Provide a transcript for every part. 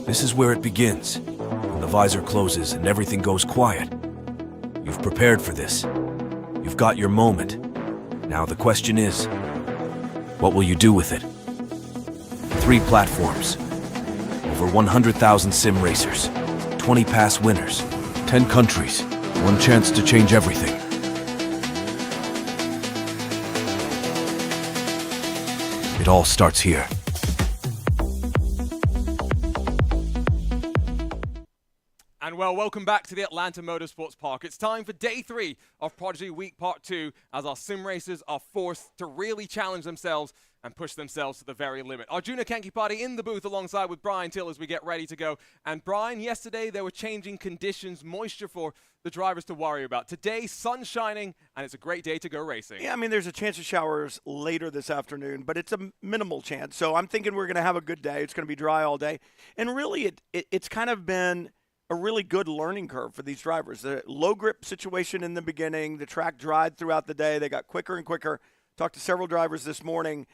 This is where it begins. When the visor closes and everything goes quiet. You've prepared for this. You've got your moment. Now the question is, what will you do with it? 3 platforms, over 100,000 sim racers, 20 past winners, 10 countries, one chance to change everything. It all starts here. And well, welcome back to the Atlanta Motorsports Park. It's time for day 3 of Prodigy Week Part 2 as our sim racers are forced to really challenge themselves and push themselves to the very limit. Arjuna Kankipati in the booth alongside with Brian Till as we get ready to go. And Brian, yesterday there were changing conditions, moisture for the drivers to worry about. Today, sun shining, and it's a great day to go racing. Yeah, I mean, there's a chance of showers later this afternoon, but it's a minimal chance. So I'm thinking we're going to have a good day. It's going to be dry all day. And really, it's kind of been a really good learning curve for these drivers. The low grip situation in the beginning, the track dried throughout the day. They got quicker and quicker. Talked to several drivers this morning.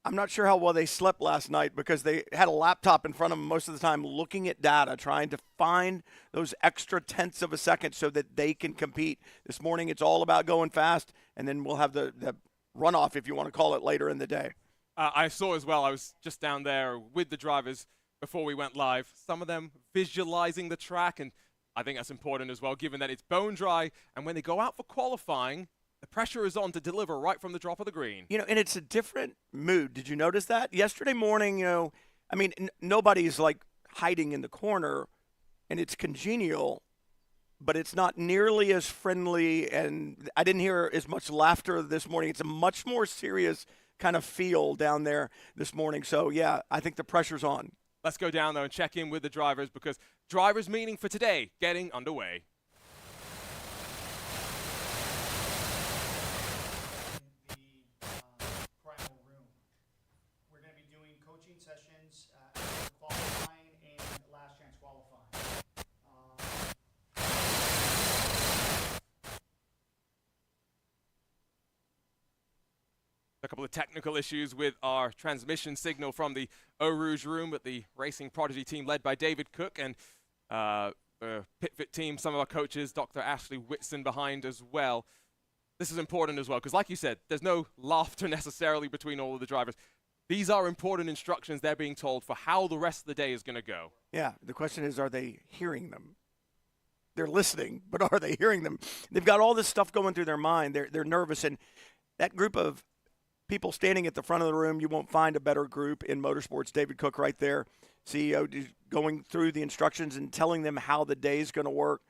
I'm not sure how well they slept last night because they had a laptop in front of them most of the time looking at data, trying to find those extra tenths of a second so that they can compete. This morning it's all about going fast, and then we'll have the runoff, if you want to call it, later in the day. I saw as well, I was just down there with the drivers before we went live, some of them visualizing the track, and I think that's important as well, given that it's bone dry, and when they go out for qualifying, the pressure is on to deliver right from the drop of the green. You know, and it's a different mood. Did you notice that? Yesterday morning, I mean, nobody's like hiding in the corner, and it's congenial, but it's not nearly as friendly, and I didn't hear as much laughter this morning. It's a much more serious kind of feel down there this morning. So, yeah, I think the pressure's on. Let's go down, though, and check in with the drivers because drivers' meeting for today getting underway. Sessions, qualifying and last chance qualifying. A couple of technical issues with our transmission signal from the Eau Rouge room, but the Racing Prodigy team led by David Cook and the PitFit team, some of our coaches, Dr. Ashley Whitson behind as well. This is important as well because like you said, there's no laughter necessarily between all of the drivers. These are important instructions they're being told for how the rest of the day is going to go. Yeah, the question is, are they hearing them? They're listening, but are they hearing them? They've got all this stuff going through their mind. They're nervous, and that group of people standing at the front of the room, you won't find a better group in motorsports. David Cook right there, CEO, going through the instructions and telling them how the day is going to work.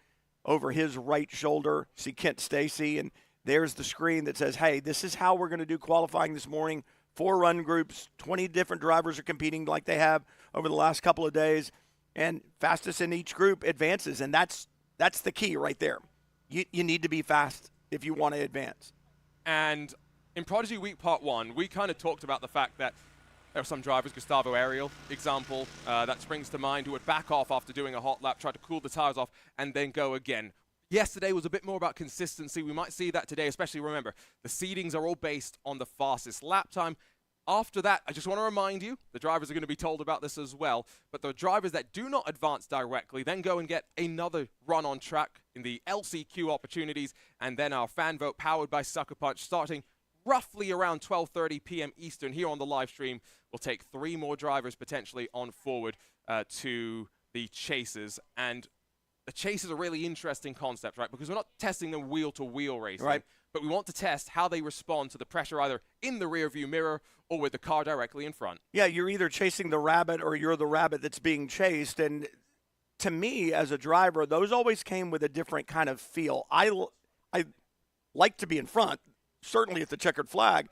Over his right shoulder, see Kent Stacy, and there's the screen that says, hey, this is how we're going to do qualifying this morning. 4 run groups, 20 different drivers are competing like they have over the last couple of days, and fastest in each group advances, and that's the key right there. You need to be fast if you want to advance. And in Prodigy Week Part 1, we kind of talked about the fact that there are some drivers, Gustavo Ariel, example, that springs to mind, who would back off after doing a hot lap, try to cool the tires off, and then go again. Yesterday was a bit more about consistency. We might see that today, especially remember, the seedings are all based on the fastest lap time. After that, I just want to remind you, the drivers are going to be told about this as well, but the drivers that do not advance directly then go and get another run on track in the LCQ opportunities, and then our fan vote powered by Sucker Punch starting roughly around 12:30 p.m. Eastern here on the live stream. We'll take 3 more drivers potentially on forward to the Chasers, and the chase is a really interesting concept, right? Because we're not testing them wheel-to-wheel racing, right, but we want to test how they respond to the pressure either in the rear-view mirror or with the car directly in front. Yeah, you're either chasing the rabbit or you're the rabbit that's being chased. And to me, as a driver, those always came with a different kind of feel. I like to be in front, certainly at the checkered flag,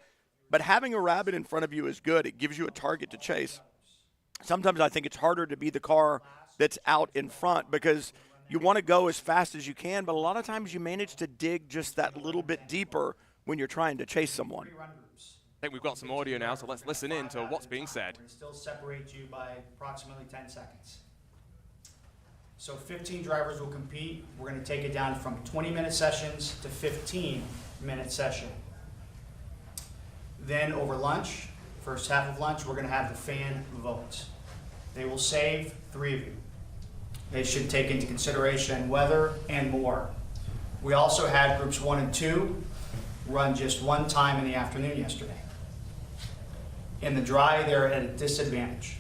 but having a rabbit in front of you is good. It gives you a target to chase. Sometimes I think it's harder to be the car that's out in front because you want to go as fast as you can, but a lot of times you manage to dig just that little bit deeper when you're trying to chase someone. I think we've got some audio now, so let's listen in to what's being said. It still separates you by approximately 10 seconds. So 15 drivers will compete. We're going to take it down from 20-minute sessions to 15-minute session. Then over lunch, first half of lunch, we're going to have the fan votes. They will save 3 of you. They should take into consideration weather and more. We also had groups 1 and 2 run just 1 time in the afternoon yesterday. In the dry, they're at a disadvantage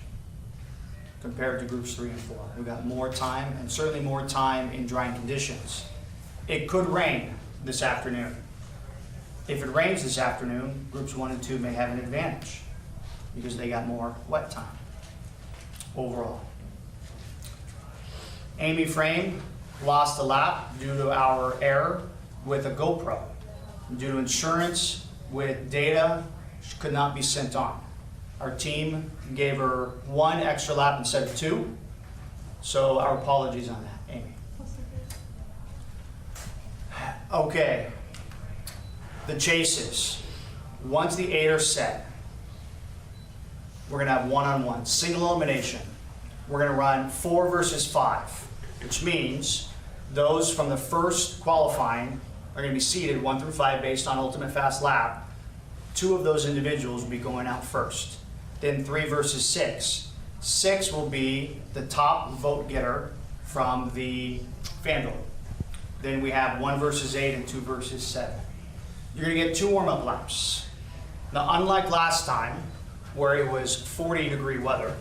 compared to groups 3 and 4. We've got more time, and certainly more time in drying conditions. It could rain this afternoon. If it rains this afternoon, groups 1 and 2 may have an advantage because they got more wet time overall. Amy Frame lost a lap due to our error with a GoPro. Due to insurance with data, she could not be sent on. Our team gave her 1 extra lap instead of 2, so our apologies on that, Amy. Okay, the chases. Once the 8 are set, we're gonna have one-on-one, single elimination. We're gonna run 4 versus 5, which means those from the first qualifying are gonna be seeded 1 through 5 based on ultimate fast lap. 2 of those individuals will be going out first. Then 3 versus 6. 6 will be the top vote getter from the FanDuel. Then we have 1 versus 8 and 2 versus 7. You're gonna get 2 warm-up laps. Now, unlike last time, where it was 40-degree weather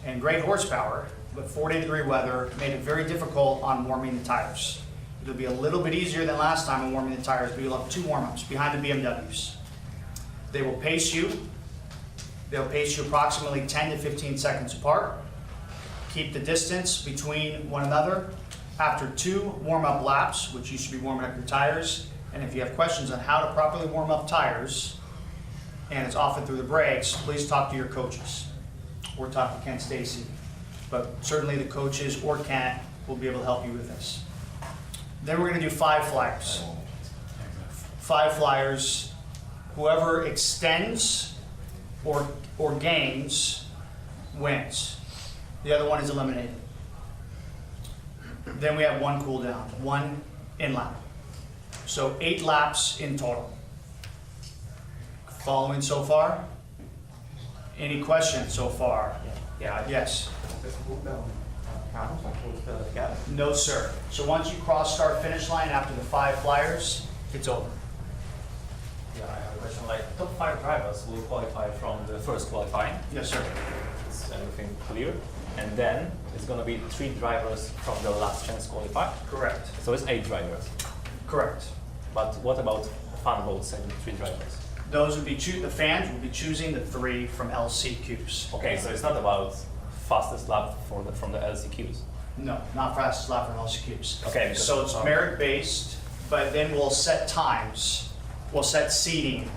and great horsepower, but 40-degree weather made it very difficult on warming the tires. It'll be a little bit easier than last time on warming the tires, but you'll have 2 warm-ups behind the BMWs. They will pace you. They'll pace you approximately 10 to 15 seconds apart. Keep the distance between one another. After 2 warm-up laps, which you should be warming up your tires, and if you have questions on how to properly warm up tires, and it's often through the brakes, please talk to your coaches or talk to Kent Stacy. But certainly the coaches or Kent will be able to help you with this. Then we're going to do 5 flyers. 5 flyers. Whoever extends or gains wins. The other one is eliminated. Then we have 1 cool down, 1 in lap. So 8 laps in total. Following so far? Any questions so far? Yeah. Yes. No, sir. So once you cross start finish line after the 5 flyers, it's over. Yeah, I have a question. Like, top 5 drivers will qualify from the first qualifying. Yes, sir. Is everything clear? And then it's going to be 3 drivers from the last chance qualify. Correct. So it's 8 drivers. Correct. But what about fan votes and 3 drivers? Those would be the fans will be choosing the 3 from LCQs. Okay, so it's not about fastest lap from the LCQs. No, not fastest lap from LCQs. Okay. So it's merit based, but then we'll set times. We'll set seating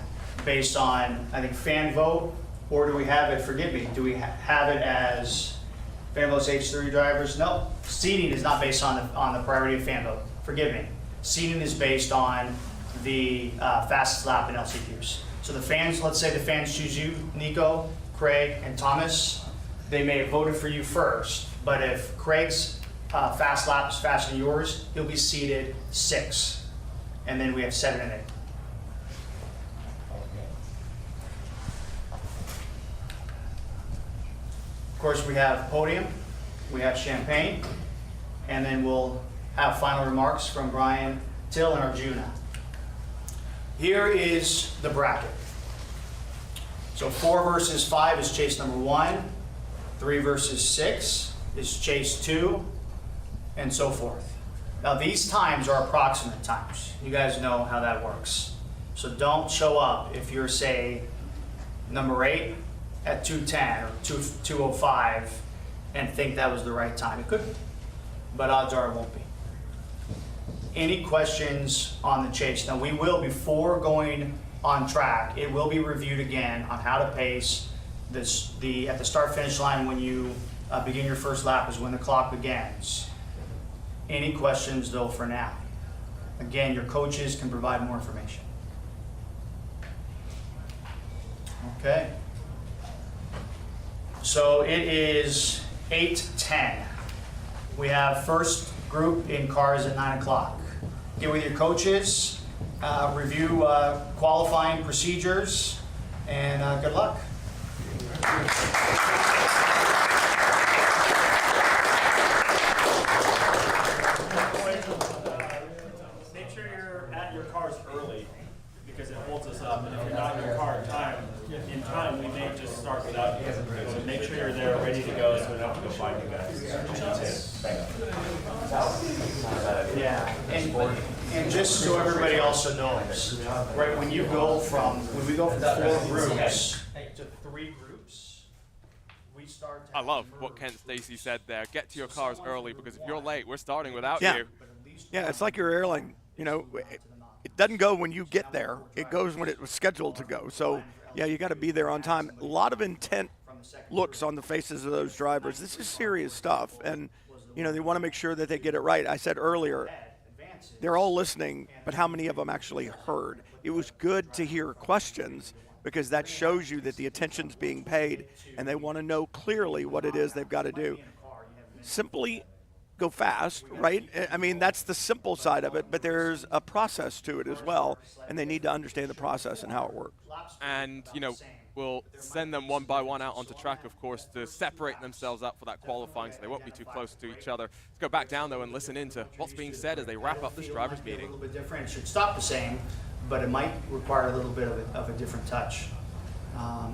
based on, I think, fan vote, or do we have it, forgive me, do we have it as fan votes H3 drivers? No, seating is not based on the priority of fan vote, forgive me. Seating is based on the fastest lap in LCQs. So the fans, let's say the fans choose you, Nico, Craig, and Thomas. They may have voted for you first, but if Craig's fast lap is faster than yours, he'll be seated 6. And then we have 7 and 8. Of course, we have Podium, we have Champagne, and then we'll have final remarks from Brian Till and Arjuna. Here is the bracket. So 4 versus 5 is chase number 1, 3 versus 6 is chase 2, and so forth. Now these times are approximate times. You guys know how that works. So don't show up if you're, say, number 8 at 2:10 or 2:05 and think that was the right time. It could be, but odds are it won't be. Any questions on the chase? Now we will, before going on track, it will be reviewed again on how to pace this. At the start finish line, when you begin your first lap is when the clock begins. Any questions though for now? Again, your coaches can provide more information. Okay. So it is 8:10. We have first group in cars at 9 o'clock. Get with your coaches, review qualifying procedures, and good luck. sure you're at your cars early because it holds us up. And if you're not in your car in time, we may just start without you. So make sure you're there ready to go so we don't have to go find you guys. Yeah, and just so everybody also knows, right, when we go from 4 groups to 3 groups, we start to I love what Kent Stacy said there. Get to your cars early because if you're late, we're starting without Yeah. you. Yeah, it's like your airline. You know, it doesn't go when you get there. It goes when it was scheduled to go. So, yeah, you got to be there on time. A lot of intent looks on the faces of those drivers. This is serious stuff, and you know they want to make sure that they get it right. I said earlier, they're all listening, but how many of them actually heard? It was good to hear questions because that shows you that the attention's being paid, and they want to know clearly what it is they've got to do. Simply go fast, right? I mean, that's the simple side of it, but there's a process to it as well, and they need to understand the process and how it works. And, you know, we'll send them one by one out onto track, of course, to separate themselves up for that qualifying so they won't be too close to each other. Let's go back down, though, and listen into what's being said as they wrap up this drivers' meeting. A little bit different. It should stop the same, but it might require a little bit of a different touch.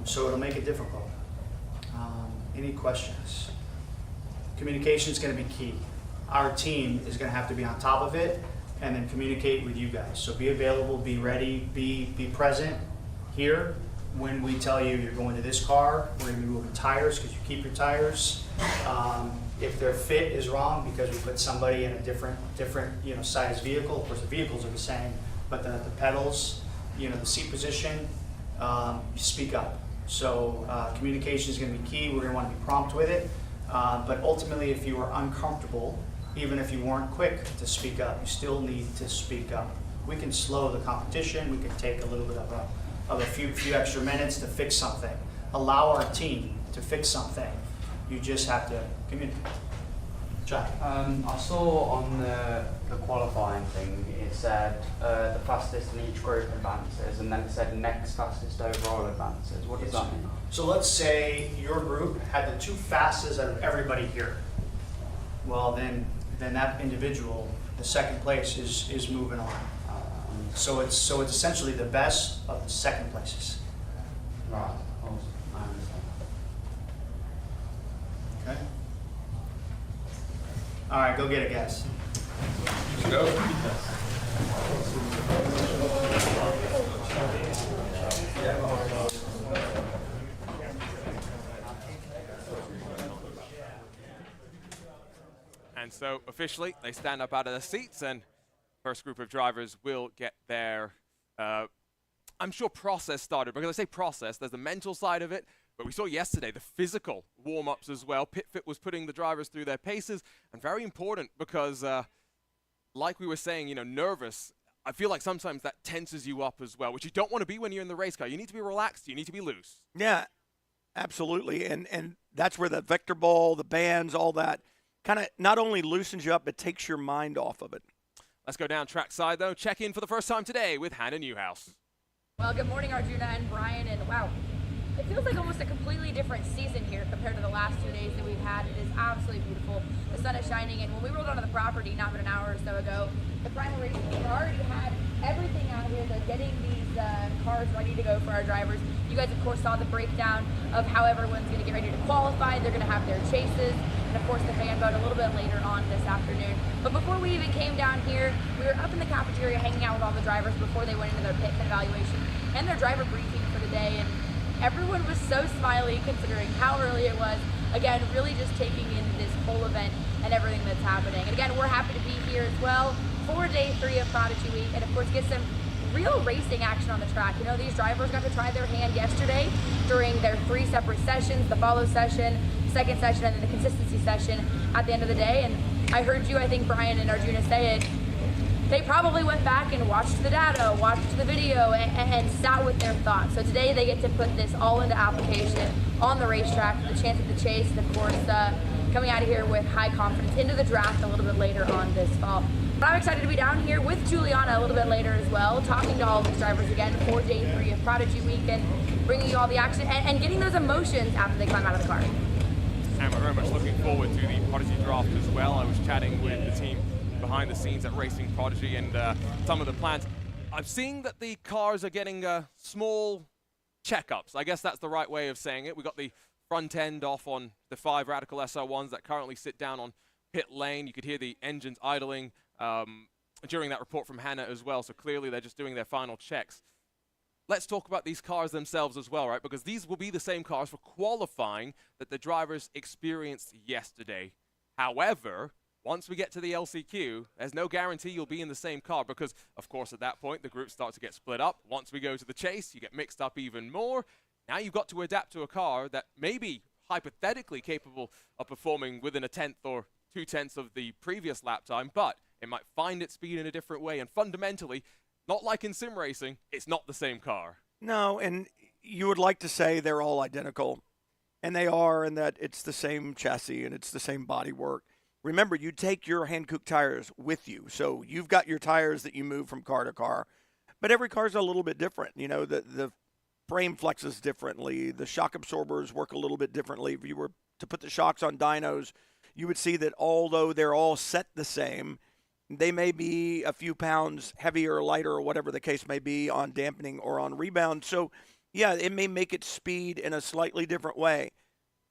So it'll make it difficult. Any questions? Communication is going to be key. Our team is going to have to be on top of it and then communicate with you guys. So be available, be ready, be present here when we tell you you're going to this car. We're going to be moving tires because you keep your tires. If their fit is wrong because we put somebody in a different size vehicle, of course the vehicles are the same, but the pedals, the seat position, you speak up. So communication is going to be key. We're going to want to be prompt with it. But ultimately, if you are uncomfortable, even if you weren't quick to speak up, you still need to speak up. We can slow the competition. We can take a little bit of a few extra minutes to fix something. Allow our team to fix something. You just have to communicate. John. I saw on the qualifying thing, it said the fastest in each group advances, and then it said next fastest overall advances. What does that mean? So let's say your group had the 2 fastest out of everybody here. Well, then that individual, the second place, is moving on. So it's essentially the best of the second places. Right. I understand. Okay. All right, go get it, guys. And so officially, they stand up out of the seats, and first group of drivers will get their, I'm sure, process started. Because I say process, there's the mental side of it, but we saw yesterday the physical warm-ups as well. PitFit was putting the drivers through their paces, and very important because, like we were saying, nervous. I feel like sometimes that tenses you up as well, which you don't want to be when you're in the race car. You need to be relaxed. You need to be loose. Yeah, absolutely. And that's where the vector ball, the bands, all that kind of not only loosens you up, but takes your mind off of it. Let's go down trackside, though. Check in for the first time today with Hannah Newhouse. Well, good morning, Arjuna and Brian, and wow, it feels like almost a completely different season here compared to the last 2 days that we've had. It is absolutely beautiful. The sun is shining, and when we rolled onto the property not but an hour or so ago, the primal racing team already had everything out here. They're getting these cars ready to go for our drivers. You guys, of course, saw the breakdown of how everyone's going to get ready to qualify. They're going to have their chases, and of course the fan vote a little bit later on this afternoon. But before we even came down here, we were up in the cafeteria hanging out with all the drivers before they went into their pit evaluation and their driver briefing for the day. And everyone was so smiley considering how early it was. Again, really just taking in this whole event and everything that's happening. And again, we're happy to be here as well for day 3 of Prodigy Week, and of course get some real racing action on the track. These drivers got to try their hand yesterday during their 3 separate sessions, the follow session, second session, and then the consistency session at the end of the day. And I heard you, I think Brian and Arjuna say it, they probably went back and watched the data, watched the video, and sat with their thoughts. So today they get to put this all into application on the racetrack for the chance at the chase, and of course coming out of here with high confidence into the draft a little bit later on this fall. But I'm excited to be down here with Juliana a little bit later as well, talking to all these drivers again for day 3 of Prodigy Week and bringing you all the action and getting those emotions after they climb out of the car. And we're very much looking forward to the Prodigy draft as well. I was chatting with the team behind the scenes at Racing Prodigy and some of the plans. I'm seeing that the cars are getting small checkups. I guess that's the right way of saying it. We got the front end off on the 5 Radical SR1s that currently sit down on pit lane. You could hear the engines idling during that report from Hannah as well. So clearly they're just doing their final checks. Let's talk about these cars themselves as well, right? Because these will be the same cars for qualifying that the drivers experienced yesterday. However, once we get to the LCQ, there's no guarantee you'll be in the same car because, of course, at that point, the groups start to get split up. Once we go to the chase, you get mixed up even more. Now you've got to adapt to a car that may be hypothetically capable of performing within a tenth or 2/10 of the previous lap time, but it might find its speed in a different way. And fundamentally, not like in sim racing, it's not the same car. No, and you would like to say they're all identical, and they are, and that it's the same chassis and it's the same bodywork. Remember, you take your Hankook tires with you, so you've got your tires that you move from car to car, but every car's a little bit different. You know, the frame flexes differently, the shock absorbers work a little bit differently. If you were to put the shocks on dynos, you would see that although they're all set the same, they may be a few pounds heavier or lighter or whatever the case may be on dampening or on rebound. So, yeah, it may make its speed in a slightly different way.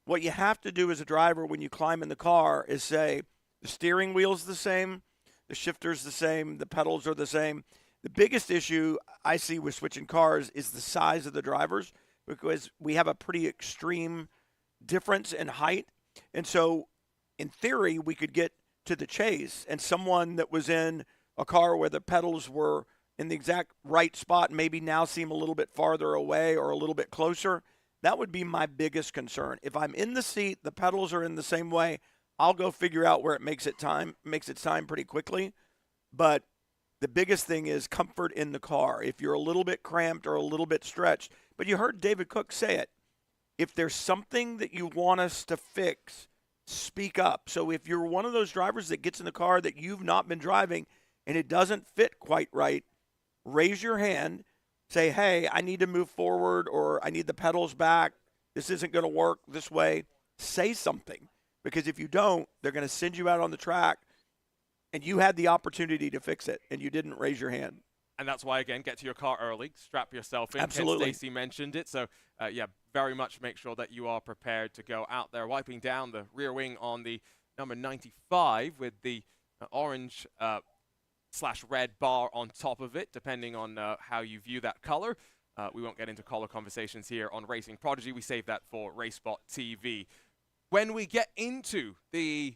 What you have to do as a driver when you climb in the car is say the steering wheel's the same, the shifter's the same, the pedals are the same. The biggest issue I see with switching cars is the size of the drivers because we have a pretty extreme difference in height. And so, in theory, we could get to the chase and someone that was in a car where the pedals were in the exact right spot maybe now seem a little bit farther away or a little bit closer. That would be my biggest concern. If I'm in the seat, the pedals are in the same way, I'll go figure out where it makes its time pretty quickly. But the biggest thing is comfort in the car. If you're a little bit cramped or a little bit stretched, but you heard David Cook say it, if there's something that you want us to fix, speak up. So if you're one of those drivers that gets in the car that you've not been driving and it doesn't fit quite right, raise your hand, say, hey, I need to move forward or I need the pedals back. This isn't going to work this way. Say something, because if you don't, they're going to send you out on the track and you had the opportunity to fix it and you didn't raise your hand. And that's why, again, get to your car early, strap yourself in. Absolutely. Stacey mentioned it. So, yeah, very much make sure that you are prepared to go out there, wiping down the rear wing on the number 95 with the orange / red bar on top of it, depending on how you view that color. We won't get into color conversations here on Racing Prodigy. We save that for RaceSpot TV. When we get into the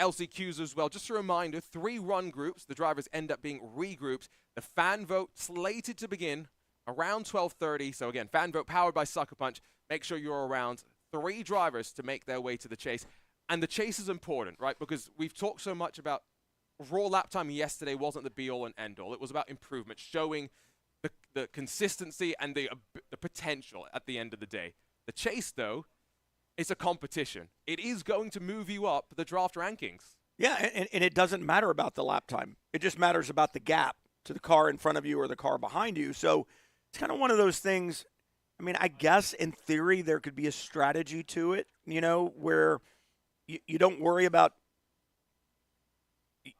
LCQs as well, just a reminder, 3 run groups. The drivers end up being regrouped. The fan vote slated to begin around 12:30. So again, fan vote powered by Sucker Punch. Make sure you're around 3 drivers to make their way to the chase. And the chase is important, right? Because we've talked so much about raw lap time yesterday wasn't the be-all and end-all. It was about improvement, showing the consistency and the potential at the end of the day. The chase, though, is a competition. It is going to move you up the draft rankings. Yeah, and it doesn't matter about the lap time. It just matters about the gap to the car in front of you or the car behind you. So it's kind of one of those things. I mean, I guess in theory there could be a strategy to it, you know, where you don't worry about –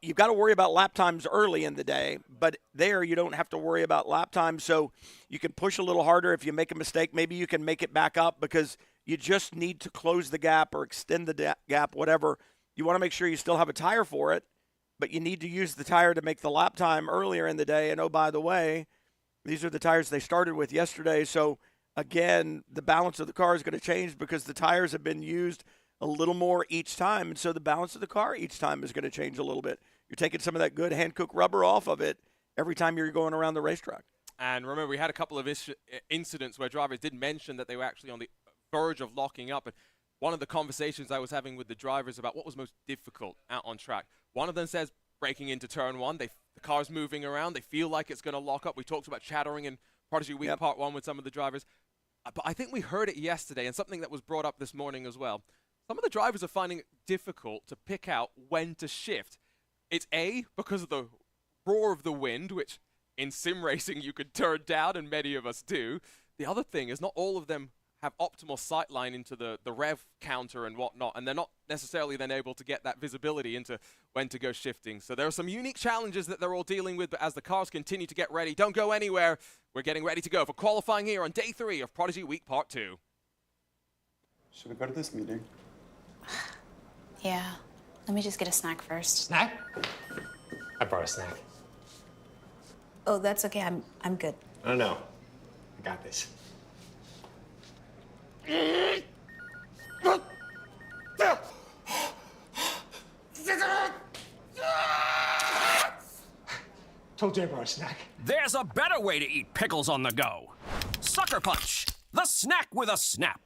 you've got to worry about lap times early in the day, but there you don't have to worry about lap times. So you can push a little harder. If you make a mistake, maybe you can make it back up because you just need to close the gap or extend the gap, whatever. You want to make sure you still have a tire for it, but you need to use the tire to make the lap time earlier in the day. And, oh, by the way, these are the tires they started with yesterday. So, again, the balance of the car is going to change because the tires have been used a little more each time. And so the balance of the car each time is going to change a little bit. You're taking some of that good Hankook rubber off of it every time you're going around the racetrack. And remember, we had a couple of incidents where drivers did mention that they were actually on the verge of locking up. And one of the conversations I was having with the drivers about what was most difficult out on track, one of them says breaking into turn 1, the car's moving around, they feel like it's going to lock up. We talked about chattering in Prodigy Week Part 1 with some of the drivers. But I think we heard it yesterday, and something that was brought up this morning as well. Some of the drivers are finding it difficult to pick out when to shift. It's because of the roar of the wind, which in sim racing you could turn down, and many of us do. The other thing is not all of them have optimal sight line into the rev counter and whatnot, and they're not necessarily then able to get that visibility into when to go shifting. So there are some unique challenges that they're all dealing with, but as the cars continue to get ready, don't go anywhere. We're getting ready to go for qualifying here on day 3 of Prodigy Week Part 2. Should we go to this meeting? Yeah. Let me just get a snack first. Snack? I brought a snack. Oh, that's okay. I'm good. I don't know. I got this. Told you I brought a snack. There's a better way to eat pickles on the go. Sucker Punch, the snack with a snap.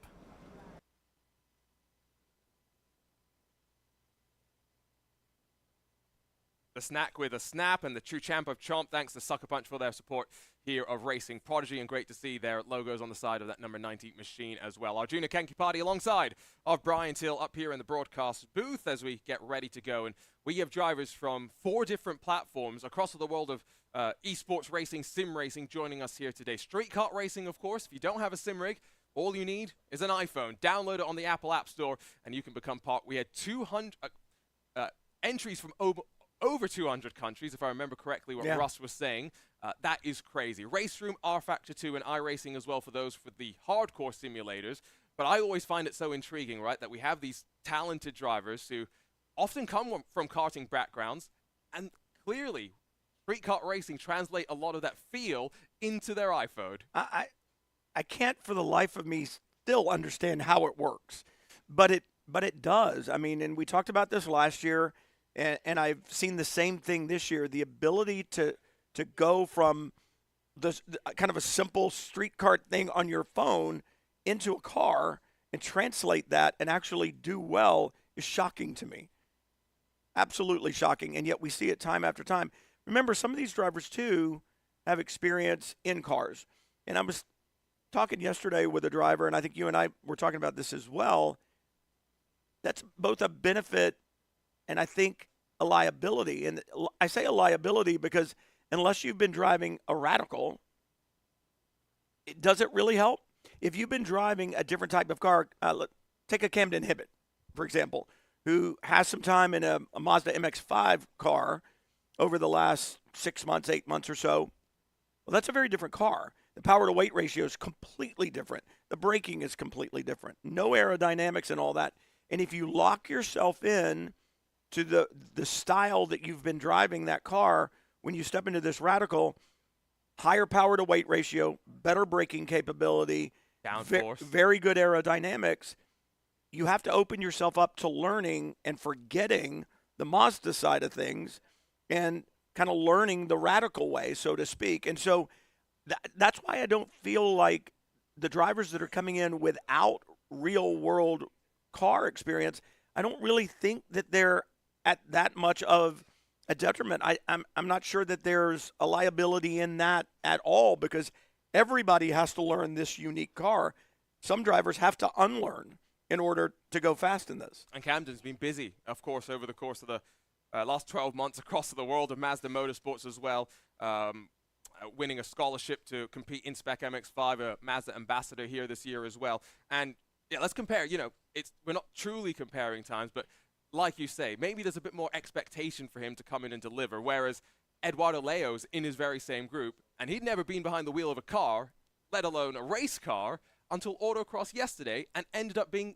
The snack with a snap, and the true champ of Chomp. Thanks to Sucker Punch for their support here of Racing Prodigy, and great to see their logos on the side of that number 90 machine as well. Arjuna Kankipati alongside of Brian Till up here in the broadcast booth as we get ready to go. And we have drivers from 4 different platforms across the world of esports racing, sim racing joining us here today. Street kart racing, of course. If you don't have a sim rig, all you need is an iPhone. Download it on the Apple App Store and you can become part. We had 200 entries from over 200 countries, if I remember correctly what Russ was saying. That is crazy. Race Room, R Factor 2, and iRacing as well for those for the hardcore simulators. But I always find it so intriguing, right, that we have these talented drivers who often come from karting backgrounds, and clearly street kart racing translate a lot of that feel into their iPhone. I can't for the life of me still understand how it works, but it does. I mean, and we talked about this last year. And I've seen the same thing this year, the ability to go from the kind of a simple street kart thing on your phone into a car and translate that and actually do well is shocking to me. Absolutely shocking. And yet we see it time after time. Remember, some of these drivers, too, have experience in cars. And I was talking yesterday with a driver, and I think you and I were talking about this as well. That's both a benefit and I think a liability. And I say a liability because unless you've been driving a Radical, does it really help? If you've been driving a different type of car, take a Camden Hibbett, for example, who has some time in a Mazda MX-5 car over the last 6 months, 8 months or so. Well, that's a very different car. The power-to-weight ratio is completely different. The braking is completely different. No aerodynamics and all that. And if you lock yourself in to the style that you've been driving that car, when you step into this Radical, higher power to weight ratio, better braking capability, downforce, very good aerodynamics, you have to open yourself up to learning and forgetting the Mazda side of things and kind of learning the Radical way, so to speak. And so that's why I don't feel like the drivers that are coming in without real world car experience, I don't really think that they're at that much of a detriment. I'm not sure that there's a liability in that at all because everybody has to learn this unique car. Some drivers have to unlearn in order to go fast in this. And Camden's been busy, of course, over the course of the last 12 months across the world of Mazda Motorsports as well, winning a scholarship to compete in Spec MX-5, a Mazda ambassador here this year as well. And yeah, let's compare. You know, we're not truly comparing times, but like you say, maybe there's a bit more expectation for him to come in and deliver, whereas Eduardo Leo's in his very same group, and he'd never been behind the wheel of a car, let alone a race car, until autocross yesterday, and ended up being,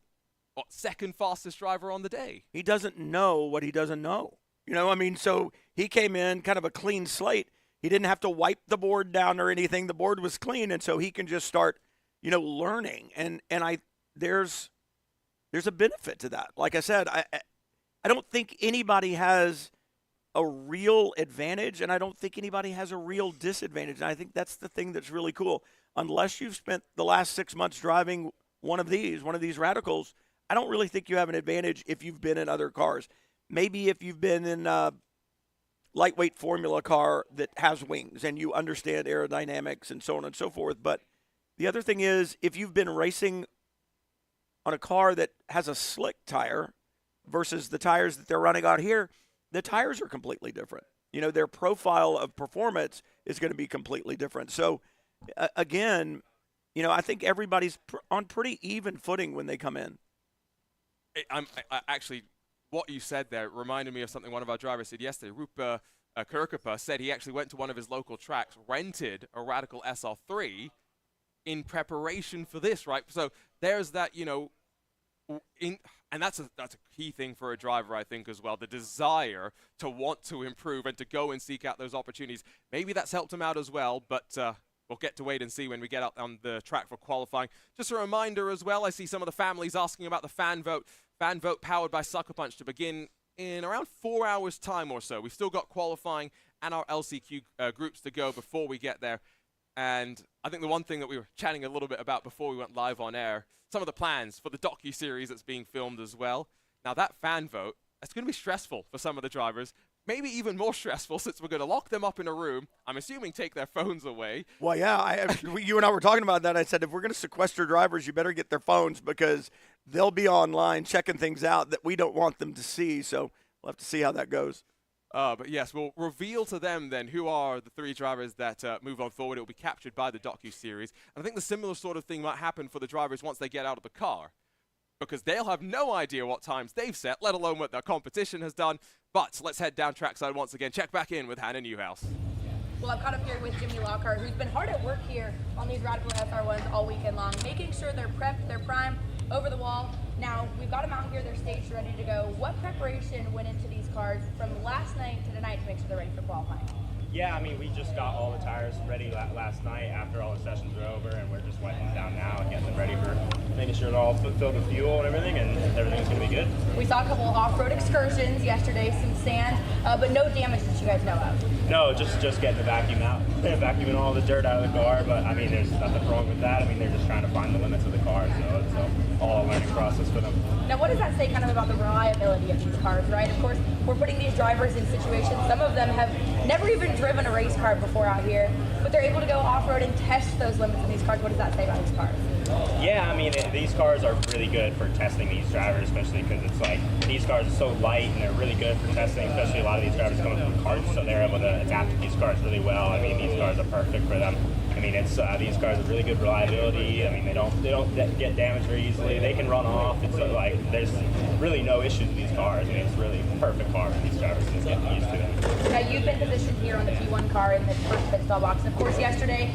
second fastest driver on the day. He doesn't know what he doesn't know. You know, I mean, so he came in kind of a clean slate. He didn't have to wipe the board down or anything. The board was clean, and so he can just start, learning. And there's a benefit to that. Like I said, I don't think anybody has a real advantage, and I don't think anybody has a real disadvantage. And I think that's the thing that's really cool. Unless you've spent the last 6 months driving one of these Radicals, I don't really think you have an advantage if you've been in other cars. Maybe if you've been in a lightweight formula car that has wings and you understand aerodynamics and so on and so forth. But the other thing is, if you've been racing on a car that has a slick tire versus the tires that they're running on here, the tires are completely different. Their profile of performance is going to be completely different. So, again, I think everybody's on pretty even footing when they come in. I actually, what you said there reminded me of something one of our drivers said yesterday. Rupa Kirkapa said he actually went to one of his local tracks, rented a Radical SR3 in preparation for this, right? So there's that, and that's a key thing for a driver, I think, as well, the desire to want to improve and to go and seek out those opportunities. Maybe that's helped him out as well, but we'll get to wait and see when we get out on the track for qualifying. Just a reminder as well, I see some of the families asking about the fan vote powered by Sucker Punch to begin in around 4 hours' time or so. We've still got qualifying and our LCQ groups to go before we get there. And I think the one thing that we were chatting a little bit about before we went live on air, some of the plans for the docu-series that's being filmed as well. Now that fan vote, that's going to be stressful for some of the drivers, maybe even more stressful since we're going to lock them up in a room, I'm assuming take their phones away. Well, yeah, you and I were talking about that. I said, if we're going to sequester drivers, you better get their phones because they'll be online checking things out that we don't want them to see. So we'll have to see how that goes. But yes, we'll reveal to them then who are the 3 drivers that move on forward. It will be captured by the docu-series. And I think the similar sort of thing might happen for the drivers once they get out of the car, because they'll have no idea what times they've set, let alone what their competition has done. But let's head down trackside once again. Check back in with Hannah Newhouse. Well, I'm caught up here with Jimmy Lockhart, who's been hard at work here on these Radical SR1s all weekend long, making sure they're prepped, they're primed, over the wall. Now, we've got them out here, they're staged, ready to go. What preparation went into these cars from last night to tonight to make sure they're ready for qualifying? Yeah, I mean, we just got all the tires ready last night after all the sessions were over, and we're just wiping them down now and getting them ready for making sure they're all filled with fuel and everything, and everything's going to be good. We saw a couple of off-road excursions yesterday, some sand, but no damage that you guys know of. No, just getting the vacuum out, vacuuming all the dirt out of the car, but I mean, there's nothing wrong with that. I mean, they're just trying to find the limits of the car, so it's all a learning process for them. Now, what does that say kind of about the reliability of these cars, right? Of course, we're putting these drivers in situations, some of them have never even driven a race car before out here, but they're able to go off-road and test those limits in these cars. What does that say about these cars? Yeah, I mean, these cars are really good for testing these drivers, especially because it's like these cars are so light and they're really good for testing, especially a lot of these drivers coming from karts, so they're able to adapt to these cars really well. I mean, these cars are perfect for them. I mean, it's these cars have really good reliability. I mean, they don't get damaged very easily. They can run off. It's like there's really no issues with these cars. I mean, it's really a perfect car for these drivers to get used to them. Now, you've been positioned here on the P1 car in the first pit stall box. And of course, yesterday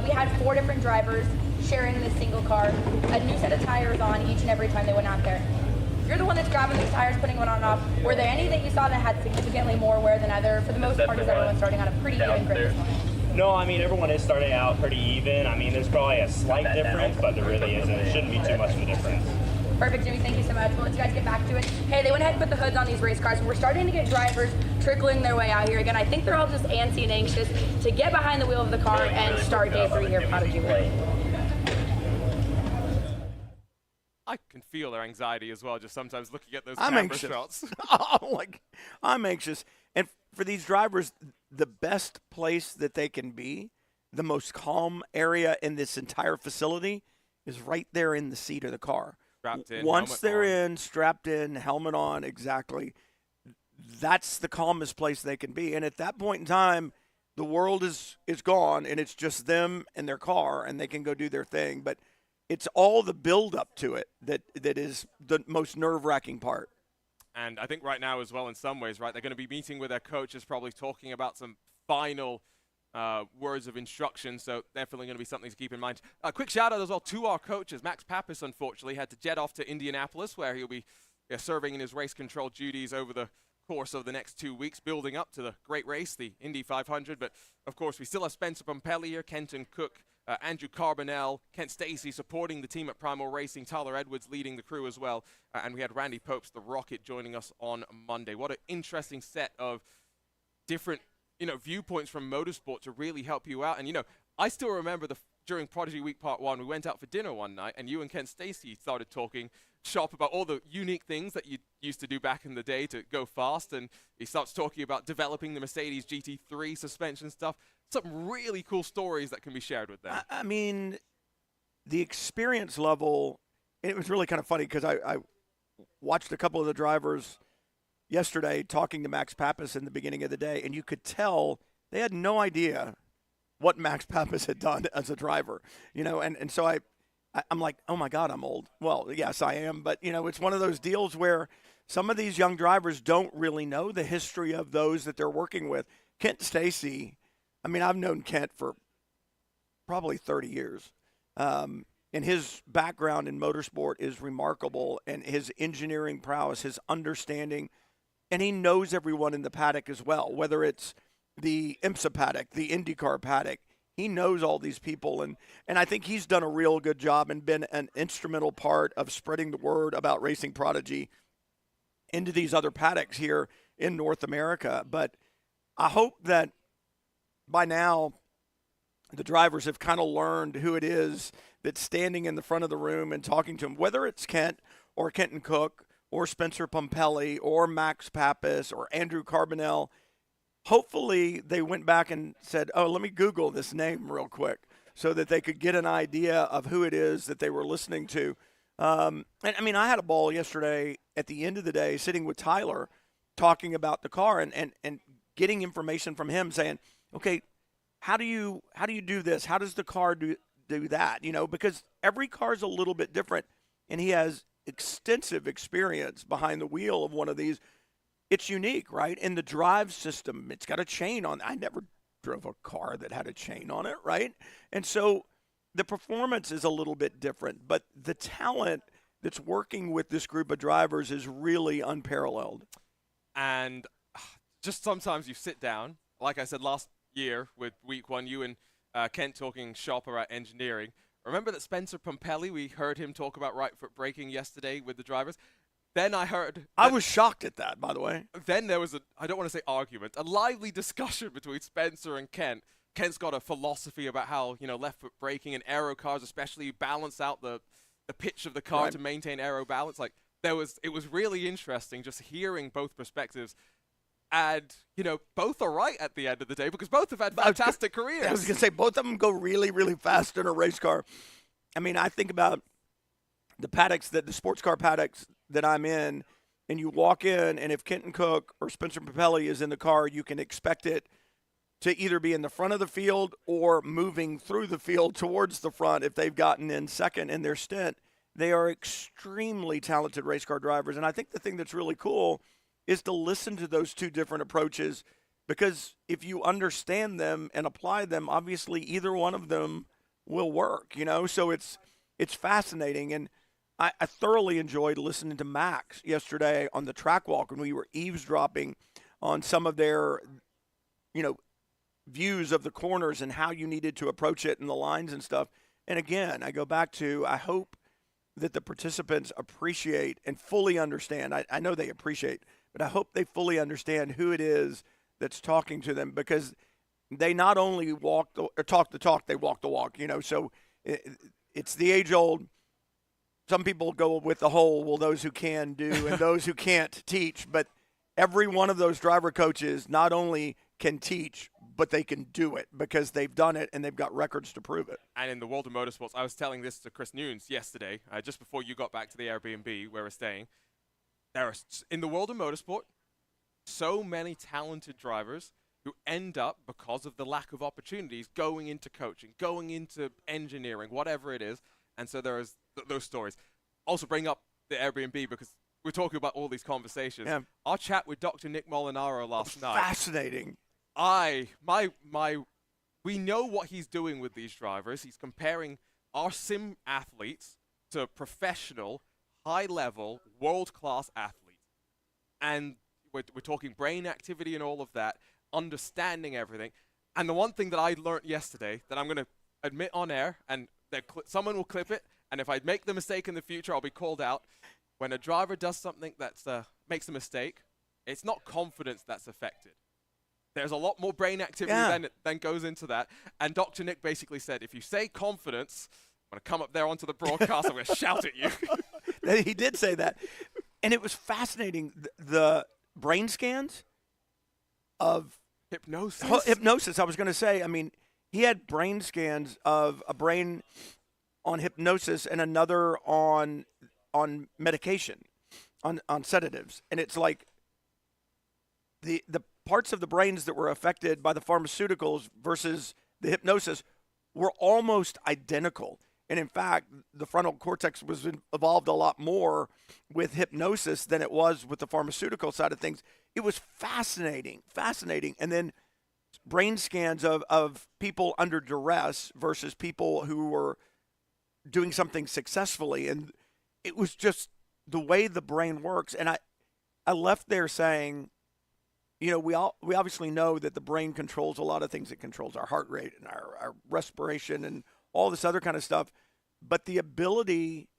we had 4 different drivers sharing this single car, a new set of tires on each and every time they went out there. You're the one that's grabbing these tires, putting one on and off. Were there any that you saw that had significantly more wear than other? For the most part, is everyone starting on a pretty even grid this morning? No, I mean, everyone is starting out pretty even. I mean, there's probably a slight difference, but there really isn't. It shouldn't be too much of a difference. Perfect, Jimmy. Thank you so much. We'll let you guys get back to it. Hey, they went ahead and put the hoods on these race cars. We're starting to get drivers trickling their way out here. Again, I think they're all just antsy and anxious to get behind the wheel of the car and start day 3 here at Prodigy Racing. I can feel their anxiety as well, just sometimes looking at those I'm camera anxious. shots. I'm anxious. And for these drivers, the best place that they can be, the most calm area in this entire facility, is right there in the seat of the car. Strapped in, Once they're on. in, strapped in, helmet on, exactly, that's the calmest place they can be. And at that point in time, the world is gone, and it's just them and their car, and they can go do their thing. But it's all the build-up to it that is the most nerve-wracking part. And I think right now as well, in some ways, right, they're going to be meeting with their coaches, probably talking about some final words of instruction, so definitely going to be something to keep in mind. A quick shout-out as well to our coaches. Max Papis, unfortunately, had to jet off to Indianapolis, where he'll be serving in his race control duties over the course of the next 2 weeks, building up to the great race, the Indy 500. But, of course, we still have Spencer Pompelli here, Kenton Cook, Andrew Carbonell, Kent Stacey supporting the team at Primal Racing, Tyler Edwards leading the crew as well, and we had Randy Popes, the Rocket, joining us on Monday. What an interesting set of different, viewpoints from motorsport to really help you out. And, I still remember during Prodigy Week Part 1, we went out for dinner one night, and you and Kent Stacey started talking shop about all the unique things that you used to do back in the day to go fast, and he starts talking about developing the Mercedes GT3 suspension stuff. Some really cool stories that can be shared with them. I mean, the experience level, it was really kind of funny because I watched a couple of the drivers yesterday talking to Max Papis in the beginning of the day, and you could tell they had no idea what Max Papis had done as a driver, and so I'm like, oh my God, I'm old. Well, yes, I am. But, it's one of those deals where some of these young drivers don't really know the history of those that they're working with. Kent Stacy, I've known Kent for probably 30 years. And his background in motorsport is remarkable, and his engineering prowess, his understanding, and he knows everyone in the paddock as well, whether it's the IMSA paddock, the IndyCar paddock. He knows all these people, and I think he's done a real good job and been an instrumental part of spreading the word about Racing Prodigy into these other paddocks here in North America. But I hope that by now the drivers have kind of learned who it is that's standing in the front of the room and talking to them, whether it's Kent or Kenton Cook or Spencer Pumpelly or Max Papis or Andrew Carbonell. Hopefully they went back and said, oh, let me Google this name real quick so that they could get an idea of who it is that they were listening to. And I had a ball yesterday at the end of the day sitting with Tyler talking about the car and getting information from him saying, okay, how do you do this? How does the car do that? Because every car is a little bit different, and he has extensive experience behind the wheel of one of these. It's unique, right? In the drive system, it's got a chain on. I never drove a car that had a chain on it, right? And so the performance is a little bit different, but the talent that's working with this group of drivers is really unparalleled. And just sometimes you sit down, like I said last year with week one, you and Kent talking shop about engineering. Remember that Spencer Pumpelly, we heard him talk about right foot braking yesterday with the drivers? Then I heard... I was shocked at that, by the way. Then there was I don't want to say argument, a lively discussion between Spencer and Kent. Kent's got a philosophy about how, left foot braking and aero cars especially balance out the pitch of the car right. to maintain aero balance. Like, it was really interesting just hearing both perspectives. And, both are right at the end of the day because both have had fantastic careers. I was going to say, both of them go really, really fast in a race car. I think about the sports car paddocks that I'm in, and you walk in, and if Kenton Cook or Spencer Pumpelly is in the car, you can expect it to either be in the front of the field or moving through the field towards the front if they've gotten in second in their stint. They are extremely talented race car drivers, and I think the thing that's really cool is to listen to those two different approaches, because if you understand them and apply them, obviously either one of them will work, So it's fascinating, and I thoroughly enjoyed listening to Max yesterday on the track walk when we were eavesdropping on some of their, views of the corners and how you needed to approach it and the lines and stuff. And again, I go back to, I hope that the participants appreciate and fully understand. I know they appreciate, but I hope they fully understand who it is that's talking to them, because they not only talk the talk, they walk the walk, So it's the age-old, some people go with the whole, well, those who can do and those who can't teach. But every one of those driver coaches not only can teach, but they can do it because they've done it and they've got records to prove it. And in the world of motorsports, I was telling this to Chris Nunes yesterday, just before you got back to the Airbnb where we're staying. In the world of motorsport, so many talented drivers who end up, because of the lack of opportunities, going into coaching, going into engineering, whatever it is. And so there is those stories. Also bring up the Airbnb because we're talking about all these conversations. Yeah. Our chat with Dr. Nick Molinaro last night. Fascinating. We know what he's doing with these drivers. He's comparing our sim athletes to professional, high-level, world-class athletes. And we're talking brain activity and all of that, understanding everything. And the one thing that I learned yesterday that I'm going to admit on air, and someone will clip it, and if I make the mistake in the future, I'll be called out. When a driver does something that makes a mistake, it's not confidence that's affected. There's a lot more brain activity than goes into that. And Dr. Nick basically said, if you say confidence, I'm going to come up there onto the broadcast, I'm going to shout at you. He did say that. And it was fascinating, the brain scans of hypnosis. Hypnosis, I was going to say. He had brain scans of a brain on hypnosis and another on medication, on sedatives. And it's like the parts of the brains that were affected by the pharmaceuticals versus the hypnosis were almost identical. And in fact, the frontal cortex was evolved a lot more with hypnosis than it was with the pharmaceutical side of things. It was fascinating. And then brain scans of people under duress versus people who were doing something successfully. And it was just the way the brain works. And I left there saying, you know, we obviously know that the brain controls a lot of things. It controls our heart rate and our respiration and all this other kind of stuff. But the ability,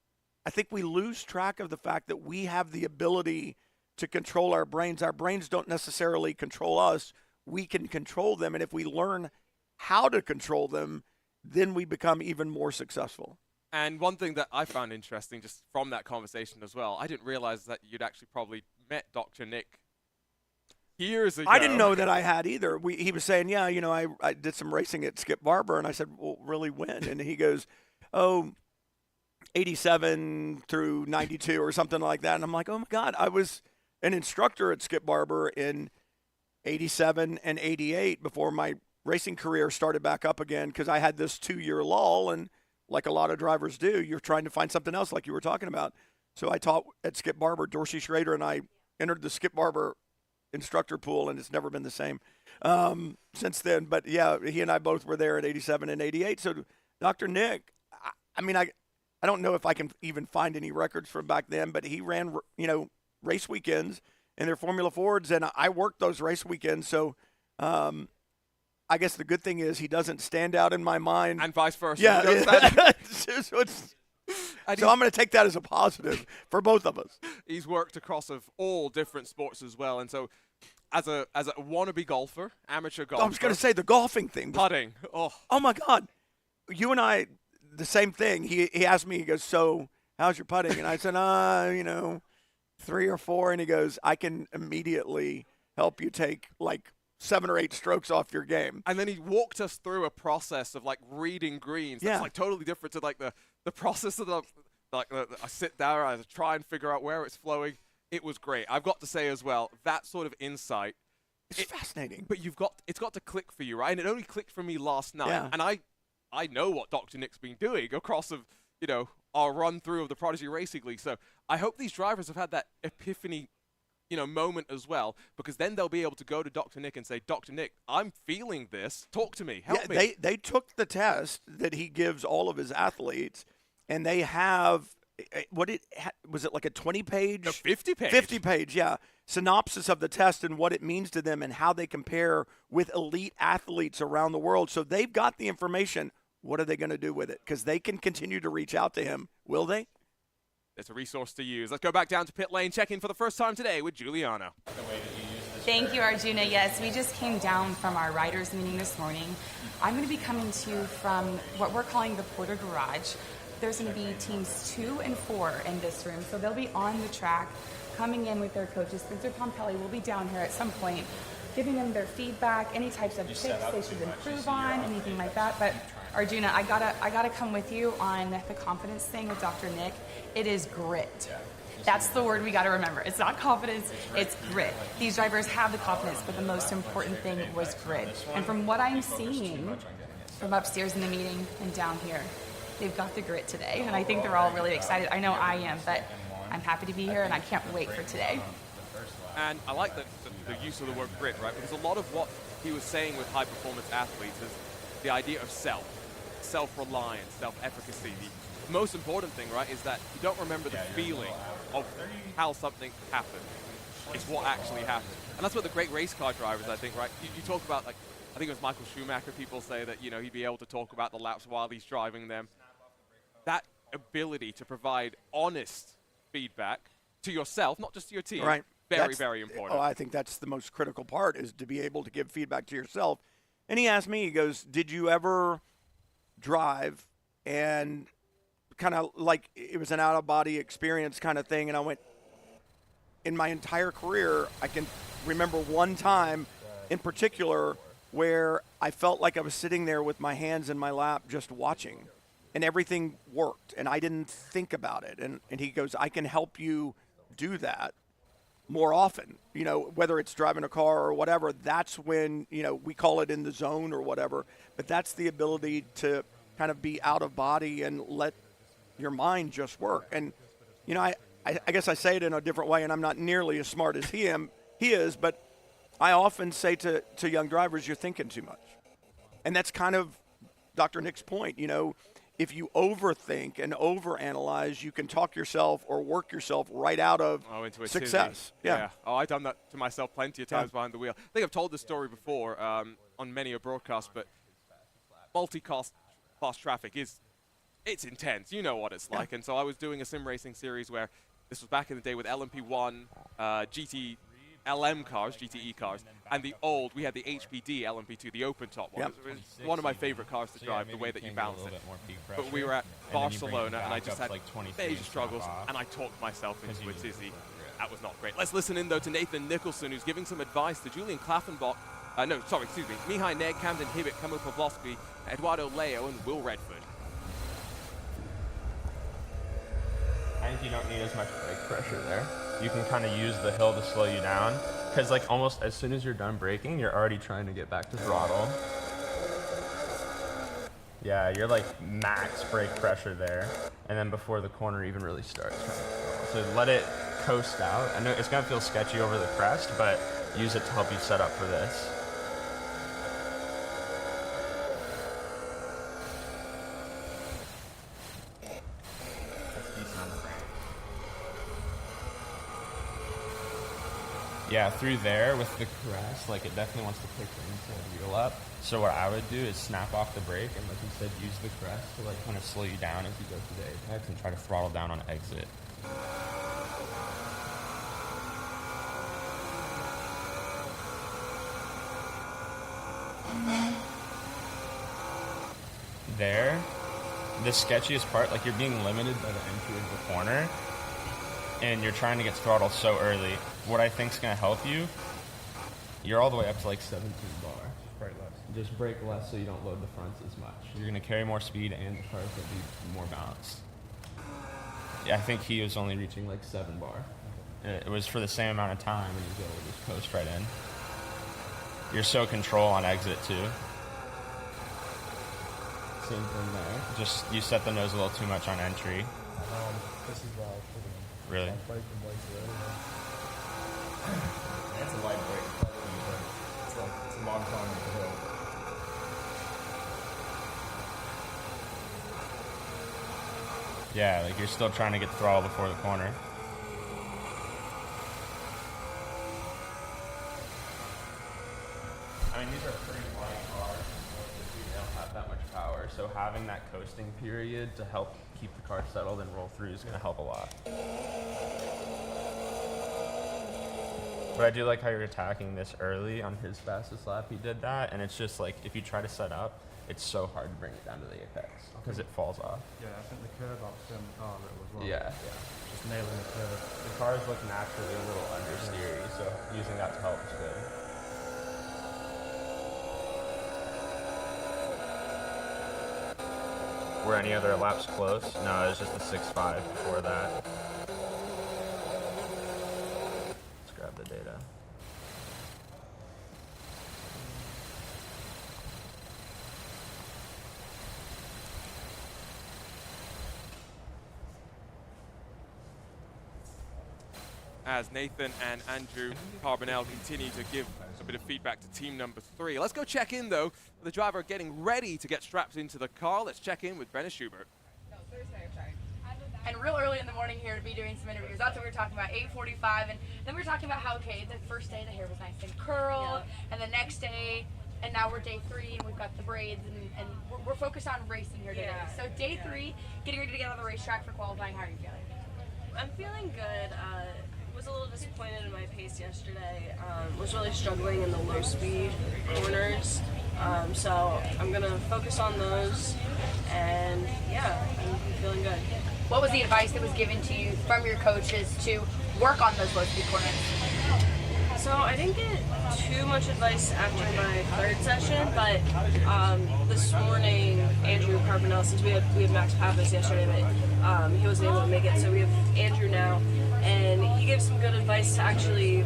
I think we lose track of the fact that we have the ability to control our brains. Our brains don't necessarily control us. We can control them. And if we learn how to control them, then we become even more successful. And one thing that I found interesting just from that conversation as well, I didn't realize that you'd actually probably met Dr. Nick years ago. I didn't know that I had either. He was saying, yeah, you know, I did some racing at Skip Barber. And I said, well, really when? And he goes, 87 through 92 or something like that. And I'm like, oh, my God, I was an instructor at Skip Barber in 87 and 88 before my racing career started back up again because I had this 2-year lull. And like a lot of drivers do, you're trying to find something else like you were talking about. So I taught at Skip Barber. Dorsey Schrader and I entered the Skip Barber instructor pool, and it's never been the same since then. But, yeah, he and I both were there at 87 and 88. So Dr. Nick, I mean, I don't know if I can even find any records from back then, but he ran, you know, race weekends in their Formula Fords, and I worked those race weekends. So I guess the good thing is he doesn't stand out in my mind. And vice versa. Yeah. So I'm going to take that as a positive for both of us. He's worked across of all different sports as well. And so as a wannabe golfer, amateur golfer. I was going to say the golfing thing. Putting. Oh, my God. You and I, the same thing. He asked me, he goes, so how's your putting? And I said, you know, 3 or 4. And he goes, I can immediately help you take like 7 or 8 strokes off your game. And then he walked us through a process of like reading greens. That's like totally different to like the process of I sit there, I try and figure out where it's flowing. It was great. I've got to say as well, that sort of insight. It's fascinating. But it's got to click for you, right? And it only clicked for me last night. Yeah. And I know what Dr. Nick's been doing across of, you know, our run through of the Prodigy Racing League. So I hope these drivers have had that epiphany, you know, moment as well, because then they'll be able to go to Dr. Nick and say, Dr. Nick, I'm feeling this. Talk to me. Help me. They took the test that he gives all of his athletes, and they have was it like a 20-page? No, 50-page. 50-page, yeah. Synopsis of the test and what it means to them and how they compare with elite athletes around the world. So they've got the information. What are they going to do with it? Because they can continue to reach out to him. Will they? It's a resource to use. Let's go back down to pit lane, check in for the first time today with Giuliano. Thank you, Arjuna. Yes, we just came down from our riders meeting this morning. I'm going to be coming to you from what we're calling the Porter Garage. There's going to be teams 2 and 4 in this room, so they'll be on the track, coming in with their coaches. Spencer Pompelli will be down here at some point, giving them their feedback, any types of tips they should improve on, anything like that. But Arjuna, I gotta come with you on the confidence thing with Dr. Nick. It is grit. That's the word we got to remember. It's not confidence, it's grit. These drivers have the confidence, but the most important thing was grit. And from what I'm seeing from upstairs in the meeting and down here, they've got the grit today. And I think they're all really excited. I know I am, but I'm happy to be here and I can't wait for today. And I like the use of the word grit, right? Because a lot of what he was saying with high-performance athletes is the idea of self-reliance, self-efficacy. The most important thing, right, is that you don't remember the feeling of how something happened. It's what actually happened. And that's what the great race car drivers, I think, right? You talk about, like, I think it was Michael Schumacher, people say that, you know, he'd be able to talk about the laps while he's driving them. That ability to provide honest feedback to yourself, not just to your team, right. Very important. Oh, I think that's the most critical part, is to be able to give feedback to yourself. And he asked me, he goes, did you ever drive and kind of like it was an out-of-body experience kind of thing? And I went, in my entire career, I can remember one time in particular where I felt like I was sitting there with my hands in my lap just watching, and everything worked, and I didn't think about it. And he goes, I can help you do that more often, whether it's driving a car or whatever. That's when, we call it in the zone or whatever, but that's the ability to kind of be out of body and let your mind just work. And, I guess I say it in a different way, and I'm not nearly as smart as he is, but I often say to young drivers, you're thinking too much. And that's kind of Dr. Nick's point. If you overthink and overanalyze, you can talk yourself or work yourself right out of into a success. Yeah. Oh, I've done that to myself plenty of times behind the wheel. I think I've told this story before on many a broadcast, but multi-class traffic it's intense. You know what it's like. And so I was doing a sim racing series where this was back in the day with LMP1, GT LM cars, GTE cars, and we had the HPD LMP2, the open top one. It was one of my favorite cars to drive, the way that you bounce it. But we were at Barcelona, and I just had major struggles, and I talked myself into a tizzy. That was not great. Let's listen in, though, to Nathan Nicholson, who's giving some advice to Julian Klaffenbach, Mihai Neg, Camden Hibbett, Kamil Pavlovsky, Eduardo Leo, and Will Redford. I think you don't need as much brake pressure there. You can kind of use the hill to slow you down, because almost as soon as you're done braking, you're already trying to get back to throttle. Yeah, you're max brake pressure there, and then before the corner even really starts. So let it coast out. I know it's gonna feel sketchy over the crest, but use it to help you set up for this. Yeah, through there with the crest, it definitely wants to pick the inside wheel up. So what I would do is snap off the brake and, like you said, use the crest to kind of slow you down as you go through the apex and try to throttle down on exit. There, the sketchiest part, you're being limited by the entry of the corner, and you're trying to get throttled so early. What I think is going to help you, you're all the way up to 17 bar. Brake less. Just brake less so you don't load the fronts as much. You're going to carry more speed and the car's going to be more balanced. Yeah, I think he was only reaching 7 bar. It was for the same amount of time, and he was able to just coast right in. You're so control on exit too. Same thing there. Just you set the nose a little too much on entry. This is why I put it in. Really? That's a light break. It's a long time to the hill. Yeah, you're still trying to get throttle before the corner. I mean, these are pretty light cars. They don't have that much power, so having that coasting period to help keep the car settled and roll through is going to help a lot. But I do like how you're attacking this early. On his fastest lap, he did that, and it's just if you try to set up, it's so hard to bring it down to the apex because it falls off. Yeah, I think the curve option car was wrong. Yeah. Just nailing the curve. The cars look naturally a little understeery, so using that to help is good. Were any other laps close? No, it was just a 6.5 before that. Let's grab the data. As Nathan and Andrew Carbonell continue to give a bit of feedback to team number 3. Let's go check in, though, with the driver getting ready to get strapped into the car. Let's check in with Brenna Schubert. And real early in the morning here to be doing some interviews. That's what we were talking about, 8:45. And then we were talking about how, okay, the first day the hair was nice and curled, and the next day, and now we're day 3, and we've got the braids, and we're focused on racing here today. Yeah. So day 3, getting ready to get on the racetrack for qualifying, how are you feeling? I'm feeling good. Was a little disappointed in my pace yesterday. Was really struggling in the low speed corners. So I'm gonna focus on those, and yeah, I'm feeling good. What was the advice that was given to you from your coaches to work on those low speed corners? So I didn't get too much advice after my 3rd session, but this morning Andrew Carbonell, since we had Max Papis yesterday, but he wasn't able to make it, so we have Andrew now. and he gave some good advice to actually.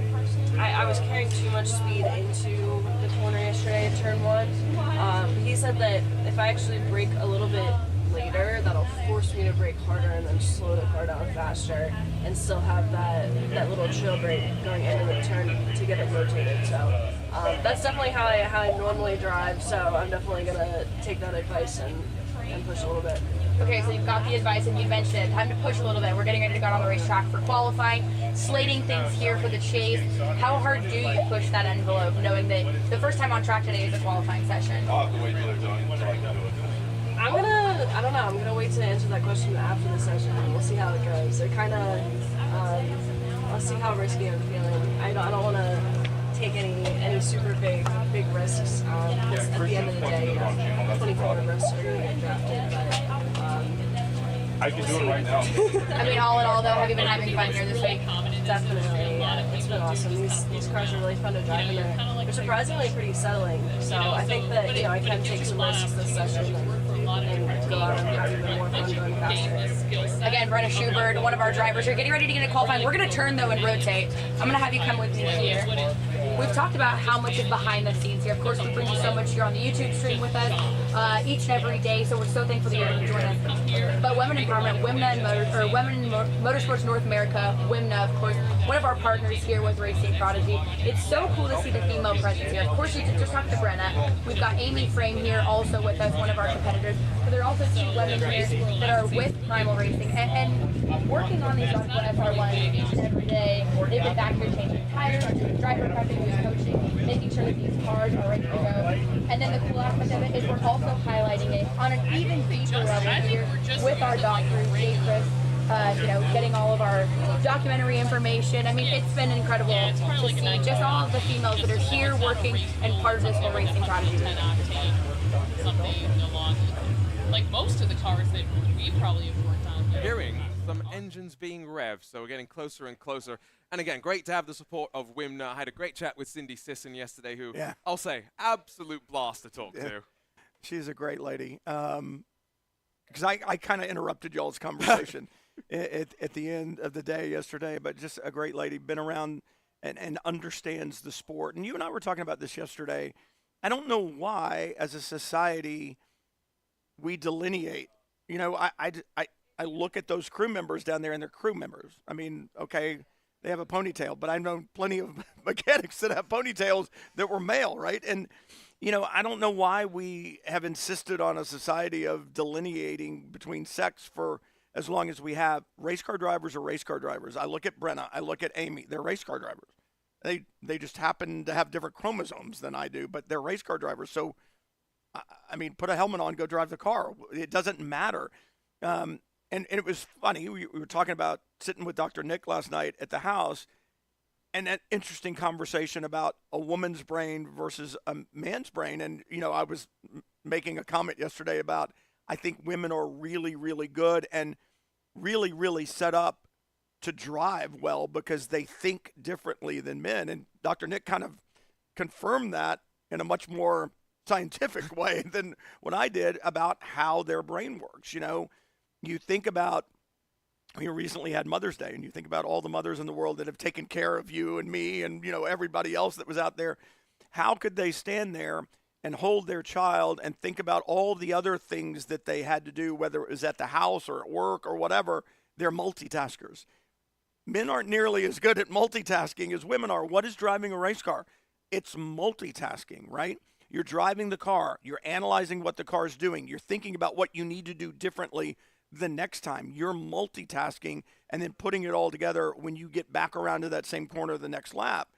I was carrying too much speed into the corner yesterday at turn 1. He said that if I actually brake a little bit later, that'll force me to brake harder and then slow the car down faster and still have that little chill brake going into the turn to get it rotated. So that's definitely how I normally drive. So I'm definitely gonna take that advice and push a little bit. Okay, so you've got the advice and you mentioned time to push a little bit. We're getting ready to go on the racetrack for qualifying, slating things here for the chase. How hard do you push that envelope, knowing that the first time on track today is a qualifying session? I don't know. I'm gonna wait to answer that question after the session, and we'll see how it goes. It kind of, I'll see how risky I'm feeling. I don't want to take any super big risks. Because at the end of the day, 24 risks are gonna get drafted. But I can do it right now. I mean, all in all, though, have you been having fun here this week? Definitely, yeah. It's been awesome. These cars are really fun to drive, and they're surprisingly pretty settling. So I think that I can take some risks this session and go out and have even more fun going faster. Again, Brenna Schubert, one of our drivers, are getting ready to get a qualifying. We're going to turn, though, and rotate. I'm going to have you come with me here. We've talked about how much is behind the scenes here. Of course, we bring you so much here on the YouTube stream with us each and every day, so we're so thankful that you're able to join us. But Women Empowerment, Women Motorsports North America, WIMNA, of course, one of our partners here with Racing Prodigy. It's so cool to see the female presence here. Of course, you just talked to Brenna. We've got Amy Frame here also with us, one of our competitors. But there are also 2 women here that are with Primal Racing and working on these Radical SR1 each and every day. They've been back here changing tires, driver prepping, coaching, making sure that these cars are ready to go. And then the cool aspect of it is we're also highlighting it on an even deeper level here with our doctors, Jay Chris, getting all of our documentary information. I mean, it's been incredible to see just all of the females that are here working and part of this whole Racing Prodigy. Like most of the cars that we probably have worked on. Hearing some engines being revved, so we're getting closer and closer. And again, great to have the support of WIMNA. I had a great chat with Cindy Sisson yesterday, who I'll say, absolute blast to talk to. She's a great lady. Because I kind of interrupted y'all's conversation at the end of the day yesterday, but just a great lady, been around and understands the sport. And you and I were talking about this yesterday. I don't know why, as a society, we delineate. I look at those crew members down there, and they're crew members. I mean, okay, they have a ponytail, but I've known plenty of mechanics that have ponytails that were male, right? And, I don't know why we have insisted on a society of delineating between sex for as long as we have. Race car drivers are race car drivers. I look at Brenna. I look at Amy. They're race car drivers. They just happen to have different chromosomes than I do, but they're race car drivers. So, I mean, put a helmet on, go drive the car. It doesn't matter. And it was funny. We were talking about sitting with Dr. Nick last night at the house, and an interesting conversation about a woman's brain versus a man's brain. And, I was making a comment yesterday about I think women are really, really good and really, really set up to drive well because they think differently than men. And Dr. Nick kind of confirmed that in a much more scientific way than what I did about how their brain works. You think about, we recently had Mother's Day, and you think about all the mothers in the world that have taken care of you and me and, everybody else that was out there. How could they stand there and hold their child and think about all the other things that they had to do, whether it was at the house or at work or whatever? They're multitaskers. Men aren't nearly as good at multitasking as women are. What is driving a race car? It's multitasking, right? You're driving the car. You're analyzing what the car is doing. You're thinking about what you need to do differently the next time. You're multitasking and then putting it all together when you get back around to that same corner the next lap.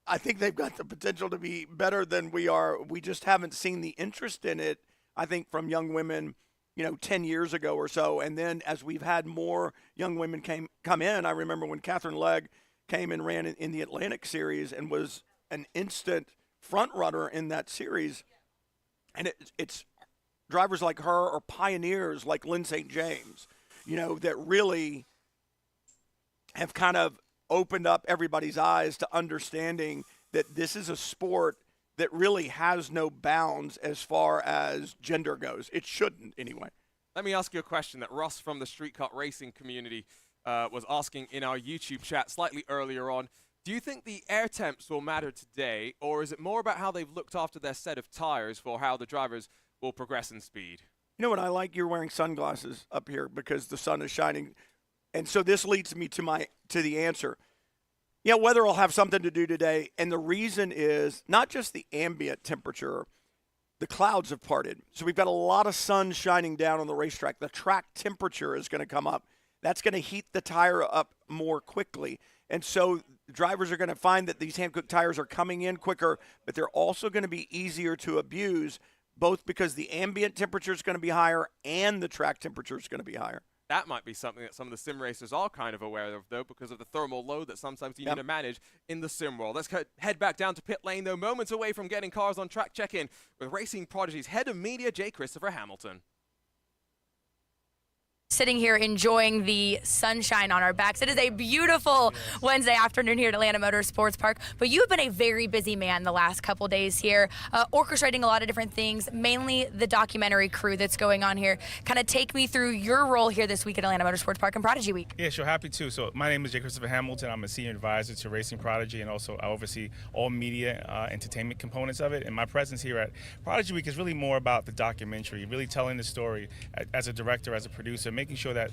I think they've got the potential to be better than we are. We just haven't seen the interest in it, I think, from young women, 10 years ago or so. And then as we've had more young women come in, I remember when Catherine Legg came and ran in the Atlantic Series and was an instant front runner in that series. And it's drivers like her or pioneers like Lynn St. James, that really have kind of opened up everybody's eyes to understanding that this is a sport that really has no bounds as far as gender goes. It shouldn't, anyway. Let me ask you a question that Ross from the Street Kart Racing community was asking in our YouTube chat slightly earlier on, do you think the air temps will matter today, or is it more about how they've looked after their set of tires for how the drivers will progress in speed? You know what I like? You're wearing sunglasses up here because the sun is shining. And so this leads me to the answer. Yeah, weather will have something to do today, and the reason is not just the ambient temperature. The clouds have parted, so we've got a lot of sun shining down on the racetrack. The track temperature is going to come up. That's going to heat the tire up more quickly, and so drivers are going to find that these hand-cooked tires are coming in quicker, but they're also going to be easier to abuse, both because the ambient temperature is going to be higher and the track temperature is going to be higher. That might be something that some of the sim racers are kind of aware of, though, because of the thermal load that sometimes you need to manage in the sim world. Let's head back down to pit lane, though, moments away from getting cars on track check-in with Racing Prodigy's head of media, J. Christopher Hamilton. Sitting here enjoying the sunshine on our backs. It is a beautiful Wednesday afternoon here at Atlanta Motorsports Park, but you've been a very busy man the last couple days here, orchestrating a lot of different things, mainly the documentary crew that's going on here. Kind of take me through your role here this week at Atlanta Motorsports Park and Prodigy Week. Yeah, sure, happy to. So my name is J. Christopher Hamilton. I'm a senior advisor to Racing Prodigy, and also I oversee all media entertainment components of it. And my presence here at Prodigy Week is really more about the documentary, really telling the story as a director, as a producer, making sure that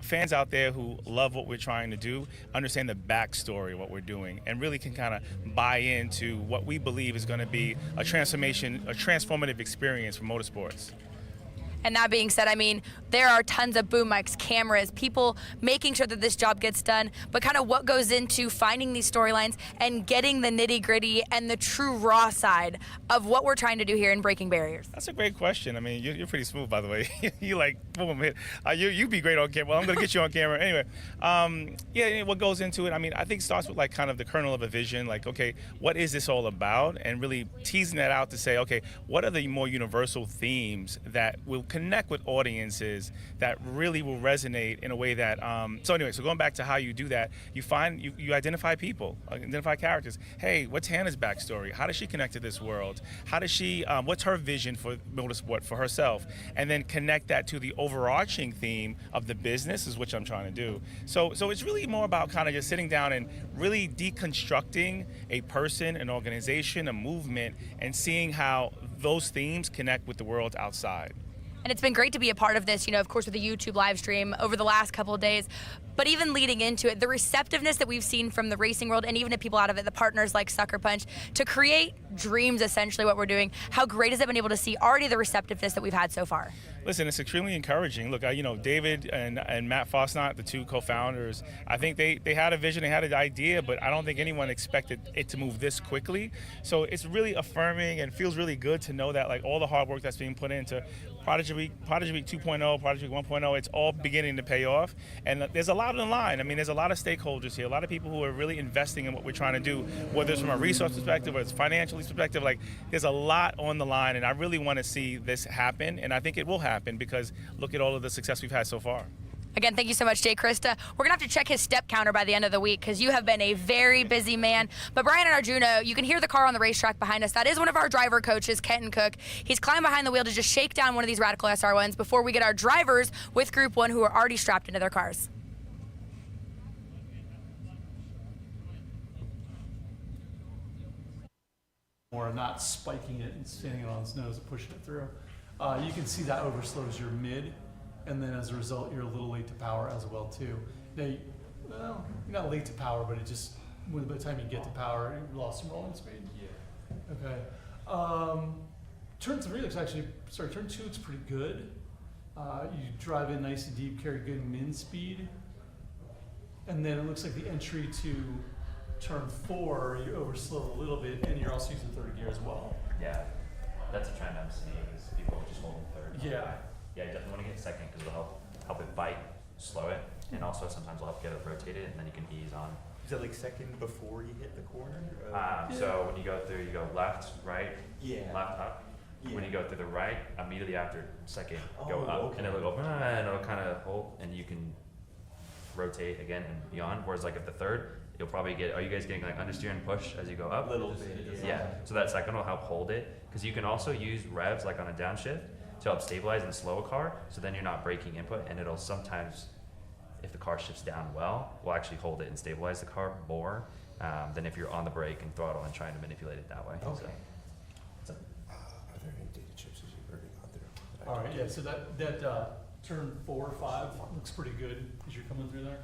fans out there who love what we're trying to do understand the backstory of what we're doing and really can kind of buy into what we believe is going to be a transformative experience for motorsports. And that being said, I mean, there are tons of boom mics, cameras, people making sure that this job gets done, but kind of what goes into finding these storylines and getting the nitty-gritty and the true raw side of what we're trying to do here in breaking barriers? That's a great question. I mean, you're pretty smooth, by the way. You like, boom, hit. You'd be great on camera. Well, I'm going to get you on camera. Anyway, yeah, what goes into it, I mean, I think it starts with like kind of the kernel of a vision, like, okay, what is this all about? And really teasing that out to say, okay, what are the more universal themes that will connect with audiences that really will resonate in a way that so going back to how you do that, you identify people, identify characters. Hey, what's Hannah's backstory? How does she connect to this world? How does she what's her vision for motorsport for herself? And then connect that to the overarching theme of the business, is what I'm trying to do. So it's really more about kind of just sitting down and really deconstructing a person, an organization, a movement, and seeing how those themes connect with the world outside. And it's been great to be a part of this, you know, of course, with the YouTube live stream over the last couple of days. But even leading into it, the receptiveness that we've seen from the racing world and even the people out of it, the partners like Sucker Punch, to create dreams, essentially what we're doing. How great has it been able to see already the receptiveness that we've had so far? Listen, it's extremely encouraging. Look, David and Matt Fosnot, the two co-founders, I think they had a vision, they had an idea, but I don't think anyone expected it to move this quickly. So it's really affirming and feels really good to know that like all the hard work that's being put into Prodigy Week 2.0, Prodigy Week 1.0, it's all beginning to pay off. And there's a lot on the line. I mean, there's a lot of stakeholders here, a lot of people who are really investing in what we're trying to do, whether it's from a resource perspective or it's financially perspective. Like, there's a lot on the line, and I really want to see this happen, and I think it will happen because look at all of the success we've had so far. Again, thank you so much, Jay Krista. We're going to have to check his step counter by the end of the week because you have been a very busy man. But Brian and Arjuna, you can hear the car on the racetrack behind us. That is one of our driver coaches, Kenton Cook. He's climbed behind the wheel to just shake down one of these Radical SR1s before we get our drivers with Group 1 who are already strapped into their cars. Or not spiking it and standing it on its nose and pushing it through. You can see that overslows your mid, and then as a result, you're a little late to power as well too. Now, you're not late to power, but it just, by the time you get to power, you lost some rolling speed. Yeah. Okay. Turn 3 looks turn 2 looks pretty good. You drive in nice and deep, carry good min speed. And then it looks like the entry to turn 4, you overslow a little bit, and you're also using third gear as well. Yeah, that's a trend I'm seeing is people just holding third. Yeah. Yeah, you definitely want to get second because it'll help it bite, slow it, and also sometimes it'll help get it rotated, and then you can ease on. Is it like second before you hit the corner? So when you go through, you go left, right, left, up. Yeah. When you go through the right, immediately after second, go up, okay. and it'll go, and it'll kind of hold, and you can rotate again and beyond. Whereas like at the third, you'll probably get, are you guys getting like understeer and push as you go up? A little bit. Yeah, so that second will help hold it, because you can also use revs like on a downshift to help stabilize and slow a car, so then you're not breaking input, and it'll sometimes if the car shifts down well, will actually hold it and stabilize the car more than if you're on the brake and throttle and trying to manipulate it that way. Okay. So. Are there any data chips as you've already gone through? All right, yeah, so that turn 4 or 5 looks pretty good as you're coming through there.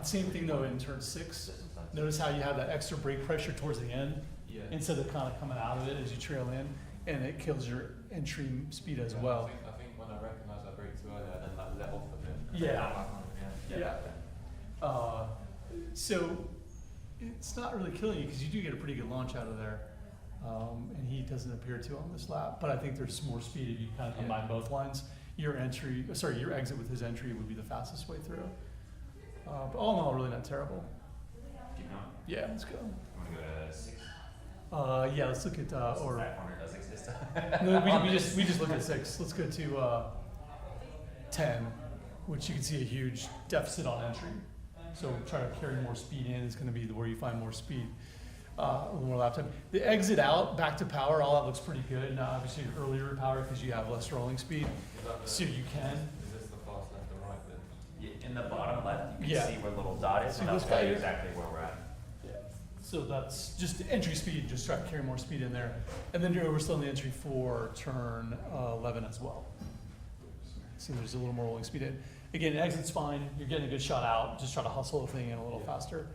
Same thing though in turn 6. Notice how you have that extra brake pressure towards the end instead of kind of coming out of it as you trail in, and it kills your entry speed as well. I think when I recognise I brake too early, I then like let off a bit. Yeah. So it's not really killing you because you do get a pretty good launch out of there. And he doesn't appear to on this lap, but I think there's more speed if you kind of combine both lines. Your exit with his entry would be the fastest way through. But all in all, really not terrible. Keep going. Yeah, let's go. Want to go to 6? Yeah, let's look at or that corner does exist. no, we just look at 6. Let's go to 10, which you can see a huge deficit on entry. So try to carry more speed in is going to be where you find more speed. A little more lap time. The exit out, back to power, all that looks pretty good. Now, obviously, earlier power because you have less rolling speed, so you can. Is this the fast left or right bit? In the bottom left, you can see where the little dot is, See and that'll this tell guy you here? exactly where we're at. So that's just entry speed, just try to carry more speed in there. And then we're still in the entry for turn 11 as well. See, there's a little more rolling speed in. Again, exit's fine, you're getting a good shot out, just try to hustle the thing in a little faster.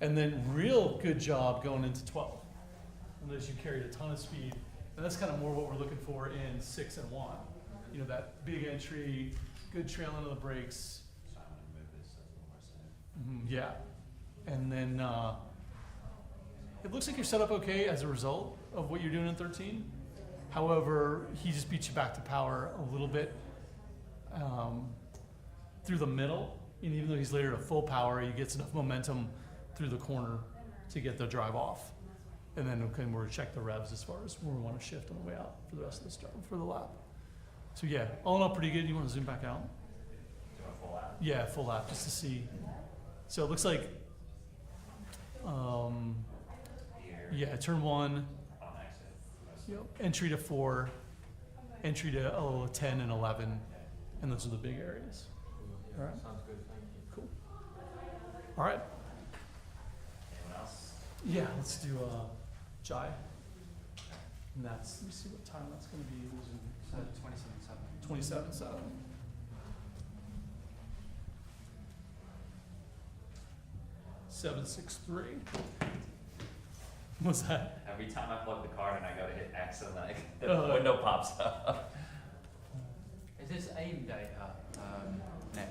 And then real good job going into 12. Unless you carried a ton of speed. And that's kind of more what we're looking for in 6 and 1. You know, that big entry, good trailing of the brakes. Yeah. And then it looks like you're set up okay as a result of what you're doing in 13. However, he just beats you back to power a little bit through the middle. And even though he's layered at full power, he gets enough momentum through the corner to get the drive off. And then we'll check the revs as far as where we want to shift on the way out for the rest of the start, for the lap. So yeah, all in all pretty good. You want to zoom back out? Do a full lap? Yeah, full lap just to see. So it looks like, yeah, turn 1, entry to 4, entry to 10 and 11, and those are the big areas. All right. Sounds good, thank you. Cool. All right. Anyone else? Yeah, let's do Jai. And that's, let me see what time that's going to be. So 27.7. 27.7. 763. What's that? Every time I plug the card and I go to hit X and like the window pops up. Is this AIM data, Nick?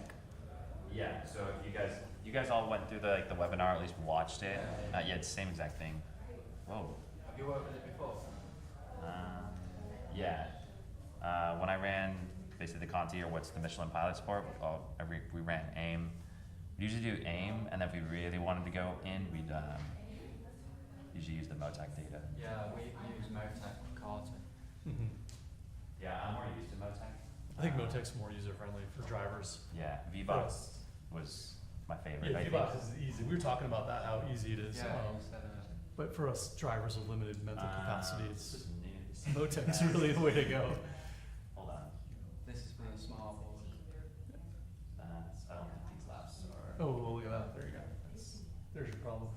Yeah. So if you guys all went through the webinar, at least watched it. Yeah, it's the same exact thing. Whoa. Have you worked with it before? Yeah. When I ran basically the Conti or what's the Michelin Pilot Sport, we ran AIM. We usually do AIM, and then if we really wanted to go in, we'd usually use the Motec data. Yeah, we use Motec Carter. Yeah, I'm more used to Motec. I think Motec's more user-friendly for drivers. Yeah, V-Box was my favorite. Yeah, V-Box is easy. We were talking about that, how easy it is. Yeah, but for us drivers with limited mental capacity, it's Motec's really the way to go. Hold on. This is for the smart board. I don't think these laps are. Oh, well, look at that. There you go. There's your problem.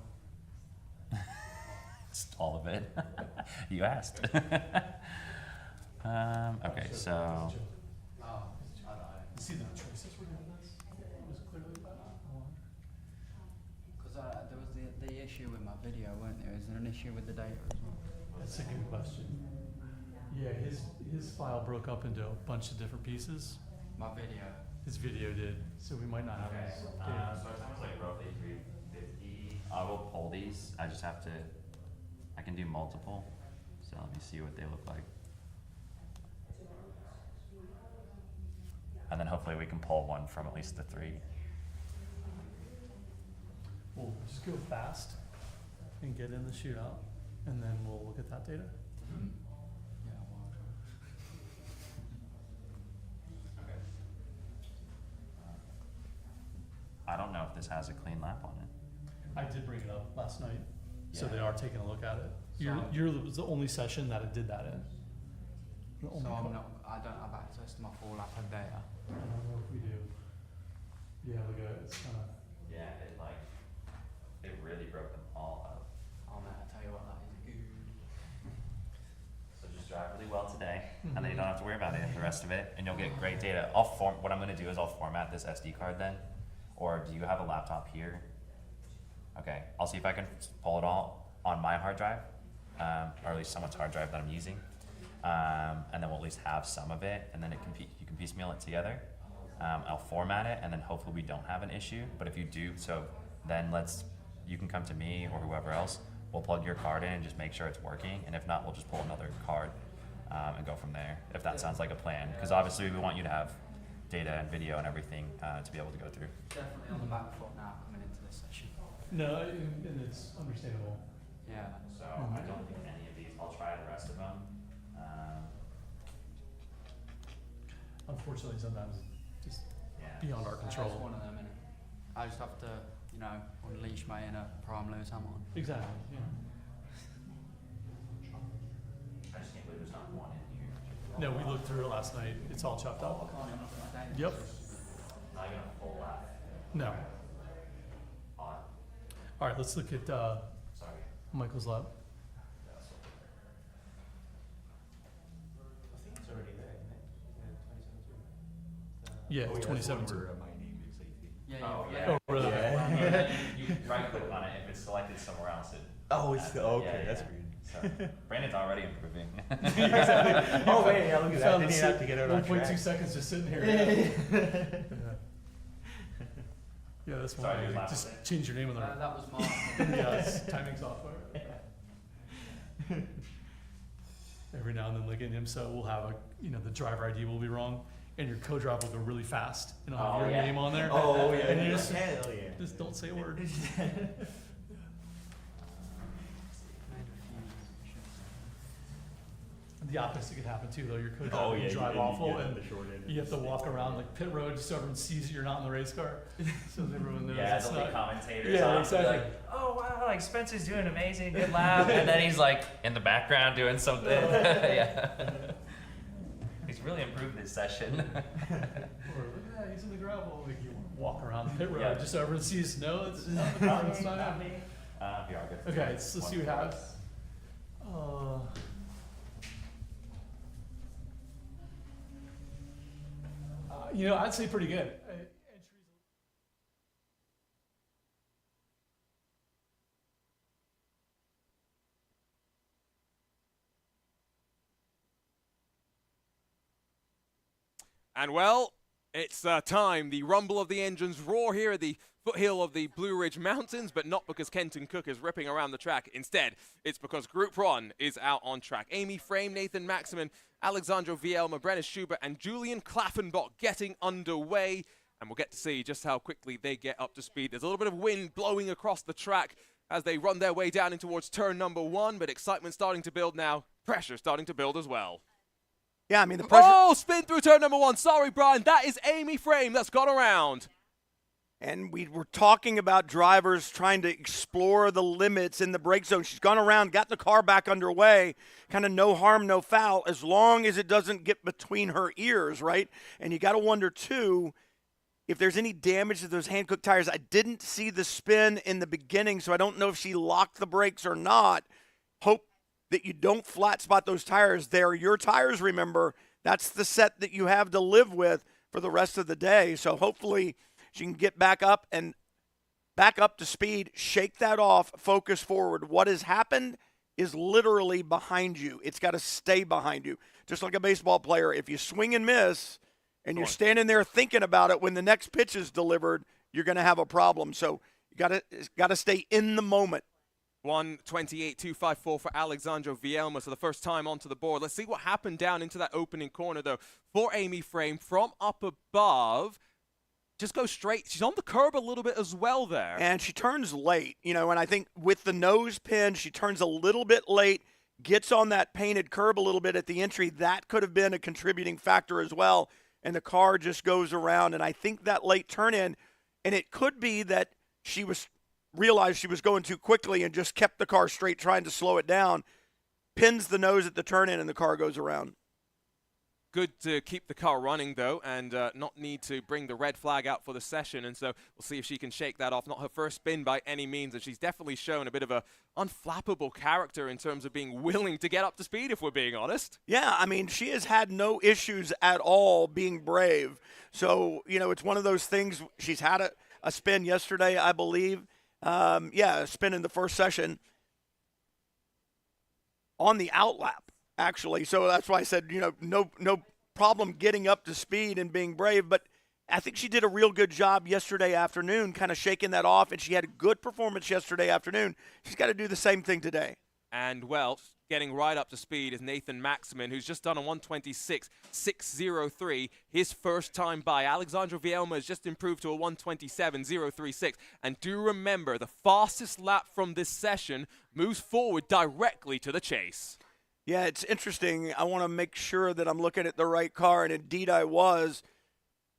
It's all of it. You asked. Okay, so. You see the choices we're doing this? It was clearly about Because there was the issue with my video, weren't there? Is there an issue with the data as well? That's a good question. Yeah, his file broke up into a bunch of different pieces. My video. His video did, so we might not have his data. So it sounds like roughly 350. I will pull these. I just have to. I can do multiple. So let me see what they look like. And then hopefully we can pull one from at least the 3. We'll just go fast and get in the shootout, and then we'll look at that data. Yeah, well. Okay. I don't know if this has a clean lap on it. I did bring it up last night, so Yeah. they are taking a look at it. So- You're the only session that it did that in. The only So co- I don't have access to my full lap of data. I don't know if we do. Yeah, look at it. It's kind of. Yeah, it really broke them all up. Oh man, I tell you what, that is good. So just drive really well today, and then you don't have to worry about it the rest of it, and you'll get great data. What I'm going to do is I'll format this SD card then, or do you have a laptop here? Okay, I'll see if I can pull it all on my hard drive, or at least someone's hard drive that I'm using, and then we'll at least have some of it, and then you can piecemeal it together. I'll format it, and then hopefully we don't have an issue. But if you do, so then you can come to me or whoever else. We'll plug your card in and just make sure it's working, and if not, we'll just pull another card and go from there. If that sounds like a plan, because obviously we want you to have data and video and everything to be able to go through. Definitely on the back foot now coming into this session. No, and it's understandable. Yeah. So I don't think any of these. I'll try the rest of them. Unfortunately, sometimes it's just beyond our It's control. one of them, innit? I just have to, unleash my inner prime Lewis Hamilton. Exactly. Yeah. I just can't believe there's not one in here. No, we looked through it last night. It's all chopped up. Yep. Not even a full lap. No. Odd. All right, let's look at Michael's lap. I think it's already there, isn't it? Yeah, Oh, it's that's the one 2017. where, my name is safety. Oh yeah. Oh, really? Yeah. You right click on it. If it's selected somewhere else, it. Oh, it's okay. That's weird. So, Brandon's already improving. Exactly. Oh, wait, yeah, look at that. Found Didn't the even have to get it on 1.2 track. seconds just sitting here. Yeah, that's Sorry, why who's I laughing just there? change your name on the. That was Mark. Yeah, it's timing software. Every now and then, like in IMSA, we'll have the driver ID will be wrong, and your co-drive will go really fast, and it'll have your name on there. Oh, yeah. And you just, Hell yeah. just don't say a word. The opposite could happen too, though. Your co-driver Oh, can yeah, drive you awful, get and the short end. you have to walk around like pit road just so everyone sees you're not in the race car, so everyone knows Yeah, it's there'll not. be commentators Yeah, on, exactly. like, oh wow, like Spencer's doing amazing, good lap, and then he's like in the background doing something. Yeah. He's really improved this session. Or yeah, he's in the gravel. Like you walk around the pit road Yeah. just so everyone sees. No, it's not the car. It's not him. Yeah, I'll get to Okay, that. let's see what happens. I'd say pretty good. And well, it's time. The rumble of the engines roar here at the foothill of the Blue Ridge Mountains, but not because Kenton Cook is ripping around the track. Instead, it's because Group 1 is out on track. Amy Frame, Nathan Maximin, Alexandro Vielma, Brenner Schubert, and Julian Klaffenbach getting underway. And we'll get to see just how quickly they get up to speed. There's a little bit of wind blowing across the track as they run their way down in towards turn number 1, but excitement starting to build now. Pressure starting to build as well. Yeah, I mean, the pressure. Oh, spin through turn number 1. Sorry, Brian. That is Amy Frame that's gone around. And we were talking about drivers trying to explore the limits in the brake zone. She's gone around, got the car back underway, kind of no harm, no foul, as long as it doesn't get between her ears, right? And you got to wonder, too, if there's any damage to those Hankook tires. I didn't see the spin in the beginning, so I don't know if she locked the brakes or not. Hope that you don't flat spot those tires. They're your tires, remember. That's the set that you have to live with for the rest of the day. So hopefully she can get back up to speed, shake that off, focus forward. What has happened is literally behind you. It's got to stay behind you. Just like a baseball player, if you swing and miss and you're standing there thinking about it when the next pitch is delivered, you're going to have a problem. So you got to stay in the moment. 1:28.254 for Alexandro Vielma, so the first time onto the board. Let's see what happened down into that opening corner, though, for Amy Frame from up above. Just go straight. She's on the curb a little bit as well there. And she turns late, and I think with the nose pin, she turns a little bit late, gets on that painted curb a little bit at the entry. That could have been a contributing factor as well. And the car just goes around. And I think that late turn in, and it could be that she realized she was going too quickly and just kept the car straight, trying to slow it down, pins the nose at the turn in, and the car goes around. good to keep the car running, though, and not need to bring the red flag out for the session. And so we'll see if she can shake that off. Not her first spin by any means, and she's definitely shown a bit of a unflappable character in terms of being willing to get up to speed, if we're being honest. Yeah, I mean, she has had no issues at all being brave. So, you know, it's one of those things. She's had a spin yesterday, I believe. A spin in the first session on the outlap, actually. So that's why I said, you know, no problem getting up to speed and being brave. But I think she did a real good job yesterday afternoon, kind of shaking that off. And she had a good performance yesterday afternoon. She's got to do the same thing today. And, well, getting right up to speed is Nathan Maximin, who's just done a 126.603, his first time by. Alexandra Vielma has just improved to a 127.036. And do remember, the fastest lap from this session moves forward directly to the chase. Yeah, it's interesting. I want to make sure that I'm looking at the right car, and indeed I was.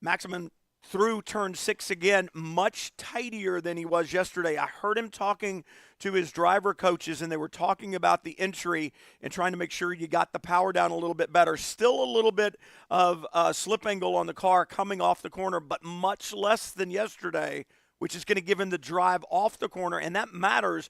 Maximin through turn 6 again, much tighter than he was yesterday. I heard him talking to his driver coaches, and they were talking about the entry and trying to make sure you got the power down a little bit better. Still a little bit of slip angle on the car coming off the corner, but much less than yesterday, which is going to give him the drive off the corner, and that matters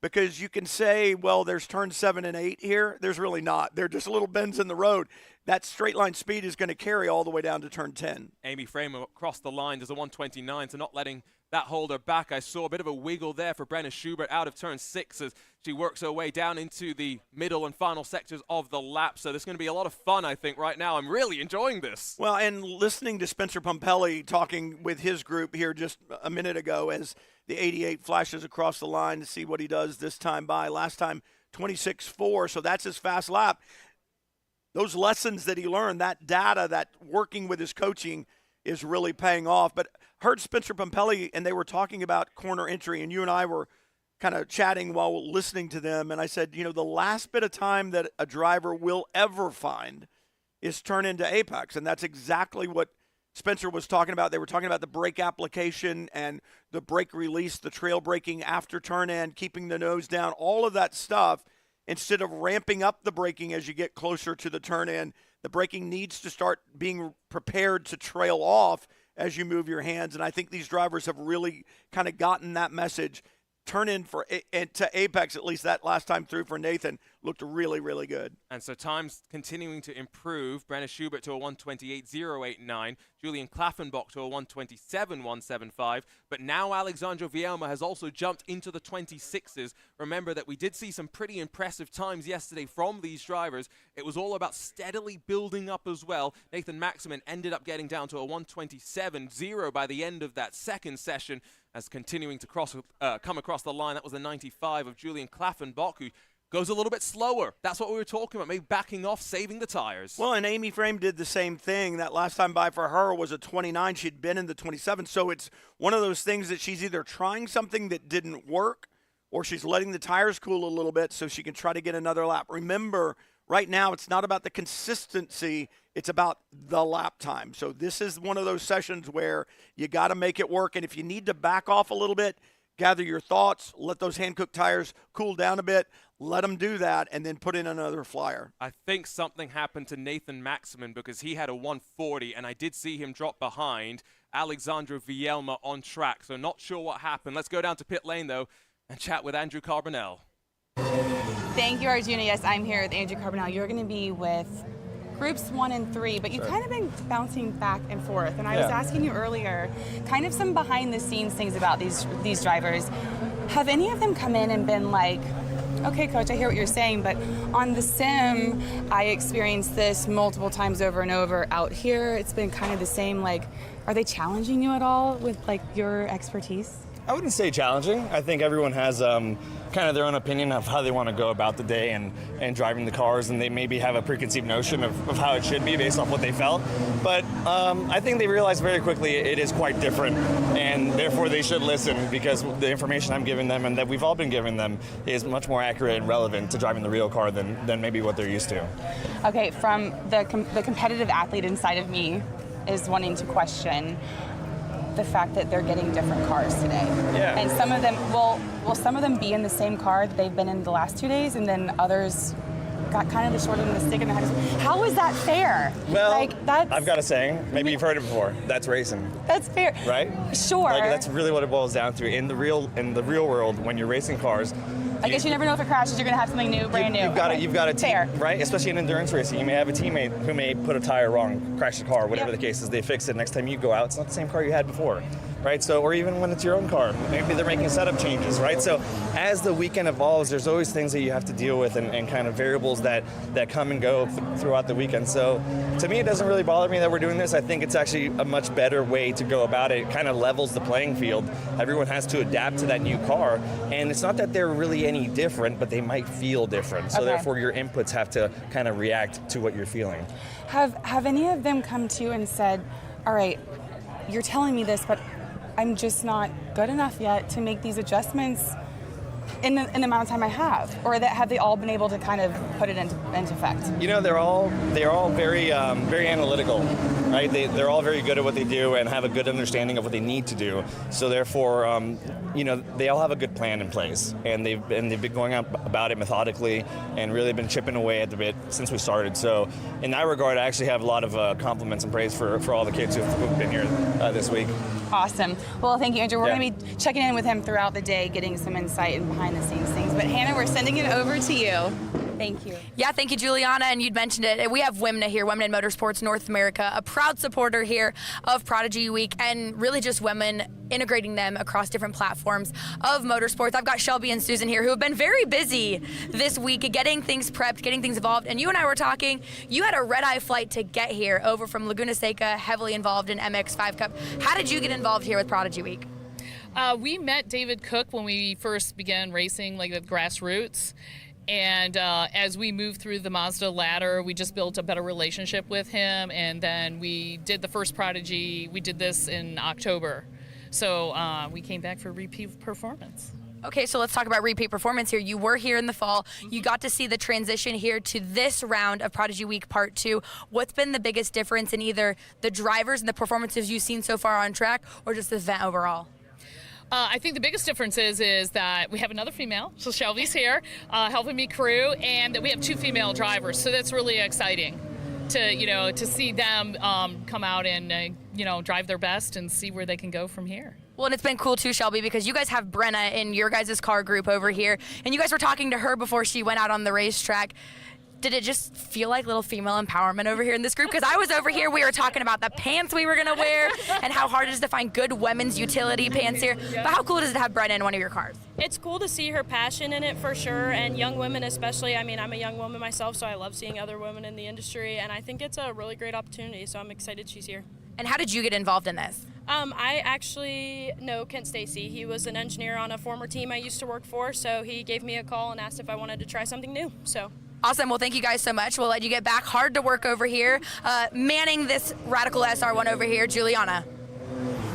because you can say, well, there's turn 7 and 8 here. There's really not. They're just little bends in the road. That straight line speed is going to carry all the way down to turn 10. Amy Framer across the line does a 129, so not letting that hold her back. I saw a bit of a wiggle there for Brenna Schubert out of turn 6 as she works her way down into the middle and final sectors of the lap. So there's going to be a lot of fun, I think, right now. I'm really enjoying this. Well, and listening to Spencer Pumpelly talking with his group here just a minute ago as the 88 flashes across the line to see what he does this time by. Last time, 26.4, so that's his fast lap. Those lessons that he learned, that data, that working with his coaching is really paying off. But heard Spencer Pumpelly, and they were talking about corner entry, and you and I were kind of chatting while listening to them, and I said, you know, the last bit of time that a driver will ever find is turn into apex, and that's exactly what Spencer was talking about. They were talking about the brake application and the brake release, the trail braking after turn in, keeping the nose down, all of that stuff. Instead of ramping up the braking as you get closer to the turn in, the braking needs to start being prepared to trail off as you move your hands. And I think these drivers have really kind of gotten that message. Turn in to apex, at least that last time through for Nathan, looked really, really good. And so times continuing to improve. Brenna Schubert to a 128.089. Julian Klaffenbach to a 127.175. But now Alexandra Vielma has also jumped into the 26s. Remember that we did see some pretty impressive times yesterday from these drivers. It was all about steadily building up as well. Nathan Maximin ended up getting down to a 127.0 by the end of that second session, as continuing to come across the line. That was the 95 of Julian Klaffenbach, who goes a little bit slower. That's what we were talking about, maybe backing off, saving the tires. Well, and Amy Frame did the same thing. That last time by for her was a 29. She'd been in the 27. So it's one of those things that she's either trying something that didn't work or she's letting the tires cool a little bit so she can try to get another lap. Remember, right now it's not about the consistency. It's about the lap time. So this is one of those sessions where you got to make it work. And if you need to back off a little bit, gather your thoughts, let those hand-cooked tires cool down a bit, let them do that, and then put in another flyer. I think something happened to Nathan Maximin because he had a 140, and I did see him drop behind Alexandra Vielma on track. So not sure what happened. Let's go down to pit lane, though, and chat with Andrew Carbonell. Thank you, Arjuna. Yes, I'm here with Andrew Carbonell. You're going to be with groups 1 and 3, but you've kind of been bouncing back and forth. And I was asking you earlier, kind of some behind-the-scenes things about these drivers. Have any of them come in and been like, okay, coach, I hear what you're saying, but on the sim, I experienced this multiple times over and over. Out here, it's been kind of the same. Like, are they challenging you at all with, like, your expertise? I wouldn't say challenging. I think everyone has kind of their own opinion of how they want to go about the day and driving the cars, and they maybe have a preconceived notion of how it should be based off what they felt. But I think they realize very quickly it is quite different, and therefore they should listen, because the information I'm giving them and that we've all been giving them is much more accurate and relevant to driving the real car than maybe what they're used to. Okay, from the competitive athlete inside of me is wanting to question the fact that they're getting different cars today. Yeah. And some of them, will some of them be in the same car that they've been in the last 2 days, and then others got kind of the short end of the stick and the head. How is that fair? Well, like, that's, I've got a saying. Maybe you've heard it before. That's racing. That's fair. Right? Sure. Like, that's really what it boils down to. In the real world, when you're racing cars, I guess you never know if it crashes, you're going to have something new, brand new. You've got a team, fair. right? Especially in endurance racing, you may have a teammate who may put a tire wrong, crash the car, whatever the case is. They fix it. Next time you go out, it's not the same car you had before, right? So, or even when it's your own car, maybe they're making setup changes, right? So, as the weekend evolves, there's always things that you have to deal with and kind of variables that come and go throughout the weekend. So, to me, it doesn't really bother me that we're doing this. I think it's actually a much better way to go about it. It kind of levels the playing field. Everyone has to adapt to that new car, and it's not that they're really any different, but they might feel different. So therefore your inputs have to kind of react to what you're feeling. Have any of them come to you and said, all right, you're telling me this, but I'm just not good enough yet to make these adjustments in the amount of time I have? Or have they all been able to kind of put it into effect? You know, they're all very very analytical, right? They're all very good at what they do and have a good understanding of what they need to do. So therefore, they all have a good plan in place, and they've been going about it methodically and really been chipping away at the bit since we started. So in that regard, I actually have a lot of compliments and praise for all the kids who've been here this week. Awesome. Well, thank you, Andrew. We're going to be checking in with him throughout the day, getting some insight and behind-the-scenes things. But Hannah, we're sending it over to you. Thank you. Yeah, thank you, Juliana. And you'd mentioned it. We have WIMNA here, Women in Motorsports North America, a proud supporter here of Prodigy Week, and really just women integrating them across different platforms of motorsports. I've got Shelby and Susan here who have been very busy this week getting things prepped, getting things evolved. And you and I were talking, you had a red-eye flight to get here over from Laguna Seca, heavily involved in MX5 Cup. How did you get involved here with Prodigy Week? We met David Cook when we first began racing, like at grassroots. And as we moved through the Mazda ladder, we just built a better relationship with him. And then we did the first Prodigy. We did this in October. So we came back for repeat performance. Okay, so let's talk about repeat performance here. You were here in the fall. You got to see the transition here to this round of Prodigy Week Part 2. What's been the biggest difference in either the drivers and the performances you've seen so far on track, or just the event overall? I think the biggest difference is that we have another female, so Shelby's here helping me crew, and that we have 2 female drivers. So that's really exciting to see them come out and drive their best and see where they can go from here. Well, and it's been cool too, Shelby, because you guys have Brenna in your guys' car group over here, and you guys were talking to her before she went out on the racetrack. Did it just feel like little female empowerment over here in this group? Because I was over here, we were talking about the pants we were going to wear and how hard it is to find good women's utility pants here. But how cool is it to have Brenna in one of your cars? It's cool to see her passion in it for sure, and young women especially. I mean, I'm a young woman myself, so I love seeing other women in the industry, and I think it's a really great opportunity, so I'm excited she's here. And how did you get involved in this? I actually know Kent Stacy. He was an engineer on a former team I used to work for, so he gave me a call and asked if I wanted to try something new. So. Awesome. Well, thank you guys so much. We'll let you get back. Hard to work over here. Manning this Radical SR1 over here, Juliana.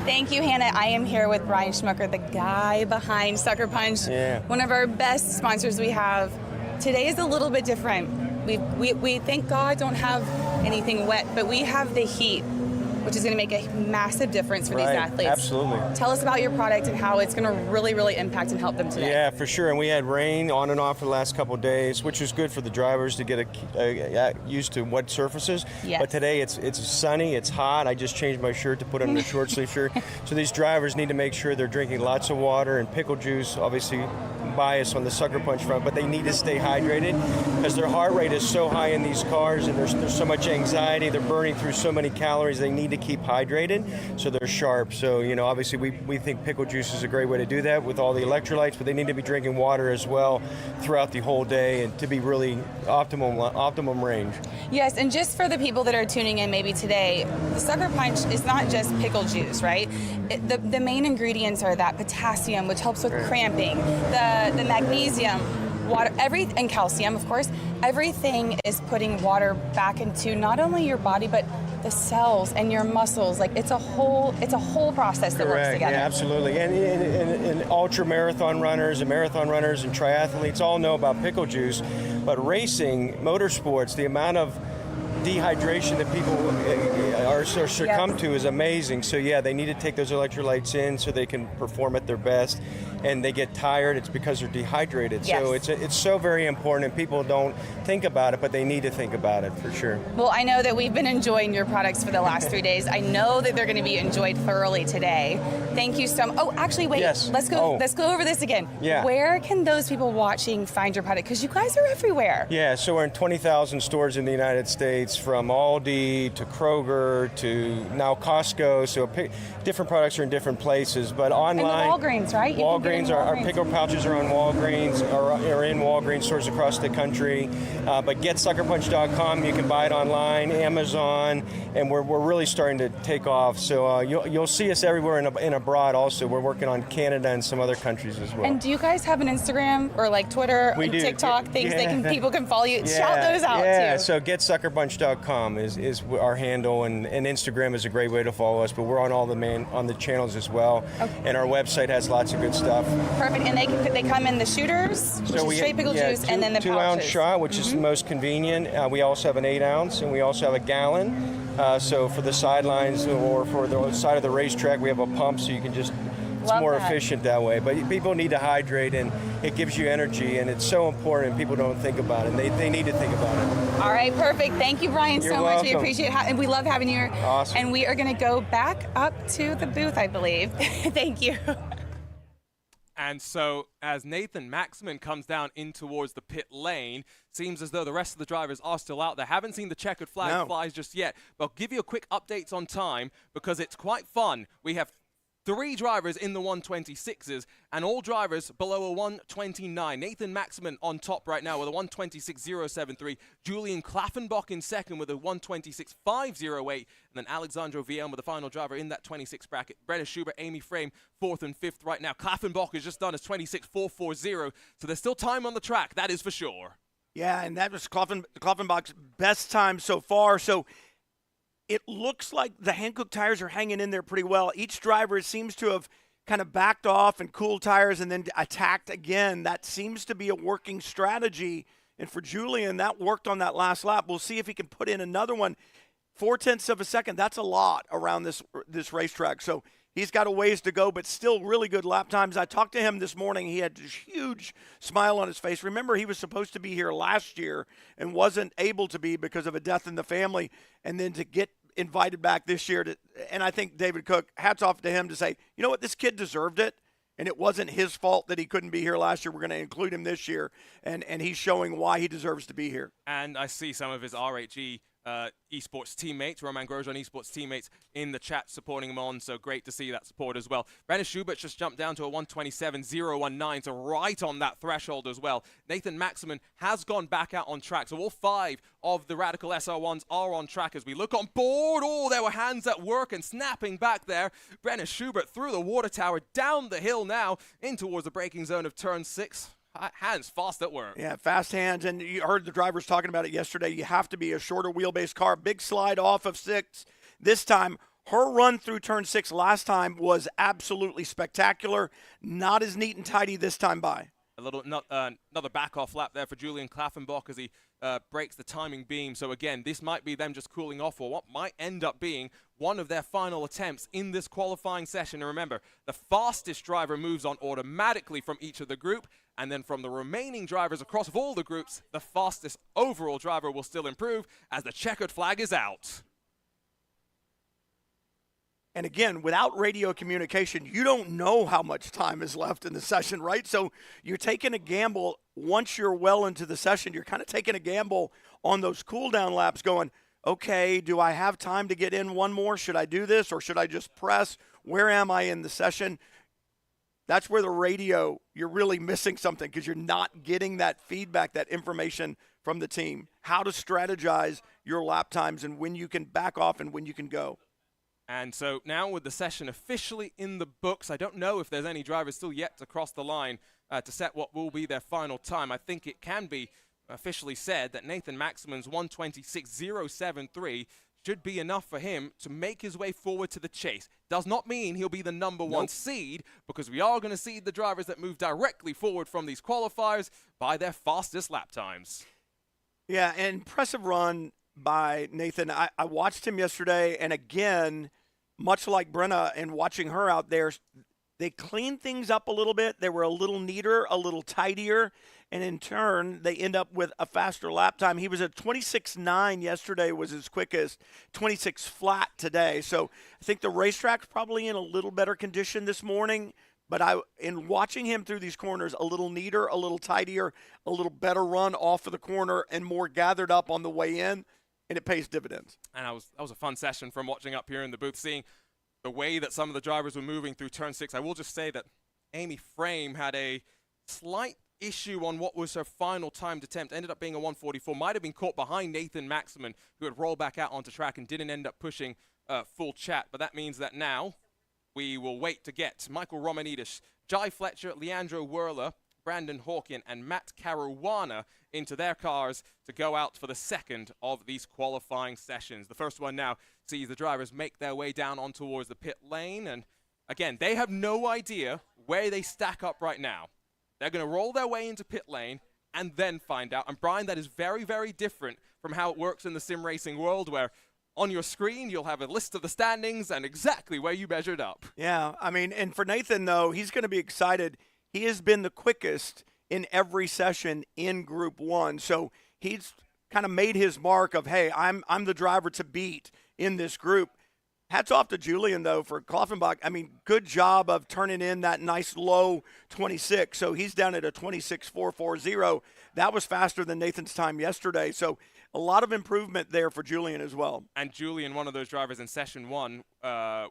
Thank you, Hannah. I am here with Brian Schmucker, the guy behind Sucker Punch, one of our best sponsors we have. Today is a little bit different. We thank God don't have anything wet, but we have the heat, which is going to make a massive difference for these athletes. Absolutely. Tell us about your product and how it's going to really, really impact and help them today. Yeah, for sure. And we had rain on and off for the last couple of days, which was good for the drivers to get used to wet surfaces. Yes. But today it's sunny, it's hot. I just changed my shirt to put on a short sleeve shirt. So these drivers need to make sure they're drinking lots of water and pickle juice, obviously bias on the Sucker Punch front, but they need to stay hydrated because their heart rate is so high in these cars and there's so much anxiety. They're burning through so many calories. They need to keep hydrated so they're sharp. So, obviously we think pickle juice is a great way to do that with all the electrolytes, but they need to be drinking water as well throughout the whole day and to be really optimum range. Yes, and just for the people that are tuning in maybe today, the Sucker Punch is not just pickle juice, right? The main ingredients are that potassium, which helps with cramping, the magnesium, water, and calcium, of course. Everything is putting water back into not only your body, but the cells and your muscles. Like it's a whole process that works together. Yeah, absolutely. And ultra marathon runners and triathletes all know about pickle juice, but racing, motorsports, the amount of dehydration that people or succumb to is amazing. So yeah, they need to take those electrolytes in so they can perform at their best. And they get tired, it's because they're dehydrated. Yes. So it's so very important, and people don't think about it, but they need to think about it for sure. Well, I know that we've been enjoying your products for the last 3 days. I know that they're going to be enjoyed thoroughly today. Thank you so much. Oh, actually, wait. Yes. Let's go over this again. Yeah. Where can those people watching find your product? Because you guys are everywhere. Yeah, so we're in 20,000 stores in the United States, from Aldi to Kroger to now Costco. So different products are in different places, but online. And the Walgreens, right? You can get in Our Walgreens. pickle pouches are on Walgreens, are in Walgreens stores across the country. But getsuckerpunch.com, you can buy it online, Amazon, and we're really starting to take off. So you'll see us everywhere and abroad also. We're working on Canada and some other countries as well. And do you guys have an Instagram or like Twitter and TikTok things people can follow you? Shout those out Yeah, too. so getsuckerpunch.com is our handle, and Instagram is a great way to follow us. But we're on all the channels as well, and our website has lots of good stuff. Perfect. And they come in the shooters, which is straight pickle juice, and then the 2-ounce pouches. shot, which is the most convenient. We also have an 8-ounce, and we also have a gallon. So for the sidelines or for the side of the racetrack, we have a pump, so you can just. It's Love more that. efficient that way. But people need to hydrate, and it gives you energy, and it's so important. People don't think about it, and they need to think about it. All right, perfect. Thank you, Brian, You're so much. We welcome. appreciate it, and we love having you here. Awesome. And we are going to go back up to the booth, I believe. Thank you. And so as Nathan Maxman comes down in towards the pit lane, seems as though the rest of the drivers are still out there. Haven't seen the checkered flag flies just yet, but I'll give you a quick update on time because it's quite fun. We have 3 drivers in the 126s and all drivers below a 129. Nathan Maxman on top right now with a 126.073. Julian Klaffenbach in second with a 126.508. And then Alexandro Villain with the final driver in that 26 bracket. Brenner Schubert, Amy Frame, 4th and 5th right now. Klaffenbach has just done his 26.440. So there's still time on the track, that is for sure. Yeah, and that was Klaffenbach's best time so far. So it looks like the Hankook tires are hanging in there pretty well. Each driver seems to have kind of backed off and cooled tires and then attacked again. That seems to be a working strategy. And for Julian, that worked on that last lap. We'll see if he can put in another one. 0.4 of a second, that's a lot around this racetrack. So he's got a ways to go, but still really good lap times. I talked to him this morning. He had this huge smile on his face. Remember, he was supposed to be here last year and wasn't able to be because of a death in the family. And then to get invited back this year and I think David Cook, hats off to him to say, you know what, this kid deserved it, and it wasn't his fault that he couldn't be here last year. We're going to include him this year, and he's showing why he deserves to be here. And I see some of his RHE esports teammates, Roman Grosjean esports teammates in the chat supporting him on, so great to see that support as well. Brenner Schubert just jumped down to a 127.019, so right on that threshold as well. Nathan Maxman has gone back out on track, so all 5 of the Radical SR1s are on track as we look on board. Oh, there were hands at work and snapping back there. Brenner Schubert through the water tower, down the hill now, in towards the braking zone of turn 6. Hands fast at work. Yeah, fast hands, and you heard the drivers talking about it yesterday. You have to be a shorter wheelbase car. Big slide off of 6 this time. Her run through turn 6 last time was absolutely spectacular. Not as neat and tidy this time by. Another back-off lap there for Julian Klaffenbach as he breaks the timing beam. So again, this might be them just cooling off or what might end up being one of their final attempts in this qualifying session. And remember, the fastest driver moves on automatically from each of the group, and then from the remaining drivers across of all the groups, the fastest overall driver will still improve as the checkered flag is out. And again, without radio communication, you don't know how much time is left in the session, right? So you're taking a gamble. Once you're well into the session, you're kind of taking a gamble on those cool-down laps going, okay, do I have time to get in one more? Should I do this or should I just press? Where am I in the session? That's where the radio, you're really missing something because you're not getting that feedback, that information from the team. How to strategize your lap times and when you can back off and when you can go. And so now with the session officially in the books, I don't know if there's any drivers still yet to cross the line to set what will be their final time. I think it can be officially said that Nathan Maxman's 126.073 should be enough for him to make his way forward to the chase. Does not mean he'll be the number one seed, because we are going to seed the drivers that move directly forward from these qualifiers by their fastest lap times. Yeah, an impressive run by Nathan. I watched him yesterday, and again, much like Brenna and watching her out there, they cleaned things up a little bit. They were a little neater, a little tidier, and in turn, they end up with a faster lap time. He was at 26.9 yesterday, was his quickest, 26 flat today. So I think the racetrack's probably in a little better condition this morning. But in watching him through these corners, a little neater, a little tidier, a little better run off of the corner, and more gathered up on the way in, and it pays dividends. And that was a fun session from watching up here in the booth, seeing the way that some of the drivers were moving through turn 6. I will just say that Amy Frame had a slight issue on what was her final timed attempt. Ended up being a 1:44. Might have been caught behind Nathan Maximan, who had rolled back out onto track and didn't end up pushing full chat. But that means that now we will wait to get Michael Romanidis, Jai Fletcher, Leandro Werler, Brandon Hawkin, and Matt Caruana into their cars to go out for the second of these qualifying sessions. The first one now sees the drivers make their way down on towards the pit lane. And again, they have no idea where they stack up right now. They're going to roll their way into pit lane and then find out. And Brian, that is very, very different from how it works in the sim racing world, where on your screen, you'll have a list of the standings and exactly where you measured up. Yeah, I mean, and for Nathan, though, he's going to be excited. He has been the quickest in every session in Group 1. So he's kind of made his mark of, hey, I'm the driver to beat in this group. Hats off to Julian, though, for Kloffenbach. I mean, good job of turning in that nice low 26. So he's down at a 26.440. That was faster than Nathan's time yesterday. So a lot of improvement there for Julian as well. And Julian, one of those drivers in session 1,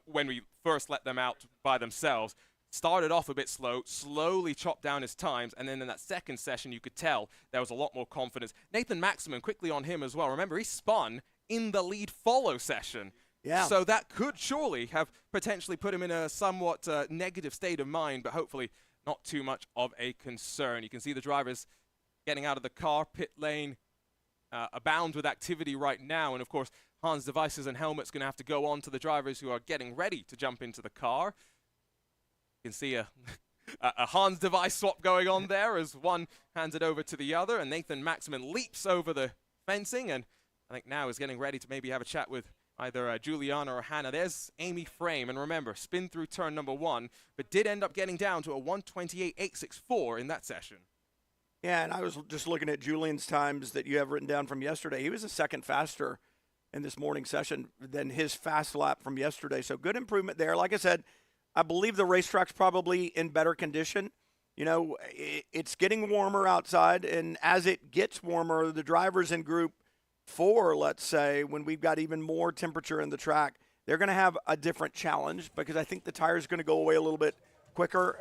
when we first let them out by themselves, started off a bit slow, slowly chopped down his times, and then in that second session, you could tell there was a lot more confidence. Nathan Maximan, quickly on him as well. Remember, he spun in the lead follow session. Yeah. So that could surely have potentially put him in a somewhat negative state of mind, but hopefully not too much of a concern. You can see the drivers getting out of the car, pit lane, abound with activity right now. And, of course, Hans devices and helmets going to have to go on to the drivers who are getting ready to jump into the car. You can see a Hans device swap going on there as one hands it over to the other. And Nathan Maximan leaps over the fencing and I think now is getting ready to maybe have a chat with either Juliana or Hannah. There's Amy Frame. And remember, spin through turn number 1, but did end up getting down to a 1:28.864 in that session. Yeah, and I was just looking at Julian's times that you have written down from yesterday. He was a second faster in this morning session than his fast lap from yesterday. So good improvement there. Like I said, I believe the racetrack's probably in better condition. You know, it's getting warmer outside, and as it gets warmer, the drivers in Group 4, let's say, when we've got even more temperature in the track, they're going to have a different challenge because I think the tire's going to go away a little bit quicker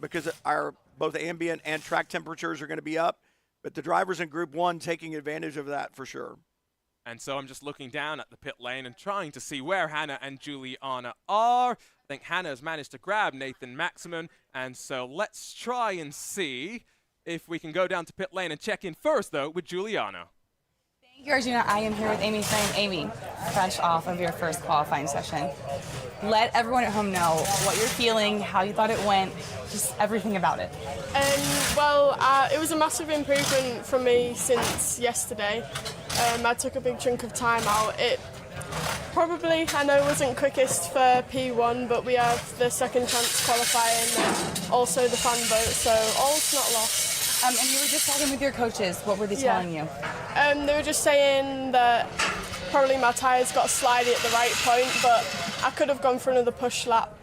because our both ambient and track temperatures are going to be up. But the drivers in Group 1 taking advantage of that for sure. And so I'm just looking down at the pit lane and trying to see where Hannah and Juliana are. I think Hannah has managed to grab Nathan Maximan. And so let's try and see if we can go down to pit lane and check in first, though, with Juliana. Thank you, Arjuna. I am here with Amy Frame. Amy, fresh off of your first qualifying session, let everyone at home know what you're feeling, how you thought it went, just everything about it. It was a massive improvement for me since yesterday. I took a big chunk of time out. It probably, I know, wasn't quickest for P1, but we have the second chance qualifying and also the fan vote, so all's not lost. And you were just talking with your coaches. What were they telling you? They were just saying that probably my tyres got slidey at the right point, but I could have gone for another push lap.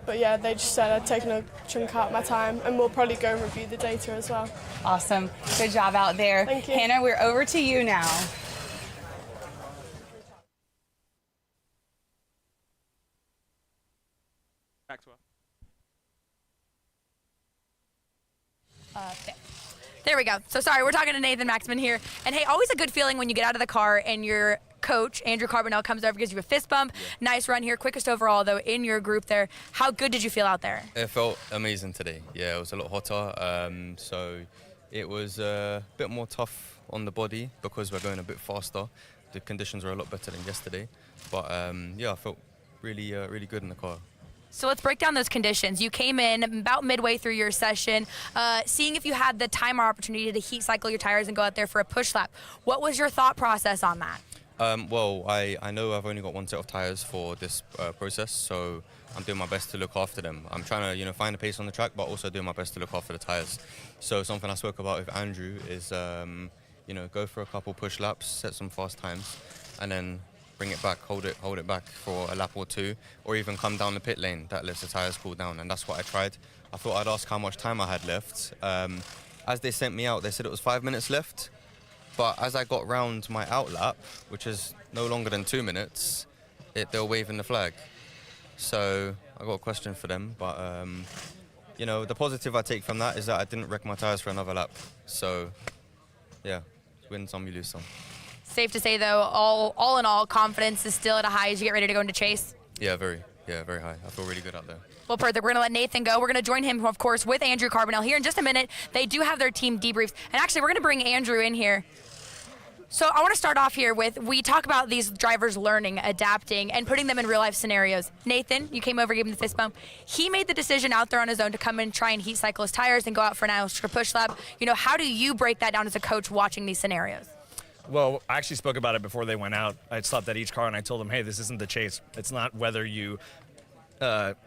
But yeah, they just said I'd taken a chunk out of my time, and we'll probably go and review the data as well. Awesome. Good job out there. Thank you. Hannah, we're over to you now. Back to us. There we go. So sorry, we're talking to Nathan Maximan here. And hey, always a good feeling when you get out of the car and your coach, Andrew Carbonell, comes over, gives you a fist bump. Yeah. Nice run here. Quickest overall, though, in your group there. How good did you feel out there? It felt amazing today. Yeah, it was a lot hotter. So it was a bit more tough on the body because we're going a bit faster. The conditions were a lot better than yesterday. But yeah, I felt really good in the car. So let's break down those conditions. You came in about midway through your session, seeing if you had the time or opportunity to heat cycle your tires and go out there for a push lap. What was your thought process on that? Well, I know I've only got one set of tires for this process, so I'm doing my best to look after them. I'm trying to, find a pace on the track, but also doing my best to look after the tires. So something I spoke about with Andrew is, go for a couple push laps, set some fast times, and then bring it back, hold it back for a lap or two, or even come down the pit lane. That lets the tires cool down, and that's what I tried. I thought I'd ask how much time I had left. As they sent me out, they said it was 5 minutes left, but as I got round my out lap, which is no longer than 2 minutes, they were waving the flag. So I got a question for them, but the positive I take from that is that I didn't wreck my tires for another lap. So yeah, win some, you lose some. Safe to say, though, all in all, confidence is still at a high as you get ready to go into chase? Yeah, very high. I feel really good out there. Well, perfect. We're going to let Nathan go. We're going to join him, of course, with Andrew Carbonell here in just a minute. They do have their team debriefs. And actually, we're going to bring Andrew in here. So I want to start off here with, we talk about these drivers learning, adapting, and putting them in real-life scenarios. Nathan, you came over, gave him the fist bump. He made the decision out there on his own to come and try and heat cycle his tires and go out for an extra push lap. How do you break that down as a coach watching these scenarios? Well, I actually spoke about it before they went out. I stopped at each car and I told them, hey, this isn't the chase. It's not whether you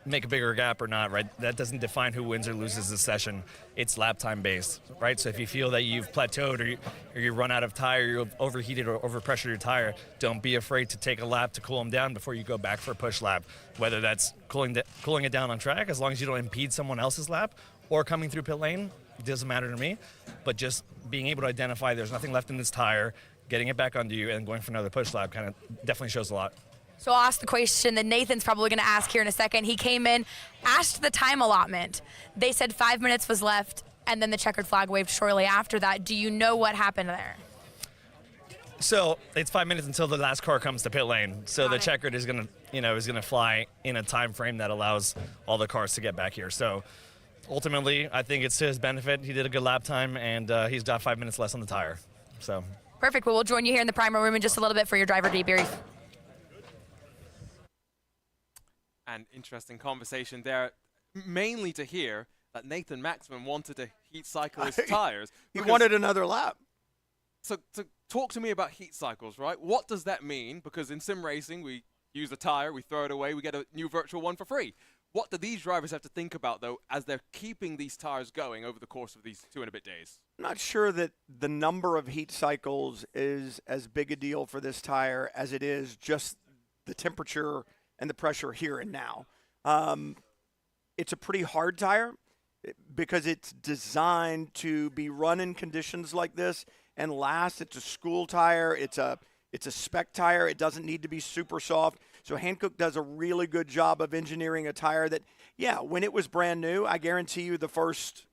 make a bigger gap or not, right? That doesn't define who wins or loses the session. It's lap time based, right? So if you feel that you've plateaued or you run out of tire, you've overheated or overpressured your tire, don't be afraid to take a lap to cool them down before you go back for a push lap. Whether that's cooling it down on track, as long as you don't impede someone else's lap, or coming through pit lane, it doesn't matter to me. But just being able to identify there's nothing left in this tire, getting it back onto you, and going for another push lap kind of definitely shows a lot. So I'll ask the question that Nathan's probably going to ask here in a second. He came in, asked the time allotment. They said 5 minutes was left, and then the checkered flag waved shortly after that. Do you know what happened there? So it's 5 minutes until the last car comes to pit lane. So the checkered is going to fly in a time frame that allows all the cars to get back here. So ultimately, I think it's to his benefit. He did a good lap time, and he's got 5 minutes less on the tire. So perfect. Well, we'll join you here in the primer room in just a little bit for your driver debrief. An interesting conversation there, mainly to hear that Nathan Maxman wanted to heat cycle his tires. He wanted another lap. So talk to me about heat cycles, right? What does that mean? Because in sim racing, we use a tire, we throw it away, we get a new virtual one for free. What do these drivers have to think about, though, as they're keeping these tires going over the course of these 2 and a bit days? I'm not sure that the number of heat cycles is as big a deal for this tire as it is just the temperature and the pressure here and now. It's a pretty hard tire because it's designed to be run in conditions like this and last. It's a school tire. It's a spec tire. It doesn't need to be super soft. So Hankook does a really good job of engineering a tire that, yeah, when it was brand new, I guarantee you the first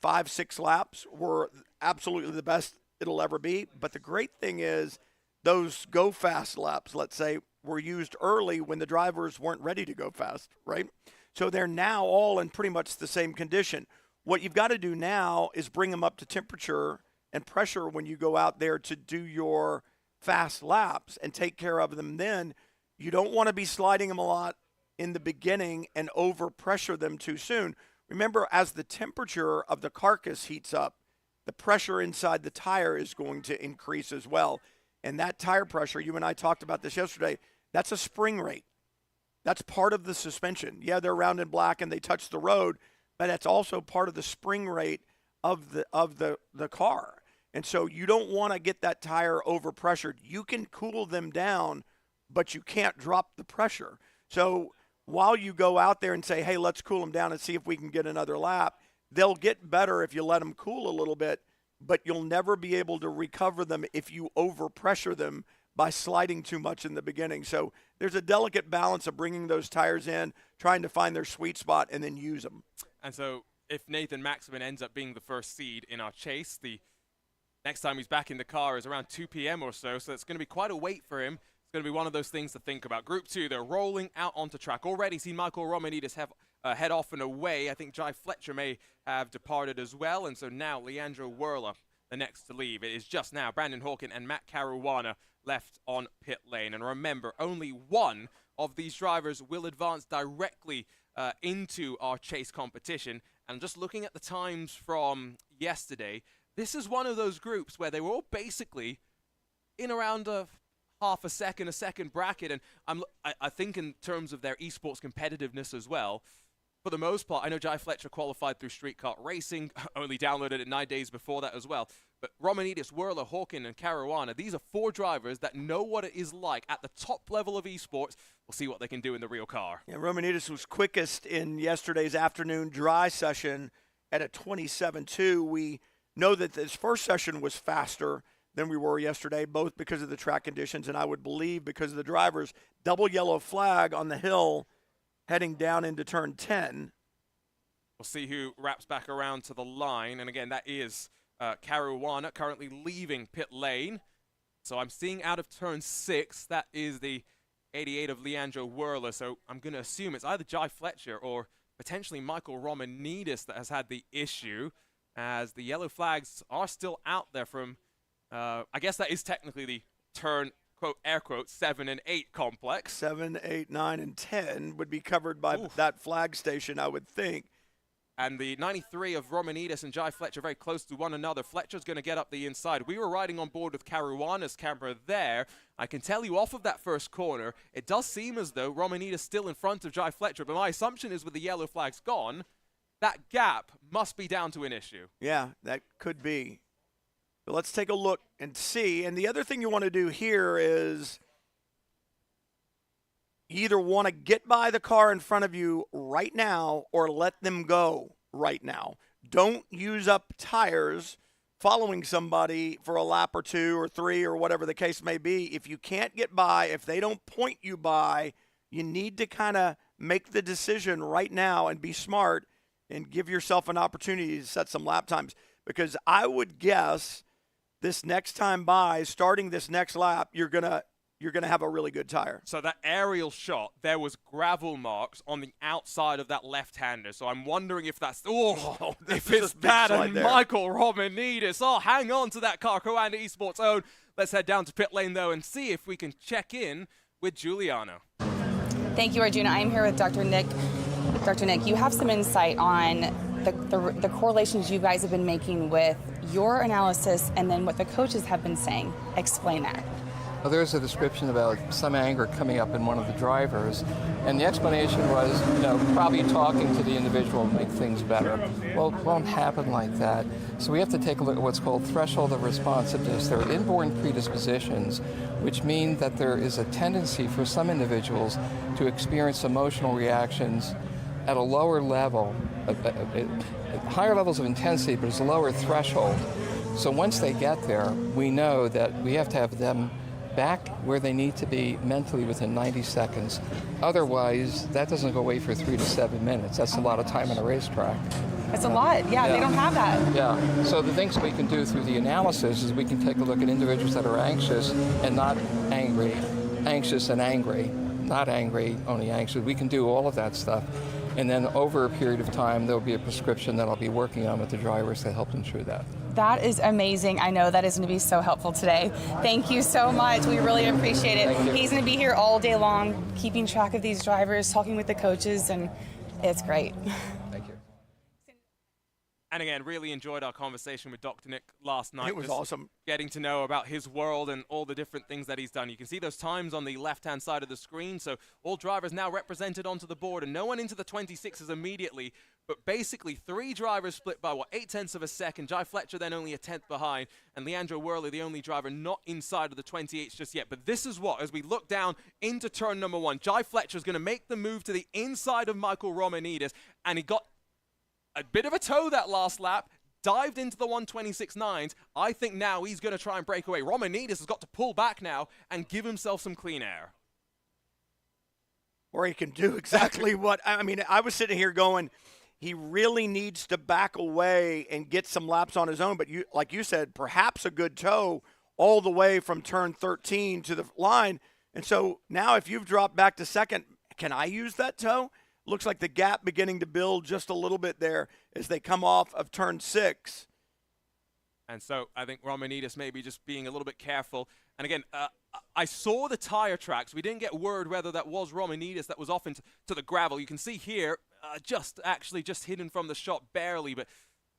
5-6 laps were absolutely the best it'll ever be. But the great thing is those go fast laps, let's say, were used early when the drivers weren't ready to go fast, right? So they're now all in pretty much the same condition. What you've got to do now is bring them up to temperature and pressure when you go out there to do your fast laps and take care of them then. You don't want to be sliding them a lot in the beginning and overpressure them too soon. Remember, as the temperature of the carcass heats up, the pressure inside the tire is going to increase as well. And that tire pressure, you and I talked about this yesterday, that's a spring rate. That's part of the suspension. Yeah, they're round and black and they touch the road, but that's also part of the spring rate of the car. And so you don't want to get that tire overpressured. You can cool them down, but you can't drop the pressure. So while you go out there and say, hey, let's cool them down and see if we can get another lap, they'll get better if you let them cool a little bit, but you'll never be able to recover them if you overpressure them by sliding too much in the beginning. So there's a delicate balance of bringing those tires in, trying to find their sweet spot, and then use them. And so if Nathan Maxman ends up being the first seed in our chase, the next time he's back in the car is around 2 p.m. or so, so it's going to be quite a wait for him. It's going to be one of those things to think about. Group 2, they're rolling out onto track. Already seen Michael Romanidis head off and away. I think Jai Fletcher may have departed as well, and so now Leandro Werler, the next to leave. It is just now Brandon Hawkin and Matt Caruana left on pit lane. And remember, only one of these drivers will advance directly into our chase competition. And just looking at the times from yesterday, this is one of those groups where they were all basically in around a half a second bracket. And I think in terms of their esports competitiveness as well, for the most part, I know Jai Fletcher qualified through Street Kart Racing, only downloaded it 9 days before that as well. But Romanidis, Whirler, Hawkin, and Caruana, these are 4 drivers that know what it is like at the top level of esports. We'll see what they can do in the real car. Yeah, Romanidis was quickest in yesterday's afternoon dry session at a 27.2. We know that this first session was faster than we were yesterday, both because of the track conditions and I would believe because of the drivers. Double yellow flag on the hill heading down into turn 10. We'll see who wraps back around to the line. And again, that is Caruana currently leaving pit lane. So I'm seeing out of turn 6, that is the 88 of Leandro Whirler. So I'm going to assume it's either Jai Fletcher or potentially Michael Romanidis that has had the issue, as the yellow flags are still out there from, I guess that is technically the turn, quote, air quote, 7 and 8 complex. 7, 8, 9, and 10 would be covered by that flag station, I would think. And the 93 of Romanidis and Jai Fletcher very close to one another. Fletcher's going to get up the inside. We were riding on board with Caruana's camera there. I can tell you off of that first corner, it does seem as though Romanidis still in front of Jai Fletcher. But my assumption is with the yellow flags gone, that gap must be down to an issue. Yeah, that could be. But let's take a look and see. And the other thing you want to do here is you either want to get by the car in front of you right now or let them go right now. Don't use up tires following somebody for a lap or 2 or 3 or whatever the case may be. If you can't get by, if they don't point you by, you need to kind of make the decision right now and be smart and give yourself an opportunity to set some lap times. Because I would guess this next time by, starting this next lap, you're gonna have a really good tire. So that aerial shot, there was gravel marks on the outside of that left-hander. So I'm wondering if that's, if it's that and Michael Romanidis. Oh, hang on to that car, Co-Anda Esports own. Let's head down to pit lane, though, and see if we can check in with Giuliano. Thank you, Arjuna. I'm here with Dr. Nick. Dr. Nick, you have some insight on the correlations you guys have been making with your analysis and then what the coaches have been saying. Explain that. Well, there's a description about some anger coming up in one of the drivers, and the explanation was, probably talking to the individual will make things better. Well, it won't happen like that. So we have to take a look at what's called threshold of responsiveness. There are inborn predispositions, which mean that there is a tendency for some individuals to experience emotional reactions at a lower level, higher levels of intensity, but it's a lower threshold. So once they get there, we know that we have to have them back where they need to be mentally within 90 seconds. Otherwise, that doesn't go away for 3 to 7 minutes. That's a lot of time on a racetrack. It's a lot. Yeah, they don't have that. Yeah. So the things we can do through the analysis is we can take a look at individuals that are anxious and not angry, anxious and angry, not angry, only anxious. We can do all of that stuff. And then over a period of time, there'll be a prescription that I'll be working on with the drivers to help them through that. That is amazing. I know that is going to be so helpful today. Thank you so much. We really appreciate it. He's going to be here all day long, keeping track of these drivers, talking with the coaches, and it's great. Thank you. And again, really enjoyed our conversation with Dr. Nick last night. It was awesome. Getting to know about his world and all the different things that he's done. You can see those times on the left-hand side of the screen. So all drivers now represented onto the board, and no one into the 26s immediately. But basically 3 drivers split by, 0.8 of a second. Jai Fletcher then only a 10th behind. And Leandro Whirler, the only driver not inside of the 28s just yet. But this is what, as we look down into turn number 1, Jai Fletcher is going to make the move to the inside of Michael Romanidis. And he got a bit of a toe that last lap, dived into the 126.9s. I think now he's going to try and break away. Romanidis has got to pull back now and give himself some clean air. Or he can do exactly what, I was sitting here going, he really needs to back away and get some laps on his own. But like you said, perhaps a good toe all the way from turn 13 to the line. And so now if you've dropped back to second, can I use that toe? Looks like the gap beginning to build just a little bit there as they come off of turn 6. And so I think Romanides maybe just being a little bit careful. And again, I saw the tire tracks. We didn't get word whether that was Romanides that was off into the gravel. You can see here, just hidden from the shot barely, but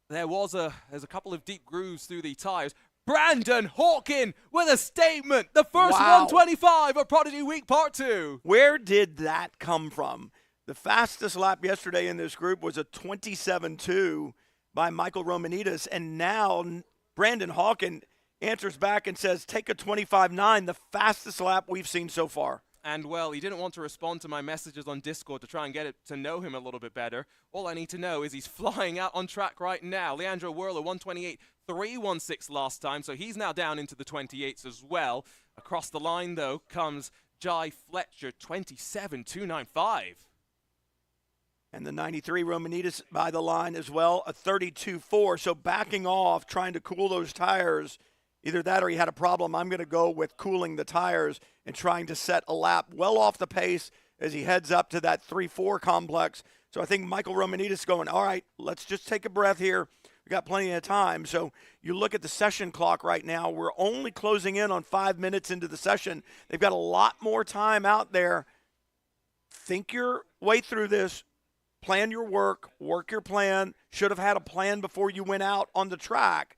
there's a couple of deep grooves through the tires. Brandon Hawkin with a statement. The first 125 of Prodigy Week Part 2. Where did that come from? The fastest lap yesterday in this group was a 27.2 by Michael Romanides, and now Brandon Hawkin answers back and says, take a 25.9, the fastest lap we've seen so far. And, well, he didn't want to respond to my messages on Discord to try and get to know him a little bit better. All I need to know is he's flying out on track right now. Leandro Werler, 128.316 last time, so he's now down into the 28s as well. Across the line, though, comes Jai Fletcher, 27.295. And the 93 Romanides by the line as well, a 32.4. So backing off, trying to cool those tires. Either that or he had a problem. I'm going to go with cooling the tires and trying to set a lap well off the pace as he heads up to that 3-4 complex. So I think Michael Romanides going, all right, let's just take a breath here. We got plenty of time. So you look at the session clock right now. We're only closing in on 5 minutes into the session. They've got a lot more time out there. Think your way through this. Plan your work your plan. Should have had a plan before you went out on the track.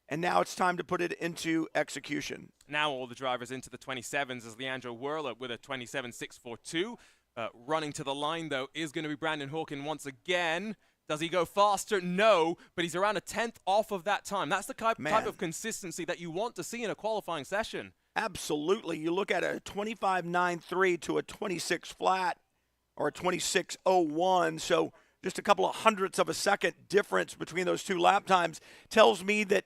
And now it's time to put it into execution. Now all the drivers into the 27s as Leandro Werler with a 27.642. Running to the line, though, is going to be Brandon Hawkin once again. Does he go faster? No, but he's around a 10th off of that time. That's the type of consistency that you want to see in a qualifying session. Absolutely. You look at a 25.93 to a 26 flat or a 26.01, so just a couple of hundredths of a second difference between those two lap times tells me that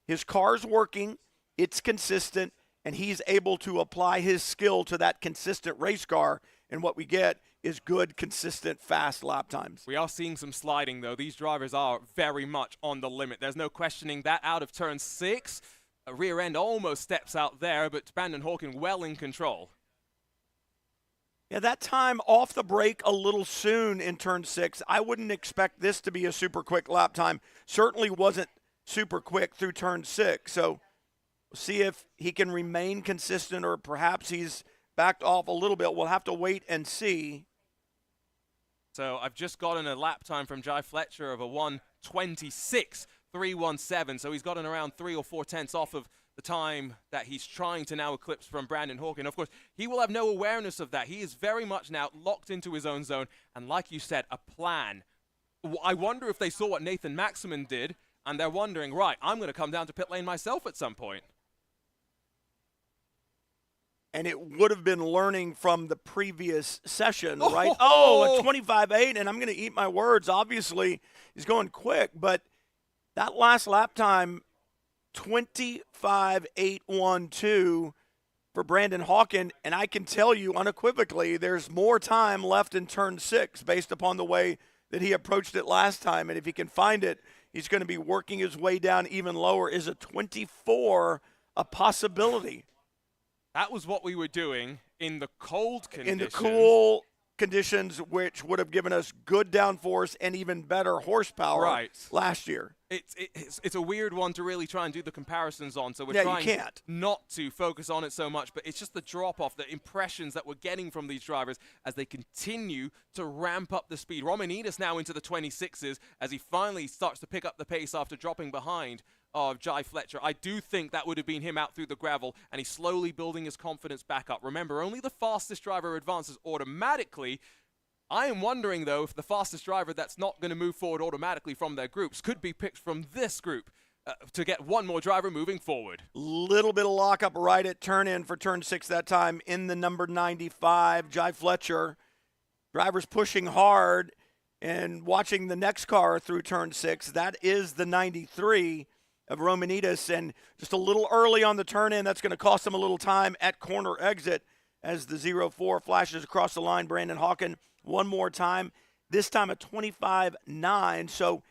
his car's working, it's consistent, and he's able to apply his skill to that consistent race car, and what we get is good, consistent, fast lap times. We are seeing some sliding, though. These drivers are very much on the limit. There's no questioning that out of turn 6. A rear end almost steps out there, but Brandon Hawkin well in control. Yeah, that time off the brake a little soon in turn 6. I wouldn't expect this to be a super quick lap time. Certainly wasn't super quick through turn 6. So we'll see if he can remain consistent or perhaps he's backed off a little bit. We'll have to wait and see. So I've just gotten a lap time from Jai Fletcher of a 1:26.317. So he's gotten around 3 or 4 tenths off of the time that he's trying to now eclipse from Brandon Hawkin. Of course, he will have no awareness of that. He is very much now locked into his own zone. And like you said, a plan. I wonder if they saw what Nathan Maximin did, and they're wondering, right, I'm going to come down to pit lane myself at some point. And it would have been learning from the previous session, right? Oh, a 25.8, and I'm going to eat my words. Obviously, he's going quick, but that last lap time, 25.812 for Brandon Hawkin, and I can tell you unequivocally there's more time left in turn 6 based upon the way that he approached it last time, and if he can find it, he's going to be working his way down even lower. Is a 24 a possibility? That was what we were doing in the cold conditions. In the cool conditions, which would have given us good downforce and even better horsepower last year. It's a weird one to really try and do the comparisons on, so we're trying not to focus on it so much, but it's just the drop-off, the impressions that we're getting from these drivers as they continue to ramp up the speed. Romanides now into the 26s as he finally starts to pick up the pace after dropping behind of Jai Fletcher. I do think that would have been him out through the gravel, and he's slowly building his confidence back up. Remember, only the fastest driver advances automatically. I am wondering, though, if the fastest driver that's not going to move forward automatically from their groups could be picked from this group to get one more driver moving forward. Little bit of lockup right at turn in for turn 6 that time in the number 95, Jai Fletcher. Drivers pushing hard and watching the next car through turn 6. That is the 93 of Romanides, and just a little early on the turn in. That's going to cost him a little time at corner exit as the 04 flashes across the line. Brandon Hawkin one more time, this time a 25.9, so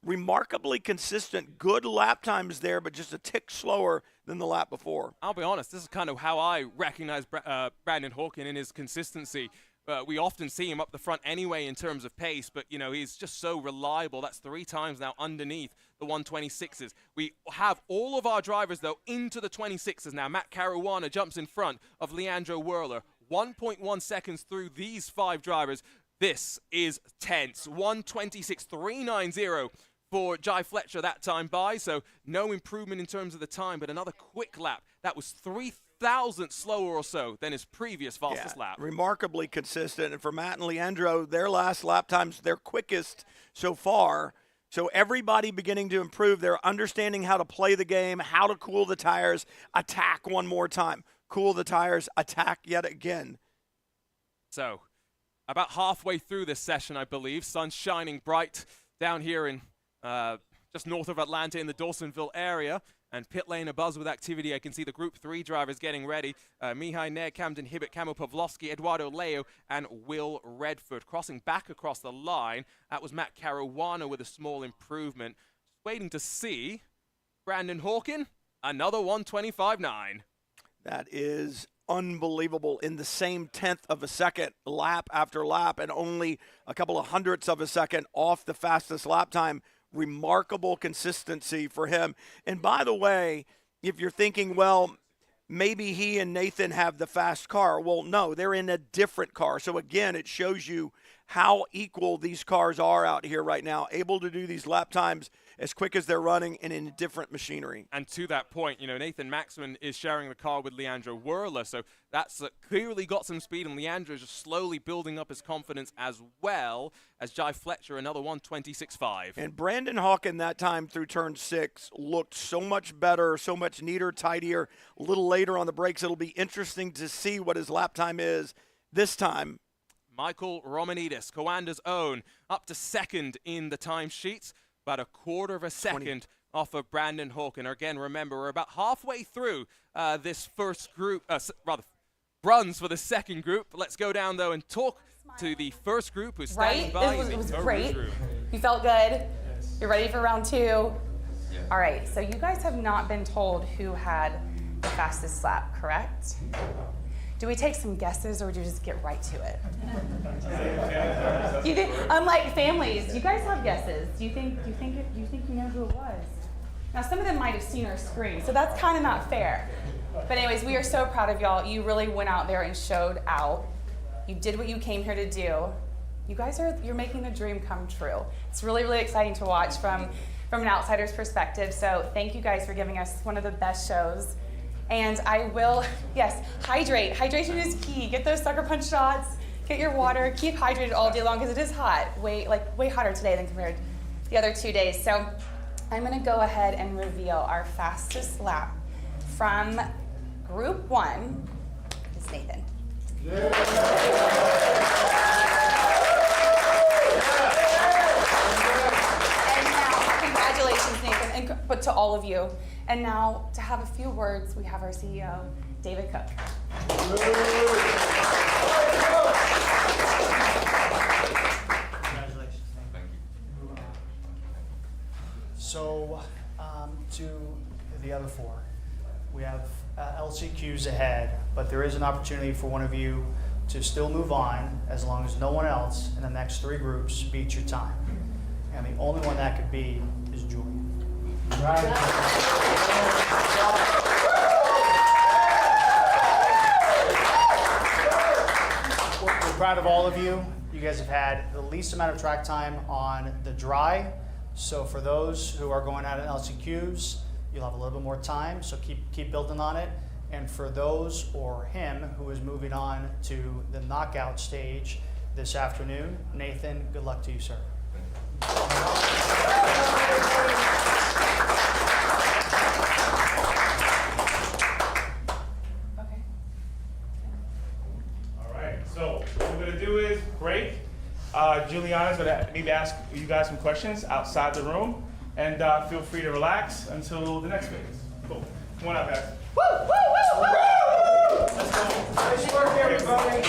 remarkably consistent. Good lap times there, but just a tick slower than the lap before. I'll be honest, this is kind of how I recognize Brandon Hawkin in his consistency. We often see him up the front anyway in terms of pace, but, you know, he's just so reliable. That's 3 times now underneath the the 126s. We have all of our drivers, though, into the 26s now. Matt Caruana jumps in front of Leandro Whirler. 1.1 seconds through these 5 drivers. This is tense. 126.390 for Jai Fletcher that time by, so no improvement in terms of the time, but another quick lap. That was 3,000 slower or so than his previous fastest lap. Remarkably consistent. And for Matt and Leandro, their last lap times, their quickest so far. So everybody beginning to improve. They're understanding how to play the game, how to cool the tires, attack one more time. Cool the tires, attack yet again. So, about halfway through this session, I believe. Sun shining bright down here in just north of Atlanta in the Dawsonville area. And pit lane abuzz with activity. I can see the Group 3 drivers getting ready. Mihai Nair, Camden Hibbett, Camo Pavlovsky, Eduardo Leo, and Will Redford. Crossing back across the line, that was Matt Caruana with a small improvement. Just waiting to see Brandon Hawkin, another 125.9. That is unbelievable. In the same 1/10 of a second, lap after lap, and only a couple of hundredths of a second off the fastest lap time. Remarkable consistency for him. And by the way, if you're thinking, well, maybe he and Nathan have the fast car. Well, no, they're in a different car. So again, it shows you how equal these cars are out here right now, able to do these lap times as quick as they're running and in different machinery. And to that point, you know, Nathan Maxman is sharing the car with Leandro Whirler, so that's clearly got some speed, and Leandro is just slowly building up his confidence as well as Jai Fletcher, another 126.5. And Brandon Hawkin that time through turn 6 looked so much better, so much neater, tidier. A little later on the brakes, it'll be interesting to see what his lap time is this time. Michael Romanidis, Coanda's own, up to second in the timesheets. About a quarter of a second off of Brandon Hawkin. Again, remember, we're about halfway through this first group, runs for the second group. Let's go down, though, and talk to the first group who's standing by. It was great. You felt good. You're ready for round 2. Yeah. All right, so you guys have not been told who had the fastest lap, correct? Do we take some guesses, or do you just get right to it? Unlike families, you guys have guesses. Do you think you know who it was? Now, some of them might have seen our screen, so that's kind of not fair. But anyways, we are so proud of y'all. You really went out there and showed out. You did what you came here to do. You guys you're making the dream come true. It's really, really exciting to watch from an outsider's perspective. So thank you guys for giving us one of the best shows. And I will, yes, hydrate. Hydration is key. Get those sucker punch shots. Get your water. Keep hydrated all day long because it is hot. Way hotter today than compared to the other 2 days. So I'm going to go ahead and reveal our fastest lap from Group 1. It's Nathan. And now, congratulations, Nathan, but to all of you. And now, to have a few words, we have our CEO, David Cook. Congratulations. Thank you. So, to the other 4, we have LCQs ahead, but there is an opportunity for one of you to still move on as long as no one else in the next 3 groups beats your time. And the only one that could be is Julian. We're proud of all of you. You guys have had the least amount of track time on the dry. So for those who are going out in LCQs, you'll have a little bit more time. So keep building on it. And for those or him who is moving on to the knockout stage this afternoon, Nathan, good luck to you, sir. So what we're gonna do is break. Juliana's gonna maybe ask you guys some questions outside the room, and feel free to relax until the next phase. Cool. Come on out, guys. Woo! Woo! Woo! Woo! Let's go. Nice work, everybody.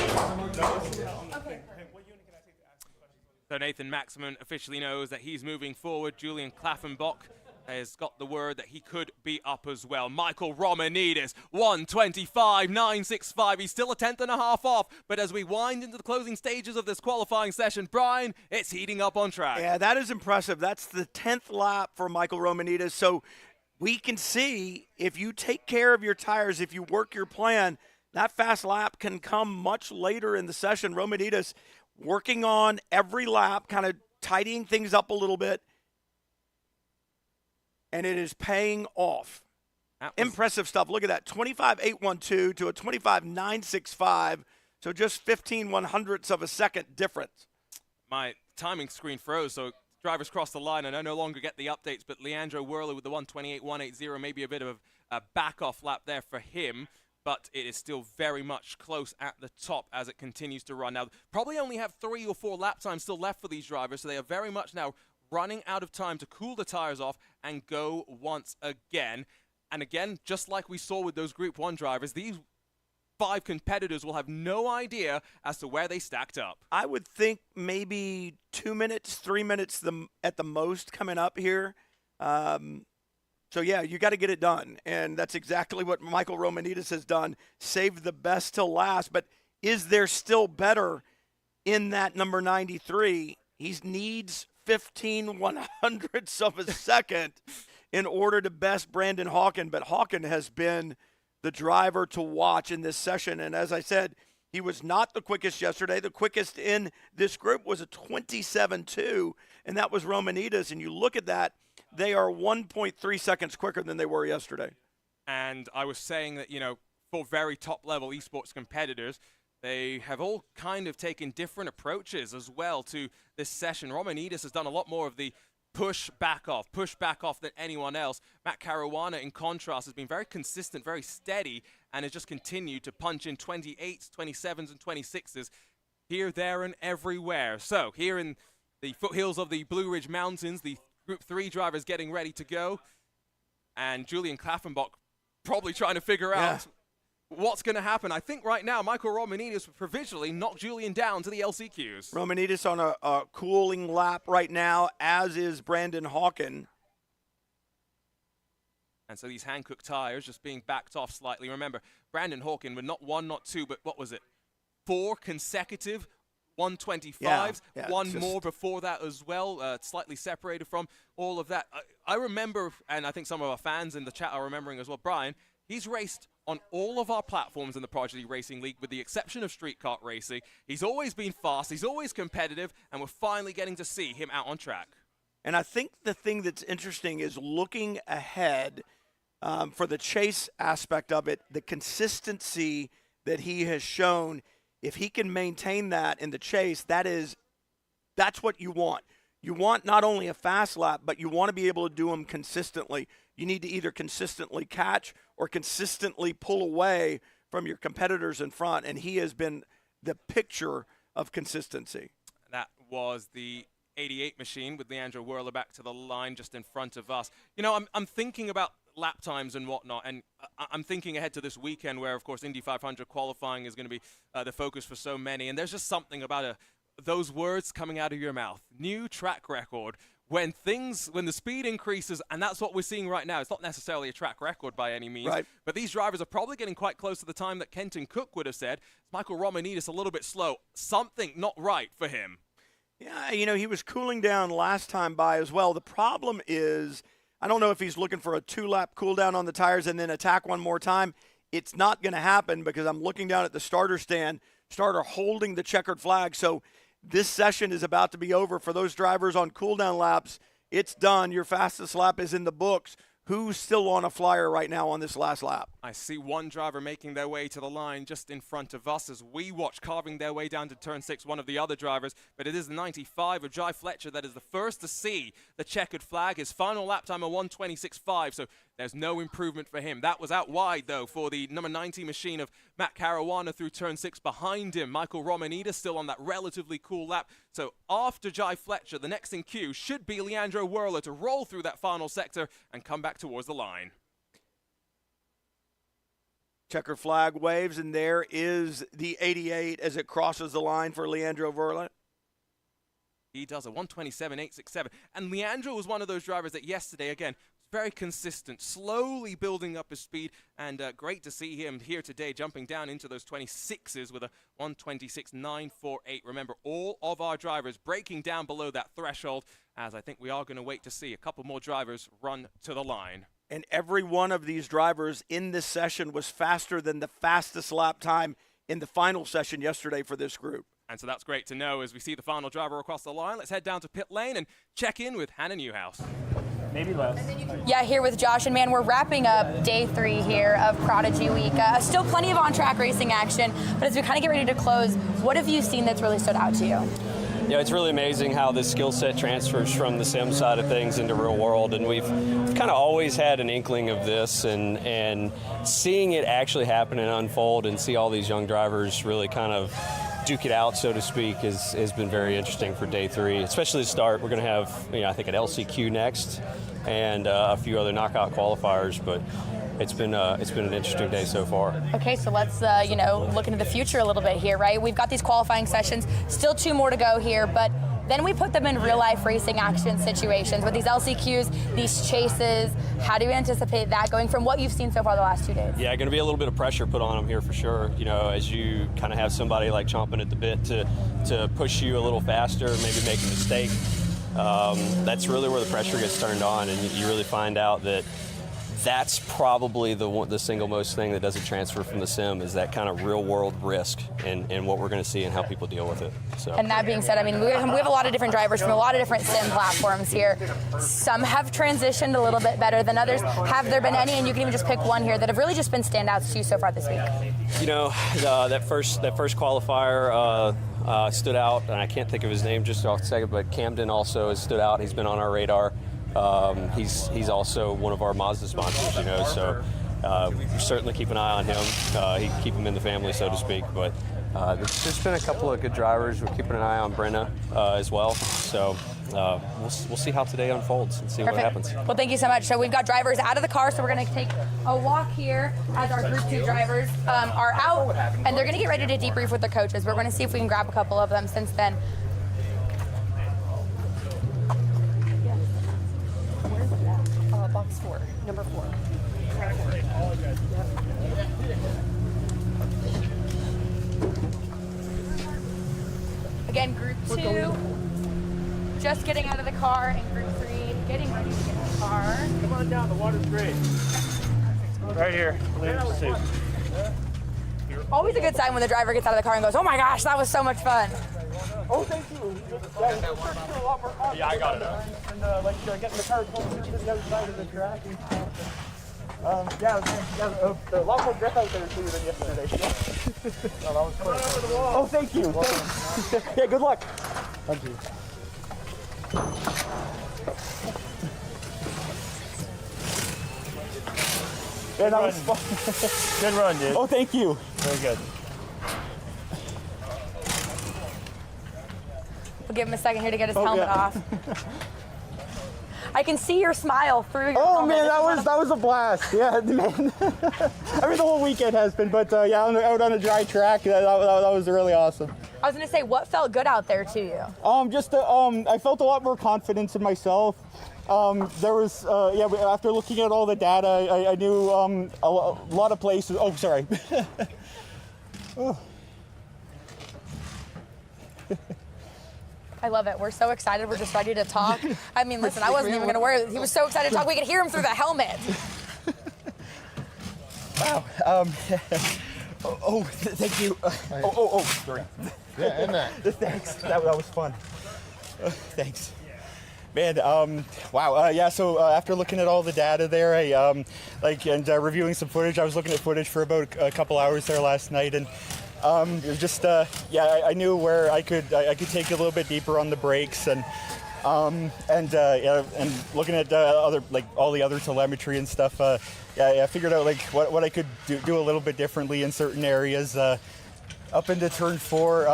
So Nathan Maxman officially knows that he's moving forward. Julian Klaffenbach has got the word that he could be up as well. Michael Romanidis, 125.965. He's still a tenth and a half off, but as we wind into the closing stages of this qualifying session, Brian, it's heating up on track. Yeah, that is impressive. That's the 10th lap for Michael Romanidis. So we can see if you take care of your tires, if you work your plan, that fast lap can come much later in the session. Romanidis working on every lap, kind of tidying things up a little bit. And it is paying off. Impressive stuff. Look at that. 25.812 to a 25.965. So just 15 100ths of a second difference. My timing screen froze, so drivers cross the line, and I no longer get the updates, but Leandro Werler with the 128.180, maybe a bit of a back-off lap there for him, but it is still very much close at the top as it continues to run. Now, probably only have 3 or 4 lap times still left for these drivers, so they are very much now running out of time to cool the tires off and go once again. And again, just like we saw with those Group 1 drivers, these 5 competitors will have no idea as to where they stacked up. I would think maybe 2 minutes, 3 minutes at the most coming up here. So, yeah, you got to get it done. And that's exactly what Michael Romanidis has done. Saved the best till last. But is there still better in that number 93? He needs 15 100ths of a second in order to best Brandon Hawken. But Hawken has been the driver to watch in this session. And as I said, he was not the quickest yesterday. The quickest in this group was a 27.2, and that was Romanidis. And you look at that, they are 1.3 seconds quicker than they were yesterday. And I was saying that, for very top-level esports competitors, they have all kind of taken different approaches as well to this session. Romanidis has done a lot more of the push back off than anyone else. Matt Caruana, in contrast, has been very consistent, very steady, and has just continued to punch in 28s, 27s, and 26s here, there, and everywhere. So here in the foothills of the Blue Ridge Mountains, the Group 3 drivers getting ready to go, and Julian Klaffenbach probably trying to figure out what's going to happen. I think right now Michael Romanidis would provisionally knock Julian down to the LCQs. Romanidis on a cooling lap right now, as is Brandon Hawken. And so these hand-cooked tires just being backed off slightly. Remember, Brandon Hawken with not 1, not 2, but what was it? 4 consecutive 125s, one more before that as well, slightly separated from all of that. I remember, and I think some of our fans in the chat are remembering as well, Brian, he's raced on all of our platforms in the Prodigy Racing League with the exception of street kart racing. He's always been fast, he's always competitive, and we're finally getting to see him out on track. And I think the thing that's interesting is looking ahead for the chase aspect of it, the consistency that he has shown. If he can maintain that in the chase, that's what you want. You want not only a fast lap, but you want to be able to do them consistently. You need to either consistently catch or consistently pull away from your competitors in front, and he has been the picture of consistency. That was the 88 machine with Leandro Werler back to the line just in front of us. I'm thinking about lap times and whatnot, and I'm thinking ahead to this weekend where, of course, Indy 500 qualifying is going to be the focus for so many, and there's just something about those words coming out of your mouth. New track record. When the speed increases, and that's what we're seeing right now. It's not necessarily a track record by any means, right, but these drivers are probably getting quite close to the time that Kenton Cook would have said. Michael Romanidis a little bit slow. Something not right for him. Yeah, he was cooling down last time by as well. The problem is, I don't know if he's looking for a 2-lap cool down on the tires and then attack one more time. It's not going to happen because I'm looking down at the starter stand, starter holding the checkered flag. So this session is about to be over for those drivers on cool down laps. It's done. Your fastest lap is in the books. Who's still on a flyer right now on this last lap? I see one driver making their way to the line just in front of us as we watch carving their way down to turn 6, one of the other drivers. But it is the 95 of Jai Fletcher that is the first to see the checkered flag. His final lap time of 126.5, so there's no improvement for him. That was out wide, though, for the number 90 machine of Matt Caruana through turn 6 behind him. Michael Romanidis still on that relatively cool lap. So after Jai Fletcher, the next in queue should be Leandro Werler to roll through that final sector and come back towards the line. Checker flag waves, and there is the 88 as it crosses the line for Leandro Werler. He does a 127.867. And Leandro was one of those drivers that yesterday, again, very consistent, slowly building up his speed, and great to see him here today jumping down into those 26s with a 126.948. Remember, all of our drivers breaking down below that threshold, as I think we are going to wait to see a couple more drivers run to the line. And every one of these drivers in this session was faster than the fastest lap time in the final session yesterday for this group. And so that's great to know as we see the final driver across the line. Let's head down to pit lane and check in with Hannah Newhouse. Maybe less. Yeah, here with Josh, and man, we're wrapping up day 3 here of Prodigy Week. Still plenty of on-track racing action, but as we kind of get ready to close, what have you seen that's really stood out to you? Yeah, it's really amazing how this skill set transfers from the sim side of things into real world, and we've kind of always had an inkling of this, and seeing it actually happen and unfold and see all these young drivers really kind of duke it out, so to speak, has been very interesting for day 3, especially the start. We're going to have, I think, an LCQ next and a few other knockout qualifiers, but it's been an interesting day so far. Okay, so let's look into the future a little bit here, right? We've got these qualifying sessions, still 2 more to go here, but then we put them in real life racing action situations with these LCQs, these chases. How do you anticipate that going from what you've seen so far the last 2 days? Yeah, going to be a little bit of pressure put on them here for sure. As you kind of have somebody like chomping at the bit to push you a little faster, maybe make a mistake. That's really where the pressure gets turned on, and you really find out that that's probably the single most thing that doesn't transfer from the sim is that kind of real world risk and what we're going to see and how people deal with it. So. And that being said, I mean, we have a lot of different drivers from a lot of different sim platforms here. Some have transitioned a little bit better than others. Have there been any, and you can even just pick one here, that have really just been standouts to you so far this week? That first qualifier stood out, and I can't think of his name just off the second, but Camden also has stood out. He's been on our radar. He's also one of our Mazda sponsors, so we certainly keep an eye on him. Keep him in the family, so to speak. But there's been a couple of good drivers. We're keeping an eye on Brenna as well. So we'll see how today unfolds and see what happens. Well, thank you so much. So we've got drivers out of the car, so we're going to take a walk here as our Group 2 drivers are out, and they're going to get ready to debrief with the coaches. We're going to see if we can grab a couple of them since then. Box 4, number 4. Again, Group 2, just getting out of the car, and Group 3, getting ready to get in the car. Come on down, the water's great. Right here, leaders 2. Always a good sign when the driver gets out of the car and goes, "Oh my gosh, that was so much fun." Oh, thank you. Yeah, I got it. And getting the car closer to the other side of the track. A lot more grip out there too than yesterday. That was cool. Oh, thank you. Yeah, good luck. Thank you. Yeah, that was fun. Good run, dude. Oh, thank you. Very good. We'll give him a second here to get his helmet off. I can see your smile through your helmet. Man, that was a blast. Yeah, man. I mean, the whole weekend has been, but yeah, out on a dry track, that was really awesome. I was gonna say, what felt good out there to you? I felt a lot more confidence in myself. There was, after looking at all the data, I knew a lot of places. Oh, sorry. Oh. I love it. We're so excited. We're just ready to talk. I mean, listen, I wasn't even going to worry. He was so excited to talk. We could hear him through the helmet. Wow. Thank you. Sorry. Yeah, and that. Thanks. That was fun. Thanks. Man, wow. So after looking at all the data there, and reviewing some footage, I was looking at footage for about a couple hours there last night, and it was just, I knew where I could take a little bit deeper on the brakes, and looking at all the other telemetry and stuff. I figured out what I could do a little bit differently in certain areas. Up into turn 4,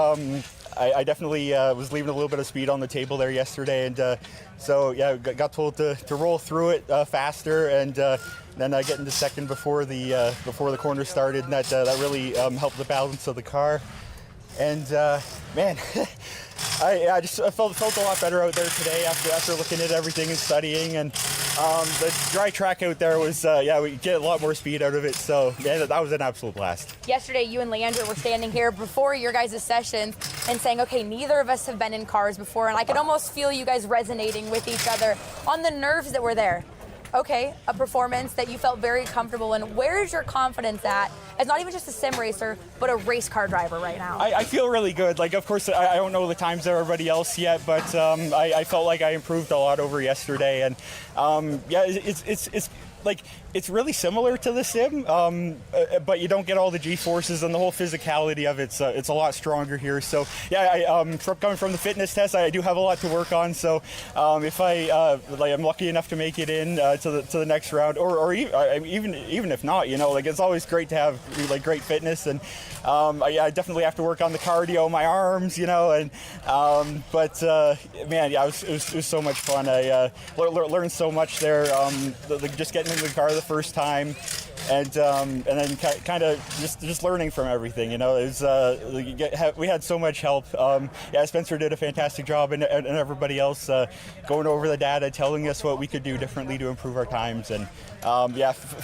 I definitely was leaving a little bit of speed on the table there yesterday, and got told to roll through it faster, and then get into second before the corner started, and that really helped the balance of the car. And man, I felt a lot better out there today after looking at everything and studying, and The dry track out there was, we get a lot more speed out of it. So, yeah, that was an absolute blast. Yesterday, you and Leandra were standing here before your guys' sessions and saying, okay, neither of us have been in cars before, and I could almost feel you guys resonating with each other on the nerves that were there. Okay, a performance that you felt very comfortable in. Where is your confidence at as not even just a sim racer, but a race car driver right now? I feel really good. Like, of course, I don't know the times of everybody else yet, but I felt like I improved a lot over yesterday. And it's like, it's really similar to the sim, but you don't get all the G-forces and the whole physicality of it. It's a lot stronger here. So yeah, coming from the fitness test, I do have a lot to work on. So if I'm lucky enough to make it in to the next round, or even if not, like, it's always great to have like great fitness. And I definitely have to work on the cardio, my arms, and man, yeah, it was so much fun. I learned so much there. Just getting into the car the first time, and then kind of just learning from everything. It was we had so much help. Spencer did a fantastic job, and everybody else going over the data, telling us what we could do differently to improve our times, and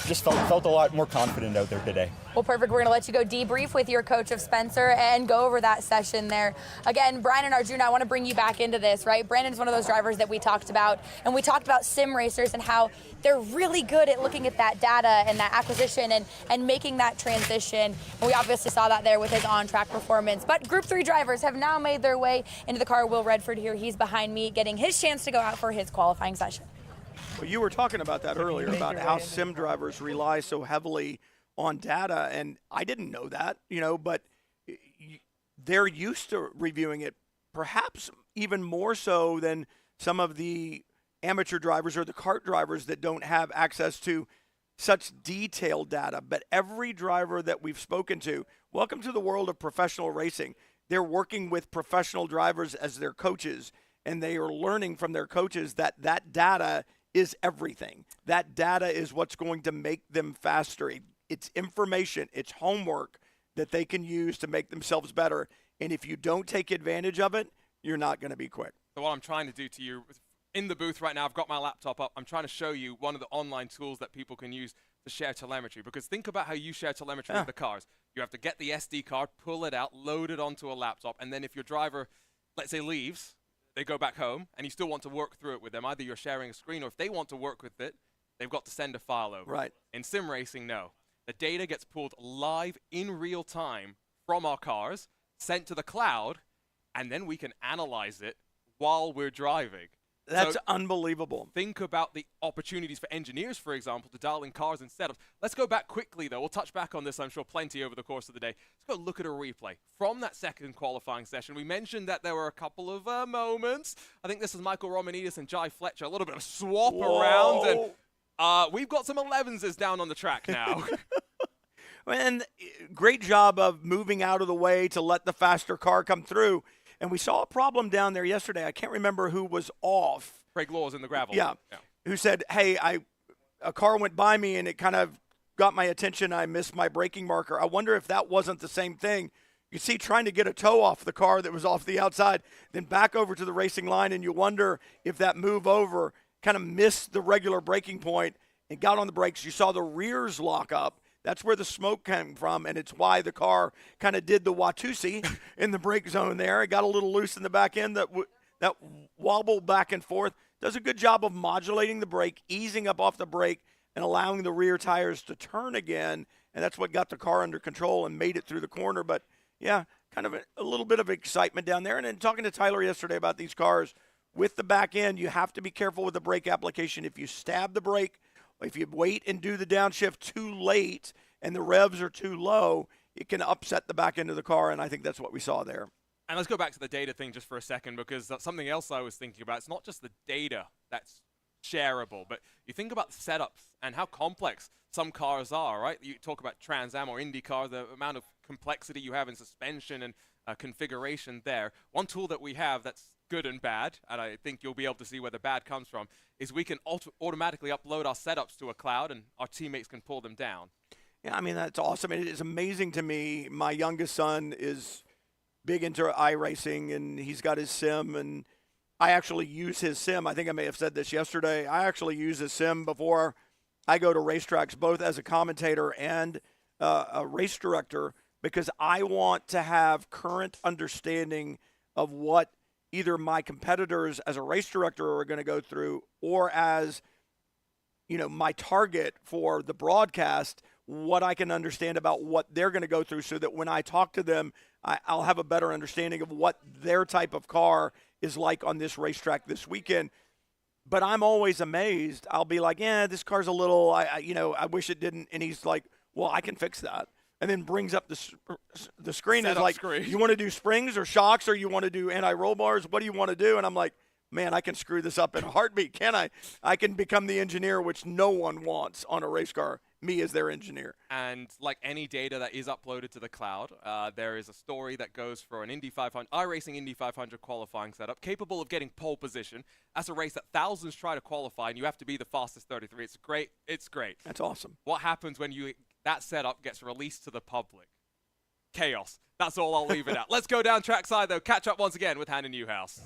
just felt a lot more confident out there today. Well, perfect. We're going to let you go debrief with your coach of Spencer and go over that session there. Again, Brian and Arjuna, I want to bring you back into this, right? Brandon's one of those drivers that we talked about, and we talked about sim racers and how they're really good at looking at that data and that acquisition and making that transition. And we obviously saw that there with his on-track performance. But Group 3 drivers have now made their way into the car. Will Redford here, he's behind me, getting his chance to go out for his qualifying session. Well, you were talking about that earlier, about how sim drivers rely so heavily on data, and I didn't know that, but they're used to reviewing it, perhaps even more so than some of the amateur drivers or the kart drivers that don't have access to such detailed data. But every driver that we've spoken to, welcome to the world of professional racing. They're working with professional drivers as their coaches, and they are learning from their coaches that data is everything. That data is what's going to make them faster. It's information, it's homework that they can use to make themselves better. And if you don't take advantage of it, you're not going to be quick. So what I'm trying to do to you, in the booth right now, I've got my laptop up. I'm trying to show you one of the online tools that people can use to share telemetry. Because think about how you share telemetry with the cars. You have to get the SD card, pull it out, load it onto a laptop, and then if your driver, let's say, leaves, they go back home, and you still want to work through it with them. Either you're sharing a screen, or if they want to work with it, they've got to send a file over. Right. In sim racing, no. The data gets pulled live in real time from our cars, sent to the cloud, and then we can analyze it while we're driving. That's So unbelievable. think about the opportunities for engineers, for example, to dial in cars and setups. Let's go back quickly, though. We'll touch back on this, I'm sure, plenty over the course of the day. Let's go look at a replay from that second qualifying session. We mentioned that there were a couple of moments. I think this is Michael Romanidis and Jai Fletcher, a little bit of swap around, and we've got some 11s down on the track now. And great job of moving out of the way to let the faster car come through. And we saw a problem down there yesterday. I can't remember who was off. Craig Laws in the gravel. Yeah. Who said, hey, a car went by me and it kind of got my attention. I missed my braking marker. I wonder if that wasn't the same thing. You see trying to get a toe off the car that was off the outside, then back over to the racing line, and you wonder if that move over kind of missed the regular braking point and got on the brakes. You saw the rears lock up. That's where the smoke came from, and it's why the car kind of did the Watusi in the brake zone there. It got a little loose in the back end, that wobble back and forth. Does a good job of modulating the brake, easing up off the brake, and allowing the rear tires to turn again, and that's what got the car under control and made it through the corner. But, yeah, kind of a little bit of excitement down there. And then talking to Tyler yesterday about these cars, with the back end, you have to be careful with the brake application. If you stab the brake, if you wait and do the downshift too late and the revs are too low, it can upset the back end of the car, and I think that's what we saw there. And let's go back to the data thing just for a second, because that's something else I was thinking about. It's not just the data that's shareable, but you think about the setups and how complex some cars are, right? You talk about Trans Am or IndyCar, the amount of complexity you have in suspension and configuration there. One tool that we have that's good and bad, and I think you'll be able to see where the bad comes from, is we can automatically upload our setups to a cloud, and our teammates can pull them down. Yeah, I mean, that's awesome. It is amazing to me. My youngest son is big into iRacing, and he's got his sim, and I actually use his sim. I think I may have said this yesterday. I actually use his sim before I go to racetracks, both as a commentator and a race director, because I want to have current understanding of what either my competitors as a race director are going to go through, or as, you know, my target for the broadcast, what I can understand about what they're going to go through, so that when I talk to them, I'll have a better understanding of what their type of car is like on this racetrack this weekend. But I'm always amazed. I'll be like, yeah, this car's a little, I wish it didn't. And he's like, well, I can fix that. And then brings up the screen and is like, you want to do springs or shocks, or you want to do anti-roll bars? What do you want to do? And I'm like, man, I can screw this up in a heartbeat, can I? I can become the engineer, which no one wants on a race car, me as their engineer. And like any data that is uploaded to the cloud, there is a story that goes for an Indy 500, iRacing Indy 500 qualifying setup, capable of getting pole position. That's a race that thousands try to qualify, and you have to be the fastest 33. It's great. It's great. That's awesome. What happens when that setup gets released to the public? Chaos. That's all I'll leave it at. Let's go down trackside, though. Catch up once again with Hannah Newhouse.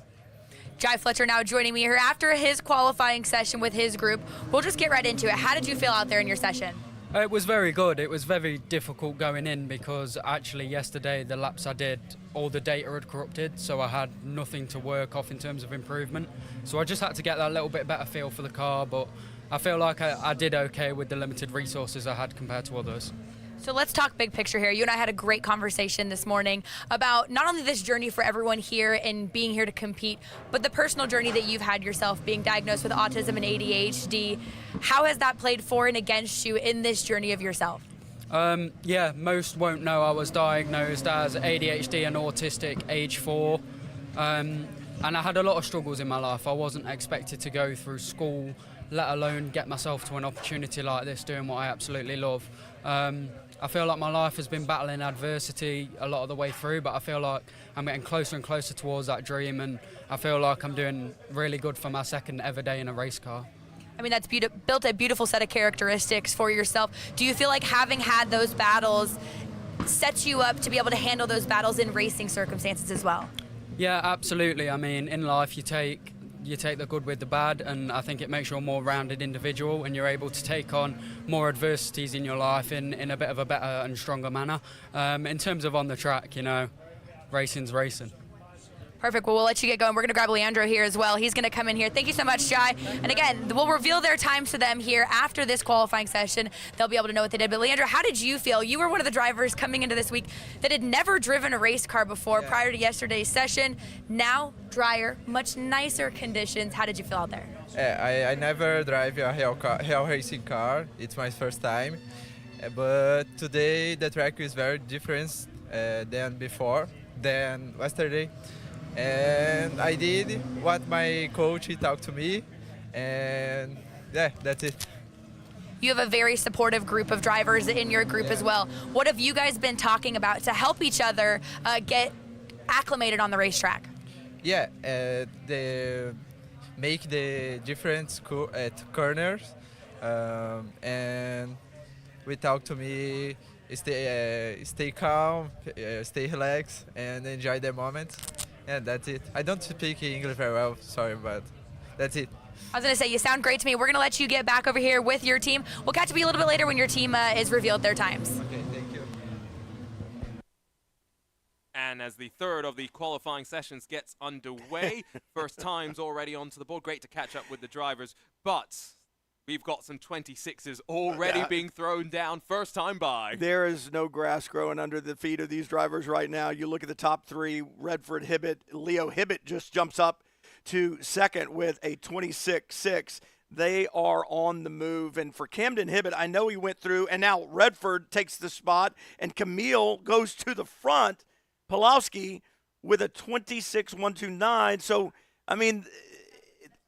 Jai Fletcher now joining me here after his qualifying session with his group. We'll just get right into it. How did you feel out there in your session? It was very good. It was very difficult going in because actually yesterday the laps I did, all the data had corrupted, so I had nothing to work off in terms of improvement. So I just had to get that little bit better feel for the car, but I feel like I did okay with the limited resources I had compared to others. So let's talk big picture here. You and I had a great conversation this morning about not only this journey for everyone here and being here to compete, but the personal journey that you've had yourself, being diagnosed with autism and ADHD. How has that played for and against you in this journey of yourself? Yeah, most won't know I was diagnosed as ADHD and autistic age 4. And I had a lot of struggles in my life. I wasn't expected to go through school, let alone get myself to an opportunity like this, doing what I absolutely love. I feel like my life has been battling adversity a lot of the way through, but I feel like I'm getting closer and closer towards that dream, and I feel like I'm doing really good for my second ever day in a race car. I mean, that's built a beautiful set of characteristics for yourself. Do you feel like having had those battles sets you up to be able to handle those battles in racing circumstances as well? Yeah, absolutely. I mean, in life you take the good with the bad, and I think it makes you a more rounded individual, and you're able to take on more adversities in your life in a bit of a better and stronger manner. In terms of on the track, racing's racing. Perfect. Well, we'll let you get going. We're going to grab Leandro here as well. He's going to come in here. Thank you so much, Jai. And again, we'll reveal their times to them here after this qualifying session. They'll be able to know what they did. But Leandro, how did you feel? You were one of the drivers coming into this week that had never driven a race car before prior to yesterday's session. Now, drier, much nicer conditions. How did you feel out there? I never drive a real racing car. It's my first time. But today the track is very different than yesterday. And I did what my coach talked to me, and yeah, that's it. You have a very supportive group of drivers in your group as well. What have you guys been talking about to help each other get acclimated on the racetrack? Yeah, they make the different at corners, and we talk to me, stay calm, stay relaxed, and enjoy the moment. And that's it. I don't speak English very well, sorry, but that's it. I was going to say, you sound great to me. We're going to let you get back over here with your team. We'll catch up with you a little bit later when your team is revealed their times. Okay, thank you. And as the third of the qualifying sessions gets underway, first times already onto the board. Great to catch up with the drivers, but we've got some 26s already being thrown down first time by. There is no grass growing under the feet of these drivers right now. You look at the top three, Redford, Hibbett. Leo Hibbett just jumps up to second with a 26.6. They are on the move. And for Camden Hibbett, I know he went through, and now Redford takes the spot, and Camille goes to the front. Pulowski with a 26.129. So, I mean,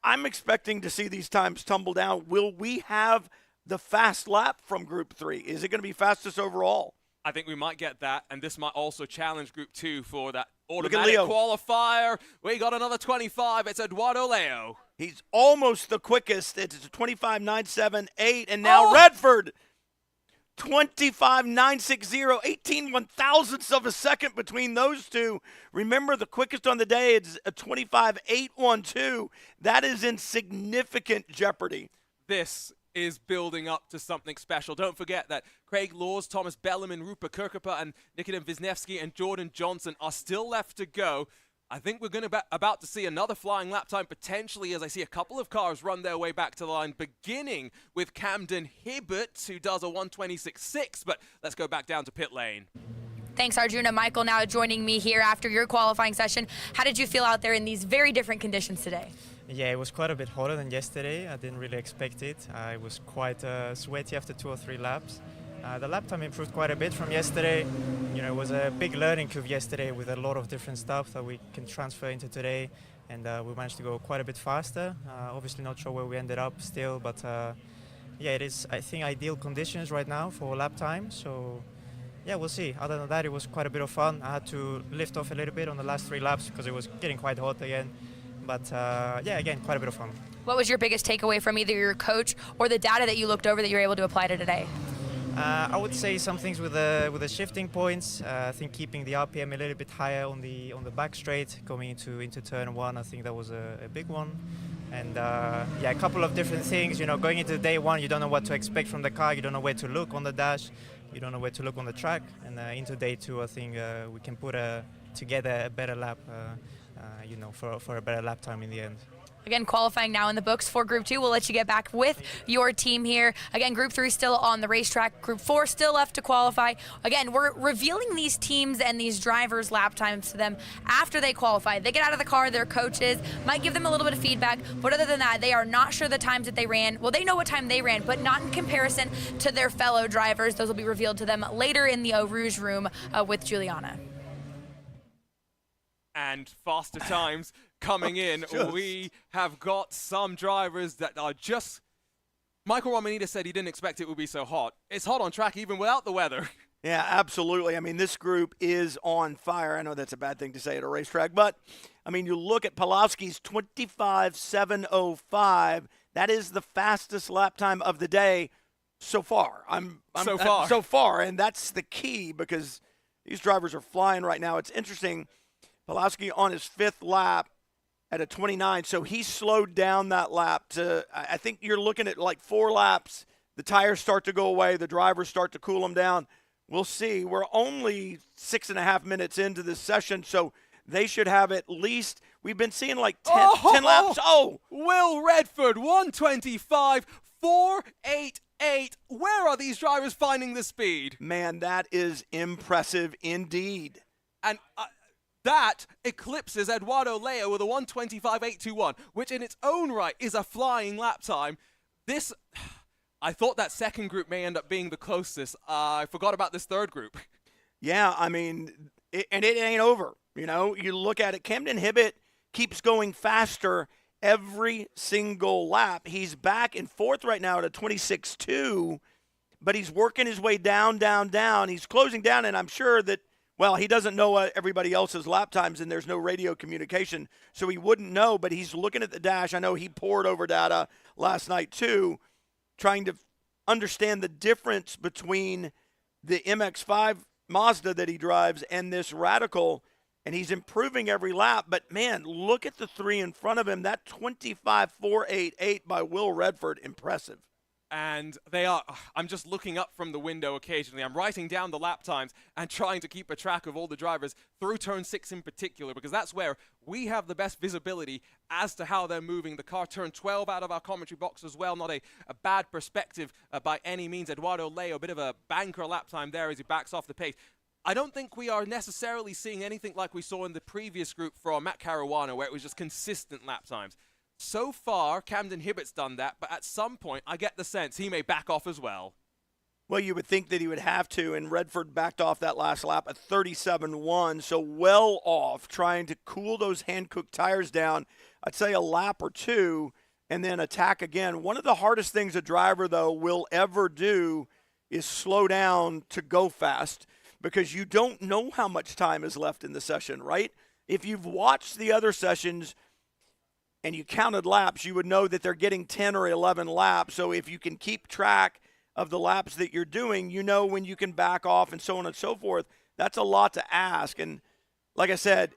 I'm expecting to see these times tumble down. Will we have the fast lap from Group 3? Is it going to be fastest overall? I think we might get that, and this might also challenge Group 2 for that automatic qualifier. We got another 25. It's Eduardo Leo. He's almost the quickest. It's a 25.978, and now Redford 25.960, 18 one-thousandths of a second between those two. Remember, the quickest on the day is a 25.812. That is in significant jeopardy. This is building up to something special. Don't forget that Craig Laws, Thomas Bellerman, Rupert Kirkupa, and Nikita Wisniewski and Jordan Johnson are still left to go. I think we're going to about to see another flying lap time potentially, as I see a couple of cars run their way back to the line, beginning with Camden Hibbert, who does a 1:26.6. But let's go back down to pit lane. Thanks, Arjuna. Michael now joining me here after your qualifying session. How did you feel out there in these very different conditions today? Yeah, it was quite a bit hotter than yesterday. I didn't really expect it. It was quite sweaty after 2 or 3 laps. The lap time improved quite a bit from yesterday. You know, it was a big learning curve yesterday with a lot of different stuff that we can transfer into today, and we managed to go quite a bit faster. Obviously not sure where we ended up still, but yeah, it is, I think, ideal conditions right now for lap time. So yeah, we'll see. Other than that, it was quite a bit of fun. I had to lift off a little bit on the last 3 laps because it was getting quite hot again. But yeah, again, quite a bit of fun. What was your biggest takeaway from either your coach or the data that you looked over that you were able to apply to today? I would say some things with the shifting points. I think keeping the RPM a little bit higher on the back straight, going into turn 1. I think that was a big one. And yeah, a couple of different things. You know, going into day 1, you don't know what to expect from the car. You don't know where to look on the dash. You don't know where to look on the track. And into day 2, I think we can put together a better lap. You know, for a better lap time in the end. Again, qualifying now in the books for Group 2. We'll let you get back with your team here. Again, Group 3 still on the racetrack. Group 4 still left to qualify. Again, we're revealing these teams and these drivers' lap times to them after they qualify. They get out of the car, their coaches might give them a little bit of feedback, but other than that, they are not sure the times that they ran. Well, they know what time they ran, but not in comparison to their fellow drivers. Those will be revealed to them later in the Eau Rouge room with Juliana. And faster times coming in. We have got some drivers that are just... Michael Romanita said he didn't expect it would be so hot. It's hot on track even without the weather. Yeah, absolutely. I mean, this group is on fire. I know that's a bad thing to say at a racetrack, but, I mean, you look at Pawlowski's 25.705. That is the fastest lap time of the day so far. So far, and that's the key because these drivers are flying right now. It's interesting. Pawlowski on his 5th lap at a 29, so he slowed down that lap to, I think you're looking at like 4 laps. The tires start to go away. The drivers start to cool them down. We'll see. We're only 6.5 minutes into this session, so they should have at least, we've been seeing like 10 laps. Oh! Will Redford, 125.488. Where are these drivers finding the speed? Man, that is impressive indeed. And that eclipses Eduardo Leo with a 125.821, which in its own right is a flying lap time. This, I thought that second group may end up being the closest. I forgot about this third group. Yeah, I mean, it ain't over. You know, you look at it, Camden Hibbert keeps going faster every single lap. He's back in 4th right now at a 26.2, but he's working his way down. He's closing down, and I'm sure that, well, he doesn't know everybody else's lap times, and there's no radio communication, so he wouldn't know, but he's looking at the dash. I know he poured over data last night, too, trying to understand the difference between the MX-5 Mazda that he drives and this Radical, and he's improving every lap. But, man, look at the 3 in front of him. That 25.488 by Will Redford, impressive. And they are, I'm just looking up from the window occasionally. I'm writing down the lap times and trying to keep a track of all the drivers through turn 6 in particular, because that's where we have the best visibility as to how they're moving. The car turned 12 out of our commentary box as well. Not a bad perspective by any means. Eduardo Leo, a bit of a banker lap time there as he backs off the pace. I don't think we are necessarily seeing anything like we saw in the previous group from Matt Caruana, where it was just consistent lap times. So far, Camden Hibbert's done that, but at some point, I get the sense he may back off as well. Well, you would think that he would have to, and Redford backed off that last lap at 37.1, so well off, trying to cool those hand-cooked tires down, I'd say a lap or 2, and then attack again. One of the hardest things a driver, though, will ever do is slow down to go fast, because you don't know how much time is left in the session, right? If you've watched the other sessions and you counted laps, you would know that they're getting 10 or 11 laps. So if you can keep track of the laps that you're doing, you know when you can back off and so on and so forth. That's a lot to ask. And like I said,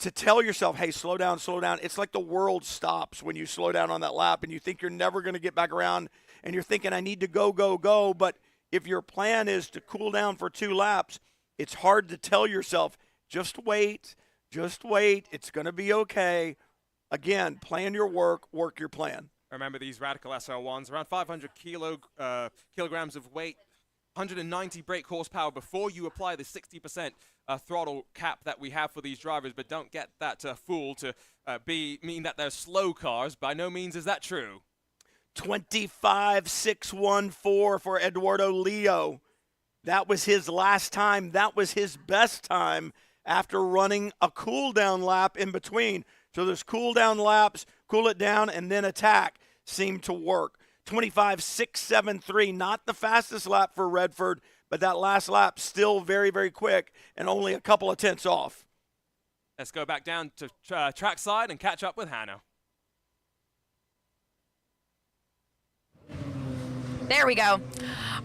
to tell yourself, hey, slow down, it's like the world stops when you slow down on that lap and you think you're never going to get back around and you're thinking, I need to go. But if your plan is to cool down for 2 laps, it's hard to tell yourself, just wait, it's going to be okay. Again, plan your work your plan. Remember these Radical SR1s, around 500 kilograms of weight, 190 brake horsepower before you apply the 60% throttle cap that we have for these drivers, but don't get that fool to mean that they're slow cars. By no means is that true. 25.614 for Eduardo Leo. That was his last time. That was his best time after running a cool-down lap in between. So there's cool-down laps, cool it down, and then attack seemed to work. 25.673, not the fastest lap for Redford, but that last lap still very, very quick and only a couple of tenths off. Let's go back down to trackside and catch up with Hannah. There we go.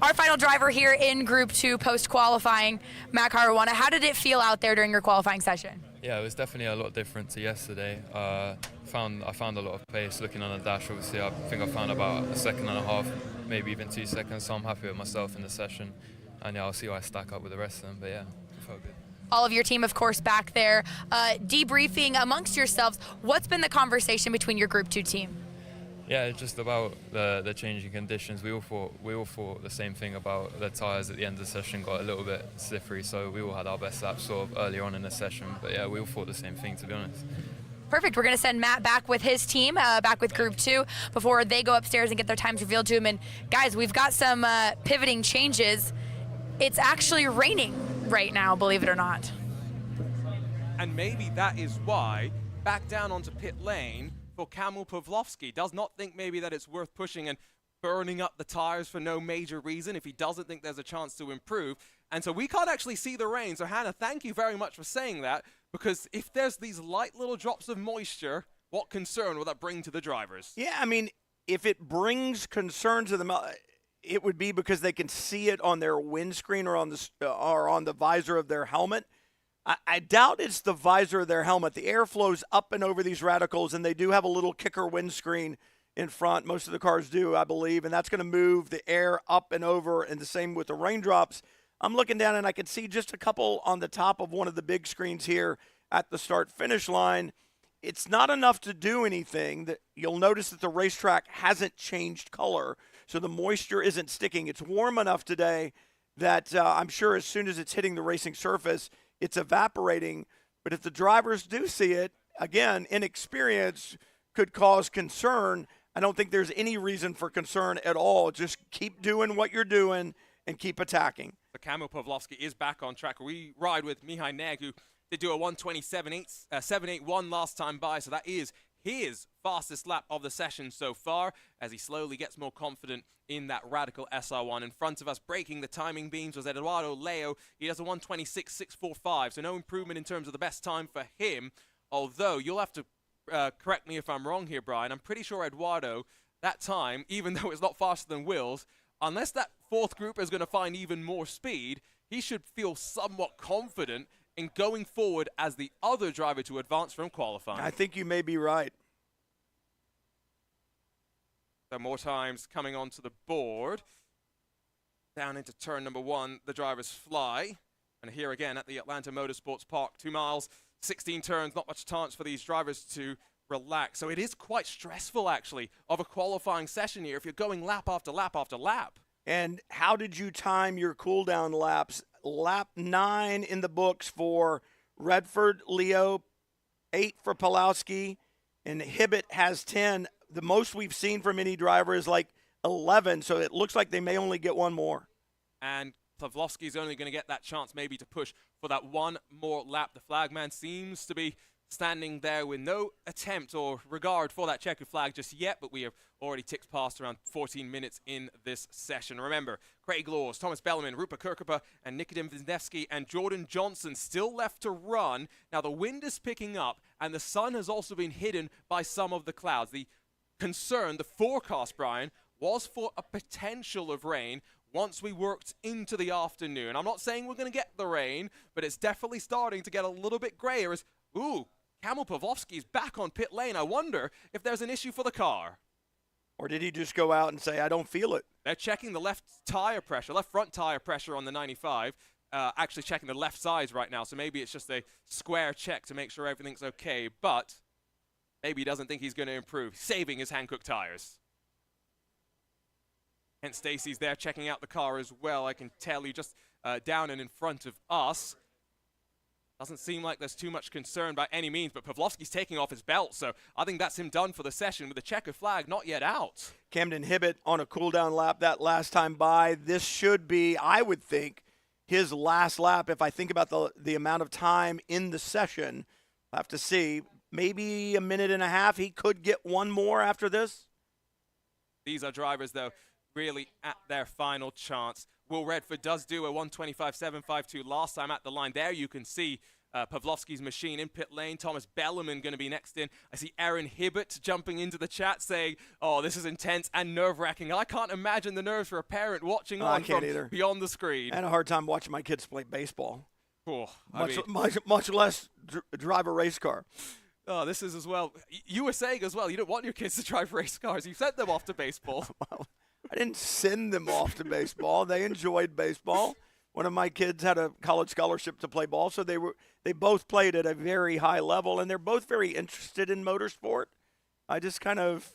Our final driver here in Group 2 post-qualifying, Matt Caruana. How did it feel out there during your qualifying session? Yeah, it was definitely a lot different to yesterday. I found a lot of pace looking on the dash. Obviously, I think I found about 1.5 seconds, maybe even 2 seconds, so I'm happy with myself in the session. And yeah, I'll see how I stack up with the rest of them, but yeah, it felt good. All of your team, of course, back there. Debriefing amongst yourselves, what's been the conversation between your Group 2 team? Yeah, it's just about the changing conditions. We all thought the same thing about the tyres at the end of the session got a little bit slippery, so we all had our best laps sort of earlier on in the session. But yeah, we all thought the same thing, to be honest. Perfect. We're going to send Matt back with his team, back with Group 2, before they go upstairs and get their times revealed to him. And guys, we've got some pivoting changes. It's actually raining right now, believe it or not. And maybe that is why, back down onto pit lane, for Kamil Pawlowski, does not think maybe that it's worth pushing and burning up the tires for no major reason if he doesn't think there's a chance to improve. And so we can't actually see the rain. So Hannah, thank you very much for saying that, because if there's these light little drops of moisture, what concern will that bring to the drivers? Yeah, I mean, if it brings concern to them, it would be because they can see it on their windscreen or on the visor of their helmet. I doubt it's the visor of their helmet. The air flows up and over these radicals, and they do have a little kicker windscreen in front. Most of the cars do, I believe, and that's going to move the air up and over, and the same with the raindrops. I'm looking down, and I can see just a couple on the top of one of the big screens here at the start-finish line. It's not enough to do anything. You'll notice that the racetrack hasn't changed color, so the moisture isn't sticking. It's warm enough today that I'm sure as soon as it's hitting the racing surface, it's evaporating. But if the drivers do see it, again, inexperience could cause concern. I don't think there's any reason for concern at all. Just keep doing what you're doing and keep attacking. So Kamil Pawlowski is back on track. We ride with Mihai Neg, who did do a 1:27.781 last time by, so that is his fastest lap of the session so far, as he slowly gets more confident in that Radical SR1. In front of us, breaking the timing beams, was Eduardo Leo. He does a 1:26.645, so no improvement in terms of the best time for him, although you'll have to correct me if I'm wrong here, Brian. I'm pretty sure Eduardo, that time, even though it's not faster than Will's, unless that fourth group is going to find even more speed, he should feel somewhat confident in going forward as the other driver to advance from qualifying. I think you may be right. So more times coming onto the board. Down into turn number 1, the drivers fly. And here again at the Atlanta Motorsports Park, 2 miles, 16 turns, not much chance for these drivers to relax. So it is quite stressful, actually, of a qualifying session here if you're going lap after lap after lap. And how did you time your cool-down laps? Lap 9 in the books for Redford, Leo, 8 for Pawlowski, and Hibbett has 10. The most we've seen from any driver is like 11, so it looks like they may only get one more. And Pawlowski's only going to get that chance maybe to push for that one more lap. The flagman seems to be standing there with no attempt or regard for that checkered flag just yet, but we have already ticked past around 14 minutes in this session. Remember, Craig Laws, Thomas Bellerman, Rupert Kirkupa, and Nikodem Wisniewski and Jordan Johnson still left to run. Now, the wind is picking up, and the sun has also been hidden by some of the clouds. The concern, the forecast, Brian, was for a potential of rain once we worked into the afternoon. I'm not saying we're going to get the rain, but it's definitely starting to get a little bit grayer as, Kamil Pawlowski's back on pit lane. I wonder if there's an issue for the car. Or did he just go out and say, I don't feel it? They're checking the left front tire pressure on the 95. Actually checking the left sides right now, so maybe it's just a square check to make sure everything's okay, but maybe he doesn't think he's going to improve, saving his Hankook tires. Kent Stacy's there checking out the car as well. I can tell you just down and in front of us. Doesn't seem like there's too much concern by any means, but Pawlowski's taking off his belt, so I think that's him done for the session with the checker flag not yet out. Camden Hibbett on a cool-down lap that last time by. This should be, I would think, his last lap. If I think about the amount of time in the session, I'll have to see. Maybe a minute and a half. He could get one more after this. These are drivers, though, really at their final chance. Will Redford does do a 1:25.752 last time at the line. There you can see Pawlowski's machine in pit lane. Thomas Bellerman going to be next in. I see Aaron Hibbett jumping into the chat saying, oh, this is intense and nerve-wracking. I can't imagine the nerves for a parent watching on from beyond the screen. I had a hard time watching my kids play baseball. Oh, much less drive a race car. Oh, this is as well. You were saying as well, you don't want your kids to drive race cars. You sent them off to baseball. Well, I didn't send them off to baseball. They enjoyed baseball. One of my kids had a college scholarship to play ball, so they both played at a very high level, and they're both very interested in motorsport. I just kind of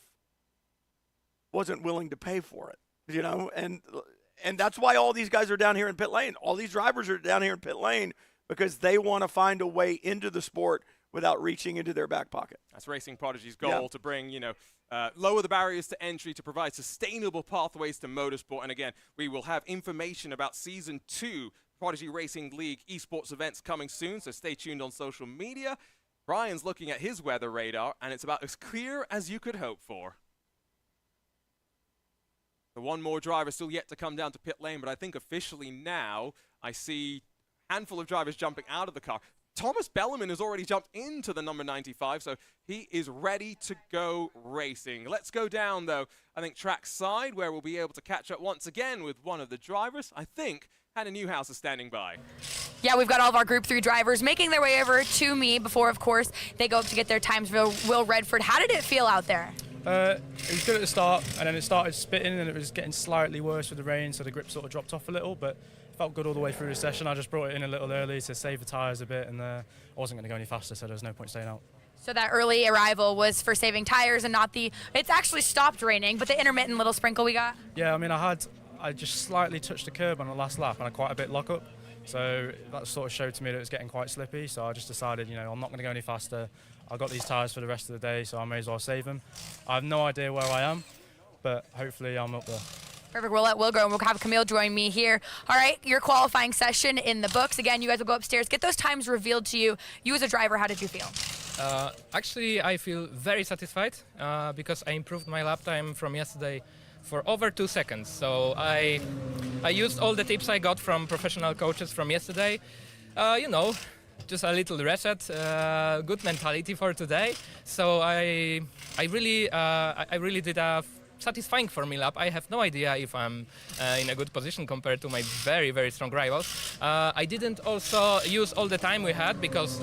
wasn't willing to pay for it, you know, and that's why all these guys are down here in pit lane. All these drivers are down here in pit lane because they want to find a way into the sport without reaching into their back pocket. That's Racing Prodigy's goal, to bring, lower the barriers to entry to provide sustainable pathways to motorsport. And again, we will have information about Season 2 Prodigy Racing League esports events coming soon, so stay tuned on social media. Brian's looking at his weather radar, and it's about as clear as you could hope for. The one more driver still yet to come down to pit lane, but I think officially now I see a handful of drivers jumping out of the car. Thomas Bellerman has already jumped into the number 95, so he is ready to go racing. Let's go down, though, I think track side, where we'll be able to catch up once again with one of the drivers. I think Hannah Newhouse is standing by. Yeah, we've got all of our Group 3 drivers making their way over to me before, of course, they go up to get their times. Will Redford, how did it feel out there? It was good at the start, and then it started spitting, and it was getting slightly worse with the rain, so the grip sort of dropped off a little, but felt good all the way through the session. I just brought it in a little early to save the tyres a bit, and I wasn't going to go any faster, so there was no point staying out. So that early arrival was for saving tires and not it's actually stopped raining, but the intermittent little sprinkle we got? Yeah, I mean, I just slightly touched the curb on the last lap, and I quite a bit lock up. So that sort of showed to me that it was getting quite slippy, so I just decided, I'm not going to go any faster. I've got these tyres for the rest of the day, so I may as well save them. I have no idea where I am, but hopefully I'm up there. Perfect. We'll let Will go, and we'll have Camille join me here. All right, your qualifying session in the books. Again, you guys will go upstairs, get those times revealed to you. You as a driver, how did you feel? Actually, I feel very satisfied because I improved my lap time from yesterday for over 2 seconds. So I used all the tips I got from professional coaches from yesterday. Just a little reset, good mentality for today. So I really did a satisfying for me lap. I have no idea if I'm in a good position compared to my very, very strong rivals. I didn't also use all the time we had because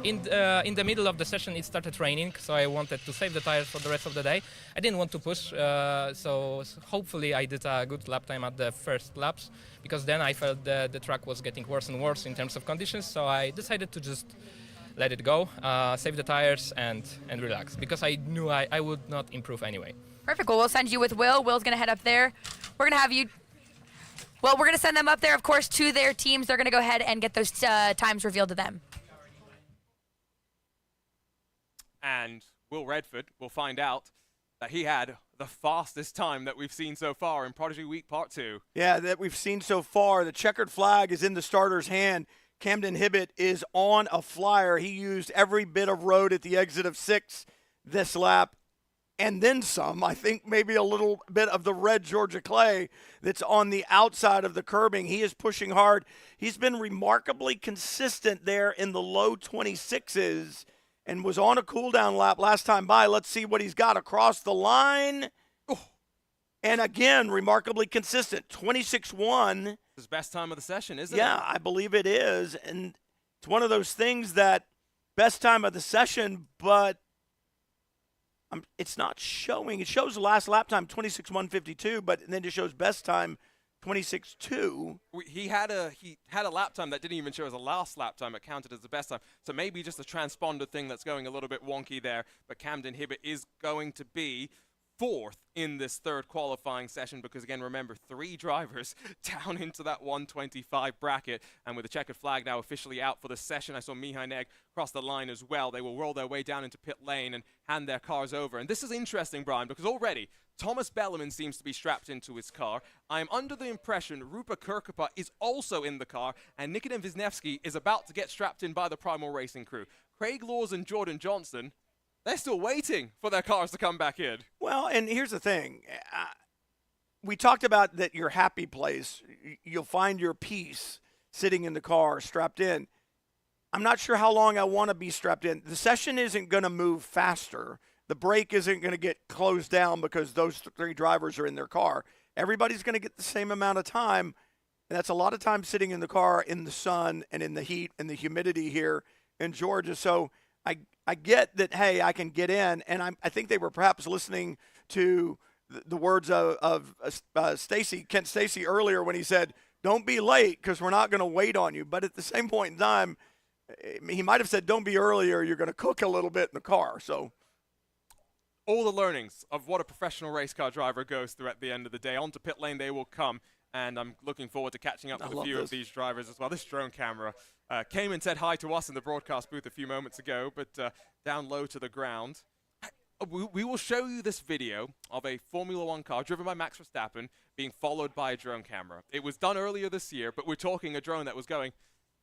in the middle of the session it started raining, so I wanted to save the tires for the rest of the day. I didn't want to push, so hopefully I did a good lap time at the first laps, because then I felt the track was getting worse and worse in terms of conditions, so I decided to just let it go, save the tires and relax, because I knew I would not improve anyway. Perfect. Well, we'll send you with Will. Will's going to head up there. We're going to have you... Well, we're going to send them up there, of course, to their teams. They're going to go ahead and get those times revealed to them. And Will Redford will find out that he had the fastest time that we've seen so far in Prodigy Week Part 2. Yeah, that we've seen so far. The checkered flag is in the starter's hand. Camden Hibbett is on a flyer. He used every bit of road at the exit of 6 this lap, and then some. I think maybe a little bit of the red Georgia clay that's on the outside of the curbing. He is pushing hard. He's been remarkably consistent there in the low 26s and was on a cool-down lap last time by. Let's see what he's got across the line. And again, remarkably consistent. 26-1. His best time of the session, isn't it? Yeah, I believe it is. And it's one of those things that best time of the session, but it's not showing. It shows the last lap time, 26-152, but then it shows best time, 26-2. He had a lap time that didn't even show as a last lap time. It counted as the best time. So maybe just a transponder thing that's going a little bit wonky there. But Camden Hibbett is going to be 4th in this third qualifying session because, again, remember, 3 drivers down into that 125 bracket. And with the checkered flag now officially out for the session, I saw Mihai Neg cross the line as well. They will roll their way down into pit lane and hand their cars over. And this is interesting, Brian, because already Thomas Bellerman seems to be strapped into his car. I am under the impression Rupa Kirkapa is also in the car, and Nikitin Wisniewski is about to get strapped in by the Primal Racing crew. Craig Laws and Jordan Johnson, they're still waiting for their cars to come back in. Well, and here's the thing. We talked about that your happy place, you'll find your peace sitting in the car, strapped in. I'm not sure how long I want to be strapped in. The session isn't going to move faster. The brake isn't going to get closed down because those 3 drivers are in their car. Everybody's going to get the same amount of time, and that's a lot of time sitting in the car in the sun and in the heat and the humidity here in Georgia. So I get that, hey, I can get in, and I think they were perhaps listening to the words of Kent Stacy earlier when he said, don't be late because we're not going to wait on you. But at the same point in time, he might have said, don't be early or you're going to cook a little bit in the car. So all the learnings of what a professional race car driver goes through at the end of the day. Onto pit lane they will come, and I'm looking forward to catching up with a few of these drivers as well. This drone camera came and said hi to us in the broadcast booth a few moments ago, but down low to the ground. We will show you this video of a Formula One car driven by Max Verstappen being followed by a drone camera. It was done earlier this year, but we're talking a drone that was going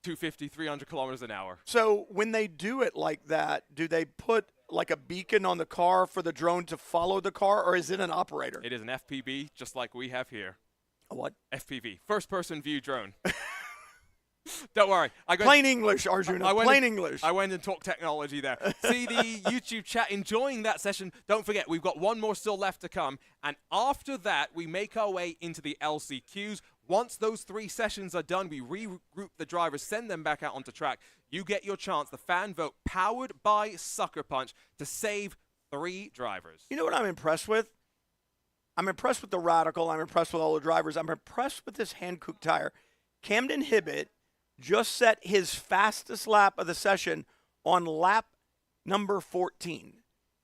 250, 300 kilometers an hour. So when they do it like that, do they put like a beacon on the car for the drone to follow the car, or is it an operator? It is an FPV, just like we have here. A what? FPV, first-person view drone. Don't worry. Plain English, Arjuna. Plain English. I went and talked technology there. See the YouTube chat enjoying that session. Don't forget, we've got one more still left to come. And after that, we make our way into the LCQs. Once those 3 sessions are done, we regroup the drivers, send them back out onto track. You get your chance, the fan vote powered by Sucker Punch, to save 3 drivers. You know what I'm impressed with? I'm impressed with the Radical. I'm impressed with all the drivers. I'm impressed with this Hankook tire. Camden Hibbett just set his fastest lap of the session on lap number 14.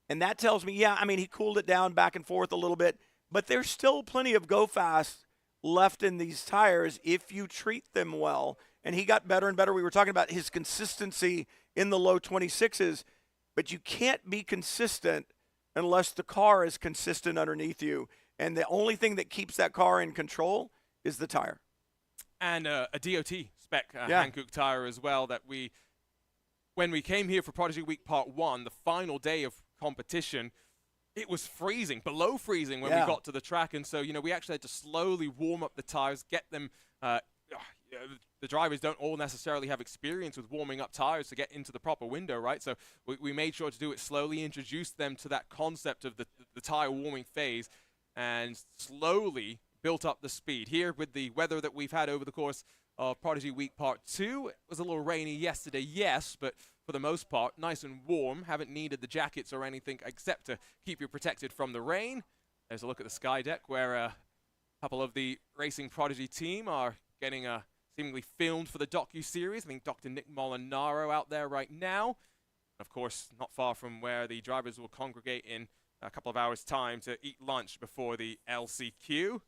And that tells me, yeah, I mean, he cooled it down back and forth a little bit, but there's still plenty of go fast left in these tires if you treat them well. And he got better and better. We were talking about his consistency in the low 26s, but you can't be consistent unless the car is consistent underneath you. And the only thing that keeps that car in control is the tire. And a DOT spec Hankook tire as well that when we came here for Prodigy Week Part 1, the final day of competition, it was freezing, below freezing when we got to the track. And so, we actually had to slowly warm up the tires, get them. The drivers don't all necessarily have experience with warming up tires to get into the proper window, right? So we made sure to do it slowly, introduce them to that concept of the tire warming phase, and slowly built up the speed. Here with the weather that we've had over the course of Prodigy Week Part 2, it was a little rainy yesterday, yes, but for the most part, nice and warm. Haven't needed the jackets or anything except to keep you protected from the rain. There's a look at the sky deck where a couple of the Racing Prodigy team are getting seemingly filmed for the docu-series. I think Dr. Nick Molinaro out there right now. Of course, not far from where the drivers will congregate in a couple of hours' time to eat lunch before the LCQ.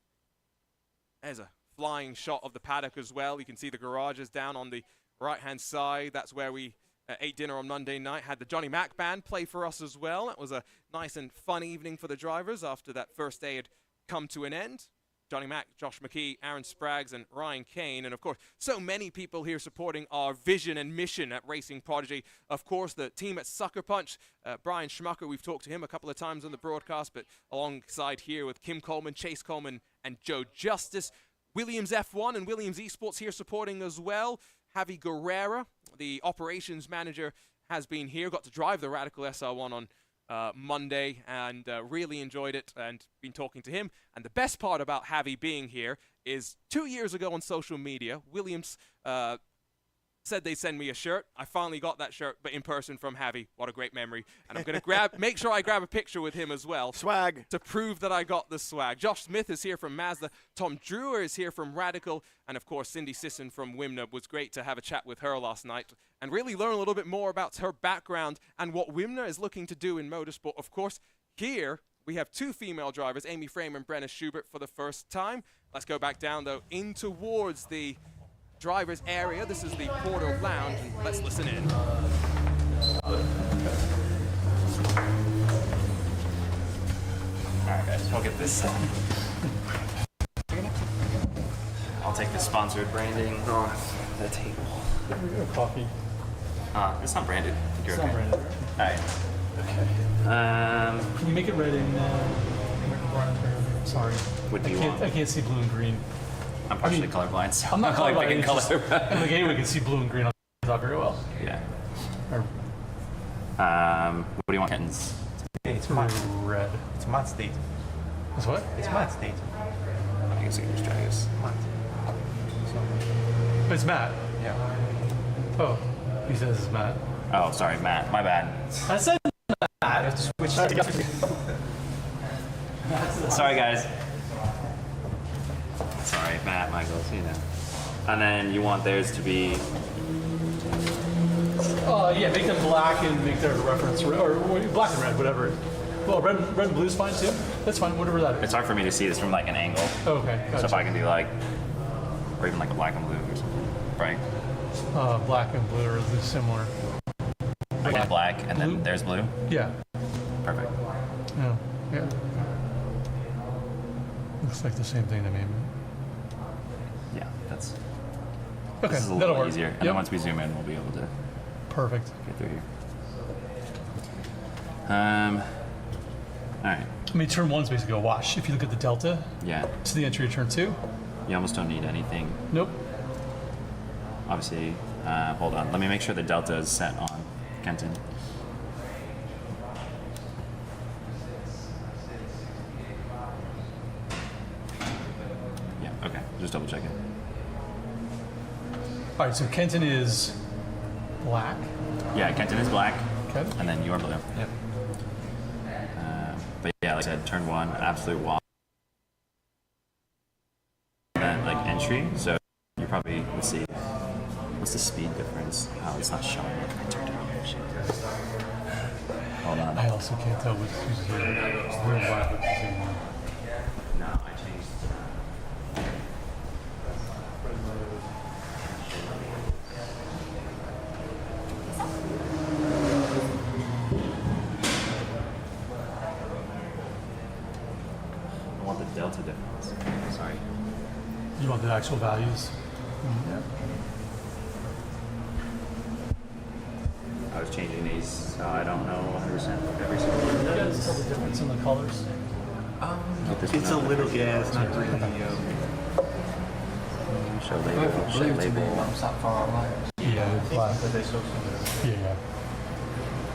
There's a flying shot of the paddock as well. You can see the garages down on the right-hand side. That's where we ate dinner on Monday night. Had the Johnny Mac band play for us as well. That was a nice and fun evening for the drivers after that first day had come to an end. Johnny Mac, Josh McKee, Aaron Spraggs, and Ryan Kane. And, of course, so many people here supporting our vision and mission at Racing Prodigy. Of course, the team at Sucker Punch, Brian Schmucker, we've talked to him a couple of times on the broadcast, but alongside here with Kim Coleman, Chase Coleman, and Joe Justice. Williams F1 and Williams Esports here supporting as well. Javi Guerrera, the operations manager, has been here. Got to drive the Radical SR1 on Monday, and really enjoyed it and been talking to him. And the best part about Javi being here is 2 years ago on social media, Williams said they'd send me a shirt. I finally got that shirt, but in person from Javi. What a great memory. And I'm going to make sure I grab a picture with him as well. Swag. To prove that I got the swag. Josh Smith is here from Mazda. Tom Drewer is here from Radical. And, of course, Cindy Sisson from Wimna. It was great to have a chat with her last night and really learn a little bit more about her background and what Wimna is looking to do in motorsport. Of course, here we have 2 female drivers, Amy Frame and Brenna Schubert, for the first time. Let's go back down, though, in towards the driver's area. This is the Porter Lounge, and let's listen in. Alright guys, we'll get this I'll take the sponsored branding off the table. Coffee. It's not branded. I think you're It's okay. not branded. Alright. Can you make it red and sorry. What do you want? I can't see blue and green. I'm partially colorblind, so I'm not like colorblind. picking color. I'm like anyone can see blue and green on top very well. Yeah. Or, what do you want, Kenton's? it's red. It's Matt State. It's what? It's Matt State. I guess I can just try this. It's Matt. Yeah. Oh, he says it's Matt. Oh, sorry, Matt. My bad. I said Matt. You have to switch Sorry, guys. Sorry, Matt, Michaels, you know. And then you want theirs to be... Yeah, make them black and make their reference or black and red, whatever. Well, red and blue's fine too. That's fine, whatever that is. It's hard for me to see this from like an angle. Okay, gotcha. So if I can do like, or even like a black and blue or something, right? Black and blue are similar. I got black and then there's blue? Yeah. Perfect. Yeah. Looks like the same thing to me. Yeah, that's... Okay, this is a that'll little work. easier. And then once we zoom in, we'll be able to... Perfect. Get through here. Alright. I mean, turn 1's basically a wash. If you look at the delta Yeah. to the entry of turn 2. You almost don't need anything. Nope. Obviously, hold on. Let me make sure the delta is set on Kenton. Yeah, okay. Just double check it. All right, so Kenton is black. Yeah, Kenton is black. Okay. And then you're blue. Yep. But yeah, like I said, turn 1, absolute wall. And then like entry, so you probably would see what's the speed difference. Oh, it's not showing. I turned it on. Shit. Hold on. I also can't tell which is blue and black, which is in one. No, I changed. I want the delta difference. Sorry. You want the actual values? Yeah. I was changing these, so I don't know 100% every single one. You guys tell the difference in the colors? It's a little, yeah, it's not really. Show label, show label. Yeah, black. Yeah.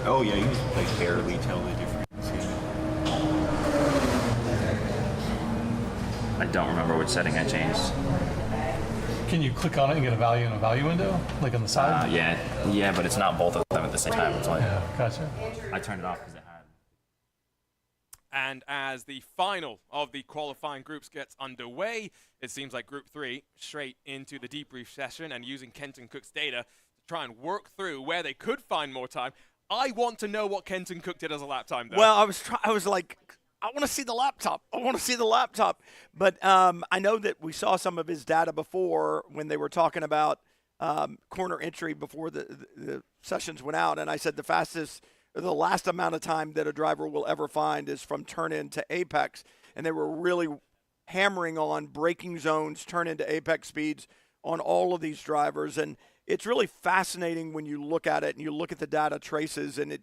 Oh yeah, you can like barely tell the difference. I don't remember which setting I changed. Can you click on it and get a value in a value window, like on the side? Yeah, but it's not both of them at the same time. It's like, yeah, gotcha. I turned it off because it had. And as the final of the qualifying groups gets underway, it seems like Group 3 straight into the debrief session and using Kenton Cook's data to try and work through where they could find more time. I want to know what Kenton Cook did as a lap time, though. Well, I was like, I want to see the laptop. I want to see the laptop. But I know that we saw some of his data before when they were talking about corner entry before the sessions went out. And I said the last amount of time that a driver will ever find is from turn in to apex. And they were really hammering on braking zones, turn into apex speeds on all of these drivers. And it's really fascinating when you look at it and you look at the data traces. And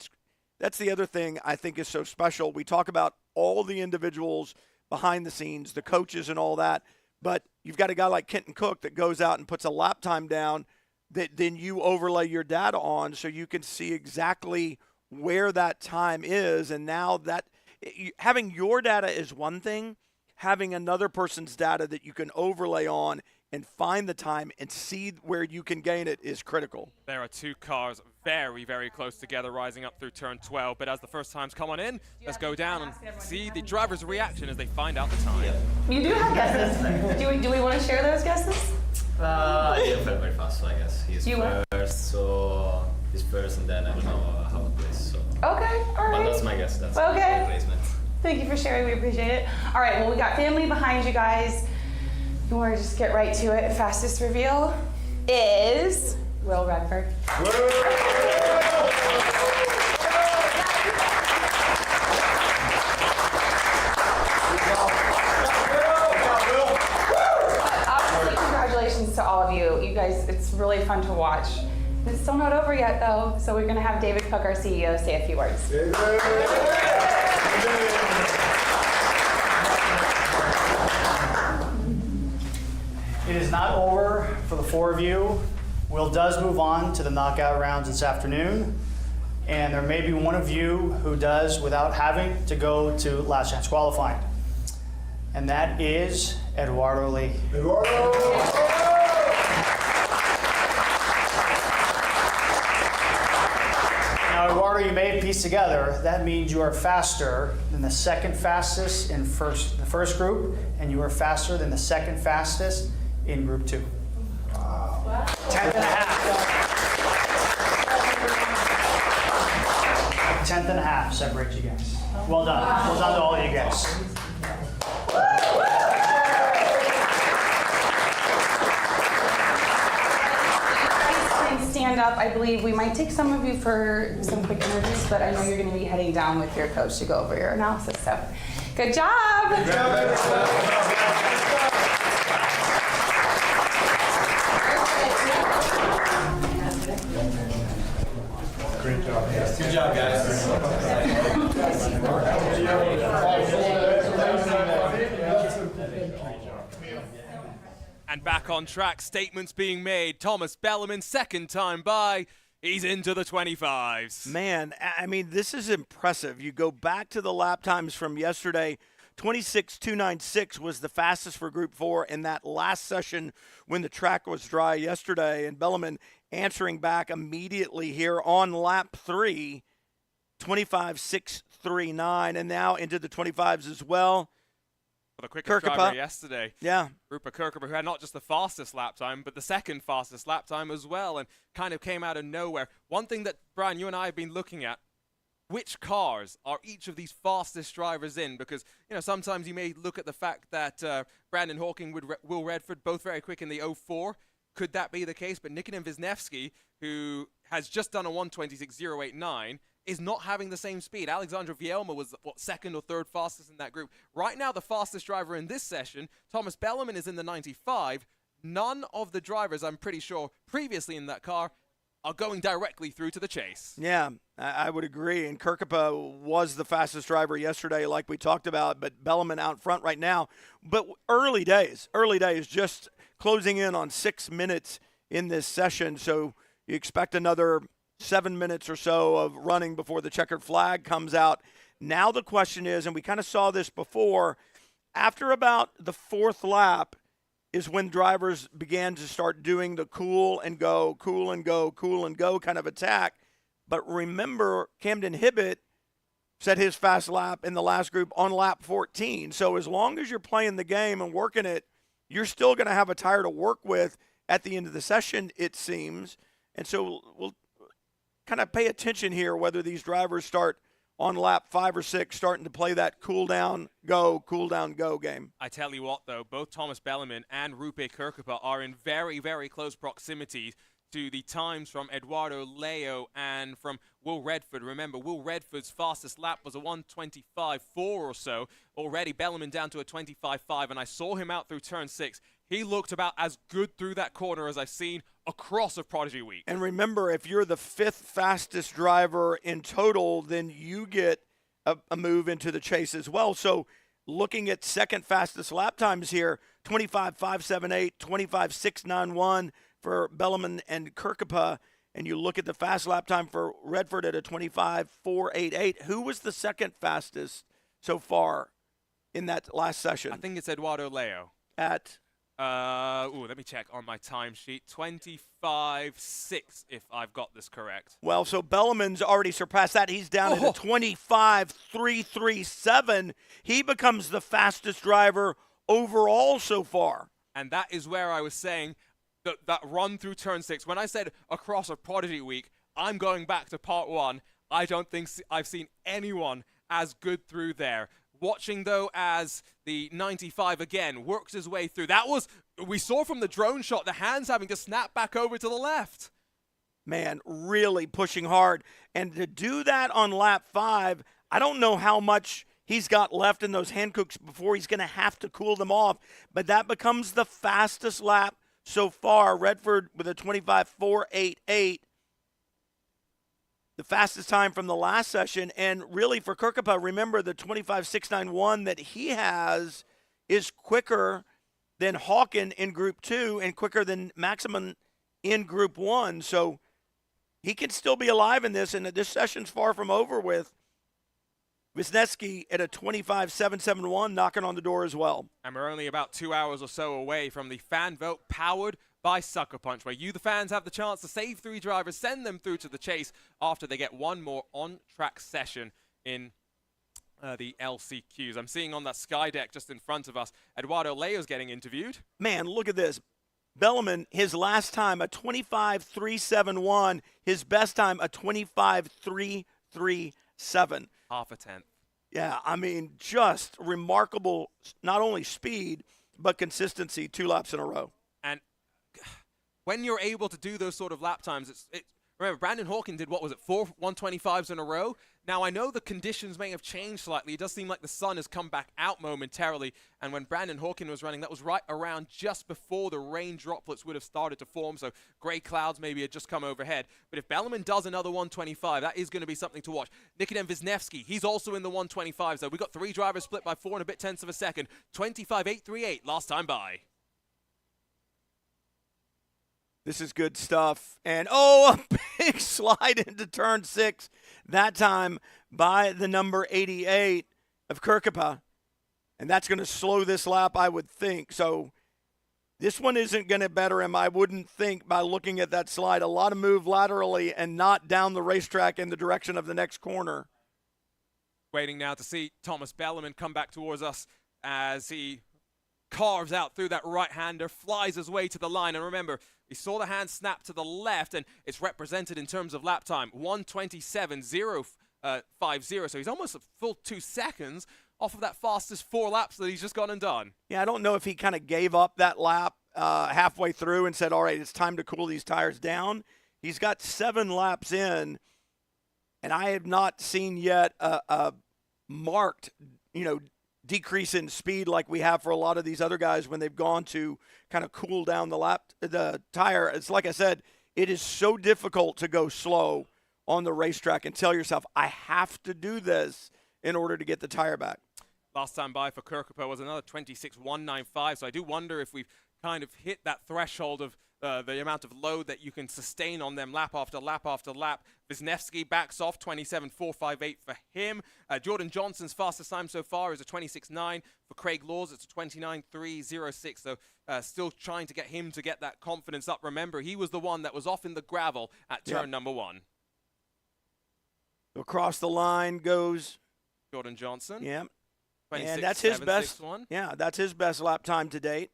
that's the other thing I think is so special. We talk about all the individuals behind the scenes, the coaches and all that, but you've got a guy like Kenton Cook that goes out and puts a lap time down that then you overlay your data on so you can see exactly where that time is. And now that having your data is one thing, having another person's data that you can overlay on and find the time and see where you can gain it is critical. There are two cars very, very close together rising up through turn 12, but as the first times come on in, let's go down and see the driver's reaction as they find out the time. You do have guesses. Do we want to share those guesses? He felt very fast, so I guess he's first, so he's first, and then I don't know how it plays. So. Okay, all right. But that's my guess. That's okay. my placement. Thank you for sharing. We appreciate it. All right, well, we got family behind you guys. You want to just get right to it. Fastest reveal is Will Redford. Obviously, congratulations to all of you. You guys, it's really fun to watch. It's still not over yet, though, so we're going to have David Cook, our CEO, say a few words. It is not over for the four of you. Will does move on to the knockout rounds this afternoon, and there may be one of you who does without having to go to last chance qualifying, and that is Eduardo Lee. Now, Eduardo, you may have pieced together, that means you are faster than the second fastest in the first group, and you are faster than the second fastest in group 2. Wow. 10th and a half. 10th and a half separates you guys. Well done. Well done to all of you guys. Stand up. I believe we might take some of you for some quick interviews, but I know you're going to be heading down with your coach to go over your analysis. So, good job. Good job. Great job. Good job, guys. And back on track, statements being made. Thomas Bellerman, second time by. He's into the 25s. Man, I mean, this is impressive. You go back to the lap times from yesterday. 26.296 was the fastest for Group 4 in that last session when the track was dry yesterday. And Bellerman answering back immediately here on lap 3, 25.639, and now into the 25s as well. The quickest driver yesterday. Yeah. Rupert Kirkup, who had not just the fastest lap time, but the second fastest lap time as well, and kind of came out of nowhere. One thing that, Brian, you and I have been looking at, which cars are each of these fastest drivers in? Because, you know, sometimes you may look at the fact that Brandon Hawking with Will Redford, both very quick in the 04. Could that be the case? But Nikitin Wisniewski, who has just done a 1:26.089, is not having the same speed. Alexandra Vielma was, second or third fastest in that group. Right now, the fastest driver in this session, Thomas Bellerman, is in the 95. None of the drivers, I'm pretty sure, previously in that car are going directly through to the chase. Yeah, I would agree. And Kirkup was the fastest driver yesterday, like we talked about, but Bellerman out front right now. But early days, just closing in on 6 minutes in this session. So you expect another 7 minutes or so of running before the checkered flag comes out. Now the question is, and we kind of saw this before, after about the fourth lap is when drivers began to start doing the cool and go kind of attack. But remember, Camden Hibbett set his fast lap in the last group on lap 14. So as long as you're playing the game and working it, you're still going to have a tire to work with at the end of the session, it seems. And so we'll kind of pay attention here whether these drivers start on lap 5 or 6 starting to play that cool down, go game. I tell you what, though, both Thomas Bellerman and Rupert Kirkup are in very, very close proximity to the times from Eduardo Leo and from Will Redford. Remember, Will Redford's fastest lap was a 1:25.4 or so. Already Bellerman down to a 25.5, and I saw him out through turn 6. He looked about as good through that corner as I've seen across of Prodigy Week. And remember, if you're the 5th fastest driver in total, then you get a move into the chase as well. So looking at second fastest lap times here, 25.578, 25.691 for Bellerman and Kirkup. and you look at the fast lap time for Redford at a 25.488, who was the second fastest so far in that last session? I think it's Eduardo Leo. At? Let me check on my timesheet. 25.6, if I've got this correct. Well, so Belleman's already surpassed that. He's down at a 25.337. He becomes the fastest driver overall so far. And that is where I was saying that run through turn 6. When I said across a Prodigy week, I'm going back to part 1. I don't think I've seen anyone as good through there. Watching, though, as the 95 again works his way through. We saw from the drone shot, the hands having to snap back over to the left. Man, really pushing hard. And to do that on lap 5, I don't know how much he's got left in those hand cooks before he's going to have to cool them off. But that becomes the fastest lap so far. Redford with a 25.488. The fastest time from the last session. And really for Kirkapa, remember the 25.691 that he has is quicker than Hawken in Group 2 and quicker than Maximum in Group 1. So he can still be alive in this, and this session's far from over with. Wisniewski at a 25.771 knocking on the door as well. And we're only about 2 hours or so away from the fan vote powered by Sucker Punch, where you, the fans, have the chance to save 3 drivers, send them through to the chase after they get one more on-track session in the LCQs. I'm seeing on that sky deck just in front of us, Eduardo Leo's getting interviewed. Man, look at this. Belleman, his last time, a 25.371. His best time, a 25.337. Half a tenth. Yeah, I mean, just remarkable, not only speed, but consistency 2 laps in a row. And when you're able to do those sort of lap times, remember, Brandon Hawken did, 4 125s in a row? Now, I know the conditions may have changed slightly. It does seem like the sun has come back out momentarily. And when Brandon Hawken was running, that was right around just before the rain droplets would have started to form. So gray clouds maybe had just come overhead. But if Belleman does another 125, that is going to be something to watch. Nikodem Wisniewski, he's also in the 125s, though. We've got 3 drivers split by 4 and a bit tenths of a second. 25.838 last time by. This is good stuff. And, a big slide into turn 6, that time by the number 88 of Kirkapa. And that's going to slow this lap, I would think. So this one isn't going to better him, I wouldn't think, by looking at that slide. A lot of move laterally and not down the racetrack in the direction of the next corner. Waiting now to see Thomas Belleman come back towards us as he carves out through that right-hander, flies his way to the line. And remember, he saw the hand snap to the left, and it's represented in terms of lap time, 1:27.050. So he's almost a full 2 seconds off of that fastest 4 laps that he's just gone and done. Yeah, I don't know if he kind of gave up that lap halfway through and said, all right, it's time to cool these tires down. He's got 7 laps in, and I have not seen yet a marked, decrease in speed like we have for a lot of these other guys when they've gone to kind of cool down the tire. It's like I said, it is so difficult to go slow on the racetrack and tell yourself, I have to do this in order to get the tire back. Last time by for Kirkapa was another 26.195, so I do wonder if we've kind of hit that threshold of the amount of load that you can sustain on them lap after lap after lap. Wisniewski backs off, 27.458 for him. Jordan Johnson's fastest time so far is a 26.9. For Craig Laws, it's a 29.306. So still trying to get him to get that confidence up. Remember, he was the one that was off in the gravel at turn number 1. Across the line goes Jordan Johnson. Yeah. 26, and that's his best. 761. Yeah, that's his best lap time to date.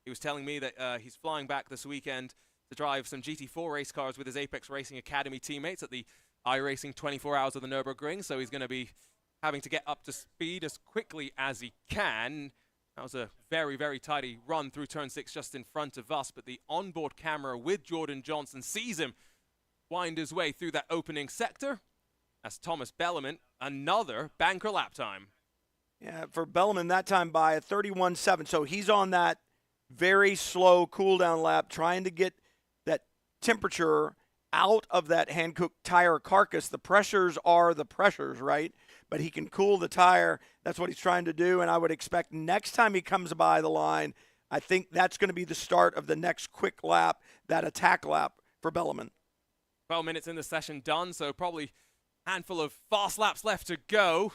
He was telling me that he's flying back this weekend to drive some GT4 race cars with his Apex Racing Academy teammates at the iRacing 24 Hours of the Nürburgring. So he's going to be having to get up to speed as quickly as he can. That was a very, very tidy run through turn 6 just in front of us. But the onboard camera with Jordan Johnson sees him wind his way through that opening sector. As Thomas Belleman, another banker lap time. Yeah, for Belleman, that time by a 31.7. So he's on that very slow cool-down lap, trying to get that temperature out of that hand-cooked tire carcass. The pressures are the pressures, right? But he can cool the tire. That's what he's trying to do, and I would expect next time he comes by the line, I think that's going to be the start of the next quick lap, that attack lap for Belleman. 12 minutes in the session done, so probably a handful of fast laps left to go.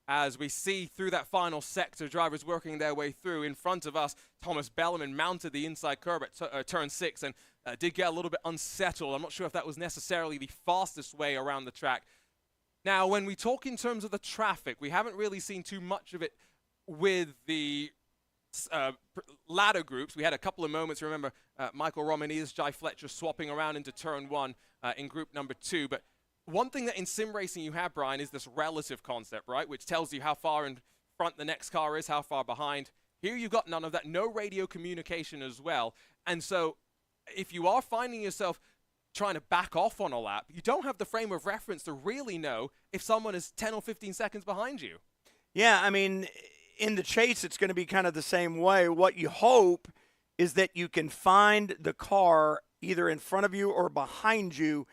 As we see through that final sector, drivers working their way through. In front of us, Thomas Bellerman mounted the inside curb at turn 6 and did get a little bit unsettled. I'm not sure if that was necessarily the fastest way around the track. Now, when we talk in terms of the traffic, we haven't really seen too much of it with the ladder groups. We had a couple of moments, remember, Michael Romanides, Jai Fletcher swapping around into turn 1 in group number 2. But one thing that in sim racing you have, Brian, is this relative concept, right? Which tells you how far in front the next car is, how far behind. Here you've got none of that, no radio communication as well. And so if you are finding yourself trying to back off on a lap, you don't have the frame of reference to really know if someone is 10 or 15 seconds behind you. Yeah, I mean, in the chase, it's going to be kind of the same way. What you hope is that you can find the car either in front of you or behind you.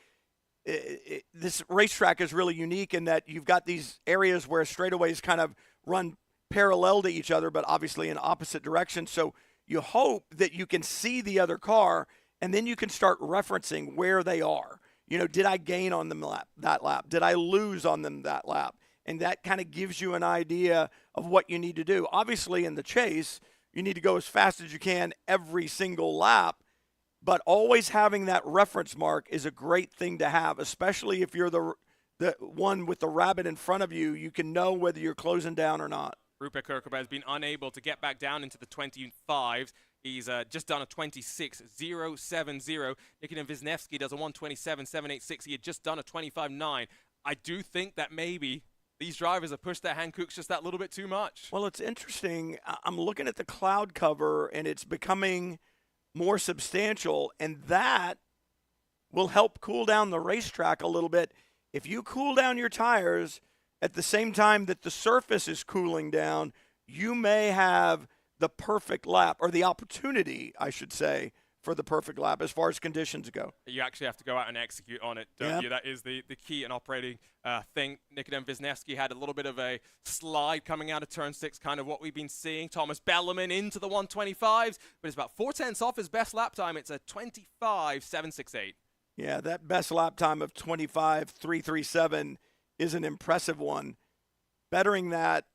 This racetrack is really unique in that you've got these areas where straightaways kind of run parallel to each other, but obviously in opposite directions. So you hope that you can see the other car, and then you can start referencing where they are. You know, did I gain on them that lap? Did I lose on them that lap? And that kind of gives you an idea of what you need to do. Obviously, in the chase, you need to go as fast as you can every single lap. But always having that reference mark is a great thing to have, especially if you're the one with the rabbit in front of you. You can know whether you're closing down or not. Rupert Kirkhope has been unable to get back down into the 25s. He's just done a 26.070. Nikitin Wisniewski does a 127.786. He had just done a 25.9. I do think that maybe these drivers have pushed their Hankooks just that little bit too much. Well, it's interesting. I'm looking at the cloud cover, and it's becoming more substantial, and that will help cool down the racetrack a little bit. If you cool down your tires at the same time that the surface is cooling down, you may have the perfect lap, or the opportunity, I should say, for the perfect lap as far as conditions go. You actually have to go out and execute on it, don't you? That is the key and operating thing. Nikitin Wisniewski had a little bit of a slide coming out of turn 6, kind of what we've been seeing. Thomas Bellerman into the 125s, but it's about 4/10 off his best lap time. It's a 25.768. Yeah, that best lap time of 25.337 is an impressive one. Bettering that,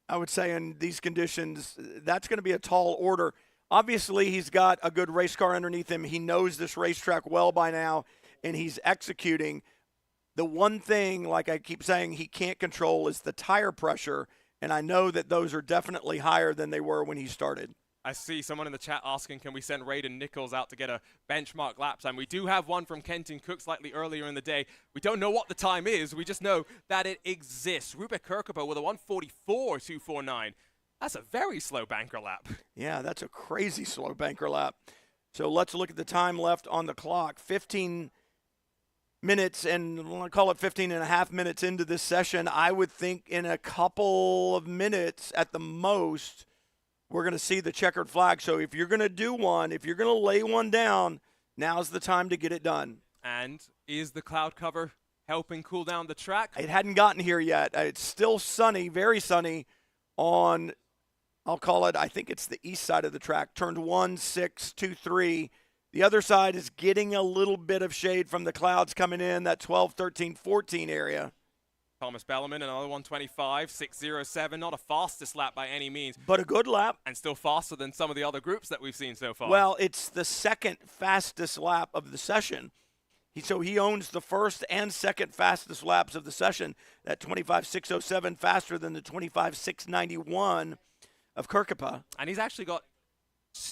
I would say, in these conditions, that's going to be a tall order. Obviously, he's got a good race car underneath him. He knows this racetrack well by now, and he's executing. The one thing, like I keep saying, he can't control is the tire pressure, and I know that those are definitely higher than they were when he started. I see someone in the chat asking, can we send Raiden Nichols out to get a benchmark lap time? We do have one from Kenton Cook slightly earlier in the day. We don't know what the time is. We just know that it exists. Rupert Kirkhope with a 144.249. That's a very slow banker lap. Yeah, that's a crazy slow banker lap. So let's look at the time left on the clock. 15 minutes, and I'll call it 15 and a half minutes into this session. I would think in a couple of minutes at the most, we're going to see the checkered flag. So if you're going to do one, if you're going to lay one down, now's the time to get it done. And is the cloud cover helping cool down the track? It hadn't gotten here yet. It's still sunny, very sunny on, I'll call it, I think it's the east side of the track, turned 1, 6, 2, 3. The other side is getting a little bit of shade from the clouds coming in, that 12, 13, 14 area. Thomas Bellerman, another 125.607. Not a fastest lap by any means. But a good lap. And still faster than some of the other groups that we've seen so far. Well, it's the second fastest lap of the session. So he owns the first and second fastest laps of the session. That 25.607 faster than the 25.691 of Kirkhope. And he's actually got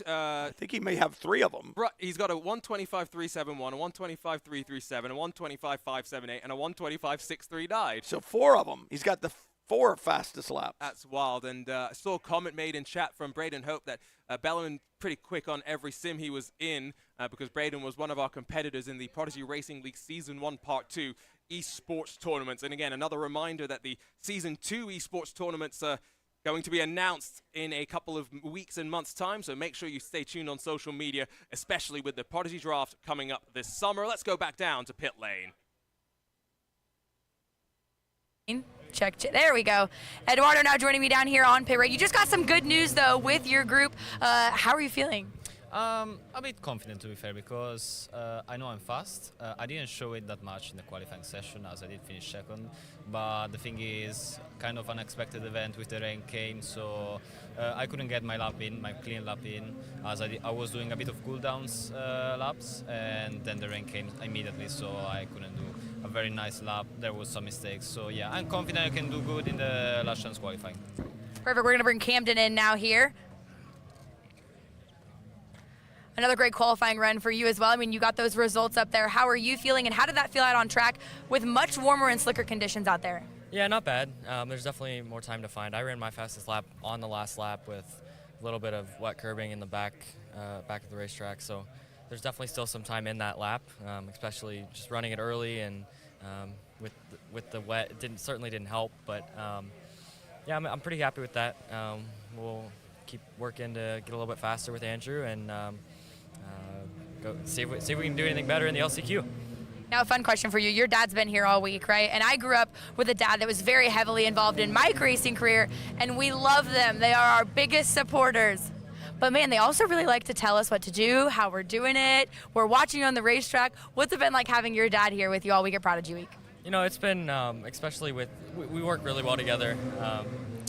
I think he may have 3 of them. He's got a 125.371, a 125.337, a 125.578, and a 125.639. So 4 of them. He's got the 4 fastest laps. That's wild. And I saw a comment made in chat from Braden Hope that Bellerman pretty quick on every sim he was in because Braden was one of our competitors in the Prodigy Racing League Season 1 Part 2 esports tournaments. And again, another reminder that the Season 2 esports tournaments are going to be announced in a couple of weeks and months' time, so make sure you stay tuned on social media, especially with the Prodigy Draft coming up this summer. Let's go back down to pit lane. Check. There we go. Eduardo now joining me down here on pit road. You just got some good news, though, with your group. How are you feeling? A bit confident, to be fair, because I know I'm fast. I didn't show it that much in the qualifying session, as I did finish second. But the thing is, kind of unexpected event with the rain came, so I couldn't get my clean lap in, as I was doing a bit of cooldowns laps, and then the rain came immediately, so I couldn't do a very nice lap. There was some mistakes, so yeah, I'm confident I can do good in the last chance qualifying. Perfect. We're going to bring Camden in now here. Another great qualifying run for you as well. I mean, you got those results up there. How are you feeling, and how did that feel out on track with much warmer and slicker conditions out there? Yeah, not bad. There's definitely more time to find. I ran my fastest lap on the last lap with a little bit of wet curbing in the back of the racetrack. So there's definitely still some time in that lap, especially just running it early, and with the wet, it certainly didn't help. But yeah, I'm pretty happy with that. We'll keep working to get a little bit faster with Andrew, and go see if we can do anything better in the LCQ. Now, a fun question for you. Your dad's been here all week, right? And I grew up with a dad that was very heavily involved in my racing career, and we love them. They are our biggest supporters. But man, they also really like to tell us what to do, how we're doing it. We're watching you on the racetrack. What's it been like having your dad here with you all week at Prodigy Week? You know, it's been, especially we work really well together.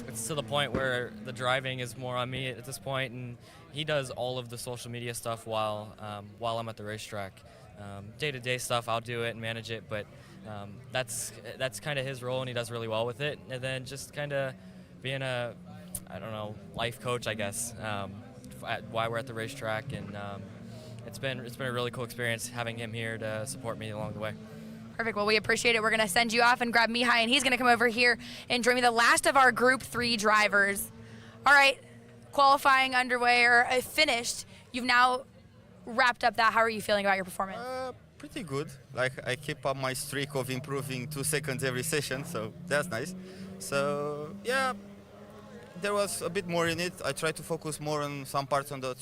It's to the point where the driving is more on me at this point, and he does all of the social media stuff while I'm at the racetrack. Day-to-day stuff, I'll do it and manage it, but that's kind of his role, and he does really well with it. And then just kind of being a, life coach, I guess, while we're at the racetrack, and it's been a really cool experience having him here to support me along the way. Perfect. Well, we appreciate it. We're going to send you off and grab Mihai, and he's going to come over here and join me, the last of our Group 3 drivers. All right, qualifying underway or finished. You've now wrapped up that. How are you feeling about your performance? Pretty good. Like, I keep up my streak of improving 2 seconds every session, so that's nice. So yeah, there was a bit more in it. I tried to focus more on some parts on the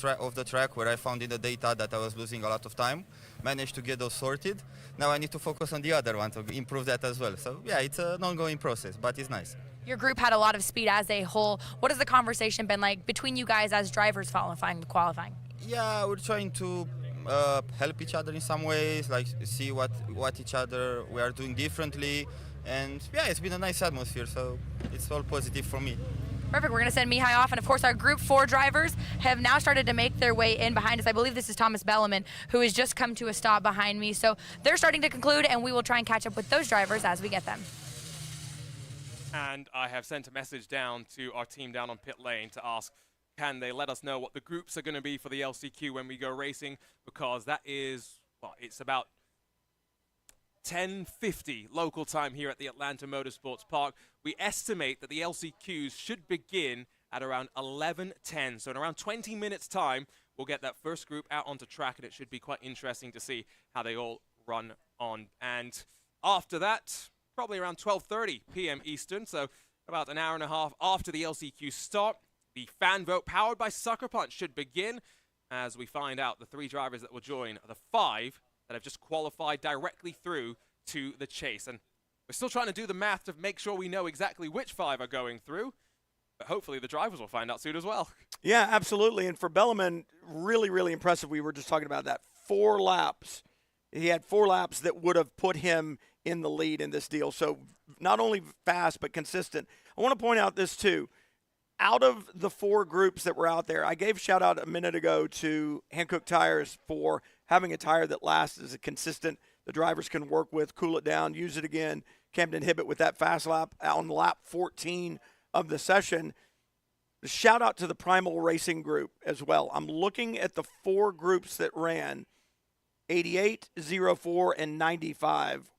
track where I found in the data that I was losing a lot of time. Managed to get those sorted. Now I need to focus on the other one to improve that as well. So yeah, it's an ongoing process, but it's nice. Your group had a lot of speed as a whole. What has the conversation been like between you guys as drivers following the qualifying? Yeah, we're trying to help each other in some ways, like see what each other we are doing differently, and yeah, it's been a nice atmosphere, so it's all positive for me. Perfect. We're going to send Mihai off, and of course our Group 4 drivers have now started to make their way in behind us. I believe this is Thomas Belleman, who has just come to a stop behind me, so they're starting to conclude, and we will try and catch up with those drivers as we get them. And I have sent a message down to our team down on pit lane to ask, can they let us know what the groups are going to be for the LCQ when we go racing? Because that is, well, it's about 10:50 local time here at the Atlanta Motorsports Park. We estimate that the LCQs should begin at around 11:10. So in around 20 minutes time, we'll get that first group out onto track, and it should be quite interesting to see how they all run on. And after that, probably around 12:30 p.m. Eastern, so about an hour and a half after the LCQ start, the fan vote powered by Sucker Punch should begin as we find out the 3 drivers that will join are the 5 that have just qualified directly through to the chase. And we're still trying to do the math to make sure we know exactly which 5 are going through, but hopefully the drivers will find out soon as well. Yeah, absolutely. And for Belleman, really, really impressive. We were just talking about that. 4 laps. He had 4 laps that would have put him in the lead in this deal. So not only fast, but consistent. I want to point out this too. Out of the 4 groups that were out there, I gave shout out a minute ago to Hankook Tires for having a tire that lasts, is consistent, the drivers can work with, cool it down, use it again. Camden Hibbett with that fast lap on lap 14 of the session. Shout out to the Primal Racing Group as well. I'm looking at the 4 groups that ran. 88, 04, and 95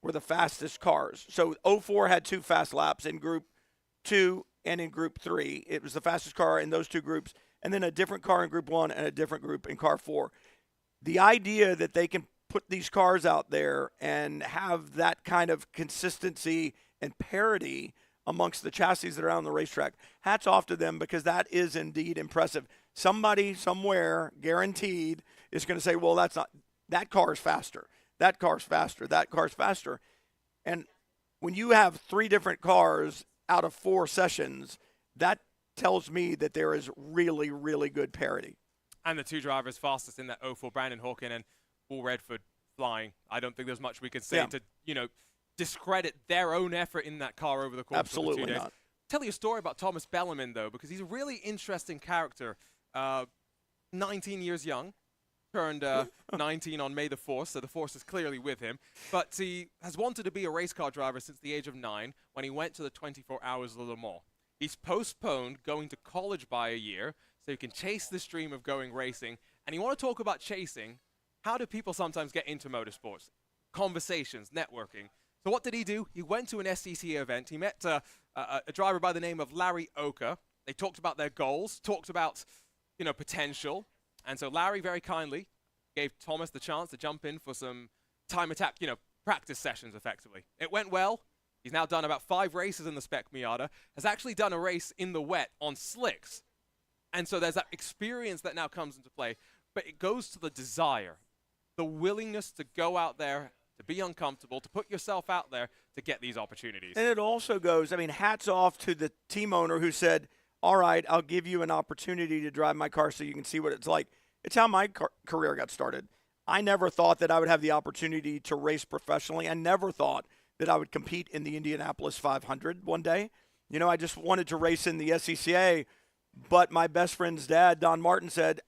were the fastest cars. So 04 had 2 fast laps in Group 2 and in Group 3. It was the fastest car in those 2 groups, and then a different car in Group 1 and a different group in Car 4. The idea that they can put these cars out there and have that kind of consistency and parity amongst the chassis that are on the racetrack, hats off to them, because that is indeed impressive. Somebody somewhere, guaranteed, is going to say, well, that car is faster. That car's faster. That car's faster. And when you have 3 different cars out of 4 sessions, that tells me that there is really, really good parity. And the two drivers fastest in that 04, Brandon Hawkin and Paul Redford flying. I don't think there's much we could say to, discredit their own effort in that car over the course of the 2 days. Not. Tell you a story about Thomas Bellarmine, though, because he's a really interesting character. 19 years young, turned 19 on May the 4th, so the force is clearly with him. But he has wanted to be a race car driver since the age of 9 when he went to the 24 Hours of Le Mans. He's postponed going to college by a year so he can chase this dream of going racing. And you want to talk about chasing, how do people sometimes get into motorsports? Conversations, networking. So what did he do? He went to an SCCA event. He met a driver by the name of Larry Oka. They talked about their goals, talked about, potential. And so Larry very kindly gave Thomas the chance to jump in for some time attack, practice sessions effectively. It went well. He's now done about 5 races in the Spec Miata, has actually done a race in the wet on slicks. And so there's that experience that now comes into play. But it goes to the desire, the willingness to go out there, to be uncomfortable, to put yourself out there to get these opportunities. And it also goes, hats off to the team owner who said, all right, I'll give you an opportunity to drive my car so you can see what it's like. It's how my career got started. I never thought that I would have the opportunity to race professionally. I never thought that I would compete in the Indianapolis 500 one day. I just wanted to race in the SCCA, but my best friend's dad, Don Martin, said,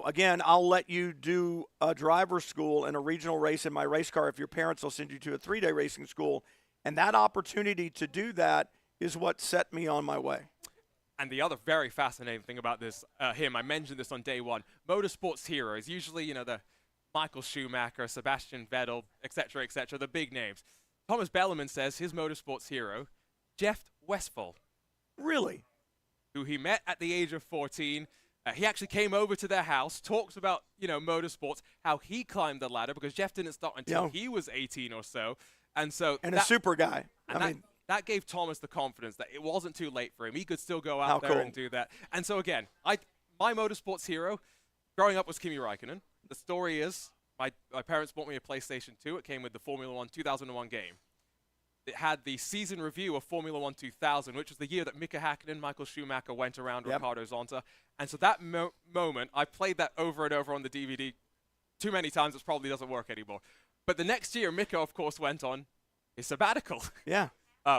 again, I'll let you do a driver's school and a regional race in my race car if your parents will send you to a 3-day racing school. And that opportunity to do that is what set me on my way. And the other very fascinating thing about this, I mentioned this on day one, motorsports heroes, usually, the Michael Schumacher, Sebastian Vettel, et cetera, the big names. Thomas Bellarmine says his motorsports hero, Jeff Westphal. Really? Who he met at the age of 14. He actually came over to their house, talked about, motorsports, how he climbed the ladder, because Jeff didn't start until he was 18 or so. And a super guy. That gave Thomas the confidence that it wasn't too late for him. He could still go out there and do that. And so, again, my motorsports hero growing up was Kimi Räikkönen. The story is my parents bought me a PlayStation 2. It came with the Formula 1 2001 game. It had the season review of Formula 1 2000, which was the year that Mika Häkkinen, Michael Schumacher went around Ricardo Zonta. And so that moment, I played that over and over on the DVD too many times. It probably doesn't work anymore. But the next year, Mika, of course, went on his sabbatical. Yeah.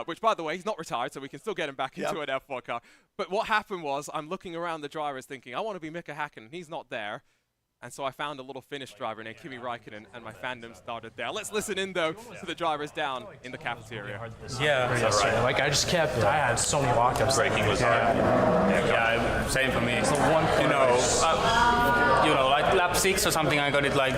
Which, by the way, he's not retired, so we can still get him back into an F1 car. But what happened was I'm looking around the drivers thinking, I want to be Mika Häkkinen. He's not there. And so I found a little Finnish driver named Kimi Räikkönen, and my fandom started there. Let's listen in, though, to the drivers down in the cafeteria. Yeah, I just kept, I had so many walk-ups. Braking was hard. Yeah, same for me. It's the one like lap 6 or something, I got it like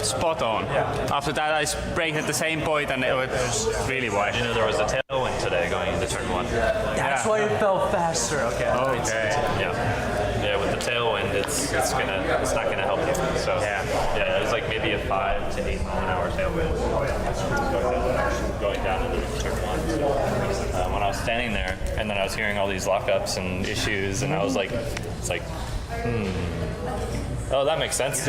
spot on. Yeah. After that, I braked at the same point, and it was really wide. There was a tailwind today going into turn 1. That's why it felt faster. Okay. Yeah, with the tailwind, it's not gonna help you. So it was like maybe a 5 to 8 mile an hour tailwind going down into turn 1. So, when I was standing there, and then I was hearing all these lockups and issues, and I was like, oh, that makes sense.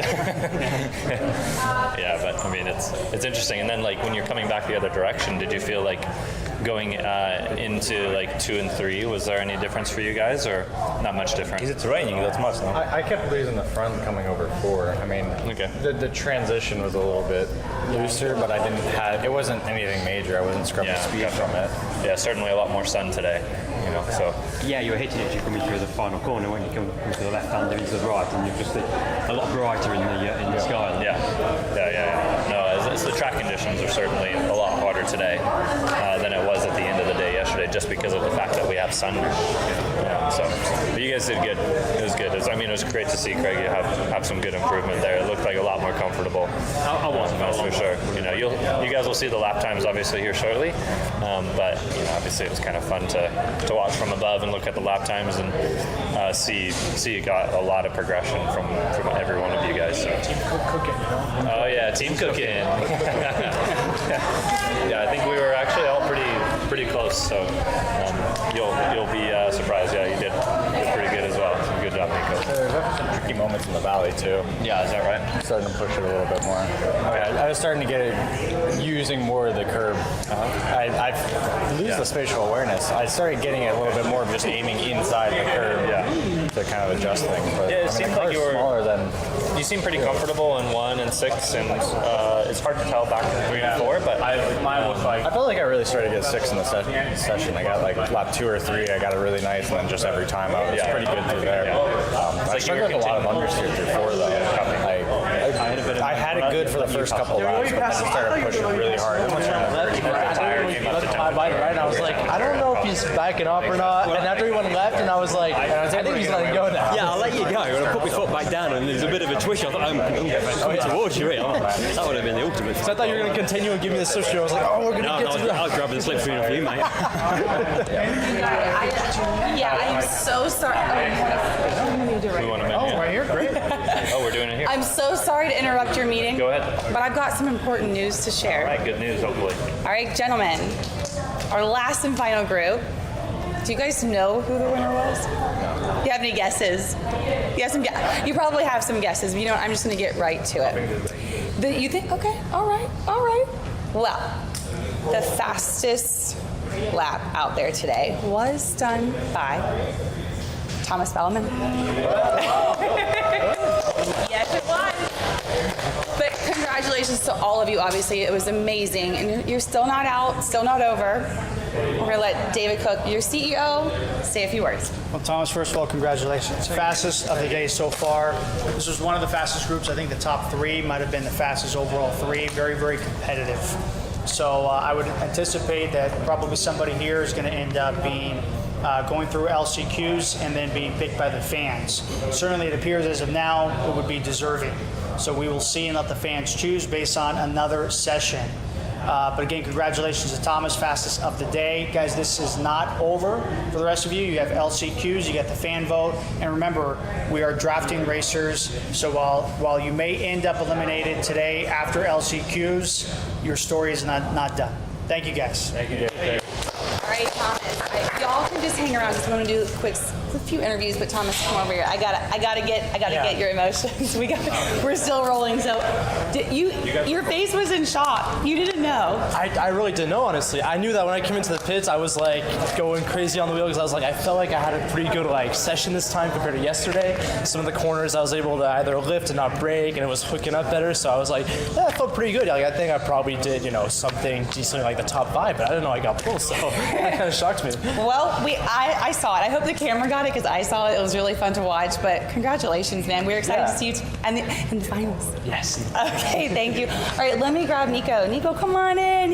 Yeah, but I mean, it's interesting. And then, like, when you're coming back the other direction, did you feel like going into like 2 and 3? Was there any difference for you guys, or not much different? Because it's raining, that's much. No? I kept losing the front coming over 4. I mean, the transition was a little bit looser, but it wasn't anything major. I wasn't scrubbing speed from it. Yeah, certainly a lot more sun today. So yeah, you were hitting it as you're coming through the final corner when you come to the left hand into the right, and you're just a lot brighter in the sky. Yeah. No, the track conditions are certainly a lot harder today than it was at the end of the day yesterday, just because of the fact that we have sun. But you guys did good. It was good. It was great to see Craig have some good improvement there. It looked like a lot more comfortable. That's for sure. You guys will see the lap times obviously here shortly, but obviously it was kind of fun to watch from above and look at the lap times and see you got a lot of progression from every one of you guys. So. Team cooking. Oh yeah, team cooking. Yeah, I think we were actually all pretty close. So you'll be surprised. Yeah, you did pretty good as well. So good job, Nico. tricky moments in the valley too. Yeah, is that right? Starting to push it a little bit more. I was starting to get it using more of the curb. I lose the spatial awareness. I started getting it a little bit more of just aiming inside the curb to kind of adjust things. But Yeah, it seemed like you were smaller than. You seem pretty comfortable in 1 and 6, and it's hard to tell back in 3 and 4. But mine was like. I felt like I really started to get 6 in the session. I got like lap 2 or 3. I got it really nice, and then just every time I was pretty good through there. I struggled with a lot of understeer through 4 though. I had it good for the first couple laps, but then I started pushing really hard. And I was like, I don't know if he's backing up or not. And after he went left, and I was like, I think he's letting go now. Yeah, I'll let you go. And I put my foot back down, and there's a bit of a twitch. I thought, I'm coming towards you, really. That would have been the ultimate. So I thought you were going to continue and give me the slipstream. I was like, oh, we're going to get to the... I was grabbing the slipstream for you, mate. I'm so sorry. we want to mention. Oh, right here, great. Oh, we're doing it here. I'm so sorry to interrupt your meeting. Go ahead. But I've got some important news to share. All right, good news, hopefully. All right, gentlemen, our last and final group. Do you guys know who the winner was? No. Do you have any guesses? You probably have some guesses, but you know what? I'm just going to get right to it. You think? Okay, all right. Well, the fastest lap out there today was done by Thomas Bellman. Yes, it was. But congratulations to all of you. Obviously, it was amazing. And you're still not out, still not over. We're going to let David Cook, your CEO, say a few words. Well, Thomas, first of all, congratulations. Fastest of the day so far. This was one of the fastest groups. I think the top 3 might have been the fastest overall 3. Very, very competitive. So I would anticipate that probably somebody here is going to end up being going through LCQs and then being picked by the fans. Certainly it appears as of now it would be deserving. So we will see and let the fans choose based on another session. But again, congratulations to Thomas, fastest of the day. Guys, this is not over for the rest of you. You have LCQs, you got the fan vote, and remember, we are drafting racers. So while you may end up eliminated today after LCQs, your story is not done. Thank you, guys. Thank you, Dave. All right, Thomas. Y'all can just hang around because we want to do a few interviews. But Thomas, come over here. I gotta get your emotions. We're still rolling. So, your face was in shock. You didn't know. I really didn't know, honestly. I knew that when I came into the pits, I was like going crazy on the wheel because I was like, I felt like I had a pretty good session this time compared to yesterday. Some of the corners I was able to either lift and not brake, and it was hooking up better. So I was like, yeah, I felt pretty good. I think I probably did, something decently like the top 5, but I didn't know I got pulled. So that kind of shocked me. Well, I saw it. I hope the camera got it because I saw it. It was really fun to watch. But congratulations, man. We're excited to see you in the finals. Yes. Okay, thank you. All right, let me grab Nico. Nico, come on in.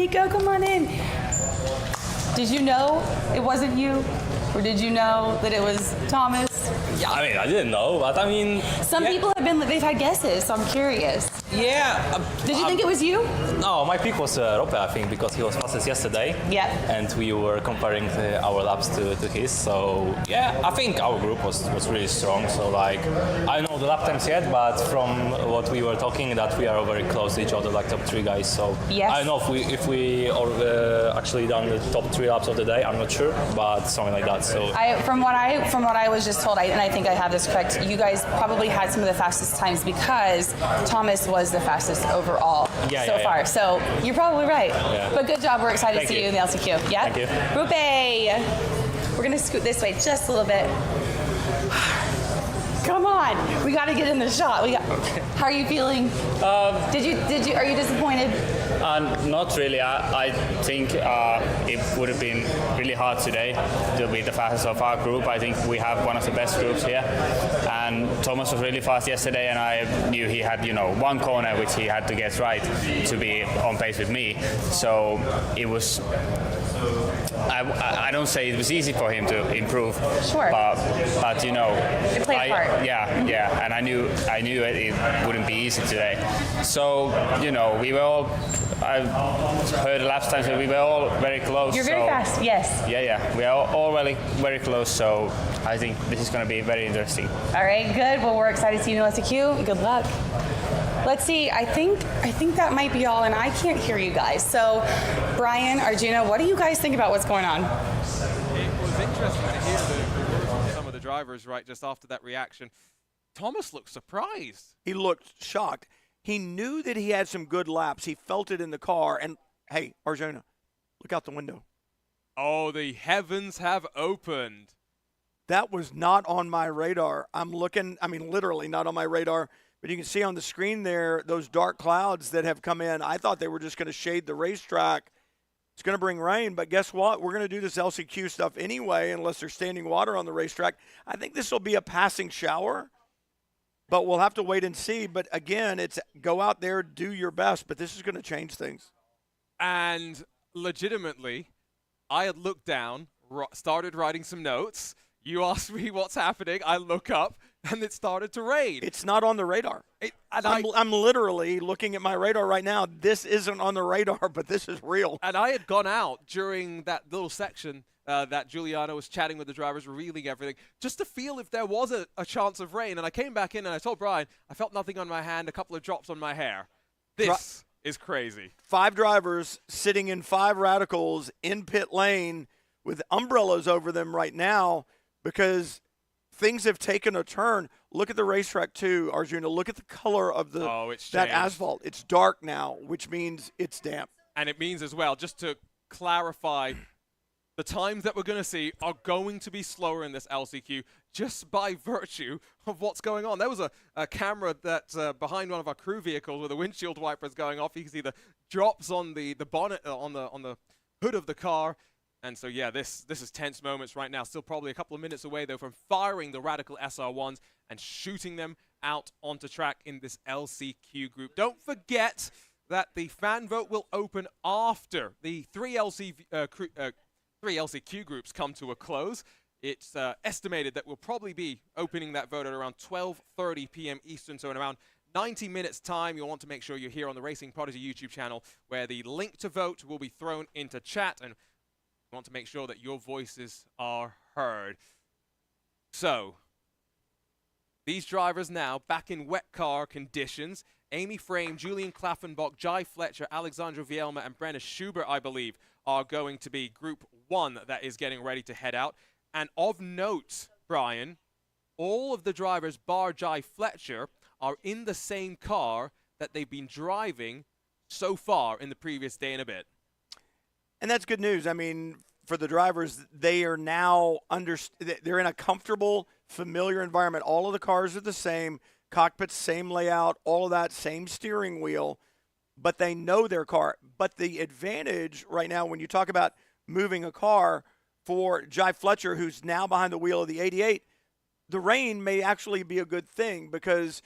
Did you know it wasn't you? Or did you know that it was Thomas? Yeah, I didn't know, but Some people they've had guesses, so I'm curious. Yeah. Did you think it was you? No, my pick was Rope, I think, because he was fastest yesterday. Yeah. And we were comparing our laps to his. So, yeah, I think our group was really strong. So, I don't know the lap times yet, but from what we were talking, that we are very close to each other, like top 3 guys. So, yes. I don't know if we actually done the top 3 laps of the day. I'm not sure, but something like that. So, from what I was just told, and I think I have this correct, you guys probably had some of the fastest times because Thomas was the fastest overall so far. So you're probably right. Yeah. But good job. We're excited to see you in the LCQ. Yeah. Thank you. Rupe, we're gonna scoot this way just a little bit. Come on, we got to get in the shot. How are you feeling? Are you disappointed? Not really. I think it would have been really hard today to be the fastest of our group. I think we have one of the best groups here. And Thomas was really fast yesterday, and I knew he had, one corner which he had to get right to be on pace with me. So it was. I don't say it was easy for him to improve. Sure. But it played a part. Yeah, and I knew it wouldn't be easy today. So we were all. I heard the last time that we were all very close. You're very fast. Yes. Yeah. We are all really very close. So I think this is going to be very interesting. All right. Good. Well, we're excited to see you in LCQ. Good luck. Let's see. I think that might be all, and I can't hear you guys. So, Brian, Arjuna, what do you guys think about what's going on? It was interesting to hear the words from some of the drivers right just after that reaction. Thomas looked surprised. He looked shocked. He knew that he had some good laps. He felt it in the car. And, hey, Arjuna, look out the window. Oh, the heavens have opened. That was not on my radar. I'm looking, literally not on my radar. But you can see on the screen there those dark clouds that have come in. I thought they were just going to shade the racetrack. It's going to bring rain, but guess what? We're going to do this LCQ stuff anyway unless there's standing water on the racetrack. I think this will be a passing shower, but we'll have to wait and see. But again, it's go out there, do your best, but this is going to change things. And legitimately, I had looked down, started writing some notes. You asked me what's happening. I look up, and it started to rain. It's not on the radar. I'm literally looking at my radar right now. This isn't on the radar, but this is real. And I had gone out during that little section that Giuliano was chatting with the drivers, revealing everything, just to feel if there was a chance of rain. And I came back in, and I told Brian, I felt nothing on my hand, a couple of drops on my hair. This is crazy. 5 drivers sitting in 5 radicals in pit lane with umbrellas over them right now because things have taken a turn. Look at the racetrack too, Arjuna. Look at the color of that asphalt. It's dark now, which means it's damp. And it means as well, just to clarify, the times that we're going to see are going to be slower in this LCQ just by virtue of what's going on. There was a camera that's behind one of our crew vehicles with the windshield wipers going off. You can see the drops on the bonnet, on the hood of the car. And so, yeah, this is tense moments right now. Still probably a couple of minutes away, though, from firing the Radical SR1s and shooting them out onto track in this LCQ group. Don't forget that the fan vote will open after the 3 LCQ groups come to a close. It's estimated that we'll probably be opening that vote at around 12:30 p.m. Eastern, so in around 90 minutes time. You'll want to make sure you're here on the Racing Prodigy YouTube channel, where the link to vote will be thrown into chat, and you want to make sure that your voices are heard. So, these drivers now back in wet car conditions. Amy Frame, Julian Klaffenbach, Jai Fletcher, Alexandra Vielma, and Brenna Schubert, I believe, are going to be Group 1 that is getting ready to head out. And of note, Brian, all of the drivers, bar Jai Fletcher, are in the same car that they've been driving so far in the previous day and a bit. And that's good news. I mean, for the drivers, they are now they're in a comfortable, familiar environment. All of the cars are the same, cockpits, same layout, all of that, same steering wheel, but they know their car. But the advantage right now, when you talk about moving a car for Jai Fletcher, who's now behind the wheel of the 88, the rain may actually be a good thing because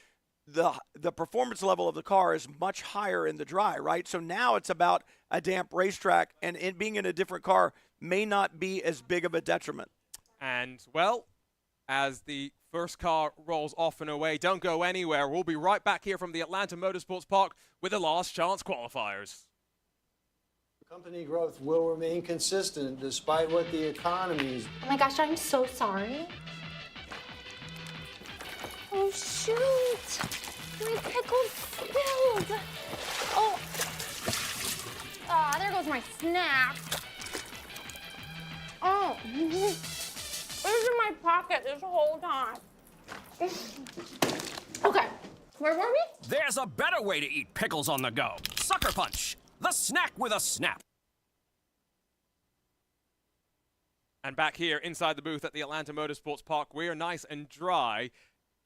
the performance level of the car is much higher in the dry, right? So now it's about a damp racetrack, and being in a different car may not be as big of a detriment. And, well, as the first car rolls off and away, don't go anywhere. We'll be right back here from the Atlanta Motorsports Park with the last chance qualifiers. Company growth will remain consistent despite what the economy is. Oh my gosh, I'm so sorry. Oh shoot! My pickle spilled! Oh! Ah, there goes my snack. Oh! It was in my pocket this whole time. Okay, where were we? There's a better way to eat pickles on the go. Sucker Punch, the snack with a snap. And back here inside the booth at the Atlanta Motorsports Park, we're nice and dry.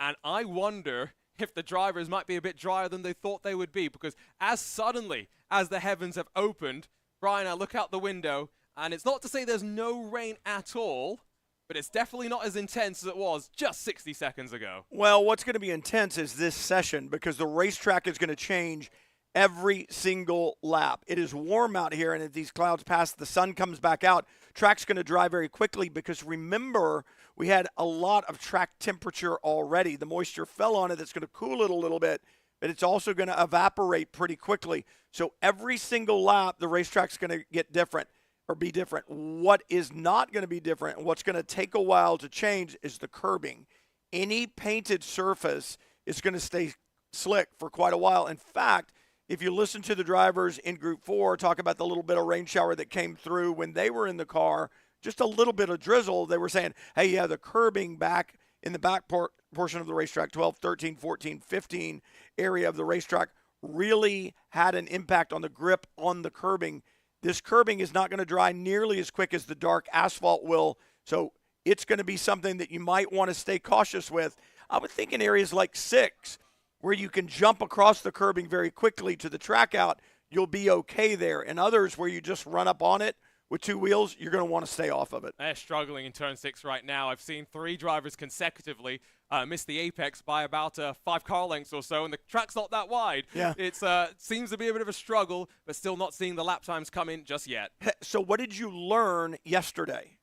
And I wonder if the drivers might be a bit drier than they thought they would be, because as suddenly as the heavens have opened, Brian, I look out the window, and it's not to say there's no rain at all, but it's definitely not as intense as it was just 60 seconds ago. Well, what's going to be intense is this session, because the racetrack is going to change every single lap. It is warm out here, and as these clouds pass, the sun comes back out. Track's going to dry very quickly because, remember, we had a lot of track temperature already. The moisture fell on it. That's going to cool it a little bit, but it's also going to evaporate pretty quickly. So every single lap, the racetrack's going to get different or be different. What is not going to be different and what's going to take a while to change is the curbing. Any painted surface is going to stay slick for quite a while. In fact, if you listen to the drivers in Group 4 talk about the little bit of rain shower that came through when they were in the car, just a little bit of drizzle, they were saying, hey, yeah, the curbing back in the back portion of the racetrack, 12, 13, 14, 15 area of the racetrack, really had an impact on the grip on the curbing. This curbing is not going to dry nearly as quick as the dark asphalt will, so it's going to be something that you might want to stay cautious with. I would think in areas like 6, where you can jump across the curbing very quickly to the track out, you'll be okay there. And others where you just run up on it with 2 wheels, you're going to want to stay off of it. They're struggling in turn 6 right now. I've seen 3 drivers consecutively miss the apex by about 5 car lengths or so, and the track's not that wide. Yeah. It seems to be a bit of a struggle, but still not seeing the lap times come in just yet. So what did you learn yesterday?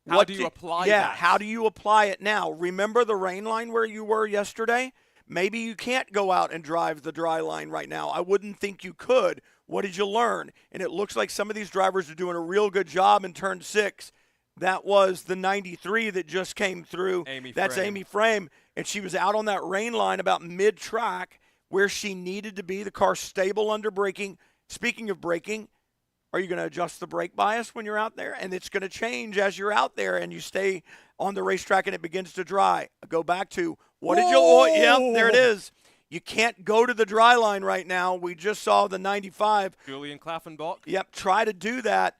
How do you apply that? Yeah, how do you apply it now? Remember the rain line where you were yesterday? Maybe you can't go out and drive the dry line right now. I wouldn't think you could. What did you learn? And it looks like some of these drivers are doing a real good job in turn 6. That was the 93 that just came through. That's Amy Frame. And she was out on that rain line about mid-track where she needed to be. The car stable under braking. Speaking of braking, are you going to adjust the brake bias when you're out there? And it's going to change as you're out there and you stay on the racetrack and it begins to dry. Go back to what did you – oh, yep, there it is. You can't go to the dry line right now. We just saw the 95. Julian Klaffenbach. Yep, try to do that,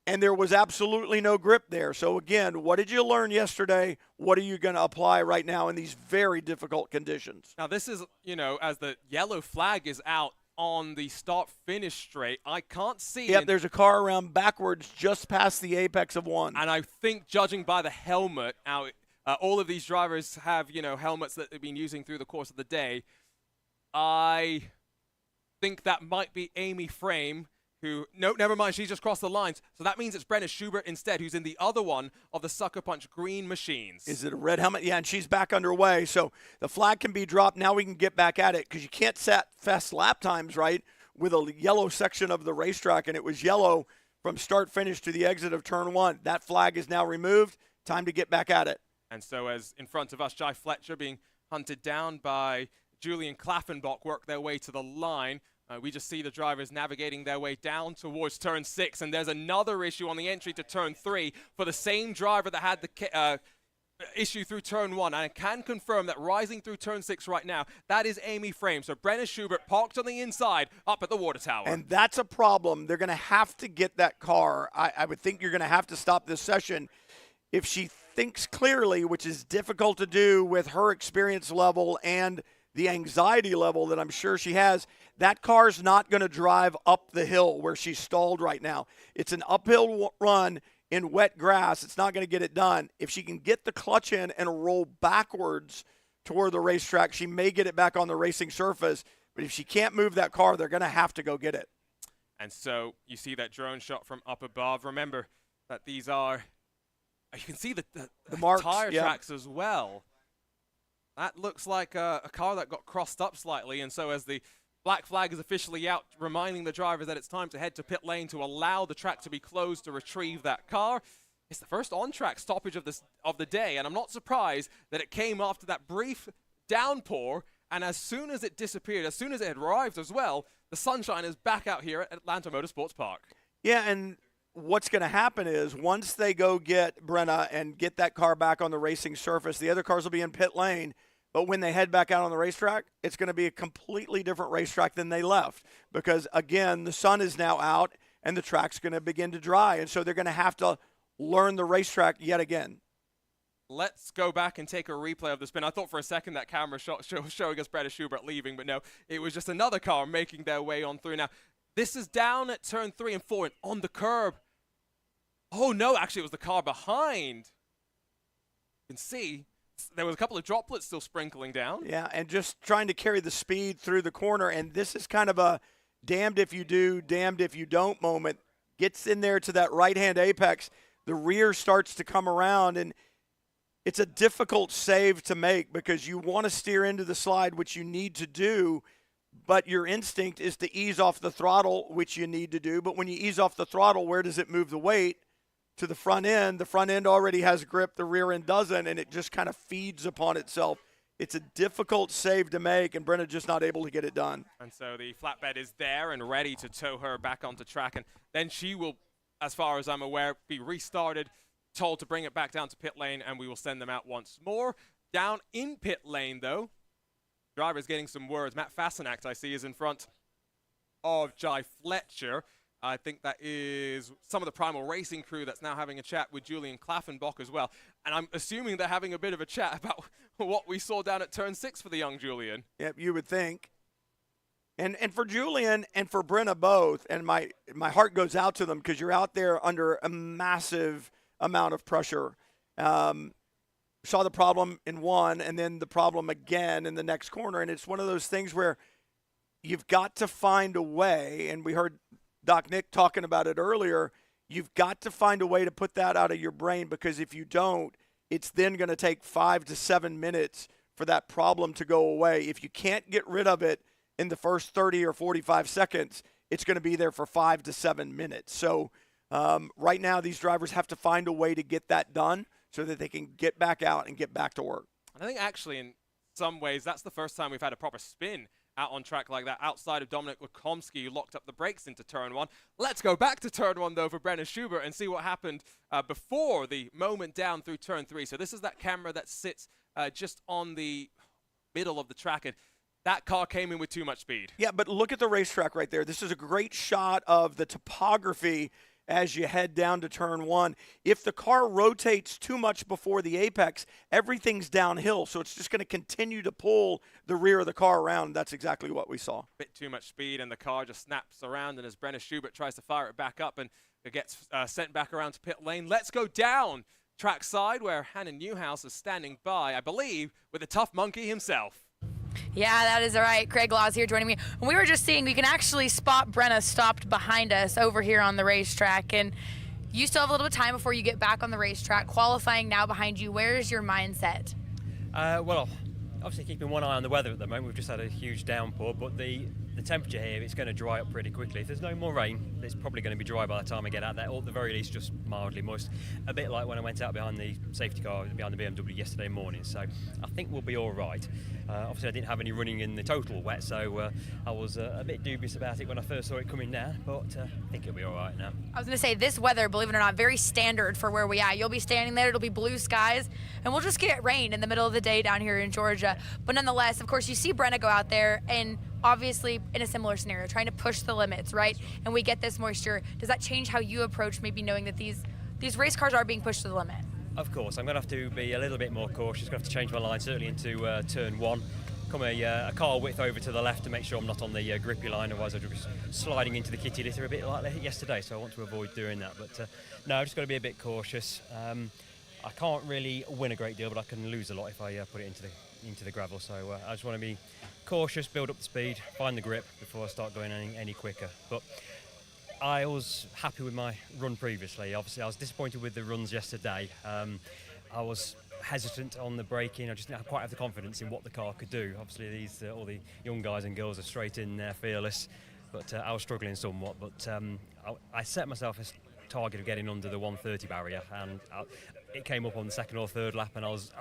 and there was absolutely no grip there. So, again, what did you learn yesterday? What are you going to apply right now in these very difficult conditions? Now, this is, as the yellow flag is out on the start-finish straight, I can't see. Yep, there's a car around backwards just past the apex of 1. And I think, judging by the helmet, all of these drivers have, helmets that they've been using through the course of the day. I think that might be Amy Frame, who, no, never mind, she's just crossed the lines. So that means it's Brenna Schubert instead, who's in the other one of the Sucker Punch green machines. Is it a red helmet? Yeah, and she's back underway. So the flag can be dropped. Now we can get back at it because you can't set fast lap times, right, with a yellow section of the racetrack, and it was yellow from start-finish to the exit of turn 1. That flag is now removed. Time to get back at it. And so as in front of us, Jai Fletcher being hunted down by Julian Klaffenbach work their way to the line. We just see the drivers navigating their way down towards turn 6, and there's another issue on the entry to turn 3 for the same driver that had the issue through turn 1. And I can confirm that rising through turn 6 right now, that is Amy Frame. So Brenna Schubert parked on the inside up at the water tower. And that's a problem. They're going to have to get that car. I would think you're going to have to stop this session if she thinks clearly, which is difficult to do with her experience level and the anxiety level that I'm sure she has. That car's not going to drive up the hill where she's stalled right now. It's an uphill run in wet grass. It's not going to get it done. If she can get the clutch in and roll backwards toward the racetrack, she may get it back on the racing surface. But if she can't move that car, they're going to have to go get it. And so you see that drone shot from up above. Remember that these are, you can see the marks, tire yeah. tracks as well. That looks like a car that got crossed up slightly. And so as the black flag is officially out, reminding the drivers that it's time to head to pit lane to allow the track to be closed to retrieve that car. It's the first on-track stoppage of the day, and I'm not surprised that it came after that brief downpour, and as soon as it disappeared, as soon as it had arrived as well, the sunshine is back out here at Atlanta Motorsports Park. Yeah, and what's going to happen is once they go get Brenna and get that car back on the racing surface, the other cars will be in pit lane. But when they head back out on the racetrack, it's going to be a completely different racetrack than they left because, again, the sun is now out and the track's going to begin to dry. And so they're going to have to learn the racetrack yet again. Let's go back and take a replay of the spin. I thought for a second that camera showing us Brenna Schubert leaving, but no, it was just another car making their way on through. Now, this is down at turn 3 and 4 and on the curb. Oh, no, actually, it was the car behind. You can see there was a couple of droplets still sprinkling down. Yeah, and just trying to carry the speed through the corner. And this is kind of a damned if you do, damned if you don't moment. Gets in there to that right-hand apex. The rear starts to come around, and it's a difficult save to make because you want to steer into the slide, which you need to do, but your instinct is to ease off the throttle, which you need to do. But when you ease off the throttle, where does it move the weight? To the front end. The front end already has grip, the rear end doesn't, and it just kind of feeds upon itself. It's a difficult save to make, and Brenna just not able to get it done. And so the flatbed is there and ready to tow her back onto track, and then she will, as far as I'm aware, be restarted, told to bring it back down to pit lane, and we will send them out once more. Down in pit lane, though, driver's getting some words. Matt Fasanacht, I see, is in front of Jai Fletcher. I think that is some of the Primal Racing crew that's now having a chat with Julian Klaffenbach as well. And I'm assuming they're having a bit of a chat about what we saw down at turn 6 for the young Julian. Yep, you would think. And for Julian and for Brenna both, and my heart goes out to them because you're out there under a massive amount of pressure. Saw the problem in one and then the problem again in the next corner. And it's one of those things where you've got to find a way, and we heard Doc Nick talking about it earlier, you've got to find a way to put that out of your brain, because if you don't, it's then going to take 5 to 7 minutes for that problem to go away. If you can't get rid of it in the first 30 or 45 seconds, it's going to be there for 5 to 7 minutes. So right now these drivers have to find a way to get that done so that they can get back out and get back to work. I think actually in some ways that's the first time we've had a proper spin out on track like that, outside of Dominic Łakomski, who locked up the brakes into turn 1. Let's go back to turn 1, though, for Brennan Schubert and see what happened before the moment down through turn 3. So this is that camera that sits just on the middle of the track, and that car came in with too much speed. Yeah, but look at the racetrack right there. This is a great shot of the topography as you head down to turn 1. If the car rotates too much before the apex, everything's downhill, so it's just going to continue to pull the rear of the car around. That's exactly what we saw. Bit too much speed, and the car just snaps around, and as Brennan Schubert tries to fire it back up, and it gets sent back around to pit lane. Let's go down track side, where Hannah Newhouse is standing by, I believe, with the tough monkey himself. Yeah, that is right. Craig Laws here joining me. We were just seeing, we can actually spot Brenna stopped behind us over here on the racetrack. And you still have a little bit of time before you get back on the racetrack. Qualifying now behind you. Where is your mindset? Well, obviously keeping one eye on the weather at the moment. We've just had a huge downpour, but the temperature here, it's going to dry up pretty quickly. If there's no more rain, it's probably going to be dry by the time I get out there, or at the very least just mildly moist. A bit like when I went out behind the safety car, behind the BMW yesterday morning. So I think we'll be all right. Obviously I didn't have any running in the total wet, so I was a bit dubious about it when I first saw it coming down, but I think it'll be all right now. I was going to say, this weather, believe it or not, very standard for where we are. You'll be standing there, it'll be blue skies, and we'll just get rain in the middle of the day down here in Georgia. But nonetheless, of course, you see Brenna go out there, and obviously in a similar scenario, trying to push the limits, right? And we get this moisture. Does that change how you approach maybe knowing that these race cars are being pushed to the limit? Of course, I'm going to have to be a little bit more cautious. I'm going to have to change my line, certainly into turn 1. Come a car width over to the left to make sure I'm not on the grippy line, otherwise I'd be sliding into the kitty litter a bit like yesterday, so I want to avoid doing that. But no, I've just got to be a bit cautious. I can't really win a great deal, but I can lose a lot if I put it into the gravel, so I just want to be cautious, build up the speed, find the grip before I start going any quicker. But I was happy with my run previously. Obviously I was disappointed with the runs yesterday. I was hesitant on the braking. I just didn't quite have the confidence in what the car could do. Obviously all the young guys and girls are straight in there, fearless, but I was struggling somewhat. But I set myself a target of getting under the 130 barrier, and it came up on the second or third lap, and I was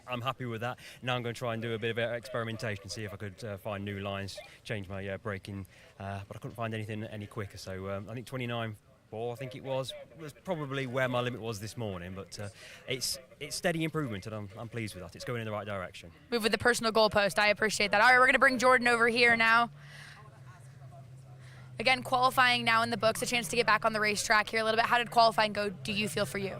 I'm happy with that. Now I'm going to try and do a bit of experimentation, see if I could find new lines, change my braking, but I couldn't find anything any quicker. So I think 29.4, I think it was probably where my limit was this morning, but it's steady improvement, and I'm pleased with that. It's going in the right direction. Move with the personal goalpost. I appreciate that. All right, we're going to bring Jordan over here now. Again, qualifying now in the books, a chance to get back on the racetrack here a little bit. How did qualifying go, do you feel, for you?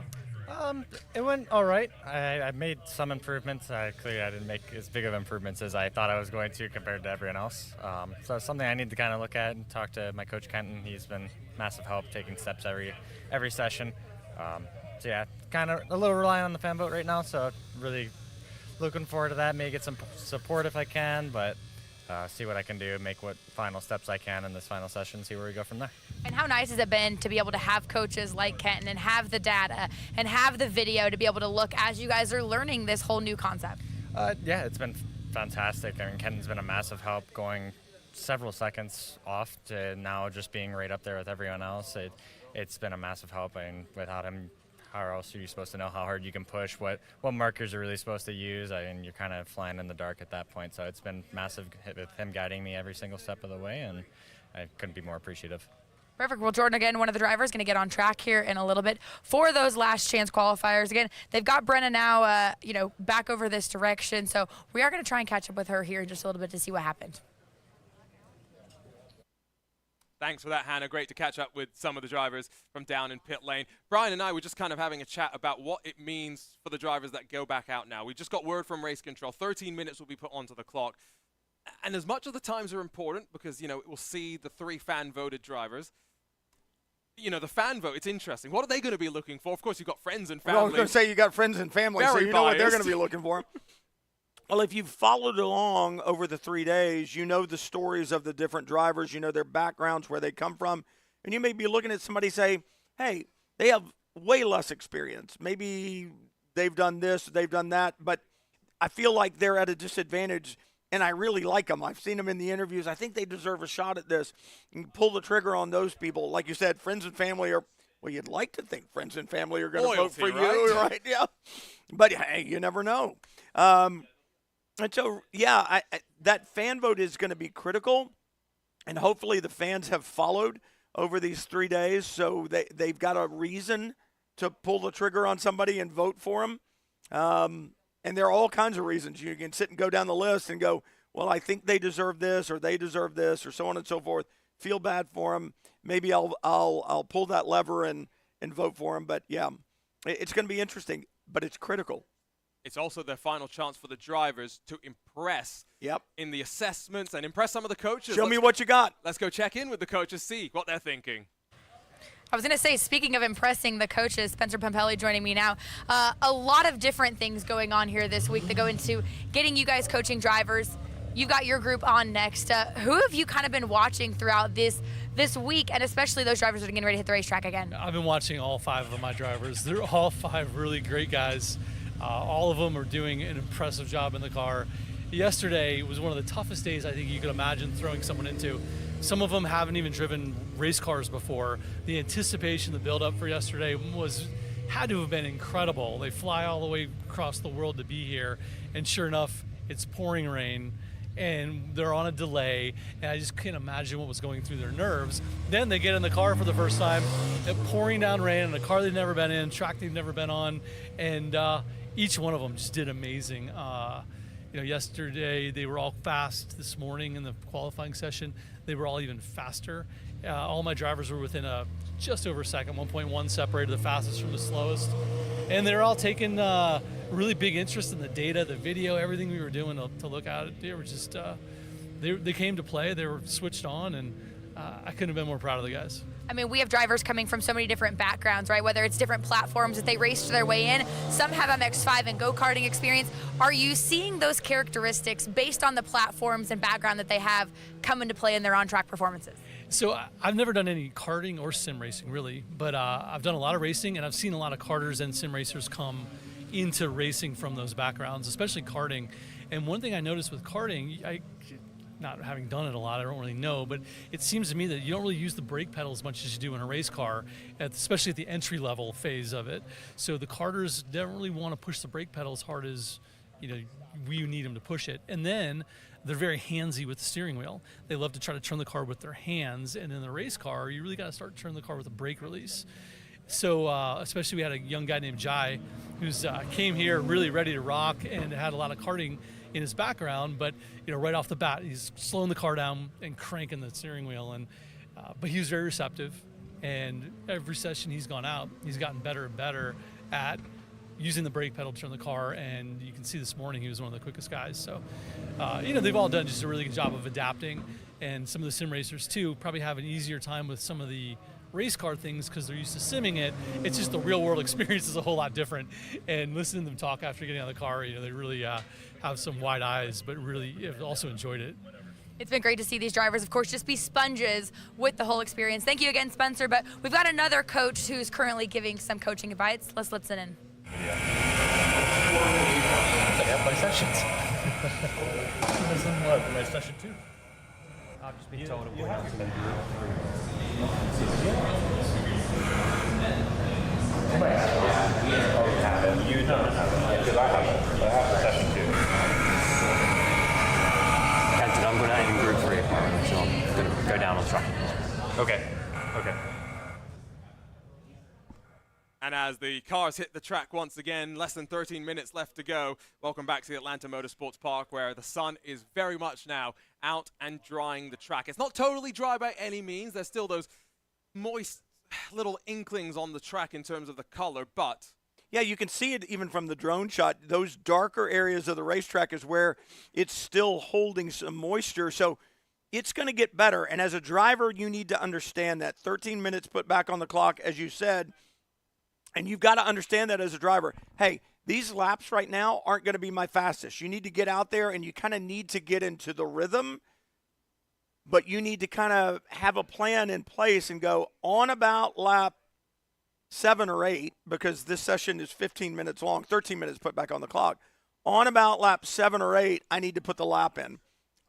It went all right. I made some improvements. Clearly, I didn't make as big of improvements as I thought I was going to compared to everyone else. So it's something I need to kind of look at and talk to my coach, Kenton. He's been massive help, taking steps every session. So yeah, kind of a little reliant on the fan vote right now, so really looking forward to that. Maybe get some support if I can, but see what I can do, make what final steps I can in this final session, see where we go from there. And how nice has it been to be able to have coaches like Kenton and have the data and have the video to be able to look as you guys are learning this whole new concept? Yeah, it's been fantastic. I mean, Kenton's been a massive help, going several seconds off to now just being right up there with everyone else. It's been a massive help, and without him, how else are you supposed to know how hard you can push, what markers are really supposed to use? I mean, you're kind of flying in the dark at that point, so it's been massive with him guiding me every single step of the way, and I couldn't be more appreciative. Perfect. Well, Jordan, again, one of the drivers, going to get on track here in a little bit for those last chance qualifiers. Again, they've got Brenna now, back over this direction. So we are going to try and catch up with her here in just a little bit to see what happened. Thanks for that, Hannah. Great to catch up with some of the drivers from down in pit lane. Brian and I were just kind of having a chat about what it means for the drivers that go back out now. We just got word from race control. 13 minutes will be put onto the clock. And as much as the times are important, because, it will see the 3 fan-voted drivers, the fan vote, it's interesting. What are they going to be looking for? Of course, you've got friends and family. Well, I was going to say you got friends and family, so you know what they're going to be looking for. Well, if you've followed along over the 3 days, you know the stories of the different drivers, you know their backgrounds, where they come from, and you may be looking at somebody say, hey, they have way less experience. Maybe they've done this, they've done that, but I feel like they're at a disadvantage, and I really like them. I've seen them in the interviews. I think they deserve a shot at this. You can pull the trigger on those people. Like you said, friends and family are, well, you'd like to think friends and family are going to vote for you, right? Yeah. But, hey, you never know. And so, yeah, that fan vote is going to be critical, and hopefully the fans have followed over these 3 days, so they've got a reason to pull the trigger on somebody and vote for them. And there are all kinds of reasons. You can sit and go down the list and go, well, I think they deserve this, or they deserve this, or so on and so forth. Feel bad for them. Maybe I'll pull that lever and vote for them. But, yeah, it's going to be interesting, but it's critical. It's also their final chance for the drivers to impress in the assessments and impress some of the coaches. Show me what you got. Let's go check in with the coaches, see what they're thinking. I was going to say, speaking of impressing the coaches, Spencer Pompelli joining me now. A lot of different things going on here this week that go into getting you guys coaching drivers. You've got your group on next. Who have you kind of been watching throughout this week, and especially those drivers that are getting ready to hit the racetrack again? I've been watching all 5 of my drivers. They're all 5 really great guys. All of them are doing an impressive job in the car. Yesterday was one of the toughest days I think you could imagine throwing someone into. Some of them haven't even driven race cars before. The anticipation, the build-up for yesterday had to have been incredible. They fly all the way across the world to be here, and sure enough, it's pouring rain, and they're on a delay, and I just can't imagine what was going through their nerves. Then they get in the car for the first time, pouring down rain in a car they've never been in, track they've never been on, and each one of them just did amazing. Yesterday they were all fast. This morning in the qualifying session, they were all even faster. All my drivers were within just over a second, 1.1 separated the fastest from the slowest. And they're all taking really big interest in the data, the video, everything we were doing to look at it. They were just, they came to play, they were switched on, and I couldn't have been more proud of the guys. I mean, we have drivers coming from so many different backgrounds, right? Whether it's different platforms that they raced their way in. Some have MX-5 and go-karting experience. Are you seeing those characteristics based on the platforms and background that they have come into play in their on-track performances? So I've never done any karting or sim racing, really, but I've done a lot of racing, and I've seen a lot of karters and sim racers come into racing from those backgrounds, especially karting. And one thing I noticed with karting, not having done it a lot, I don't really know, but it seems to me that you don't really use the brake pedal as much as you do in a race car, especially at the entry-level phase of it. So the karters don't really want to push the brake pedal as hard as we need them to push it. And then they're very handsy with the steering wheel. They love to try to turn the car with their hands, and in the race car, you really got to start turning the car with a brake release. So especially we had a young guy named Jai who's came here really ready to rock and had a lot of karting in his background, but right off the bat he's slowing the car down and cranking the steering wheel, and but he was very receptive, and every session he's gone out he's gotten better and better at using the brake pedal to turn the car, and you can see this morning he was one of the quickest guys. So they've all done just a really good job of adapting, and some of the sim racers too probably have an easier time with some of the race car things because they're used to simming it. It's just the real world experience is a whole lot different, and listening to them talk after getting out of the car, they really have some wide eyes, but really have also enjoyed it. It's been great to see these drivers, of course, just be sponges with the whole experience. Thank you again, Spencer, but we've got another coach who's currently giving some coaching advice. Let's listen in. I play sessions. My session 2. I've just been told it went. You don't have it, because I have it. I have the session 2. Kenton, I'm going out in group 3, so I'm going to go down on track. Okay. And as the cars hit the track once again, less than 13 minutes left to go. Welcome back to the Atlanta Motorsports Park, where the sun is very much now out and drying the track. It's not totally dry by any means. There's still those moist little inklings on the track in terms of the color, but... Yeah, you can see it even from the drone shot. Those darker areas of the racetrack is where it's still holding some moisture. So it's going to get better. And as a driver, you need to understand that. 13 minutes put back on the clock, as you said. And you've got to understand that as a driver. Hey, these laps right now aren't going to be my fastest. You need to get out there and you kind of need to get into the rhythm. But you need to kind of have a plan in place and go on about lap 7 or 8, because this session is 15 minutes long, 13 minutes put back on the clock. On about lap 7 or 8, I need to put the lap in.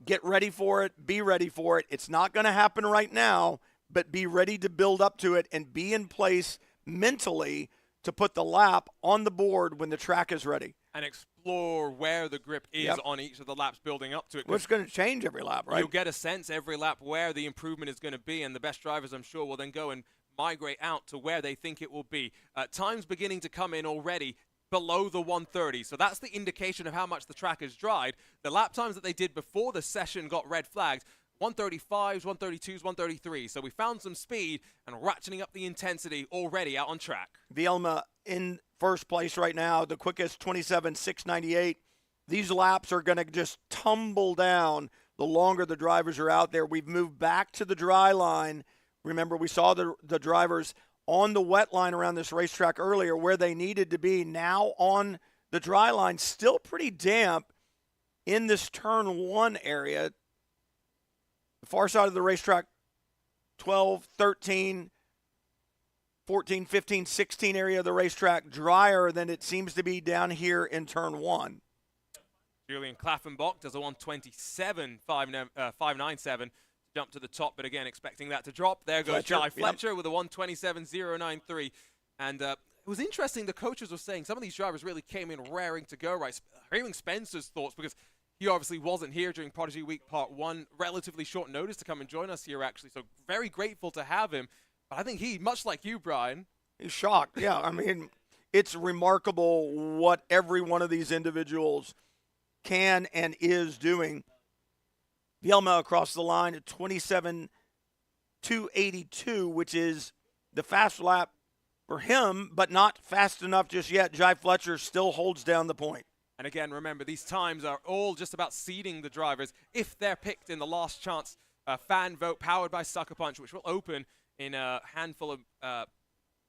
Get ready for it. Be ready for it. It's not going to happen right now, but be ready to build up to it and be in place mentally to put the lap on the board when the track is ready. And explore where the grip is on each of the laps building up to it. Well, it's going to change every lap, right? You'll get a sense every lap where the improvement is going to be, and the best drivers, I'm sure, will then go and migrate out to where they think it will be. Time's beginning to come in already below the 1:30, so that's the indication of how much the track has dried. The lap times that they did before the session got red flagged, 135s, 132s, 133. So we found some speed and ratcheting up the intensity already out on track. Vielma in first place right now, the quickest 27.698. These laps are going to just tumble down the longer the drivers are out there. We've moved back to the dry line. Remember, we saw the drivers on the wet line around this racetrack earlier where they needed to be. Now on the dry line, still pretty damp in this turn 1 area. The far side of the racetrack, 12, 13, 14, 15, 16 area of the racetrack, drier than it seems to be down here in turn 1. Julian Klaffenbach does a 127.597 jump to the top, but again, expecting that to drop. There goes Jai Fletcher with a 127.093. And it was interesting, the coaches were saying some of these drivers really came in raring to go, right? Hearing Spencer's thoughts, because he obviously wasn't here during Prodigy Week Part 1. Relatively short notice to come and join us here, actually. So very grateful to have him. But I think he, much like you, Brian. He's shocked. Yeah, I mean, it's remarkable what every one of these individuals can and is doing. Vielma across the line at 27.282, which is the fast lap for him, but not fast enough just yet. Jai Fletcher still holds down the point. And again, remember, these times are all just about seeding the drivers if they're picked in the last chance fan vote powered by Sucker Punch, which will open in a handful of,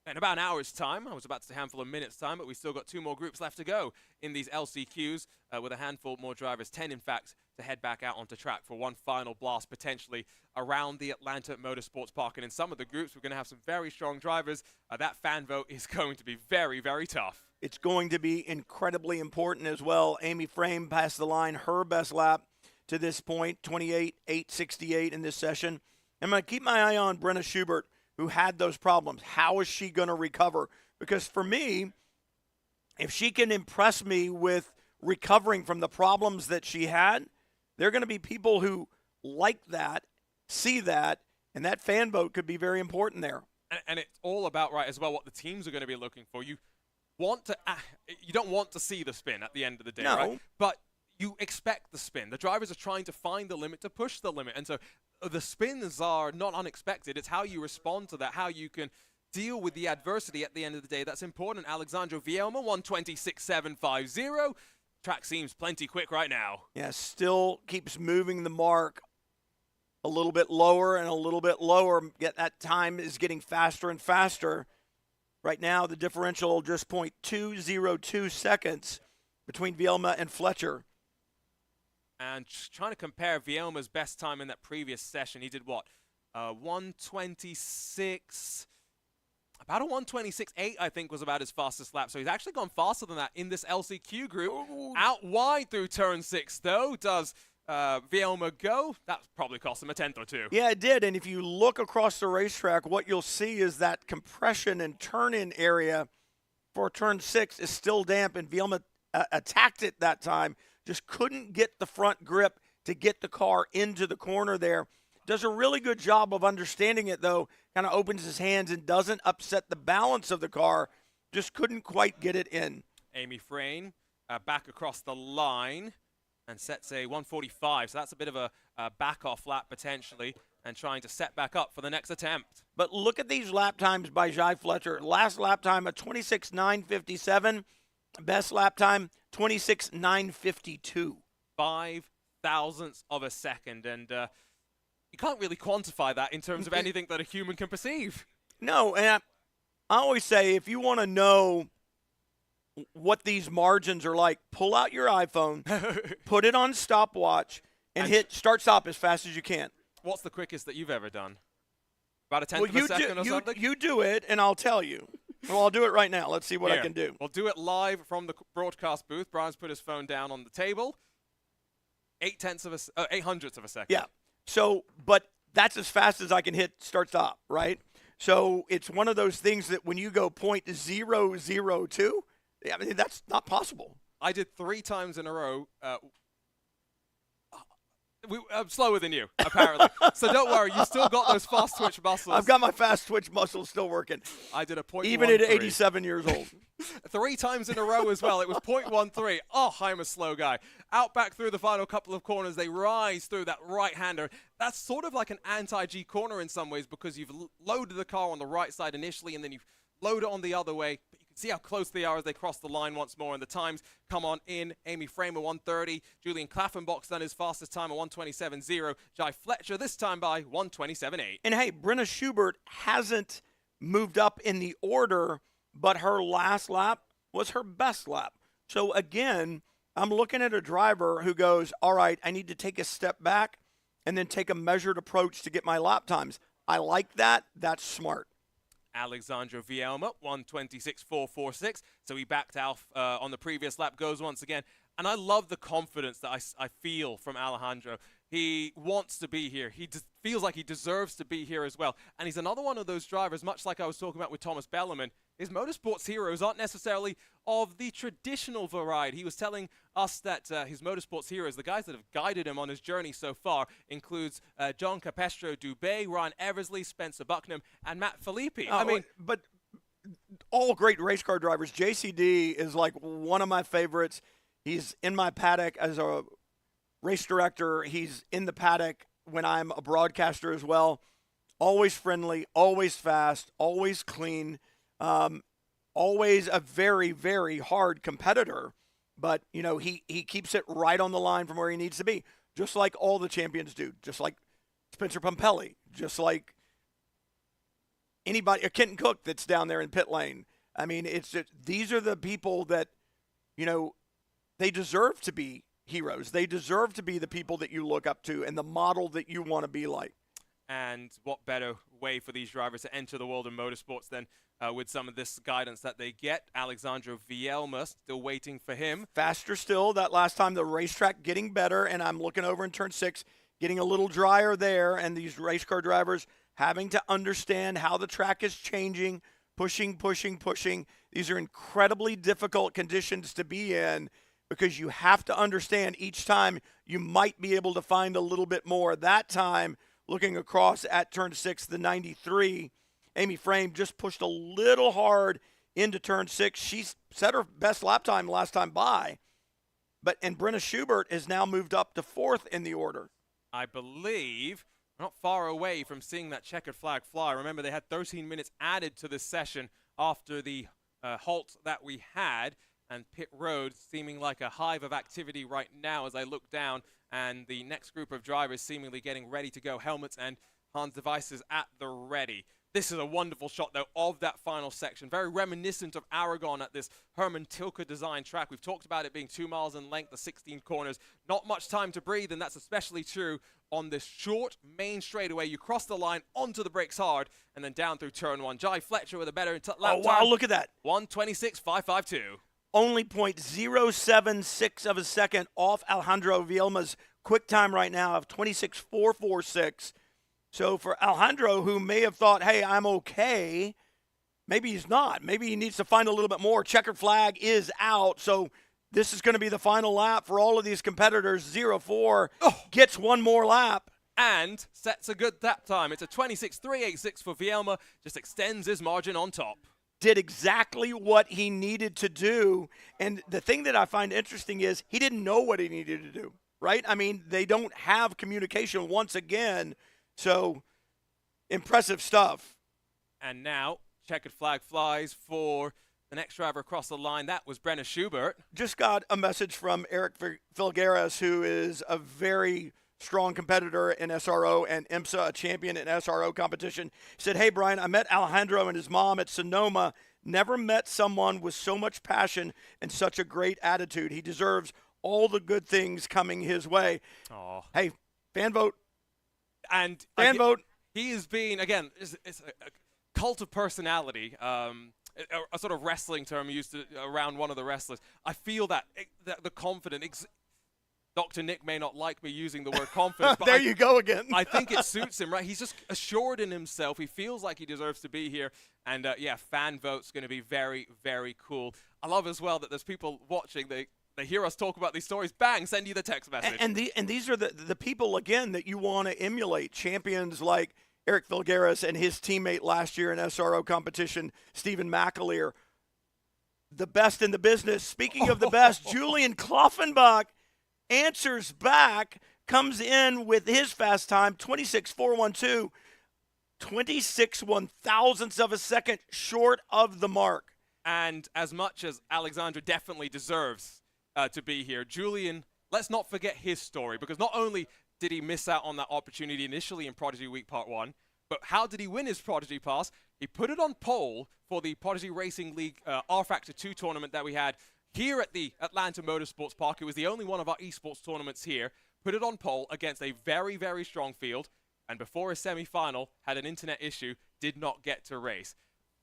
in about an hour's time. I was about to say a handful of minutes' time, but we still got 2 more groups left to go in these LCQs with a handful more drivers, 10 in fact, to head back out onto track for one final blast potentially around the Atlanta Motorsports Park. And in some of the groups, we're going to have some very strong drivers. That fan vote is going to be very, very tough. It's going to be incredibly important as well. Amy Frame passed the line, her best lap to this point, 28.868 in this session. I'm going to keep my eye on Brenna Schubert, who had those problems. How is she going to recover? Because for me, if she can impress me with recovering from the problems that she had, there are going to be people who like that, see that, and that fan vote could be very important there. And it's all about, right, as well, what the teams are going to be looking for. You don't want to see the spin at the end of the day, no. Right? But you expect the spin. The drivers are trying to find the limit, to push the limit. And so the spins are not unexpected. It's how you respond to that, how you can deal with the adversity at the end of the day. That's important. Alexandro Vielma, 126.750. Track seems plenty quick right now. Yeah, still keeps moving the mark a little bit lower and a little bit lower. Yet that time is getting faster and faster. Right now, the differential just 0.202 seconds between Vielma and Fletcher. And trying to compare Vielma's best time in that previous session, he did what? 126, about a 126.8, I think, was about his fastest lap. So he's actually gone faster than that in this LCQ group. Ooh. Out wide through turn 6, though, does Vielma go. That probably cost him a tenth or two. Yeah, it did. And if you look across the racetrack, what you'll see is that compression and turn-in area for turn 6 is still damp, and Vielma attacked it that time. Just couldn't get the front grip to get the car into the corner there. Does a really good job of understanding it, though. Kind of opens his hands and doesn't upset the balance of the car just couldn't quite get it in. Amy Frame back across the line and sets a 1:45. So that's a bit of a back-off lap potentially, and trying to set back up for the next attempt. But look at these lap times by Jai Fletcher. Last lap time, a 26:957. Best lap time, 26:952. 5 thousandths of a second, and you can't really quantify that in terms of anything that a human can perceive. No, and I always say if you want to know what these margins are like, pull out your iPhone, put it on stopwatch, and hit start-stop as fast as you can. What's the quickest that you've ever done? About a tenth of a second or something? You do it, and I'll tell you. Well, I'll do it right now. Let's see what I can do. We'll do it live from the broadcast booth. Brian's put his phone down on the table. 0.08 of a second. Yeah. So, but that's as fast as I can hit start-stop, right? So it's one of those things that when you go 0.002, I mean, that's not possible. I did 3 times in a row. I'm slower than you, apparently. So don't worry, you still got those fast twitch muscles. I've got my fast twitch muscles still working. I did a 0.13. Even at 87 years old. 3 times in a row as well. It was 0.13. Oh, I'm a slow guy. Out back through the final couple of corners, they rise through that right-hander. That's sort of like an anti-G corner in some ways, because you've loaded the car on the right side initially, and then you load it on the other way. But you can see how close they are as they cross the line once more, and the times come on in. Amy Framer 1:30. Julian Klaffenbach's done his fastest time at 1:27.0. Jai Fletcher this time by 1:27.8. And hey, Brenna Schubert hasn't moved up in the order, but her last lap was her best lap. So again, I'm looking at a driver who goes, all right, I need to take a step back and then take a measured approach to get my lap times. I like that. That's smart. Alexandra Vielma, 1:26.446. So he backed out on the previous lap, goes once again. And I love the confidence that I feel from Alejandro. He wants to be here. He feels like he deserves to be here as well. And he's another one of those drivers, much like I was talking about with Thomas Bellerman. His motorsports heroes aren't necessarily of the traditional variety. He was telling us that his motorsports heroes, the guys that have guided him on his journey so far, includes John Capestro Dubé, Ryan Eversley, Spencer Bucknam, and Matt Filippi. I mean, but all great race car drivers. JCD is like one of my favorites. He's in my paddock as a race director. He's in the paddock when I'm a broadcaster as well. Always friendly, always fast, always clean. Always a very, very hard competitor, but, you know, he keeps it right on the line from where he needs to be, just like all the champions do, just like Spencer Pumpelly, just like anybody, Kenton Cook that's down there in pit lane. I mean, it's just, these are the people that, you know, they deserve to be heroes. They deserve to be the people that you look up to and the model that you want to be like. And what better way for these drivers to enter the world of motorsports than with some of this guidance that they get. Alexandro Vielma, still waiting for him. Faster still. That last time, the racetrack getting better, and I'm looking over in turn 6, getting a little drier there, and these race car drivers having to understand how the track is changing, pushing. These are incredibly difficult conditions to be in, because you have to understand each time you might be able to find a little bit more. That time, looking across at turn 6, the 93, Amy Frame just pushed a little hard into turn 6. She set her best lap time last time by. And Brenna Schubert has now moved up to 4th in the order. I believe we're not far away from seeing that checkered flag fly. Remember, they had 13 minutes added to this session after the halt that we had. And pit road seeming like a hive of activity right now as I look down. And the next group of drivers seemingly getting ready to go. Helmets and Hans devices at the ready. This is a wonderful shot, though, of that final section. Very reminiscent of Aragon at this Herman Tilke design track. We've talked about it being 2 miles in length, the 16 corners. Not much time to breathe, and that's especially true on this short main straightaway. You cross the line, onto the brakes hard, and then down through turn 1. Jai Fletcher with a better lap time. Oh, wow, look at that. 1:26.552. Only 0.076 of a second off Alejandro Vielma's quick time right now of 26.446. So for Alejandro, who may have thought, hey, I'm okay, maybe he's not. Maybe he needs to find a little bit more. Checkered flag is out, so this is going to be the final lap for all of these competitors. 0-4 gets one more lap. And sets a good lap time. It's a 26.386 for Vielma, just extends his margin on top. did exactly what he needed to do. And the thing that I find interesting is he didn't know what he needed to do, right? I mean, they don't have communication once again. So impressive stuff. And now, checkered flag flies for the next driver across the line. That was Brenna Schubert. Just got a message from Eric Filgueras, who is a very strong competitor in SRO and IMSA, a champion in SRO competition. He said, hey, Brian, I met Alejandro and his mom at Sonoma. Never met someone with so much passion and such a great attitude. He deserves all the good things coming his way. Aww. Hey, fan vote. And fan vote. He has been, again, it's a cult of personality. A sort of wrestling term used around one of the wrestlers. I feel that the confident. Dr. Nick may not like me using the word confidence, but there you go again. I think it suits him, right? He's just assured in himself. He feels like he deserves to be here. And, yeah, fan vote's going to be very, very cool. I love as well that there's people watching. They hear us talk about these stories. Bang, send you the text message. And these are the people, again, that you want to emulate. Champions like Eric Filgueras and his teammate last year in SRO competition, Stephen McAleer. The best in the business. Speaking of the best, Julian Kloffenbach answers back, comes in with his fast time, 26.412, 26 1,000ths of a second short of the mark. And as much as Alexandra definitely deserves to be here, Julian, let's not forget his story, because not only did he miss out on that opportunity initially in Prodigy Week Part 1, but how did he win his Prodigy Pass? He put it on pole for the Prodigy Racing League R-Factor 2 tournament that we had here at the Atlanta Motorsports Park. It was the only one of our esports tournaments here. Put it on pole against a very, very strong field. And before his semi-final, had an internet issue, did not get to race.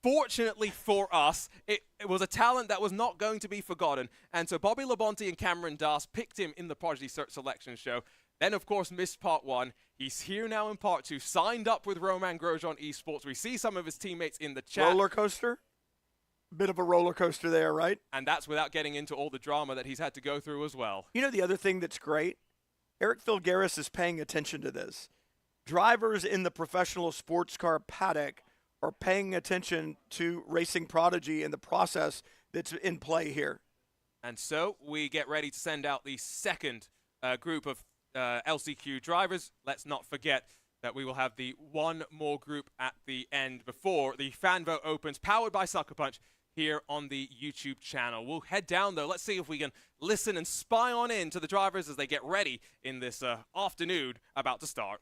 Fortunately for us, it was a talent that was not going to be forgotten. And so Bobby Labonte and Cameron Das picked him in the Prodigy Search Selection Show. Then, of course, missed Part 1. He's here now in Part 2, signed up with Roman Grosjean Esports. We see some of his teammates in the chat. Roller coaster? Bit of a roller coaster there, right? And that's without getting into all the drama that he's had to go through as well. You know the other thing that's great? Eric Filgueras is paying attention to this. Drivers in the professional sports car paddock are paying attention to Racing Prodigy and the process that's in play here. And so we get ready to send out the second group of LCQ drivers. Let's not forget that we will have the one more group at the end before the fan vote opens, powered by Sucker Punch, here on the YouTube channel. We'll head down, though. Let's see if we can listen and spy on in to the drivers as they get ready in this afternoon about to start.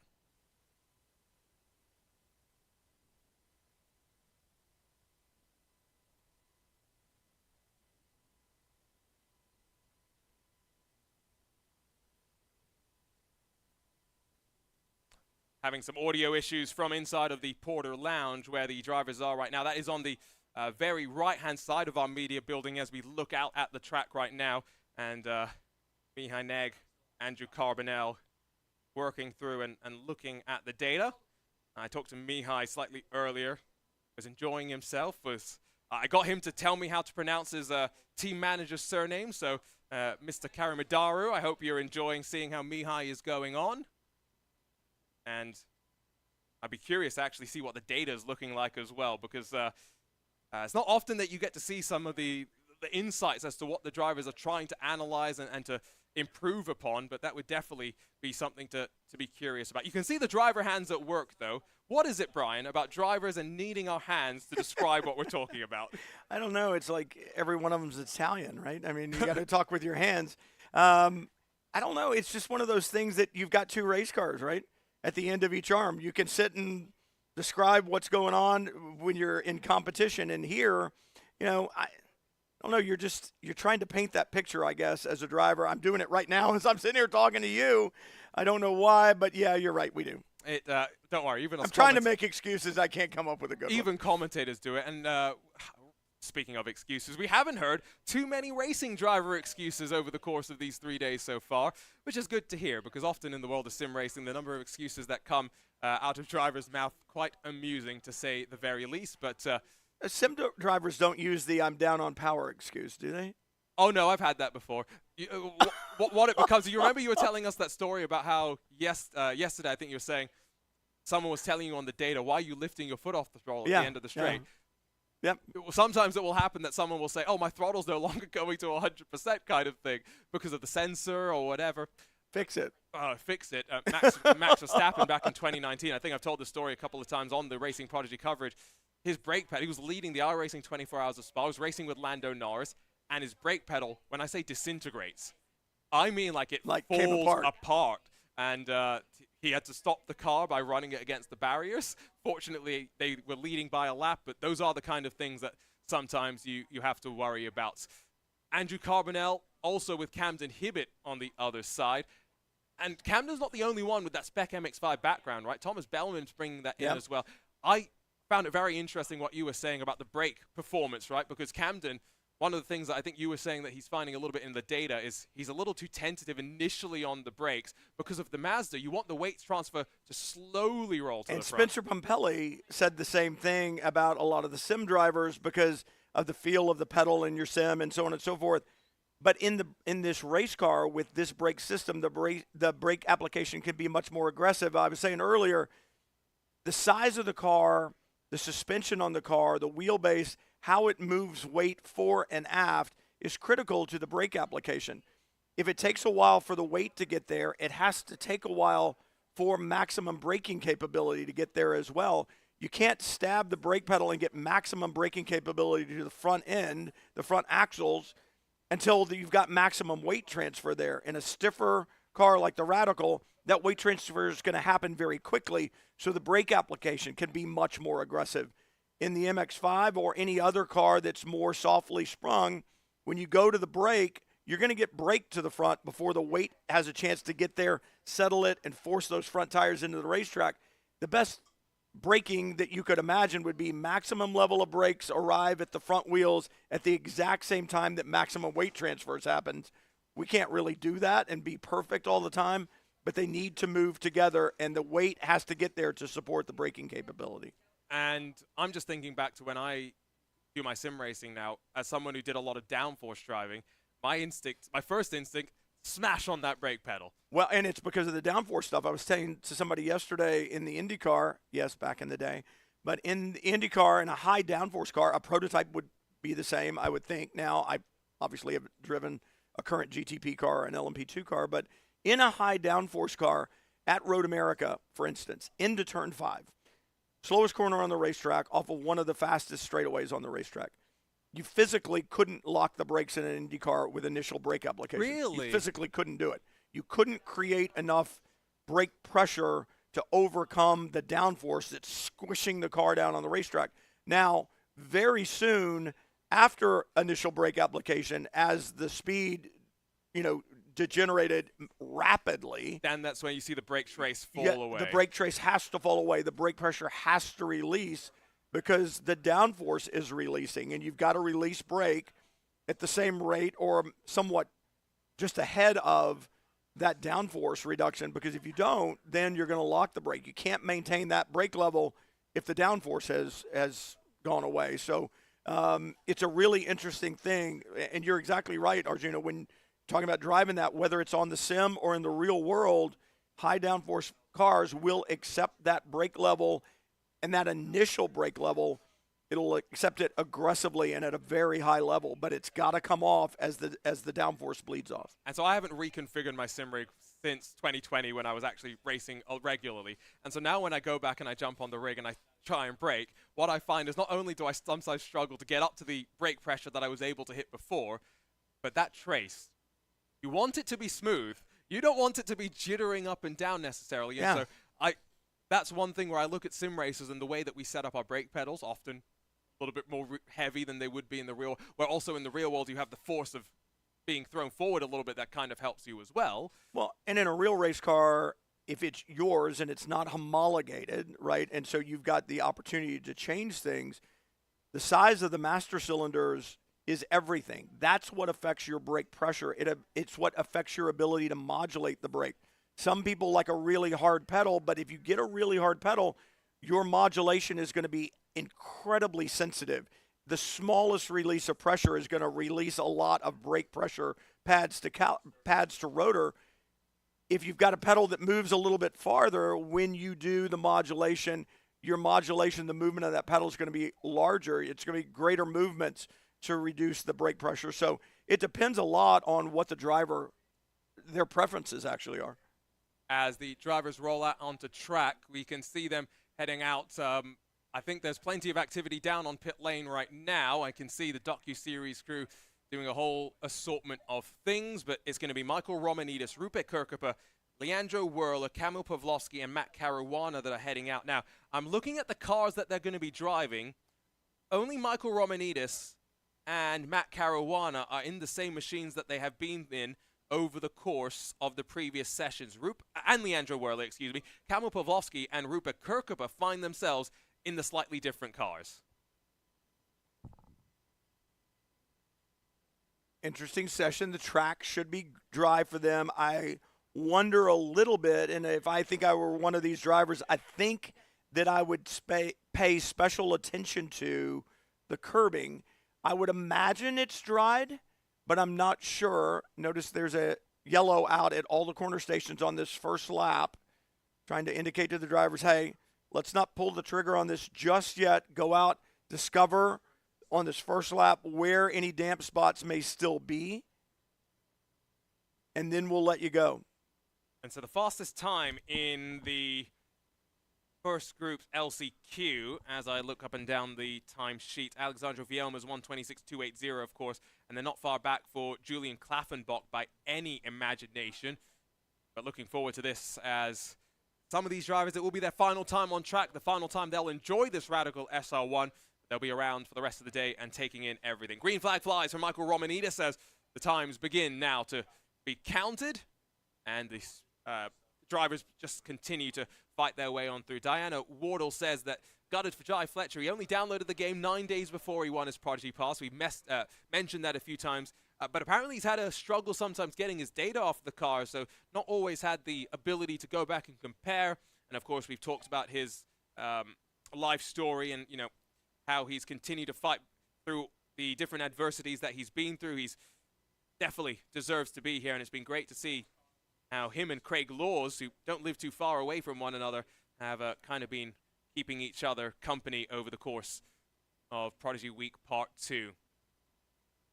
Having some audio issues from inside of the Porter Lounge where the drivers are right now. That is on the very right-hand side of our media building as we look out at the track right now. And Mihai Neg, Andrew Carbonell working through and looking at the data. I talked to Mihai slightly earlier. Was enjoying himself. I got him to tell me how to pronounce his team manager's surname. So, Mr. Karamidaru, I hope you're enjoying seeing how Mihai is going on. And I'd be curious to actually see what the data is looking like as well, because it's not often that you get to see some of the insights as to what the drivers are trying to analyze and to improve upon, but that would definitely be something to be curious about. You can see the driver hands at work, though. What is it, Brian, about drivers and needing our hands to describe what we're talking about? I don't know. It's like every one of them's Italian, right? I mean, you got to talk with your hands. I don't know. It's just one of those things that you've got two race cars, right? At the end of each arm, you can sit and describe what's going on when you're in competition. And here, you know, I don't know. You're trying to paint that picture, I guess, as a driver. I'm doing it right now as I'm sitting here talking to you. I don't know why, but yeah, you're right. We do. Don't worry. Even I'm trying to make excuses. I can't come up with a good one. Even commentators do it. And speaking of excuses, we haven't heard too many racing driver excuses over the course of these 3 days so far, which is good to hear, because often in the world of sim racing, the number of excuses that come out of drivers' mouth, quite amusing to say the very least. But sim drivers don't use the "I'm down on power" excuse, do they? Oh, no, I've had that before. What it becomes, you remember you were telling us that story about how yesterday, I think you were saying, someone was telling you on the data, why are you lifting your foot off the throttle at the end of the straight? Yep. Sometimes it will happen that someone will say, oh, my throttle's no longer going to 100% kind of thing because of the sensor or whatever. Fix it. Fix it. Max Verstappen back in 2019, I think I've told the story a couple of times on the Racing Prodigy coverage. His brake pedal, he was leading the iRacing 24 Hours of Spa. He was racing with Lando Norris, and his brake pedal, when I say disintegrates, I mean like it came falls apart. And he had to stop the car by running it against the barriers. Fortunately, they were leading by a lap, but those are the kind of things that sometimes you have to worry about. Andrew Carbonell, also with Camden Hibbett on the other side. And Camden's not the only one with that Spec MX-5 background, right? Thomas Bellman's bringing that in as well. I found it very interesting what you were saying about the brake performance, right? Because Camden, one of the things that I think you were saying that he's finding a little bit in the data is he's a little too tentative initially on the brakes because of the Mazda. You want the weight transfer to slowly roll to the front. And Spencer Pumpelly said the same thing about a lot of the sim drivers because of the feel of the pedal in your sim and so on and so forth. But in this race car with this brake system, the brake application can be much more aggressive. I was saying earlier, the size of the car, the suspension on the car, the wheelbase, how it moves weight fore and aft is critical to the brake application. If it takes a while for the weight to get there, it has to take a while for maximum braking capability to get there as well. You can't stab the brake pedal and get maximum braking capability to the front end, the front axles, until you've got maximum weight transfer there. In a stiffer car like the Radical, that weight transfer is going to happen very quickly, so the brake application can be much more aggressive. In the MX-5 or any other car that's more softly sprung, when you go to the brake, you're going to get braked to the front before the weight has a chance to get there, settle it, and force those front tires into the racetrack. The best braking that you could imagine would be maximum level of brakes arrive at the front wheels at the exact same time that maximum weight transfers happens. We can't really do that and be perfect all the time, but they need to move together, and the weight has to get there to support the braking capability. And I'm just thinking back to when I do my sim racing now, as someone who did a lot of downforce driving, my first instinct, smash on that brake pedal. Well, and it's because of the downforce stuff. I was saying to somebody yesterday in the IndyCar, yes, back in the day, but in the IndyCar, in a high downforce car, a prototype would be the same, I would think. Now, I obviously have driven a current GTP car, an LMP2 car, but in a high downforce car at Road America, for instance, into turn 5, slowest corner on the racetrack off of one of the fastest straightaways on the racetrack, you physically couldn't lock the brakes in an Indy car with initial brake application. Really? You physically couldn't do it. You couldn't create enough brake pressure to overcome the downforce that's squishing the car down on the racetrack. Now, very soon after initial brake application, as the speed, degenerated rapidly. Then that's when you see the brake trace fall away. The brake trace has to fall away. The brake pressure has to release because the downforce is releasing, and you've got to release brake at the same rate or somewhat just ahead of that downforce reduction, because if you don't, then you're going to lock the brake. You can't maintain that brake level if the downforce has gone away. So it's a really interesting thing, and you're exactly right, Arjuna, when talking about driving that, whether it's on the sim or in the real world, high downforce cars will accept that brake level, and that initial brake level, it'll accept it aggressively and at a very high level, but it's got to come off as the downforce bleeds off. And so I haven't reconfigured my sim rig since 2020 when I was actually racing regularly. And so now when I go back and I jump on the rig and I try and brake, what I find is not only do I sometimes struggle to get up to the brake pressure that I was able to hit before, but that trace, you want it to be smooth. You don't want it to be jittering up and down necessarily. And so that's one thing where I look at sim racers and the way that we set up our brake pedals, often a little bit more heavy than they would be in the real, where also in the real world you have the force of being thrown forward a little bit that kind of helps you as well. Well, and in a real race car, if it's yours and it's not homologated, right, and so you've got the opportunity to change things, the size of the master cylinders is everything. That's what affects your brake pressure. It's what affects your ability to modulate the brake. Some people like a really hard pedal, but if you get a really hard pedal, your modulation is going to be incredibly sensitive. The smallest release of pressure is going to release a lot of brake pressure pads to rotor. If you've got a pedal that moves a little bit farther, when you do the modulation, your modulation, the movement of that pedal is going to be larger. It's going to be greater movements to reduce the brake pressure. So it depends a lot on what the driver, their preferences actually are. As the drivers roll out onto track, we can see them heading out. I think there's plenty of activity down on pit lane right now. I can see the docu-series crew doing a whole assortment of things, but it's going to be Michael Romanidis, Rupe Kirkupa, Leandro Werler, Kamil Pavlovsky, and Matt Caruana that are heading out. Now, I'm looking at the cars that they're going to be driving. Only Michael Romanidis and Matt Caruana are in the same machines that they have been in over the course of the previous sessions. And Leandro Werler, excuse me. Kamil Pavlovsky and Rupe Kirkupa find themselves in the slightly different cars. Interesting session. The track should be dry for them. I wonder a little bit, and if I think I were one of these drivers, I think that I would pay special attention to the curbing. I would imagine it's dried, but I'm not sure. Notice there's a yellow out at all the corner stations on this first lap, trying to indicate to the drivers, hey, let's not pull the trigger on this just yet. Go out, discover on this first lap where any damp spots may still be, and then we'll let you go. And so the fastest time in the first group's LCQ, as I look up and down the time sheet, Alexandro Vielma's 1:26.280, of course, and they're not far back for Julian Klaffenbach by any imagination. But looking forward to this, as some of these drivers, it will be their final time on track, the final time they'll enjoy this Radical SR1. They'll be around for the rest of the day and taking in everything. Green flag flies from Michael Romanidis as the times begin now to be counted, and the drivers just continue to fight their way on through. Diana Wardle says that gutted for Jai Fletcher. He only downloaded the game 9 days before he won his Prodigy Pass. We mentioned that a few times, but apparently he's had a struggle sometimes getting his data off the car, so not always had the ability to go back and compare. And of course, we've talked about his life story and, you know, how he's continued to fight through the different adversities that he's been through. He's definitely deserves to be here, and it's been great to see how him and Craig Laws, who don't live too far away from one another, have kind of been keeping each other company over the course of Prodigy Week Part 2.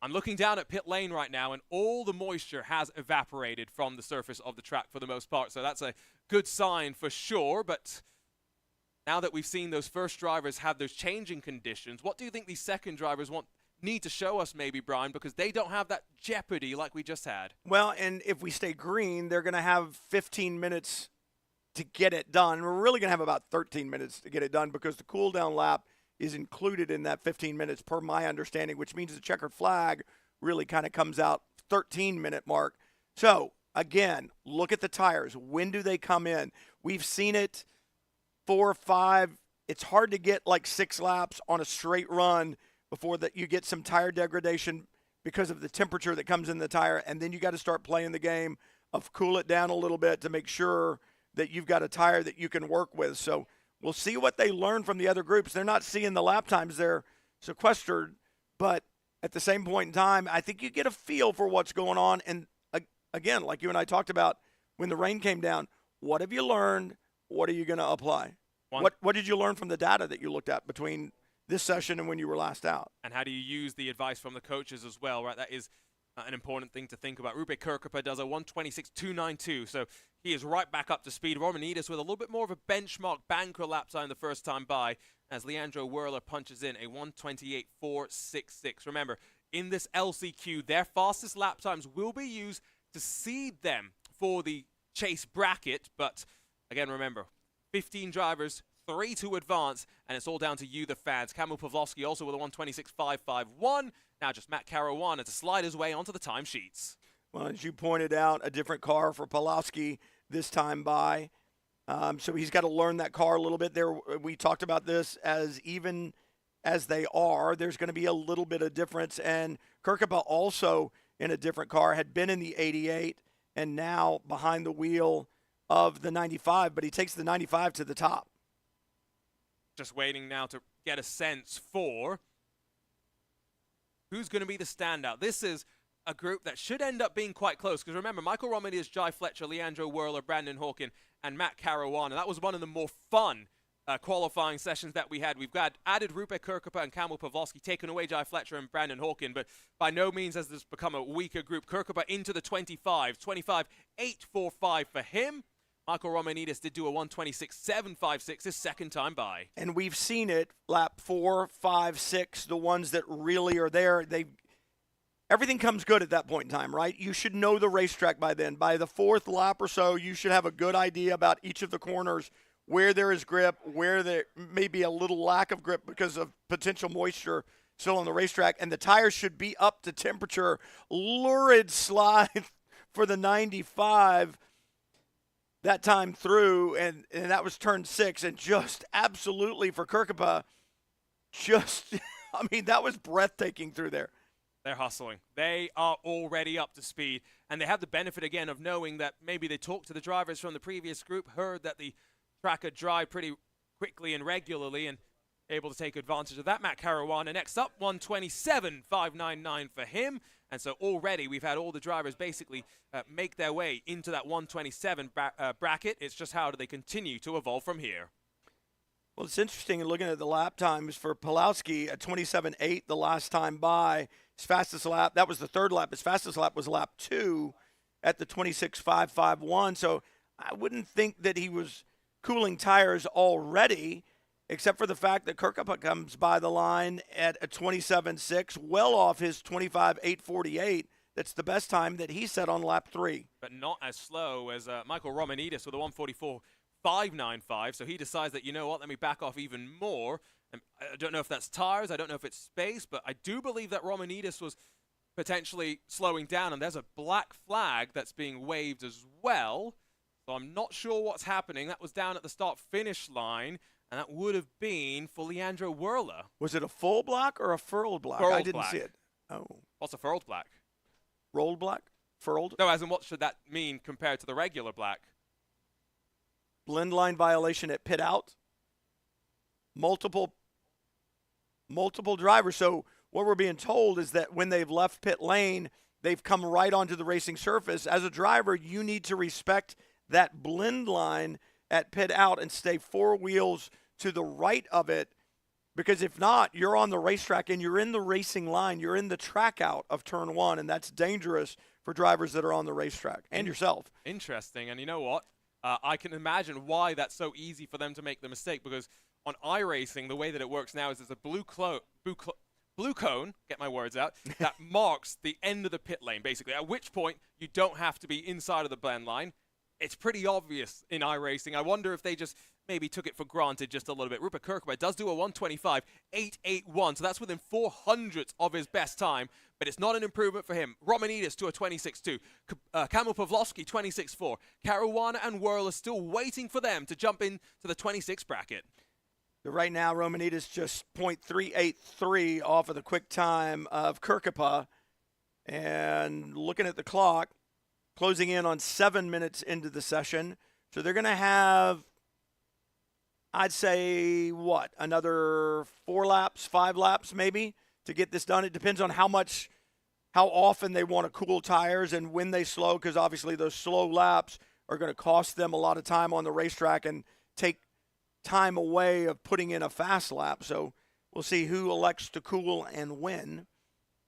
I'm looking down at pit lane right now, and all the moisture has evaporated from the surface of the track for the most part, so that's a good sign for sure. But now that we've seen those first drivers have those changing conditions, what do you think these second drivers need to show us, maybe, Brian, because they don't have that jeopardy like we just had? Well, and if we stay green, they're going to have 15 minutes to get it done. We're really going to have about 13 minutes to get it done because the cool down lap is included in that 15 minutes per my understanding, which means the checkered flag really kind of comes out 13-minute mark. So, again, look at the tires. When do they come in? We've seen it 4 or 5. It's hard to get like 6 laps on a straight run before that you get some tire degradation because of the temperature that comes in the tire, and then you got to start playing the game of cool it down a little bit to make sure that you've got a tire that you can work with. So we'll see what they learn from the other groups. They're not seeing the lap times, they're sequestered, but at the same point in time, I think you get a feel for what's going on. And again, like you and I talked about when the rain came down, what have you learned? What are you going to apply? What did you learn from the data that you looked at between this session and when you were last out? And how do you use the advice from the coaches as well, right? That is an important thing to think about. Rupe Kirkupa does a 1:26.292, so he is right back up to speed. Romanidis with a little bit more of a benchmark banker lap time the first time by, as Leandro Werler punches in a 1:28.466. Remember, in this LCQ, their fastest lap times will be used to seed them for the chase bracket, but again, remember, 15 drivers, 3 to advance, and it's all down to you, the fans. Kamil Pavlovsky also with a 1:26.551. Now just Matt Caruana to slide his way onto the timesheets. Well, as you pointed out, a different car for Pavlovsky this time by. So he's got to learn that car a little bit there. We talked about this as even as they are, there's going to be a little bit of difference. And Kirkupa also in a different car, had been in the 88 and now behind the wheel of the 95, but he takes the 95 to the top. Just waiting now to get a sense for who's going to be the standout. This is a group that should end up being quite close, because remember, Michael Romanidis, Jai Fletcher, Leandro Werler, Brandon Hawkin, and Matt Caruana. That was one of the more fun qualifying sessions that we had. We've got added Rupert Kirkupa and Kamil Pawlowski, taken away Jai Fletcher and Brandon Hawkin, but by no means has this become a weaker group. Kirkupa into the 25.845 for him. Michael Romanidis did do a 1:26.756 his second time by. And we've seen it lap 4, 5, 6, the ones that really are there. Everything comes good at that point in time, right? You should know the racetrack by then. By the 4th lap or so, you should have a good idea about each of the corners, where there is grip, where there may be a little lack of grip because of potential moisture still on the racetrack, and the tires should be up to temperature. Lurid slide for the 95 that time through, and that was turn 6, and just absolutely for Kirkupa, that was breathtaking through there. They're hustling. They are already up to speed, and they have the benefit again of knowing that maybe they talked to the drivers from the previous group, heard that the track had dried pretty quickly and regularly, and able to take advantage of that. Matt Caruana next up, 1:27.599 for him. And so already we've had all the drivers basically make their way into that 127 bracket. It's just how do they continue to evolve from here. Well, it's interesting looking at the lap times for Pawlowski at 27.8 the last time by. His fastest lap, that was the 3rd lap. His fastest lap was lap 2 at the 26.551. So I wouldn't think that he was cooling tires already, except for the fact that Kirkupa comes by the line at a 27.6, well off his 25.848. That's the best time that he set on lap 3. But not as slow as Michael Romanidis with a 1:44.595. So he decides that, you know what, let me back off even more. And I don't know if that's tires, I don't know if it's space, but I do believe that Romanidis was potentially slowing down, and there's a black flag that's being waved as well. So I'm not sure what's happening. That was down at the start-finish line, and that would have been for Leandro Werler. Was it a full black or a furled black? Furled I didn't black. see it. Oh. What's a furled black? Rolled black? Furled? No, as in what should that mean compared to the regular black? Blend line violation at pit out. Multiple drivers. So what we're being told is that when they've left pit lane, they've come right onto the racing surface. As a driver, you need to respect that blend line at pit out and stay 4 wheels to the right of it, because if not, you're on the racetrack and you're in the racing line. You're in the track out of turn 1, and that's dangerous for drivers that are on the racetrack and yourself. Interesting. And you know what? I can imagine why that's so easy for them to make the mistake, because on iRacing, the way that it works now is there's a blue cone, get my words out, that marks the end of the pit lane, basically, at which point you don't have to be inside of the blend line. It's pretty obvious in iRacing. I wonder if they just maybe took it for granted just a little bit. Rupert Kirkupa does do a 1:25.881, so that's within 400ths of his best time, but it's not an improvement for him. Romanidis to a 26.2. Kamil Pawlowski, 26.4. Caruana and Werler still waiting for them to jump into the 26 bracket. Right now, Romanidis just 0.383 off of the quick time of Kirkupa. And looking at the clock, closing in on 7 minutes into the session. So they're going to have, I'd say, another 4 laps, 5 laps maybe to get this done. It depends on how often they want to cool tires and when they slow, because obviously those slow laps are going to cost them a lot of time on the racetrack and take time away of putting in a fast lap. So we'll see who elects to cool and when.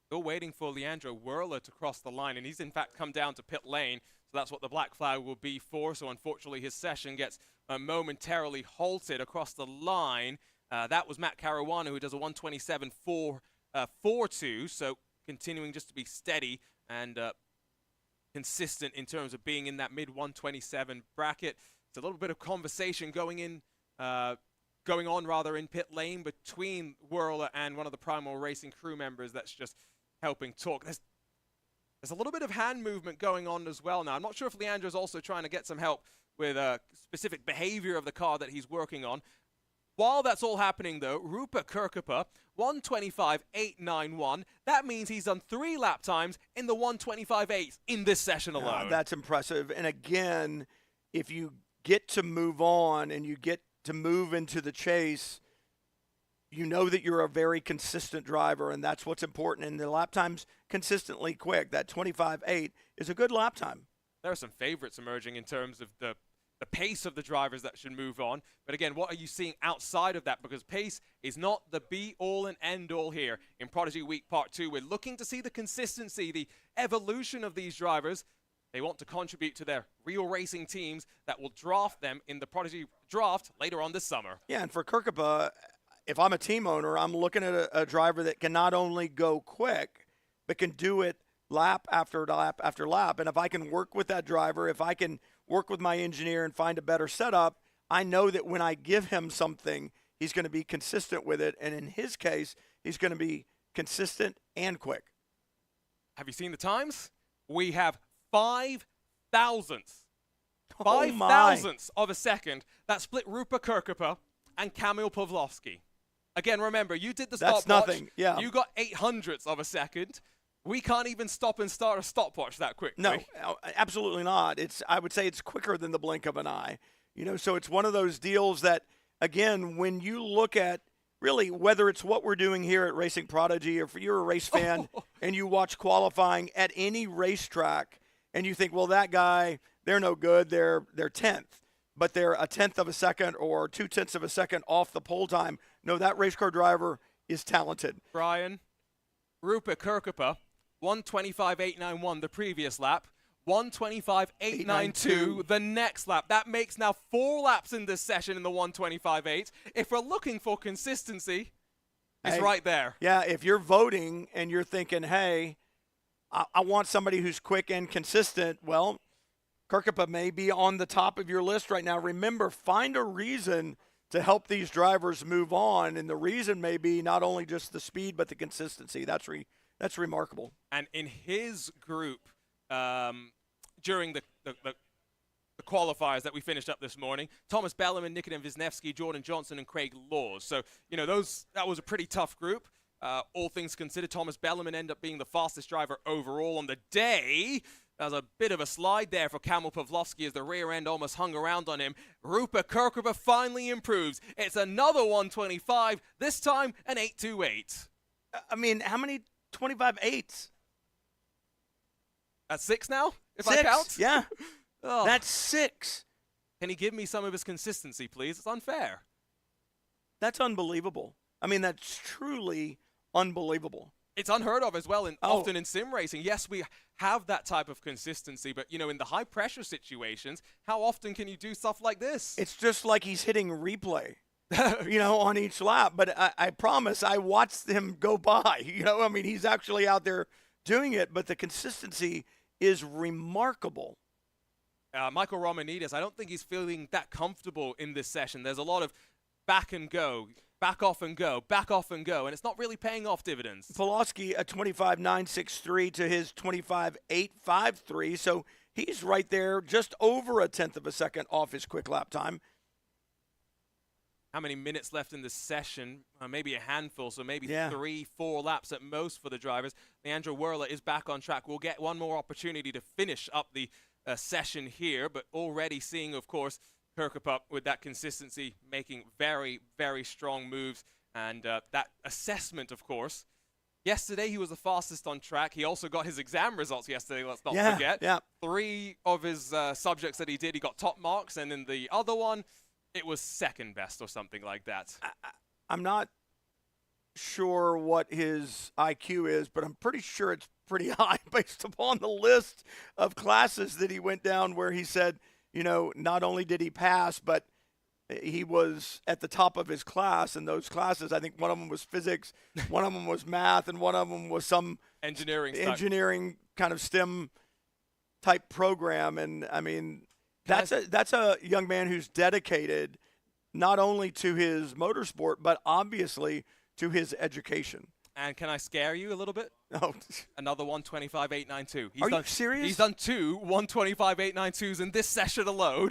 Still waiting for Leandro Werler to cross the line, and he's in fact come down to pit lane, so that's what the black flag will be for. So unfortunately his session gets momentarily halted across the line. That was Matt Caruana, who does a 1:27.442, so continuing just to be steady and consistent in terms of being in that mid-127 bracket. It's a little bit of conversation going on in pit lane between Werler and one of the Primal Racing crew members that's just helping talk. There's a little bit of hand movement going on as well now. I'm not sure if Leandro's also trying to get some help with specific behavior of the car that he's working on. While that's all happening, though, Rupert Kirkupa, 1:25.891. That means he's done 3 lap times in the 1:25.8 in this session alone. That's impressive. And again, if you get to move on and you get to move into the chase, you know that you're a very consistent driver, and that's what's important. And the lap time's consistently quick. That 25.8 is a good lap time. There are some favorites emerging in terms of the the pace of the drivers that should move on. But again, what are you seeing outside of that? Because pace is not the be-all and end-all here in Prodigy Week Part 2. We're looking to see the consistency, the evolution of these drivers. They want to contribute to their real racing teams that will draft them in the Prodigy draft later on this summer. Yeah, and for Kirkupa, if I'm a team owner, I'm looking at a driver that can not only go quick, but can do it lap after lap after lap. And if I can work with that driver, if I can work with my engineer and find a better setup, I know that when I give him something, he's going to be consistent with it. And in his case, he's going to be consistent and quick. Have you seen the times? We have 5 thousandths. Oh 5 thousandths of a second that split Rupert Kirkupa and Kamil Pawlowski. Again, remember, you did the stopwatch. That's nothing, yeah. You got 800ths of a second. We can't even stop and start a stopwatch that quickly. No, absolutely not. I would say it's quicker than the blink of an eye. So it's one of those deals that, again, when you look at really whether it's what we're doing here at Racing Prodigy or if you're a race fan and you watch qualifying at any racetrack and you think, well, that guy, they're no good, they're 10th, but they're a 10th of a second or 2/10 of a second off the pole time. No, that race car driver is talented. Brian, Rupert Kirkupa, 1:25.891 the previous lap, 1:25.892 the next lap. That makes now 4 laps in this session in the 1:25.8. If we're looking for consistency, it's right there. Yeah, if you're voting and you're thinking, hey, I want somebody who's quick and consistent, well, Kirkupa may be on the top of your list right now. Remember, find a reason to help these drivers move on, and the reason may be not only just the speed but the consistency. That's remarkable. And in his group, during the qualifiers that we finished up this morning, Thomas Bellerman, Nikitin Wisniewski, Jordan Johnson, and Craig Laws. So, that was a pretty tough group. All things considered, Thomas Bellerman ended up being the fastest driver overall on the day. There's a bit of a slide there for Kamil Pawlowski as the rear end almost hung around on him. Rupert Kirkupa finally improves. It's another 1:25, this time an 8:28. I mean, how many 25.8s? That's 6 now, if 6, I count? Yeah. Oh. That's 6. Can he give me some of his consistency, please? It's unfair. That's unbelievable. I mean, that's truly unbelievable. It's unheard of as well, often in sim racing. Yes, we have that type of consistency, but, in the high-pressure situations, how often can you do stuff like this? It's just like he's hitting replay, on each lap. But I promise I watched him go by. He's actually out there doing it, but the consistency is remarkable. Michael Romanidis, I don't think he's feeling that comfortable in this session. There's a lot of back and go, back off and go, back off and go, and it's not really paying off dividends. Pawlowski, a 25.963 to his 25.853, so he's right there, just over a 10th of a second off his quick lap time. How many minutes left in the session? Maybe a handful, so maybe 3-4 laps at most for the drivers. Leandro Werler is back on track. We'll get one more opportunity to finish up the session here, but already seeing, of course, Kirkupa with that consistency, making very, very strong moves. And that assessment, of course. Yesterday, he was the fastest on track. He also got his exam results yesterday, let's not forget. Yeah. 3 of his subjects that he did, he got top marks. And in the other one, it was second best or something like that. I'm not sure what his IQ is, but I'm pretty sure it's pretty high based upon the list of classes that he went down where he said, not only did he pass, but he was at the top of his class. And those classes, I think one of them was physics, one of them was math, and one of them was some engineering kind of STEM type program. And I mean, that's a young man who's dedicated not only to his motorsport, but obviously to his education. And can I scare you a little bit? No. Another 1:25.892. Are you serious? He's done 2 1:25.892s in this session alone.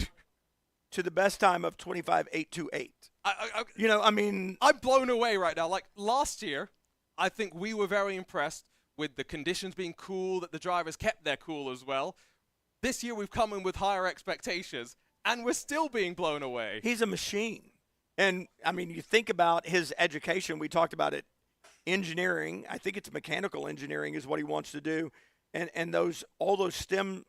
To the best time of 25.828. I'm blown away right now. Like last year, I think we were very impressed with the conditions being cool, that the drivers kept their cool as well. This year, we've come in with higher expectations, and we're still being blown away. He's a machine. And, you think about his education. We talked about it. Engineering, I think it's mechanical engineering is what he wants to do. And all those STEM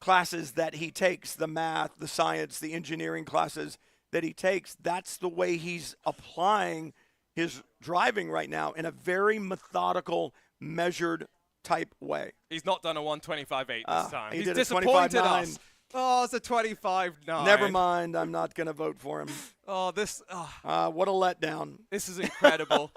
classes that he takes, the math, the science, the engineering classes that he takes, that's the way he's applying his driving right now in a very methodical, measured type way. He's not done a 125.8 this time. He He's did a disappointed 25.9. us. Oh, it's a 25.9. Never mind. I'm not going to vote for him. Oh, this. What a letdown. This is incredible.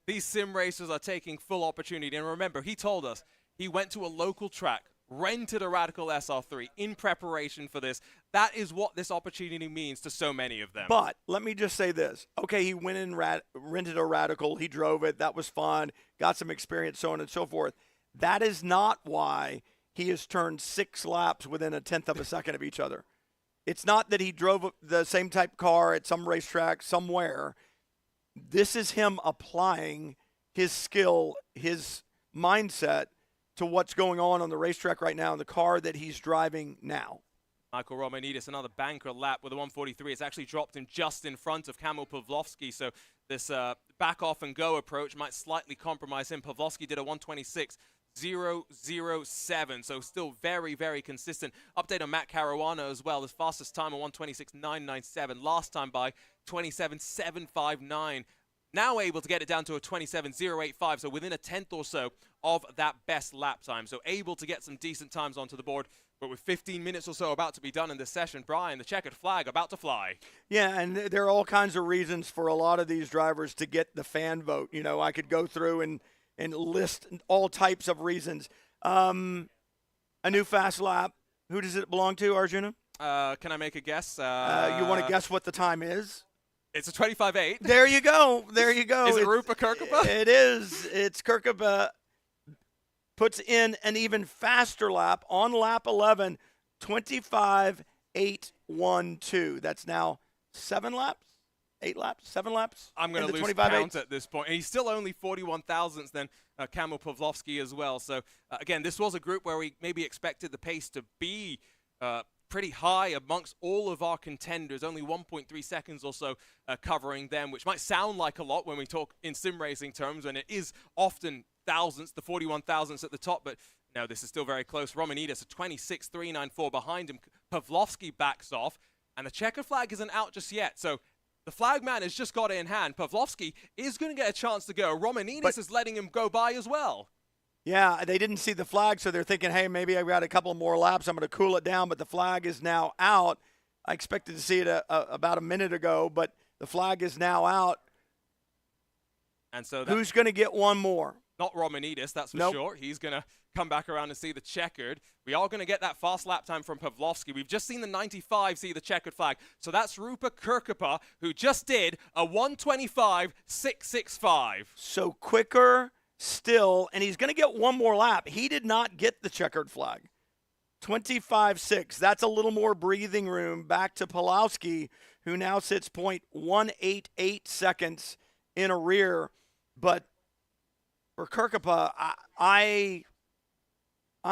These sim racers are taking full opportunity. And remember, he told us he went to a local track, rented a Radical SR3 in preparation for this. That is what this opportunity means to so many of them. But let me just say this. Okay, he went and rented a Radical. He drove it. That was fun. Got some experience, so on and so forth. That is not why he has turned 6 laps within a tenth of a second of each other. It's not that he drove the same type car at some racetrack somewhere. This is him applying his skill, his mindset to what's going on the racetrack right now in the car that he's driving now. Michael Romanidis, another banker lap with a 143. It's actually dropped him just in front of Kamil Pawlowski, so this back off and go approach might slightly compromise him. Pawlowski did a 126.007, so still very, very consistent. Update on Matt Caruana as well. His fastest time, a 126.997. Last time by 27.759. Now able to get it down to a 27.085, so within a tenth or so of that best lap time. So able to get some decent times onto the board. But with 15 minutes or so about to be done in this session, Brian, the checkered flag about to fly. Yeah, and there are all kinds of reasons for a lot of these drivers to get the fan vote. You know, I could go through and list all types of reasons. A new fast lap. Who does it belong to, Arjuna? Can I make a guess? You want to guess what the time is? It's a 25.8. There you go. There you go. Is it Rupa Kirkapa? It is. It's Kirkapa. Puts in an even faster lap on lap 11, 25.812. That's now 7 laps, 8 laps, 7 laps. I'm going to lose count at this point. And he's still only 41 thousandths than Kamil Pawlowski as well. So, again, this was a group where we maybe expected the pace to be pretty high amongst all of our contenders, only 1.3 seconds or so covering them, which might sound like a lot when we talk in sim racing terms, and it is often thousandths, the 41 thousandths at the top, but no, this is still very close. Romanidis, a 26.394 behind him. Pawlowski backs off, and the checker flag isn't out just yet, so the flag man has just got it in hand. Pawlowski is going to get a chance to go. Romanidis is letting him go by as well. Yeah, they didn't see the flag, so they're thinking, hey, maybe I've got a couple more laps. I'm going to cool it down, but the flag is now out. I expected to see it about a minute ago, but the flag is now out. And so who's going to get one more? Not Romanidis, that's for sure. He's going to come back around and see the checkered. We are going to get that fast lap time from Pawlowski. We've just seen the 95 see the checkered flag. So that's Rupa Kirkapa, who just did a 125.665. So quicker still, and he's going to get one more lap. He did not get the checkered flag. 25.6. That's a little more breathing room back to Pawlowski, who now sits 0.188 seconds in a rear. But for Kirkapa, I'm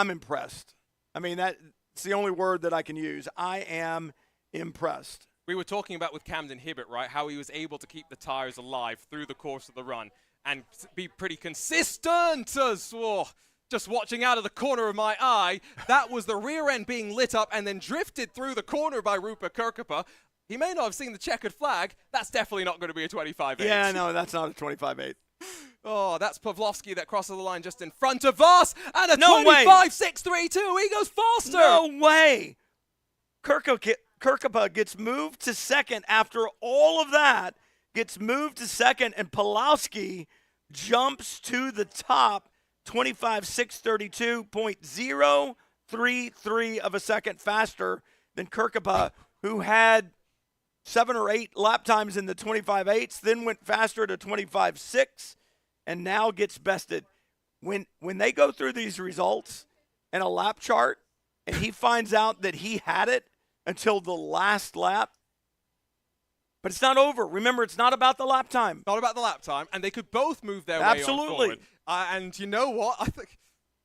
impressed. I mean, that's the only word that I can use. I am impressed. We were talking about with Camden Hibbett, right, how he was able to keep the tires alive through the course of the run and be pretty consistent. Just watching out of the corner of my eye, that was the rear end being lit up and then drifted through the corner by Rupa Kirkapa. He may not have seen the checkered flag. That's definitely not going to be a 25.8. Yeah, no, that's not a 25.8. Oh, that's Pawlowski that crosses the line just in front of us. And a 25.632. He goes faster. No way. Kirkapa gets moved to second after all of that. Gets moved to second, and Pawlowski jumps to the top, 25.632.033 of a second faster than Kirkapa, who had 7 or 8 lap times in the 25.8s, then went faster to 25.6, and now gets bested. When they go through these results and a lap chart, and he finds out that he had it until the last lap, but it's not over. Remember, it's not about the lap time. Not about the lap time, and they could both move their way on forward. And you know what? I think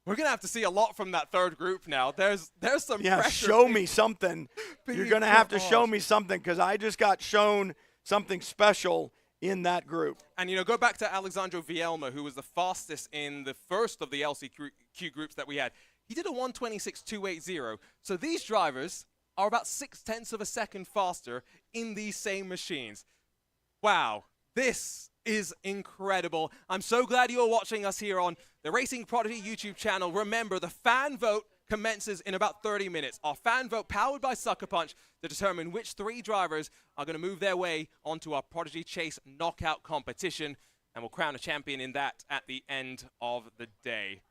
we're going to have to see a lot from that third group now. There's some pressure. Show me something. You're going to have to show me something, because I just got shown something special in that group. And, go back to Alexandro Vielma, who was the fastest in the first of the LCQ groups that we had. He did a 1:26.280. So these drivers are about 0.6 of a second faster in these same machines. Wow, this is incredible. I'm so glad you're watching us here on the Racing Prodigy YouTube channel. Remember, the fan vote commences in about 30 minutes. Our fan vote powered by Sucker Punch to determine which 3 drivers are going to move their way onto our Prodigy Chase knockout competition, and we'll crown a champion in that at the end of the day.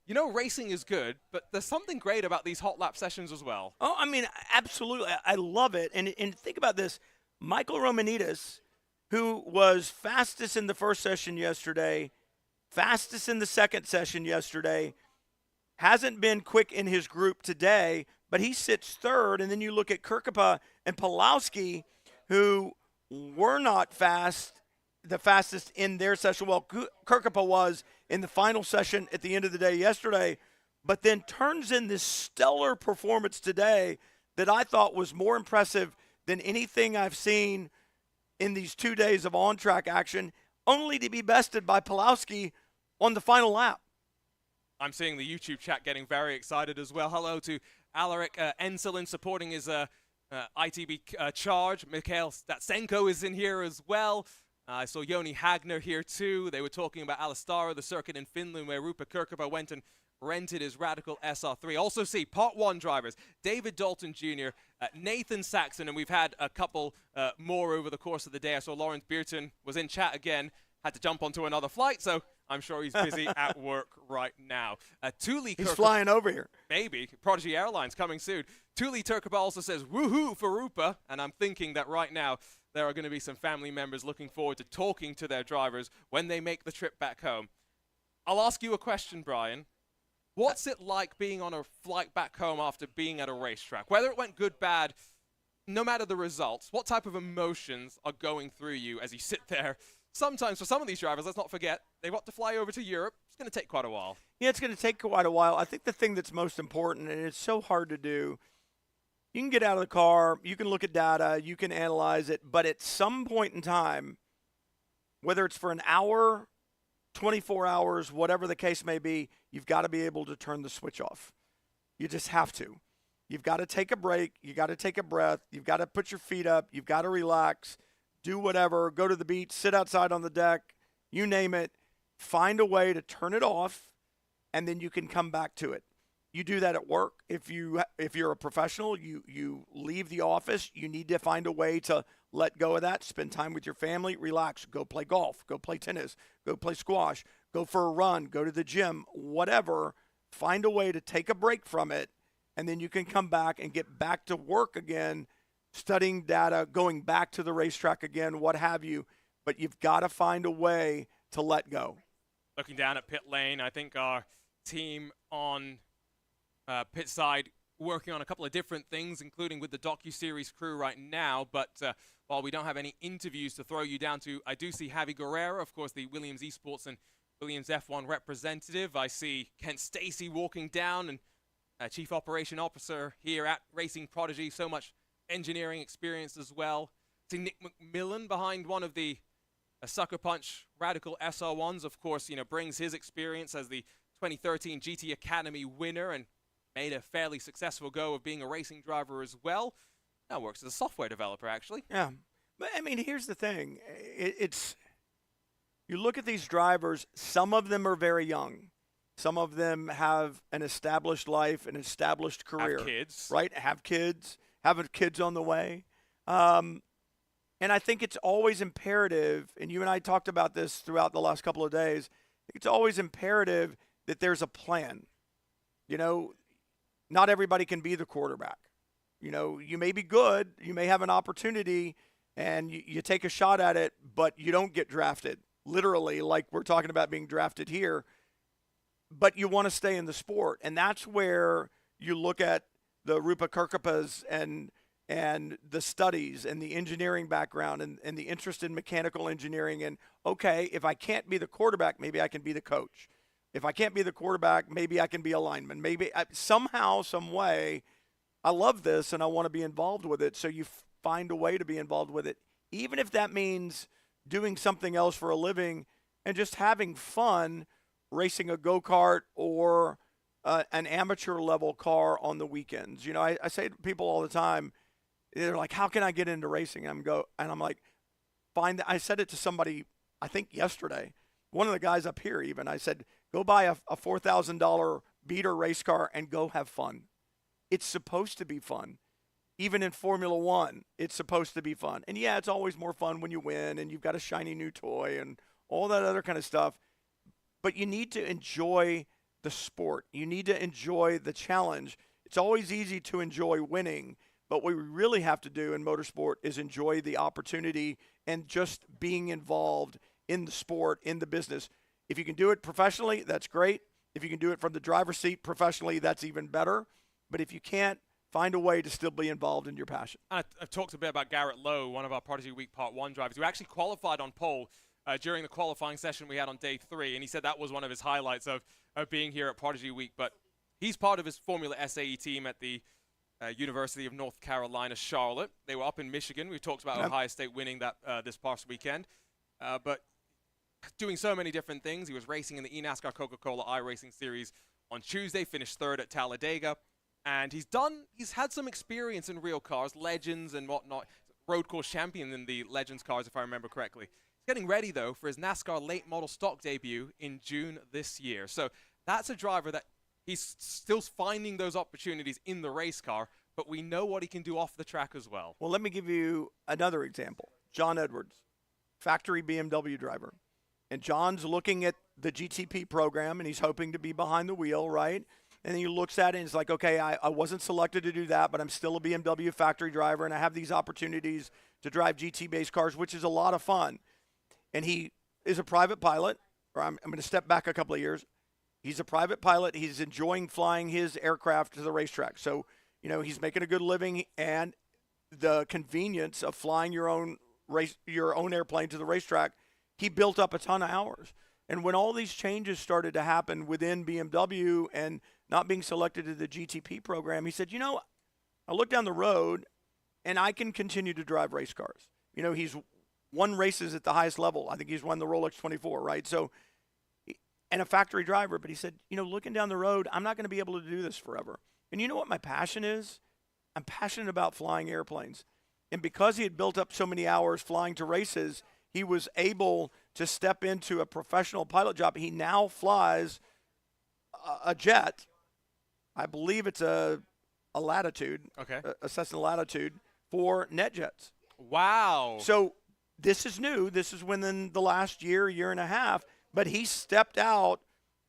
You know, racing is good, but there's something great about these hot lap sessions as well. Oh, I mean, absolutely. I love it. And think about this. Michael Romanidis, who was fastest in the first session yesterday, fastest in the second session yesterday, hasn't been quick in his group today, but he sits third. And then you look at Kirkapa and Pulowski, who were not the fastest in their session. Well, Kirkapa was in the final session at the end of the day yesterday, but then turns in this stellar performance today that I thought was more impressive than anything I've seen in these 2 days of on-track action, only to be bested by Pulowski on the final lap. I'm seeing the YouTube chat getting very excited as well. Hello to Alaric Enselin supporting his ITB charge. Mikhail Statsenko is in here as well. I saw Joni Hagner here too. They were talking about Alastara, the circuit in Finland where Rupert Kirkova went and rented his Radical SR3. Also see Part 1 drivers, David Dalton Jr., Nathan Saxon, and we've had a couple more over the course of the day. I saw Lawrence Beerton was in chat again, had to jump onto another flight, so I'm sure he's busy at work right now. He's flying over here. Maybe. Prodigy Airlines coming soon. Tuli Turkaba also says, woohoo for Rupa, and I'm thinking that right now there are going to be some family members looking forward to talking to their drivers when they make the trip back home. I'll ask you a question, Brian. What's it like being on a flight back home after being at a racetrack? Whether it went good, bad, no matter the results, what type of emotions are going through you as you sit there? Sometimes for some of these drivers, let's not forget, they've got to fly over to Europe. It's going to take quite a while. Yeah, it's going to take quite a while. I think the thing that's most important, and it's so hard to do, you can get out of the car, you can look at data, you can analyze it, but at some point in time, whether it's for an hour, 24 hours, whatever the case may be, you've got to be able to turn the switch off. You just have to. You've got to take a break. You've got to take a breath. You've got to put your feet up. You've got to relax, do whatever, go to the beach, sit outside on the deck, you name it. Find a way to turn it off, and then you can come back to it. You do that at work. If you're a professional, you leave the office, you need to find a way to let go of that, spend time with your family, relax, go play golf, go play tennis, go play squash, go for a run, go to the gym, whatever. Find a way to take a break from it, and then you can come back and get back to work again, studying data, going back to the racetrack again, what have you. But you've got to find a way to let go. Looking down at pit lane, I think our team on pit side working on a couple of different things, including with the docu-series crew right now. But while we don't have any interviews to throw you down to, I do see Javi Guerrero, of course, the Williams Esports and Williams F1 representative. I see Kent Stacy walking down, and Chief Operation Officer here at Racing Prodigy. So much engineering experience as well. I see Nick McMillan behind one of the Sucker Punch Radical SR1s, of course, brings his experience as the 2013 GT Academy winner and made a fairly successful go of being a racing driver as well. Now works as a software developer, actually. Yeah. But, I mean, here's the thing. You look at these drivers, some of them are very young. Some of them have an established life, an established career. Have kids. Right? Have kids on the way. And I think it's always imperative, and you and I talked about this throughout the last couple of days, it's always imperative that there's a plan. Not everybody can be the quarterback. You may be good, you may have an opportunity, and you take a shot at it, but you don't get drafted, literally, like we're talking about being drafted here. But you want to stay in the sport, and that's where you look at the Rupa Kirkapas and the studies and the engineering background and the interest in mechanical engineering. And, okay, if I can't be the quarterback, maybe I can be the coach. If I can't be the quarterback, maybe I can be a lineman. Maybe somehow, some way, I love this and I want to be involved with it. So you find a way to be involved with it, even if that means doing something else for a living and just having fun, racing a go-kart or an amateur level car on the weekends. You know, I say to people all the time, they're like, how can I get into racing? And I'm like, I said it to somebody, I think yesterday, one of the guys up here even, I said, go buy a $4,000 beater race car and go have fun. It's supposed to be fun. Even in Formula One, it's supposed to be fun. And yeah, it's always more fun when you win and you've got a shiny new toy and all that other kind of stuff. But you need to enjoy the sport. You need to enjoy the challenge. It's always easy to enjoy winning, but what we really have to do in motorsport is enjoy the opportunity and just being involved in the sport, in the business. If you can do it professionally, that's great. If you can do it from the driver's seat professionally, that's even better. But if you can't, find a way to still be involved in your passion. I've talked a bit about Garrett Lowe, one of our Prodigy Week Part 1 drivers, who actually qualified on pole during the qualifying session we had on day 3, and he said that was one of his highlights of being here at Prodigy Week. But he's part of his Formula SAE team at the University of North Carolina, Charlotte. They were up in Michigan. We talked about Ohio State winning that this past weekend. But doing so many different things. He was racing in the eNASCAR Coca-Cola iRacing Series on Tuesday, finished 3rd at Talladega. And he's had some experience in real cars, Legends and whatnot. Road course champion in the Legends cars, if I remember correctly. He's getting ready, though, for his NASCAR late model stock debut in June this year. So that's a driver that he's still finding those opportunities in the race car, but we know what he can do off the track as well. Well, let me give you another example. John Edwards, factory BMW driver. And John's looking at the GTP program, and he's hoping to be behind the wheel, right? And then he looks at it and he's like, okay, I wasn't selected to do that, but I'm still a BMW factory driver, and I have these opportunities to drive GT-based cars, which is a lot of fun. And he is a private pilot, or I'm going to step back a couple of years. He's a private pilot. He's enjoying flying his aircraft to the racetrack. So, you know, he's making a good living, and the convenience of flying your own airplane to the racetrack, he built up a ton of hours. And when all these changes started to happen within BMW and not being selected to the GTP program, he said, you know, I look down the road and I can continue to drive race cars. You know, he's won races at the highest level. I think he's won the Rolex 24, right? So, and a factory driver. But he said, you know, looking down the road, I'm not going to be able to do this forever. And you know what my passion is? I'm passionate about flying airplanes. And because he had built up so many hours flying to races, he was able to step into a professional pilot job. He now flies a jet. I believe it's a Latitude, a Cessna Latitude for NetJets. Wow. So this is new. This is within the last year and a half. But he stepped out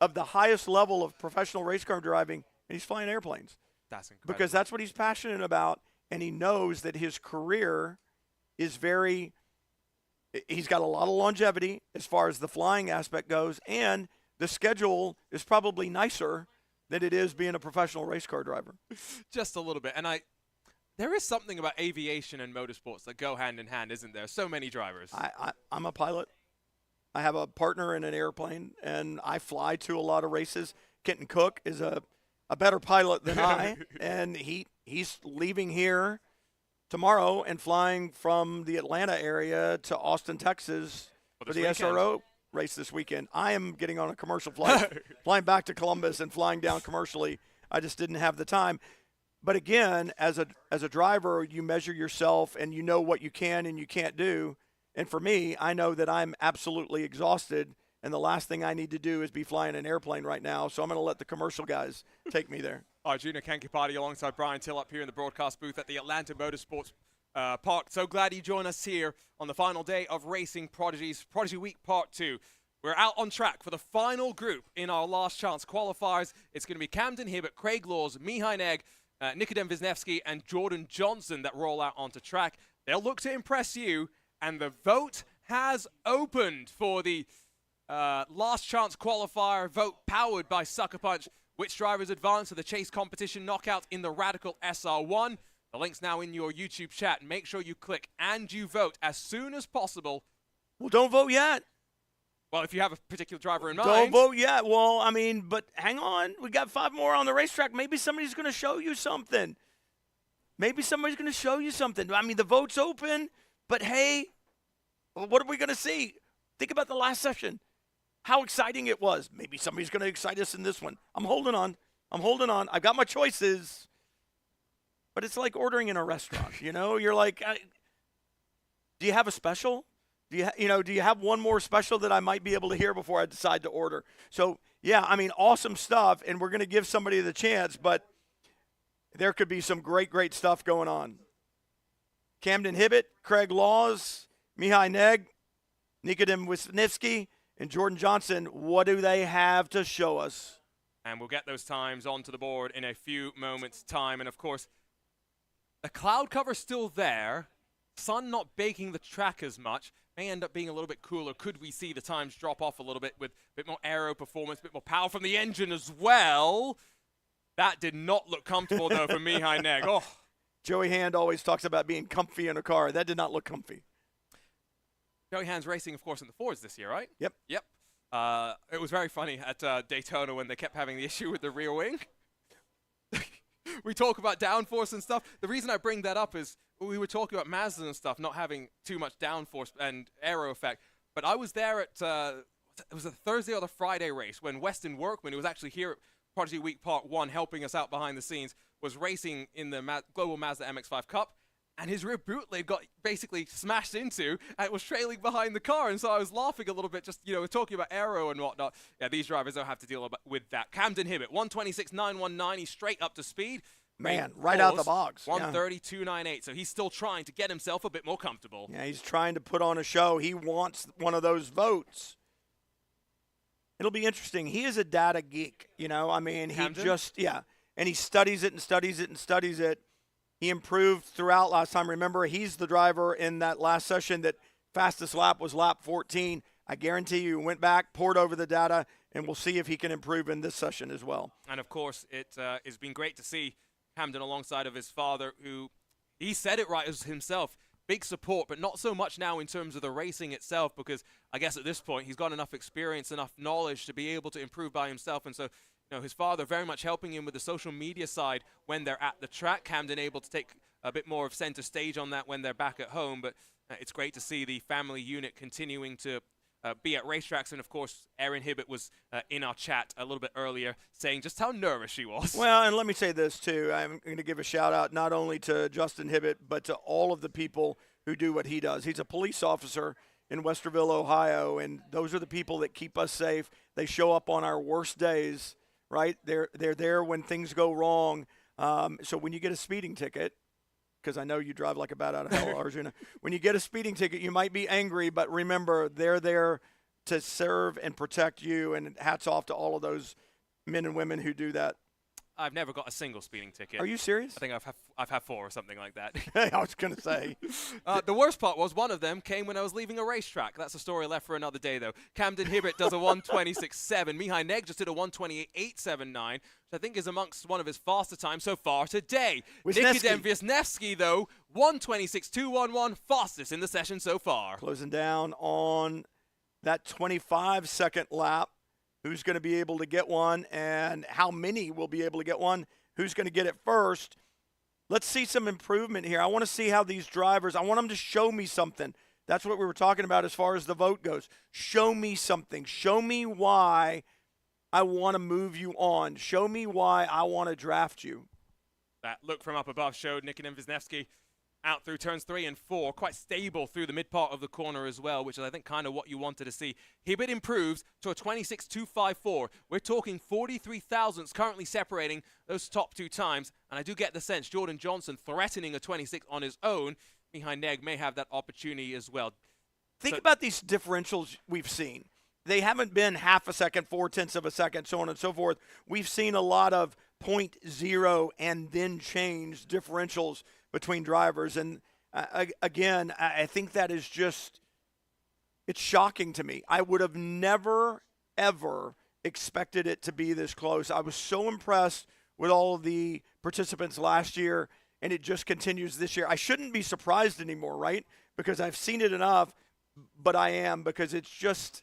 of the highest level of professional race car driving, and he's flying airplanes. That's incredible. Because that's what he's passionate about, and he knows that his career is he's got a lot of longevity as far as the flying aspect goes, and the schedule is probably nicer than it is being a professional race car driver. Just a little bit. And there is something about aviation and motorsports that go hand in hand, isn't there? So many drivers. I'm a pilot. I have a partner in an airplane, and I fly to a lot of races. Kenton Cook is a better pilot than I, and he's leaving here tomorrow and flying from the Atlanta area to Austin, Texas for the SRO race this weekend. I am getting on a commercial flight, flying back to Columbus and flying down commercially. I just didn't have the time. But again, as a driver, you measure yourself and you know what you can and you can't do. And for me, I know that I'm absolutely exhausted, and the last thing I need to do is be flying an airplane right now. So I'm going to let the commercial guys take me there. Arjuna Kankipati alongside Brian Till up here in the broadcast booth at the Atlanta Motorsports Park. So glad you joined us here on the final day of Racing Prodigy's Prodigy Week Part 2. We're out on track for the final group in our last chance qualifiers. It's going to be Camden Hibbert, Craig Laws, Mihai Neg, Nikodem Wisniewski, and Jordan Johnson that roll out onto track. They'll look to impress you, and the vote has opened for the last chance qualifier vote powered by Sucker Punch. Which drivers advance to the chase competition knockout in the Radical SR1? The link's now in your YouTube chat. Make sure you click and you vote as soon as possible. Well, don't vote yet. Well, if you have a particular driver in mind. Don't vote yet. Well, I mean, but hang on. We got 5 more on the racetrack. Maybe somebody's going to show you something. Maybe somebody's going to show you something. I mean, the vote's open, but hey, what are we going to see? Think about the last session. How exciting it was. Maybe somebody's going to excite us in this one. I'm holding on. I'm holding on. I've got my choices. But it's like ordering in a restaurant, you know? You're like, do you have a special? Do you have one more special that I might be able to hear before I decide to order? So, yeah, I mean, awesome stuff, and we're going to give somebody the chance, but there could be some great, great stuff going on. Camden Hibbett, Craig Laws, Mihai Neg, Nikodem Wisniewski, and Jordan Johnson, what do they have to show us? And we'll get those times onto the board in a few moments' time. And, of course, the cloud cover's still there. Sun not baking the track as much. May end up being a little bit cooler. Could we see the times drop off a little bit with a bit more aero performance, a bit more power from the engine as well? That did not look comfortable, though, for Mihai Neg. Oh. Joey Hand always talks about being comfy in a car. That did not look comfy. Joey Hand's racing, of course, in the Fords this year, right? Yep. Yep. It was very funny at Daytona when they kept having the issue with the rear wing. We talk about downforce and stuff. The reason I bring that up is we were talking about Mazda and stuff not having too much downforce and aero effect. But I was there at, it was a Thursday or the Friday race when Weston Workman, who was actually here at Prodigy Week Part 1 helping us out behind the scenes, was racing in the Global Mazda MX-5 Cup. And his rear bootleg got basically smashed into and was trailing behind the car. And so I was laughing a little bit, just, we're talking about aero and whatnot. Yeah, these drivers don't have to deal with that. Camden Hibbett, 126.919. He's straight up to speed. Man, right out the box. 132.98. So he's still trying to get himself a bit more comfortable. Yeah, he's trying to put on a show. He wants one of those votes. It'll be interesting. He is a data geek, I mean, Camden? And he studies it and studies it and studies it. He improved throughout last time. Remember, he's the driver in that last session that fastest lap was lap 14. I guarantee you went back, poured over the data, and we'll see if he can improve in this session as well. And, of course, it has been great to see Camden alongside of his father, who he said it right as himself. Big support, but not so much now in terms of the racing itself, because I guess at this point he's got enough experience, enough knowledge to be able to improve by himself. And so, his father very much helping him with the social media side when they're at the track. Camden able to take a bit more of center stage on that when they're back at home. But it's great to see the family unit continuing to be at racetracks. And, of course, Erin Hibbett was in our chat a little bit earlier saying just how nervous she was. Well, and let me say this, too. I'm going to give a shout-out not only to Justin Hibbett, but to all of the people who do what he does. He's a police officer in Westerville, Ohio, and those are the people that keep us safe. They show up on our worst days, right? They're there when things go wrong. So when you get a speeding ticket, because I know you drive like a bat out of hell, Arjuna. When you get a speeding ticket, you might be angry, but remember, they're there to serve and protect you, and hats off to all of those men and women who do that. I've never got a single speeding ticket. Are you serious? I think I've had 4 or something like that. I was going to say. The worst part was one of them came when I was leaving a racetrack. That's a story left for another day, though. Camden Hibbett does a 126.7. Mihai Neg just did a 128.879, which I think is amongst one of his faster times so far today. Nikodem Wisniewski, though, 126.211, fastest in the session so far. Closing down on that 25-second lap. Who's going to be able to get one, and how many will be able to get one? Who's going to get it first? Let's see some improvement here. I want to see how these drivers, I want them to show me something. That's what we were talking about as far as the vote goes. Show me something. Show me why I want to move you on. Show me why I want to draft you. That look from up above showed Nikodem Wisniewski out through turns 3 and 4, quite stable through the mid part of the corner as well, which is, I think, kind of what you wanted to see. Hibbett improves to a 26.254. We're talking 43 thousandths currently separating those top 2 times, and I do get the sense Jordan Johnson threatening a 26 on his own. Mihai Neg may have that opportunity as well. Think about these differentials we've seen. They haven't been half a second, 0.4 of a second, so on and so forth. We've seen a lot of 0.0 and then change differentials between drivers. And again, I think that is just, it's shocking to me. I would have never, ever expected it to be this close. I was so impressed with all of the participants last year, and it just continues this year. I shouldn't be surprised anymore, right? Because I've seen it enough, but I am, because it's just,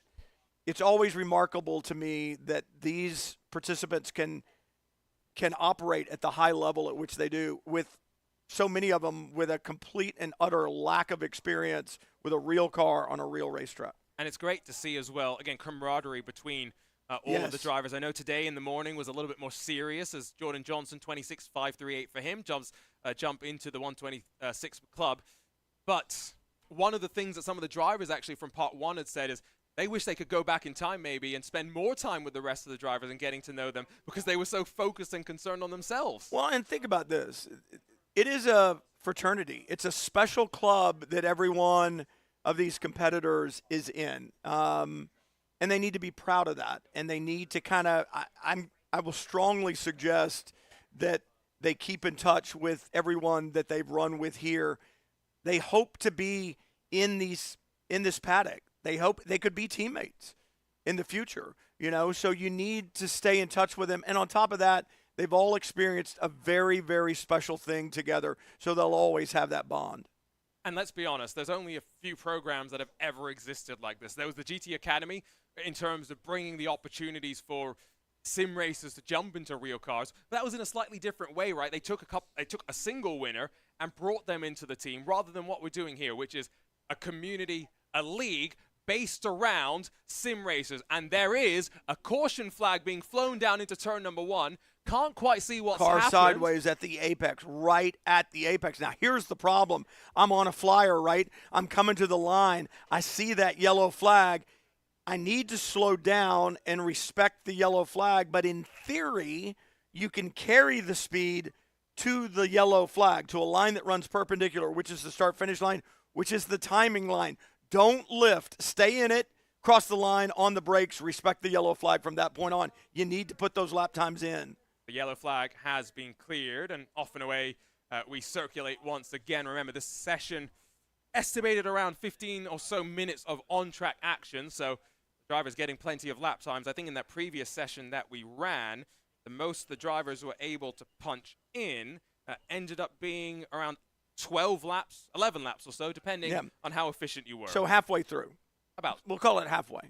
it's always remarkable to me that these participants can operate at the high level at which they do, with so many of them with a complete and utter lack of experience with a real car on a real racetrack. And it's great to see as well, again, camaraderie between all of the drivers. I know today in the morning was a little bit more serious as Jordan Johnson, 26.538 for him, jump into the 126 club. But one of the things that some of the drivers actually from part 1 had said is they wish they could go back in time maybe and spend more time with the rest of the drivers and getting to know them because they were so focused and concerned on themselves. Well, and think about this. It is a fraternity. It's a special club that every one of these competitors is in. And they need to be proud of that. And they need to kind of, I will strongly suggest that they keep in touch with everyone that they've run with here. They hope to be in this paddock. They hope they could be teammates in the future, so you need to stay in touch with them. And on top of that, they've all experienced a very, very special thing together, so they'll always have that bond. And let's be honest, there's only a few programs that have ever existed like this. There was the GT Academy in terms of bringing the opportunities for sim racers to jump into real cars. But that was in a slightly different way, right? They took a single winner and brought them into the team rather than what we're doing here, which is a community, a league based around sim racers. And there is a caution flag being flown down into turn number 1. Can't quite see what's happened. Car sideways at the apex, right at the apex. Now, here's the problem. I'm on a flyer, right? I'm coming to the line. I see that yellow flag. I need to slow down and respect the yellow flag. But in theory, you can carry the speed to the yellow flag, to a line that runs perpendicular, which is the start-finish line, which is the timing line. Don't lift. Stay in it. Cross the line on the brakes. Respect the yellow flag from that point on. You need to put those lap times in. The yellow flag has been cleared, and off and away we circulate once again. Remember, this session estimated around 15 or so minutes of on-track action, so the drivers getting plenty of lap times. I think in that previous session that we ran, the most the drivers were able to punch in ended up being around 12 laps, 11 laps or so, depending on how efficient you were. So halfway through. We'll call it halfway.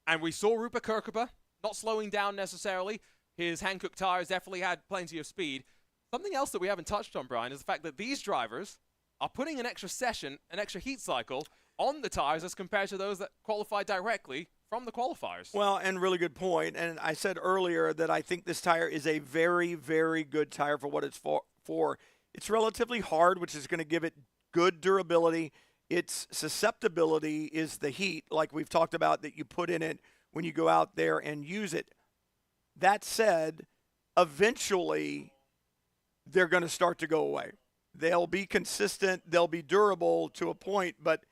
And we saw Rupert Kirkhope not slowing down necessarily. His Hankook tires definitely had plenty of speed. Something else that we haven't touched on, Brian, is the fact that these drivers are putting an extra session, an extra heat cycle on the tires as compared to those that qualify directly from the qualifiers. Well, and really good point. And I said earlier that I think this tire is a very, very good tire for what it's for. It's relatively hard, which is going to give it good durability. Its susceptibility is the heat, like we've talked about, that you put in it when you go out there and use it. That said, eventually they're going to start to go away. They'll be consistent, they'll be durable to a point, but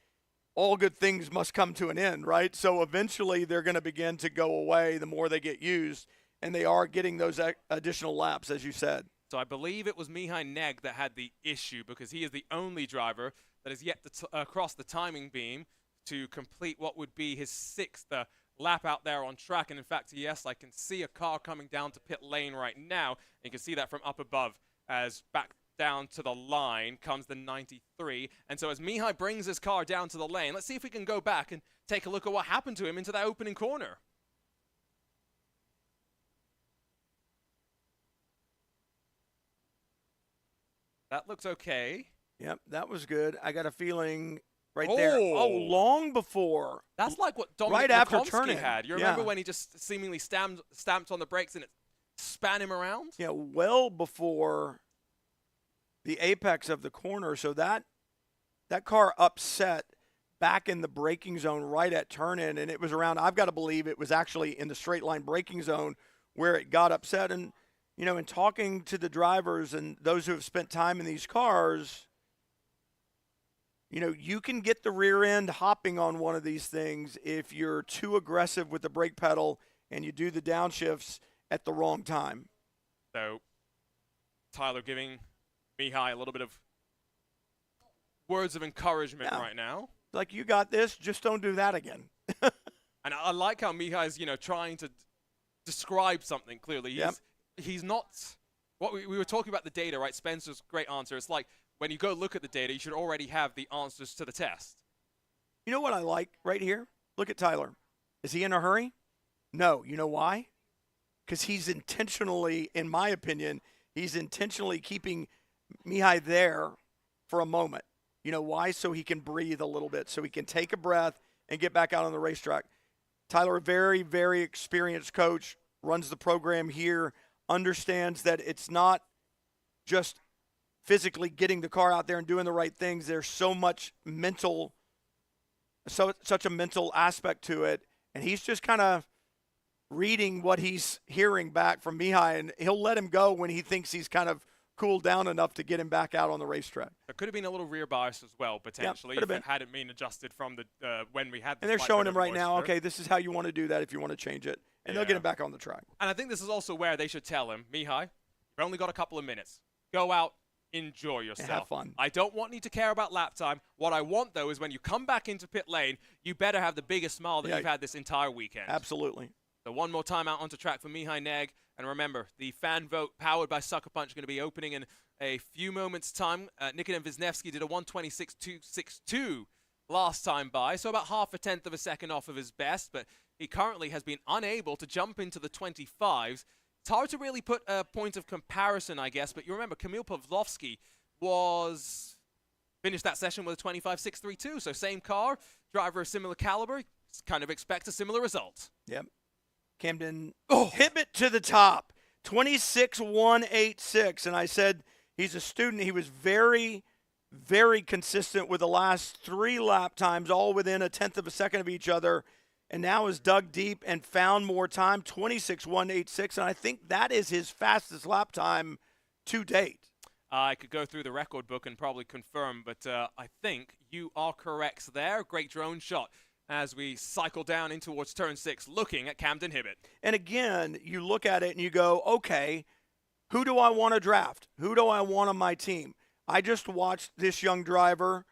all good things must come to an end, right? So eventually they're going to begin to go away the more they get used, and they are getting those additional laps, as you said. So I believe it was Mihai Neg that had the issue because he is the only driver that has yet to cross the timing beam to complete what would be his 6th lap out there on track. And in fact, yes, I can see a car coming down to pit lane right now. And you can see that from up above as back down to the line comes the 93. And so as Mihai brings his car down to the lane, let's see if we can go back and take a look at what happened to him into that opening corner. That looks okay. Yep, that was good. I got a feeling right there. Oh, long before. That's like what Dominic right after Rakomski turning had. You remember when he just seemingly stamped on the brakes and it span him around? Yeah, well before the apex of the corner. So that car upset back in the braking zone right at turn-in, and it was around, I've got to believe it was actually in the straight line braking zone where it got upset. And, in talking to the drivers and those who have spent time in these cars, you can get the rear end hopping on one of these things if you're too aggressive with the brake pedal and you do the downshifts at the wrong time. So Tyler giving Mihai a little bit of words of encouragement right now. Like, you got this, just don't do that again. And I like how Mihai's, trying to describe something clearly. He's not what we were talking about the data, right? Spencer's great answer. It's like when you go look at the data, you should already have the answers to the test. You know what I like right here? Look at Tyler. Is he in a hurry? No. You know why? Because he's intentionally, in my opinion, he's intentionally keeping Mihai there for a moment. You know why? So he can breathe a little bit, so he can take a breath and get back out on the racetrack. Tyler, a very, very experienced coach, runs the program here, understands that it's not just physically getting the car out there and doing the right things. There's so much such a mental aspect to it. And he's just kind of reading what he's hearing back from Mihai, and he'll let him go when he thinks he's kind of cooled down enough to get him back out on the racetrack. There could have been a little rear bias as well, potentially, if it hadn't been adjusted from the when we had the And they're showing him right now, okay, this is how you want to do that if you want to change it. And they'll get him back on the track. And I think this is also where they should tell him, Mihai, you've only got a couple of minutes. Go out, enjoy yourself. Have fun. I don't want you to care about lap time. What I want, though, is when you come back into pit lane, you better have the biggest smile that you've had this entire weekend. Absolutely. So one more time out onto track for Mihai Neg. And remember, the fan vote powered by Sucker Punch is going to be opening in a few moments' time. Nikodem Wisniewski did a 1:26.262 last time by, so about half a tenth of a second off of his best, but he currently has been unable to jump into the 25s. It's hard to really put a point of comparison, I guess, but you remember Kamil Pawlowski finished that session with a 25.632, so same car, driver of similar caliber, kind of expect a similar result. Yep. Camden hit it to the top, 26.186, and I said he's a student. He was very, very consistent with the last 3 lap times, all within a tenth of a second of each other, and now has dug deep and found more time, 26.186, and I think that is his fastest lap time to date. I could go through the record book and probably confirm, but I think you are correct there. Great drone shot as we cycle down in towards turn 6, looking at Camden Hibbett. And again, you look at it and you go, okay, who do I want to draft? Who do I want on my team? I just watched this young driver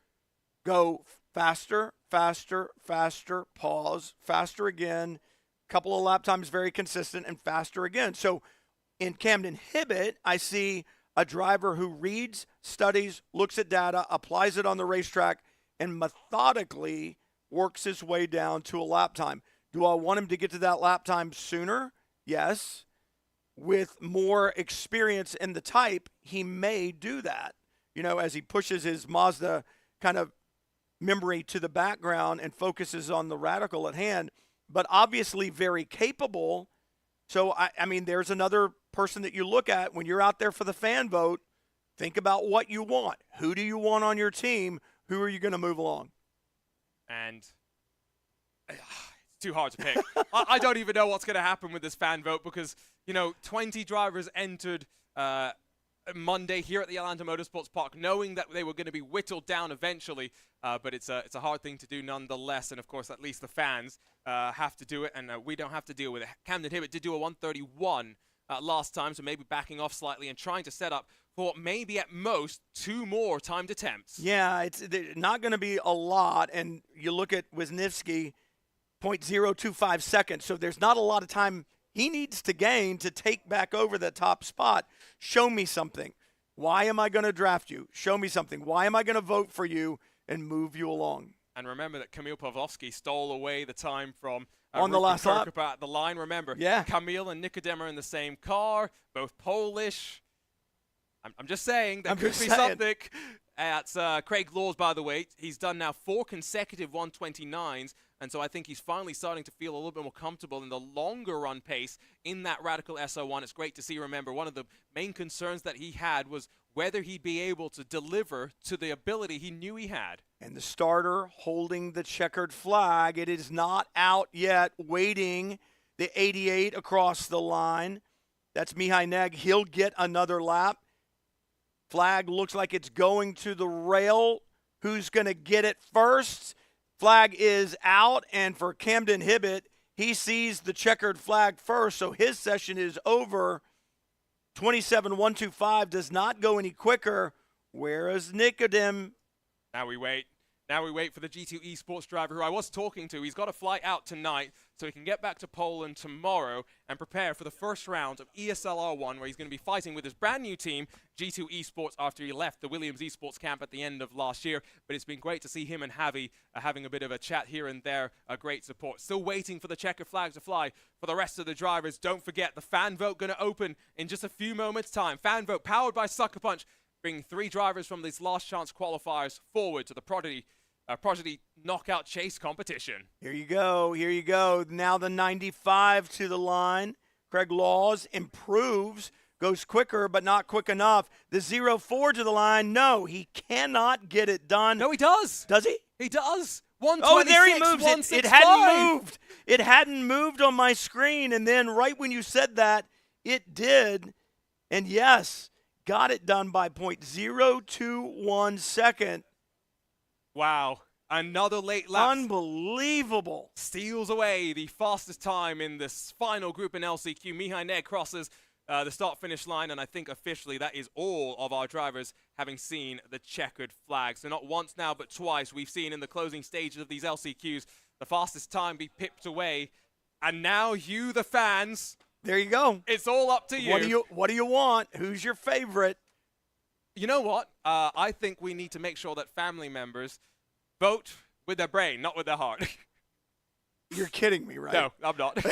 go faster, faster, faster, pause, faster again, couple of lap times very consistent, and faster again. So in Camden Hibbett, I see a driver who reads, studies, looks at data, applies it on the racetrack, and methodically works his way down to a lap time. Do I want him to get to that lap time sooner? Yes. With more experience in the type, he may do that, as he pushes his Mazda kind of memory to the background and focuses on the Radical at hand, but obviously very capable. So, I mean, there's another person that you look at when you're out there for the fan vote. Think about what you want. Who do you want on your team? Who are you going to move along? And it's too hard to pick. I don't even know what's going to happen with this fan vote because, 20 drivers entered Monday here at the Atlanta Motorsports Park, knowing that they were going to be whittled down eventually. But it's a hard thing to do nonetheless. And, of course, at least the fans have to do it, and we don't have to deal with it. Camden Hibbett did do a 1:31 last time, so maybe backing off slightly and trying to set up for maybe at most 2 more timed attempts. Yeah, it's not going to be a lot. And you look at Wisniewski, 0.025 seconds. So there's not a lot of time he needs to gain to take back over the top spot. Show me something. Why am I going to draft you? Show me something. Why am I going to vote for you and move you along? And remember that Kamil Pawlowski stole away the time from on the last lap at the line. Remember, yeah. Kamil and Nikodem are in the same car, both Polish. I'm just saying there could be something. That's Craig Laws, by the way. He's done now 4 consecutive 1:29s, and so I think he's finally starting to feel a little bit more comfortable in the longer run pace in that Radical SR1. It's great to see. Remember, one of the main concerns that he had was whether he'd be able to deliver to the ability he knew he had. And the starter holding the checkered flag. It is not out yet, waiting the 88 across the line. That's Mihai Neg. He'll get another lap. Flag looks like it's going to the rail. Who's going to get it first? Flag is out, and for Camden Hibbett, he sees the checkered flag first, so his session is over. 27.125 does not go any quicker, whereas Nikodem. Now we wait. Now we wait for the G2 Esports driver who I was talking to. He's got a flight out tonight, so he can get back to Poland tomorrow and prepare for the first round of ESLR1, where he's going to be fighting with his brand new team, G2 Esports, after he left the Williams Esports camp at the end of last year. But it's been great to see him and Javi having a bit of a chat here and there. A great support. Still waiting for the checkered flag to fly for the rest of the drivers. Don't forget, the fan vote going to open in just a few moments' time. Fan vote powered by Sucker Punch, bringing 3 drivers from these last chance qualifiers forward to the Prodigy Prodigy knockout chase competition. Here you go. Here you go. Now the 95 to the line. Craig Laws improves, goes quicker, but not quick enough. The 04 to the line. No, he cannot get it done. No, he does. Does he? He does. Oh, there he moves it. It hadn't moved. It hadn't moved on my screen. And then right when you said that, it did. And yes, got it done by 0.021 second. Wow. Another late lap. Unbelievable. Steals away the fastest time in this final group in LCQ. Mihai Neg crosses the start-finish line, and I think officially that is all of our drivers having seen the checkered flag. So not once now, but twice we've seen in the closing stages of these LCQs the fastest time be pipped away. And now you, the fans. There you go. It's all up to you. What do you want? Who's your favorite? You know what? I think we need to make sure that family members vote with their brain, not with their heart. You're kidding me, right? No, I'm not.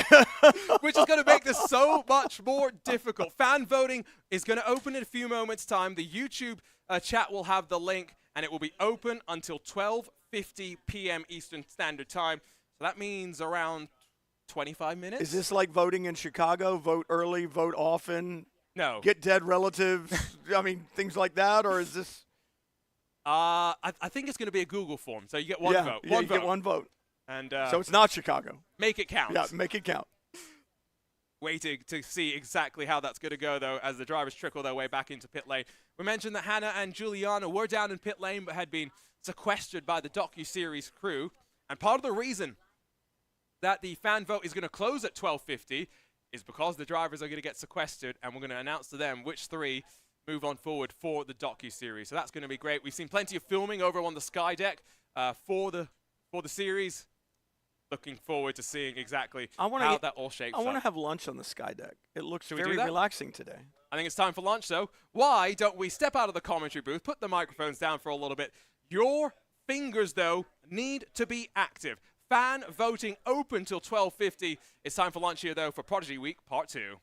Which is going to make this so much more difficult. Fan voting is going to open in a few moments' time. The YouTube chat will have the link, and it will be open until 12:50 p.m. Eastern Standard Time. So that means around 25 minutes. Is this like voting in Chicago? Vote early, vote often? No. Get dead relatives? I mean, things like that? Or is this? I think it's going to be a Google form. So you get one vote. Yeah, you get one vote. And so it's not Chicago. Make it count. Yeah, make it count. Waiting to see exactly how that's going to go, though, as the drivers trickle their way back into pit lane. We mentioned that Hannah and Juliana were down in pit lane but had been sequestered by the docu-series crew. And part of the reason that the fan vote is going to close at 12:50 is because the drivers are going to get sequestered, and we're going to announce to them which three move on forward for the docu-series. So that's going to be great. We've seen plenty of filming over on the Sky Deck for the series. Looking forward to seeing exactly how that all shapes up. I want to have lunch on the Sky Deck. It looks Should we very do that? relaxing today. I think it's time for lunch, though. Why don't we step out of the commentary booth, put the microphones down for a little bit. Your fingers, though, need to be active. Fan voting open till 12:50. It's time for lunch here, though, for Prodigy Week Part 2.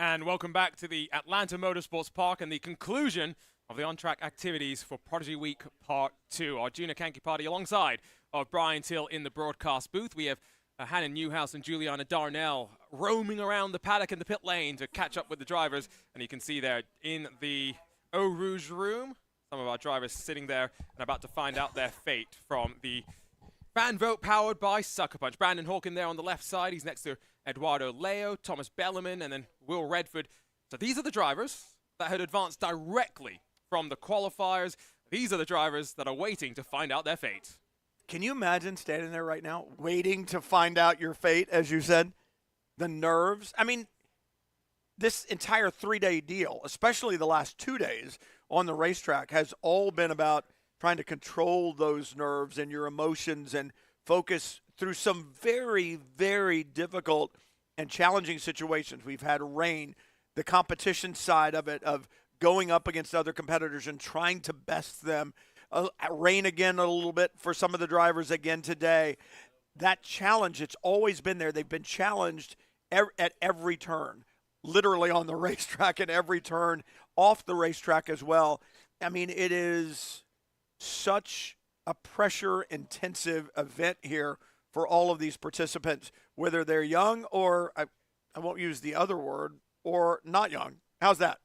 And welcome back to the Atlanta Motorsports Park and the conclusion of the on-track activities for Prodigy Week Part 2. Arjuna Kankipati alongside of Brian Till in the broadcast booth. We have Hannah Newhouse and Juliana Darnell roaming around the paddock and the pit lane to catch up with the drivers. And you can see there in the Eau Rouge room, some of our drivers sitting there and about to find out their fate from the fan vote powered by Sucker Punch. Brandon Hawkin there on the left side. He's next to Eduardo Leo, Thomas Bellerman, and then Will Redford. So these are the drivers that had advanced directly from the qualifiers. These are the drivers that are waiting to find out their fate. Can you imagine standing there right now, waiting to find out your fate, as you said? The nerves. I mean, this entire 3-day deal, especially the last 2 days on the racetrack, has all been about trying to control those nerves and your emotions and focus through some very, very difficult and challenging situations. We've had rain, the competition side of it, of going up against other competitors and trying to best them. Rain again a little bit for some of the drivers again today. That challenge, it's always been there. They've been challenged at every turn, literally on the racetrack at every turn, off the racetrack as well. I mean, it is such a pressure-intensive event here for all of these participants, whether they're young or, I won't use the other word, or not young. How's that?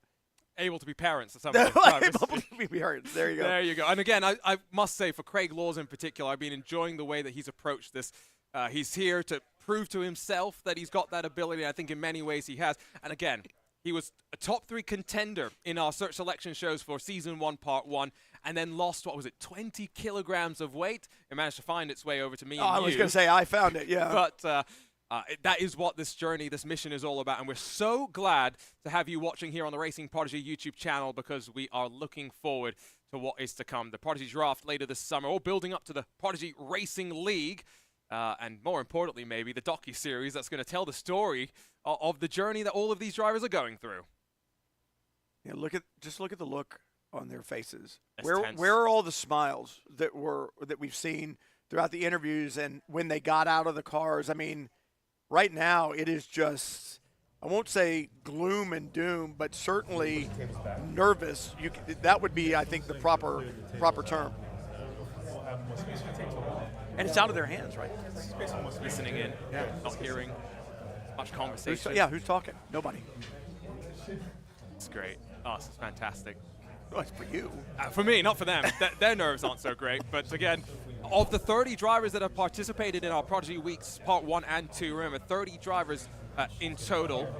Able to be parents of some of these drivers. Able to be parents. There you go. There you go. And again, I must say, for Craig Laws in particular, I've been enjoying the way that he's approached this. He's here to prove to himself that he's got that ability. I think in many ways he has. And again, he was a top 3 contender in our search selection shows for Season 1, Part 1, and then lost, 20 kilograms of weight. It managed to find its way over to me and I you. was going to say, I found it, yeah. But that is what this journey, this mission is all about. And we're so glad to have you watching here on the Racing Prodigy YouTube channel, because we are looking forward to what is to come. The Prodigy Draft later this summer, all building up to the Prodigy Racing League. And more importantly, maybe the docu-series that's going to tell the story of the journey that all of these drivers are going through. Yeah, just look at the look on their faces. That's tense. Where are all the smiles that we've seen throughout the interviews and when they got out of the cars? I mean, right now it is just, I won't say gloom and doom, but certainly nervous. That would be, I think, the proper term. And it's out of their hands, right? Listening in, not hearing much conversation. Who's talking? Nobody. It's great. Oh, this is fantastic. Well, it's for you. For me, not for them. Their nerves aren't so great. But again, of the 30 drivers that have participated in our Prodigy Weeks Part 1 and 2, remember, 30 drivers in total.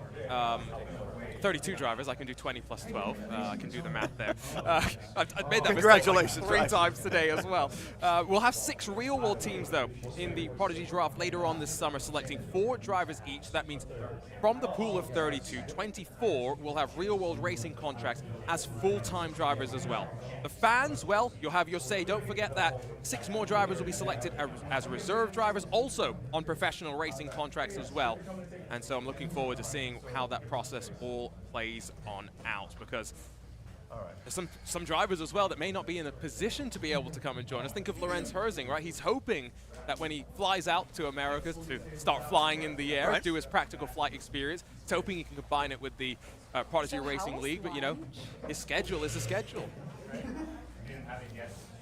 32 drivers. I can do 20 plus 12. I can do the math there. I've made that Congratulations, mistake like 3 times today as well. We'll have 6 real-world teams, though, in the Prodigy Draft later on this summer, selecting 4 drivers each. That means from the pool of 32, 24 will have real-world racing contracts as full-time drivers as well. The fans, well, you'll have your say. Don't forget that 6 more drivers will be selected as reserve drivers, also on professional racing contracts as well. And so I'm looking forward to seeing how that process all plays on out, because there's some drivers as well that may not be in a position to be able to come and join us. Think of Lorenz Herzing, right? He's hoping that when he flies out to America to start flying in the air, do his practical flight experience, he's hoping he can combine it with the Prodigy Racing League, but his schedule is a schedule.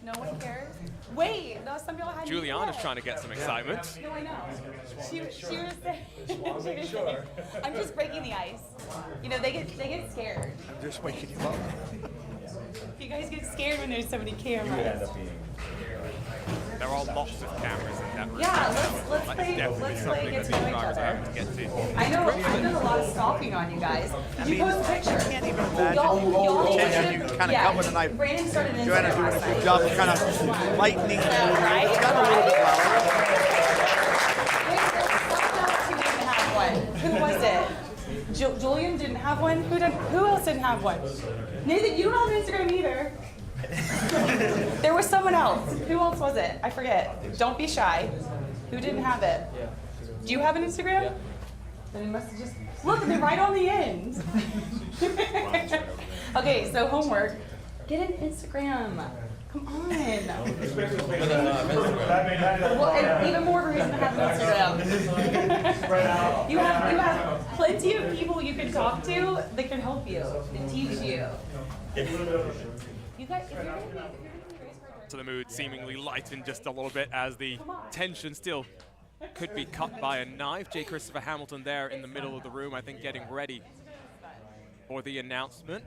No one cares. Wait, no, some people had. Juliana's trying to get some excitement. No, I know. She was saying. I'm just breaking the ice. They get scared. I'm just waking you up. You guys get scared when there's so many cameras. You would end up being. There are lots of cameras in that room. Yeah, let's play get to know each other. I know I've done a lot of stalking on you guys. Did you post a picture? I can't even imagine attention you can kind of cut with a knife. Brandon started in Joanna's doing a good job of kind of lightening it. It's got a little bit louder. Who was it? Julian didn't have one? Who else didn't have one? Nathan, you don't have Instagram either. There was someone else. Who else was it? I forget. Don't be shy. Who didn't have it? Do you have an Instagram? Yeah. Then it must have just... Look, they're right on the end. Okay, so homework. Get an Instagram. Come on. Well, and even more reason to have an Instagram. you have plenty of people you can talk to that can help you and teach you. You guys, if you're gonna be So the mood seemingly lightened just a little bit as the tension still could be cut by a knife. J. Christopher Hamilton there in the middle of the room, I think getting ready for the announcement.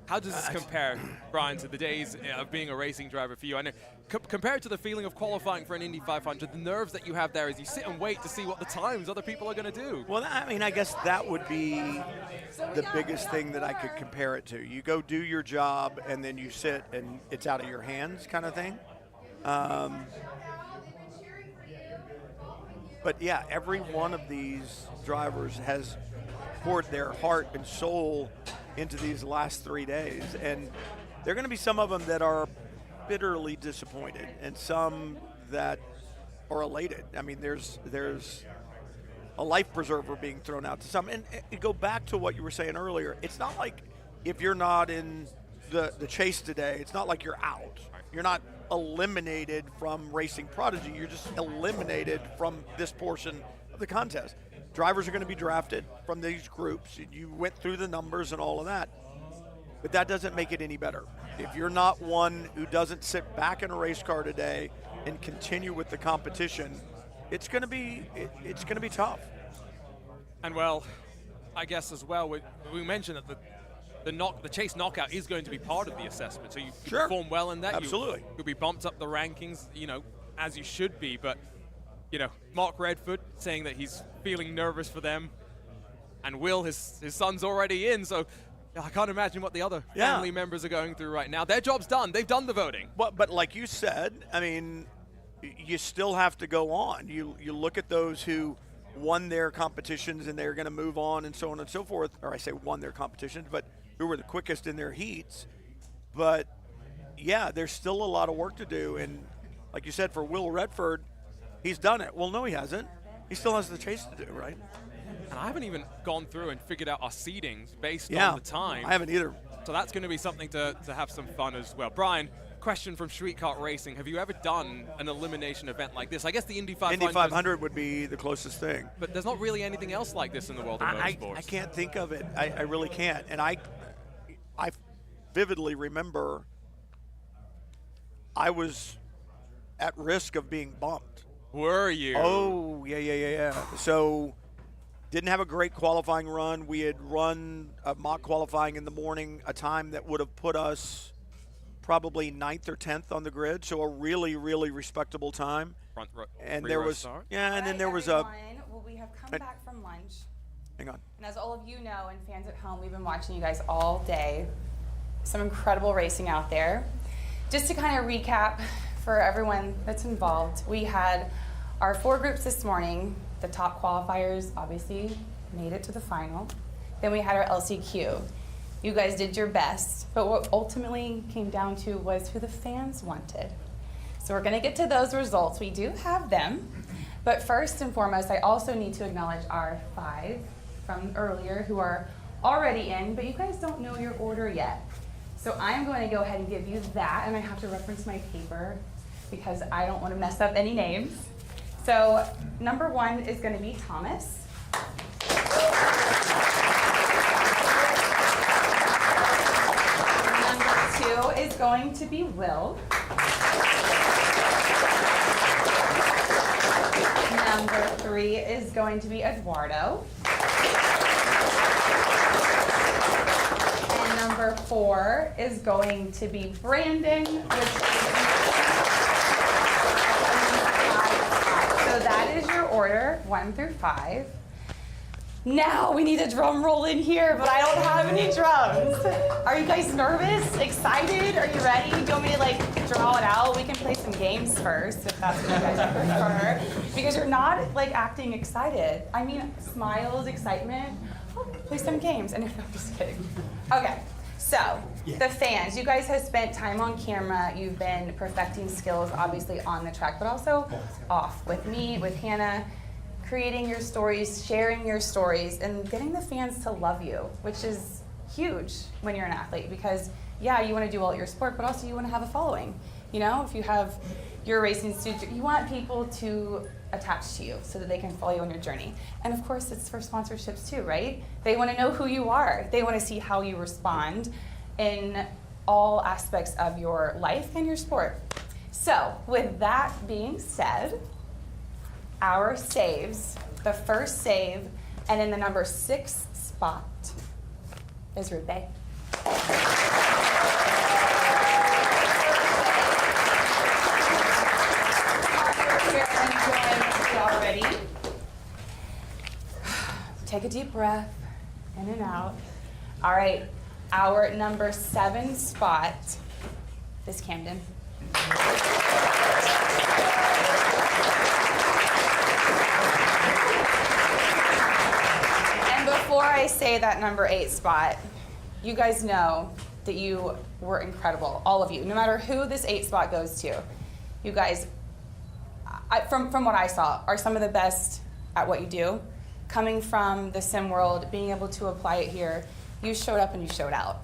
How does this compare, Brian, to the days of being a racing driver for you? I know, compared to the feeling of qualifying for an Indy 500, the nerves that you have there as you sit and wait to see what the times other people are going to do. Well, I mean, I guess that would be the biggest thing that I could compare it to. You go do your job, and then you sit, and it's out of your hands kind of thing. But, yeah, every one of these drivers has poured their heart and soul into these last 3 days, and there are going to be some of them that are bitterly disappointed and some that are elated. I mean, there's a life preserver being thrown out to some. And go back to what you were saying earlier, it's not like if you're not in the chase today, it's not like you're out. You're not eliminated from racing Prodigy. You're just eliminated from this portion of the contest. Drivers are going to be drafted from these groups. You went through the numbers and all of that, but that doesn't make it any better. If you're not one who doesn't sit back in a race car today and continue with the competition, it's going to be tough. And well, I guess as well, we mentioned that the chase knockout is going to be part of the assessment. So you perform well in that. Absolutely. You'll be bumped up the rankings, as you should be. But Mark Redford saying that he's feeling nervous for them, and Will, his son's already in, so I can't imagine what the other family members are going through right now. Their job's done. They've done the voting. But like you said, I mean, you still have to go on. You look at those who won their competitions and they're going to move on and so on and so forth, or I say won their competitions, but who were the quickest in their heats. But, yeah, there's still a lot of work to do, and like you said, for Will Redford, he's done it. Well, no, he hasn't. He still has the chase to do, right? And I haven't even gone through and figured out our seedings based on the time. I haven't either. So that's going to be something to have some fun as well. Brian, question from Street Kart Racing. Have you ever done an elimination event like this? I guess the Indy 500. Indy 500 would be the closest thing. But there's not really anything else like this in the world of motorsports. I can't think of it. I really can't. And I vividly remember I was at risk of being bumped. Were you? Oh, yeah. So didn't have a great qualifying run. We had run a mock qualifying in the morning, a time that would have put us probably 9th or 10th on the grid. So a really, really respectable time. And there was, start. and then there was Well, we have come back from lunch. Hang on. And as all of you know, and fans at home, we've been watching you guys all day. Some incredible racing out there. Just to kind of recap for everyone that's involved, we had our 4 groups this morning. The top qualifiers obviously made it to the final. Then we had our LCQ. You guys did your best, but what ultimately came down to was who the fans wanted. So we're gonna get to those results. We do have them, but first and foremost, I also need to acknowledge our 5 from earlier who are already in, but you guys don't know your order yet. So I'm going to go ahead and give you that, and I have to reference my paper because I don't want to mess up any names. So number 1 is going to be Thomas. Number 2 is going to be Will. Number 3 is going to be Eduardo. Number 4 is going to be Brandon, which is 5. So that is your order, 1 through 5. Now we need a drum roll in here, but I don't have any drums. Are you guys nervous? Excited? Are you ready? Do you want me to draw it out? We can play some games first if that's what you guys prefer. Because you're not acting excited. I mean, smiles, excitement. Oh, play some games. And I'm just kidding. Okay. So, the fans, you guys have spent time on camera. You've been perfecting skills, obviously, on the track, but also off with me, with Hannah, creating your stories, sharing your stories, and getting the fans to love you, which is huge when you're an athlete because, yeah, you want to do well at your sport, but also you want to have a following. You know, if you have your racing student, you want people to attach to you so that they can follow you on your journey. And of course, it's for sponsorships too, right? They want to know who you are. They want to see how you respond in all aspects of your life and your sport. So, with that being said, our saves, the first save, and in the number 6 spot is Rupe. Already. Take a deep breath, in and out. All right, our number 7 spot is Camden. And before I say that number 8 spot, you guys know that you were incredible, all of you. No matter who this 8 spot goes to, you guys, from what I saw, are some of the best at what you do. Coming from the sim world, being able to apply it here, you showed up and you showed out.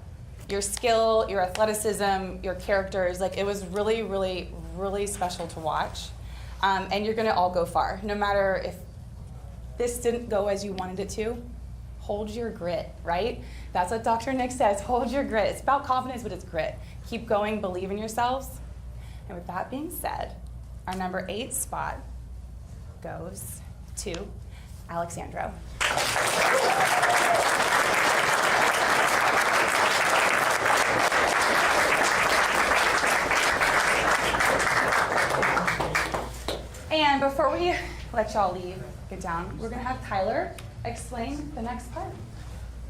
Your skill, your athleticism, your characters, like it was really, really, really special to watch. And you're gonna all go far. No matter if this didn't go as you wanted it to, hold your grit, right? That's what Dr. Nick says, hold your grit. It's about confidence, but it's grit. Keep going, believe in yourselves. And with that being said, our number 8 spot goes to Alexandro. And before we let y'all leave, get down, we're gonna have Tyler explain the next part.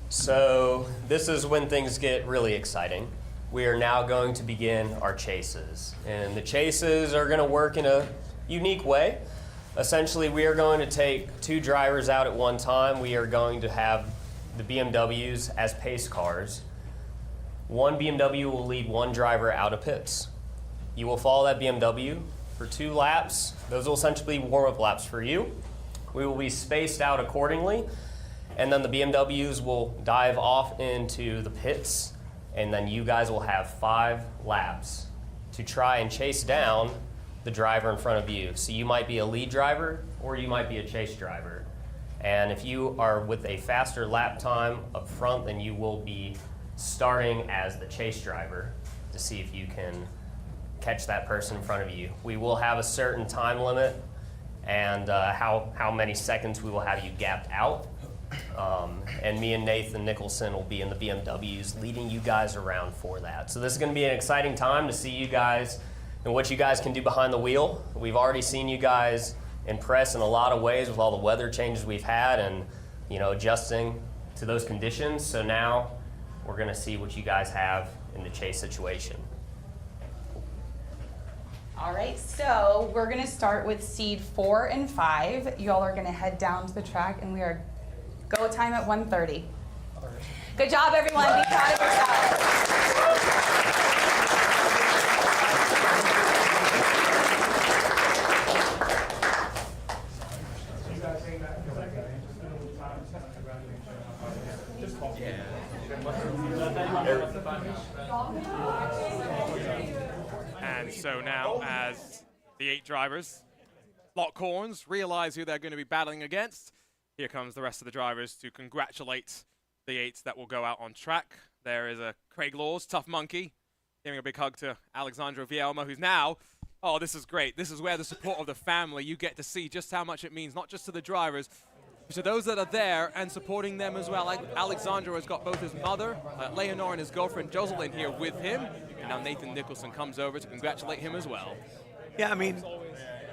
So this is when things get really exciting. We are now going to begin our chases. And the chases are gonna work in a unique way. Essentially, we are going to take 2 drivers out at one time. We are going to have the BMWs as pace cars. One BMW will lead one driver out of pits. You will follow that BMW for 2 laps. Those will essentially be warm-up laps for you. We will be spaced out accordingly, and then the BMWs will dive off into the pits, and then you guys will have 5 laps to try and chase down the driver in front of you. So you might be a lead driver or you might be a chase driver. And if you are with a faster lap time up front, then you will be starting as the chase driver to see if you can catch that person in front of you. We will have a certain time limit and how many seconds we will have you gapped out. And me and Nathan Nicholson will be in the BMWs leading you guys around for that. So this is going to be an exciting time to see you guys and what you guys can do behind the wheel. We've already seen you guys impress in a lot of ways with all the weather changes we've had and, you know, adjusting to those conditions. So now we're going to see what you guys have in the chase situation. All right, so we're gonna start with seed 4 and 5. Y'all are gonna head down to the track and we are go time at 1:30. Good job, everyone. Be proud of yourselves. And so now, as the 8 drivers lock horns, realize who they're going to be battling against, here comes the rest of the drivers to congratulate the 8 that will go out on track. There is a Craig Laws, tough monkey, giving a big hug to Alexandro Vielma, who's now, oh, this is great. This is where the support of the family, you get to see just how much it means, not just to the drivers, but to those that are there and supporting them as well. Like Alexandro has got both his mother, Leonore, and his girlfriend, Jocelyn, here with him. And now Nathan Nicholson comes over to congratulate him as well. Yeah, I mean,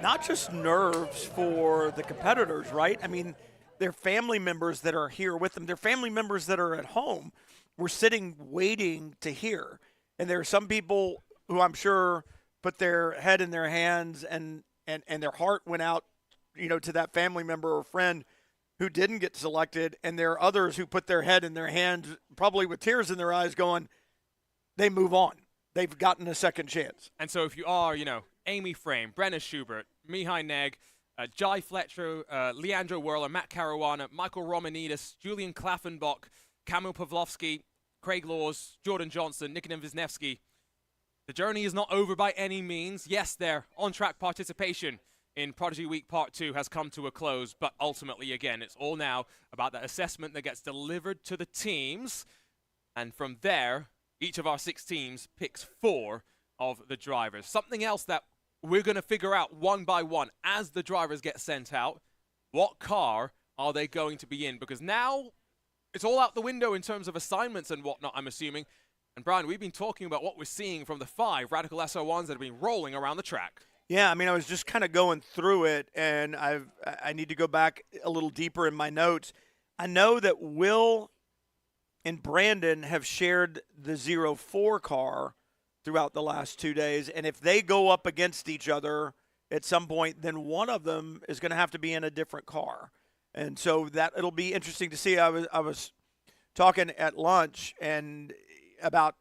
not just nerves for the competitors, right? I mean, they're family members that are here with them. They're family members that are at home. We're sitting waiting to hear. And there are some people who I'm sure put their head in their hands and their heart went out, you know, to that family member or friend who didn't get selected. And there are others who put their head in their hands, probably with tears in their eyes, going, they move on. They've gotten a second chance. And so if you are, you know, Amy Frame, Brenna Schubert, Mihai Neg, Jai Fletcher, Leandro Werler, Matt Caruana, Michael Romanidis, Julian Klaffenbach, Kamil Pavlovsky, Craig Laws, Jordan Johnson, Nikitin Wisniewski. The journey is not over by any means. Yes, their on-track participation in Prodigy Week Part 2 has come to a close, but ultimately, again, it's all now about that assessment that gets delivered to the teams, and from there, each of our 6 teams picks 4 of the drivers. Something else that we're going to figure out one by one as the drivers get sent out, what car are they going to be in? Because now it's all out the window in terms of assignments and whatnot, I'm assuming. And Brian, we've been talking about what we're seeing from the 5 Radical SR1s that have been rolling around the track. Yeah, I mean, I was just kind of going through it, and I need to go back a little deeper in my notes. I know that Will and Brandon have shared the 04 car throughout the last 2 days, and if they go up against each other at some point, then one of them is going to have to be in a different car. And so that it'll be interesting to see. I was talking at lunch and about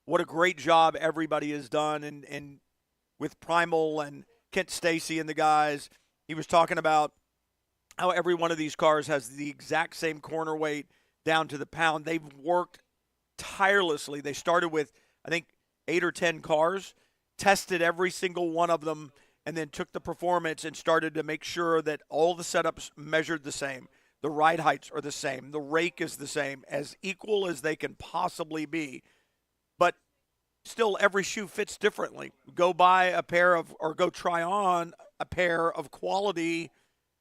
what a great job everybody has done, and with Primal and Kent Stacy and the guys. He was talking about how every one of these cars has the exact same corner weight down to the pound. They've worked tirelessly. They started with, I think, 8 or 10 cars, tested every single one of them, and then took the performance and started to make sure that all the setups measured the same. The ride heights are the same. The rake is the same, as equal as they can possibly be. But still, every shoe fits differently. Go buy a pair of, or go try on a pair of quality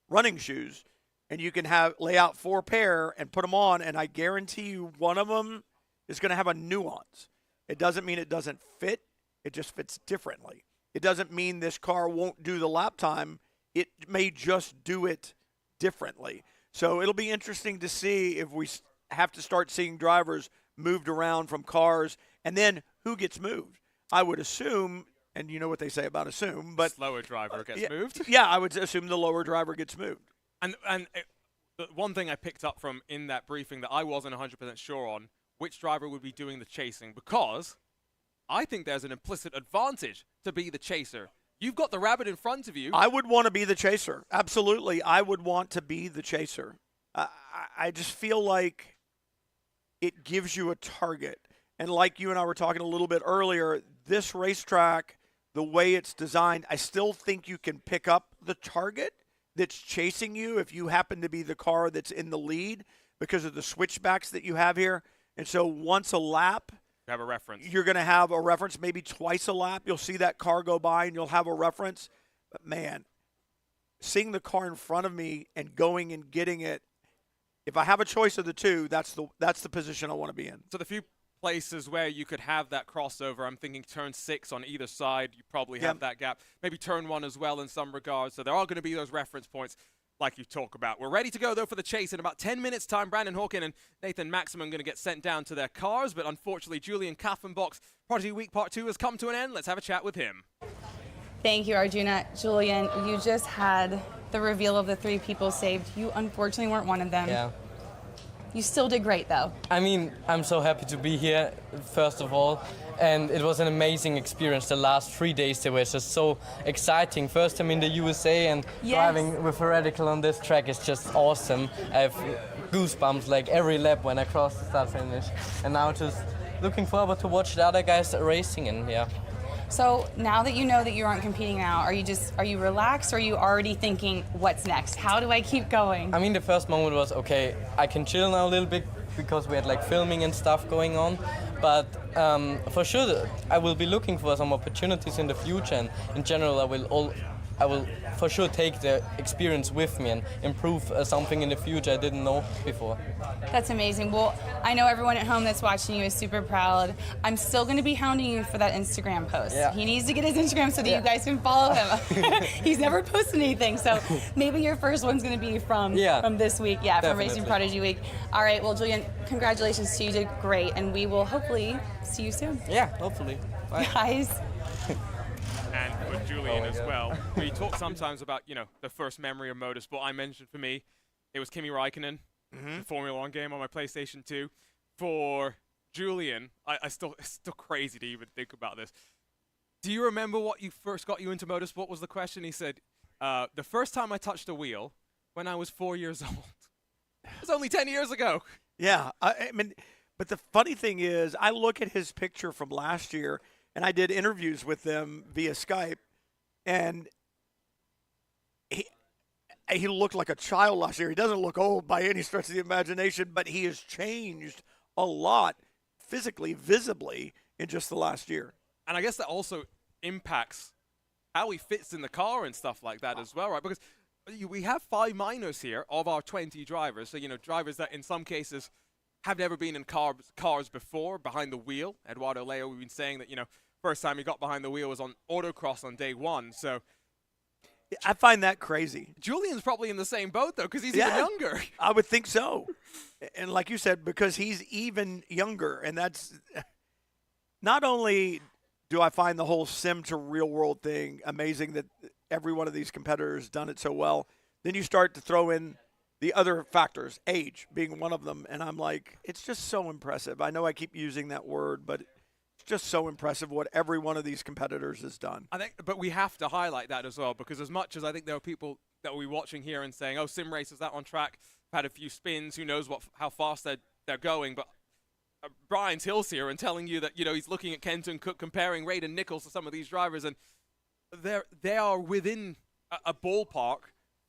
running shoes, and you can lay out 4 pair and put them on, and I guarantee you one of them is going to have a nuance. It doesn't mean it doesn't fit. It just fits differently. It doesn't mean this car won't do the lap time. It may just do it differently. So it'll be interesting to see if we have to start seeing drivers moved around from cars, and then who gets moved. I would assume, and you know what they say about assume, but slower driver gets moved. Yeah, I would assume the lower driver gets moved. And the one thing I picked up from in that briefing that I wasn't 100% sure on, which driver would be doing the chasing, because I think there's an implicit advantage to be the chaser. You've got the rabbit in front of you. I would want to be the chaser. Absolutely. I would want to be the chaser. I just feel like it gives you a target. And like you and I were talking a little bit earlier, this racetrack, the way it's designed, I still think you can pick up the target that's chasing you if you happen to be the car that's in the lead because of the switchbacks that you have here. And so once a lap, you have a reference. You're going to have a reference, maybe twice a lap. You'll see that car go by and you'll have a reference. But, man, seeing the car in front of me and going and getting it, if I have a choice of the two, that's the position I want to be in. So the few places where you could have that crossover, I'm thinking turn 6 on either side, you probably have that gap. Maybe turn 1 as well in some regards. So there are going to be those reference points like you talk about. We're ready to go, though, for the chase. In about 10 minutes' time, Brandon Hawkin and Nathan Maximum are going to get sent down to their cars. But unfortunately, Julian Kaffenbach's Prodigy Week Part 2 has come to an end. Let's have a chat with him. Thank you, Arjuna. Julian, you just had the reveal of the 3 people saved. You unfortunately weren't one of them. Yeah. You still did great, though. I mean, I'm so happy to be here, first of all. And it was an amazing experience. The last 3 days, they were just so exciting. First time in the USA, and driving with a Radical on this track is just awesome. I have goosebumps like every lap when I cross the start finish. And now just looking forward to watch the other guys racing, and yeah. So now that you know that you aren't competing now, are you relaxed, or are you already thinking, what's next? How do I keep going? I mean, the first moment was, okay, I can chill now a little bit because we had like filming and stuff going on. But for sure, I will be looking for some opportunities in the future. And in general, I will for sure take the experience with me and improve something in the future I didn't know before. That's amazing. Well, I know everyone at home that's watching you is super proud. I'm still going to be hounding you for that Instagram post. Yeah. He needs to get his Instagram so that you guys can follow him. He's never posted anything, so maybe your first one's going to be from this week. Yeah, from Racing Prodigy Week. All right, well, Julian, congratulations to you. You did great, and we will hopefully see you soon. Yeah, hopefully. Bye. Guys. And with Julian as well. We talk sometimes about, the first memory of motorsport. I mentioned for me, it was Kimi Räikkönen, the Formula 1 game on my PlayStation 2. For Julian, it's still crazy to even think about this. Do you remember what first got you into motorsport was the question. He said, the first time I touched a wheel when I was 4 years old. It was only 10 years ago. Yeah, I mean, But the funny thing is, I look at his picture from last year, and I did interviews with them via Skype, and he looked like a child last year. He doesn't look old by any stretch of the imagination, but he has changed a lot physically, visibly, in just the last year. And I guess that also impacts how he fits in the car and stuff like that as well, right? Because we have 5 minors here of our 20 drivers. So, drivers that in some cases have never been in cars before, behind the wheel. Eduardo Leo, we've been saying that, first time he got behind the wheel was on autocross on day 1. So I find that crazy. Julian's probably in the same boat, though, because he's even younger. I would think so. And like you said, because he's even younger. And that's not only do I find the whole sim to real world thing amazing that every one of these competitors done it so well, then you start to throw in the other factors, age being one of them. And I'm like, it's just so impressive. I know I keep using that word, but it's just so impressive what every one of these competitors has done. I think, but we have to highlight that as well, because as much as I think there are people that will be watching here and saying, oh, sim racers that on track, had a few spins, who knows how fast they're going, but Brian Till's here and telling you that, he's looking at Kenton Cook, comparing Raiden Nichols to some of these drivers, and they are within a ballpark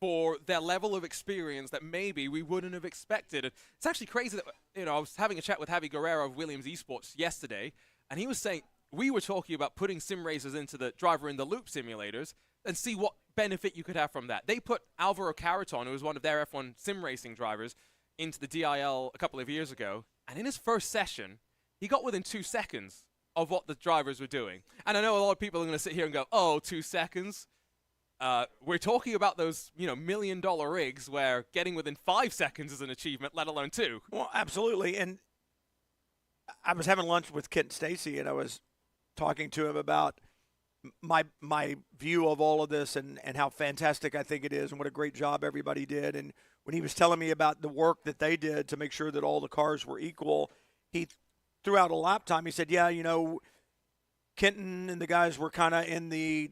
for their level of experience that maybe we wouldn't have expected. It's actually crazy that, I was having a chat with Javi Guerrero of Williams Esports yesterday, and he was saying, we were talking about putting sim racers into the driver in the loop simulators and see what benefit you could have from that. They put Alvaro Caraton, who was one of their F1 sim racing drivers, into the DIL a couple of years ago, and in his first session, he got within 2 seconds of what the drivers were doing. And I know a lot of people are going to sit here and go, oh, 2 seconds? We're talking about those, $1 million rigs where getting within 5 seconds is an achievement, let alone 2. Well, absolutely. And I was having lunch with Kent Stacy, and I was talking to him about my view of all of this and how fantastic I think it is and what a great job everybody did. And when he was telling me about the work that they did to make sure that all the cars were equal, he threw out a lap time. He said, yeah, Kenton and the guys were kind of in the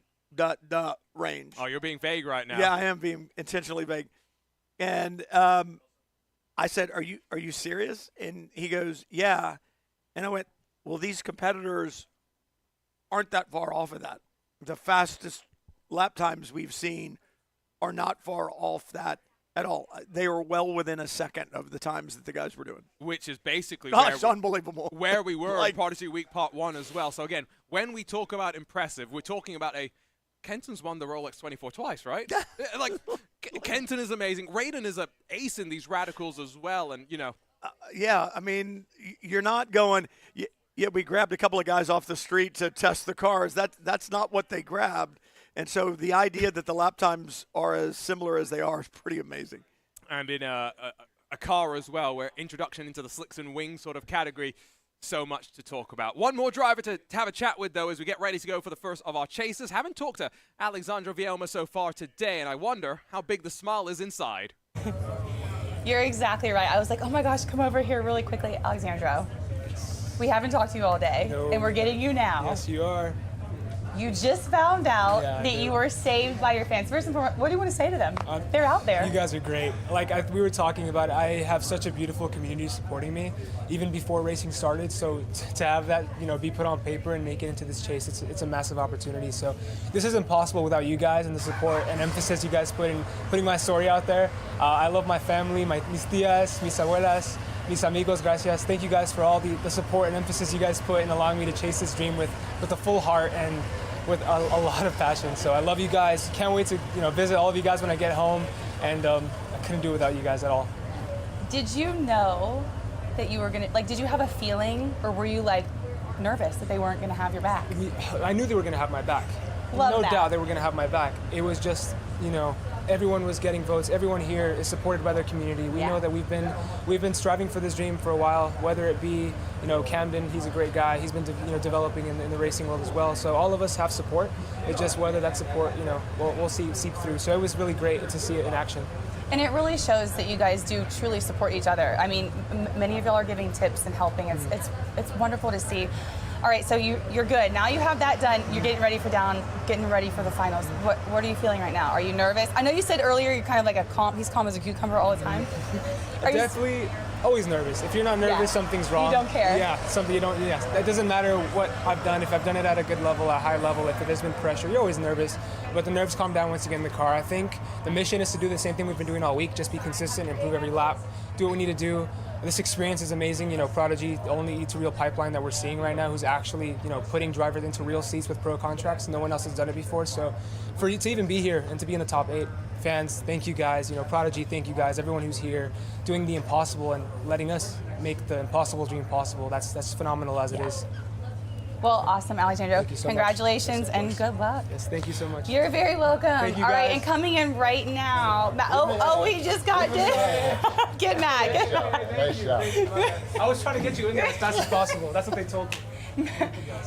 range. Oh, you're being vague right now. Yeah, I am being intentionally vague. And I said, are you serious? And he goes, yeah. And I went, well, these competitors aren't that far off of that. The fastest lap times we've seen are not far off that at all. They were well within a second of the times that the guys were doing. Which is basically unbelievable. Where we were in Prodigy Week Part 1 as well. So again, when we talk about impressive, we're talking about Kenton's won the Rolex 24 twice, right? Kenton is amazing. Raiden is an ace in these radicals as well, and yeah, I mean, you're not going. Yeah, we grabbed a couple of guys off the street to test the cars. That's not what they grabbed. And so the idea that the lap times are as similar as they are is pretty amazing. And in a car as well, where introduction into the slicks and wings sort of category, so much to talk about. One more driver to have a chat with, though, as we get ready to go for the first of our chasers. Haven't talked to Alexandro Vielma so far today, and I wonder how big the smile is inside. You're exactly right. I was like, oh my gosh, come over here really quickly, Alexandro. We haven't talked to you all day, and we're getting you now. Yes, you are. You just found out that you were saved by your fans. First and foremost, what do you want to say to them? They're out there. You guys are great. We were talking about, I have such a beautiful community supporting me, even before racing started. So to have that, be put on paper and make it into this chase, it's a massive opportunity. So this isn't possible without you guys and the support and emphasis you guys putting my story out there. I love my family, mis tías, mis abuelas, mis amigos, gracias. Thank you guys for all the support and emphasis you guys put in allowing me to chase this dream with a full heart and with a lot of passion. So I love you guys. Can't wait to visit all of you guys when I get home, and I couldn't do it without you guys at all. Did you know that you were gonna, did you have a feeling, or were you nervous that they weren't gonna have your back? I knew they were gonna have my back. Love no that. doubt they were gonna have my back. It was just, everyone was getting votes. Everyone here is supported by their community. We know that we've been striving for this dream for a while, whether it be, Camden, he's a great guy. He's been developing in the racing world as well. So all of us have support. It's just whether that support, we'll see seep through. So it was really great to see it in action. And it really shows that you guys do truly support each other. I mean, many of y'all are giving tips and helping. It's wonderful to see. All right, so you're good. Now you have that done. You're getting ready for the finals. What are you feeling right now? Are you nervous? I know you said earlier you're kind of like he's calm as a cucumber all the time. always nervous. If you're not nervous, something's wrong. You don't care. Yeah, something you don't. Yeah, it doesn't matter what I've done. If I've done it at a good level, a high level, if there's been pressure, you're always nervous. But the nerves calm down once you get in the car. I think the mission is to do the same thing we've been doing all week. Just be consistent, improve every lap, do what we need to do. This experience is amazing. You know, Prodigy, the only E2 pipeline that we're seeing right now, who's actually, you know, putting drivers into real seats with pro contracts. No one else has done it before. So for you to even be here and to be in the top 8, fans, thank you guys. You know, Prodigy, thank you guys. Everyone who's here doing the impossible and letting us make the impossible dream possible. That's phenomenal as it is. Well, awesome, Alexandro. Thank you so Congratulations much. and good luck. Yes, thank you so much. You're very welcome. Thank you, All right, guys. and coming in right now. We just got this. Get Mac. Nice shot. I was trying to get you in there as fast as possible. That's what they told me.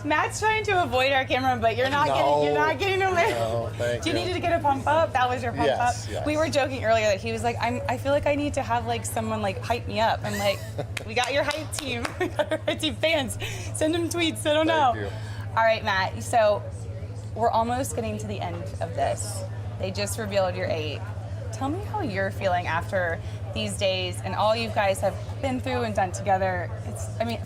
Matt's trying to avoid our camera, but you're not getting away. No, thank Do you you. needed to get a pump up? That was your pump up? Yes. We were joking earlier that he was like, I feel like I need to have like someone like hype me up. I'm like, we got your hype team. We got your hype team fans. Send them tweets. I don't know. Thank you. All right, Matt. So we're almost getting to the end of this. They just revealed your 8. Tell me how you're feeling after these days and all you guys have been through and done together.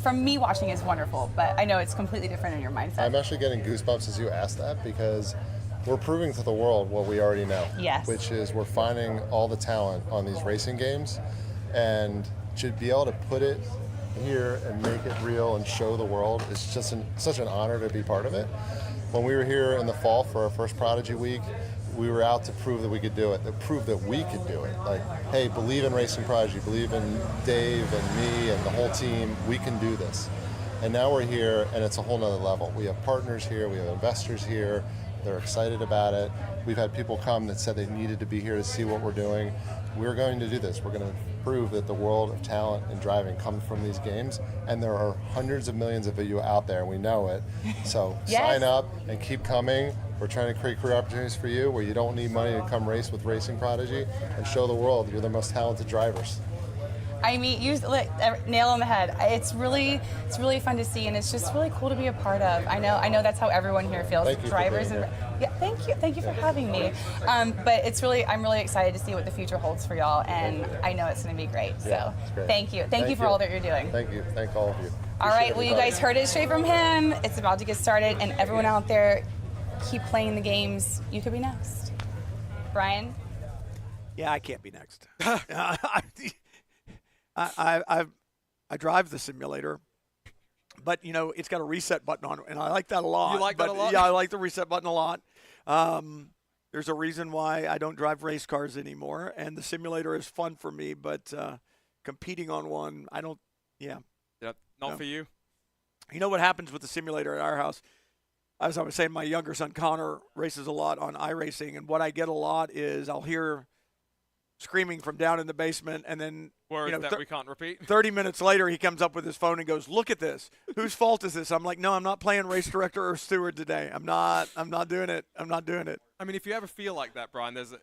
From me watching, it's wonderful, but I know it's completely different in your mindset. I'm actually getting goosebumps as you asked that because we're proving to the world what we already know. Yes. Which is we're finding all the talent on these racing games, and to be able to put it here and make it real and show the world is just such an honor to be part of it. When we were here in the fall for our first Prodigy Week, we were out to prove that we could do it, to prove that we could do it. Like, hey, believe in Racing Prodigy, believe in Dave and me and the whole team, we can do this. And now we're here and it's a whole nother level. We have partners here, we have investors here, they're excited about it. We've had people come that said they needed to be here to see what we're doing. We're going to do this. We're going to prove that the world of talent and driving comes from these games, and there are hundreds of millions of you out there, and we know it. So Yes. Sign up and keep coming. We're trying to create career opportunities for you where you don't need money to come race with Racing Prodigy and show the world you're the most talented drivers. I mean, you nail on the head. It's really fun to see, and it's just really cool to be a part of. I know that's how everyone here feels. Thank you for Drivers being and here. yeah, thank you for having me. But I'm really excited to see what the future holds for y'all, and I know it's going to be great. Yeah, So it's great. thank you for all that you're doing. Thank you. Thank all of you. All right, Appreciate well, you everybody. guys heard it straight from him. It's about to get started, and everyone out there, keep playing the games. You could be next. Brian? Yeah, I can't be next. I drive the simulator, but it's got a reset button on it, and I like that a lot. You like that a lot? Yeah, I like the reset button a lot. There's a reason why I don't drive race cars anymore, and the simulator is fun for me, but competing on one, I don't. Yeah. Yep, not for you. You know what happens with the simulator at our house? As I was saying, my younger son Connor races a lot on iRacing, and what I get a lot is I'll hear screaming from down in the basement, and then Words that we can't repeat. 30 minutes later, he comes up with his phone and goes, "Look at this. Whose fault is this?" I'm like, "No, I'm not playing race director or steward today. I'm not doing it. I'm not doing it." I mean, if you ever feel like that, Brian, there's a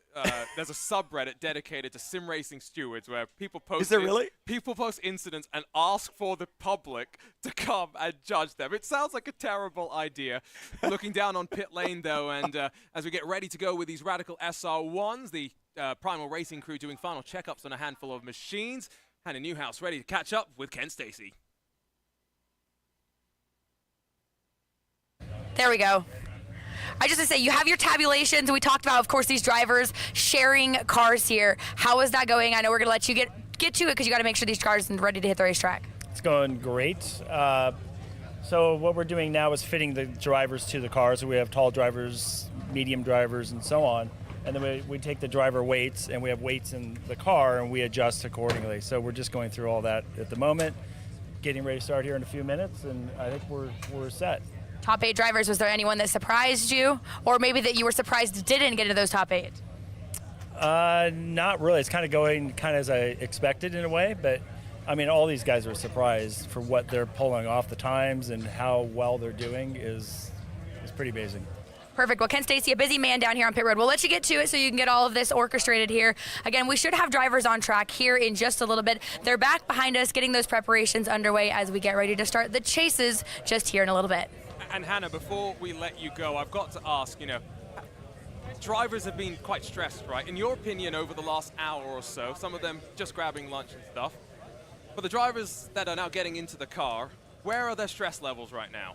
subreddit dedicated to sim racing stewards where people post. Is there really? People post incidents and ask for the public to come and judge them. It sounds like a terrible idea. Looking down on pit lane though, and as we get ready to go with these Radical SR1s, the Primal Racing crew doing final checkups on a handful of machines. Hannah Newhouse ready to catch up with Ken Stacy. There we go. I just want to say, you have your tabulations. We talked about, of course, these drivers sharing cars here. How is that going? I know we're going to let you get to it because you got to make sure these cars are ready to hit the racetrack. It's going great. So what we're doing now is fitting the drivers to the cars. So we have tall drivers, medium drivers, and so on. And then we take the driver weights, and we have weights in the car, and we adjust accordingly. So we're just going through all that at the moment, getting ready to start here in a few minutes, and I think we're set. Top 8 drivers, was there anyone that surprised you? Or maybe that you were surprised didn't get into those top 8? Not really. It's kind of going as I expected in a way, but I mean, all these guys are surprised for what they're pulling off. The times and how well they're doing is pretty amazing. Perfect. Well, Ken Stacy, a busy man down here on pit road. We'll let you get to it so you can get all of this orchestrated here. Again, we should have drivers on track here in just a little bit. They're back behind us getting those preparations underway as we get ready to start the chases just here in a little bit. And Hannah, before we let you go, I've got to ask, drivers have been quite stressed, right? In your opinion, over the last hour or so, some of them just grabbing lunch and stuff, For the drivers that are now getting into the car, where are their stress levels right now?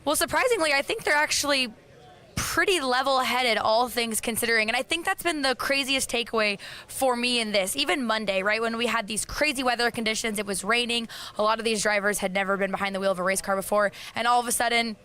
Well, surprisingly, I think they're actually pretty level-headed, all things considering. And I think that's been the craziest takeaway for me in this. Even Monday, right, when we had these crazy weather conditions, it was raining. A lot of these drivers had never been behind the wheel of a race car before. And all of a sudden,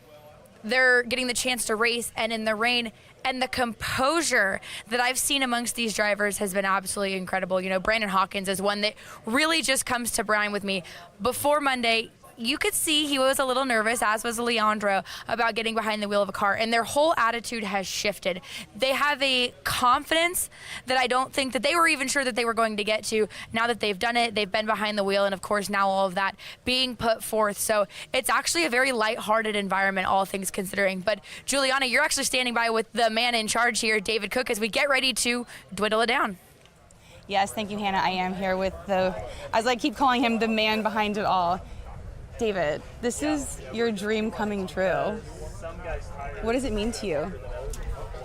they're getting the chance to race and in the rain. And the composure that I've seen amongst these drivers has been absolutely incredible. You know, Brandon Hawkins is one that really just comes to mind with me. Before Monday, you could see he was a little nervous, as was Leandro, about getting behind the wheel of a car, and their whole attitude has shifted. They have a confidence that I don't think that they were even sure that they were going to get to. Now that they've done it, they've been behind the wheel, and of course now all of that being put forth. So it's actually a very lighthearted environment, all things considering. But Juliana, you're actually standing by with the man in charge here, David Cook, as we get ready to dwindle it down. Yes, thank you, Hannah. I am here with as I keep calling him, the man behind it all. David, this is your dream coming true. What does it mean to you?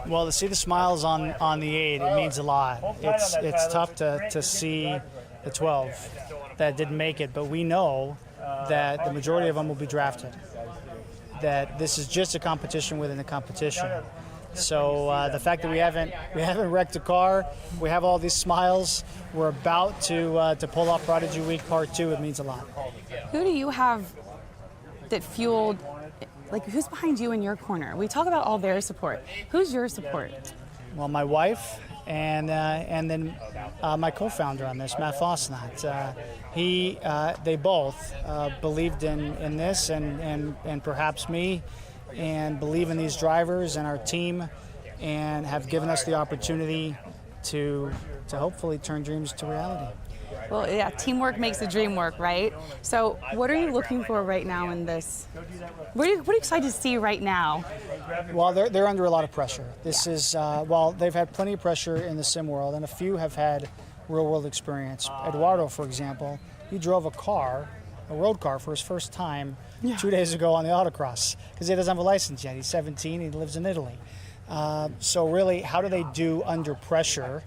Well, to see the smiles on the 8, it means a lot. It's tough to see the 12 that didn't make it, but we know that the majority of them will be drafted. That this is just a competition within the competition. So the fact that we haven't wrecked a car, we have all these smiles, we're about to pull off Prodigy Week Part 2, it means a lot. Who do you have that fueled, like who's behind you in your corner? We talk about all their support. Who's your support? Well, my wife and then my co-founder on this, Matt Fosnot. They both believed in this and perhaps me, and believe in these drivers and our team, and have given us the opportunity to hopefully turn dreams to reality. Well, yeah, teamwork makes the dream work, right? So what are you looking for right now in this? What are you excited to see right now? Well, they're under a lot of pressure. This is, well, they've had plenty of pressure in the sim world, and a few have had real-world experience. Eduardo, for example, he drove a road car for his first time 2 days ago on the autocross, because he doesn't have a license yet. He's 17, he lives in Italy. So really, how do they do under pressure?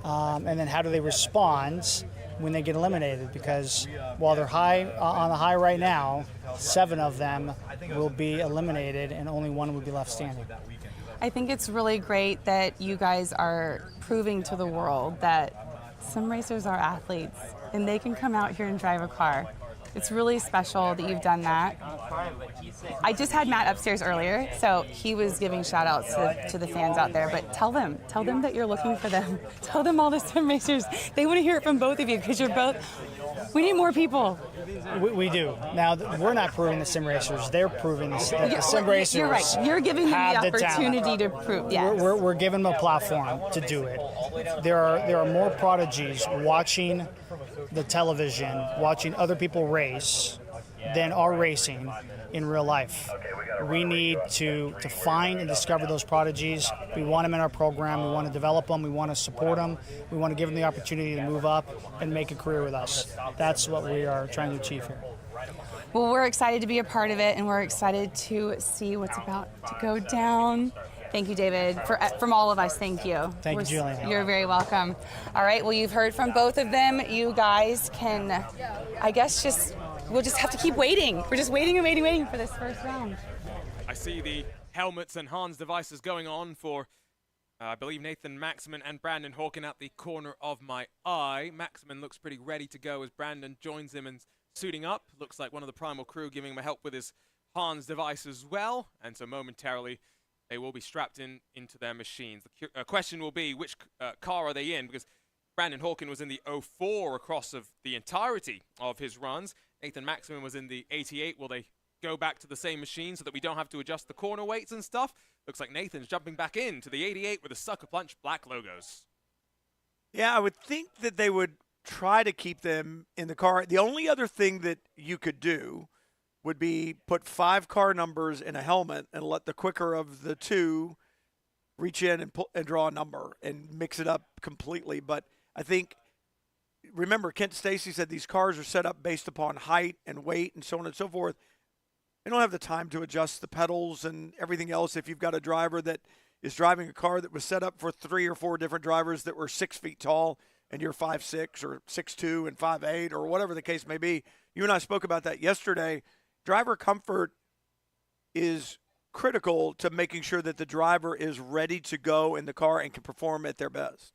And then how do they respond when they get eliminated? Because while they're on the high right now, 7 of them will be eliminated and only 1 will be left standing. I think it's really great that you guys are proving to the world that sim racers are athletes and they can come out here and drive a car. It's really special that you've done that. I just had Matt upstairs earlier, so he was giving shout outs to the fans out there, but tell them that you're looking for them. Tell them all the sim racers. They want to hear it from both of you, because we need more people. We do. Now, we're not proving the sim racers, they're proving the sim racers. You're right, you're giving them the opportunity to prove, yes. We're giving them a platform to do it. There are more prodigies watching the television, watching other people race, than are racing in real life. We need to find and discover those prodigies. We want them in our program. We want to develop them. We want to support them. We want to give them the opportunity to move up and make a career with us. That's what we are trying to achieve here. Well, we're excited to be a part of it, and we're excited to see what's about to go down. Thank you, David. From all of us, thank you. Thank you, Julian. You're very welcome. All right, well, you've heard from both of them. You guys can, I guess, we'll just have to keep waiting. We're just waiting and waiting for this first round. I see the helmets and Hans devices going on for, I believe, Nathan Maximin and Brandon Hawkin at the corner of my eye. Maximin looks pretty ready to go as Brandon joins him and suiting up. Looks like one of the Primal crew giving him a help with his Hans device as well. And so momentarily, they will be strapped into their machines. The question will be, which car are they in? Because Brandon Hawkin was in the 04 across of the entirety of his runs. Nathan Maximin was in the 88. Will they go back to the same machine so that we don't have to adjust the corner weights and stuff? Looks like Nathan's jumping back into the 88 with the Sucker Punch black logos. Yeah, I would think that they would try to keep them in the car. The only other thing that you could do would be put 5 car numbers in a helmet and let the quicker of the 2 reach in and draw a number and mix it up completely. But I think, remember, Kent Stacy said these cars are set up based upon height and weight and so on and so forth. They don't have the time to adjust the pedals and everything else if you've got a driver that is driving a car that was set up for 3 or 4 different drivers that were 6 feet tall. and you're 5'6" or 6'2" and 5'8" or whatever the case may be. You and I spoke about that yesterday. Driver comfort is critical to making sure that the driver is ready to go in the car and can perform at their best.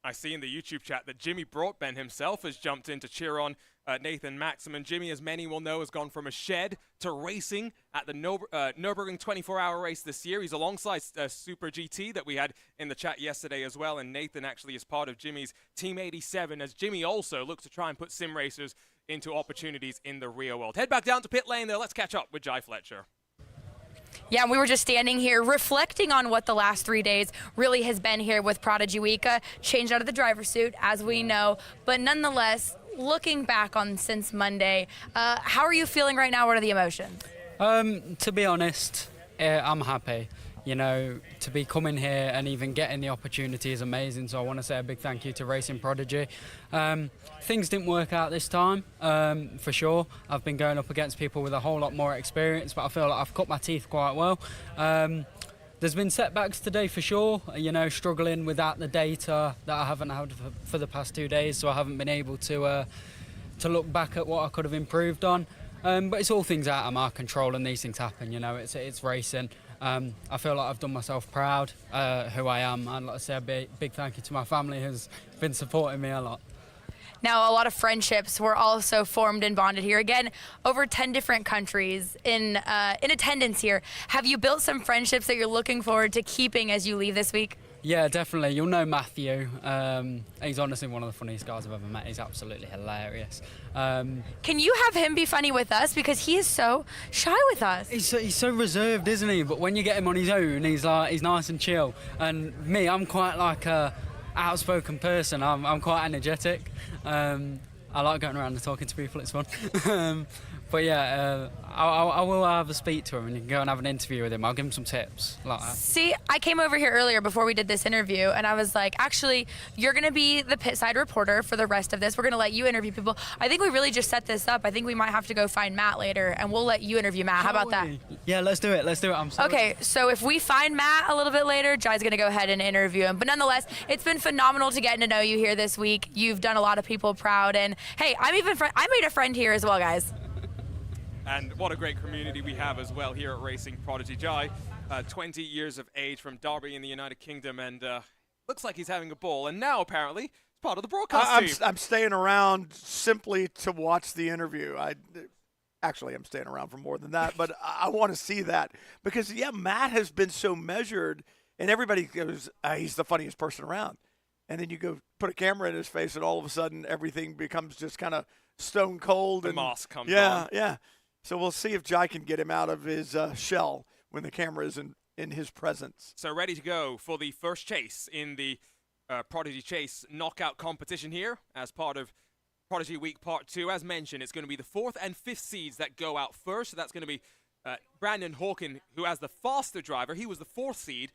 I see in the YouTube chat that Jimmy Broadbent himself has jumped in to cheer on Nathan Maxim. And Jimmy, as many will know, has gone from a shed to racing at the Nürburgring 24-hour race this year. He's alongside Super GT that we had in the chat yesterday as well. And Nathan actually is part of Jimmy's Team 87, as Jimmy also looks to try and put sim racers into opportunities in the real world. Head back down to pit lane, though. Let's catch up with Jai Fletcher. Yeah, and we were just standing here reflecting on what the last 3 days really has been here with Prodigy Week. Changed out of the driver's suit, as we know, but nonetheless, looking back on since Monday, how are you feeling right now? What are the emotions? To be honest, I'm happy. You know, to be coming here and even getting the opportunity is amazing. So I want to say a big thank you to Racing Prodigy. Things didn't work out this time, for sure. I've been going up against people with a whole lot more experience, but I feel like I've cut my teeth quite well. There's been setbacks today for sure, you know, struggling without the data that I haven't had for the past 2 days, so I haven't been able to look back at what I could have improved on. But it's all things out of my control, and these things happen, you know, it's racing. I feel like I've done myself proud, who I am, and like I say, a big thank you to my family who's been supporting me a lot. Now, a lot of friendships were also formed and bonded here. Again, over 10 different countries in attendance here. Have you built some friendships that you're looking forward to keeping as you leave this week? Yeah, definitely. You'll know Matthew. He's honestly one of the funniest guys I've ever met. He's absolutely hilarious. Can you have him be funny with us? Because he is so shy with us. He's so reserved, isn't he? But when you get him on his own, he's nice and chill. And me, I'm quite like a outspoken person. I'm quite energetic. I like going around and talking to people. It's fun. But yeah, I will have a speak to him, and you can go and have an interview with him. I'll give him some tips like that. See, I came over here earlier before we did this interview, and I was like, actually, you're going to be the pit side reporter for the rest of this. We're going to let you interview people. I think we really just set this up. I think we might have to go find Matt later, and we'll let you interview Matt. How about that? Yeah, let's do it. I'm sorry. Okay, so if we find Matt a little bit later, Jai's going to go ahead and interview him. But nonetheless, it's been phenomenal to get to know you here this week. You've done a lot of people proud, and hey, I made a friend here as well, guys. And what a great community we have as well here at Racing Prodigy. Jai, 20 years of age from Derby in the United Kingdom, and looks like he's having a ball. And now, apparently, he's part of the broadcast team. I'm staying around simply to watch the interview. Actually, I'm staying around for more than that, but I want to see that. Because, yeah, Matt has been so measured, and everybody goes, he's the funniest person around. And then you go put a camera in his face, and all of a sudden, everything becomes just kind of stone cold. The mask comes on. Yeah. So we'll see if Jai can get him out of his shell when the camera is in his presence. So ready to go for the first chase in the Prodigy Chase knockout competition here as part of Prodigy Week Part 2. As mentioned, it's going to be the 4th and 5th seeds that go out first. So that's going to be Brandon Hawken, who has the faster driver. He was the 4th seed.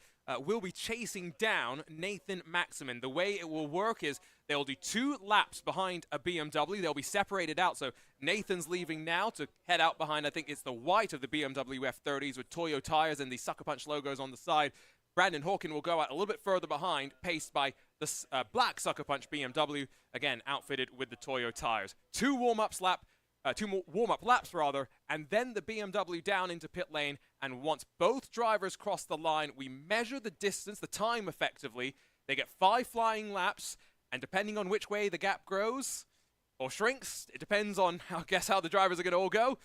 Will be chasing down Nathan Maximin. The way it will work is they'll do 2 laps behind a BMW. They'll be separated out. So Nathan's leaving now to head out behind, I think it's the white of the BMW F30s with Toyo tires and the Sucker Punch logos on the side. Brandon Hawken will go out a little bit further behind, paced by the black Sucker Punch BMW, again outfitted with the Toyo tires. 2 warm-up laps, and then the BMW down into pit lane. And once both drivers cross the line, we measure the distance, the time effectively. They get 5 flying laps, and depending on which way the gap grows or shrinks, it depends on, I guess, how the drivers are going to all go.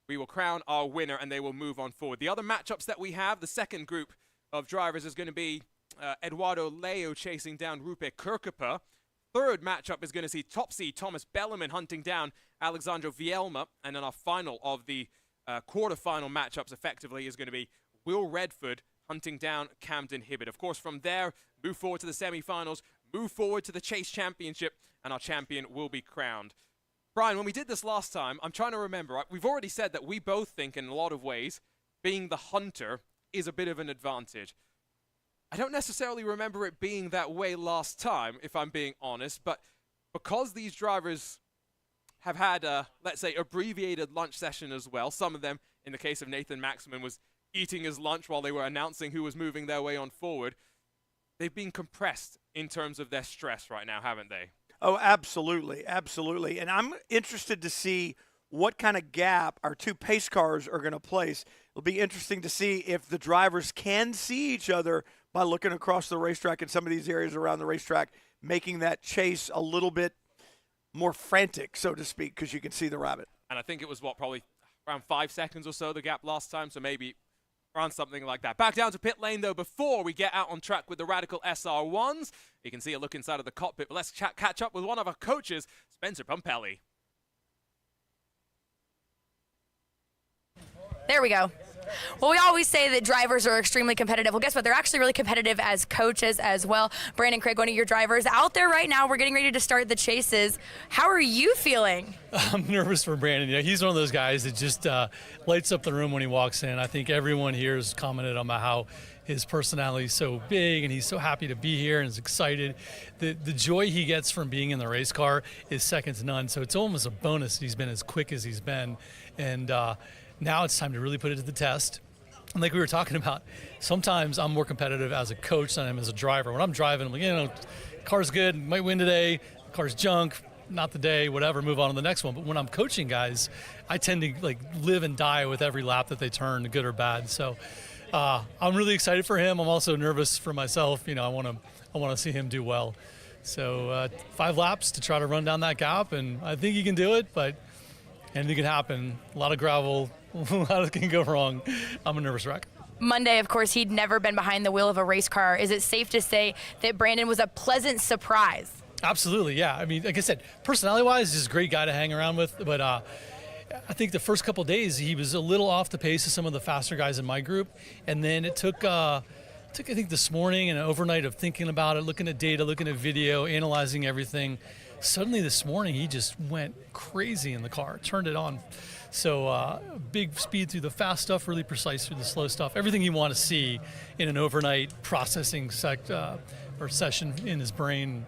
We will crown our winner, and they will move on forward. The other matchups that we have, the second group of drivers is going to be Eduardo Leo chasing down Rupe Kirkapa. Third matchup is going to see top seed Thomas Bellerman hunting down Alexandro Vielma. And then our final of the quarterfinal matchups effectively is going to be Will Redford hunting down Camden Hibbett. Of course, from there, move forward to the semifinals, move forward to the Chase Championship, and our champion will be crowned. Brian, when we did this last time, I'm trying to remember, we've already said that we both think in a lot of ways being the hunter is a bit of an advantage. I don't necessarily remember it being that way last time, if I'm being honest, but because these drivers have had a, let's say, abbreviated lunch session as well, some of them, in the case of Nathan Maximin, was eating his lunch while they were announcing who was moving their way on forward. they've been compressed in terms of their stress right now, haven't they? Oh, absolutely, absolutely. And I'm interested to see what kind of gap our two pace cars are going to place. It'll be interesting to see if the drivers can see each other by looking across the racetrack in some of these areas around the racetrack, making that chase a little bit more frantic, so to speak, because you can see the rabbit. And I think it was, probably around 5 seconds or so, the gap last time, so maybe around something like that. Back down to pit lane, though, before we get out on track with the Radical SR1s. You can see a look inside of the cockpit, but let's catch up with one of our coaches, Spencer Pumpelly. There we go. Well, we always say that drivers are extremely competitive. Well, guess what? They're actually really competitive as coaches as well. Brandon Craig, one of your drivers, out there right now. We're getting ready to start the chases. How are you feeling? I'm nervous for Brandon. You know, he's one of those guys that just lights up the room when he walks in. I think everyone here has commented on how his personality is so big and he's so happy to be here and is excited. The joy he gets from being in the race car is second to none. So it's almost a bonus that he's been as quick as he's been. And now it's time to really put it to the test. And like we were talking about, sometimes I'm more competitive as a coach than I am as a driver. When I'm driving, I'm like, car's good, might win today, car's junk, not the day, whatever, move on to the next one. But when I'm coaching guys, I tend to live and die with every lap that they turn, good or bad. So I'm really excited for him. I'm also nervous for myself. I want to see him do well. So 5 laps to try to run down that gap, and I think he can do it, but anything can happen. A lot of gravel, a lot can go wrong. I'm a nervous wreck. Monday, of course, he'd never been behind the wheel of a race car. Is it safe to say that Brandon was a pleasant surprise? Absolutely, yeah. I mean, like I said, personality-wise, he's a great guy to hang around with, but I think the first couple of days he was a little off the pace of some of the faster guys in my group, and then it took I think this morning and an overnight of thinking about it, looking at data, looking at video, analyzing everything. Suddenly this morning he just went crazy in the car, turned it on. So big speed through the fast stuff, really precise through the slow stuff. Everything you want to see in an overnight processing session in his brain.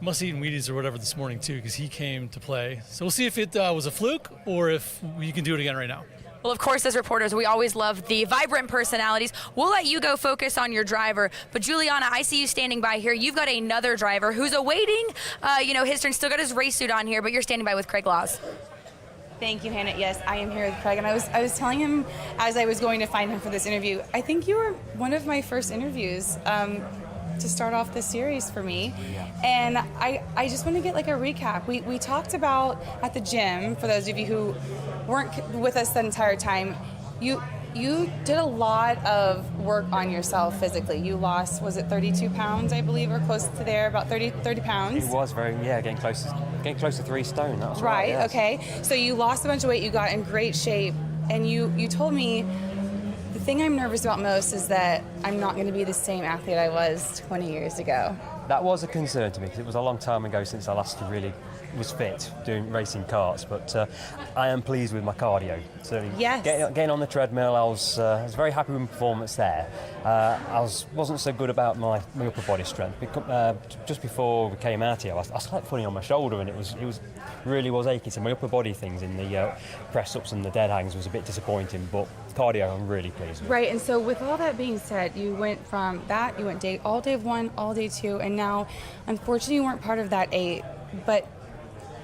Must have eaten Wheaties or whatever this morning too, because he came to play. So we'll see if it was a fluke or if you can do it again right now. Well, of course, as reporters, we always love the vibrant personalities. We'll let you go focus on your driver. But Juliana, I see you standing by here. You've got another driver who's awaiting, his turn. Still got his race suit on here, but you're standing by with Craig Laws. Thank you, Hannah. Yes, I am here with Craig, and I was telling him as I was going to find him for this interview, I think you were one of my first interviews to start off this series for me. And I just want to get a recap. We talked about at the gym, for those of you who weren't with us the entire time, you did a lot of work on yourself physically. You lost, was it 32 pounds, I believe, or close to there, about 30 pounds? It was getting close to 3 stone. That was right. Yes. Okay. So you lost a bunch of weight, you got in great shape, and you told me the thing I'm nervous about most is that I'm not going to be the same athlete I was 20 years ago. That was a concern to me because it was a long time ago since I last really was fit doing racing karts, but I am pleased with my cardio. So yes. Getting on the treadmill, I was very happy with my performance there. I wasn't so good about my upper body strength. Just before we came out here, I slept funny on my shoulder, and it really was aching. So my upper body things in the press ups and the dead hangs was a bit disappointing, but cardio I'm really pleased with. Right, and so with all that being said, you went from that, you went all day 1, all day 2, and now unfortunately you weren't part of that 8, but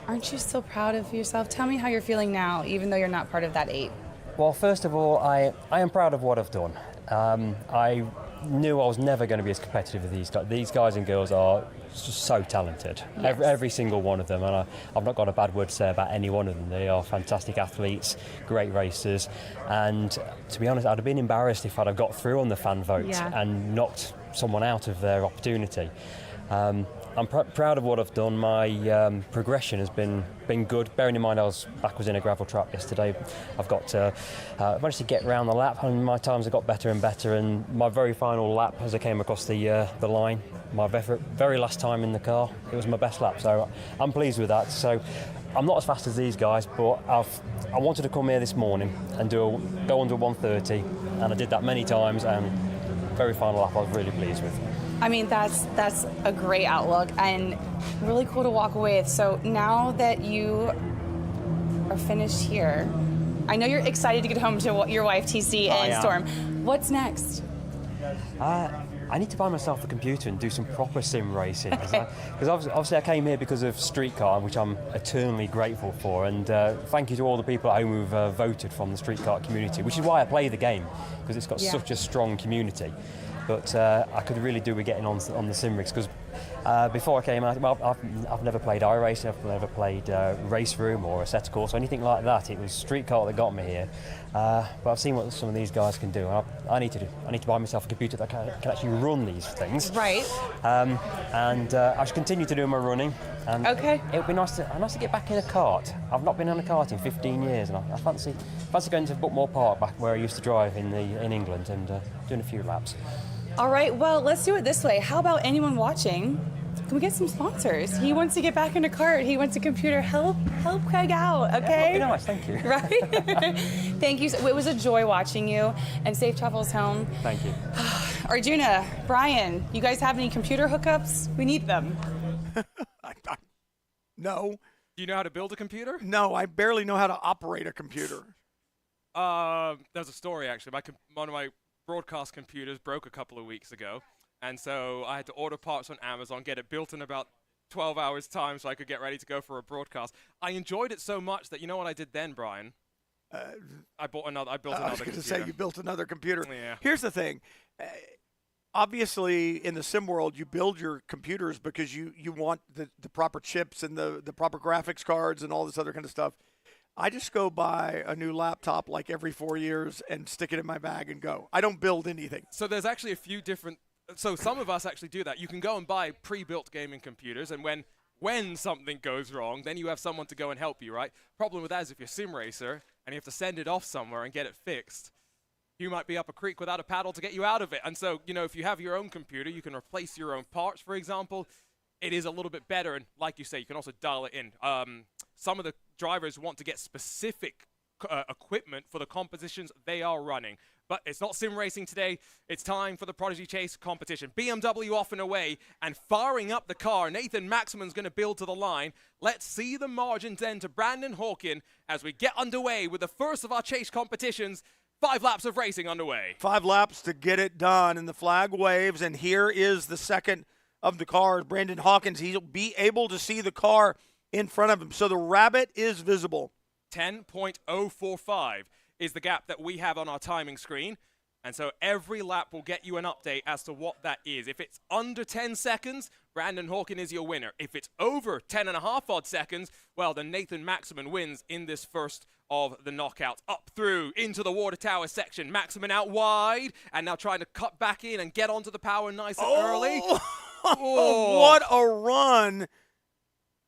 aren't you still proud of yourself? Tell me how you're feeling now, even though you're not part of that 8. Well, first of all, I am proud of what I've done. I knew I was never going to be as competitive as these guys. These guys and girls are just so talented, yes. every single one of them, and I've not got a bad word to say about any one of them. They are fantastic athletes, great racers, and to be honest, I'd have been embarrassed if I'd have got through on the fan vote and knocked someone out of their opportunity. I'm proud of what I've done. My progression has been good. Bearing in mind I was backwards in a gravel trap yesterday, I've managed to get around the lap, and my times have got better and better. And my very final lap, as I came across the line, my very last time in the car, it was my best lap. So I'm pleased with that. So I'm not as fast as these guys, but I wanted to come here this morning and go under 130, and I did that many times. And very final lap, I was really pleased with. I mean, that's a great outlook and really cool to walk away with. So now that you are finished here, I know you're excited to get home to your wife, TC, and Storm. What's next? I I need to buy myself a computer and do some proper sim racing. Because obviously I came here because of Streetcar, which I'm eternally grateful for. And thank you to all the people at home who've voted from the Streetcar community, which is why I play the game, because it's got such a strong community. But I could really do with getting on the sim rigs, because before I came out, well, I've never played iRacing, I've never played Race Room or Assetto Corsa or anything like that. It was Streetcar that got me here. But I've seen what some of these guys can do. I need to buy myself a computer that can actually run these things. Right. And I should continue to do my running. And okay. It would be nice to get back in a kart. I've not been on a kart in 15 years, and I fancy going to Buckmore Park, back where I used to drive in England, and doing a few laps. All right, well, let's do it this way. How about anyone watching? Can we get some sponsors? He wants to get back in a cart. He wants a computer. Help Craig out, okay? Yeah, nice, thank you. Right? Thank you. It was a joy watching you, and safe travels home. Thank you. Arjuna, Brian, you guys have any computer hookups? We need them. No. Do you know how to build a computer? No, I barely know how to operate a computer. There's a story, actually. One of my broadcast computers broke a couple of weeks ago, and so I had to order parts on Amazon, get it built in about 12 hours time so I could get ready to go for a broadcast. I enjoyed it so much that, you know what I did then, Brian? I built another computer. I was going to say, you built another computer. Yeah. Here's the thing. Obviously, in the sim world, you build your computers because you want the proper chips and the proper graphics cards and all this other kind of stuff. I just go buy a new laptop like every 4 years and stick it in my bag and go. I don't build anything. So there's actually a few different – so some of us actually do that. You can go and buy pre-built gaming computers, and when something goes wrong, then you have someone to go and help you, right? Problem with that is if you're a sim racer and you have to send it off somewhere and get it fixed, you might be up a creek without a paddle to get you out of it. And so, if you have your own computer, you can replace your own parts, for example. It is a little bit better, and like you say, you can also dial it in. Some of the drivers want to get specific equipment for the competitions they are running. But it's not sim racing today. It's time for the Prodigy Chase competition. BMW off and away and firing up the car. Nathan Maximan's going to build to the line. Let's see the margins end to Brandon Hawkin as we get underway with the first of our chase competitions. 5 laps of racing underway. 5 laps to get it done, and the flag waves, and here is the second of the cars, Brandon Hawkins. He'll be able to see the car in front of him. So the rabbit is visible. 10.045 is the gap that we have on our timing screen. And so every lap will get you an update as to what that is. If it's under 10 seconds, Brandon Hawkin is your winner. If it's over 10.5 odd seconds, well, then Nathan Maximan wins in this first of the knockouts. Up through into the water tower section. Maximan out wide and now trying to cut back in and get onto the power nice and early. Oh, what a run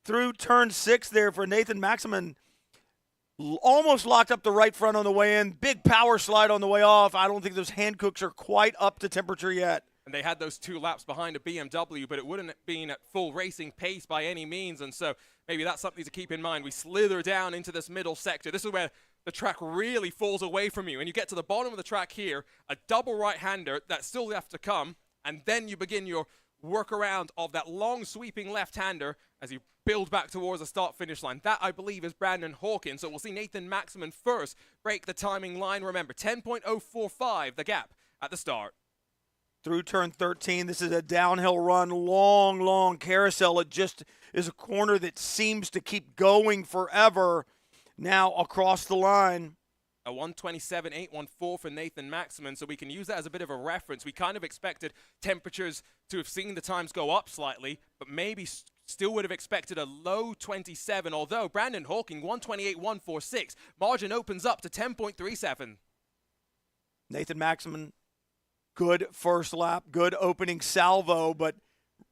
through turn 6 there for Nathan Maximan. Almost locked up the right front on the way in. Big power slide on the way off. I don't think those hand cooks are quite up to temperature yet. And they had those 2 laps behind a BMW, but it wouldn't have been at full racing pace by any means. And so maybe that's something to keep in mind. We slither down into this middle sector. This is where the track really falls away from you. And you get to the bottom of the track here, a double right-hander that still have to come. And then you begin your workaround of that long sweeping left-hander as you build back towards the start-finish line. That, I believe, is Brandon Hawkins. So we'll see Nathan Maximan first break the timing line. Remember, 10.045, the gap at the start. Through turn 13, this is a downhill run, long carousel. It just is a corner that seems to keep going forever. Now across the line. A 127.814 for Nathan Maximan, so we can use that as a bit of a reference. We kind of expected temperatures to have seen the times go up slightly, but maybe still would have expected a low 27, although Brandon Hawking, 128.146. Margin opens up to 10.37. Nathan Maximan, good first lap, good opening salvo, but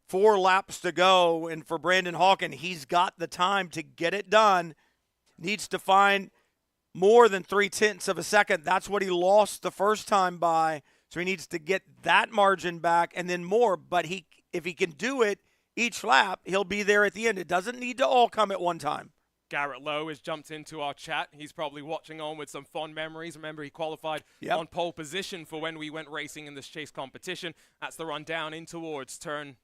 4 laps to go, and for Brandon Hawking, he's got the time to get it done. Needs to find more than 0.3 of a second. That's what he lost the first time by. So he needs to get that margin back and then more. But if he can do it each lap, he'll be there at the end. It doesn't need to all come at one time. Garrett Lowe has jumped into our chat. He's probably watching on with some fond memories. Remember, he qualified on pole position for when we went racing in this chase competition. That's the run down in towards turn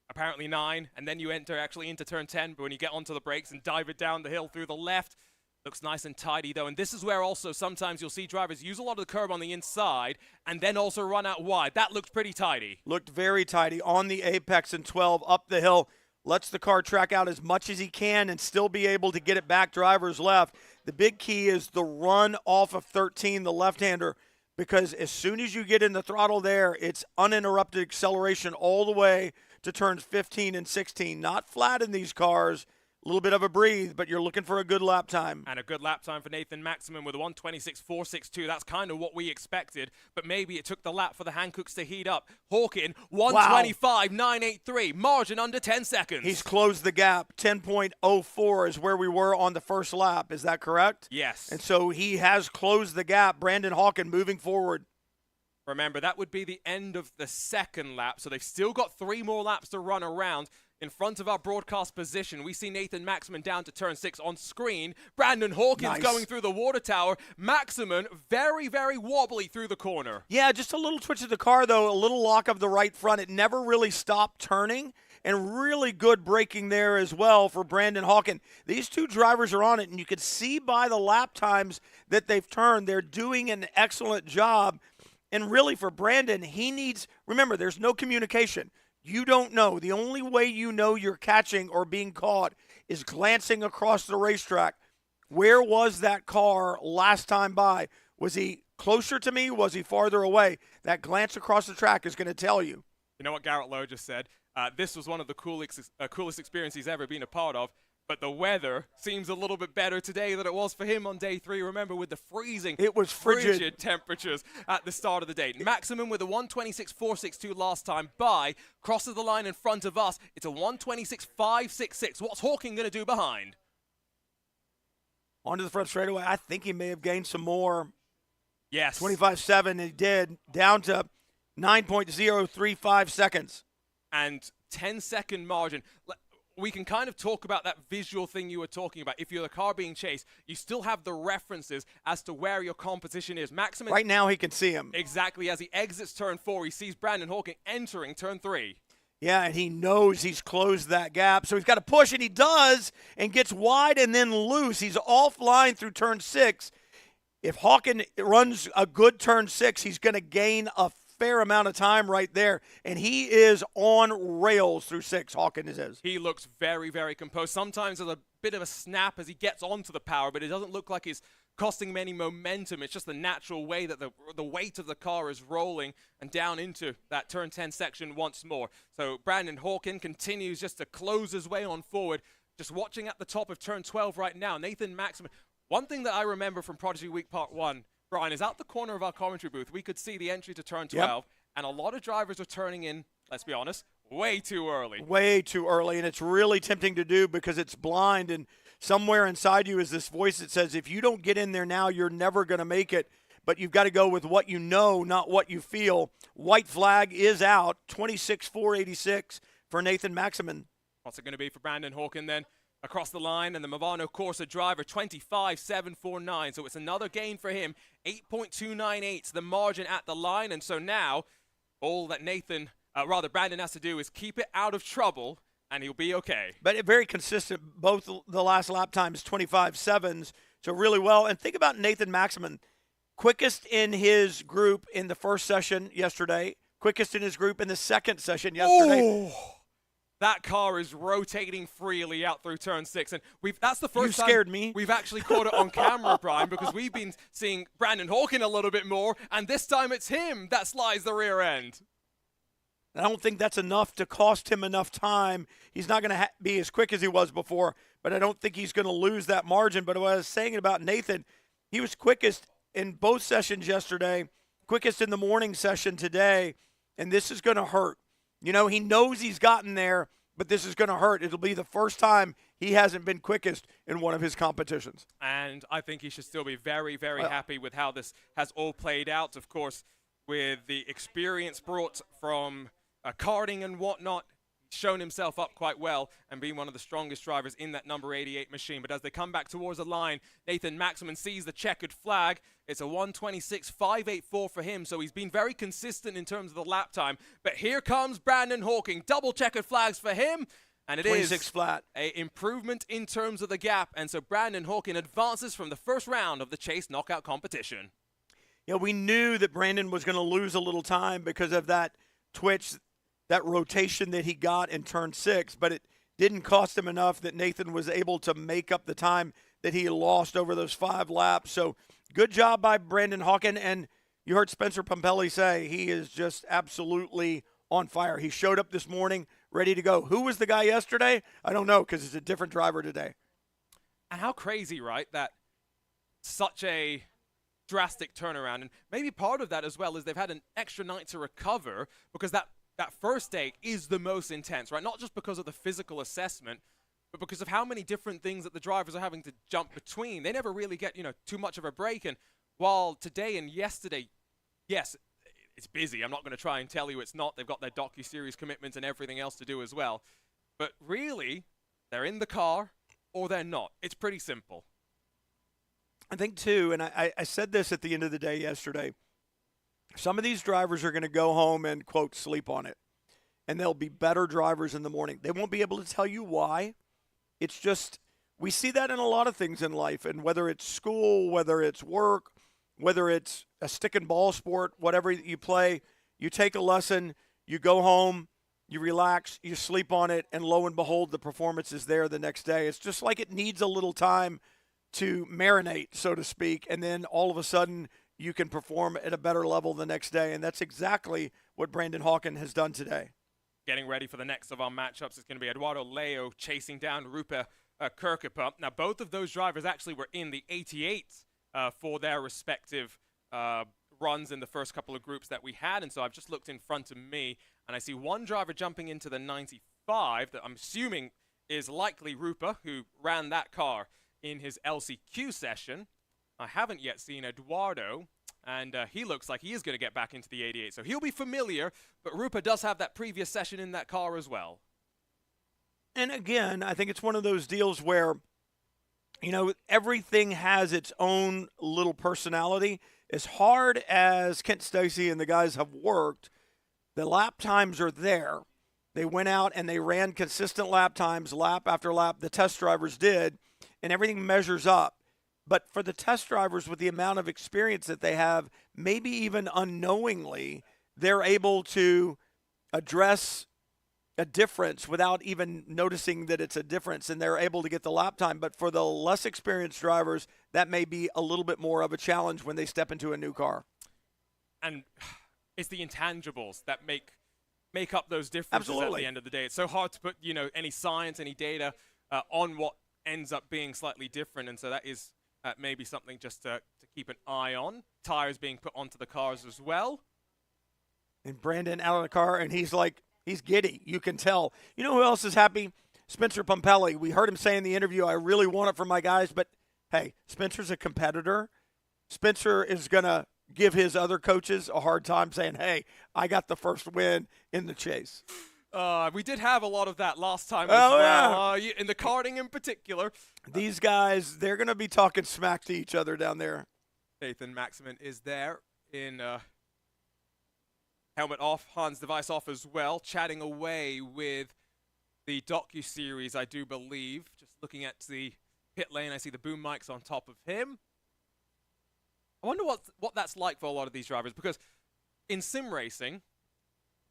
apparently 9. And then you enter actually into turn 10. But when you get onto the brakes and dive it down the hill through the left, Looks nice and tidy, though, and this is where also sometimes you'll see drivers use a lot of the curb on the inside and then also run out wide. That looked pretty tidy. Looked very tidy on the apex in 12, up the hill. Lets the car track out as much as he can and still be able to get it back driver's left. The big key is the run off of 13, the left-hander, because as soon as you get in the throttle there, it's uninterrupted acceleration all the way to turns 15 and 16. Not flat in these cars. A little bit of a breathe, but you're looking for a good lap time. And a good lap time for Nathan Maximum with a 1:26.462. That's kind of what we expected, but maybe it took the lap for the Hancooks to heat up. Hawkin, 1:25.983, margin under 10 seconds. He's closed the gap. 10.04 is where we were on the first lap. Is that correct? Yes. And so he has closed the gap. Brandon Hawkin moving forward. Remember, that would be the end of the second lap, so they've still got 3 more laps to run around. In front of our broadcast position, we see Nathan Maximum down to turn 6 on screen. Brandon Hawkins going through the water tower. Maximum very, very wobbly through the corner. Yeah, just a little twitch of the car, though, a little lock of the right front. It never really stopped turning, and really good braking there as well for Brandon Hawkin. These two drivers are on it, and you can see by the lap times that they've turned. They're doing an excellent job. And really for Brandon, he needs – remember, there's no communication. You don't know. The only way you know you're catching or being caught is glancing across the racetrack. Where was that car last time by? Was he closer to me? Was he farther away? That glance across the track is going to tell you. You know what Garrett Lowe just said? This was one of the coolest experiences he's ever been a part of. But the weather seems a little bit better today than it was for him on day 3. Remember, with the freezing, it was frigid temperatures at the start of the day. Maximum with a 1:26.462 last time by, crosses the line in front of us. It's a 1:26.566. What's Hawking going to do behind? Onto the front straightaway. I think he may have gained some more. Yes. 25.7, he did. Down to 9.035 seconds. And 10-second margin. We can kind of talk about that visual thing you were talking about. If you're the car being chased, you still have the references as to where your competition is. Maximum. Right now he can see him. Exactly. As he exits turn 4, he sees Brandon Hawking entering turn 3. Yeah, and he knows he's closed that gap. So he's got to push, and he does, and gets wide and then loose. He's offline through turn 6. If Hawkin runs a good turn 6, he's going to gain a fair amount of time right there, and he is on rails through 6. Hawkin is. He looks very, very composed. Sometimes there's a bit of a snap as he gets onto the power, but it doesn't look like he's costing him any momentum. It's just the natural way that the weight of the car is rolling and down into that turn 10 section once more. So Brandon Hawkin continues just to close his way on forward. Just watching at the top of turn 12 right now, Nathan Maximum. One thing that I remember from Prodigy Week Part 1, Brian, is out the corner of our commentary booth, we could see the entry to turn 12, and a lot of drivers are turning in, let's be honest, way too early. Way too early, and it's really tempting to do because it's blind, and somewhere inside you is this voice that says, if you don't get in there now, you're never going to make it, but you've got to go with what you know, not what you feel. White flag is out, 26.486 for Nathan Maximum. What's it going to be for Brandon Hawkin then? Across the line, and the Movano Corsa driver, 25.749. So it's another gain for him, 8.298, the margin at the line. And so now, all that Brandon has to do is keep it out of trouble, and he'll be okay. But very consistent, both the last lap times, 25.7s, so really well. And think about Nathan Maximum, quickest in his group in the first session yesterday, quickest in his group in the second session yesterday. Oh! That car is rotating freely out through turn 6. And that's the first time scared me. We've actually caught it on camera, Brian, because we've been seeing Brandon Hawkin a little bit more, and this time it's him that slides the rear end. I don't think that's enough to cost him enough time. He's not going to be as quick as he was before, but I don't think he's going to lose that margin. But what I was saying about Nathan, he was quickest in both sessions yesterday, quickest in the morning session today, and this is going to hurt. You know, he knows he's gotten there, but this is going to hurt. It'll be the first time he hasn't been quickest in one of his competitions. And I think he should still be very, very happy with how this has all played out. Of course, with the experience brought from karting and whatnot, shown himself up quite well and being one of the strongest drivers in that number 88 machine. But as they come back towards the line, Nathan Maximum sees the checkered flag. It's a 1:26.584 for him, so he's been very consistent in terms of the lap time. But here comes Brandon Hawking. Double checkered flags for him, And it 26 is flat. a improvement in terms of the gap. And so Brandon Hawkin advances from the first round of the Chase knockout competition. Yeah, we knew that Brandon was going to lose a little time because of that twitch, that rotation that he got in turn 6, but it didn't cost him enough that Nathan was able to make up the time that he lost over those 5 laps. So good job by Brandon Hawkin. And you heard Spencer Pompelli say he is just absolutely on fire. He showed up this morning ready to go. Who was the guy yesterday? I don't know, because it's a different driver today. And how crazy, right, that such a drastic turnaround. And maybe part of that as well is they've had an extra night to recover, because that first day is the most intense, right? Not just because of the physical assessment, but because of how many different things that the drivers are having to jump between. They never really get, too much of a break. And while today and yesterday, yes, it's busy. I'm not going to try and tell you it's not. They've got their docu-series commitments and everything else to do as well. But really, they're in the car or they're not. It's pretty simple. I think, too, and I said this at the end of the day yesterday, some of these drivers are going to go home and, quote, sleep on it. And they'll be better drivers in the morning. They won't be able to tell you why. It's just, we see that in a lot of things in life. And whether it's school, whether it's work, whether it's a stick and ball sport, whatever you play, you take a lesson, you go home, you relax, you sleep on it, and lo and behold, the performance is there the next day. It's just like it needs a little time to marinate, so to speak, and then all of a sudden you can perform at a better level the next day, and that's exactly what Brandon Hawkin has done today. Getting ready for the next of our matchups is going to be Eduardo Leo chasing down Rupa Kirkepa. Now, both of those drivers actually were in the 88 for their respective runs in the first couple of groups that we had. And so I've just looked in front of me, and I see one driver jumping into the 95 that I'm assuming is likely Rupa, who ran that car in his LCQ session. I haven't yet seen Eduardo, and he looks like he is going to get back into the 88. So he'll be familiar, but Rupa does have that previous session in that car as well. And again, I think it's one of those deals where, everything has its own little personality. As hard as Kent Stacy and the guys have worked, the lap times are there. They went out and they ran consistent lap times, lap after lap. The test drivers did, and everything measures up. But for the test drivers, with the amount of experience that they have, maybe even unknowingly, they're able to address a difference without even noticing that it's a difference, and they're able to get the lap time. But for the less experienced drivers, that may be a little bit more of a challenge when they step into a new car. And it's the intangibles that make up those differences. Absolutely. At the end of the day. It's so hard to put, any science, any data on what ends up being slightly different. And so that is maybe something just to keep an eye on. Tires being put onto the cars as well. And Brandon out of the car, and he's giddy. You can tell. You know who else is happy? Spencer Pompelli. We heard him say in the interview, I really want it for my guys. But, hey, Spencer's a competitor. Spencer is going to give his other coaches a hard time saying, hey, I got the first win in the chase. We did have a lot of that last time as well, in the karting in particular. These guys, they're going to be talking smack to each other down there. Nathan Maximin is there in helmet off, Hans device off as well, chatting away with the docu-series, I do believe. Just looking at the pit lane, I see the boom mics on top of him. I wonder what that's like for a lot of these drivers, because in sim racing,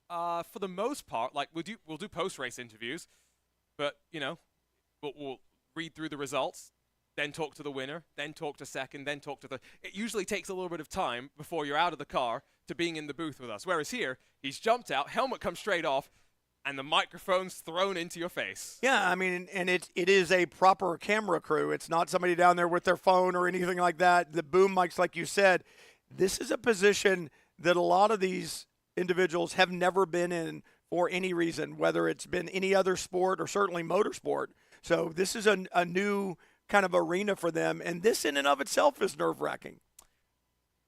for the most part, like we'll do post-race interviews, but we'll read through the results, then talk to the winner, then talk to second, then talk to the. It usually takes a little bit of time before you're out of the car to being in the booth with us. Whereas here, he's jumped out, helmet comes straight off, and the microphone's thrown into your face. Yeah, I mean, and it is a proper camera crew. It's not somebody down there with their phone or anything like that. The boom mics, like you said, this is a position that a lot of these individuals have never been in for any reason, whether it's been any other sport or certainly motorsport. So this is a new kind of arena for them, and this in and of itself is nerve-wracking.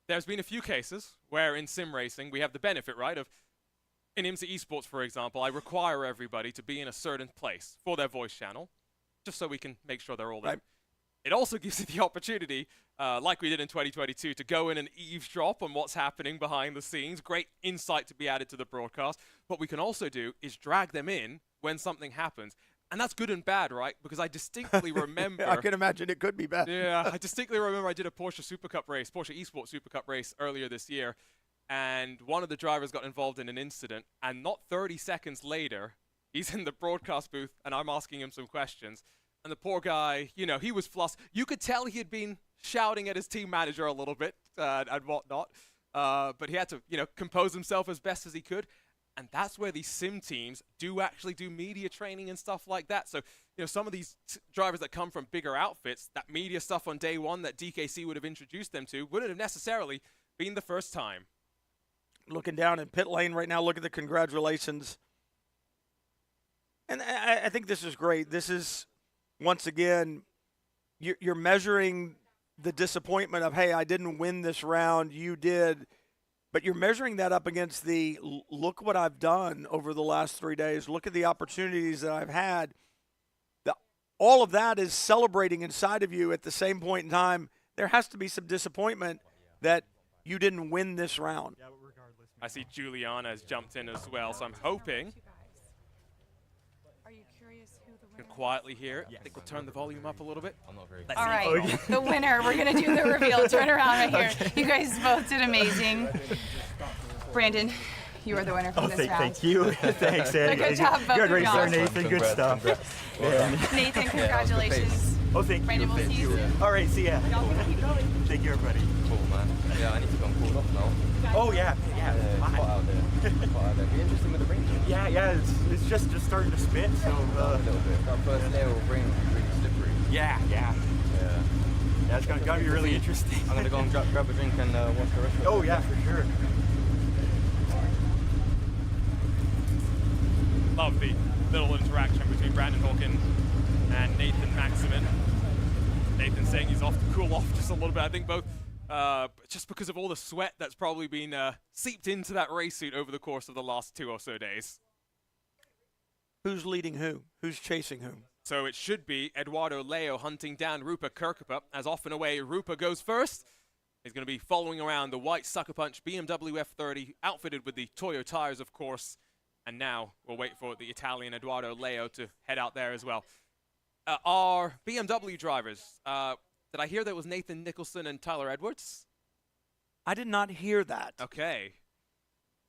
There's been a few cases where in sim racing we have the benefit, right, of in IMSA Esports, for example, I require everybody to be in a certain place for their voice channel, just so we can make sure they're all there. Right. It also gives you the opportunity, like we did in 2022, to go in and eavesdrop on what's happening behind the scenes. Great insight to be added to the broadcast. What we can also do is drag them in when something happens And that's good and bad, right? Because I distinctly remember. I can imagine it could be bad. Yeah, I distinctly remember I did a Porsche Esports Super Cup race earlier this year, and one of the drivers got involved in an incident, and not 30 seconds later, he's in the broadcast booth, and I'm asking him some questions, and the poor guy, you know, he was flustered. You could tell he had been shouting at his team manager a little bit and whatnot, but he had to, you know, compose himself as best as he could. And that's where these sim teams do actually do media training and stuff like that. So, you know, some of these drivers that come from bigger outfits, that media stuff on day one that DKC would have introduced them to wouldn't have necessarily been the first time. Looking down in pit lane right now, look at the congratulations. And I think this is great. This is, once again, you're measuring the disappointment of, hey, I didn't win this round, you did. But you're measuring that up against the, look what I've done over the last 3 days. Look at the opportunities that I've had. All of that is celebrating inside of you at the same point in time. There has to be some disappointment that you didn't win this round. I see Juliana has jumped in as well, so I'm hoping. Can quietly hear. I think we'll turn the volume up a little bit. I'm not very All right, the winner. We're going to do the reveal. Turn around right here. You guys both did amazing. Brandon, you are the winner from this round. Thank you. Thanks, Ed. Good job, both Good of race y'all. there, Nathan. Good stuff. Nathan, congratulations. Oh, thank Brandon, you. we'll see you soon. All right, see ya. Thank you, everybody. Cool, man. Yeah, I need to go and cool off now. Oh, yeah. It's hot out there. Hot out there. Be interesting with the rain. Yeah. It's just starting to spit, so. A little bit. That first layer of rain is really slippery. Yeah. Yeah, it's gonna be really interesting. I'm gonna go and grab a drink and watch the rest of it. Oh, yeah, for sure. Love the little interaction between Brandon Hawkins and Nathan Maximin. Nathan saying he's off to cool off just a little bit. I think both just because of all the sweat that's probably been seeped into that race suit over the course of the last 2 or so days. Who's leading who? Who's chasing who? So it should be Eduardo Leo hunting down Rupa Kirkupa. As off and away, Rupa goes first. He's going to be following around the white Sucker Punch BMW F30, outfitted with the Toyo tires, of course. And now we'll wait for the Italian Eduardo Leo to head out there as well. Our BMW drivers, did I hear that was Nathan Nicholson and Tyler Edwards? I did not hear that. Okay.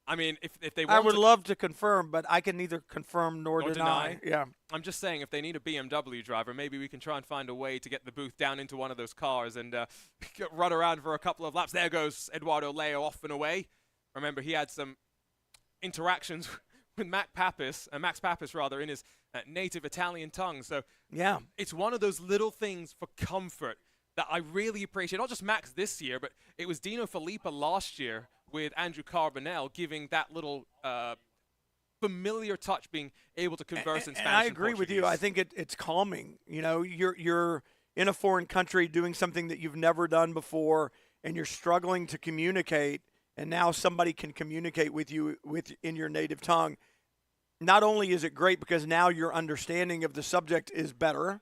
I mean, if they want I would love to confirm, but I can neither confirm nor deny. Yeah. I'm just saying, if they need a BMW driver, maybe we can try and find a way to get the booth down into one of those cars and run around for a couple of laps. There goes Eduardo Leo off and away. Remember, he had some interactions with Max Papis, in his native Italian tongue. So yeah, it's one of those little things for comfort that I really appreciate. Not just Max this year, but it was Dino Filippa last year with Andrew Carbonell giving that little familiar touch, being able to converse in Spanish. And I agree with you. I think it's calming. You know, you're in a foreign country doing something that you've never done before, and you're struggling to communicate. And now somebody can communicate with you in your native tongue. Not only is it great because now your understanding of the subject is better,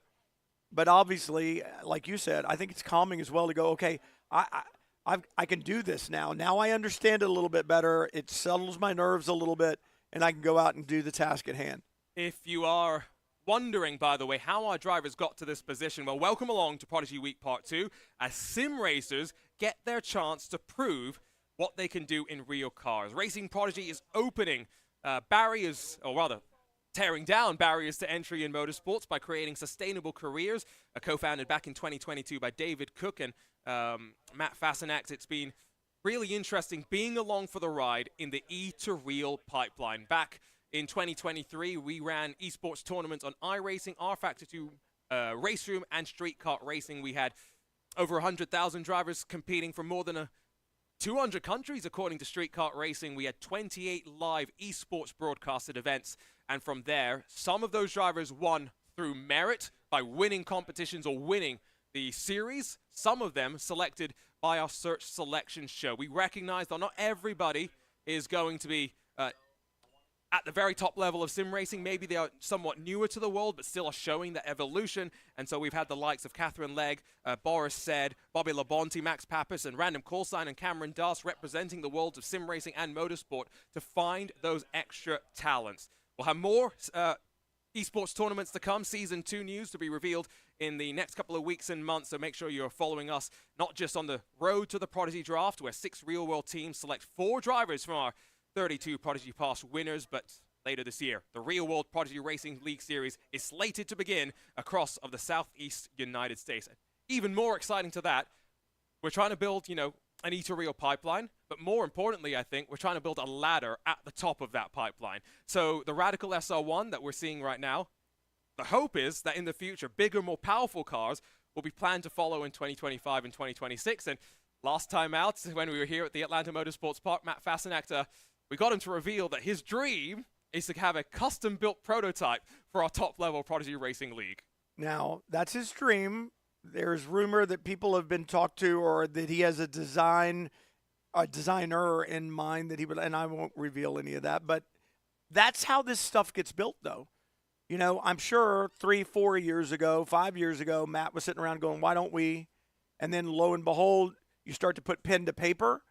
but obviously, like you said, I think it's calming as well to go, okay, I can do this now. Now I understand it a little bit better. It settles my nerves a little bit, and I can go out and do the task at hand. If you are wondering, by the way, how our drivers got to this position, well, welcome along to Prodigy Week Part 2 as sim racers get their chance to prove what they can do in real cars. Racing Prodigy is opening barriers, or rather, tearing down barriers to entry in motorsports by creating sustainable careers, co-founded back in 2022 by David Cook and Matt Fasanax. It's been really interesting being along for the ride in the E2Real pipeline. Back in 2023, we ran esports tournaments on iRacing, rFactor 2 Race Room, and Street Kart Racing. We had over 100,000 drivers competing from more than 200 countries, according to Street Kart Racing. We had 28 live esports broadcasted events, and from there, some of those drivers won through merit by winning competitions or winning the series. Some of them selected by our search selection show. We recognize that not everybody is going to be at the very top level of sim racing. Maybe they are somewhat newer to the world, but still are showing the evolution. And so we've had the likes of Catherine Legg, Boris Said, Bobby Labonte, Max Papis, and Random Callsign and Cameron Darst representing the worlds of sim racing and motorsport to find those extra talents. We'll have more esports tournaments to come, Season 2 news to be revealed in the next couple of weeks and months, so make sure you're following us, not just on the road to the Prodigy Draft, where 6 real-world teams select 4 drivers from our 32 Prodigy Pass winners, but later this year, the real-world Prodigy Racing League Series is slated to begin across of the Southeast United States. Even more exciting to that, we're trying to build, an eat-to-real pipeline, but more importantly, I think, we're trying to build a ladder at the top of that pipeline. So the Radical SR1 that we're seeing right now, the hope is that in the future, bigger, more powerful cars will be planned to follow in 2025 and 2026. And last time out, when we were here at the Atlanta Motorsports Park, Matt Fascinator, we got him to reveal that his dream is to have a custom-built prototype for our top-level Prodigy Racing League. Now, that's his dream. There's rumor that people have been talked to, or that he has a designer in mind that he would, and I won't reveal any of that, but that's how this stuff gets built, though. I'm sure 3, 4 years ago, 5 years ago, Matt was sitting around going, why don't we? And then lo and behold, you start to put pen to paper.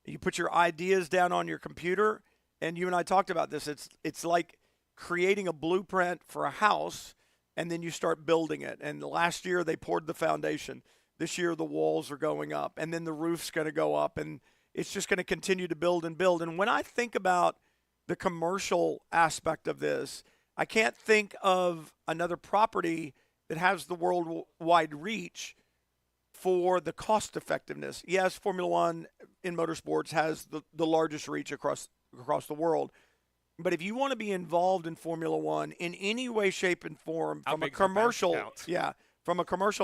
You put your ideas down on your computer, and you and I talked about this. It's like creating a blueprint for a house, and then you start building it. And last year they poured the foundation. This year the walls are going up, and then the roof's going to go up, and it's just going to continue to build and build. And when I think about the commercial aspect of this, I can't think of another property that has the worldwide reach for the cost effectiveness. Yes, Formula One in motorsports has the largest reach across the world. But if you want to be involved in Formula One in any way, shape, and form, from a commercial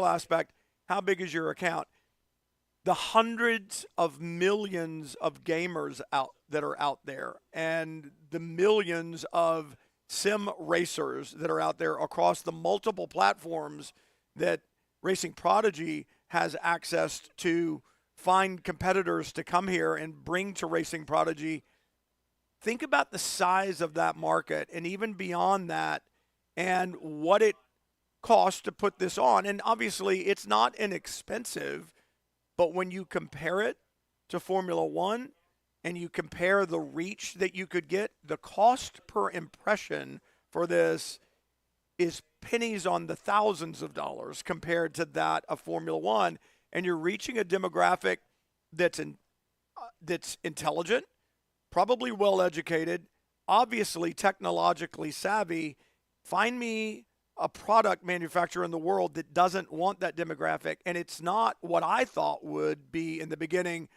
aspect, how big is your account? The hundreds of millions of gamers that are out there, and the millions of sim racers that are out there across the multiple platforms that Racing Prodigy has access to find competitors to come here and bring to Racing Prodigy. Think about the size of that market, and even beyond that, and what it costs to put this on. And obviously, it's not inexpensive, but when you compare it to Formula One and you compare the reach that you could get, the cost per impression for this is pennies on the thousands of dollars compared to that of Formula One. And you're reaching a demographic that's intelligent, probably well-educated, obviously technologically savvy. Find me a product manufacturer in the world that doesn't want that demographic. And it's not what I thought would be in the beginning,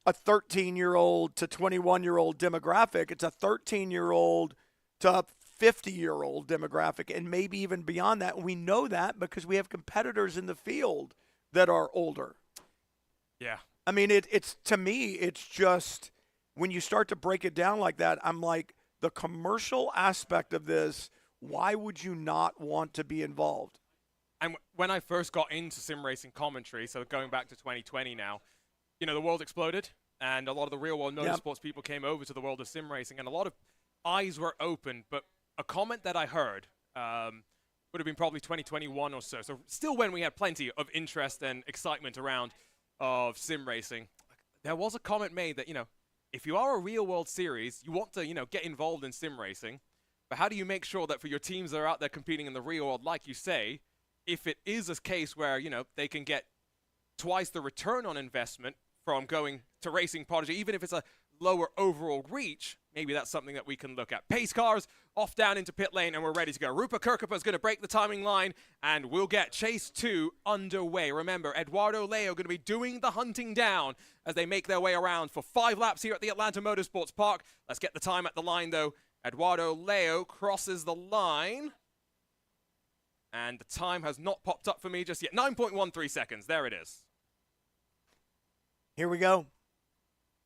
a 13-year-old to 21-year-old demographic. It's a 13-year-old to 50-year-old demographic, and maybe even beyond that. And we know that because we have competitors in the field that are older. Yeah. I mean, it's to me, it's just, when you start to break it down like that, I'm like, the commercial aspect of this, why would you not want to be involved? And when I first got into sim racing commentary, so going back to 2020 now, the world exploded, and a lot of the real-world motorsports people came over to the world of sim racing, and a lot of eyes were opened. But a comment that I heard would have been probably 2021 or so, so still when we had plenty of interest and excitement around of sim racing, there was a comment made that, if you are a real-world series, you want to, get involved in sim racing, but how do you make sure that for your teams that are out there competing in the real world, like you say, if it is a case where, they can get twice the return on investment from going to Racing Prodigy, even if it's a lower overall reach, maybe that's something that we can look at. Pace cars off down into pit lane, and we're ready to go. Rupert Kirkapa is going to break the timing line, and we'll get Chase 2 underway. Remember, Eduardo Leo going to be doing the hunting down as they make their way around for 5 laps here at the Atlanta Motorsports Park. Let's get the time at the line, though. Eduardo Leo crosses the line, and the time has not popped up for me just yet. 9.13 seconds. There it is. Here we go.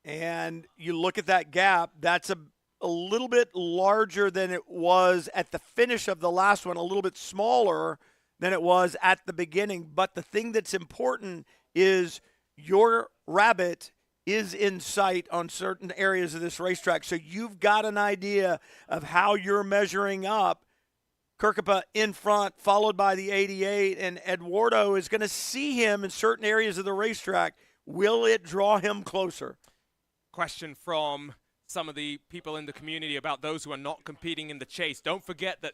And you look at that gap, that's a little bit larger than it was at the finish of the last one, a little bit smaller than it was at the beginning. But the thing that's important is your rabbit is in sight on certain areas of this racetrack. So you've got an idea of how you're measuring up. Kirkapa in front, followed by the 88, and Eduardo is going to see him in certain areas of the racetrack. Will it draw him closer? Question from some of the people in the community about those who are not competing in the chase. Don't forget that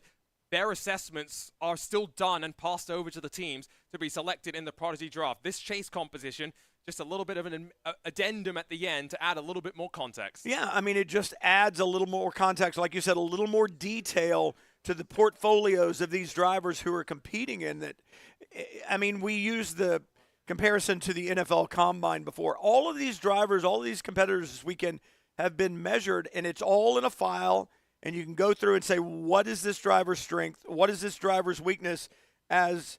their assessments are still done and passed over to the teams to be selected in the Prodigy draft. This chase composition, just a little bit of an addendum at the end to add a little bit more context. Yeah, I mean, it just adds a little more context. Like you said, a little more detail to the portfolios of these drivers who are competing in that. I mean, we use the comparison to the NFL Combine before. All of these drivers, all of these competitors this weekend have been measured, and it's all in a file, and you can go through and say, what is this driver's strength? What is this driver's weakness as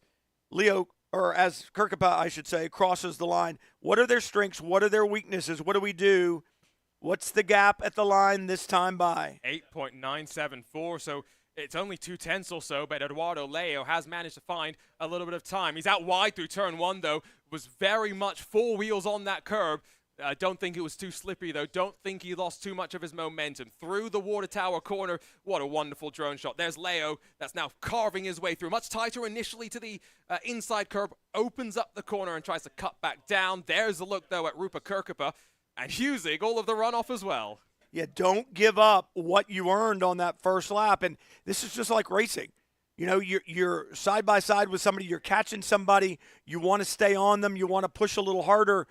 Leo, or as Kirkapa, I should say, crosses the line? What are their strengths? What are their weaknesses? What do we do? What's the gap at the line this time by? 8.974, so it's only 2/10 or so, but Eduardo Leo has managed to find a little bit of time. He's out wide through turn one, though. Was very much four wheels on that curb. I don't think it was too slippy, though. Don't think he lost too much of his momentum. Through the water tower corner. What a wonderful drone shot. There's Leo. That's now carving his way through. Much tighter initially to the inside curb. Opens up the corner and tries to cut back down. There's a look, though, at Rupa Kirkapa. And Husing, all of the runoff as well. Yeah, don't give up what you earned on that first lap. And this is just like racing. You know, you're side by side with somebody. You're catching somebody. You want to stay on them. You want to push a little harder.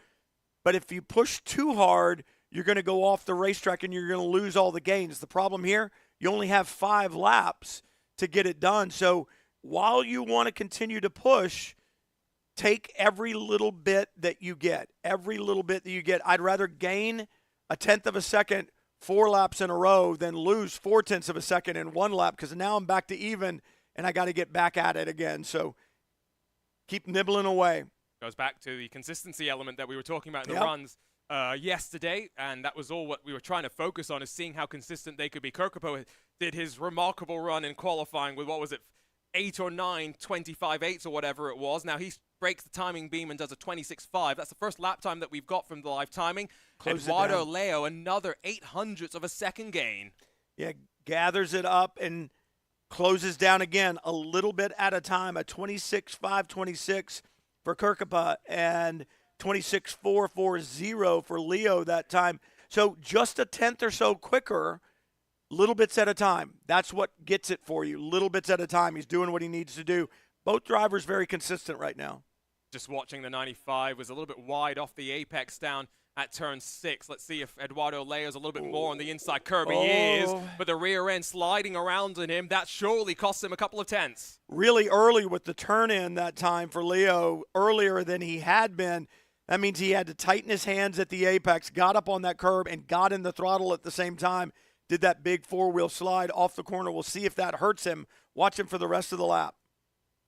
But if you push too hard, you're going to go off the racetrack and you're going to lose all the gains. The problem here, you only have 5 laps to get it done. So while you want to continue to push, take every little bit that you get. Every little bit that you get. I'd rather gain a tenth of a second 4 laps in a row than lose 4/10 of a second in 1 lap, because now I'm back to even and I got to get back at it again. So keep nibbling away. Goes back to the consistency element that we were talking about in the runs yesterday, and that was all what we were trying to focus on, is seeing how consistent they could be. Kirkapa did his remarkable run in qualifying with, what was it, 8 or 9 25/8s or whatever it was. Now he breaks the timing beam and does a 26.5. That's the first lap time that we've got from the live timing. Eduardo Leo, another 0.08 of a second gain. Yeah, gathers it up and closes down again a little bit at a time. A 26.526 for Kirkapa and 26.440 for Leo that time. So just a tenth or so quicker, little bits at a time. That's what gets it for you, little bits at a time. He's doing what he needs to do. Both drivers very consistent right now. Just watching the 95, was a little bit wide off the apex down at turn 6. Let's see if Eduardo Leo's a little bit more on the inside curb. He is, but the rear end sliding around on him. That surely costs him a couple of tenths. Really early with the turn in that time for Leo, earlier than he had been. That means he had to tighten his hands at the apex, got up on that curb, and got in the throttle at the same time. Did that big 4-wheel slide off the corner. We'll see if that hurts him. Watch him for the rest of the lap.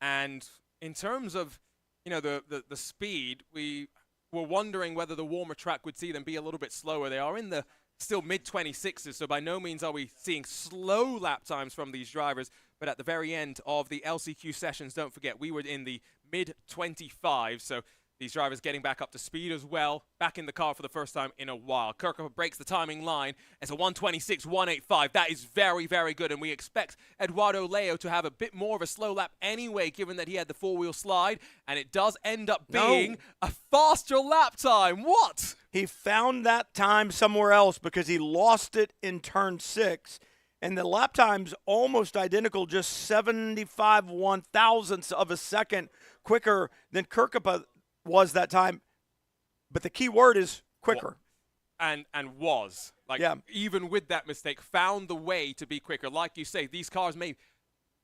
And in terms of, you know, the speed, we were wondering whether the warmer track would see them be a little bit slower. They are in the still mid-26s, so by no means are we seeing slow lap times from these drivers. But at the very end of the LCQ sessions, don't forget, we were in the mid-25s, so these drivers getting back up to speed as well, back in the car for the first time in a while. Kirkapa breaks the timing line. It's a 126.185. That is very, very good, and we expect Eduardo Leo to have a bit more of a slow lap anyway, given that he had the 4-wheel slide, and it does end up being a faster lap time. What? He found that time somewhere else because he lost it in turn 6, and the lap time's almost identical, just 75 one-thousandths of a second quicker than Kirkapa was that time, but the key word is quicker. And was. Like, even with that mistake, found the way to be quicker. Like you say, these cars may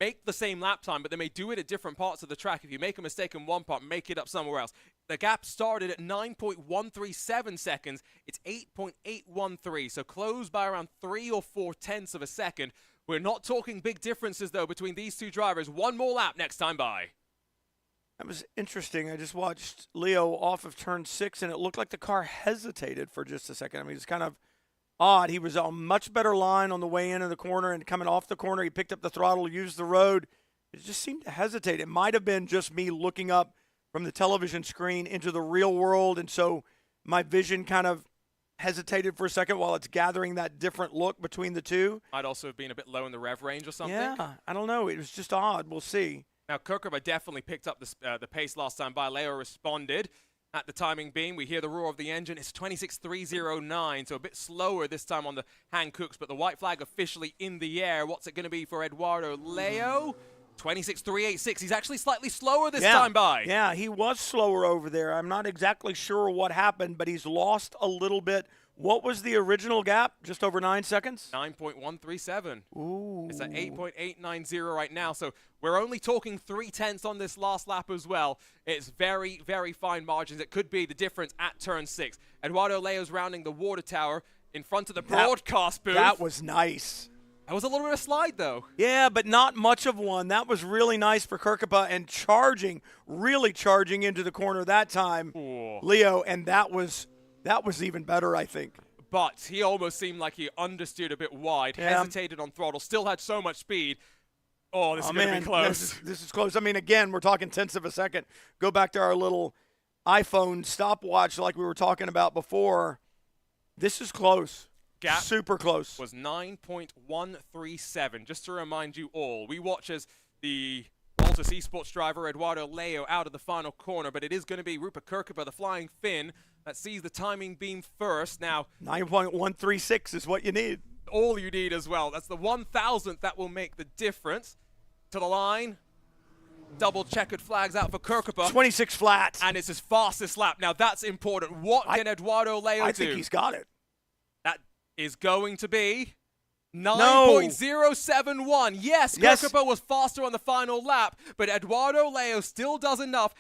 make the same lap time, but they may do it at different parts of the track. If you make a mistake in one part, make it up somewhere else. The gap started at 9.137 seconds. It's 8.813, so closed by around 3 or 4 tenths of a second. We're not talking big differences, though, between these two drivers. One more lap next time by. That was interesting. I just watched Leo off of turn 6, and it looked like the car hesitated for just a second. I mean, it's kind of odd. He was on a much better line on the way in the corner, and coming off the corner, he picked up the throttle, used the road. It just seemed to hesitate. It might have been just me looking up from the television screen into the real world, and so my vision kind of hesitated for a second while it's gathering that different look between the two. Might also have been a bit low in the rev range or something. Yeah, I don't know. It was just odd. We'll see. Now, Kirkapa definitely picked up the pace last time by. Leo responded. at the timing beam. We hear the roar of the engine. It's 26.309, so a bit slower this time on the Hancooks, but the white flag officially in the air. What's it going to be for Eduardo Leo? 26.386. He's actually slightly slower this time by. Yeah, he was slower over there. I'm not exactly sure what happened, but he's lost a little bit. What was the original gap? Just over 9 seconds? 9.137. Ooh. It's at 8.890 right now, so we're only talking 0.3 on this last lap as well. It's very, very fine margins. It could be the difference at turn 6. Eduardo Leo's rounding the water tower in front of the broadcast booth. That was nice. That was a little bit of a slide, though. Yeah, but not much of one. That was really nice for Kirkapa and really charging into the corner that time, Leo, and that was even better, I think. But he almost seemed like he understeered a bit wide, hesitated on throttle, still had so much speed. Oh, this is going to be close. This is close. I mean, again, we're talking tenths of a second. Go back to our little iPhone stopwatch like we were talking about before. This is close. Gap super close. Was 9.137. Just to remind you all, we watch as the Altus Esports driver Eduardo Leo out of the final corner, but it is going to be Rupert Kirkapa, the Flying Finn, that sees the timing beam first. Now, 9.136 is what you need. All you need as well. That's the 1,000th that will make the difference. To the line. Double checkered flags out for Kirkapa. 26 flat. And it's his fastest lap. Now, that's important. What can Eduardo Leo do? I think he's got it. That is going to be 9.071. Yes, Kirkapa was faster on the final lap, but Eduardo Leo still does enough.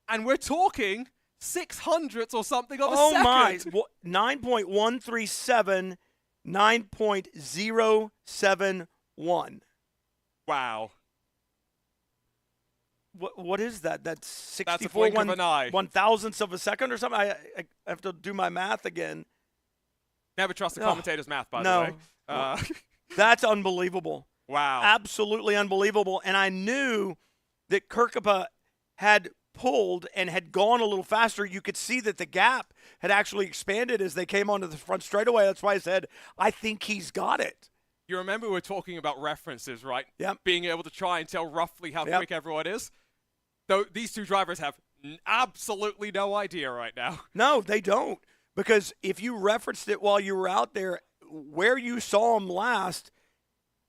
And we're talking 600ths or something of a second. Oh, my. 9.137, 9.071. Wow. What is that? That's 64 That's a blink of an eye. 1,000ths of a second or something? I have to do my math again. Never trust the commentator's math, by the way. That's unbelievable. Wow. Absolutely unbelievable. And I knew that Kirkapa had pulled and had gone a little faster. You could see that the gap had actually expanded as they came onto the front straightaway. That's why I said, I think he's got it. You remember we were talking about references, right? Yep. Being able to try and tell roughly how quick everyone is. Though these two drivers have absolutely no idea right now. No, they don't. Because if you referenced it while you were out there, where you saw him last,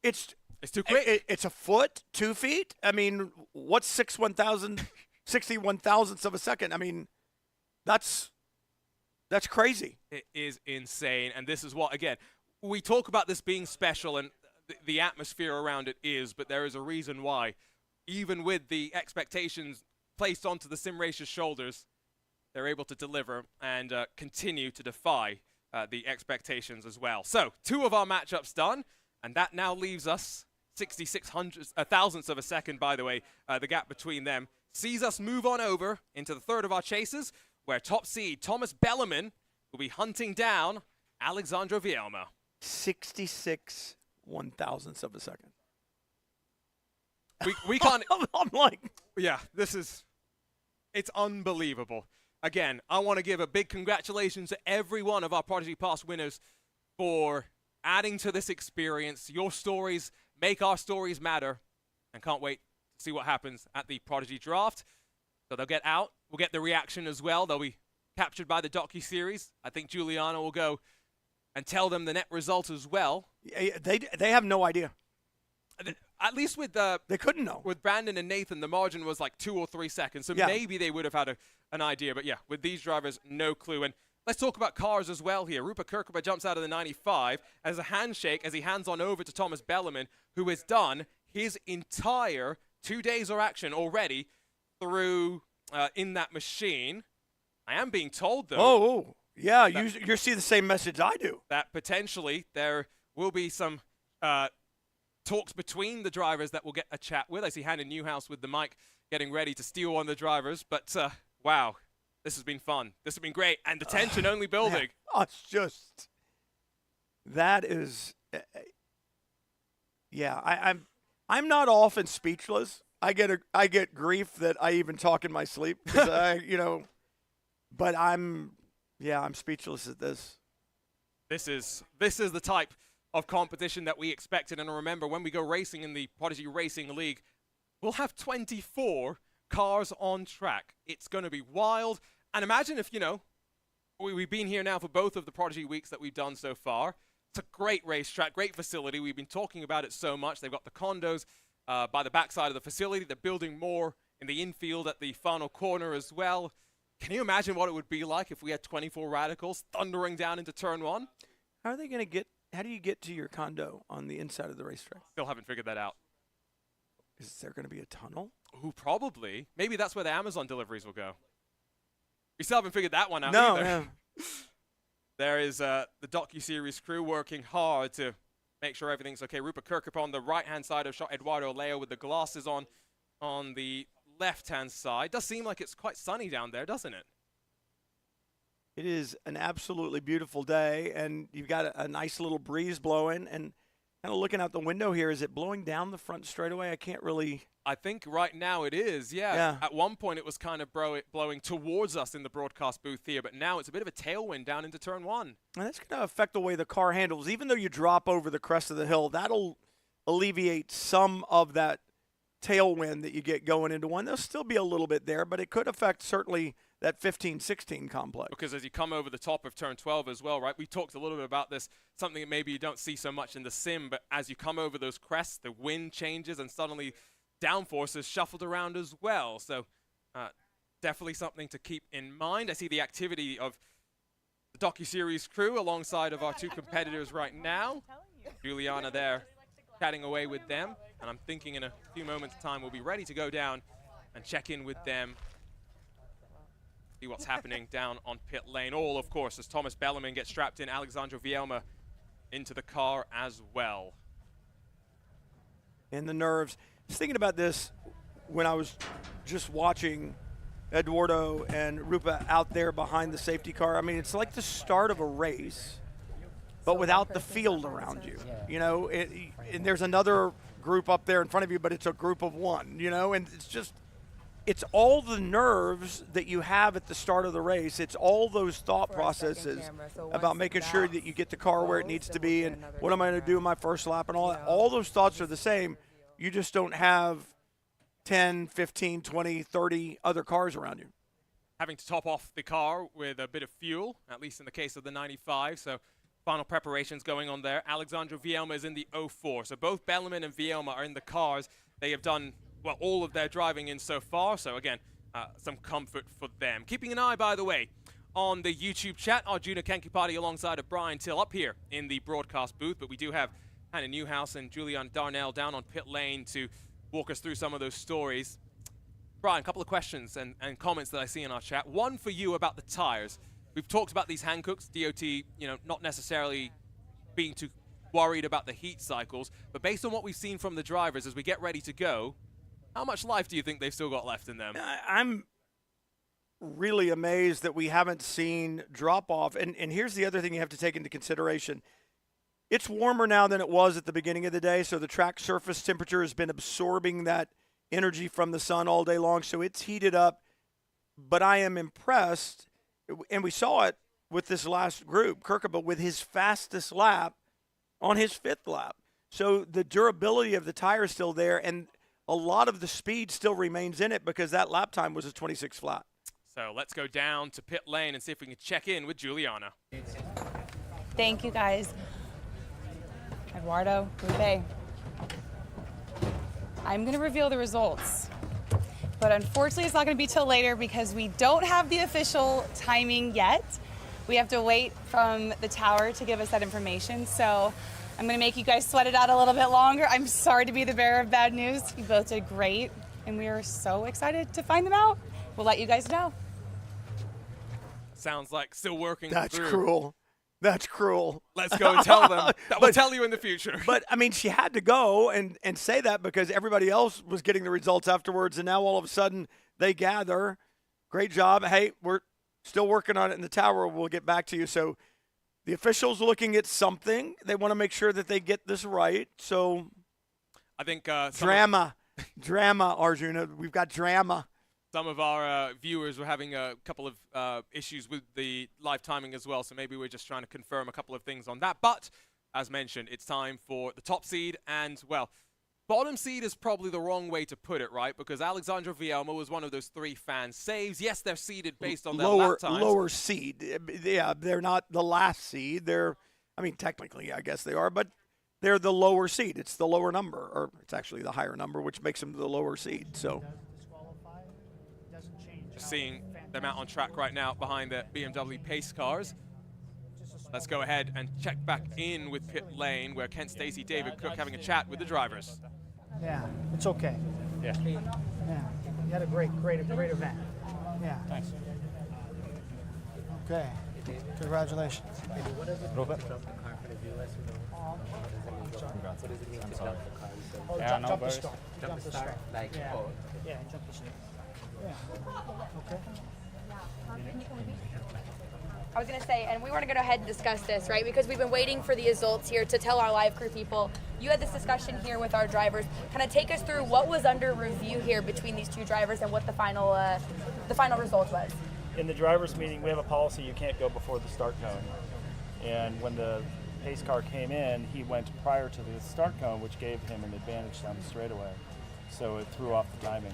it's too quick. It's a foot, 2 feet. I mean, what's 61,000ths of a second? I mean, that's crazy. It is insane. And this is what, again, we talk about this being special and the atmosphere around it is, but there is a reason why. Even with the expectations placed onto the sim racer's shoulders, they're able to deliver and continue to defy the expectations as well. So, 2 of our matchups done, and that now leaves us 66,000ths of a second, by the way, the gap between them. Sees us move on over into the third of our chases, where top seed Thomas Bellarmine will be hunting down Alexandro Vielma. 66 1,000ths of a second. We can't. I'm like, yeah, it's unbelievable. Again, I want to give a big congratulations to every one of our Prodigy Pass winners for adding to this experience. Your stories make our stories matter, and can't wait to see what happens at the Prodigy Draft. So they'll get out. We'll get the reaction as well. They'll be captured by the docu-series. I think Giuliano will go and tell them the net result as well. They have no idea. At least with they couldn't know. With Brandon and Nathan, the margin was like 2 or 3 seconds, so maybe they would have had an idea. But yeah, with these drivers, no clue. And let's talk about cars as well here. Rupert Kirkapa jumps out of the 95 as a handshake as he hands on over to Thomas Bellarmine, who has done his entire 2 days of action already through in that machine. I am being told, though. Oh, yeah, you see the same message I do. That potentially there will be some talks between the drivers that we'll get a chat with. I see Hannah Newhouse with the mic getting ready to steal one of the drivers. But, wow, this has been fun. This has been great. And the tension only building. Man. Oh, it's just – that is yeah, I'm not often speechless. I get grief that I even talk in my sleep. But I'm speechless at this. This is the type of competition that we expected. And remember, when we go racing in the Prodigy Racing League, we'll have 24 cars on track. It's going to be wild, And imagine if, we've been here now for both of the Prodigy weeks that we've done so far. It's a great racetrack, great facility. We've been talking about it so much. They've got the condos by the backside of the facility. They're building more in the infield at the final corner as well. Can you imagine what it would be like if we had 24 Radicals thundering down into turn 1? How are they going to get? How do you get to your condo on the inside of the racetrack? Still haven't figured that out. Is there going to be a tunnel? Ooh, probably. Maybe that's where the Amazon deliveries will go. We still haven't figured that one out No, either. no. There is the docu-series crew working hard to make sure everything's okay. Rupert Kirkup on the right-hand side of shot. Eduardo Leo with the glasses on the left-hand side. Does seem like it's quite sunny down there, doesn't it? It is an absolutely beautiful day, and you've got a nice little breeze blowing. And kind of looking out the window here, is it blowing down the front straightaway? I can't really. I think right now it is, yeah. At one point it was kind of blowing towards us in the broadcast booth here, but now it's a bit of a tailwind down into turn 1. And that's going to affect the way the car handles. Even though you drop over the crest of the hill, that'll alleviate some of that tailwind that you get going into one. There'll still be a little bit there, but it could affect certainly that 15-16 complex. Because as you come over the top of turn 12 as well, right? We talked a little bit about this, something that maybe you don't see so much in the sim, but as you come over those crests, the wind changes and suddenly downforce is shuffled around as well. So definitely something to keep in mind. I see the activity of the docu-series crew alongside of our two competitors right now. Juliana there chatting away with them. And I'm thinking in a few moments' time we'll be ready to go down and check in with them. See what's happening down on pit lane. All, of course, as Thomas Bellarmine gets strapped in, Alexandro Vielma into the car as well. And the nerves. I was thinking about this when I was just watching Eduardo and Rupa out there behind the safety car. I mean, it's like the start of a race, but without the field around you. You know, and there's another group up there in front of you, but it's a group of one, you know, and it's just, it's all the nerves that you have at the start of the race. It's all those thought processes about making sure that you get the car where it needs to be and what am I going to do in my first lap and all that. All those thoughts are the same. You just don't have 10, 15, 20, 30 other cars around you. Having to top off the car with a bit of fuel, at least in the case of the 95. So final preparations going on there. Alexandro Vielma is in the 04. So both Bellarmine and Vielma are in the cars. They have done, well, all of their driving in so far. So again, some comfort for them. Keeping an eye, by the way, on the YouTube chat. Arjuna Kankipati alongside of Brian Till up here in the broadcast booth. But we do have Hannah Newhouse and Julian Darnell down on pit lane to walk us through some of those stories. Brian, a couple of questions and comments that I see in our chat. One for you about the tires. We've talked about these Hancooks, DOT, you know, not necessarily being too worried about the heat cycles, but based on what we've seen from the drivers as we get ready to go, how much life do you think they've still got left in them? I'm really amazed that we haven't seen drop-off. And here's the other thing you have to take into consideration. It's warmer now than it was at the beginning of the day, so the track surface temperature has been absorbing that energy from the sun all day long, so it's heated up. But I am impressed, and we saw it with this last group, Kirkup with his fastest lap on his 5th lap. So the durability of the tire is still there, and a lot of the speed still remains in it because that lap time was a 26 flat. So let's go down to pit lane and see if we can check in with Juliana. Thank you, guys. Eduardo, Rupe. I'm going to reveal the results, but unfortunately it's not going to be till later because we don't have the official timing yet. We have to wait from the tower to give us that information, so I'm going to make you guys sweat it out a little bit longer. I'm sorry to be the bearer of bad news. You both did great, and we are so excited to find them out. We'll let you guys know. Sounds like still working That's through. cruel. That's cruel. Let's go and tell them. That will tell you in the future. But, I mean, she had to go and say that because everybody else was getting the results afterwards, and now all of a sudden they gather. Great job. Hey, we're still working on it in the tower. We'll get back to you. So the officials looking at something. They want to make sure that they get this right. So I think drama, Arjuna. We've got drama. Some of our viewers were having a couple of issues with the live timing as well, so maybe we're just trying to confirm a couple of things on that. But, as mentioned, it's time for the top seed and, well, Bottom seed is probably the wrong way to put it, right? Because Alexandra Vielma was one of those 3 fan saves. Yes, they're seeded based on their lap times. Lower seed. Yeah, they're not the last seed. I mean, technically, I guess they are, but they're the lower seed. It's the lower number, or it's actually the higher number, which makes them the lower seed. So, seeing them out on track right now behind the BMW pace cars. Let's go ahead and check back in with pit lane, where Kent Stacy, David Cook having a chat with the drivers. Yeah, it's okay. Yeah. Yeah, you had a great event. Yeah. Thanks. Okay. Congratulations. Robert. Oh, Yeah, jump, no jump the worries. start. Jump the start. Like, yeah. oh. Yeah, jump the start. Yeah. Okay. I was going to say, and we want to go ahead and discuss this, right? Because we've been waiting for the results here to tell our live crew people. You had this discussion here with our drivers. Kind of take us through what was under review here between these 2 drivers and what the final result was. In the drivers' meeting, we have a policy you can't go before the start cone. And when the pace car came in, he went prior to the start cone, which gave him an advantage down the straightaway. So it threw off the timing.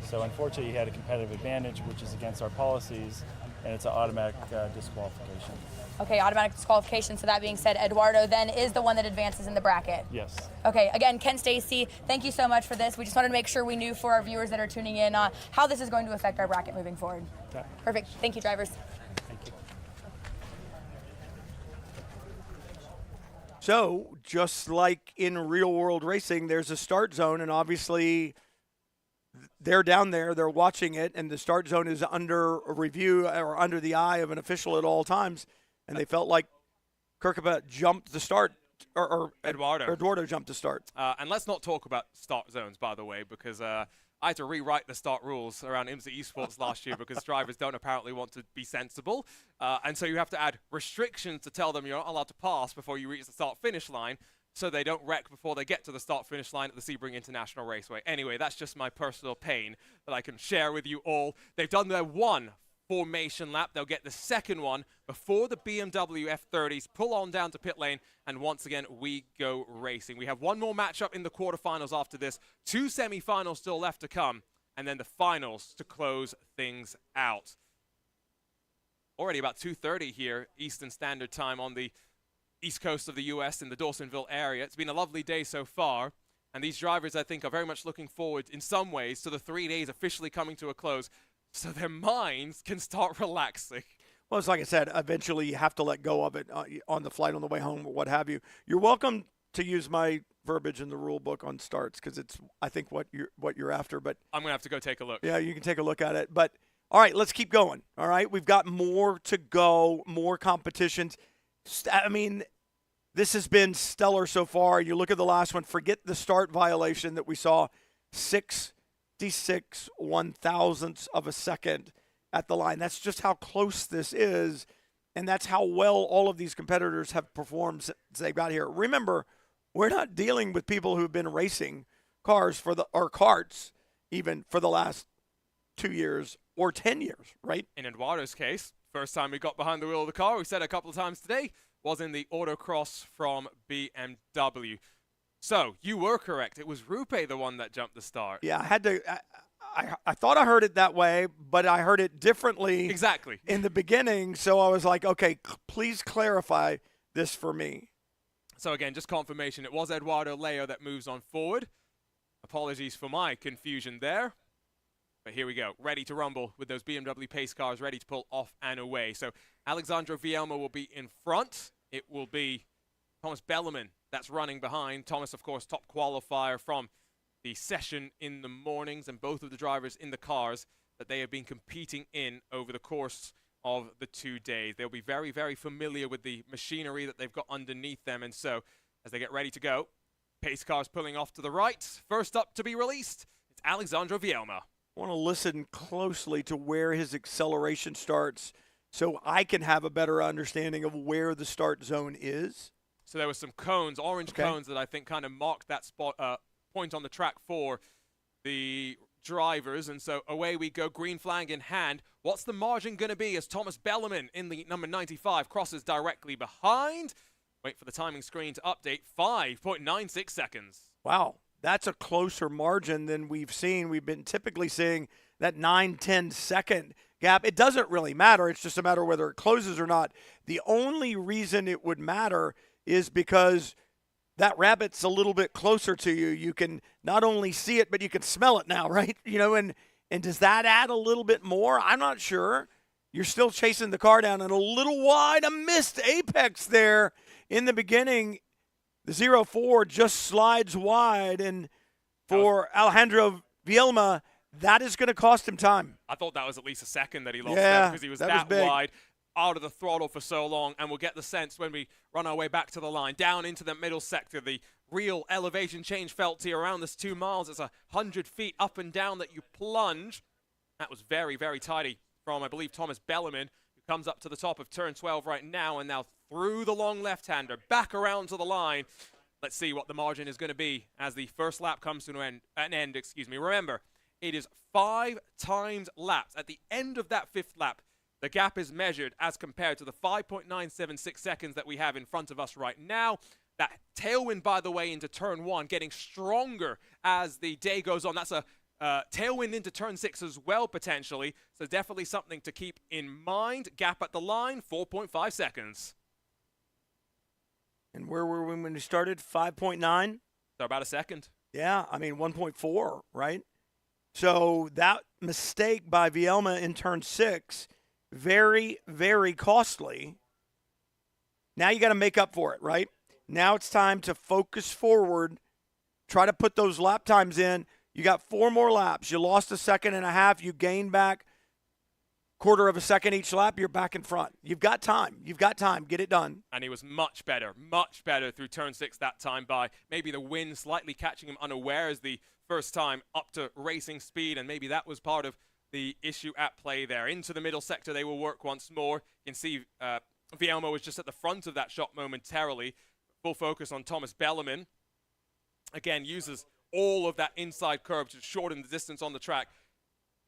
So unfortunately, he had a competitive advantage, which is against our policies, and it's an automatic disqualification. Okay, automatic disqualification. So that being said, Eduardo then is the one that advances in the bracket. Yes. Okay, again, Ken Stacy, thank you so much for this. We just wanted to make sure we knew for our viewers that are tuning in how this is going to affect our bracket moving forward. Okay. Perfect. Thank you, drivers. Thank you. So, just like in real-world racing, there's a start zone, and obviously they're down there, they're watching it, and the start zone is under review or under the eye of an official at all times, and they felt like Kirkapa jumped the start, or Eduardo jumped the start. And let's not talk about start zones, by the way, because I had to rewrite the start rules around IMSA Esports last year because drivers don't apparently want to be sensible. And so you have to add restrictions to tell them you're not allowed to pass before you reach the start-finish line, so they don't wreck before they get to the start-finish line at the Sebring International Raceway. Anyway, that's just my personal pain that I can share with you all. They've done their 1 formation lap. They'll get the second one before the BMW F30s pull on down to pit lane, and once again, we go racing. We have 1 more matchup in the quarterfinals after this, 2 semifinals still left to come, and then the finals to close things out. Already about 2:30 here, Eastern Standard Time on the east coast of the U.S. in the Dawsonville area. It's been a lovely day so far, and these drivers, I think, are very much looking forward in some ways to the 3 days officially coming to a close, so their minds can start relaxing. Well, it's like I said, eventually you have to let go of it on the flight, on the way home, or what have you. You're welcome to use my verbiage in the rule book on starts, because it's, I think, what you're after. But I'm going to have to go take a look. Yeah, you can take a look at it. But, all right, let's keep going, all right? We've got more to go, more competitions. I mean, this has been stellar so far. You look at the last one, forget the start violation that we saw, 66 1/1000ths of a second at the line. That's just how close this is, and that's how well all of these competitors have performed since they got here. Remember, we're not dealing with people who've been racing cars or karts even for the last 2 years or 10 years, right? In Eduardo's case, first time he got behind the wheel of the car, we said a couple of times today, was in the autocross from BMW. So, you were correct. It was Rupe the one that jumped the start. Yeah, I had to. I thought I heard it that way, but I heard it differently. Exactly. In the beginning, so I was like, okay, please clarify this for me. So again, just confirmation. It was Eduardo Leo that moves on forward. Apologies for my confusion there. But here we go, ready to rumble with those BMW pace cars, ready to pull off and away. So Alexandra Vielma will be in front. It will be Thomas Bellerman that's running behind. Thomas, of course, top qualifier from the session in the mornings, and both of the drivers in the cars that they have been competing in over the course of the 2 days. They'll be very, very familiar with the machinery that they've got underneath them. And so as they get ready to go, pace cars pulling off to the right. First up to be released, it's Alexandra Vielma. I want to listen closely to where his acceleration starts so I can have a better understanding of where the start zone is. So there were some cones, orange cones, that I think kind of marked that spot, point on the track for the drivers. And so away we go, green flag in hand. What's the margin going to be as Thomas Bellerman in the number 95 crosses directly behind? Wait for the timing screen to update. 5.96 seconds. Wow. that's a closer margin than we've seen. We've been typically seeing that 9-10 second gap. It doesn't really matter. It's just a matter of whether it closes or not. The only reason it would matter is because that rabbit's a little bit closer to you. You can not only see it, but you can smell it now, right? And does that add a little bit more? I'm not sure. You're still chasing the car down and a little wide. A missed apex there in the beginning. The 0-4 just slides wide, and for Alejandro Vielma, that is going to cost him time. I thought that was at least a second that he lost there because he was that wide, out of the throttle for so long, and we'll get the sense when we run our way back to the line, down into the middle sector, the real elevation change felt here around this 2 miles. It's 100 feet up and down that you plunge. That was very, very tidy from, I believe, Thomas Bellarmine, who comes up to the top of turn 12 right now, and now through the long left-hander, back around to the line. Let's see what the margin is going to be as the first lap comes to an end. Remember, it is 5 times laps. At the end of that 5th lap, the gap is measured as compared to the 5.976 seconds that we have in front of us right now. That tailwind, by the way, into turn 1, getting stronger as the day goes on. That's a tailwind into turn 6 as well, potentially. So definitely something to keep in mind. Gap at the line, 4.5 seconds. And where were we when we started? 5.9? So about a second. Yeah, 1.4, right? So that mistake by Vielma in turn 6, very, very costly. Now you got to make up for it, right? Now it's time to focus forward, try to put those lap times in. You got 4 more laps. You lost a second and a half. You gained back quarter of a second each lap. You're back in front. You've got time. Get it done. And he was much better through turn 6 that time by maybe the wind slightly catching him unaware as the first time up to racing speed, and maybe that was part of the issue at play there. Into the middle sector, they will work once more. You can see Vielma was just at the front of that shot momentarily. Full focus on Thomas Bellarmine. Again, uses all of that inside curve to shorten the distance on the track.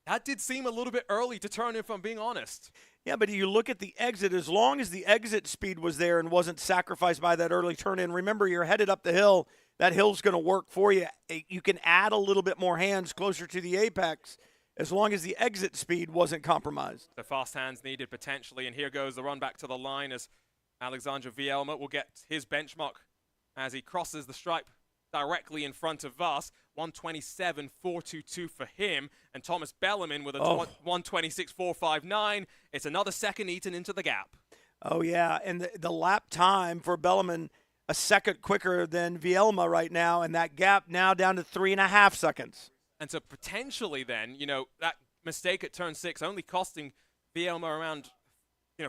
That did seem a little bit early to turn, if I'm being honest. Yeah, but you look at the exit, as long as the exit speed was there and wasn't sacrificed by that early turn in, remember, you're headed up the hill. That hill's going to work for you. You can add a little bit more hands closer to the apex as long as the exit speed wasn't compromised. The fast hands needed potentially, and here goes the run back to the line as Alexandre Vielma will get his benchmark as he crosses the stripe directly in front of us. 127.422 for him, and Thomas Bellarmine with a 126.459. It's another second eaten into the gap. Oh, yeah, and the lap time for Bellarmine a second quicker than Vielma right now, and that gap now down to 3.5 seconds. And so potentially then, that mistake at turn 6 only costing Vielma around,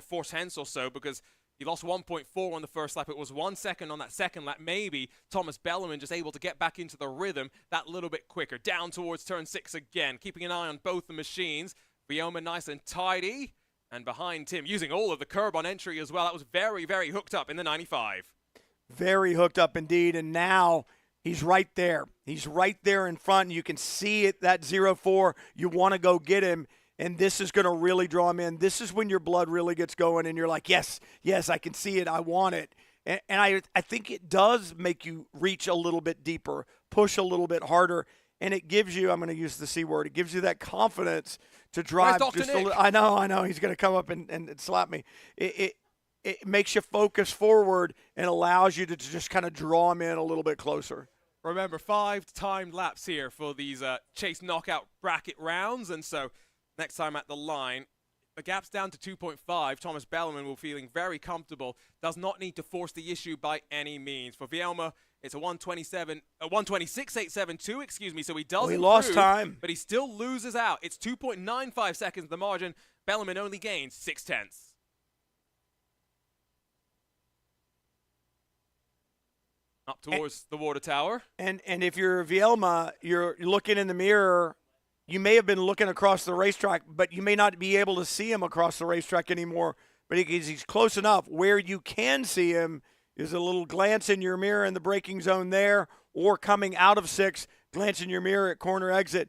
4 tenths or so, because he lost 1.4 on the first lap. It was 1 second on that second lap. Maybe Thomas Bellarmine just able to get back into the rhythm that little bit quicker. Down towards turn 6 again, keeping an eye on both the machines. Vielma nice and tidy. And behind him, using all of the curb on entry as well. That was very, very hooked up in the 95. Very hooked up indeed. And now he's right there. He's right there in front. And you can see it, that 0-4. You want to go get him. And this is going to really draw him in. This is when your blood really gets going and you're like, yes, I can see it. I want it. And I think it does make you reach a little bit deeper, push a little bit harder. And it gives you, I'm going to use the C word, it gives you that confidence to drive just a little. I know. He's going to come up and slap me. It makes you focus forward and allows you to just kind of draw him in a little bit closer. Remember, 5 timed laps here for these chase knockout bracket rounds. And so next time at the line, the gap's down to 2.5. Thomas Bellarmine will feeling very comfortable. Does not need to force the issue by any means. For Vielma, it's a 126.872, excuse me. So he does he improve, lost time, but he still loses out. It's 2.95 seconds the margin. Bellarmine only gains 6 tenths. Up towards the water tower. And if you're Vielma, you're looking in the mirror. You may have been looking across the racetrack, but you may not be able to see him across the racetrack anymore. But he's close enough. Where you can see him is a little glance in your mirror in the braking zone there, or coming out of 6, glance in your mirror at corner exit.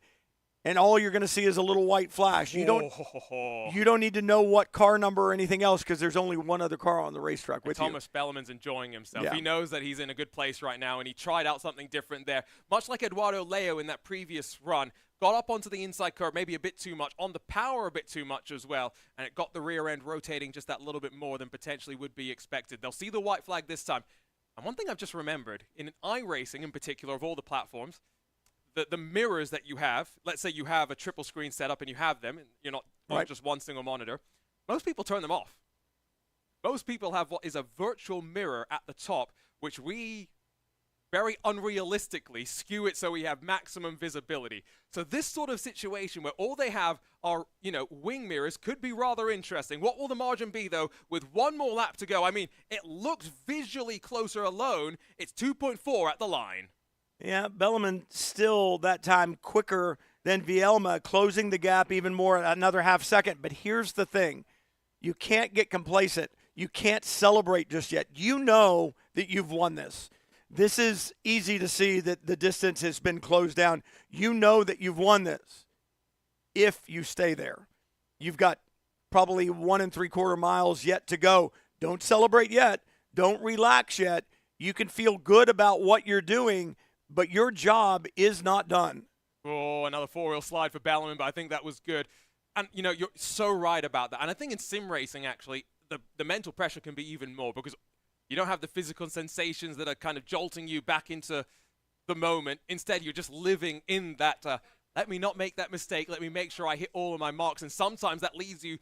and all you're going to see is a little white flash. You don't need to know what car number or anything else because there's only one other car on the racetrack with you. Thomas Belleman's enjoying himself. Yeah. He knows that he's in a good place right now, and he tried out something different there. Much like Eduardo Leo in that previous run, got up onto the inside curve maybe a bit too much, on the power a bit too much as well, and it got the rear end rotating just that little bit more than potentially would be expected. They'll see the white flag this time. And one thing I've just remembered, in iRacing in particular, of all the platforms, the mirrors that you have, let's say you have a triple screen set up and you have them, and you're not on just one single monitor, most people turn them off. Most people have what is a virtual mirror at the top, which we very unrealistically skew it so we have maximum visibility. So this sort of situation where all they have are, wing mirrors could be rather interesting. What will the margin be, though, with one more lap to go? I mean, it looks visually closer alone. It's 2.4 at the line. Yeah, Belleman still that time quicker than Vielma, closing the gap even more, another half second. But here's the thing. You can't get complacent. You can't celebrate just yet. You know that you've won this. This is easy to see that the distance has been closed down. You know that you've won this if you stay there. You've got probably 1 3/4 miles yet to go. Don't celebrate yet. Don't relax yet. You can feel good about what you're doing, but your job is not done. Oh, another four-wheel slide for Belleman, but I think that was good. And, you're so right about that. And I think in sim racing, actually, the mental pressure can be even more because you don't have the physical sensations that are kind of jolting you back into the moment. Instead, you're just living in that, let me not make that mistake. Let me make sure I hit all of my marks. And sometimes that leads you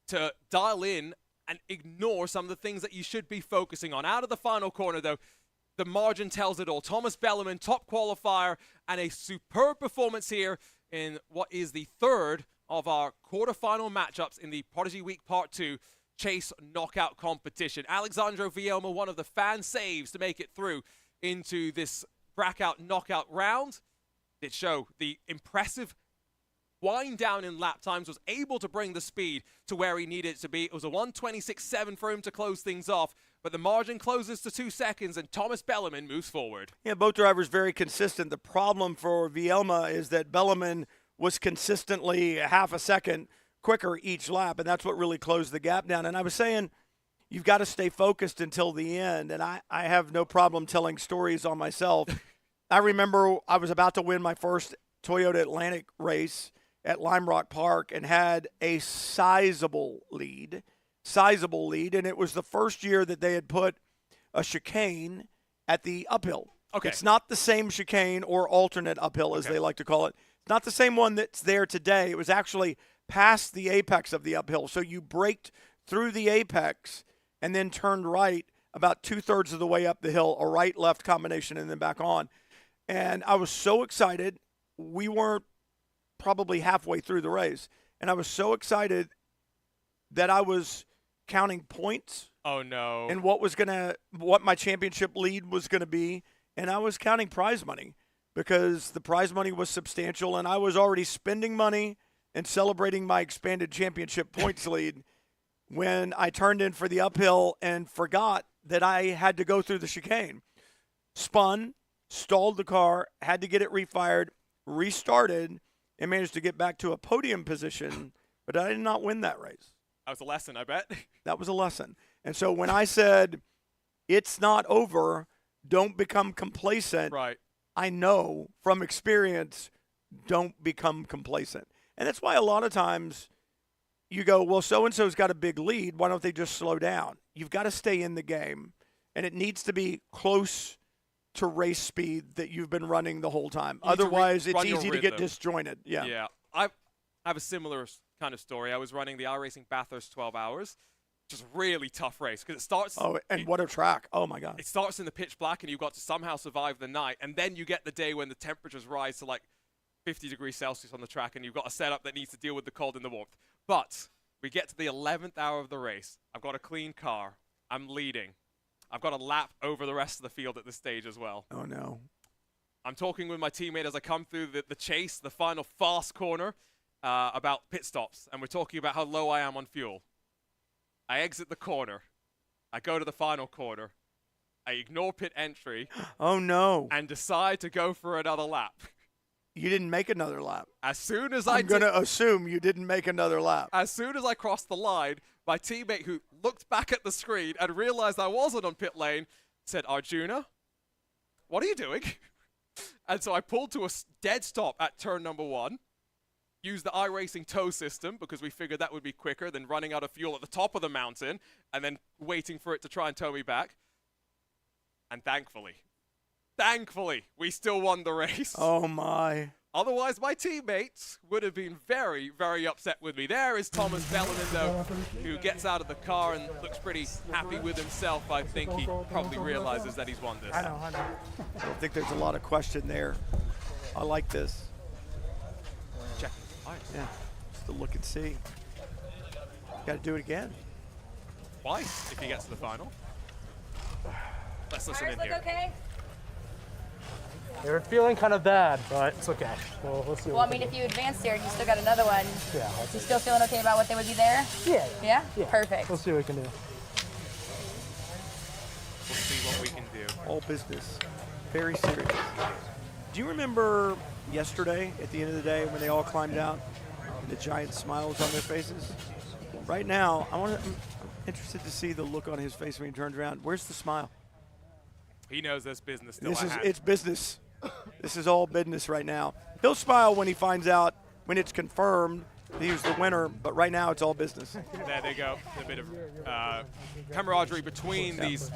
to dial in and ignore some of the things that you should be focusing on. Out of the final corner, though, the margin tells it all. Thomas Belleman, top qualifier, and a superb performance here in what is the third of our quarterfinal matchups in the Prodigy Week Part 2 Chase Knockout competition. Alexandro Vielma, one of the fan saves to make it through into this Brackout knockout round. Did show the impressive wind down in lap times, was able to bring the speed to where he needed it to be. It was a 1:26.7 for him to close things off, but the margin closes to 2 seconds, and Thomas Belleman moves forward. Yeah, both drivers very consistent. The problem for Vielma is that Belleman was consistently half a second quicker each lap, and that's what really closed the gap down. And I was saying, you've got to stay focused until the end, and I have no problem telling stories on myself. I remember I was about to win my first Toyota Atlantic race at Lime Rock Park and had a sizable lead, and it was the first year that they had put a chicane at the uphill. Okay. It's not the same chicane or alternate uphill, as they like to call it. It's not the same one that's there today. It was actually past the apex of the uphill. So you braked through the apex and then turned right about 2/3 of the way up the hill, a right-left combination, and then back on. And I was so excited. We weren't probably halfway through the race. And I was so excited that I was counting points. Oh, no. And what my championship lead was going to be. And I was counting prize money because the prize money was substantial. And I was already spending money and celebrating my expanded championship points lead when I turned in for the uphill and forgot that I had to go through the chicane. Spun, stalled the car, had to get it refired, restarted, and managed to get back to a podium position, but I did not win that race. That was a lesson, I bet. That was a lesson. And so when I said, it's not over, don't become complacent, right. I know from experience, don't become complacent. And that's why a lot of times you go, well, so-and-so's got a big lead. Why don't they just slow down? You've got to stay in the game, and it needs to be close to race speed that you've been running the whole time. Otherwise, it's easy to get disjointed. Yeah. Yeah. I have a similar kind of story. I was running the iRacing Bathurst 12 Hours, which is a really tough race because it starts. Oh, and what a track. Oh, my God. It starts in the pitch black, and you've got to somehow survive the night. And then you get the day when the temperatures rise to like 50 degrees Celsius on the track, and you've got a setup that needs to deal with the cold and the warmth. But we get to the 11th hour of the race. I've got a clean car. I'm leading. I've got a lap over the rest of the field at this stage as well. Oh, no. I'm talking with my teammate as I come through the chase, the final fast corner, about pit stops. And we're talking about how low I am on fuel. I exit the corner. I go to the final corner. I ignore pit entry. Oh, no. And decide to go for another lap. You didn't make another lap. As soon as I'm going to assume you didn't make another lap. As soon as I crossed the line, my teammate who looked back at the screen and realized I wasn't on pit lane said, Arjuna, what are you doing? And so I pulled to a dead stop at turn number 1, used the iRacing tow system because we figured that would be quicker than running out of fuel at the top of the mountain and then waiting for it to try and tow me back. And thankfully, we still won the race. Oh, my. Otherwise, my teammates would have been very, very upset with me. There is Thomas Bellamindo, who gets out of the car and looks pretty happy with himself. I think he probably realizes that he's won this. I don't think there's a lot of question there. I like this. Check. Yeah, just to look and see. Got to do it again. Twice if he gets to the final. Let's listen in Look here. okay? They were feeling kind of bad, but it's okay. We'll see. Well, I mean, if you advanced here and you still got another one, Yeah. you still feeling okay about what they would be there? Yeah. Yeah? Yeah. Perfect. We'll see what we can do. We'll see what we can do. All business. Very serious. Do you remember yesterday, at the end of the day, when they all climbed out and the giant smiles on their faces? Right now, I'm interested to see the look on his face when he turns around. Where's the smile? He knows there's business still at hand. It's business. This is all business right now. He'll smile when he finds out, when it's confirmed that he was the winner, but right now it's all business. There they go. A bit of camaraderie between these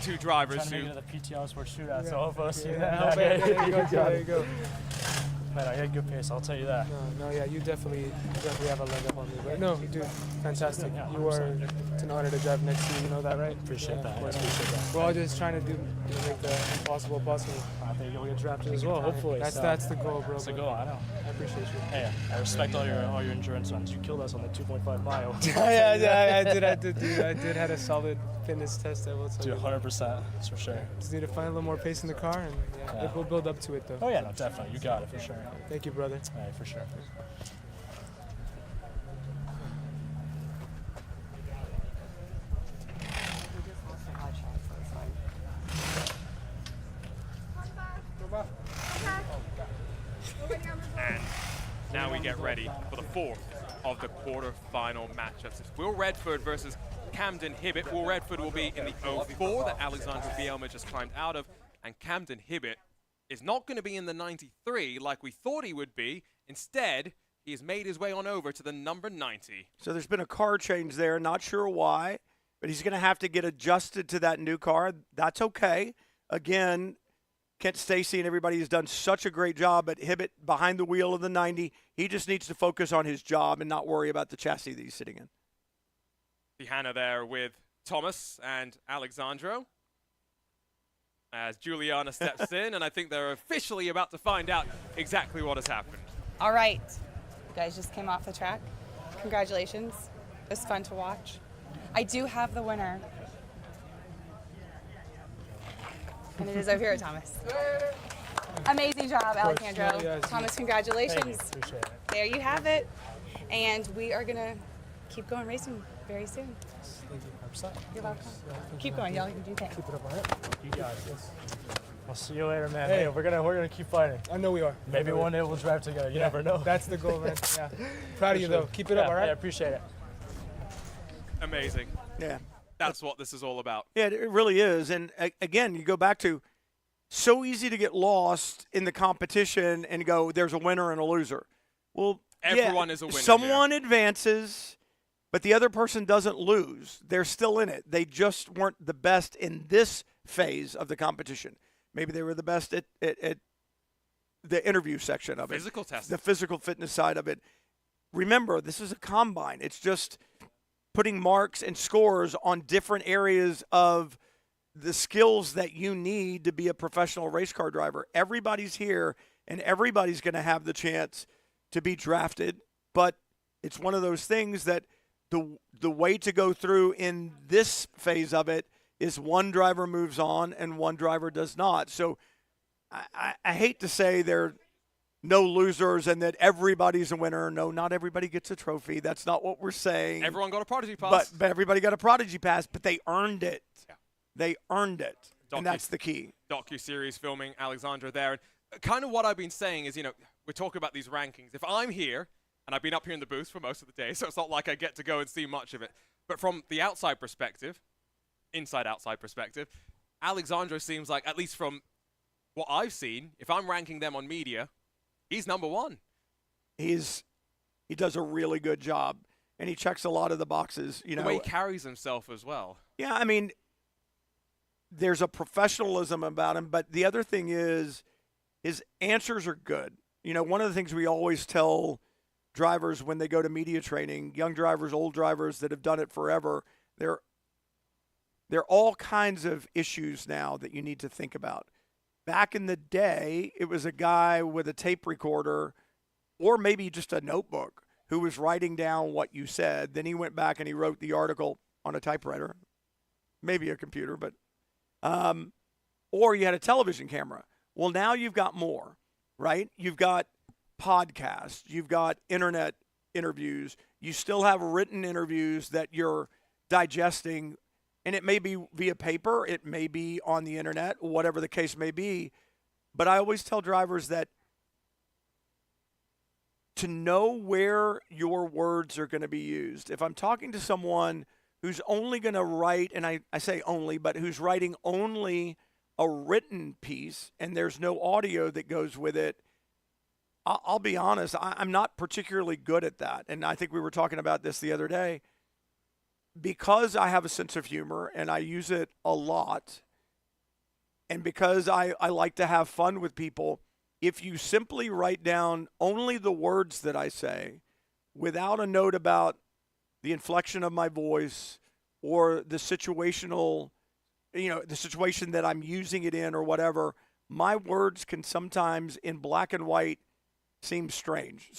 two drivers who. The PTO Sports Shootout, so hopefully we'll see Yeah, that. there you go. Man, I had good pace, I'll tell you that. No, yeah, you definitely have a leg up on me. But no, dude, fantastic. You are, it's an honor to drive next to you. You know that, right? Appreciate that. Of course. Appreciate that. We're all just trying to make the impossible possible. I think you'll get drafted as well, hopefully. That's the goal, bro. That's the goal, I know. I appreciate you. Hey, I respect all your endurance runs. You killed us on the 2.5 mile. yeah, I did had a solid fitness test, I will tell you. 100%, that's for sure. Just need to find a little more pace in the car, and we'll build up to it, though. Oh yeah, no, definitely. You got it, for sure. Thank you, brother. All right, for sure. And now we get ready for the 4th of the quarter-final matchups. It's Will Redford versus Camden Hibbett. Will Redford will be in the 04 that Alexander Bielma just climbed out of, and Camden Hibbett is not going to be in the 93 like we thought he would be. Instead, he has made his way on over to the number 90. So there's been a car change there, not sure why, but he's going to have to get adjusted to that new car. That's okay. Again, Kent Stacy and everybody has done such a great job at Hibbett behind the wheel of the 90. He just needs to focus on his job and not worry about the chassis that he's sitting in. Hannah there with Thomas and Alexandro as Juliana steps in, and I think they're officially about to find out exactly what has happened. All right. You guys just came off the track. Congratulations. It was fun to watch. I do have the winner. And it is over here, Thomas. Amazing job, Alejandro. Yeah, Thomas, congratulations. Thank you. Appreciate it. There you have it. And we are going to keep going racing very soon. Thank you. 100%. You're welcome. Keep going, y'all. You can do that. Keep it up, all right? You got it. I'll see you later, man. Hey. Hey, we're gonna keep fighting. I know we are. Maybe one day we'll drive together. You never know. That's the goal, man. Yeah. Proud of you, though. Keep it up, all right? Yeah, appreciate it. Amazing. Yeah. That's what this is all about. Yeah, it really is. And again, you go back to so easy to get lost in the competition and go, there's a winner and a loser. Well, Everyone is a winner. Someone advances, but the other person doesn't lose. They're still in it. They just weren't the best in this phase of the competition. Maybe they were the best at the interview section of it. Physical testing. The physical fitness side of it. Remember, this is a combine. It's just putting marks and scores on different areas of the skills that you need to be a professional race car driver. Everybody's here, and everybody's going to have the chance to be drafted, but it's one of those things that the way to go through in this phase of it is one driver moves on and one driver does not. So I hate to say there are no losers and that everybody's a winner. No, not everybody gets a trophy. That's not what we're saying. Everyone got a Prodigy pass. But everybody got a Prodigy pass, but they earned it. Yeah. They earned it, and that's the key. Docu-series filming Alexandra there. kind of what I've been saying is, we're talking about these rankings. If I'm here, and I've been up here in the booth for most of the day, so it's not like I get to go and see much of it. But from the outside perspective, inside-outside perspective, Alexandro seems like, at least from what I've seen, if I'm ranking them on media, he's number one. He does a really good job, and he checks a lot of the boxes. The way he carries himself as well. Yeah, I mean, there's a professionalism about him, but the other thing is his answers are good. One of the things we always tell drivers when they go to media training, young drivers, old drivers that have done it forever, there are all kinds of issues now that you need to think about. Back in the day, it was a guy with a tape recorder or maybe just a notebook who was writing down what you said. Then he went back and he wrote the article on a typewriter, maybe a computer, but or you had a television camera. Well, now you've got more, right? You've got podcasts, you've got internet interviews, you still have written interviews that you're digesting, and it may be via paper, it may be on the internet, whatever the case may be. But I always tell drivers that to know where your words are going to be used. If I'm talking to someone who's only going to write, and I say only, but who's writing only a written piece and there's no audio that goes with it, I'll be honest, I'm not particularly good at that. And I think we were talking about this the other day. Because I have a sense of humor and I use it a lot, and because I like to have fun with people, if you simply write down only the words that I say without a note about the inflection of my voice or the situational, the situation that I'm using it in or whatever, my words can sometimes in black and white seem strange,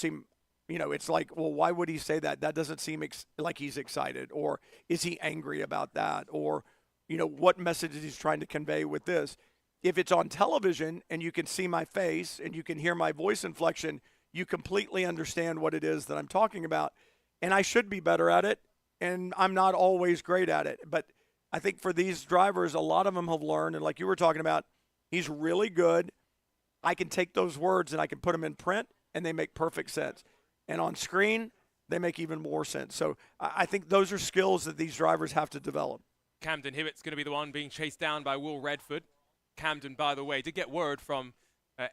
it's like, well, why would he say that? That doesn't seem like he's excited. Or is he angry about that? Or, what message is he trying to convey with this? If it's on television and you can see my face and you can hear my voice inflection, you completely understand what it is that I'm talking about. And I should be better at it, and I'm not always great at it. But I think for these drivers, a lot of them have learned, and like you were talking about, he's really good. I can take those words and I can put them in print, and they make perfect sense. And on screen, they make even more sense. So I think those are skills that these drivers have to develop. Camden Hibbett's going to be the one being chased down by Will Redford. Camden, by the way, did get word from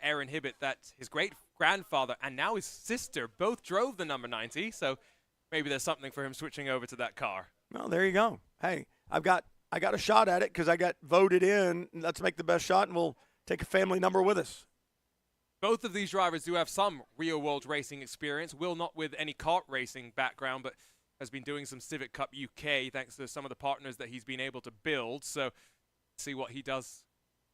Aaron Hibbett that his great-grandfather and now his sister both drove the number 90. So maybe there's something for him switching over to that car. Well, there you go. Hey, I got a shot at it because I got voted in. Let's make the best shot, and we'll take a family number with us. Both of these drivers do have some real-world racing experience. Will not with any kart racing background, but has been doing some Civic Cup UK thanks to some of the partners that he's been able to build. So see what he does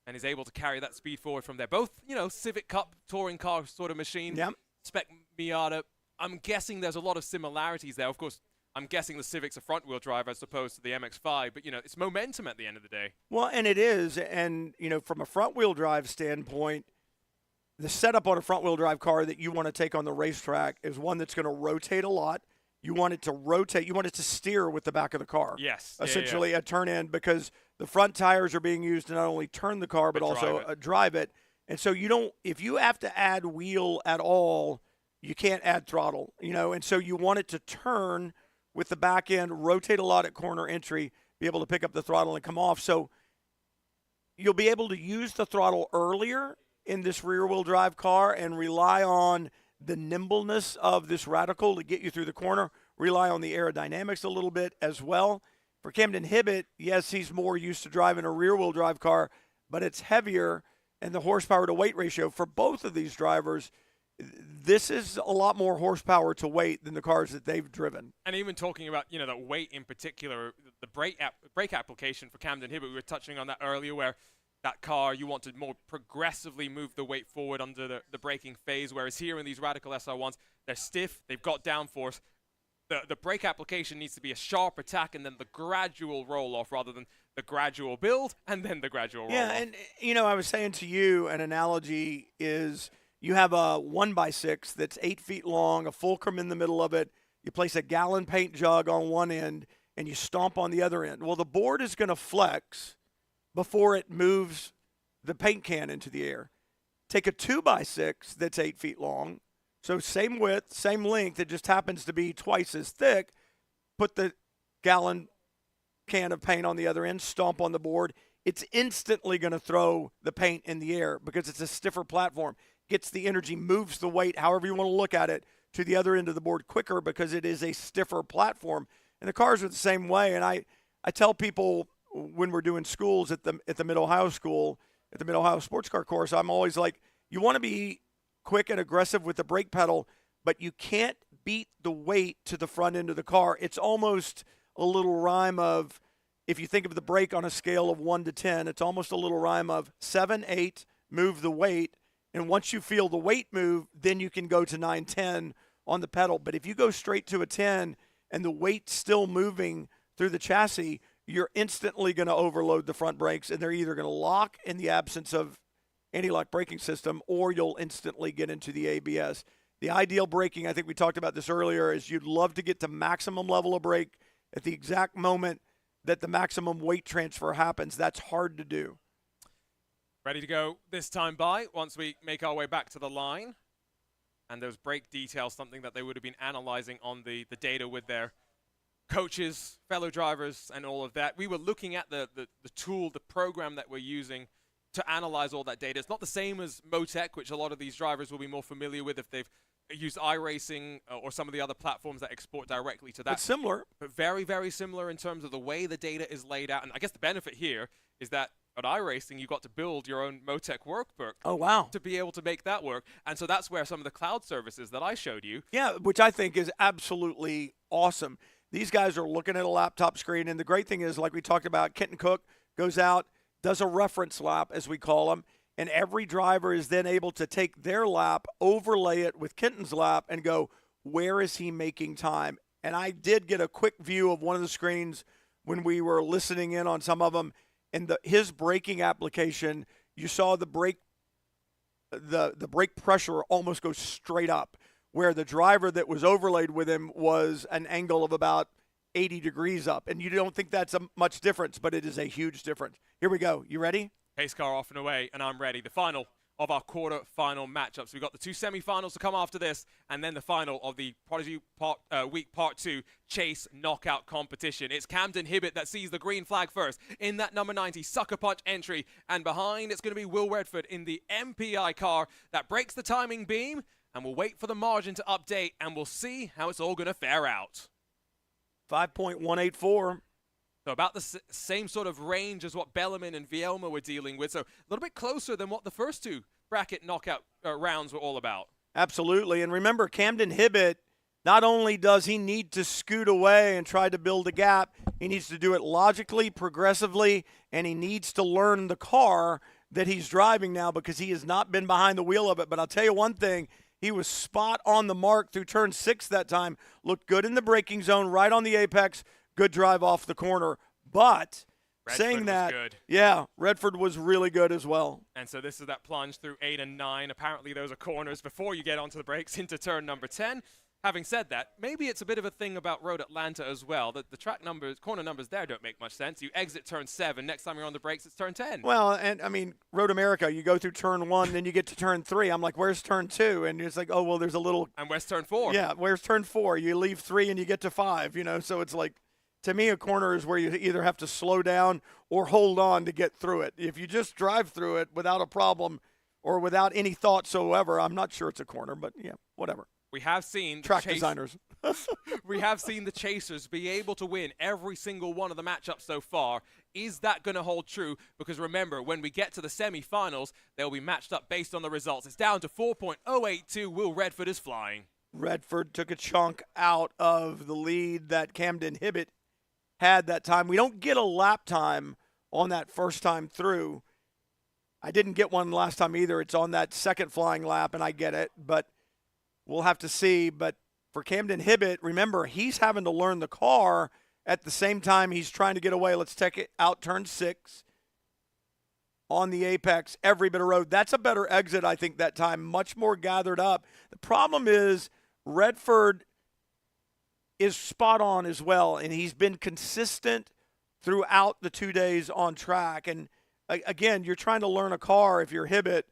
and is able to carry that speed forward from there. Both, Civic Cup touring car sort of machine. Yep. Spec Miata. I'm guessing there's a lot of similarities there. Of course, I'm guessing the Civic's a front-wheel drive as opposed to the MX-5, but, it's momentum at the end of the day. Well, and it is. And, from a front-wheel drive standpoint, the setup on a front-wheel drive car that you want to take on the racetrack is one that's going to rotate a lot. You want it to rotate. You want it to steer with the back of the car. Yes. Essentially a turn in, because the front tires are being used to not only turn the car but also drive it. And so if you have to add wheel at all, you can't add throttle, and so you want it to turn with the back end, rotate a lot at corner entry, be able to pick up the throttle and come off. So you'll be able to use the throttle earlier in this rear-wheel drive car and rely on the nimbleness of this Radical to get you through the corner, rely on the aerodynamics a little bit as well. For Camden Hibbett, yes, he's more used to driving a rear-wheel drive car, but it's heavier, and the horsepower to weight ratio for both of these drivers, this is a lot more horsepower to weight than the cars that they've driven. And even talking about, that weight in particular, the brake application for Camden Hibbett, we were touching on that earlier, where that car, you want to more progressively move the weight forward under the braking phase, whereas here in these Radical SR1s, they're stiff, they've got downforce. The brake application needs to be a sharp attack and then the gradual roll-off rather than the gradual build and then the gradual roll-off. Yeah, and, I was saying to you, an analogy is you have a 1x6 that's 8 feet long, a fulcrum in the middle of it. You place a gallon paint jug on one end and you stomp on the other end. Well, the board is going to flex before it moves the paint can into the air. take a 2x6 that's 8 feet long, so same width, same length, it just happens to be twice as thick, put the gallon can of paint on the other end, stomp on the board. It's instantly going to throw the paint in the air because it's a stiffer platform. Gets the energy, moves the weight, however you want to look at it, to the other end of the board quicker because it is a stiffer platform. And the cars are the same way. And I tell people when we're doing schools at the Mid-Ohio School, at the Mid-Ohio Sports Car Course, I'm always like, you want to be quick and aggressive with the brake pedal, but you can't beat the weight to the front end of the car. It's almost a little rhyme of, if you think of the brake on a scale of 1 to 10, it's almost a little rhyme of 7, 8, move the weight. And once you feel the weight move, then you can go to 9, 10 on the pedal. But if you go straight to a 10 and the weight's still moving through the chassis, you're instantly going to overload the front brakes, and they're either going to lock in the absence of anti-lock braking system, or you'll instantly get into the ABS. The ideal braking, I think we talked about this earlier, is you'd love to get to maximum level of brake at the exact moment that the maximum weight transfer happens. That's hard to do. Ready to go this time by once we make our way back to the line. And those brake details, something that they would have been analyzing on the data with their coaches, fellow drivers, and all of that. We were looking at the tool, the program that we're using to analyze all that data. It's not the same as Motec, which a lot of these drivers will be more familiar with if they've used iRacing or some of the other platforms that export directly to that. It's similar. But very, very similar in terms of the way the data is laid out. And I guess the benefit here is that at iRacing, you got to build your own Motec workbook. Oh, wow. To be able to make that work. And so that's where some of the cloud services that I showed you. Yeah, which I think is absolutely awesome. These guys are looking at a laptop screen, and the great thing is, like we talked about, Kenton Cook goes out, does a reference lap, as we call them, and every driver is then able to take their lap, overlay it with Kenton's lap, and go, where is he making time? And I did get a quick view of one of the screens when we were listening in on some of them, and his braking application, you saw the brake pressure almost go straight up, where the driver that was overlaid with him was an angle of about 80 degrees up. And you don't think that's a much difference, but it is a huge difference. Here we go. You ready? Pace car off and away, and I'm ready. The final of our quarter-final matchups. We've got the two semifinals to come after this, and then the final of the Prodigy Week Part 2 Chase Knockout competition. It's Camden Hibbett that sees the green flag first in that number 90 Sucker Punch entry, and behind it's going to be Will Redford in the MPI car that breaks the timing beam, and we'll wait for the margin to update, and we'll see how it's all going to fare out. 5.184. So about the same sort of range as what Bellarmine and Vielma were dealing with. So a little bit closer than what the first two bracket knockout rounds were all about. Absolutely. And remember, Camden Hibbett, not only does he need to scoot away and try to build a gap, he needs to do it logically, progressively, and he needs to learn the car that he's driving now because he has not been behind the wheel of it. But I'll tell you one thing, he was spot on the mark through turn 6 that time. Looked good in the braking zone, right on the apex. Good drive off the corner. But Redford saying that, was good. Yeah, Redford was really good as well. And so this is that plunge through 8 and 9. Apparently those are corners before you get onto the brakes into turn number 10. Having said that, maybe it's a bit of a thing about Road Atlanta as well, that the track numbers, corner numbers there don't make much sense. You exit turn 7. Next time you're on the brakes, it's turn 10. Well, and I mean, Road America, you go through turn 1, then you get to turn 3. I'm like, where's turn 2? And it's like, oh, well, there's a little. And where's turn 4? Yeah, where's turn 4? You leave 3 and you get to 5, so it's like, to me, a corner is where you either have to slow down or hold on to get through it. If you just drive through it without a problem or without any thought whatsoever, I'm not sure it's a corner, but yeah, whatever. We have seen track designers. We have seen the chasers be able to win every single one of the matchups so far. Is that going to hold true? Because remember, when we get to the semifinals, they'll be matched up based on the results. It's down to 4.082. Will Redford is flying. Redford took a chunk out of the lead that Camden Hibbett had that time. We don't get a lap time on that first time through. I didn't get one last time either. It's on that second flying lap, and I get it, but we'll have to see. But for Camden Hibbett, remember, he's having to learn the car at the same time he's trying to get away. Let's take it out turn 6 on the apex, every bit of road. That's a better exit, I think, that time, much more gathered up. The problem is Redford is spot on as well, and he's been consistent throughout the 2 days on track. And again, you're trying to learn a car if you're Hibbett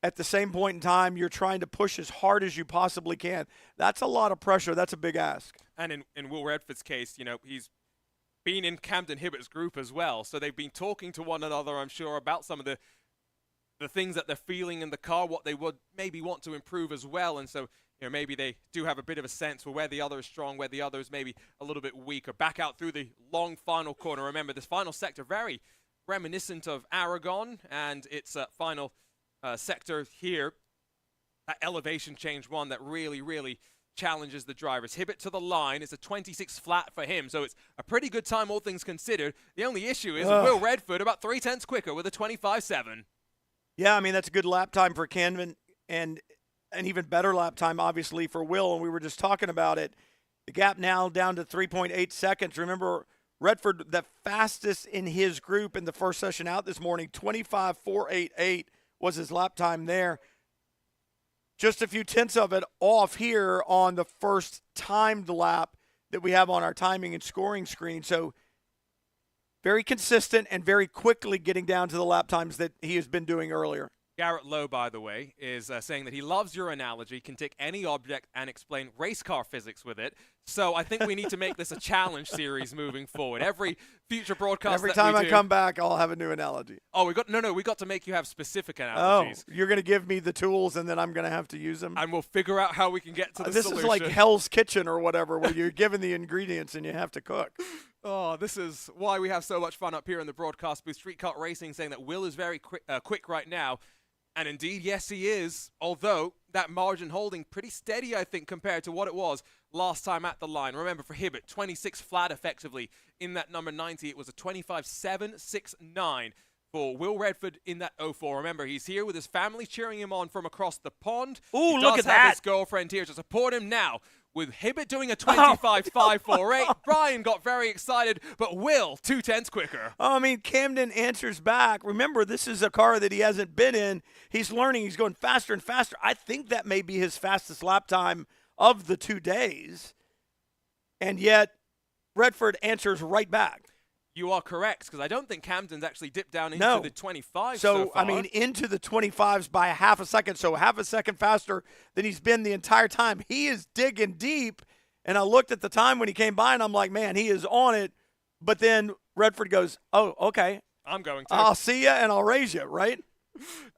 at the same point in time, you're trying to push as hard as you possibly can. That's a lot of pressure. That's a big ask. And in Will Redford's case, he's been in Camden Hibbert's group as well, so they've been talking to one another, I'm sure, about some of the things that they're feeling in the car, what they would maybe want to improve as well. And so, maybe they do have a bit of a sense for where the other is strong, where the other is maybe a little bit weaker. Back out through the long final corner. Remember, this final sector, very reminiscent of Aragon, and its final sector here, that elevation change one that really, really challenges the drivers. Hibbert to the line. It's a 26 flat for him, so it's a pretty good time, all things considered. The only issue is Will Redford about 3/10 quicker with a 25.7. Yeah, I mean, that's a good lap time for Camden, and an even better lap time, obviously, for Will, and we were just talking about it. The gap now down to 3.8 seconds. Remember, Redford, the fastest in his group in the first session out this morning, 25.488 was his lap time there. Just a few tenths of it off here on the first timed lap that we have on our timing and scoring screen. So very consistent and very quickly getting down to the lap times that he has been doing earlier. Garrett Lowe, by the way, is saying that he loves your analogy, can take any object and explain race car physics with it. So I think we need to make this a challenge series moving forward. Every future broadcast Every time I come back, I'll have a new analogy. Oh, we got to make you have specific analogies. Oh, you're going to give me the tools, and then I'm going to have to use them? And we'll figure out how we can get to the solution. This is like Hell's Kitchen or whatever, where you're given the ingredients and you have to cook. Oh, this is why we have so much fun up here in the broadcast booth. Street Kart Racing saying that Will is very quick right now. And indeed, yes, he is, although that margin holding pretty steady, I think, compared to what it was last time at the line. Remember, for Hibbert, 26 flat effectively in that number 90. It was a 25.769 for Will Redford in that 04. Remember, he's here with his family cheering him on from across the pond. Ooh, he look at does have that. His girlfriend here to support him now. With Hibbert doing a 25.548, Brian got very excited, but Will 2/10 quicker. Oh, I mean, Camden answers back. Remember, this is a car that he hasn't been in. He's learning. He's going faster and faster. I think that may be his fastest lap time of the 2 days. And yet, Redford answers right back. You are correct, because I don't think Camden's actually dipped down into the 25 so far. I mean, into the 25s by a half a second, so half a second faster than he's been the entire time. He is digging deep, and I looked at the time when he came by, and I'm like, man, he is on it. But then Redford goes, oh, okay. I'm going to. I'll see you, and I'll raise you, right?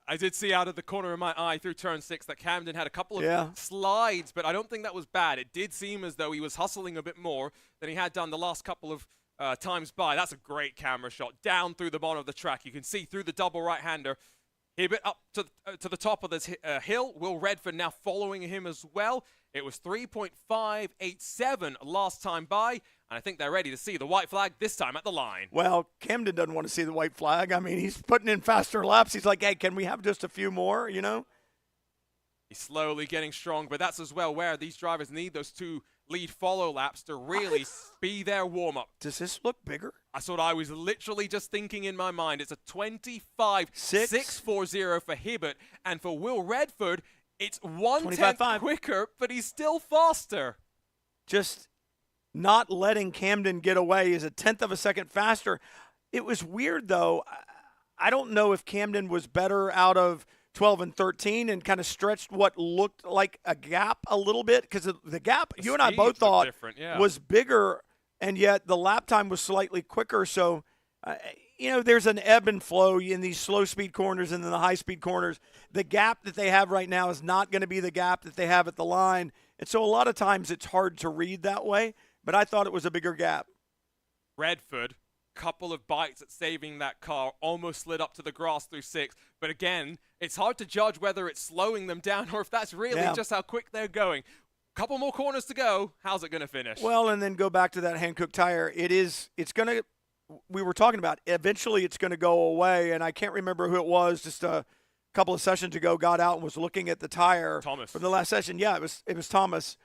I did see out of the corner of my eye through turn 6 that Camden had a couple of slides, but I don't think that was bad. It did seem as though he was hustling a bit more than he had done the last couple of times by. That's a great camera shot down through the bottom of the track. You can see through the double right-hander. Hibbert up to the top of this hill. Will Redford now following him as well. It was 3.587 last time by, and I think they're ready to see the white flag this time at the line. Well, Camden doesn't want to see the white flag. I mean, he's putting in faster laps. He's like, hey, can we have just a few more, He's slowly getting strong, but that's as well where these drivers need those 2 lead follow laps to really be their warm-up. Does this look bigger? That's what I was literally just thinking in my mind. It's a 25.640 for Hibbert, and for Will Redford, it's 1/10 quicker, but he's still faster. Just not letting Camden get away is a 1/10 of a second faster. It was weird, though. I don't know if Camden was better out of 12 and 13 and kind of stretched what looked like a gap a little bit, because the gap you and I both thought was bigger, and yet the lap time was slightly quicker. So, there's an ebb and flow in these slow speed corners and then the high speed corners. The gap that they have right now is not going to be the gap that they have at the line. And so a lot of times it's hard to read that way, but I thought it was a bigger gap. Redford, couple of bites at saving that car, almost slid up to the grass through 6. But again, it's hard to judge whether it's slowing them down or if that's really just how quick they're going. Couple more corners to go. How's it going to finish? Well, and then go back to that Hankook tire. It's going to, we were talking about, eventually it's going to go away. And I can't remember who it was just a couple of sessions ago got out and was looking at the tire Thomas. from the last session. Yeah, it was Thomas.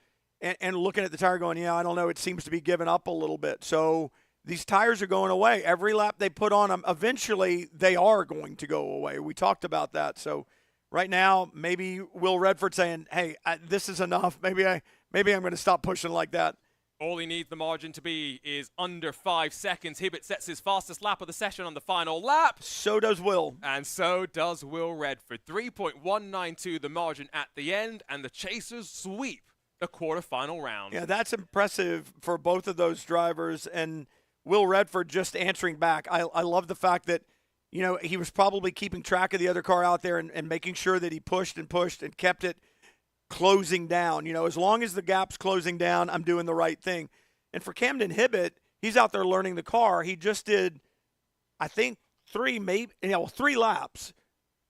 And looking at the tire going, I don't know, it seems to be giving up a little bit. So these tires are going away. Every lap they put on them, eventually they are going to go away. We talked about that. So right now, maybe Will Redford saying, hey, this is enough. Maybe I'm going to stop pushing like that. All he needs the margin to be is under 5 seconds. Hibbett sets his fastest lap of the session on the final lap. So does Will. And so does Will Redford. 3.192 the margin at the end, and the Chasers sweep the quarterfinal round. Yeah, that's impressive for both of those drivers. And Will Redford just answering back. I love the fact that, you know, he was probably keeping track of the other car out there and making sure that he pushed and kept it closing down. You know, as long as the gap's closing down, I'm doing the right thing. And for Camden Hibbett, he's out there learning the car. He just did, I think, 3 laps,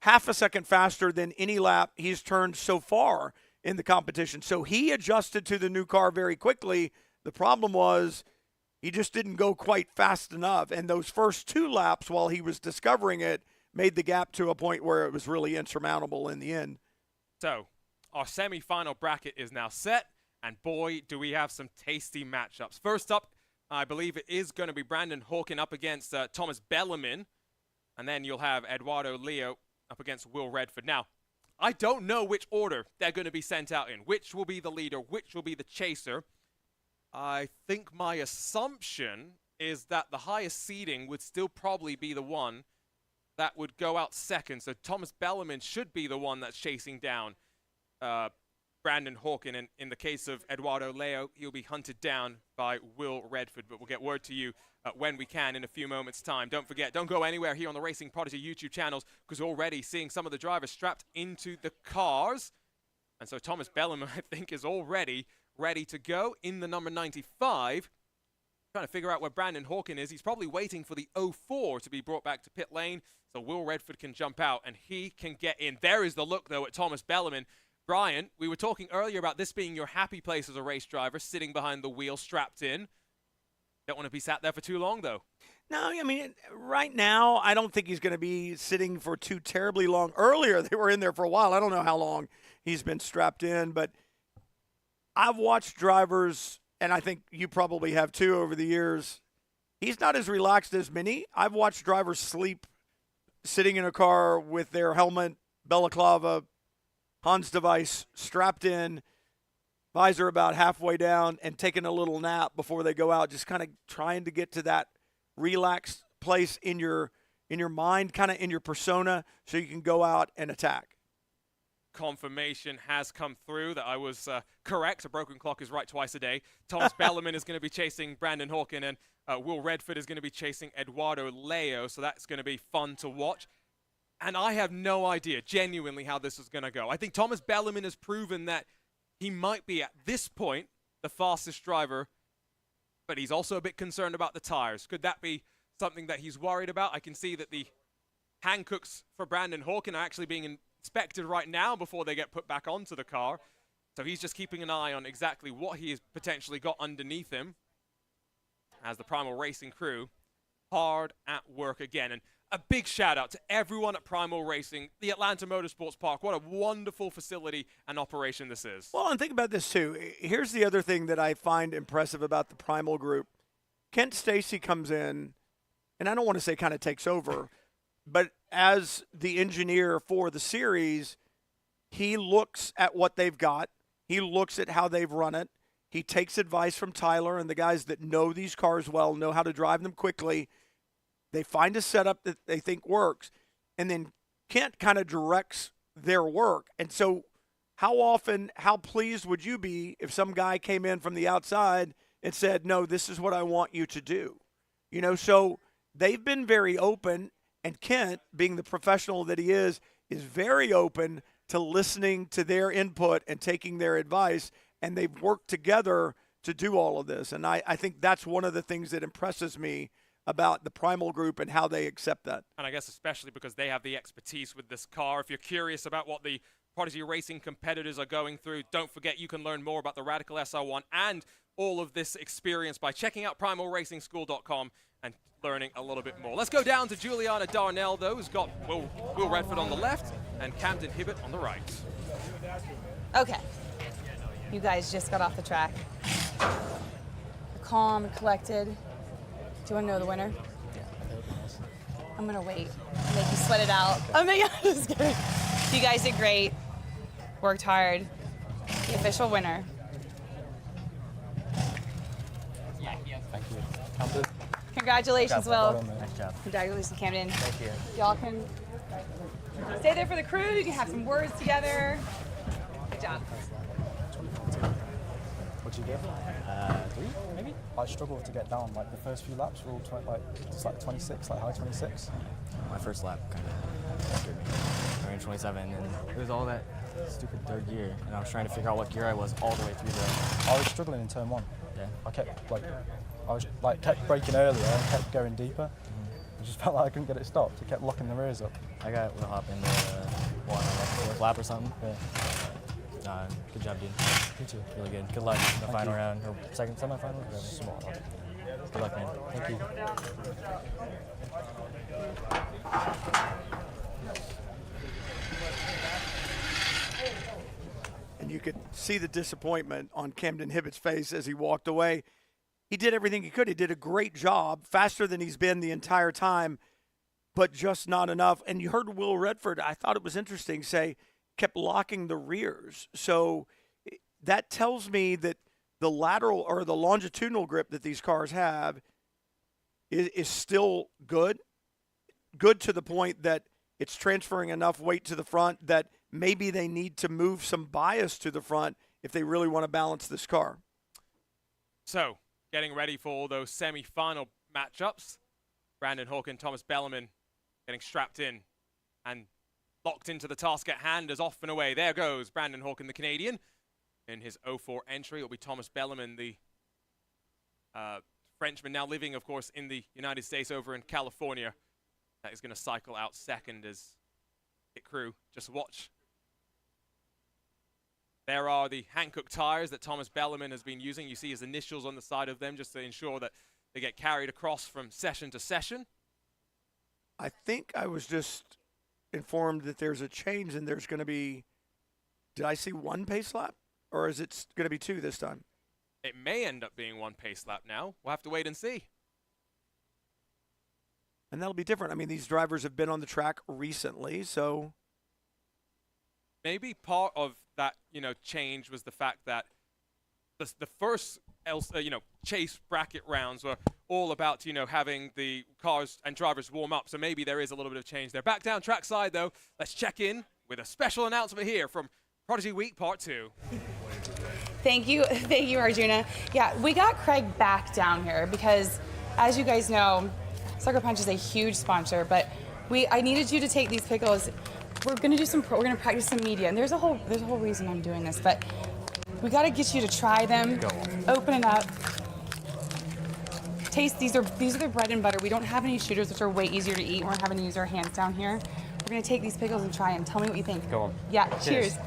half a second faster than any lap he's turned so far in the competition. So he adjusted to the new car very quickly. The problem was he just didn't go quite fast enough. And those first 2 laps, while he was discovering it, made the gap to a point where it was really insurmountable in the end. So our semi-final bracket is now set, and boy, do we have some tasty matchups. First up, I believe it is going to be Brandon Hawkin up against Thomas Bellarmine, and then you'll have Eduardo Leo up against Will Redford. Now, I don't know which order they're going to be sent out in, which will be the leader, which will be the chaser. I think my assumption is that the highest seeding would still probably be the one that would go out second. So Thomas Bellarmine should be the one that's chasing down Brandon Hawkin. And in the case of Eduardo Leo, he'll be hunted down by Will Redford. But we'll get word to you when we can in a few moments' time. Don't forget, don't go anywhere here on the Racing Prodigy YouTube channels, because we're already seeing some of the drivers strapped into the cars. And so Thomas Bellarmine, I think, is already ready to go in the number 95. Trying to figure out where Brandon Hawkin is. He's probably waiting for the 04 to be brought back to pit lane so Will Redford can jump out and he can get in. There is the look, though, at Thomas Bellarmine. Brian, we were talking earlier about this being your happy place as a race driver, sitting behind the wheel, strapped in. Don't want to be sat there for too long, though. No, I mean, right now, I don't think he's going to be sitting for too terribly long. Earlier, they were in there for a while. I don't know how long he's been strapped in, but I've watched drivers, and I think you probably have too over the years. He's not as relaxed as many. I've watched drivers sleep sitting in a car with their helmet, balaclava, Hans device strapped in, visor about halfway down, and taking a little nap before they go out, just kind of trying to get to that relaxed place in your mind, kind of in your persona, so you can go out and attack. Confirmation has come through that I was correct. A broken clock is right twice a day. Thomas Bellarmine is going to be chasing Brandon Hawkin, and Will Redford is going to be chasing Eduardo Leo, so that's going to be fun to watch. And I have no idea, genuinely, how this is going to go. I think Thomas Bellarmine has proven that he might be, at this point, the fastest driver, but he's also a bit concerned about the tires. Could that be something that he's worried about? I can see that the handcuffs for Brandon Hawkin are actually being inspected right now before they get put back onto the car. So he's just keeping an eye on exactly what he has potentially got underneath him as the Primal Racing crew hard at work again. And a big shout out to everyone at Primal Racing, the Atlanta Motorsports Park. What a wonderful facility and operation this is. Well, and think about this too. Here's the other thing that I find impressive about the Primal group. Kent Stacy comes in, and I don't want to say kind of takes over, but as the engineer for the series, he looks at what they've got. He looks at how they've run it. He takes advice from Tyler and the guys that know these cars well, know how to drive them quickly. They find a setup that they think works, and then Kent kind of directs their work. And so how pleased would you be if some guy came in from the outside and said, no, this is what I want you to do? You know, so they've been very open, and Kent, being the professional that he is very open to listening to their input and taking their advice, and they've worked together to do all of this. And I think that's one of the things that impresses me about the Primal group and how they accept that. And I guess especially because they have the expertise with this car. If you're curious about what the Prodigy Racing competitors are going through, don't forget you can learn more about the Radical SR1 and all of this experience by checking out primalracingschool.com and learning a little bit more. Let's go down to Juliana Darnell, though, who's got Will Redford on the left and Camden Hibbett on the right. Okay. You guys just got off the track. Calm, collected. Do you want to know the winner? Yeah. I'm going to wait. Make you sweat it out. I'm just kidding. You guys did great. Worked hard. The official winner Thank you. Camden. Congratulations, Will. Nice job. Congratulations, Camden. Thank you. Y'all can stay there for the crew. You can have some words together. Good job. What'd you get? 3, maybe? I struggled to get down. Like the first few laps were all just like 26, like high 26. My first lap kind of scared me. I ran 27, and it was all that stupid third gear, and I was trying to figure out what gear I was all the way through there. I was struggling in turn 1. Yeah. I kept braking earlier and kept going deeper. I just felt like I couldn't get it stopped. It kept locking the rears up. I got wheel hop in the fourth lap or something. Yeah. Good job, dude. You too. Really good. Good luck in the Thank final you. round, or second semifinal, whatever. Good luck, man. Thank you. And you could see the disappointment on Camden Hibbett's face as he walked away. He did everything he could. He did a great job, faster than he's been the entire time, but just not enough. And you heard Will Redford, I thought it was interesting, say, kept locking the rears. So that tells me that the lateral or the longitudinal grip that these cars have is still good to the point that it's transferring enough weight to the front that maybe they need to move some bias to the front if they really want to balance this car. So, getting ready for those semi-final matchups. Brandon Hawk and Thomas Bellerman getting strapped in and locked into the task at hand as off and away. There goes Brandon Hawk, the Canadian. In his 04 entry, it'll be Thomas Bellerman, the Frenchman, now living, of course, in the United States over in California. That is going to cycle out second as pit crew just watch. There are the Hankook tires that Thomas Bellerman has been using. You see his initials on the side of them just to ensure that they get carried across from session to session. I think I was just informed that there's a change and there's going to be, did I see one pace lap? Or is it going to be 2 this time? It may end up being 1 pace lap now. We'll have to wait and see. And that'll be different. I mean, these drivers have been on the track recently, so maybe part of that, change was the fact that the first, chase bracket rounds were all about, having the cars and drivers warm up. So maybe there is a little bit of change there. Back down trackside, though, let's check in with a special announcement here from Prodigy Week Part 2. Thank you, Arjuna. Yeah, we got Craig back down here because, as you guys know, Sucker Punch is a huge sponsor, but I needed you to take these pickles. We're gonna practice some media, and there's a whole reason I'm doing this, but we gotta get you to try them, open it up, taste. These are their bread and butter. We don't have any shooters, which are way easier to eat. We're having to use our hands down here. We're gonna take these pickles and try them. Tell me what you think. Go on. Yeah, cheers.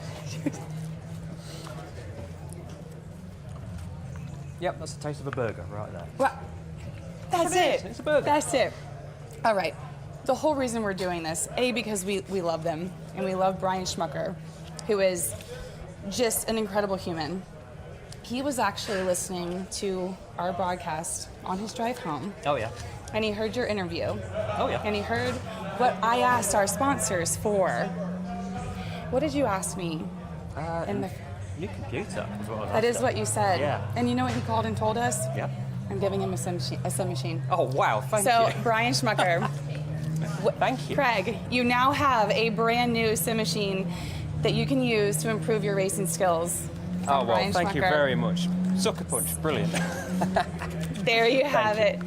Yep, that's the taste of a burger right there. Well, that's it. It's a burger. That's it. All right. The whole reason we're doing this, because we love them, and we love Brian Schmucker, who is just an incredible human. He was actually listening to our broadcast on his drive home. Oh, yeah. And he heard your interview. Oh, yeah. And he heard what I asked our sponsors for. What did you ask me? New computer is what I was That is after. what you said. Yeah. And you know what he called and told us? Yep. I'm giving him a sim machine. Oh, wow. Thank So, you. Brian Schmucker. Thank you. Craig, you now have a brand new sim machine that you can use to improve your racing skills. Oh, well, Brian thank you Schmucker. very much. Sucker Punch, brilliant. There you have it.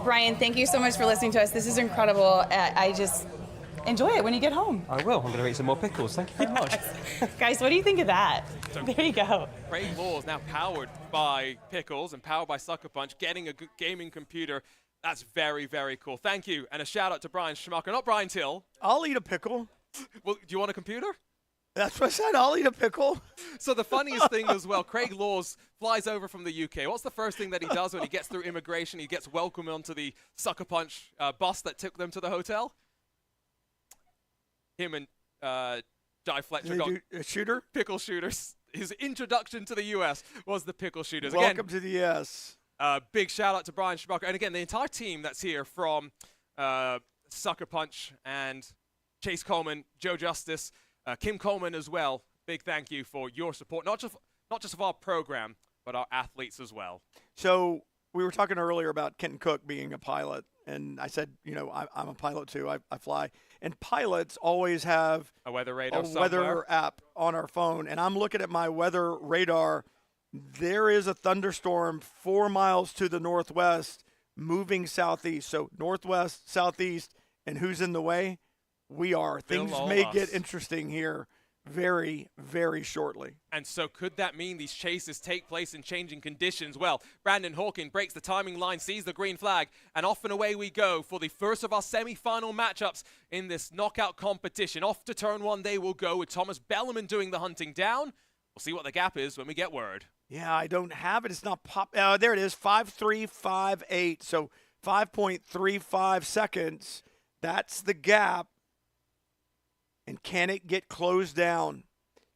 Brian, thank you so much for listening to us. This is incredible. I just enjoy it when you get home. I will. I'm going to eat some more pickles. Thank you very much. Guys, what do you think of that? There you go. Craig Law is now powered by Pickles and powered by Sucker Punch, getting a good gaming computer. That's very, very cool. Thank you. And a shout out to Brian Schmucker, not Brian Till. I'll eat a pickle. Well, do you want a computer? That's what I said. I'll eat a pickle. So the funniest thing as well, Craig Laws flies over from the UK. What's the first thing that he does when he gets through immigration? He gets welcomed onto the Sucker Punch bus that took them to the hotel. Him and Jai Fletcher got a shooter? Pickle shooters. His introduction to the U.S. was the pickle shooters. Welcome to the U.S. Big shout out to Brian Schmucker. And again, the entire team that's here from Sucker Punch and Chase Coleman, Joe Justice, Kim Coleman as well. Big thank you for your support, not just of our program, but our athletes as well. So we were talking earlier about Kenton Cook being a pilot, and I said, I'm a pilot too. I fly. And pilots always have a weather radar, weather app on our phone, and I'm looking at my weather radar. There is a thunderstorm 4 miles to the northwest moving southeast. So northwest, southeast, and who's in the way? We are. Things may get interesting here very, very shortly. And so could that mean these chases take place in changing conditions? Well, Brandon Hawkin breaks the timing line, sees the green flag, and off and away we go for the first of our semi-final matchups in this knockout competition. Off to turn 1 they will go with Thomas Bellerman doing the hunting down. We'll see what the gap is when we get word. Yeah, I don't have it. It's not pop. There it is, 5.358. So 5.35 seconds. That's the gap. And can it get closed down?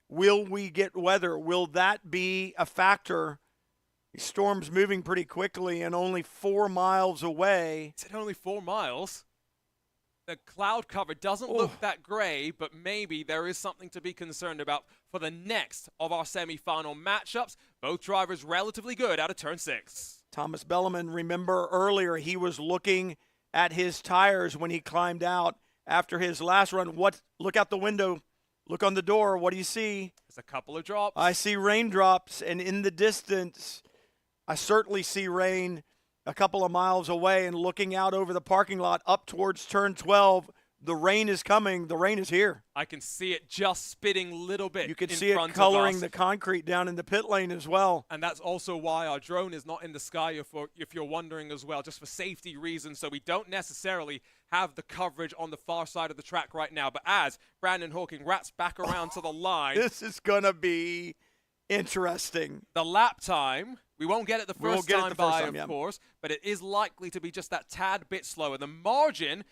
Will we get weather? Will that be a factor? The storm's moving pretty quickly and only 4 miles away. Is it only 4 miles? The cloud cover doesn't look that gray, but maybe there is something to be concerned about for the next of our semi-final matchups. Both drivers relatively good out of turn 6. Thomas Bellerman, remember earlier, he was looking at his tires when he climbed out after his last run. Look out the window. Look on the door. What do you see? There's a couple of drops. I see raindrops, and in the distance, I certainly see rain a couple of miles away, and looking out over the parking lot up towards turn 12, the rain is coming. The rain is here. I can see it just spitting a little bit. You can see it coloring the concrete down in the pit lane as well. And that's also why our drone is not in the sky, if you're wondering as well, just for safety reasons. So we don't necessarily have the coverage on the far side of the track right now. But as Brandon Hawkin wraps back around to the line. This is going to be interesting. The lap time, we won't get it the first time, of course, but it is likely to be just that tad bit slower. The margin,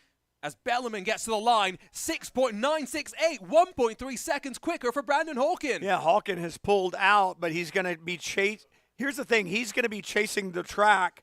as Bellerman gets to the line, 6.968, 1.3 seconds quicker for Brandon Hawkin. Yeah, Hawkin has pulled out, but he's going to be Here's the thing. He's going to be chasing the track,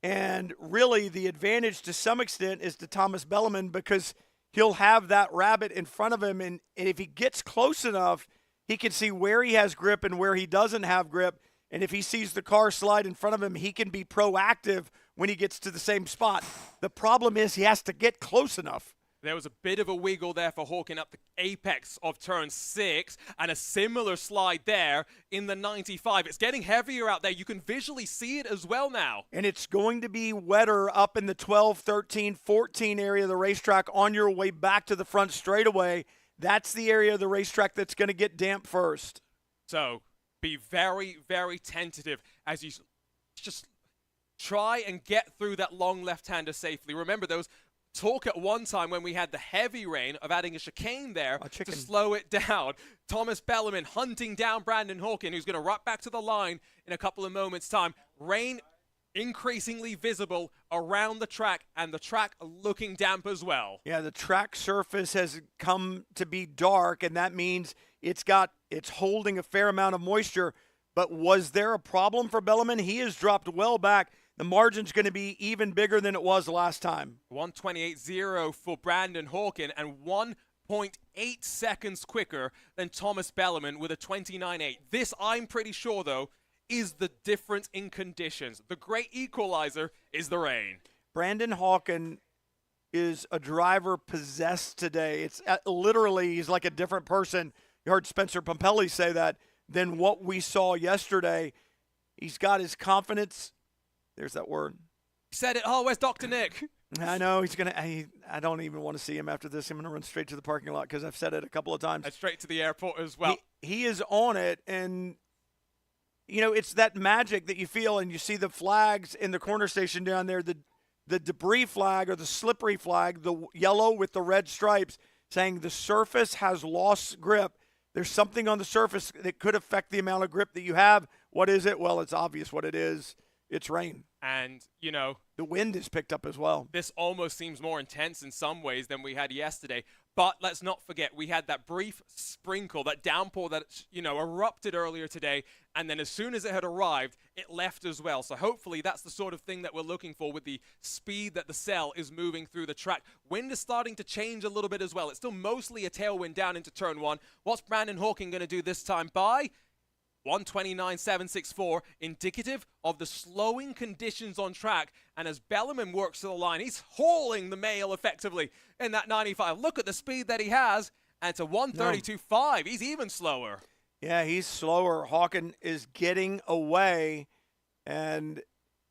and really the advantage to some extent is to Thomas Bellerman because he'll have that rabbit in front of him, and if he gets close enough, he can see where he has grip and where he doesn't have grip. And if he sees the car slide in front of him, he can be proactive when he gets to the same spot. The problem is he has to get close enough. There was a bit of a wiggle there for Hawkin up the apex of turn 6, and a similar slide there in the 95. It's getting heavier out there. You can visually see it as well now. And it's going to be wetter up in the 12, 13, 14 area of the racetrack on your way back to the front straightaway. That's the area of the racetrack that's going to get damp first. So be very, very tentative as you just try and get through that long left-hander safely. Remember, there was talk at one time when we had the heavy rain of adding a chicane there to slow it down. Thomas Bellerman hunting down Brandon Hawkin, who's going to run back to the line in a couple of moments' time. Rain increasingly visible around the track, and the track looking damp as well. Yeah, the track surface has come to be dark, and that means it's holding a fair amount of moisture. But was there a problem for Bellerman? He has dropped well back. The margin's going to be even bigger than it was last time. 1:28.0 for Brandon Hawkin, and 1.8 seconds quicker than Thomas Bellerman with a 29.8. This, I'm pretty sure, though, is the difference in conditions. The great equalizer is the rain. Brandon Hawkin is a driver possessed today. It's literally, he's like a different person. You heard Spencer Pompelli say that than what we saw yesterday. He's got his confidence. There's that word. He said it. Oh, where's Dr. Nick? I know he's going to. I don't even want to see him after this. I'm going to run straight to the parking lot because I've said it a couple of times. And straight to the airport as well. He is on it, and it's that magic that you feel, and you see the flags in the corner station down there, the debris flag or the slippery flag, the yellow with the red stripes, saying the surface has lost grip. There's something on the surface that could affect the amount of grip that you have. What is it? Well, it's obvious what it is. It's rain. And, the wind is picked up as well. This almost seems more intense in some ways than we had yesterday. But let's not forget, we had that brief sprinkle, that downpour that, erupted earlier today. And then as soon as it had arrived, it left as well. So hopefully that's the sort of thing that we're looking for with the speed that the cell is moving through the track. Wind is starting to change a little bit as well. It's still mostly a tailwind down into turn 1. What's Brandon Hawkin going to do this time? 129.764, indicative of the slowing conditions on track. And as Bellarmine works to the line, he's hauling the male effectively in that 95. Look at the speed that he has, and to 132.5, he's even slower. Yeah, he's slower. Hawken is getting away, and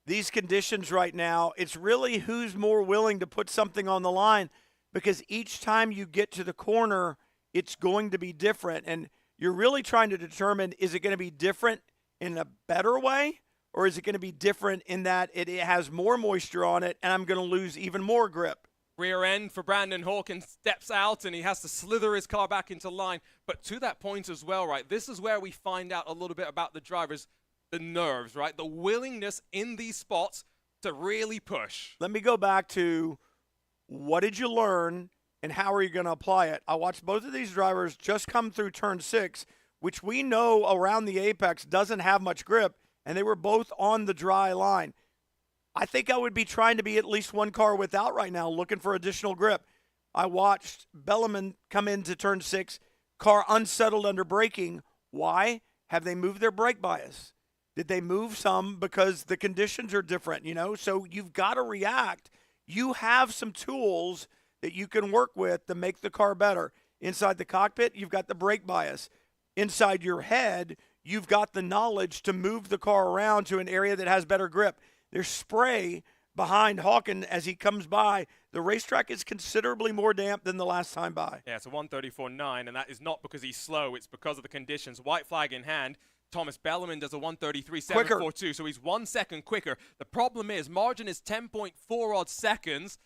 these conditions right now, it's really who's more willing to put something on the line, because each time you get to the corner, it's going to be different. And you're really trying to determine, is it going to be different in a better way, or is it going to be different in that it has more moisture on it and I'm going to lose even more grip? Rear end for Brandon Hawkins steps out and he has to slither his car back into line. But to that point as well, right, this is where we find out a little bit about the drivers, the nerves, right, the willingness in these spots to really push. Let me go back to what did you learn and how are you going to apply it? I watched both of these drivers just come through turn 6, which we know around the apex doesn't have much grip, and they were both on the dry line. I think I would be trying to be at least one car without right now, looking for additional grip. I watched Bellarmine come into turn 6, car unsettled under braking. Why? Have they moved their brake bias? Did they move some because the conditions are different, you know? So you've got to react. You have some tools that you can work with to make the car better. Inside the cockpit, you've got the brake bias. Inside your head, you've got the knowledge to move the car around to an area that has better grip. There's spray behind Hawken as he comes by. The racetrack is considerably more damp than the last time by. Yeah, it's a 134.9, and that is not because he's slow. It's because of the conditions. White flag in hand. Thomas Bellarmine does a 133.742, so he's 1 second quicker. The problem is margin is 10.4 odd seconds.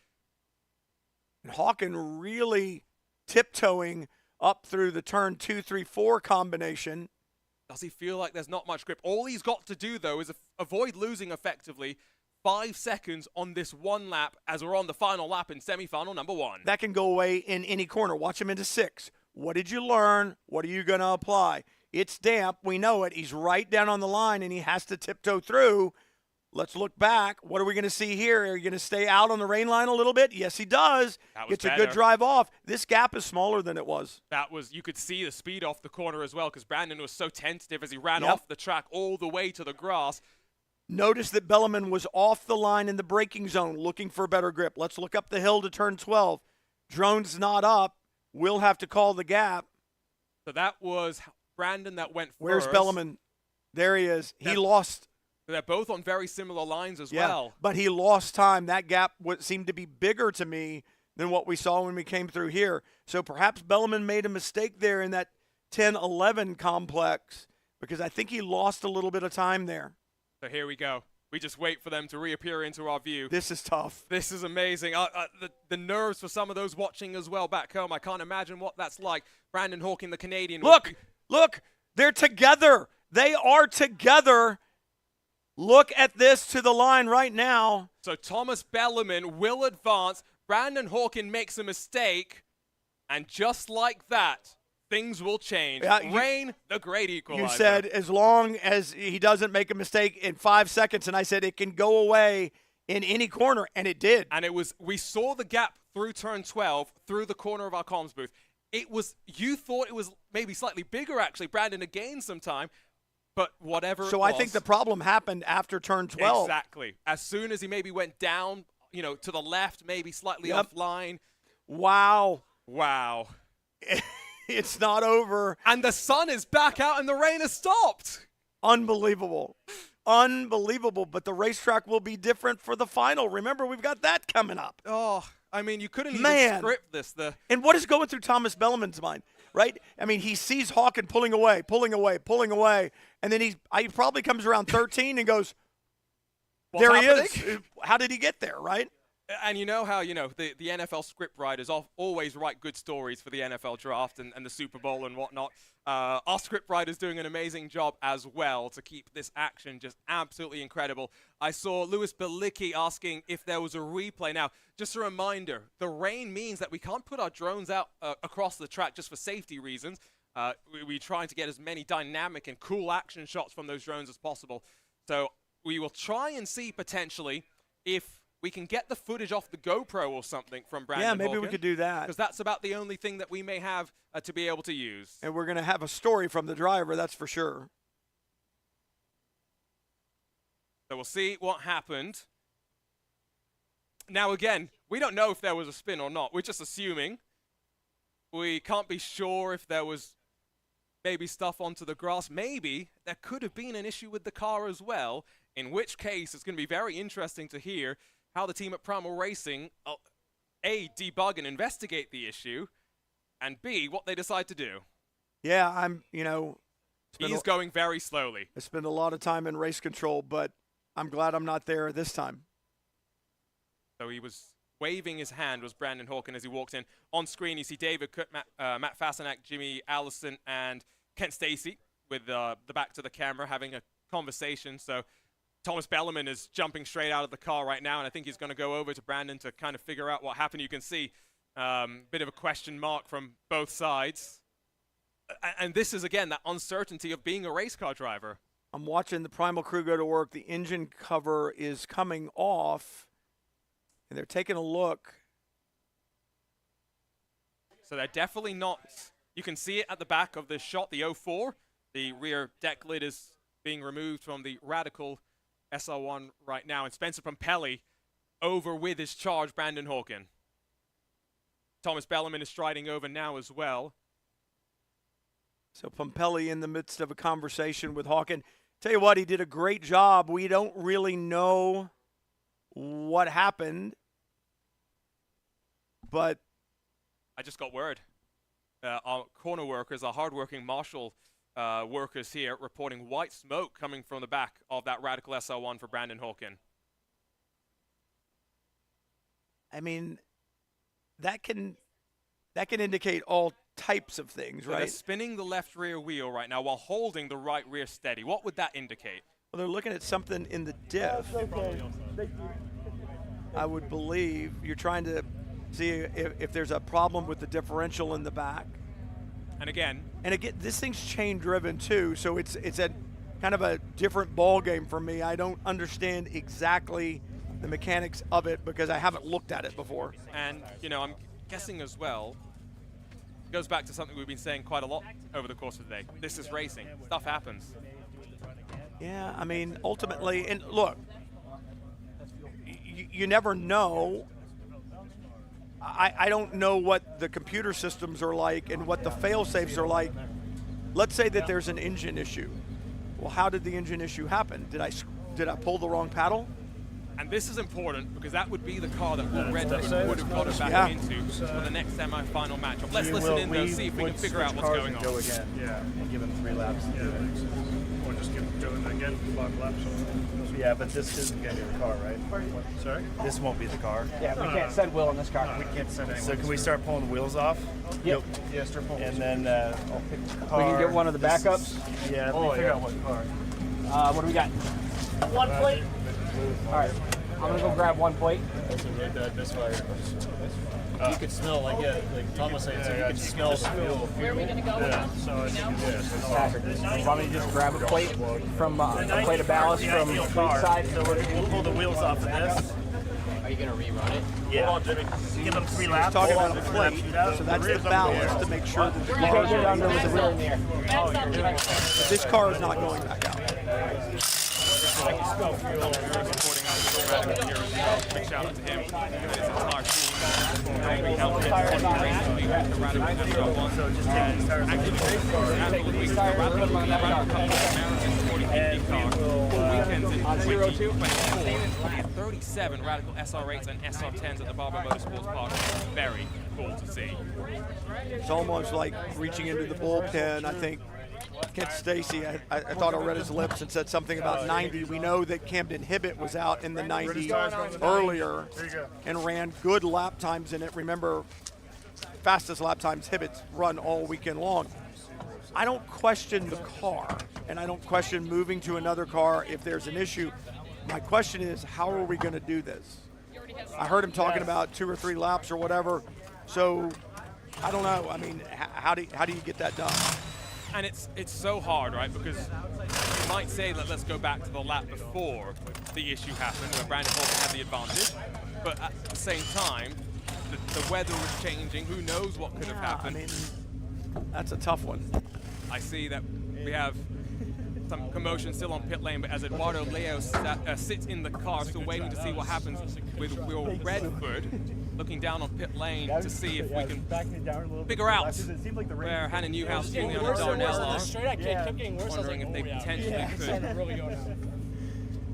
And Hawken really tiptoeing up through the turn 2, 3, 4 combination. Does he feel like there's not much grip? All he's got to do, though, is avoid losing effectively 5 seconds on this one lap as we're on the final lap in semifinal number 1. That can go away in any corner. Watch him into 6. What did you learn? What are you going to apply? It's damp. We know it. He's right down on the line, and he has to tiptoe through. Let's look back. What are we going to see here? Are you going to stay out on the rain line a little bit? Yes, he does. Gets a good drive off. This gap is smaller than it was. That was, you could see the speed off the corner as well because Brandon was so tentative as he ran off the track all the way to the grass. Notice that Bellarmine was off the line in the braking zone looking for better grip. Let's look up the hill to turn 12. Drone's not up. We'll have to call the gap. So that was Brandon that went first. Where's Bellarmine? There he is. He lost. They're both on very similar lines as Yeah, well. but he lost time. That gap seemed to be bigger to me than what we saw when we came through here. So perhaps Bellarmine made a mistake there in that 10-11 complex because I think he lost a little bit of time there. So here we go. We just wait for them to reappear into our view. This is tough. This is amazing. The nerves for some of those watching as well back home. I can't imagine what that's like. Brandon Hawken, the Canadian. Look, they're together. They are together. Look at this to the line right now. So Thomas Bellarmine will advance. Brandon Hawken makes a mistake. And just like that, things will change. Rain, the great equalizer. You said as long as he doesn't make a mistake in 5 seconds, and I said it can go away in any corner, and it did. And it was, we saw the gap through turn 12, through the corner of our comms booth. It was, you thought it was maybe slightly bigger, actually. Brandon had gained some time. But whatever So I think the problem happened after turn 12. Exactly. As soon as he maybe went down, you know, to the left, maybe slightly offline. Wow. Wow. It's not over. And the sun is back out and the rain has stopped. Unbelievable. Unbelievable. But the racetrack will be different for the final. Remember, we've got that coming up. Oh, I mean, you couldn't even script this. And what is going through Thomas Bellarmine's mind, right? I mean, he sees Hawken pulling away. And then he probably comes around 13 and goes, What's there happening? he is. How did he get there, right? And you know how, you know, the NFL script writers always write good stories for the NFL draft and the Super Bowl and whatnot. Our script writer's doing an amazing job as well to keep this action just absolutely incredible. I saw Louis Belicki asking if there was a replay. Now, just a reminder, the rain means that we can't put our drones out across the track just for safety reasons. We're trying to get as many dynamic and cool action shots from those drones as possible. So we will try and see potentially if we can get the footage off the GoPro or something from Brandon Yeah, maybe we Hawken, could do that. because that's about the only thing that we may have to be able to use. And we're going to have a story from the driver, that's for sure. So we'll see what happened. Now again, we don't know if there was a spin or not. We're just assuming. We can't be sure if there was maybe stuff onto the grass. Maybe there could have been an issue with the car as well, in which case it's going to be very interesting to hear how the team at Primal Racing, A, debug and investigate the issue, and B, what they decide to do. Yeah, He's going very slowly. I spend a lot of time in race control, but I'm glad I'm not there this time. So he was waving his hand, was Brandon Hawken, as he walked in. On screen, you see David Cook, Matt Fasenak, Jimmy Allison, and Kent Stacy with the back to the camera having a conversation. So Thomas Bellerman is jumping straight out of the car right now, and I think he's going to go over to Brandon to kind of figure out what happened. You can see a bit of a question mark from both sides. And this is, again, that uncertainty of being a race car driver. I'm watching the Primal crew go to work. The engine cover is coming off, and they're taking a look. So they're definitely not. You can see it at the back of this shot, the 04. The rear deck lid is being removed from the Radical SR1 right now. And Spencer Pompelli over with his charge, Brandon Hawken. Thomas Bellerman is striding over now as well. So Pompelli in the midst of a conversation with Hawken. Tell you what, he did a great job. We don't really know what happened, but I just got word. Our corner workers, our hardworking marshal workers here, reporting white smoke coming from the back of that Radical SR1 for Brandon Hawken. I mean, that can indicate all types of things, So right? they're spinning the left rear wheel right now while holding the right rear steady. What would that indicate? Well, they're looking at something in the diff. I would believe you're trying to see if there's a problem with the differential in the back. And again, this thing's chain driven too, so it's a kind of a different ball game for me. I don't understand exactly the mechanics of it because I haven't looked at it before. And I'm guessing as well, it goes back to something we've been saying quite a lot over the course of the day. This is racing. Stuff happens. Yeah, I mean, ultimately, and look, you never know. I don't know what the computer systems are like and what the fail-safes are like. Let's say that there's an engine issue. Well, how did the engine issue happen? Did I pull the wrong paddle? And this is important because that would be the car that Red would have got it back into for the next semi-final matchup. Let's listen in, though, see if we can figure out what's going on. Go again, and give him 3 laps. Or just give him going again 5 laps. Yeah, but this isn't going to be the car, right? Sorry? This won't be the car. Yeah, we can't send Will in this car. We can't send anyone. So can we start pulling the wheels off? Yep. Yeah, start pulling. And then I'll pick the car. We can get one of the backups. Yeah, let me figure out what car. What do we got? 1 plate. All right, I'm gonna go grab 1 plate. This way. You could smell, like Tom was saying, you could smell fuel. Where are we going to go? Yeah, so I think, Want me to just grab a plate from a plate of ballast from each side? So we'll pull the wheels off of this. Are you gonna rerun it? Yeah. Hold on, Jimmy. Give them 3 laps. Talking about a plate, so that's the balance to make sure that the You can't get it under with the wheel in the air. But this car is not going back out. Big shout out to him and his entire team. We helped him recently with the Radical SR1. So just take these tires Absolutely. The Radical American 40 IndyCar for weekends in 2024. 37 Radical SR8s and SR10s at the Mazda Motorsports Park. Very cool to see. It's almost like reaching into the bullpen. I think Kent Stacy, I thought I read his lips and said something about 90. We know that Camden Hibbett was out in the 90 earlier and ran good lap times in it. Remember, fastest lap times Hibbett's run all weekend long. I don't question the car, and I don't question moving to another car if there's an issue. My question is, how are we going to do this? I heard him talking about 2 or 3 laps or whatever. So I don't know. I mean, how do you get that done? And it's so hard, right? Because you might say that let's go back to the lap before the issue happened, where Brandon Hawken had the advantage. But at the same time, the weather was changing. Who knows what could have happened? I mean, that's a tough one. I see that we have some commotion still on pit lane, but as Eduardo Leo sits in the car, still waiting to see what happens with Will Redford, looking down on pit lane to see if we can figure out where Hannah Newhouse, Juliana Darnell are. Wondering if they potentially could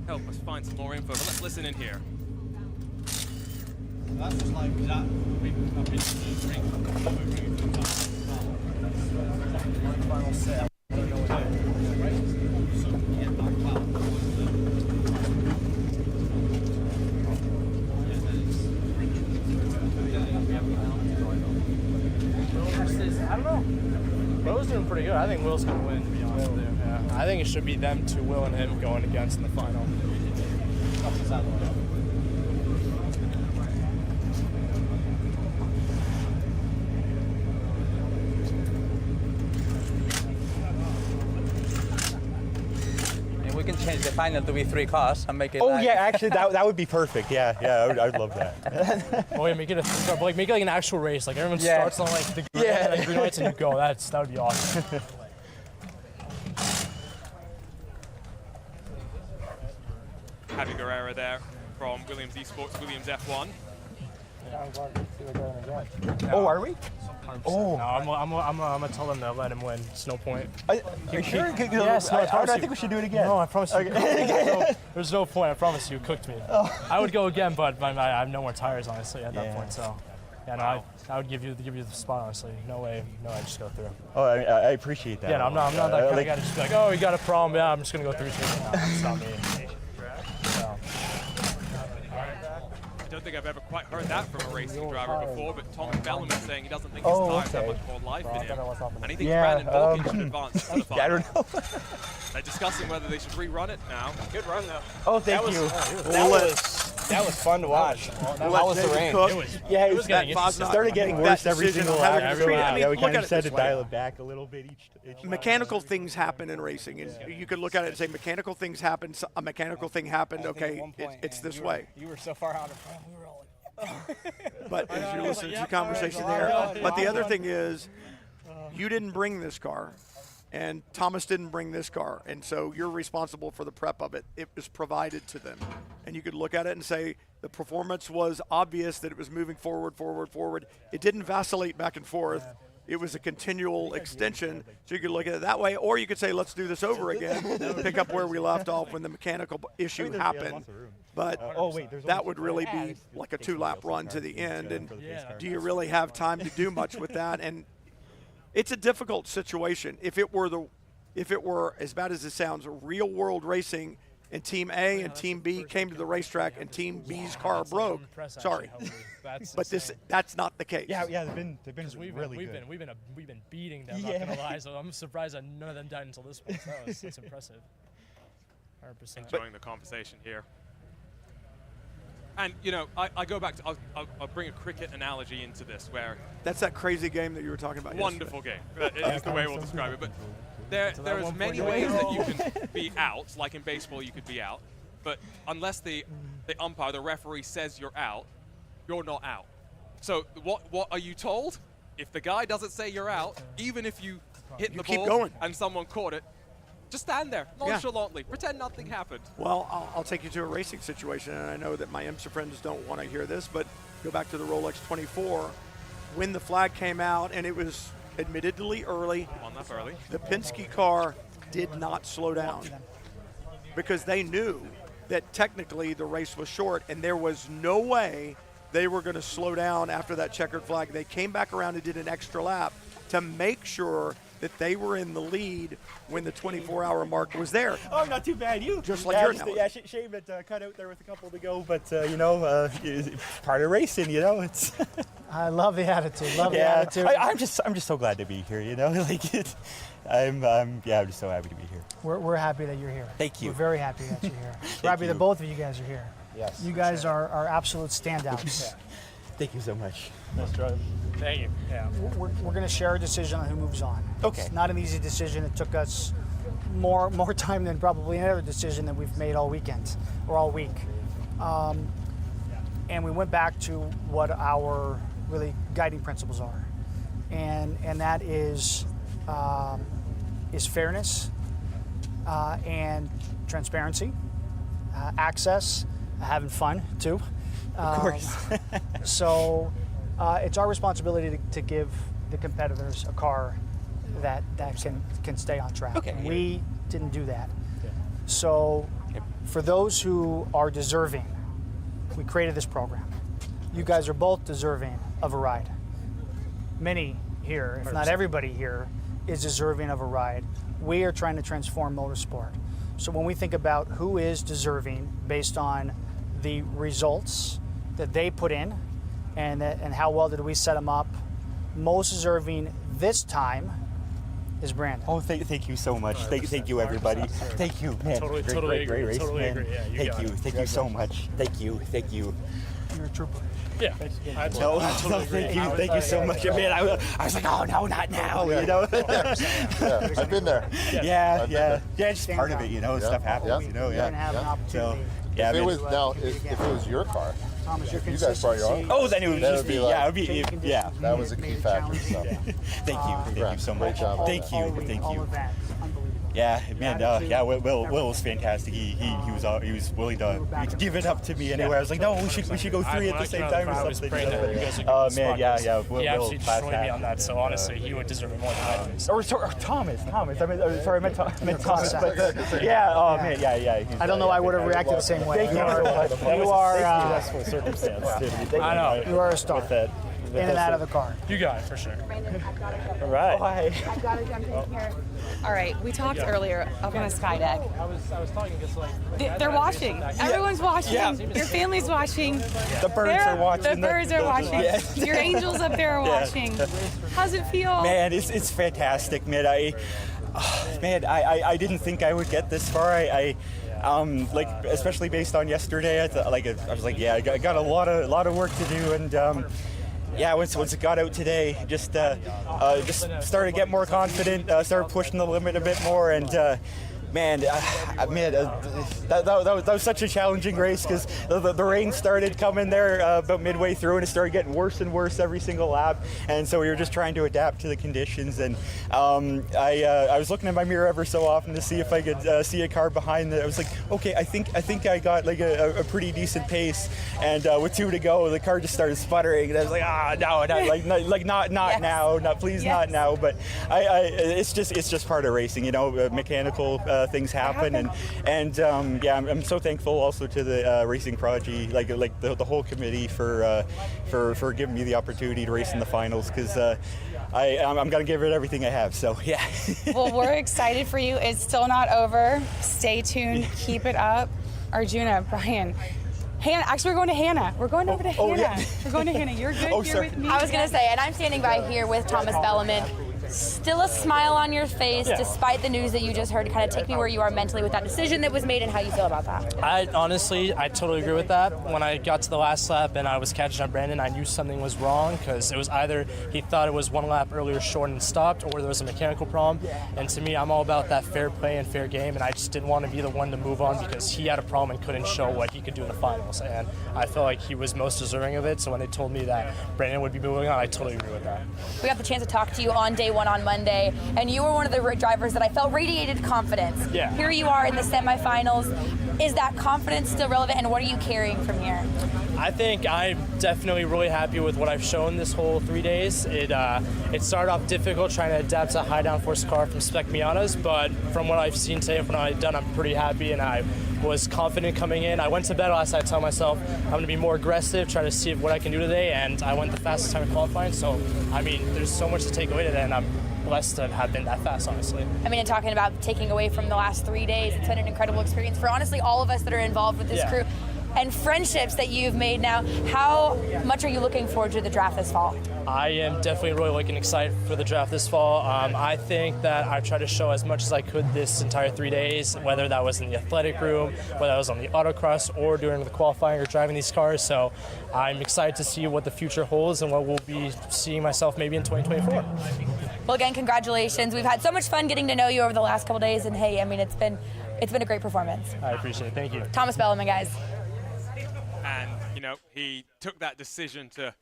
help us find some more info, but let's listen in here. That's just like that. Final set. I don't know. Will's doing pretty good. I think Will's going to win, to be honest with you. Yeah. I think it should be them two, Will and him, going against in the final. We can change the final to be 3 cars and make it. Oh like... yeah, actually that would be perfect. Yeah, I'd love that. Oh yeah, make it like an actual race. Like everyone starts on like the green lights and you go. That would be awesome. Javi Guerrera there from Williams Esports, Williams F1. Oh, are we? Oh, no, I'm gonna tell them to let him win. It's no point. Are you sure? Yes, no, I think we should do it again. No, I promise you. Okay. There's no point. I promise you. Cooked me. Oh. I would go again, but I have no more tires honestly at that point. So, yeah, no, I would give you the spot honestly. No way. No, I just go through. Oh, I appreciate that. Yeah, no, I'm not that kind of guy to just be like, oh, you got a problem. Yeah, I'm just gonna go through. No, that's not me. So. I don't think I've ever quite heard that from a racing driver before, but Tom Bellman saying he doesn't think his tires have much more life in him. And he thinks Brandon Dawkins should advance to the final. I don't know. They're discussing whether they should rerun it now. Good run, though. Oh, thank you. That was fun to watch. How was the rain? It was getting started getting worse every single lap. Yeah, we kind of decided to dial it back a little bit each mechanical things happen in racing, and you could look at it and say mechanical things happen. A mechanical thing happened. Okay, it's this way. You were so far out in front. We were all like. But as you're listening to the conversation there, but the other thing is, you didn't bring this car, and Thomas didn't bring this car, and so you're responsible for the prep of it. It was provided to them, and you could look at it and say the performance was obvious that it was moving forward. It didn't vacillate back and forth. It was a continual extension, so you could look at it that way, or you could say, let's do this over again, pick up where we left off when the mechanical issue happened. But that would really be like a 2-lap run to the end, and do you really have time to do much with that? And it's a difficult situation. If it were, as bad as it sounds, real world racing, and Team A and Team B came to the racetrack and Team B's car broke. Sorry, but that's not the case. Yeah, they've been really good. We've been beating them. Not gonna lie, so I'm surprised that none of them died until this point. That's impressive. 100%. Enjoying the conversation here. And I go back to I'll bring a cricket analogy into this, where that's that crazy game that you were talking about. Wonderful game. Is the way we'll describe it. But there is many ways that you can be out. Like in baseball, you could be out, but unless the umpire, the referee says you're out, you're not out. So what are you told? If the guy doesn't say you're out, even if you hit the ball and someone caught it, just stand there nonchalantly, pretend nothing happened. Well, I'll take you to a racing situation, and I know that my IMSA friends don't want to hear this, but go back to the Rolex 24 when the flag came out, and it was admittedly early. One lap early. The Penske car did not slow down because they knew that technically the race was short, and there was no way they were going to slow down after that checkered flag. They came back around and did an extra lap to make sure that they were in the lead when the 24-hour mark was there. Oh, not too bad. Just like your now. Yeah, shame that cut out there with a couple to go, but part of racing, it's. I love the attitude. Love the attitude. I'm just so glad to be here. I'm just so happy to be here. We're happy that you're here. Thank you. We're very happy that you're here. We're happy that both of you guys are here. Yes. You guys are absolute standouts. Thank you so much. Nice drive. Thank you. Yeah. We're going to share a decision on who moves on. Okay. It's not an easy decision. It took us more time than probably any other decision that we've made all weekend or all week. And we went back to what our really guiding principles are, and that is fairness, and transparency, access, having fun too. Of course. So it's our responsibility to give the competitors a car that can stay on track. Okay. And we didn't do that. So for those who are deserving, we created this program. You guys are both deserving of a ride. Many here, if not everybody here, is deserving of a ride. We are trying to transform motorsport. So when we think about who is deserving based on the results that they put in and how well did we set them up, most deserving this time is Brandon. Oh, thank you so much. Thank you, everybody. Thank you, man. Totally agree. Race, Totally man. agree. Yeah, Thank you so much. Thank you. You're a trooper. Yeah, I totally agree. Thank you so much, man. I was like, oh no, not now, you know. Yeah, I've been there. Yeah, it's part of it, you know. Stuff happens, you know. You're gonna have an opportunity. Yeah, if it was your car, Thomas, your you guys brought your own. Oh, then it would just be, like, it would be, yeah. That was a key factor. So. Thank you so much. Great job. Thank you. Yeah, man. Will was fantastic. He was willing to give it up to me anyway. I was like, no, we should go three at the same time or something. Oh man, yeah. He absolutely destroyed me on that. So honestly, he would deserve it more than I do. Or Thomas. I meant Thomas. But yeah. Oh man, yeah. I don't know. I would have reacted the same way. Thank you so much. You are. Stressful circumstance. I know. You are a star. In and out of the car. You got it for sure. All right. I've got to jump in here. All right, we talked earlier up on the sky deck. I was talking just like They're watching. Everyone's watching. Yeah. Your family's watching. The birds are watching. The birds are watching. Yes. Your angels up there are watching. How's it feel? Man, it's fantastic, man. I didn't think I would get this far. Like especially based on yesterday, I was like, yeah, I got a lot of work to do, and yeah, once it got out today, just started to get more confident, started pushing the limit a bit more, and that was such a challenging race because the rain started coming there about midway through, and it started getting worse and worse every single lap, and so we were just trying to adapt to the conditions. And I was looking in my mirror ever so often to see if I could see a car behind it. I was like, okay, I think I got like a pretty decent pace, and with 2 to go, the car just started sputtering, and I was like, not now, not now. But it's just part of racing, you know, mechanical things happen, and I'm so thankful also to the Racing Prodigy, like the whole committee for giving me the opportunity to race in the finals, because I'm gonna give it everything I have. So yeah. Well, we're excited for you. It's still not over. Stay tuned. Keep it up. Arjuna, Brian. Hannah, actually, we're going to Hannah. We're going over to Hannah. Yeah. We're going to Hannah. You're good. You're with me. I was going to say, and I'm standing by here with Thomas Belleman. Still a smile on your face, despite the news that you just heard. Kind of take me where you are mentally with that decision that was made and how you feel about that. I totally agree with that. When I got to the last lap and I was catching up Brandon, I knew something was wrong, because it was either he thought it was 1 lap earlier short and stopped, or there was a mechanical problem. And to me, I'm all about that fair play and fair game, and I just didn't want to be the one to move on because he had a problem and couldn't show what he could do in the finals. And I felt like he was most deserving of it. So when they told me that Brandon would be moving on, I totally agree with that. We got the chance to talk to you on day one on Monday, and you were one of the drivers that I felt radiated confidence. Yeah. Here you are in the semifinals. Is that confidence still relevant, and what are you carrying from here? I think I'm definitely really happy with what I've shown this whole 3 days. It started off difficult trying to adapt to a high downforce car from Spec Miatas, but from what I've seen today and from what I've done, I'm pretty happy, and I was confident coming in. I went to bed last night telling myself I'm going to be more aggressive, try to see what I can do today, and I went the fastest time in qualifying. So, I mean, there's so much to take away today, and I'm blessed to have been that fast, honestly. I mean, and talking about taking away from the last 3 days, it's been an incredible experience for honestly all of us that are involved with this crew, and friendships that you've made now. How much are you looking forward to the draft this fall? I am definitely really looking excited for the draft this fall. I think that I've tried to show as much as I could this entire 3 days, whether that was in the athletic room, whether that was on the autocross, or during the qualifying or driving these cars. So I'm excited to see what the future holds and what we'll be seeing myself maybe in 2024. Well, again, congratulations. We've had so much fun getting to know you over the last couple days, and hey, I mean, it's been a great performance. I appreciate it. Thank you. Thomas Belleman, guys. And, you know, he took that decision to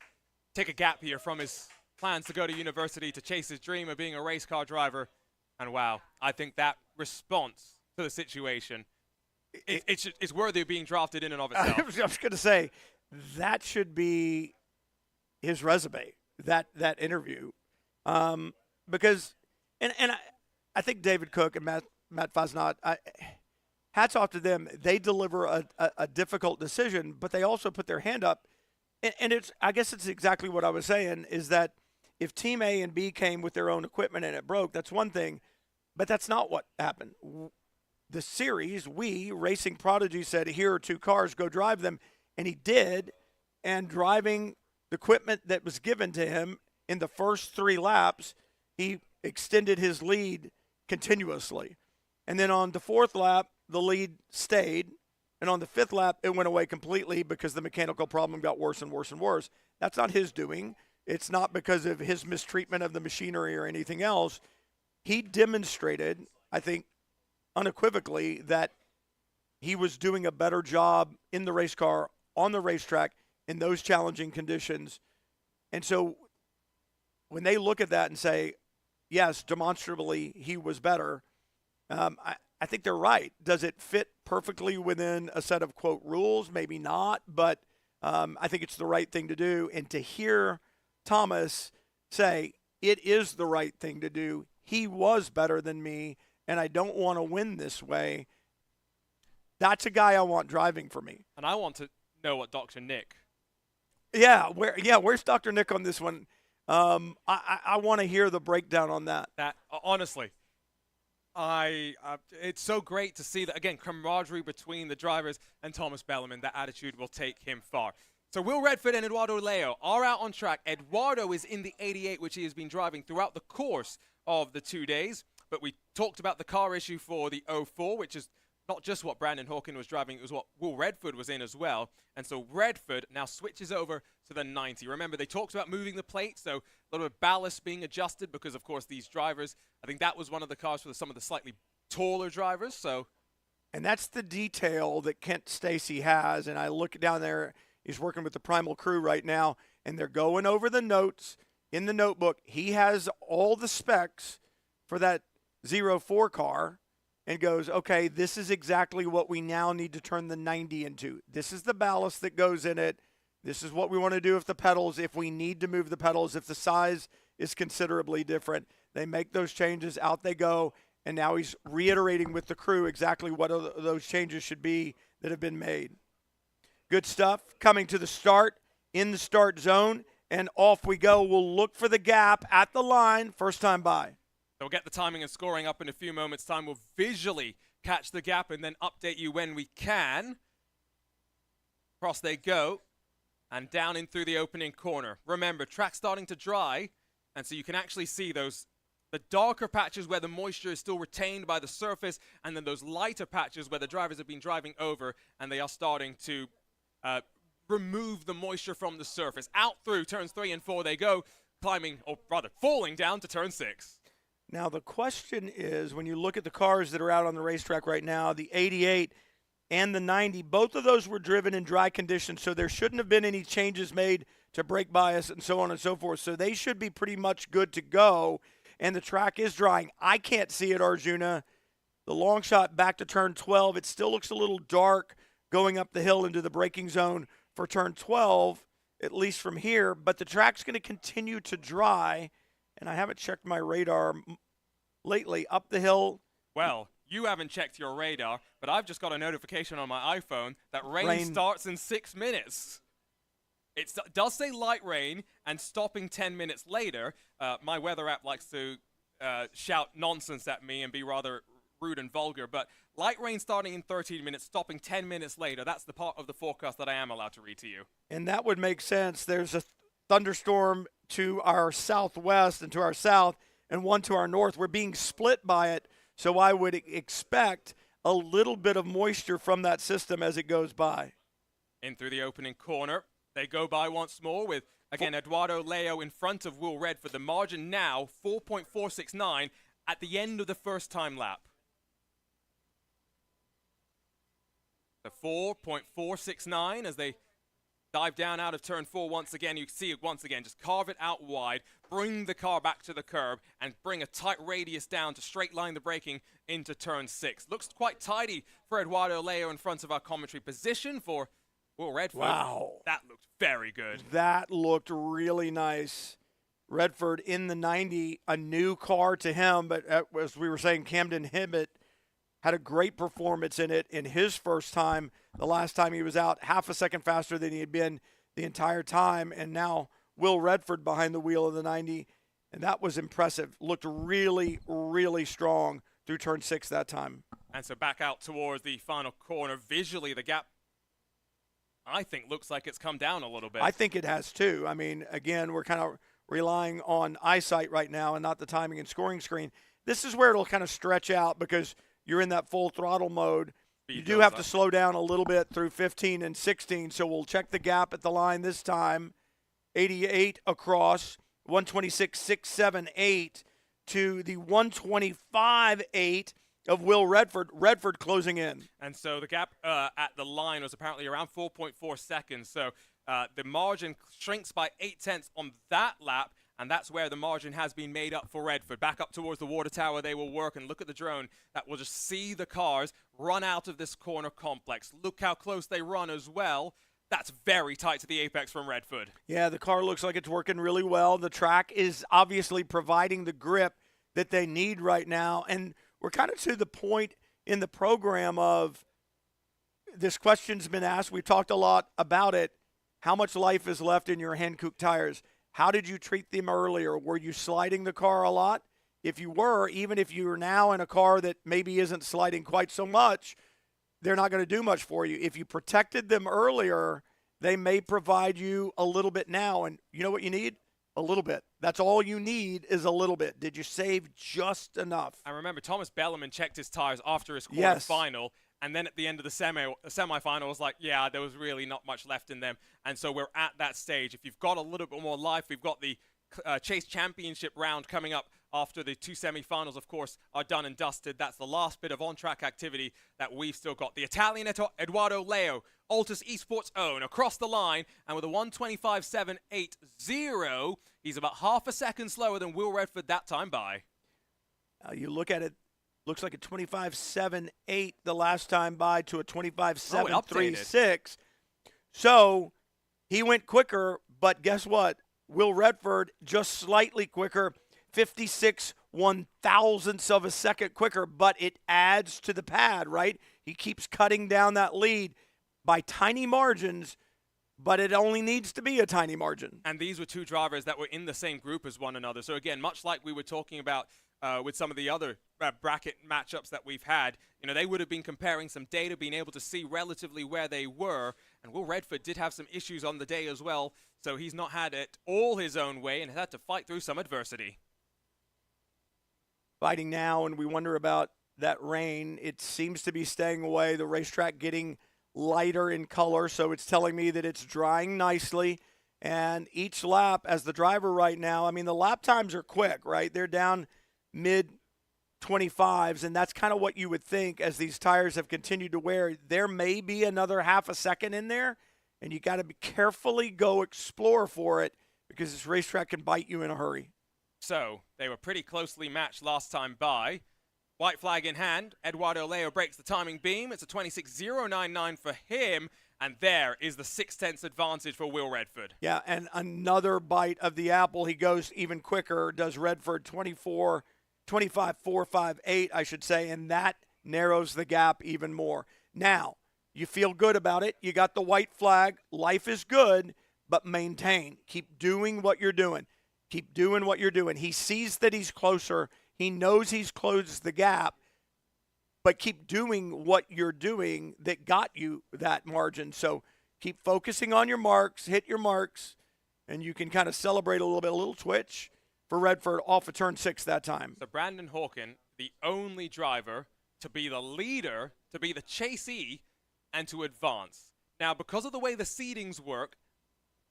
take a gap year from his plans to go to university to chase his dream of being a race car driver. And wow, I think that response to the situation. It's worthy of being drafted in and of itself. I was going to say, that should be his resume, that interview. Because, and I think David Cook and Matt Fasnacht, hats off to them. They deliver a difficult decision, but they also put their hand up. And I guess it's exactly what I was saying, is that if Team A and B came with their own equipment and it broke, that's one thing, but that's not what happened. The series, Racing Prodigy, said, here are 2 cars, go drive them. And he did, and driving the equipment that was given to him in the first 3 laps, he extended his lead continuously. And then on the 4th lap, the lead stayed. And on the 5th lap, it went away completely because the mechanical problem got worse and worse and worse. That's not his doing. It's not because of his mistreatment of the machinery or anything else. He demonstrated, I think, unequivocally, that he was doing a better job in the race car, on the racetrack, in those challenging conditions. And so when they look at that and say, yes, demonstrably he was better, I think they're right. Does it fit perfectly within a set of, quote, rules? Maybe not, but I think it's the right thing to do. And to hear Thomas say, it is the right thing to do, he was better than me, and I don't want to win this way, that's a guy I want driving for me. And I want to know what Dr. Nick. Where's Dr. Nick on this one? I want to hear the breakdown on that. That honestly, it's so great to see that, again, camaraderie between the drivers and Thomas Bellarmine. That attitude will take him far. So Will Redford and Eduardo Leo are out on track. Eduardo is in the 88, which he has been driving throughout the course of the 2 days. But we talked about the car issue for the 04, which is not just what Brandon Hawkin was driving, it was what Will Redford was in as well. And so Redford now switches over to the 90. Remember, they talked about moving the plate, so a little bit of ballast being adjusted because, of course, these drivers, I think that was one of the cars for some of the slightly taller drivers. And that's the detail that Kent Stacy has. And I look down there, he's working with the Primal crew right now, and they're going over the notes in the notebook. He has all the specs for that 04 car and goes, okay, this is exactly what we now need to turn the 90 into. This is the ballast that goes in it. This is what we want to do with the pedals, if we need to move the pedals, if the size is considerably different. They make those changes, out they go, and now he's reiterating with the crew exactly what those changes should be that have been made. Good stuff. Coming to the start, in the start zone, and off we go. We'll look for the gap at the line, first time by. We'll get the timing and scoring up in a few moments' time. We'll visually catch the gap and then update you when we can. Across they go and down in through the opening corner. Remember, track's starting to dry, and so you can actually see the darker patches where the moisture is still retained by the surface, and then those lighter patches where the drivers have been driving over and they are starting to remove the moisture from the surface. Out through turns 3 and 4 they go, climbing, or rather falling down to turn 6. Now, the question is, when you look at the cars that are out on the racetrack right now, the 88 and the 90, both of those were driven in dry conditions, so there shouldn't have been any changes made to brake bias and so on and so forth. So they should be pretty much good to go, and the track is drying. I can't see it, Arjuna. The long shot back to turn 12, it still looks a little dark going up the hill into the braking zone for turn 12, at least from here, but the track's going to continue to dry. And I haven't checked my radar lately. Up the hill. Well, you haven't checked your radar, but I've just got a notification on my iPhone that rain starts in 6 minutes. It does say light rain and stopping 10 minutes later. My weather app likes to shout nonsense at me and be rather rude and vulgar, but light rain starting in 13 minutes, stopping 10 minutes later. That's the part of the forecast that I am allowed to read to you. And that would make sense. There's a thunderstorm to our southwest and to our south, and one to our north. We're being split by it, so I would expect a little bit of moisture from that system as it goes by. In through the opening corner, they go by once more with, again, Eduardo Leo in front of Will Redford. The margin now 4.469 at the end of the first time lap. The 4.469 as they dive down out of turn 4 once again. You see it once again, just carve it out wide. bring the car back to the curb and bring a tight radius down to straight line the braking into turn 6. Looks quite tidy for Eduardo Leo in front of our commentary position for Will Redford. Wow. That looked very good. That looked really nice. Redford in the 90, a new car to him, but as we were saying, Camden Hibbett had a great performance in it in his first time. The last time he was out, half a second faster than he had been the entire time, and now Will Redford behind the wheel of the 90, and that was impressive. Looked really, really strong through turn 6 that time. And so back out towards the final corner. Visually, the gap, I think, looks like it's come down a little bit. I think it has too. I mean, again, we're kind of relying on eyesight right now and not the timing and scoring screen. This is where it'll kind of stretch out because you're in that full throttle mode. You do have to slow down a little bit through 15 and 16, so we'll check the gap at the line this time. 88 across, 126.678 to the 125.8 of Will Redford. Redford closing in. And so the gap at the line was apparently around 4.4 seconds. So the margin shrinks by 0.8 on that lap, and that's where the margin has been made up for Redford. Back up towards the water tower they will work, and look at the drone that will just see the cars run out of this corner complex. Look how close they run as well. That's very tight to the apex from Redford. Yeah, the car looks like it's working really well. The track is obviously providing the grip that they need right now, and we're kind of to the point in the program of this question's been asked. We've talked a lot about it. How much life is left in your Hankook tires? How did you treat them earlier? Were you sliding the car a lot? If you were, even if you're now in a car that maybe isn't sliding quite so much, they're not going to do much for you. If you protected them earlier, they may provide you a little bit now. And you know what you need? A little bit. That's all you need is a little bit. Did you save just enough? I remember Thomas Bellerman checked his tires after his quarterfinal. And then at the end of the semifinal, was like, yeah, there was really not much left in them. And so we're at that stage. If you've got a little bit more life, we've got the Chase Championship round coming up after the 2 semifinals, of course, are done and dusted. That's the last bit of on-track activity that we've still got. The Italian Eduardo Leo, Altus Esports own, across the line, and with a 125.780, he's about half a second slower than Will Redford that time by. You look at it. Looks like a 25.78 the last time by to a 25.736. So he went quicker, but guess what? Will Redford just slightly quicker, 56/1,000ths of a second quicker, but it adds to the pad, right? He keeps cutting down that lead by tiny margins, but it only needs to be a tiny margin. And these were two drivers that were in the same group as one another. So again, much like we were talking about with some of the other bracket matchups that we've had, you know, they would have been comparing some data, being able to see relatively where they were. And Will Redford did have some issues on the day as well, so he's not had it all his own way and had to fight through some adversity. Fighting now, and we wonder about that rain. It seems to be staying away. The racetrack getting lighter in color, so it's telling me that it's drying nicely. And each lap, as the driver right now, I mean, the lap times are quick, right? They're down mid-25s, and that's kind of what you would think as these tires have continued to wear. There may be another half a second in there, and you got to be carefully go explore for it because this racetrack can bite you in a hurry. So they were pretty closely matched last time by. White flag in hand, Eduardo Leo breaks the timing beam. It's a 26.099 for him, and there is the 0.6 advantage for Will Redford. Yeah, and another bite of the apple. He goes even quicker, does Redford 25.458, I should say, and that narrows the gap even more. Now, you feel good about it. You got the white flag. Life is good, but maintain. Keep doing what you're doing. Keep doing what you're doing. He sees that he's closer. He knows he's closed the gap, but keep doing what you're doing that got you that margin. So keep focusing on your marks, hit your marks, and you can kind of celebrate a little bit, a little twitch for Redford off of turn 6 that time. So Brandon Hawken, the only driver to be the leader, to be the chasee, and to advance. Now, because of the way the seedings work,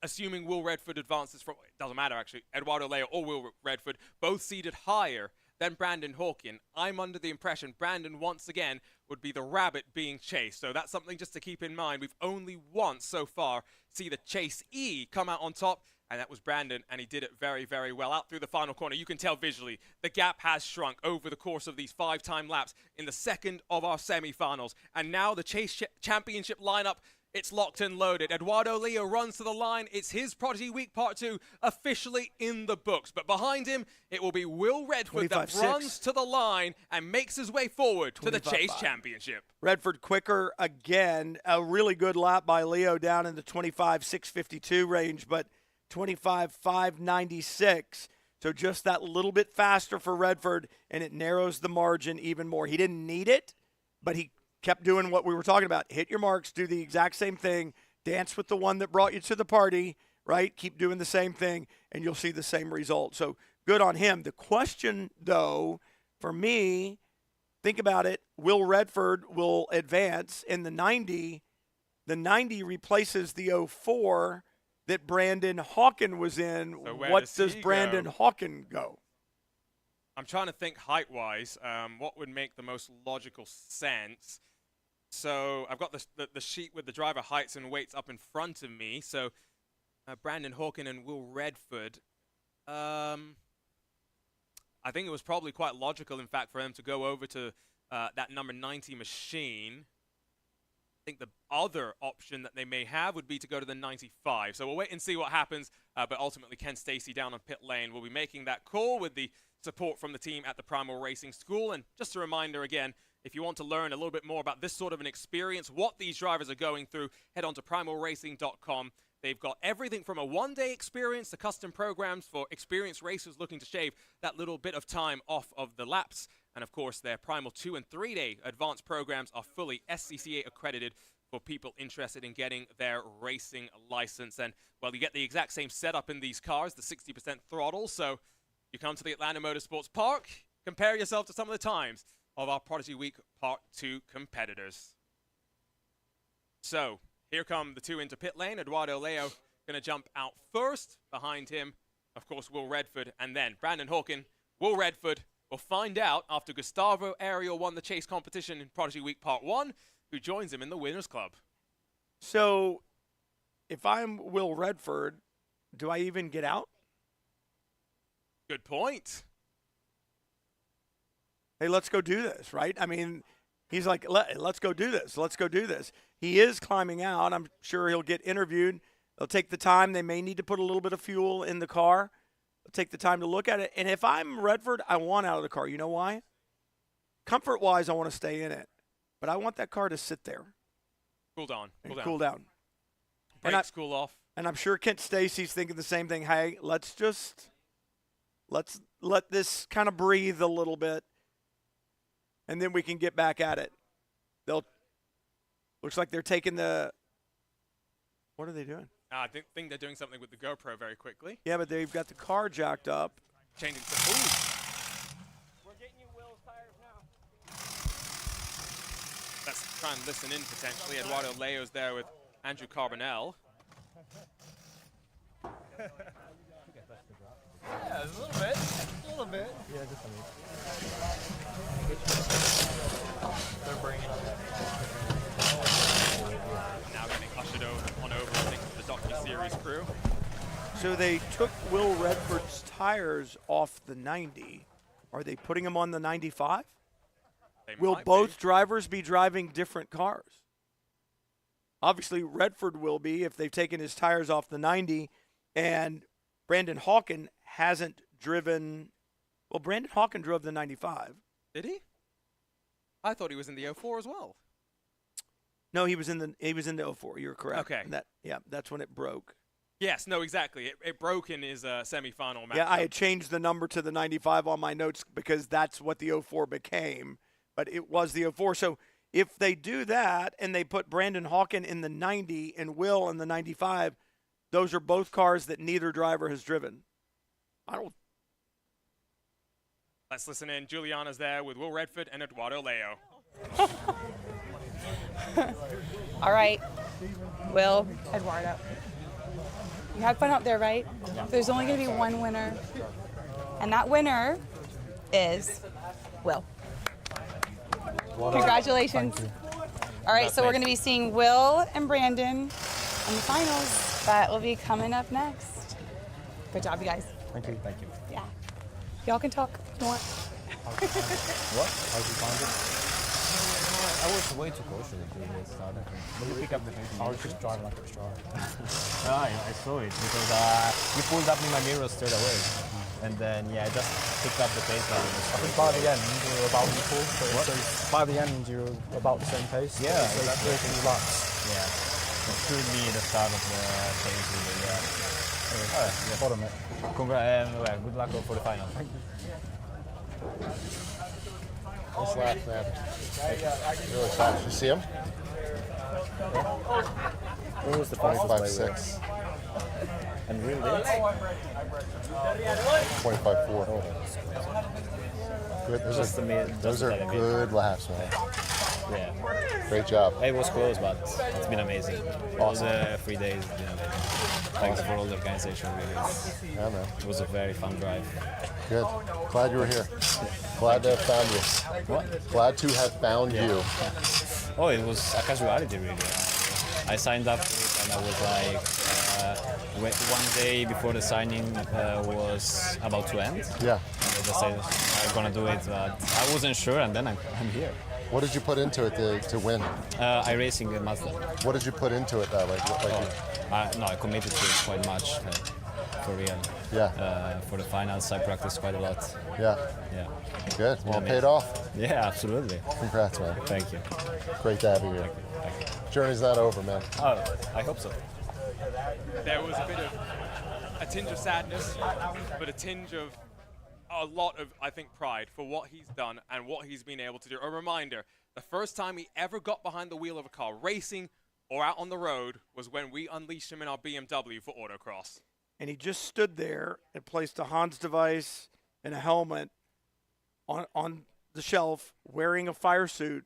assuming Will Redford advances from, it doesn't matter actually, Eduardo Leo or Will Redford, both seeded higher than Brandon Hawken, I'm under the impression Brandon once again would be the rabbit being chased. So that's something just to keep in mind. We've only once so far see the chasee come out on top, and that was Brandon, and he did it very, very well. Out through the final corner, you can tell visually the gap has shrunk over the course of these 5-time laps in the second of our semifinals. And now the Chase Championship lineup, it's locked and loaded. Eduardo Leo runs to the line. It's his Prodigy Week Part 2 officially in the books. But behind him, it will be Will Redford that runs to the line and makes his way forward to the Chase Championship. Redford quicker again. A really good lap by Leo down in the 25.652 range, but 25.596. So just that little bit faster for Redford, and it narrows the margin even more. He didn't need it, but he kept doing what we were talking about. Hit your marks, do the exact same thing, dance with the one that brought you to the party, right? Keep doing the same thing, and you'll see the same result. So good on him. The question, though, for me, think about it. Will Redford will advance in the 90. The 90 replaces the 04 that Brandon Hawken was in. So what does Brandon Hawken go? I'm trying to think height-wise, what would make the most logical sense. So I've got the sheet with the driver heights and weights up in front of me. So Brandon Hawken and Will Redford. I think it was probably quite logical, in fact, for them to go over to that number 90 machine. I think the other option that they may have would be to go to the 95. So we'll wait and see what happens. But ultimately, Ken Stacy down on pit lane will be making that call with the support from the team at the Primal Racing School. And just a reminder again, if you want to learn a little bit more about this sort of an experience, what these drivers are going through, head on to primalracing.com. They've got everything from a one-day experience to custom programs for experienced racers looking to shave that little bit of time off of the laps. And of course, their Primal 2- and 3-day advanced programs are fully SCCA accredited for people interested in getting their racing license. And, well, you get the exact same setup in these cars, the 60% throttle. So you come to the Atlanta Motorsports Park, compare yourself to some of the times of our Prodigy Week Part 2 competitors. So here come the two into pit lane. Eduardo Leo going to jump out first. Behind him, of course, Will Redford. And then Brandon Hawken, Will Redford. We'll find out after Gustavo Ariel won the chase competition in Prodigy Week Part 1, who joins him in the Winners Club. So if I'm Will Redford, do I even get out? Good point. Hey, let's go do this, right? I mean, he's like, let's go do this. Let's go do this. He is climbing out. I'm sure he'll get interviewed. They'll take the time. They may need to put a little bit of fuel in the car. They'll take the time to look at it. And if I'm Redford, I want out of the car. You know why? Comfort-wise, I want to stay in it. But I want that car to sit there. Cool down. Cool down. Brakes cool off. And I'm sure Kent Stacy's thinking the same thing. Hey, let's let this kind of breathe a little bit, and then we can get back at it. Looks like they're taking the. What are they doing? I think they're doing something with the GoPro very quickly. Yeah, but they've got the car jacked up. Changing to. Ooh. We're getting you Will's tires now. Let's try and listen in potentially. Eduardo Leo's there with Andrew Carbonell. Yeah, a little bit. A little bit. Yeah, just a little. They're bringing it. Now getting ushered on over, I think, to the docu-series crew. So they took Will Redford's tires off the 90. Are they putting them on the 95? Will both drivers be driving different cars? Obviously, Redford will be if they've taken his tires off the 90, and Brandon Hawken hasn't driven. Well, Brandon Hawken drove the 95. Did he? I thought he was in the 04 as well. No, he was in the 04. You're correct. Okay. That's when it broke. Yes, no, exactly. It broke in his semifinal match. Yeah, I had changed the number to the 95 on my notes because that's what the 04 became, but it was the 04. So if they do that and they put Brandon Hawken in the 90 and Will in the 95, those are both cars that neither driver has driven. Let's listen in. Juliana's there with Will Redford and Eduardo Leo. All right, Will, Eduardo. You had fun out there, right? There's only going to be one winner, and that winner is Will. Congratulations. All right, so we're going to be seeing Will and Brandon in the finals. That will be coming up next. Good job, you guys. Thank you. Thank you. Yeah. Y'all can talk if you want. What? How did you find it? I was way too close to the previous start. Did you pick up the pace? I was just driving like a star. I saw it because you pulled up in my mirror straight away. And then, I just picked up the pace. I think by the end, you were about equal. So by the end, you were about the same pace. Yeah, so that's really relaxed. Yeah. It could be the start of the pace. Bottom it. Congrats and good luck for the final. Thank you. Nice lap, man. Really fast. You see him? What was the fastest 25.6. And really? 25.4. Good. Those are good laps, man. Yeah. Great job. It was close, but it's been amazing. All the 3 days, it's been amazing. Thanks for all the organization, really. Yeah, man. It was a very fun drive. Good. Glad you were here. Glad to have found you. What? Glad to have found you. Oh, it was a casualty, really. I signed up for it and I was like, one day before the signing was about to end. Yeah. And I decided I'm gonna do it, but I wasn't sure, and then I'm here. What did you put into it to win? iRacing in Mazda. What did you put into it that No, I committed to it quite much, for real. Yeah. For the finals, I practiced quite a lot. Yeah. Yeah. Good. Well, it Amazing. paid off. Yeah, absolutely. Congrats, man. Thank you. Great to have you here. Thank you. Journey's not over, man. Oh, I hope so. There was a bit of a tinge of sadness, but a tinge of a lot of, I think, pride for what he's done and what he's been able to do. A reminder, the first time he ever got behind the wheel of a car, racing or out on the road, was when we unleashed him in our BMW for autocross. And he just stood there and placed a Hans device and a helmet on the shelf, wearing a fire suit,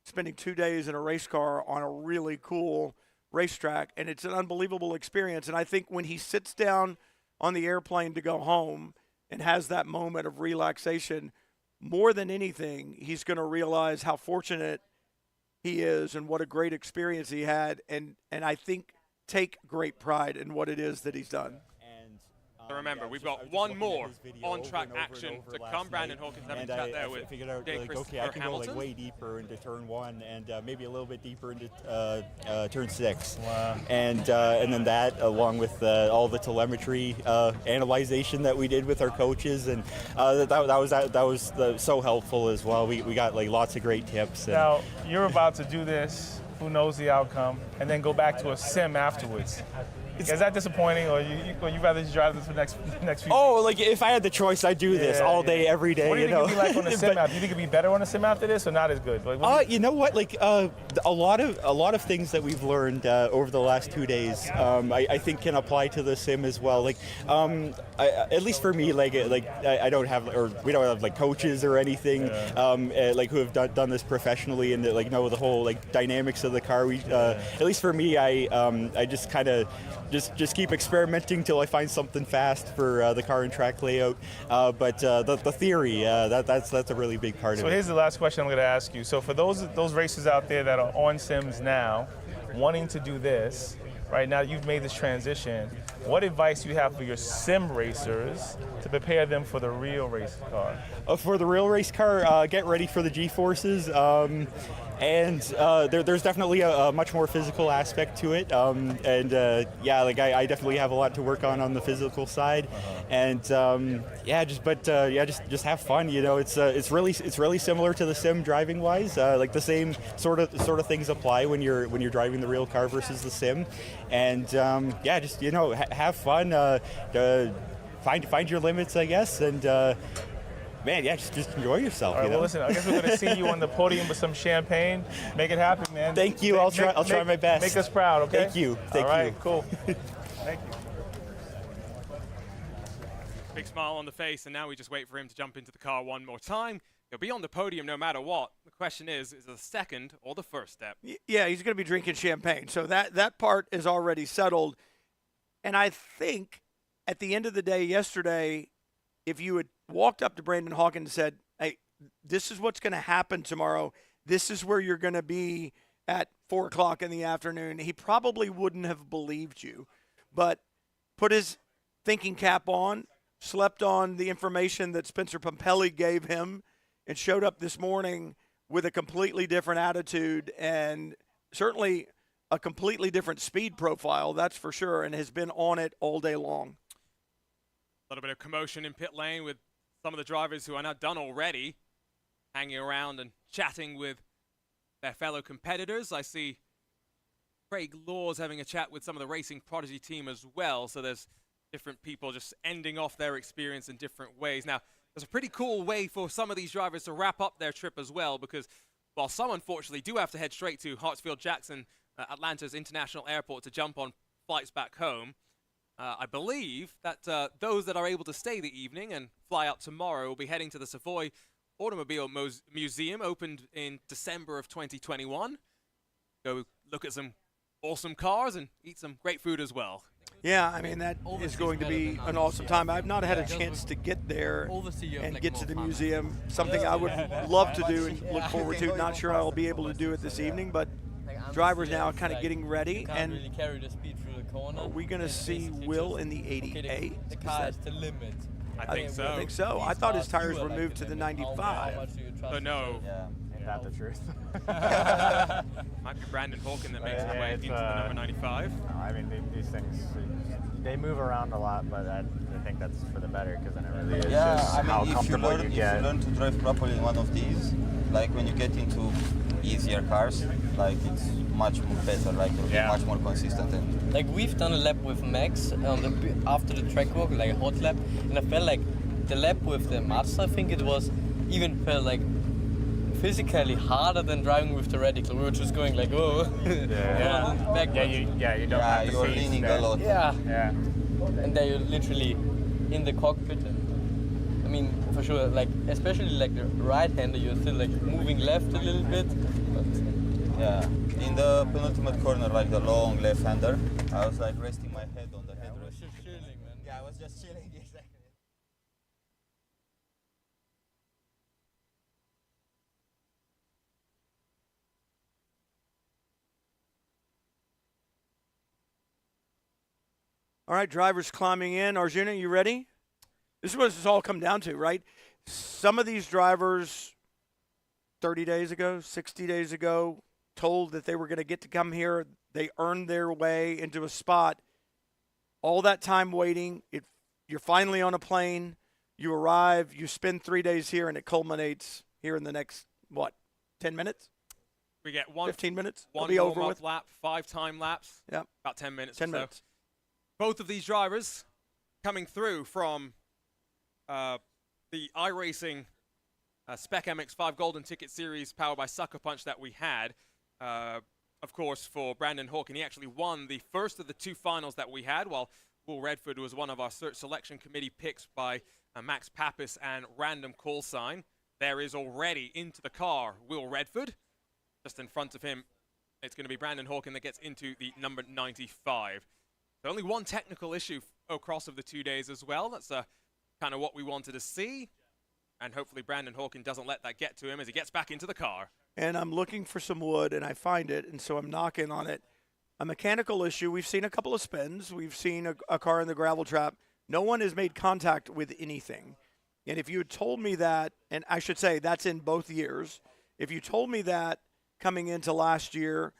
spending 2 days in a race car on a really cool racetrack. And it's an unbelievable experience. And I think when he sits down on the airplane to go home and has that moment of relaxation, more than anything, he's going to realize how fortunate he is and what a great experience he had. And I think take great pride in what it is that he's done. So remember, we've got one more on-track action to come. Brandon Hawkins having a chat there with figured out, Jake okay, I can go like way deeper into turn 1 and maybe a little bit deeper into turn 6. Wow. And then that, along with all the telemetry analyzation that we did with our coaches, and that was so helpful as well. We got like lots of great tips. And Now, you're about to do this, who knows the outcome, and then go back to a sim afterwards. Is that disappointing, or you rather just drive this for the next few Oh, like if I had the choice, I'd do this all day, every day. What do you think know? it'd be like on a sim app? Do you think it'd be better on a sim after this, or not as good? Like, You know what? Like a lot of things that we've learned over the last 2 days, I think can apply to the sim as well. Like, at least for me, like I don't have, or we don't have like coaches or anything, like who have done this professionally and like know the whole like dynamics of the car. At least for me, I just kind of just keep experimenting till I find something fast for the car and track layout. But the theory, that's a really big part of it. So here's the last question I'm going to ask you. So for those racers out there that are on sims now, wanting to do this, right now you've made this transition, what advice do you have for your sim racers to prepare them for the real race car? For the real race car, get ready for the G-forces. And there's definitely a much more physical aspect to it, I definitely have a lot to work on the physical side, and just have fun. You know, it's really similar to the sim driving wise. Like the same sort of things apply when you're driving the real car versus the sim, and have fun. Find your limits, I guess, and. Man, yeah, just enjoy yourself. All right, you know? well, listen, I guess we're going to see you on the podium with some champagne. Make it happen, man. Thank you. I'll try my best. Make us proud, okay? Thank you. All right, cool. Thank you. Big smile on the face, and now we just wait for him to jump into the car one more time. He'll be on the podium no matter what. The question is it the second or the first step? Yeah, he's going to be drinking champagne. So that part is already settled. And I think at the end of the day yesterday, if you had walked up to Brandon Hawkins and said, hey, this is what's going to happen tomorrow, this is where you're going to be at 4 o'clock in the afternoon, he probably wouldn't have believed you. But put his thinking cap on, slept on the information that Spencer Pumpelly gave him, and showed up this morning with a completely different attitude and certainly a completely different speed profile, that's for sure, and has been on it all day long. A little bit of commotion in pit lane with some of the drivers who are not done already, hanging around and chatting with their fellow competitors. I see Craig Laws having a chat with some of the Racing Prodigy team as well, so there's different people just ending off their experience in different ways. Now, there's a pretty cool way for some of these drivers to wrap up their trip as well, because while some unfortunately do have to head straight to Hartsfield-Jackson, Atlanta's international airport, to jump on flights back home, I believe that those that are able to stay the evening and fly out tomorrow will be heading to the Savoy Automobile Museum, opened in December of 2021. Go look at some awesome cars and eat some great food as well. Yeah, I mean, that is going to be an awesome time. I've not had a chance to get there and get to the museum, something I would love to do and look forward to. Not sure I'll be able to do it this evening, but drivers now kind of getting ready. And are we going to see Will in the 88? The car is the limit. I think so. I think so. I thought his tires were moved to the 95. So no. Yeah, ain't that the truth? Might be Brandon Hawkin that makes his way into the number 95. No, I mean, these things, they move around a lot, but I think that's for the better, because then it really is just how comfortable you get. If you learn to drive properly in one of these, like when you get into easier cars, like it's much better, like much more consistent. And like we've done a lap with Max after the track walk, like a hot lap, and I felt like the lap with the Mazda, I think it was, even felt like physically harder than driving with the Radical. We were just going like, oh, backwards. You don't have the you're seats leaning there. a lot. Yeah. And then you're literally in the cockpit. And, I mean, for sure, like especially like the right-hander, you're still like moving left a little bit. But yeah, in the penultimate corner, like the long left-hander, I was like resting my head on the headrest. I was just chilling, man. Yeah, I was just chilling, exactly. All right, drivers climbing in. Arjuna, you ready? This is what it's all come down to, right? Some of these drivers 30 days ago, 60 days ago, told that they were going to get to come here. They earned their way into a spot. All that time waiting, you're finally on a plane. You arrive, you spend 3 days here, and it culminates here in the next, 10 minutes? We get 15 minutes? One It'll be over warm-up with. lap, 5 time laps. Yep. About 10 minutes 10 or so. minutes. Both of these drivers coming through from the iRacing Spec MX-5 Golden Ticket Series powered by Sucker Punch that we had. Of course, for Brandon Hawkin, he actually won the first of the 2 finals that we had, while Will Redford was one of our selection committee picks by Max Papis and Random Call Sign. There is already into the car Will Redford. Just in front of him, it's going to be Brandon Hawkin that gets into the number 95. So only one technical issue across of the 2 days as well. That's kind of what we wanted to see. And hopefully Brandon Hawkin doesn't let that get to him as he gets back into the car. And I'm looking for some wood, and I find it, and so I'm knocking on it. A mechanical issue. We've seen a couple of spins. We've seen a car in the gravel trap. No one has made contact with anything. And if you had told me that, and I should say that's in both years, if you told me that coming into last year,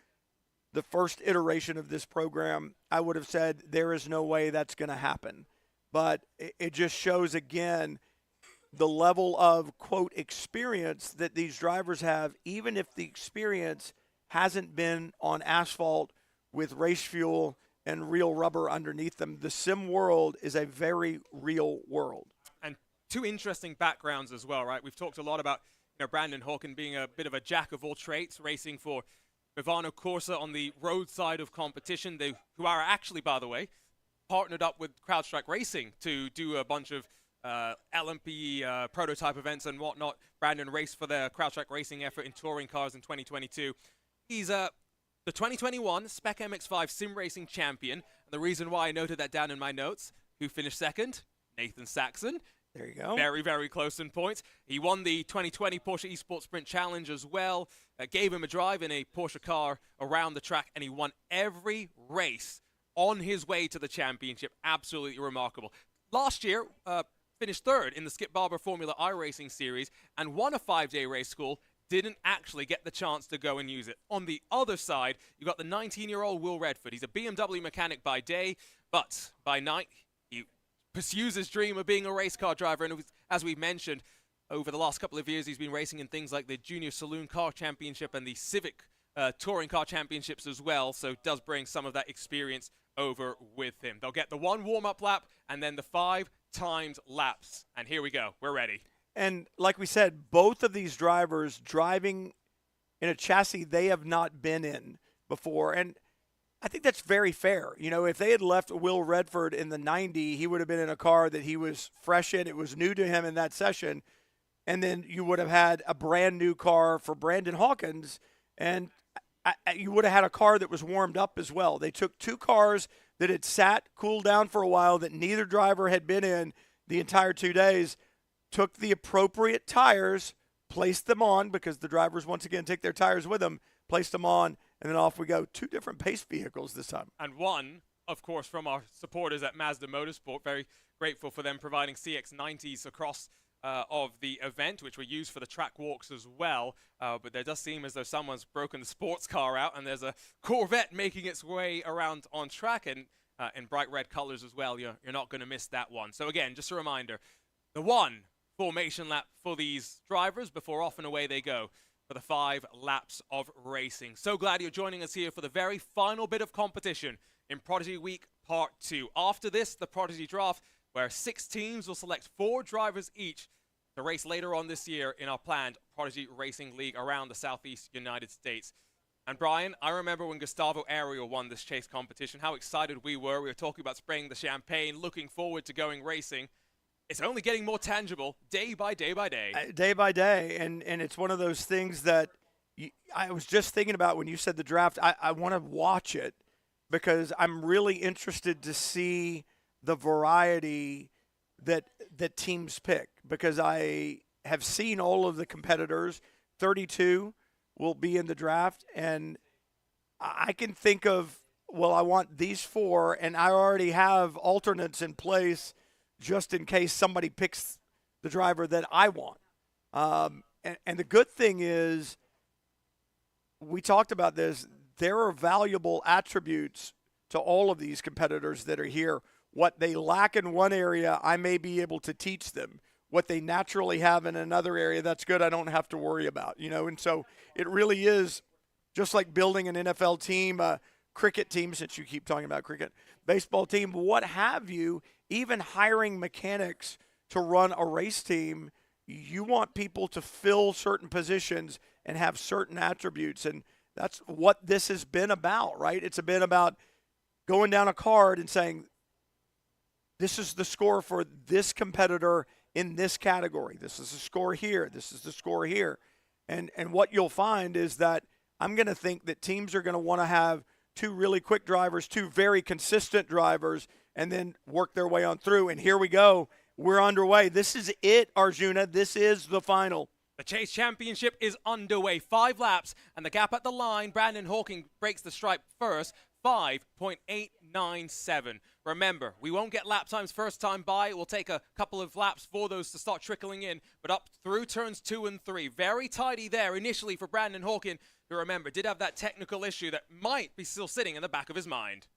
the first iteration of this program, I would have said there is no way that's going to happen. But it just shows again the level of, quote, experience that these drivers have, even if the experience hasn't been on asphalt with race fuel and real rubber underneath them. The sim world is a very real world. And 2 interesting backgrounds as well, right? We've talked a lot about Brandon Hawkin being a bit of a jack of all trades, racing for Movano Corsa on the road side of competition, who are actually, by the way, partnered up with CrowdStrike Racing to do a bunch of LMP prototype events and whatnot. Brandon raced for their CrowdStrike Racing effort in touring cars in 2022. He's the 2021 Spec MX-5 Sim Racing champion. And the reason why I noted that down in my notes, who finished second? Nathan Saxon. There you go. Very, very close in points. He won the 2020 Porsche Esports Sprint Challenge as well. Gave him a drive in a Porsche car around the track, and he won every race on his way to the championship. Absolutely remarkable. Last year, finished third in the Skip Barber Formula I Racing Series and won a 5-day race school. Didn't actually get the chance to go and use it. On the other side, you got the 19-year-old Will Redford. He's a BMW mechanic by day, but by night, he pursues his dream of being a race car driver. And as we've mentioned, over the last couple of years, he's been racing in things like the Junior Saloon Car Championship and the Civic Touring Car Championships as well. So it does bring some of that experience over with him. They'll get the 1 warm-up lap and then the 5 timed laps. And here we go. We're ready. And like we said, both of these drivers driving in a chassis they have not been in before. And I think that's very fair. You know, if they had left Will Redford in the 90, he would have been in a car that he was fresh in. It was new to him in that session. And then you would have had a brand new car for Brandon Hawkins. And you would have had a car that was warmed up as well. They took 2 cars that had sat, cooled down for a while, that neither driver had been in the entire 2 days, took the appropriate tires, placed them on, because the drivers, once again, take their tires with them, placed them on, and then off we go. 2 different pace vehicles this time. And one, of course, from our supporters at Mazda Motorsport. Very grateful for them providing CX-90s across of the event, which were used for the track walks as well. But there does seem as though someone's broken the sports car out, and there's a Corvette making its way around on track, and in bright red colors as well. You're not going to miss that one. So again, just a reminder, the 1 formation lap for these drivers before off and away they go for the 5 laps of racing. So glad you're joining us here for the very final bit of competition in Prodigy Week Part 2. After this, the Prodigy Draft, where 6 teams will select 4 drivers each to race later on this year in our planned Prodigy Racing League around the Southeast United States. And Brian, I remember when Gustavo Ariel won this chase competition, how excited we were. We were talking about spraying the champagne, looking forward to going racing. It's only getting more tangible day by day by day. Day by day, and it's one of those things that I was just thinking about when you said the draft. I want to watch it because I'm really interested to see the variety that teams pick, because I have seen all of the competitors. 32 will be in the draft, and I can think of, well, I want these 4, and I already have alternates in place just in case somebody picks the driver that I want. And the good thing is, we talked about this, there are valuable attributes to all of these competitors that are here. What they lack in one area, I may be able to teach them. What they naturally have in another area, that's good, I don't have to worry about, you know. And so it really is just like building an NFL team, a cricket team, since you keep talking about cricket, baseball team, what have you. Even hiring mechanics to run a race team, you want people to fill certain positions and have certain attributes. And that's what this has been about, right? It's been about going down a card and saying, this is the score for this competitor in this category. This is the score here. This is the score here. And what you'll find is that I'm going to think that teams are going to want to have 2 really quick drivers, 2 very consistent drivers, and then work their way on through. And here we go. We're underway. This is it, Arjuna. This is the final. The Chase Championship is underway. 5 laps, and the gap at the line, Brandon Hawking breaks the stripe first, 5.897. Remember, we won't get lap times first time by. It will take a couple of laps for those to start trickling in, but up through turns 2 and 3. Very tidy there initially for Brandon Hawking, who, remember, did have that technical issue that might be still sitting in the back of his mind.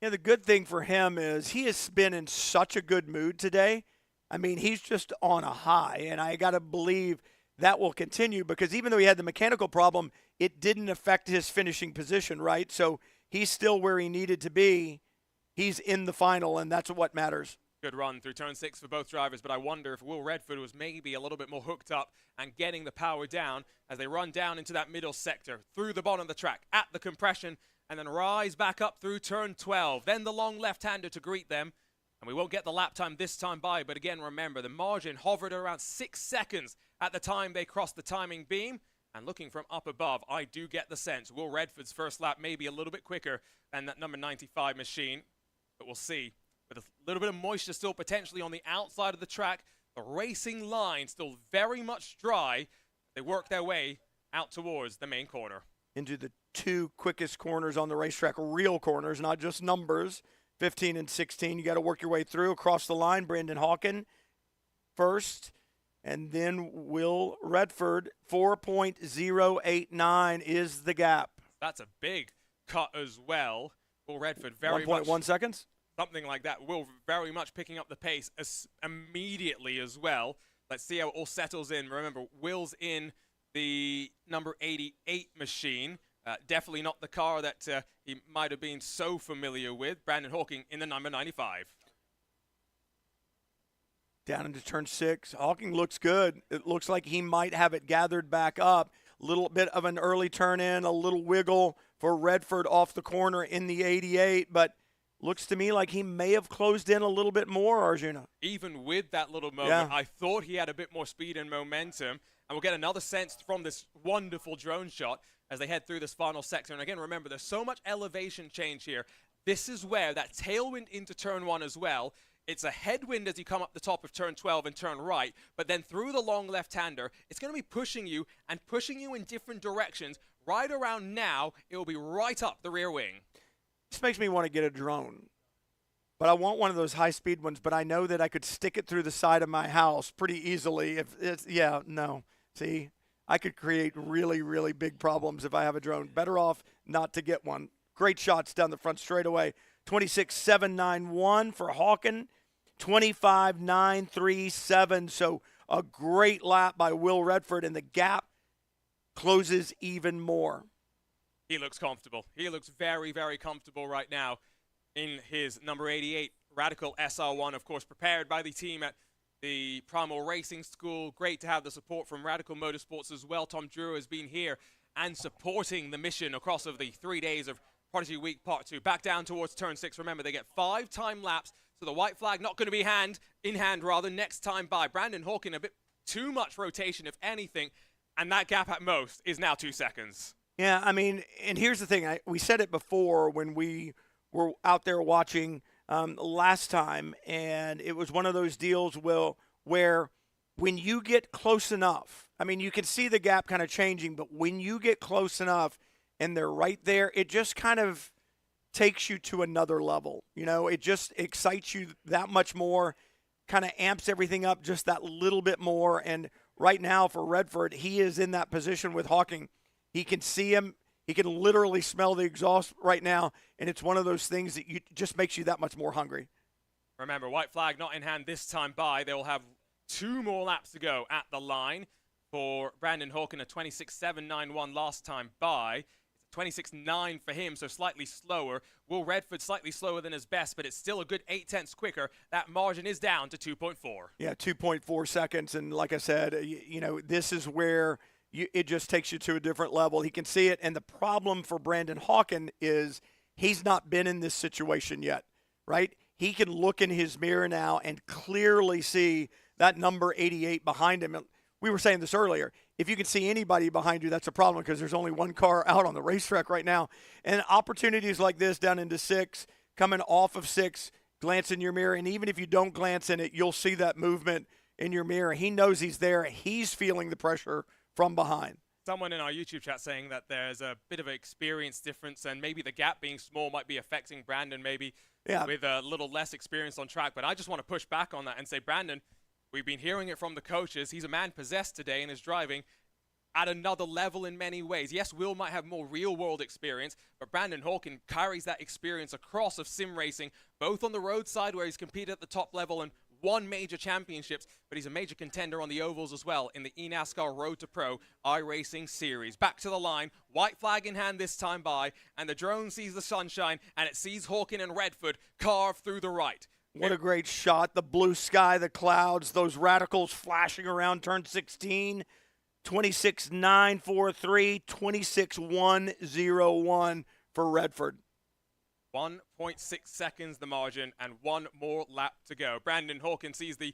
Yeah, the good thing for him is he has been in such a good mood today. I mean, he's just on a high, and I got to believe that will continue, because even though he had the mechanical problem, it didn't affect his finishing position, right? So he's still where he needed to be. He's in the final, and that's what matters. Good run through turn 6 for both drivers, but I wonder if Will Redford was maybe a little bit more hooked up and getting the power down as they run down into that middle sector, through the bottom of the track, at the compression, and then rise back up through turn 12. Then the long left-hander to greet them. And we won't get the lap time this time by, but again, remember, the margin hovered around 6 seconds at the time they crossed the timing beam. And looking from up above, I do get the sense Will Redford's first lap may be a little bit quicker than that number 95 machine. But we'll see. With a little bit of moisture still potentially on the outside of the track, the racing line still very much dry. They work their way out towards the main corner. Into the two quickest corners on the racetrack, real corners, not just numbers, 15 and 16. You got to work your way through across the line. Brandon Hawken first, and then Will Redford. 4.089 is the gap. That's a big cut as well. Will Redford very much 1.1 seconds. Something like that. Will very much picking up the pace immediately as well. Let's see how it all settles in. Remember, Will's in the number 88 machine. Definitely not the car that he might have been so familiar with. Brandon Hawking in the number 95. Down into turn 6. Hawking looks good. It looks like he might have it gathered back up. A little bit of an early turn in, a little wiggle for Redford off the corner in the 88, but looks to me like he may have closed in a little bit more, Arjuna. Even with that little moment, I thought he had a bit more speed and momentum. And we'll get another sense from this wonderful drone shot as they head through this final sector. And again, remember, there's so much elevation change here. This is where that tailwind into turn 1 as well. It's a headwind as you come up the top of turn 12 and turn right, but then through the long left-hander, it's going to be pushing you in different directions. Right around now, it will be right up the rear wing. This makes me want to get a drone, but I want one of those high-speed ones, but I know that I could stick it through the side of my house pretty easily. If it's, See, I could create really, really big problems if I have a drone. Better off not to get one. Great shots down the front straightaway. 26.791 for Hawken, 25.937. So a great lap by Will Redford, and the gap closes even more. He looks comfortable. He looks very, very comfortable right now in his number 88 Radical SR1, of course, prepared by the team at the Primal Racing School. Great to have the support from Radical Motorsports as well. Tom Drew has been here and supporting the mission across of the 3 days of Prodigy Week Part 2. Back down towards turn 6. Remember, they get 5 time laps, so the white flag not going to be in hand next time by. Brandon Hawken, a bit too much rotation, if anything, and that gap at most is now 2 seconds. Yeah, I mean, and here's the thing. We said it before when we were out there watching last time, and it was one of those deals, Will, where when you get close enough, I mean, you can see the gap kind of changing, but when you get close enough and they're right there, it just kind of takes you to another level. You know, it just excites you that much more, kind of amps everything up just that little bit more. And right now for Redford, he is in that position with Hawking. He can see him. He can literally smell the exhaust right now, and it's one of those things that just makes you that much more hungry. Remember, white flag not in hand this time by. They will have 2 more laps to go at the line for Brandon Hawken, a 26.791 last time by. It's a 26.9 for him, so slightly slower. Will Redford slightly slower than his best, but it's still a good 0.8 quicker. That margin is down to 2.4. Yeah, 2.4 seconds, and like I said, this is where it just takes you to a different level. He can see it, and the problem for Brandon Hawken is he's not been in this situation yet, right? He can look in his mirror now and clearly see that number 88 behind him. We were saying this earlier. If you can see anybody behind you, that's a problem because there's only one car out on the racetrack right now. And opportunities like this down into 6, coming off of 6, glance in your mirror, and even if you don't glance in it, you'll see that movement in your mirror. He knows he's there. He's feeling the pressure from behind. Someone in our YouTube chat saying that there's a bit of an experience difference and maybe the gap being small might be affecting Brandon maybe with a little less experience on track. But I just want to push back on that and say, Brandon, we've been hearing it from the coaches. He's a man possessed today and is driving at another level in many ways. Yes, Will might have more real-world experience, but Brandon Hawken carries that experience across of sim racing, both on the roadside where he's competed at the top level and won major championships, but he's a major contender on the ovals as well in the eNASCAR Road to Pro iRacing Series. Back to the line, white flag in hand this time by, and the drone sees the sunshine, and it sees Hawken and Redford carve through the right. What a great shot. The blue sky, the clouds, those radicals flashing around turn 16. 26.943, 26.101 for Redford. 1.6 seconds the margin and 1 more lap to go. Brandon Hawken sees the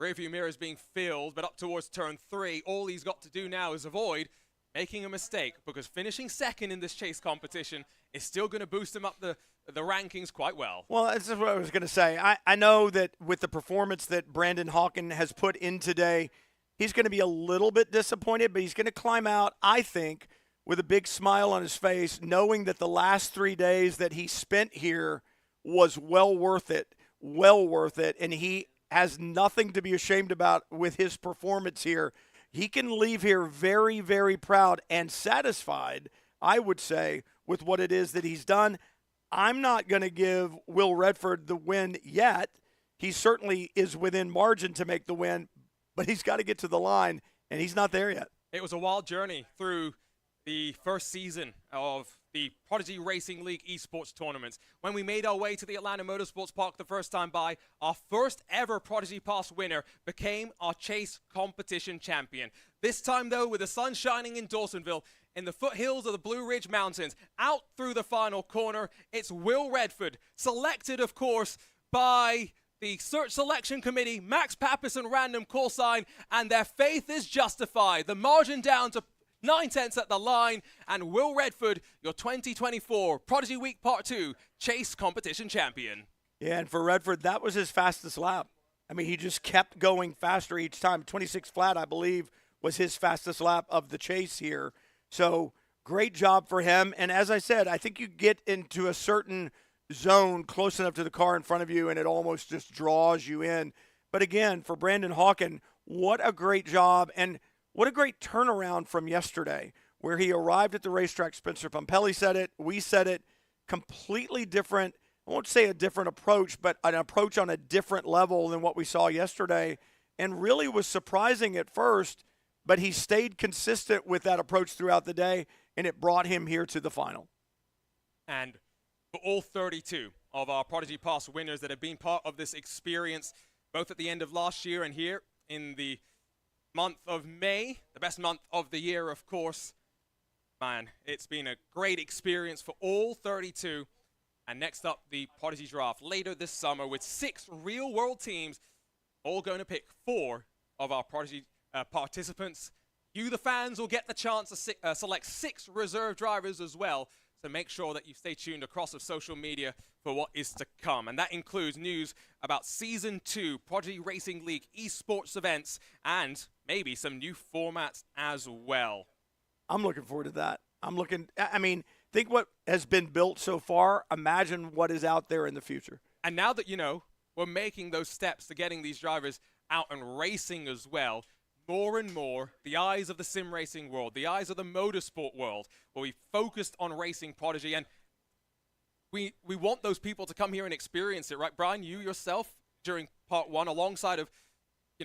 rearview mirrors being filled, but up towards turn 3, all he's got to do now is avoid making a mistake, because finishing second in this chase competition is still going to boost him up the rankings quite well. Well, that's what I was going to say. I know that with the performance that Brandon Hawken has put in today, he's going to be a little bit disappointed, but he's going to climb out, I think, with a big smile on his face, knowing that the last 3 days that he spent here was well worth it, and he has nothing to be ashamed about with his performance here. He can leave here very, very proud and satisfied, I would say, with what it is that he's done. I'm not going to give Will Redford the win yet. He certainly is within margin to make the win, but he's got to get to the line, and he's not there yet. It was a wild journey through the first season of the Prodigy Racing League esports tournaments. When we made our way to the Atlanta Motorsports Park the first time by, our first ever Prodigy Pass winner became our chase competition champion. This time, though, with the sun shining in Dawsonville, in the foothills of the Blue Ridge Mountains, out through the final corner, it's Will Redford, selected, of course, by the search selection committee, Max Papis and random call sign, and their faith is justified. The margin down to 9/10 at the line, and Will Redford, your 2024 Prodigy Week Part 2 Chase Competition Champion. Yeah, and for Redford, that was his fastest lap. I mean, he just kept going faster each time. 26 flat, I believe, was his fastest lap of the chase here. So great job for him. And as I said, I think you get into a certain zone close enough to the car in front of you, and it almost just draws you in. But again, for Brandon Hawken, what a great job, and what a great turnaround from yesterday, where he arrived at the racetrack. Spencer Pompelli said it, we said it, completely different, I won't say a different approach, but an approach on a different level than what we saw yesterday, and really was surprising at first, but he stayed consistent with that approach throughout the day, and it brought him here to the final. And for all 32 of our Prodigy Pass winners that have been part of this experience, both at the end of last year and here in the month of May, the best month of the year, of course. Man, it's been a great experience for all 32. And next up, the Prodigy Draft later this summer with 6 real-world teams, all going to pick 4 of our Prodigy participants. You, the fans, will get the chance to select 6 reserve drivers as well. So make sure that you stay tuned across of social media for what is to come. And that includes news about Season 2 Prodigy Racing League esports events and maybe some new formats as well. I'm looking forward to that. I mean, think what has been built so far. Imagine what is out there in the future. And now that, we're making those steps to getting these drivers out and racing as well, more and more, the eyes of the sim racing world, the eyes of the motorsport world, will be focused on racing Prodigy. And we want those people to come here and experience it, right? Brian, you yourself, during Part 1, alongside of,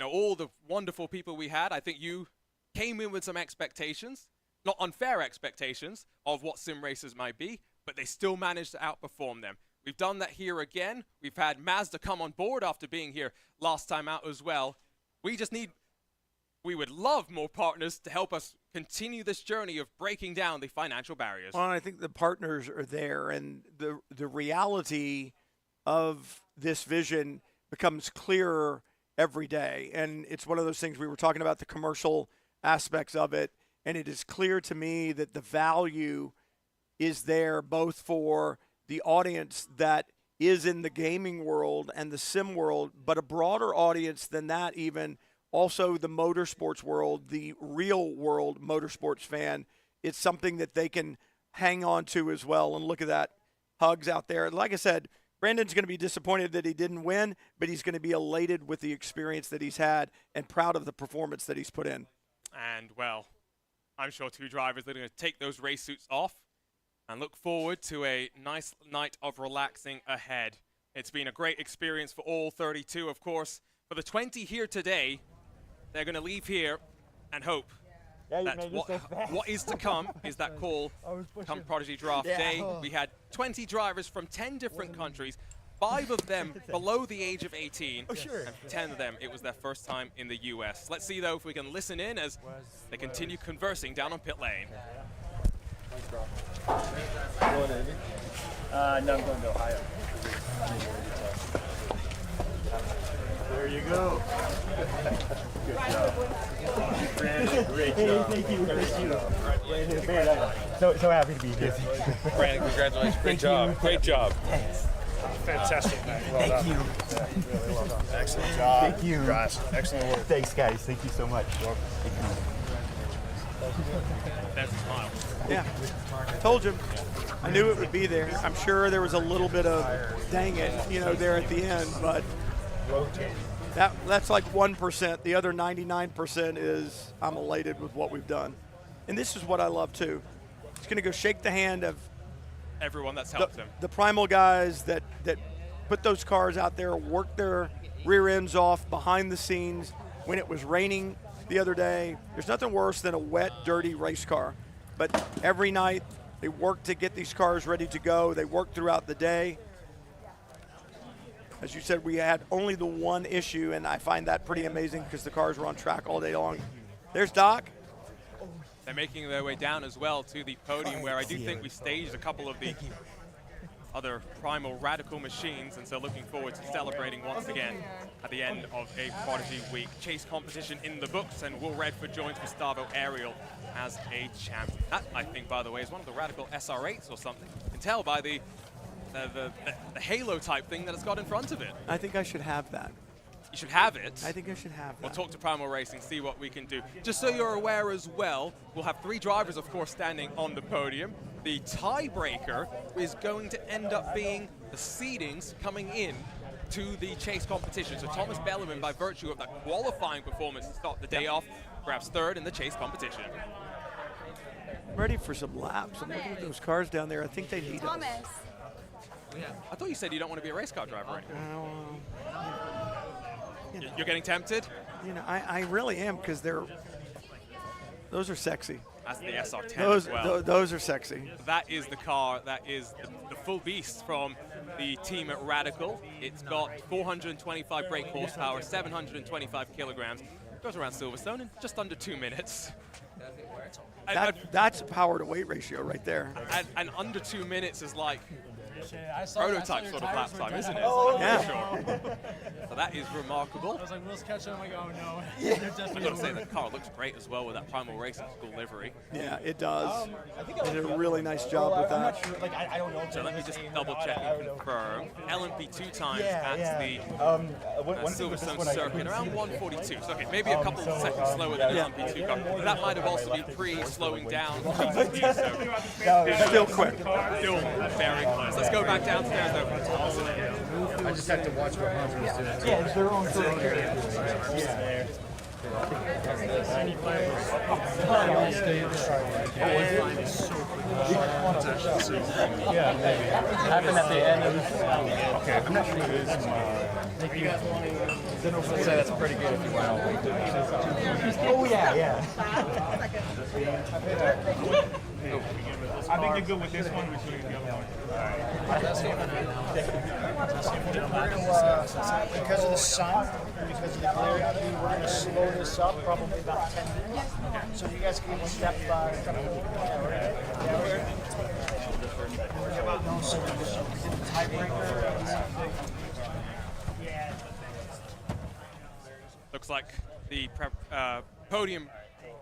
all the wonderful people we had, I think you came in with some expectations, not unfair expectations of what sim racers might be, but they still managed to outperform them. We've done that here again. We've had Mazda come on board after being here last time out as well. We would love more partners to help us continue this journey of breaking down the financial barriers. Well, I think the partners are there, and the reality of this vision becomes clearer every day. And it's one of those things, we were talking about the commercial aspects of it, and it is clear to me that the value is there both for the audience that is in the gaming world and the sim world, but a broader audience than that even, also the motorsports world, the real world motorsports fan. It's something that they can hang on to as well. And look at that, hugs out there. Like I said, Brandon's going to be disappointed that he didn't win, but he's going to be elated with the experience that he's had and proud of the performance that he's put in. And, well, I'm sure 2 drivers are going to take those race suits off and look forward to a nice night of relaxing ahead. It's been a great experience for all 32, of course. For the 20 here today, they're going to leave here and hope that what is to come is that call come Prodigy Draft Day. We had 20 drivers from 10 different countries, 5 of them below the age of 18, and 10 of them, it was their first time in the U.S. Let's see, though, if we can listen in as they continue conversing down on pit lane. No, I'm going to Ohio. There you go. Good job. Brandon, great job. Thank you. So happy to be here. Brandon, congratulations. Great job. Great job. Fantastic night. Well Thank done. you. Really well done. Excellent job. Thank you. Guys, excellent work. Thanks, guys. Thank you so much. There's a smile. Yeah, I told you. I knew it would be there. I'm sure there was a little bit of dang it, there at the end, but that's like 1%. The other 99% is I'm elated with what we've done. And this is what I love too. It's going to go shake the hand of everyone that's helped him. The primal guys that put those cars out there, worked their rear ends off behind the scenes when it was raining the other day. There's nothing worse than a wet, dirty race car. But every night they work to get these cars ready to go. They work throughout the day. As you said, we had only the one issue, and I find that pretty amazing because the cars were on track all day long. There's Doc. They're making their way down as well to the podium, where I do think we staged a couple of the other primal Radical machines, and so looking forward to celebrating once again at the end of a Prodigy Week. Chase competition in the books, and Will Redford joins Gustavo Ariel as a champion. That, I think, by the way, is one of the Radical SR8s or something. You can tell by the halo type thing that it's got in front of it. I think I should have that. You should have it. I think I should have that. We'll talk to Primal Racing, see what we can do. Just so you're aware as well, we'll have 3 drivers, of course, standing on the podium. The tiebreaker is going to end up being the seedings coming in to the chase competition. So Thomas Bellerman, by virtue of that qualifying performance to start the day off, grabs 3rd in the chase competition. I'm ready for some laps. I'm looking at those cars down there. I think they need us. I thought you said you don't want to be a race car driver anymore. You're getting tempted? I really am, because those are sexy. That's the SR10 as well. Those are sexy. That is the car, that is the full beast from the team at Radical. It's got 425 brake horsepower, 725 kilograms. Goes around Silverstone in just under 2 minutes. That's a power to weight ratio right there. And under 2 minutes is like prototype sort of lap time, isn't it? Yeah. Sure. So that is remarkable. I was like, Will's catching him. I go, oh, no. Yeah. I've got to say, that car looks great as well with that Primal Racing School livery. Yeah, it does. They did a really nice job with that. I don't know. So let me just double check and confirm. LMP 2 times at the Silverstone circuit, around 142. So okay, maybe a couple of seconds slower than the LMP2 car. But that might have also been pre-slowing down. Still quick. Still very close. Let's go back downstairs though. I just had to watch what Hunter was doing. Yeah, it's their own Happened at the end of okay, I'm not sure it is. I'd say that's pretty good if you went all the way through. Oh, yeah. I think they're good with this one. We should the other one. Because of the sun, because of the glare, we're going to slow this up probably about 10 minutes. So you guys can step Looks like the podium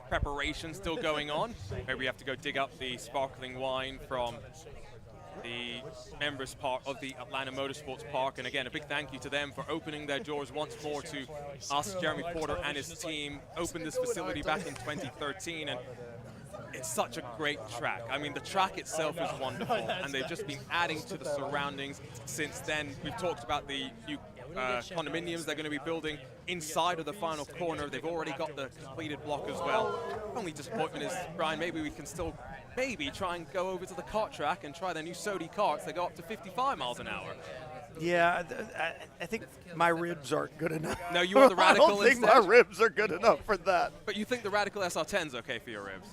preparation still going on. Maybe we have to go dig up the sparkling wine from the members part of the Atlanta Motorsports Park. And again, a big thank you to them for opening their doors once more to us. Jeremy Porter and his team opened this facility back in 2013, and it's such a great track. I mean, the track itself is wonderful, and they've just been adding to the surroundings since then. We've talked about the new condominiums they're going to be building inside of the final corner. They've already got the completed block as well. Only disappointment is, Brian, maybe we can still try and go over to the kart track and try their new Sodi karts. They go up to 55 miles an hour. Yeah, I think my ribs aren't good enough. No, you want the Radical I don't think instead? my ribs are good enough for that. But you think the Radical SR10's okay for your ribs?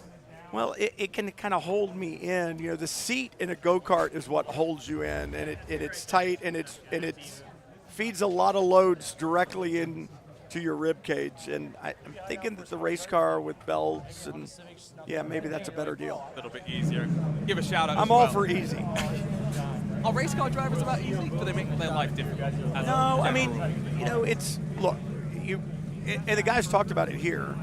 Well, it can kind of hold me in. You know, the seat in a go-kart is what holds you in, and it's tight, and it feeds a lot of loads directly into your rib cage. And I'm thinking that the race car with belts and maybe that's a better deal. A little bit easier. Give a shout out. I'm all for easy. Are race car drivers about easy? Do they make their life difficult? No, I mean, look, and the guys talked about it here.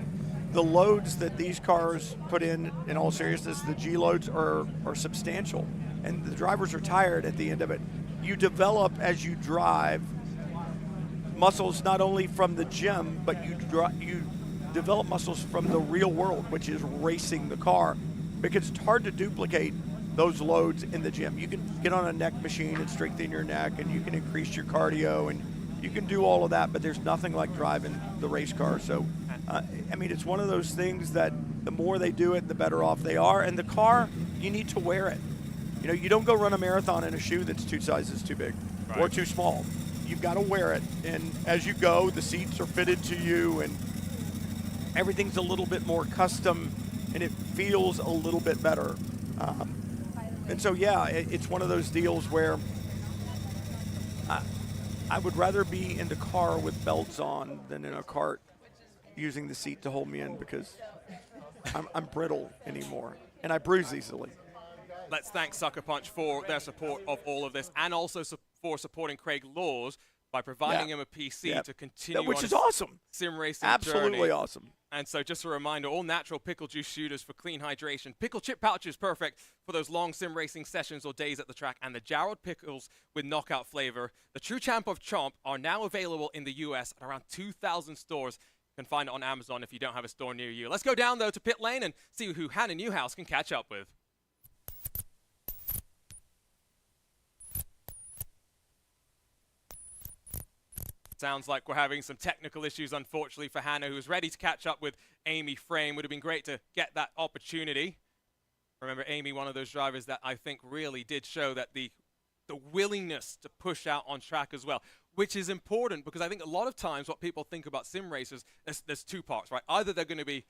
The loads that these cars put in all seriousness, the G loads are substantial, and the drivers are tired at the end of it. You develop as you drive muscles not only from the gym, but you develop muscles from the real world, which is racing the car, because it's hard to duplicate those loads in the gym. You can get on a neck machine and strengthen your neck, and you can increase your cardio, and you can do all of that, but there's nothing like driving the race car. So, I mean, it's one of those things that the more they do it, the better off they are. And the car, you need to wear it. You know, you don't go run a marathon in a shoe that's 2 sizes too big or too small. You've got to wear it. And as you go, the seats are fitted to you, and everything's a little bit more custom, and it feels a little bit better. And so, yeah, it's one of those deals where I would rather be in the car with belts on than in a cart using the seat to hold me in, because I'm brittle anymore, and I bruise easily. Let's thank Sucker Punch for their support of all of this, and also for supporting Craig Laws by providing him a PC to continue which on is his awesome. sim racing Absolutely journey. awesome. And so just a reminder, all natural pickle juice shooters for clean hydration. Pickle chip pouches, perfect for those long sim racing sessions or days at the track. And the Jarrod pickles with knockout flavor. The True Champ of Chomp are now available in the US at around 2,000 stores. You can find it on Amazon if you don't have a store near you. Let's go down, though, to pit lane and see who Hannah Newhouse can catch up with. Sounds like we're having some technical issues, unfortunately, for Hannah, who's ready to catch up with Amy Frame. Would have been great to get that opportunity. Remember, Amy, one of those drivers that I think really did show that the willingness to push out on track as well, which is important, because I think a lot of times what people think about sim racers, there's 2 parts, right? Either they're going to be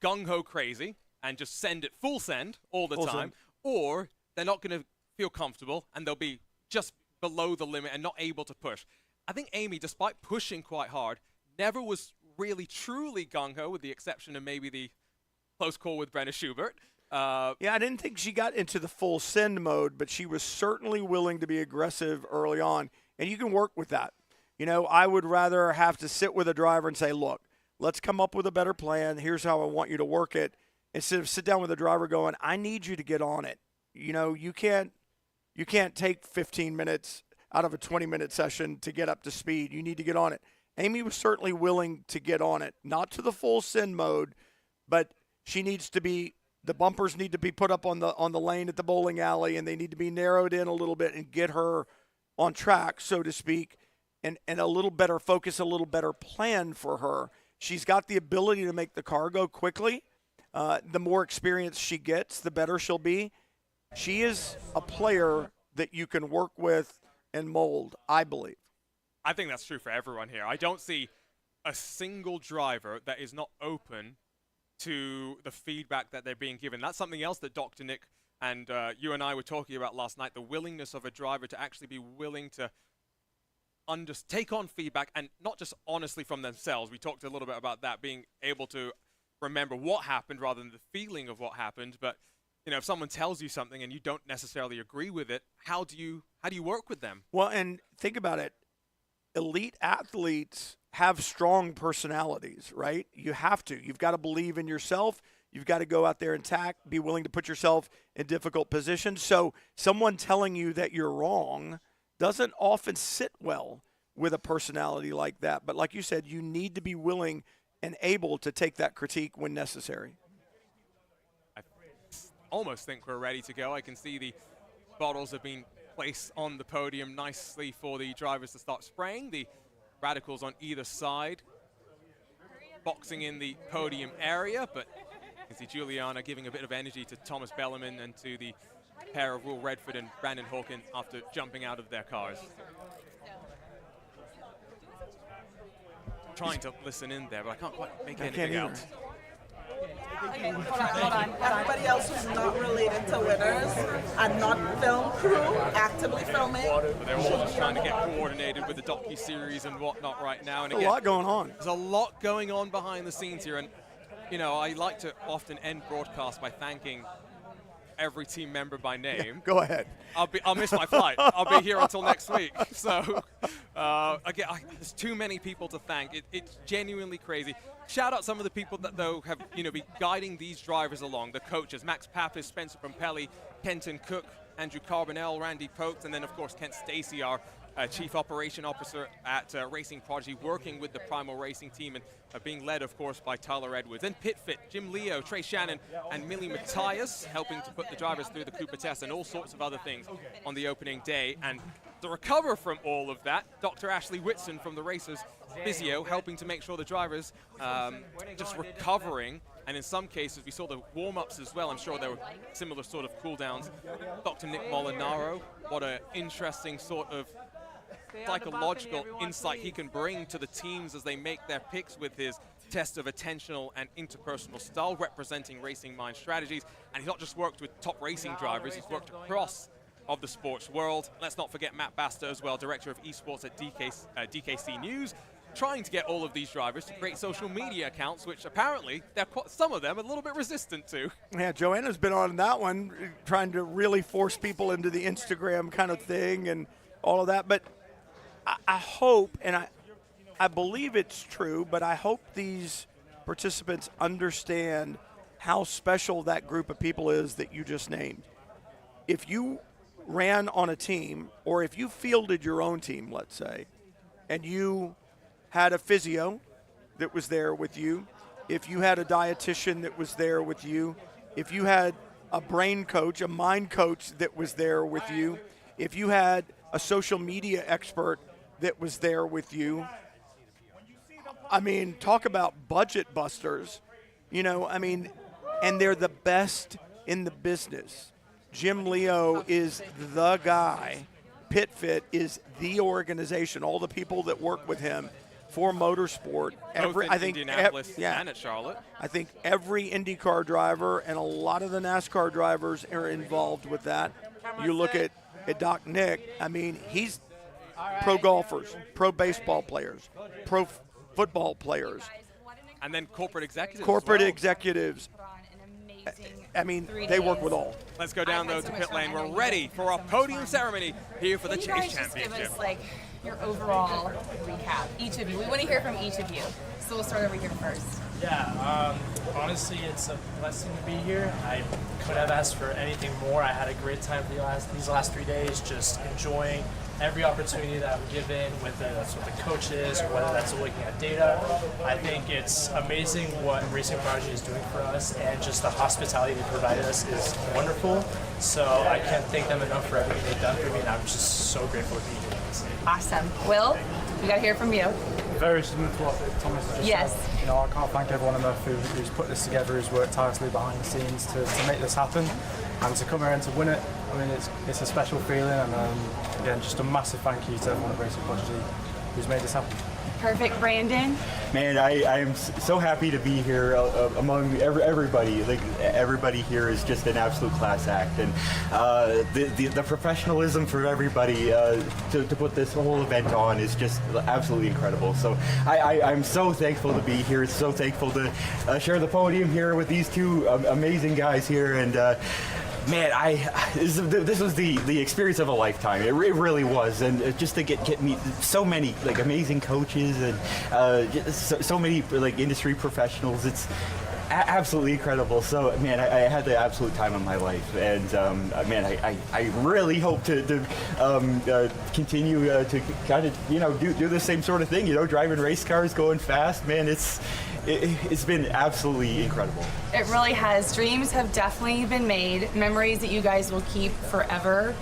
gung-ho crazy and just send it full send all the time, or they're not going to feel comfortable and they'll be just below the limit and not able to push. I think Amy, despite pushing quite hard, never was really truly gung-ho, with the exception of maybe the close call with Brenna Schubert. Yeah, I didn't think she got into the full send mode, but she was certainly willing to be aggressive early on, and you can work with that. You know, I would rather have to sit with a driver and say, look, let's come up with a better plan. Here's how I want you to work it, instead of sit down with a driver going, I need you to get on it. You know, you can't take 15 minutes out of a 20-minute session to get up to speed. You need to get on it. Amy was certainly willing to get on it, not to the full send mode, but she needs to be, the bumpers need to be put up on the lane at the bowling alley, and they need to be narrowed in a little bit and get her on track, so to speak, and a little better focus, a little better plan for her. She's got the ability to make the car go quickly. The more experience she gets, the better she'll be. She is a player that you can work with and mold, I believe. I think that's true for everyone here. I don't see a single driver that is not open to the feedback that they're being given. That's something else that Dr. Nick and you and I were talking about last night, the willingness of a driver to actually be willing to take on feedback, and not just honestly from themselves. We talked a little bit about that, being able to remember what happened rather than the feeling of what happened. But you know, if someone tells you something and you don't necessarily agree with it, how do you work with them? Well, and think about it. Elite athletes have strong personalities, right? You have to. You've got to believe in yourself. You've got to go out there and tack, be willing to put yourself in difficult positions. So someone telling you that you're wrong doesn't often sit well with a personality like that. But like you said, you need to be willing and able to take that critique when necessary. Almost think we're ready to go. I can see the bottles have been placed on the podium nicely for the drivers to start spraying. The Radicals on either side boxing in the podium area, but you can see Juliana giving a bit of energy to Thomas Bellerman and to the pair of Will Redford and Brandon Hawkins after jumping out of their cars. Trying to listen in there, but I can't quite make anything out. Okay, hold on. Everybody else who's not related to winners and not film crew actively filming. But they're all just trying to get coordinated with the docu-series and whatnot right now. And again, a lot going on. There's a lot going on behind the scenes here. And, you know, I like to often end broadcasts by thanking every team member by name. Yeah, go ahead. I'll miss my flight. I'll be here until next week. So, again, there's too many people to thank. It's genuinely crazy. Shout out some of the people that, though, have, you know, been guiding these drivers along. The coaches, Max Papis, Spencer Pompelli, Kenton Cook, Andrew Carbonell, Randy Pokes, and then, of course, Kent Stacy, our Chief Operation Officer at Racing Prodigy, working with the Primal Racing team and being led, of course, by Tyler Edwards. And PitFit, Jim Leo, Trey Shannon, and Millie Matthias, helping to put the drivers through the Cooper test and all sorts of other things on the opening day. And to recover from all of that, Dr. Ashley Whitson from the Racers Physio, helping to make sure the drivers just recovering. And in some cases, we saw the warm-ups as well. I'm sure there were similar sort of cool-downs. Dr. Nick Molinaro, what an interesting sort of psychological insight he can bring to the teams as they make their picks with his test of attentional and interpersonal style, representing Racing Mind strategies. And he's not just worked with top racing drivers, he's worked across of the sports world. Let's not forget Matt Basta as well, Director of Esports at DKC News, trying to get all of these drivers to create social media accounts, which apparently some of them are a little bit resistant to. Yeah, Joanna's been on that one, trying to really force people into the Instagram kind of thing and all of that. But I hope, and I believe it's true, but I hope these participants understand how special that group of people is that you just named. If you ran on a team, or if you fielded your own team, let's say, and you had a physio that was there with you, if you had a dietitian that was there with you, if you had a brain coach, a mind coach that was there with you, if you had a social media expert that was there with you, I mean, talk about budget busters, and they're the best in the business. Jim Leo is the guy. PitFit is the organization, all the people that work with him for motorsport. Indianapolis and at Charlotte. I think every IndyCar driver and a lot of the NASCAR drivers are involved with that. You look at Doc Nick, I mean, he's pro golfers, pro baseball players, pro football players. And then corporate executives. Executives. I mean, they work with all. Let's go down, though, to pit lane. We're ready for our podium ceremony here for the Chase Championship. Championship. Give us, your overall recap, each of you. We want to hear from each of you. So we'll start over here first. Yeah, honestly, it's a blessing to be here. I couldn't have asked for anything more. I had a great time these last 3 days, just enjoying every opportunity that I'm given, whether that's with the coaches or whether that's looking at data. I think it's amazing what Racing Prodigy is doing for us, and just the hospitality they provided us is wonderful. So I can't thank them enough for everything they've done for me, and I'm just so grateful to be here. Awesome. Will, we got to hear from you. Very similar to what Thomas just said. I can't thank everyone enough who's put this together, who's worked tirelessly behind the scenes to make this happen, and to come here and to win it. I mean, it's a special feeling, and again, just a massive thank you to everyone at Racing Prodigy who's made this happen. Perfect. Brandon? Man, I am so happy to be here among everybody. Like, everybody here is just an absolute class act, and the professionalism for everybody to put this whole event on is just absolutely incredible. So I'm so thankful to be here, so thankful to share the podium here with these two amazing guys here, and man, this was the experience of a lifetime. It really was, and just to get meet so many amazing coaches and so many industry professionals. It's absolutely incredible. So man, I had the absolute time of my life, and man, I really hope to continue to kind of do the same sort of thing. Driving race cars, going fast. Man, it's been absolutely incredible. It really has. Dreams have definitely been made. Memories that you guys will keep forever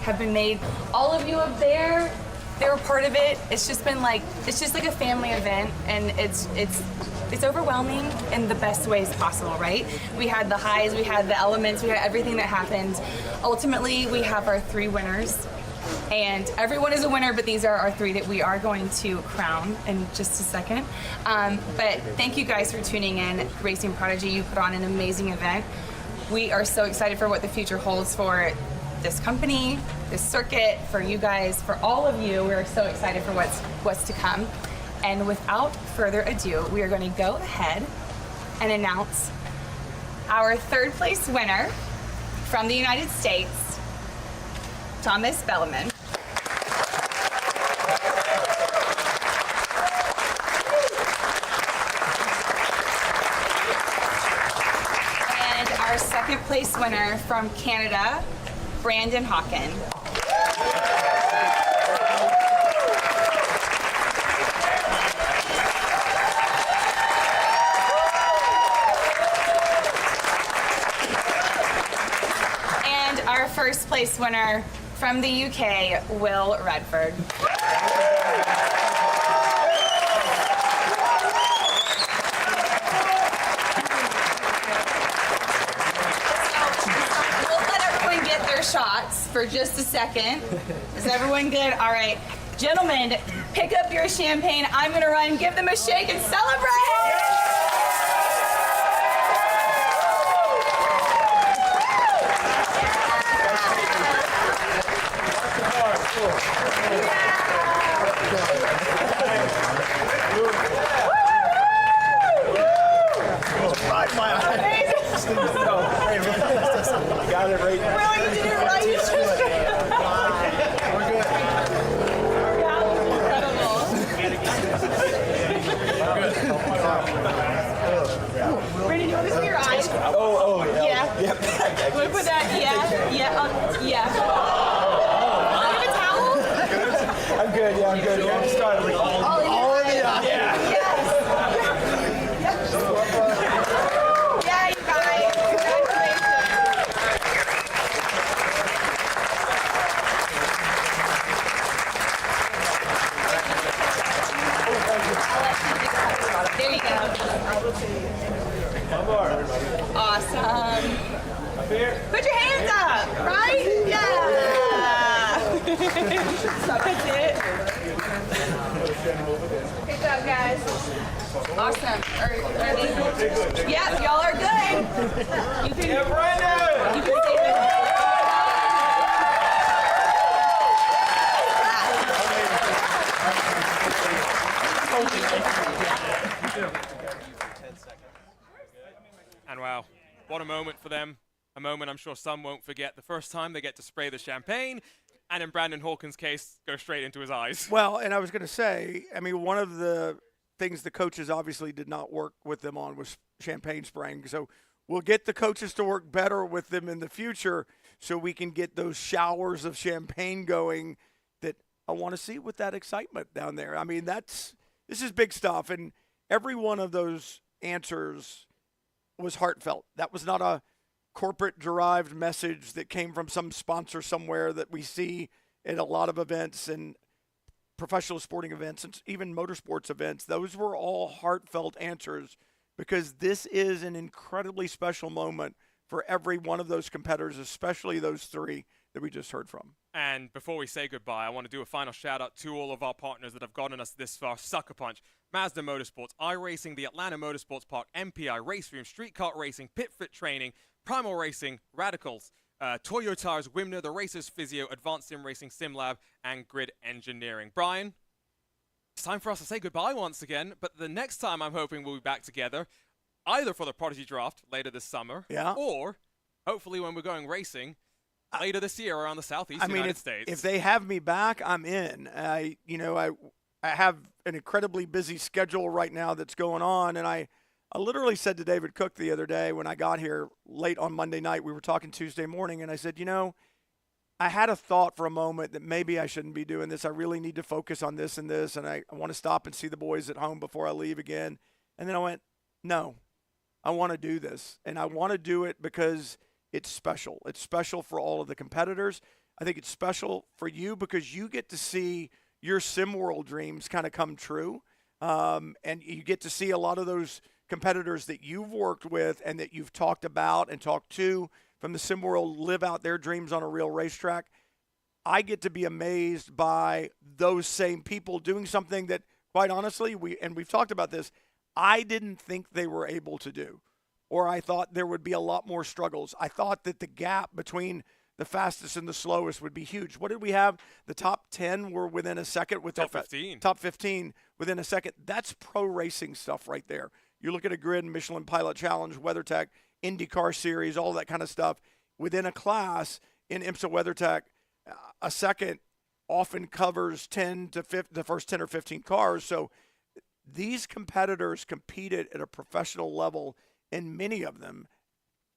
have been made. All of you up there, they were part of it. It's just been it's just like a family event, and it's overwhelming in the best ways possible, right? We had the highs, we had the elements, we had everything that happened. Ultimately, we have our 3 winners. And everyone is a winner, but these are our 3 that we are going to crown in just a second. But thank you guys for tuning in. Racing Prodigy, you put on an amazing event. We are so excited for what the future holds for this company, this circuit, for you guys, for all of you. We're so excited for what's to come. And without further ado, we are going to go ahead and announce our 3rd place winner from the United States, Thomas Belleman. And our 2nd place winner from Canada, Brandon Hawken. first place winner from the UK, Will Redford. We'll let everyone get their shots for just a second. Is everyone good? All right. Gentlemen, pick up your champagne. I'm going to run, give them a shake, and celebrate! Got it right. Really, you did it right. We're good. Brandon, you want to see your eyes? Oh, yeah. Yeah. Want to put that? Yeah. Want to have a towel? I'm good. Yeah, I'm good. Yeah, I'm starting. All of it. Yeah. Yeah, you guys. Congratulations. There you go. Awesome. Put your hands up, right? Yeah. That's it. Good job, guys. Awesome. Are they? Yep, y'all are good. You can. Brandon. You can save it. And wow, what a moment for them. A moment I'm sure some won't forget. The first time they get to spray the champagne, and in Brandon Hawkins' case, go straight into his eyes. Well, and I was going to say, I mean, one of the things the coaches obviously did not work with them on was champagne spraying. So we'll get the coaches to work better with them in the future so we can get those showers of champagne going that I want to see with that excitement down there. I mean, this is big stuff. And every one of those answers was heartfelt. That was not a corporate-derived message that came from some sponsor somewhere that we see at a lot of events and professional sporting events and even motorsports events. Those were all heartfelt answers because this is an incredibly special moment for every one of those competitors, especially those three that we just heard from. And before we say goodbye, I want to do a final shout-out to all of our partners that have gotten us this far. Sucker Punch, Mazda Motorsports, iRacing, the Atlanta Motorsports Park, MPI, Race Room, Street Kart Racing, Pit Fit Training, Primal Racing, Radicals, Toyo Tires, Wimner, The Racers Physio, Advanced Sim Racing, SimLab, and Grid Engineering. Brian, it's time for us to say goodbye once again, but the next time I'm hoping we'll be back together, either for the Prodigy Draft later this summer, or hopefully when we're going racing later this year around the Southeast United States. If they have me back, I'm in. I have an incredibly busy schedule right now that's going on, and I literally said to David Cook the other day when I got here late on Monday night, we were talking Tuesday morning, and I said, I had a thought for a moment that maybe I shouldn't be doing this. I really need to focus on this and this, and I want to stop and see the boys at home before I leave again. And then I went, no, I want to do this, and I want to do it because it's special. It's special for all of the competitors. I think it's special for you because you get to see your SimWorld dreams kind of come true, and you get to see a lot of those competitors that you've worked with and that you've talked about and talked to from the SimWorld live out their dreams on a real racetrack. I get to be amazed by those same people doing something that, quite honestly, we've talked about this, I didn't think they were able to do, or I thought there would be a lot more struggles. I thought that the gap between the fastest and the slowest would be huge. What did we have? The top 10 were within a second with top 15. Top 15 within a second. That's pro racing stuff right there. You look at a grid, Michelin Pilot Challenge, WeatherTech, IndyCar Series, all that kind of stuff. Within a class in IMSA WeatherTech, a second often covers 10 to 15, the first 10 or 15 cars. So these competitors competed at a professional level, and many of them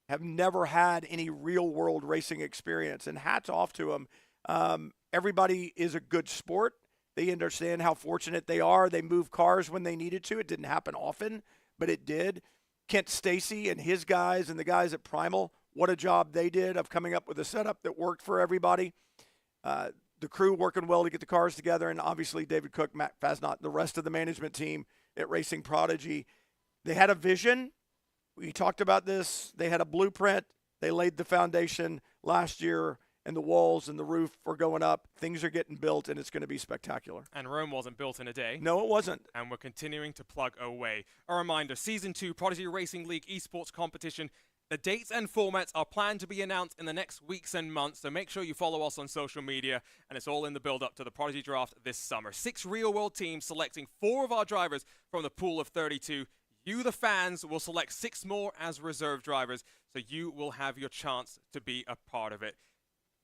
have never had any real-world racing experience. And hats off to them. Everybody is a good sport. They understand how fortunate they are. They move cars when they needed to. It didn't happen often, but it did. Kent Stacy and his guys and the guys at Primal what a job they did of coming up with a setup that worked for everybody. The crew working well to get the cars together, and obviously David Cook, Matt Fasnot, the rest of the management team at Racing Prodigy. They had a vision. We talked about this. They had a blueprint. They laid the foundation last year, and the walls and the roof are going up. Things are getting built, and it's going to be spectacular. And Rome wasn't built in a day. No, it wasn't. And we're continuing to plug away. A reminder, Season 2 Prodigy Racing League esports competition. The dates and formats are planned to be announced in the next weeks and months, so make sure you follow us on social media, and it's all in the build-up to the Prodigy Draft this summer. 6 real-world teams selecting 4 of our drivers from the pool of 32. You, the fans, will select 6 more as reserve drivers, so you will have your chance to be a part of it.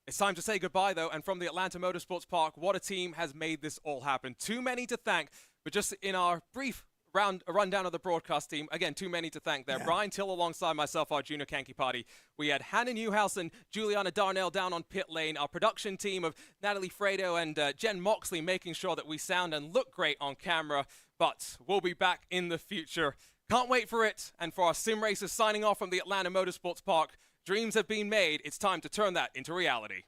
It's time to say goodbye, though, and from the Atlanta Motorsports Park, what a team has made this all happen. Too many to thank, but just in our brief rundown of the broadcast team, again, too many to thank there. Yeah. Brian Till alongside myself, our junior Kanky Party. We had Hannah Newhouse and Juliana Darnell down on pit lane. Our production team of Natalie Fredo and Jen Moxley making sure that we sound and look great on camera. But we'll be back in the future. Can't wait for it. And for our sim racers signing off from the Atlanta Motorsports Park, dreams have been made. It's time to turn that into reality.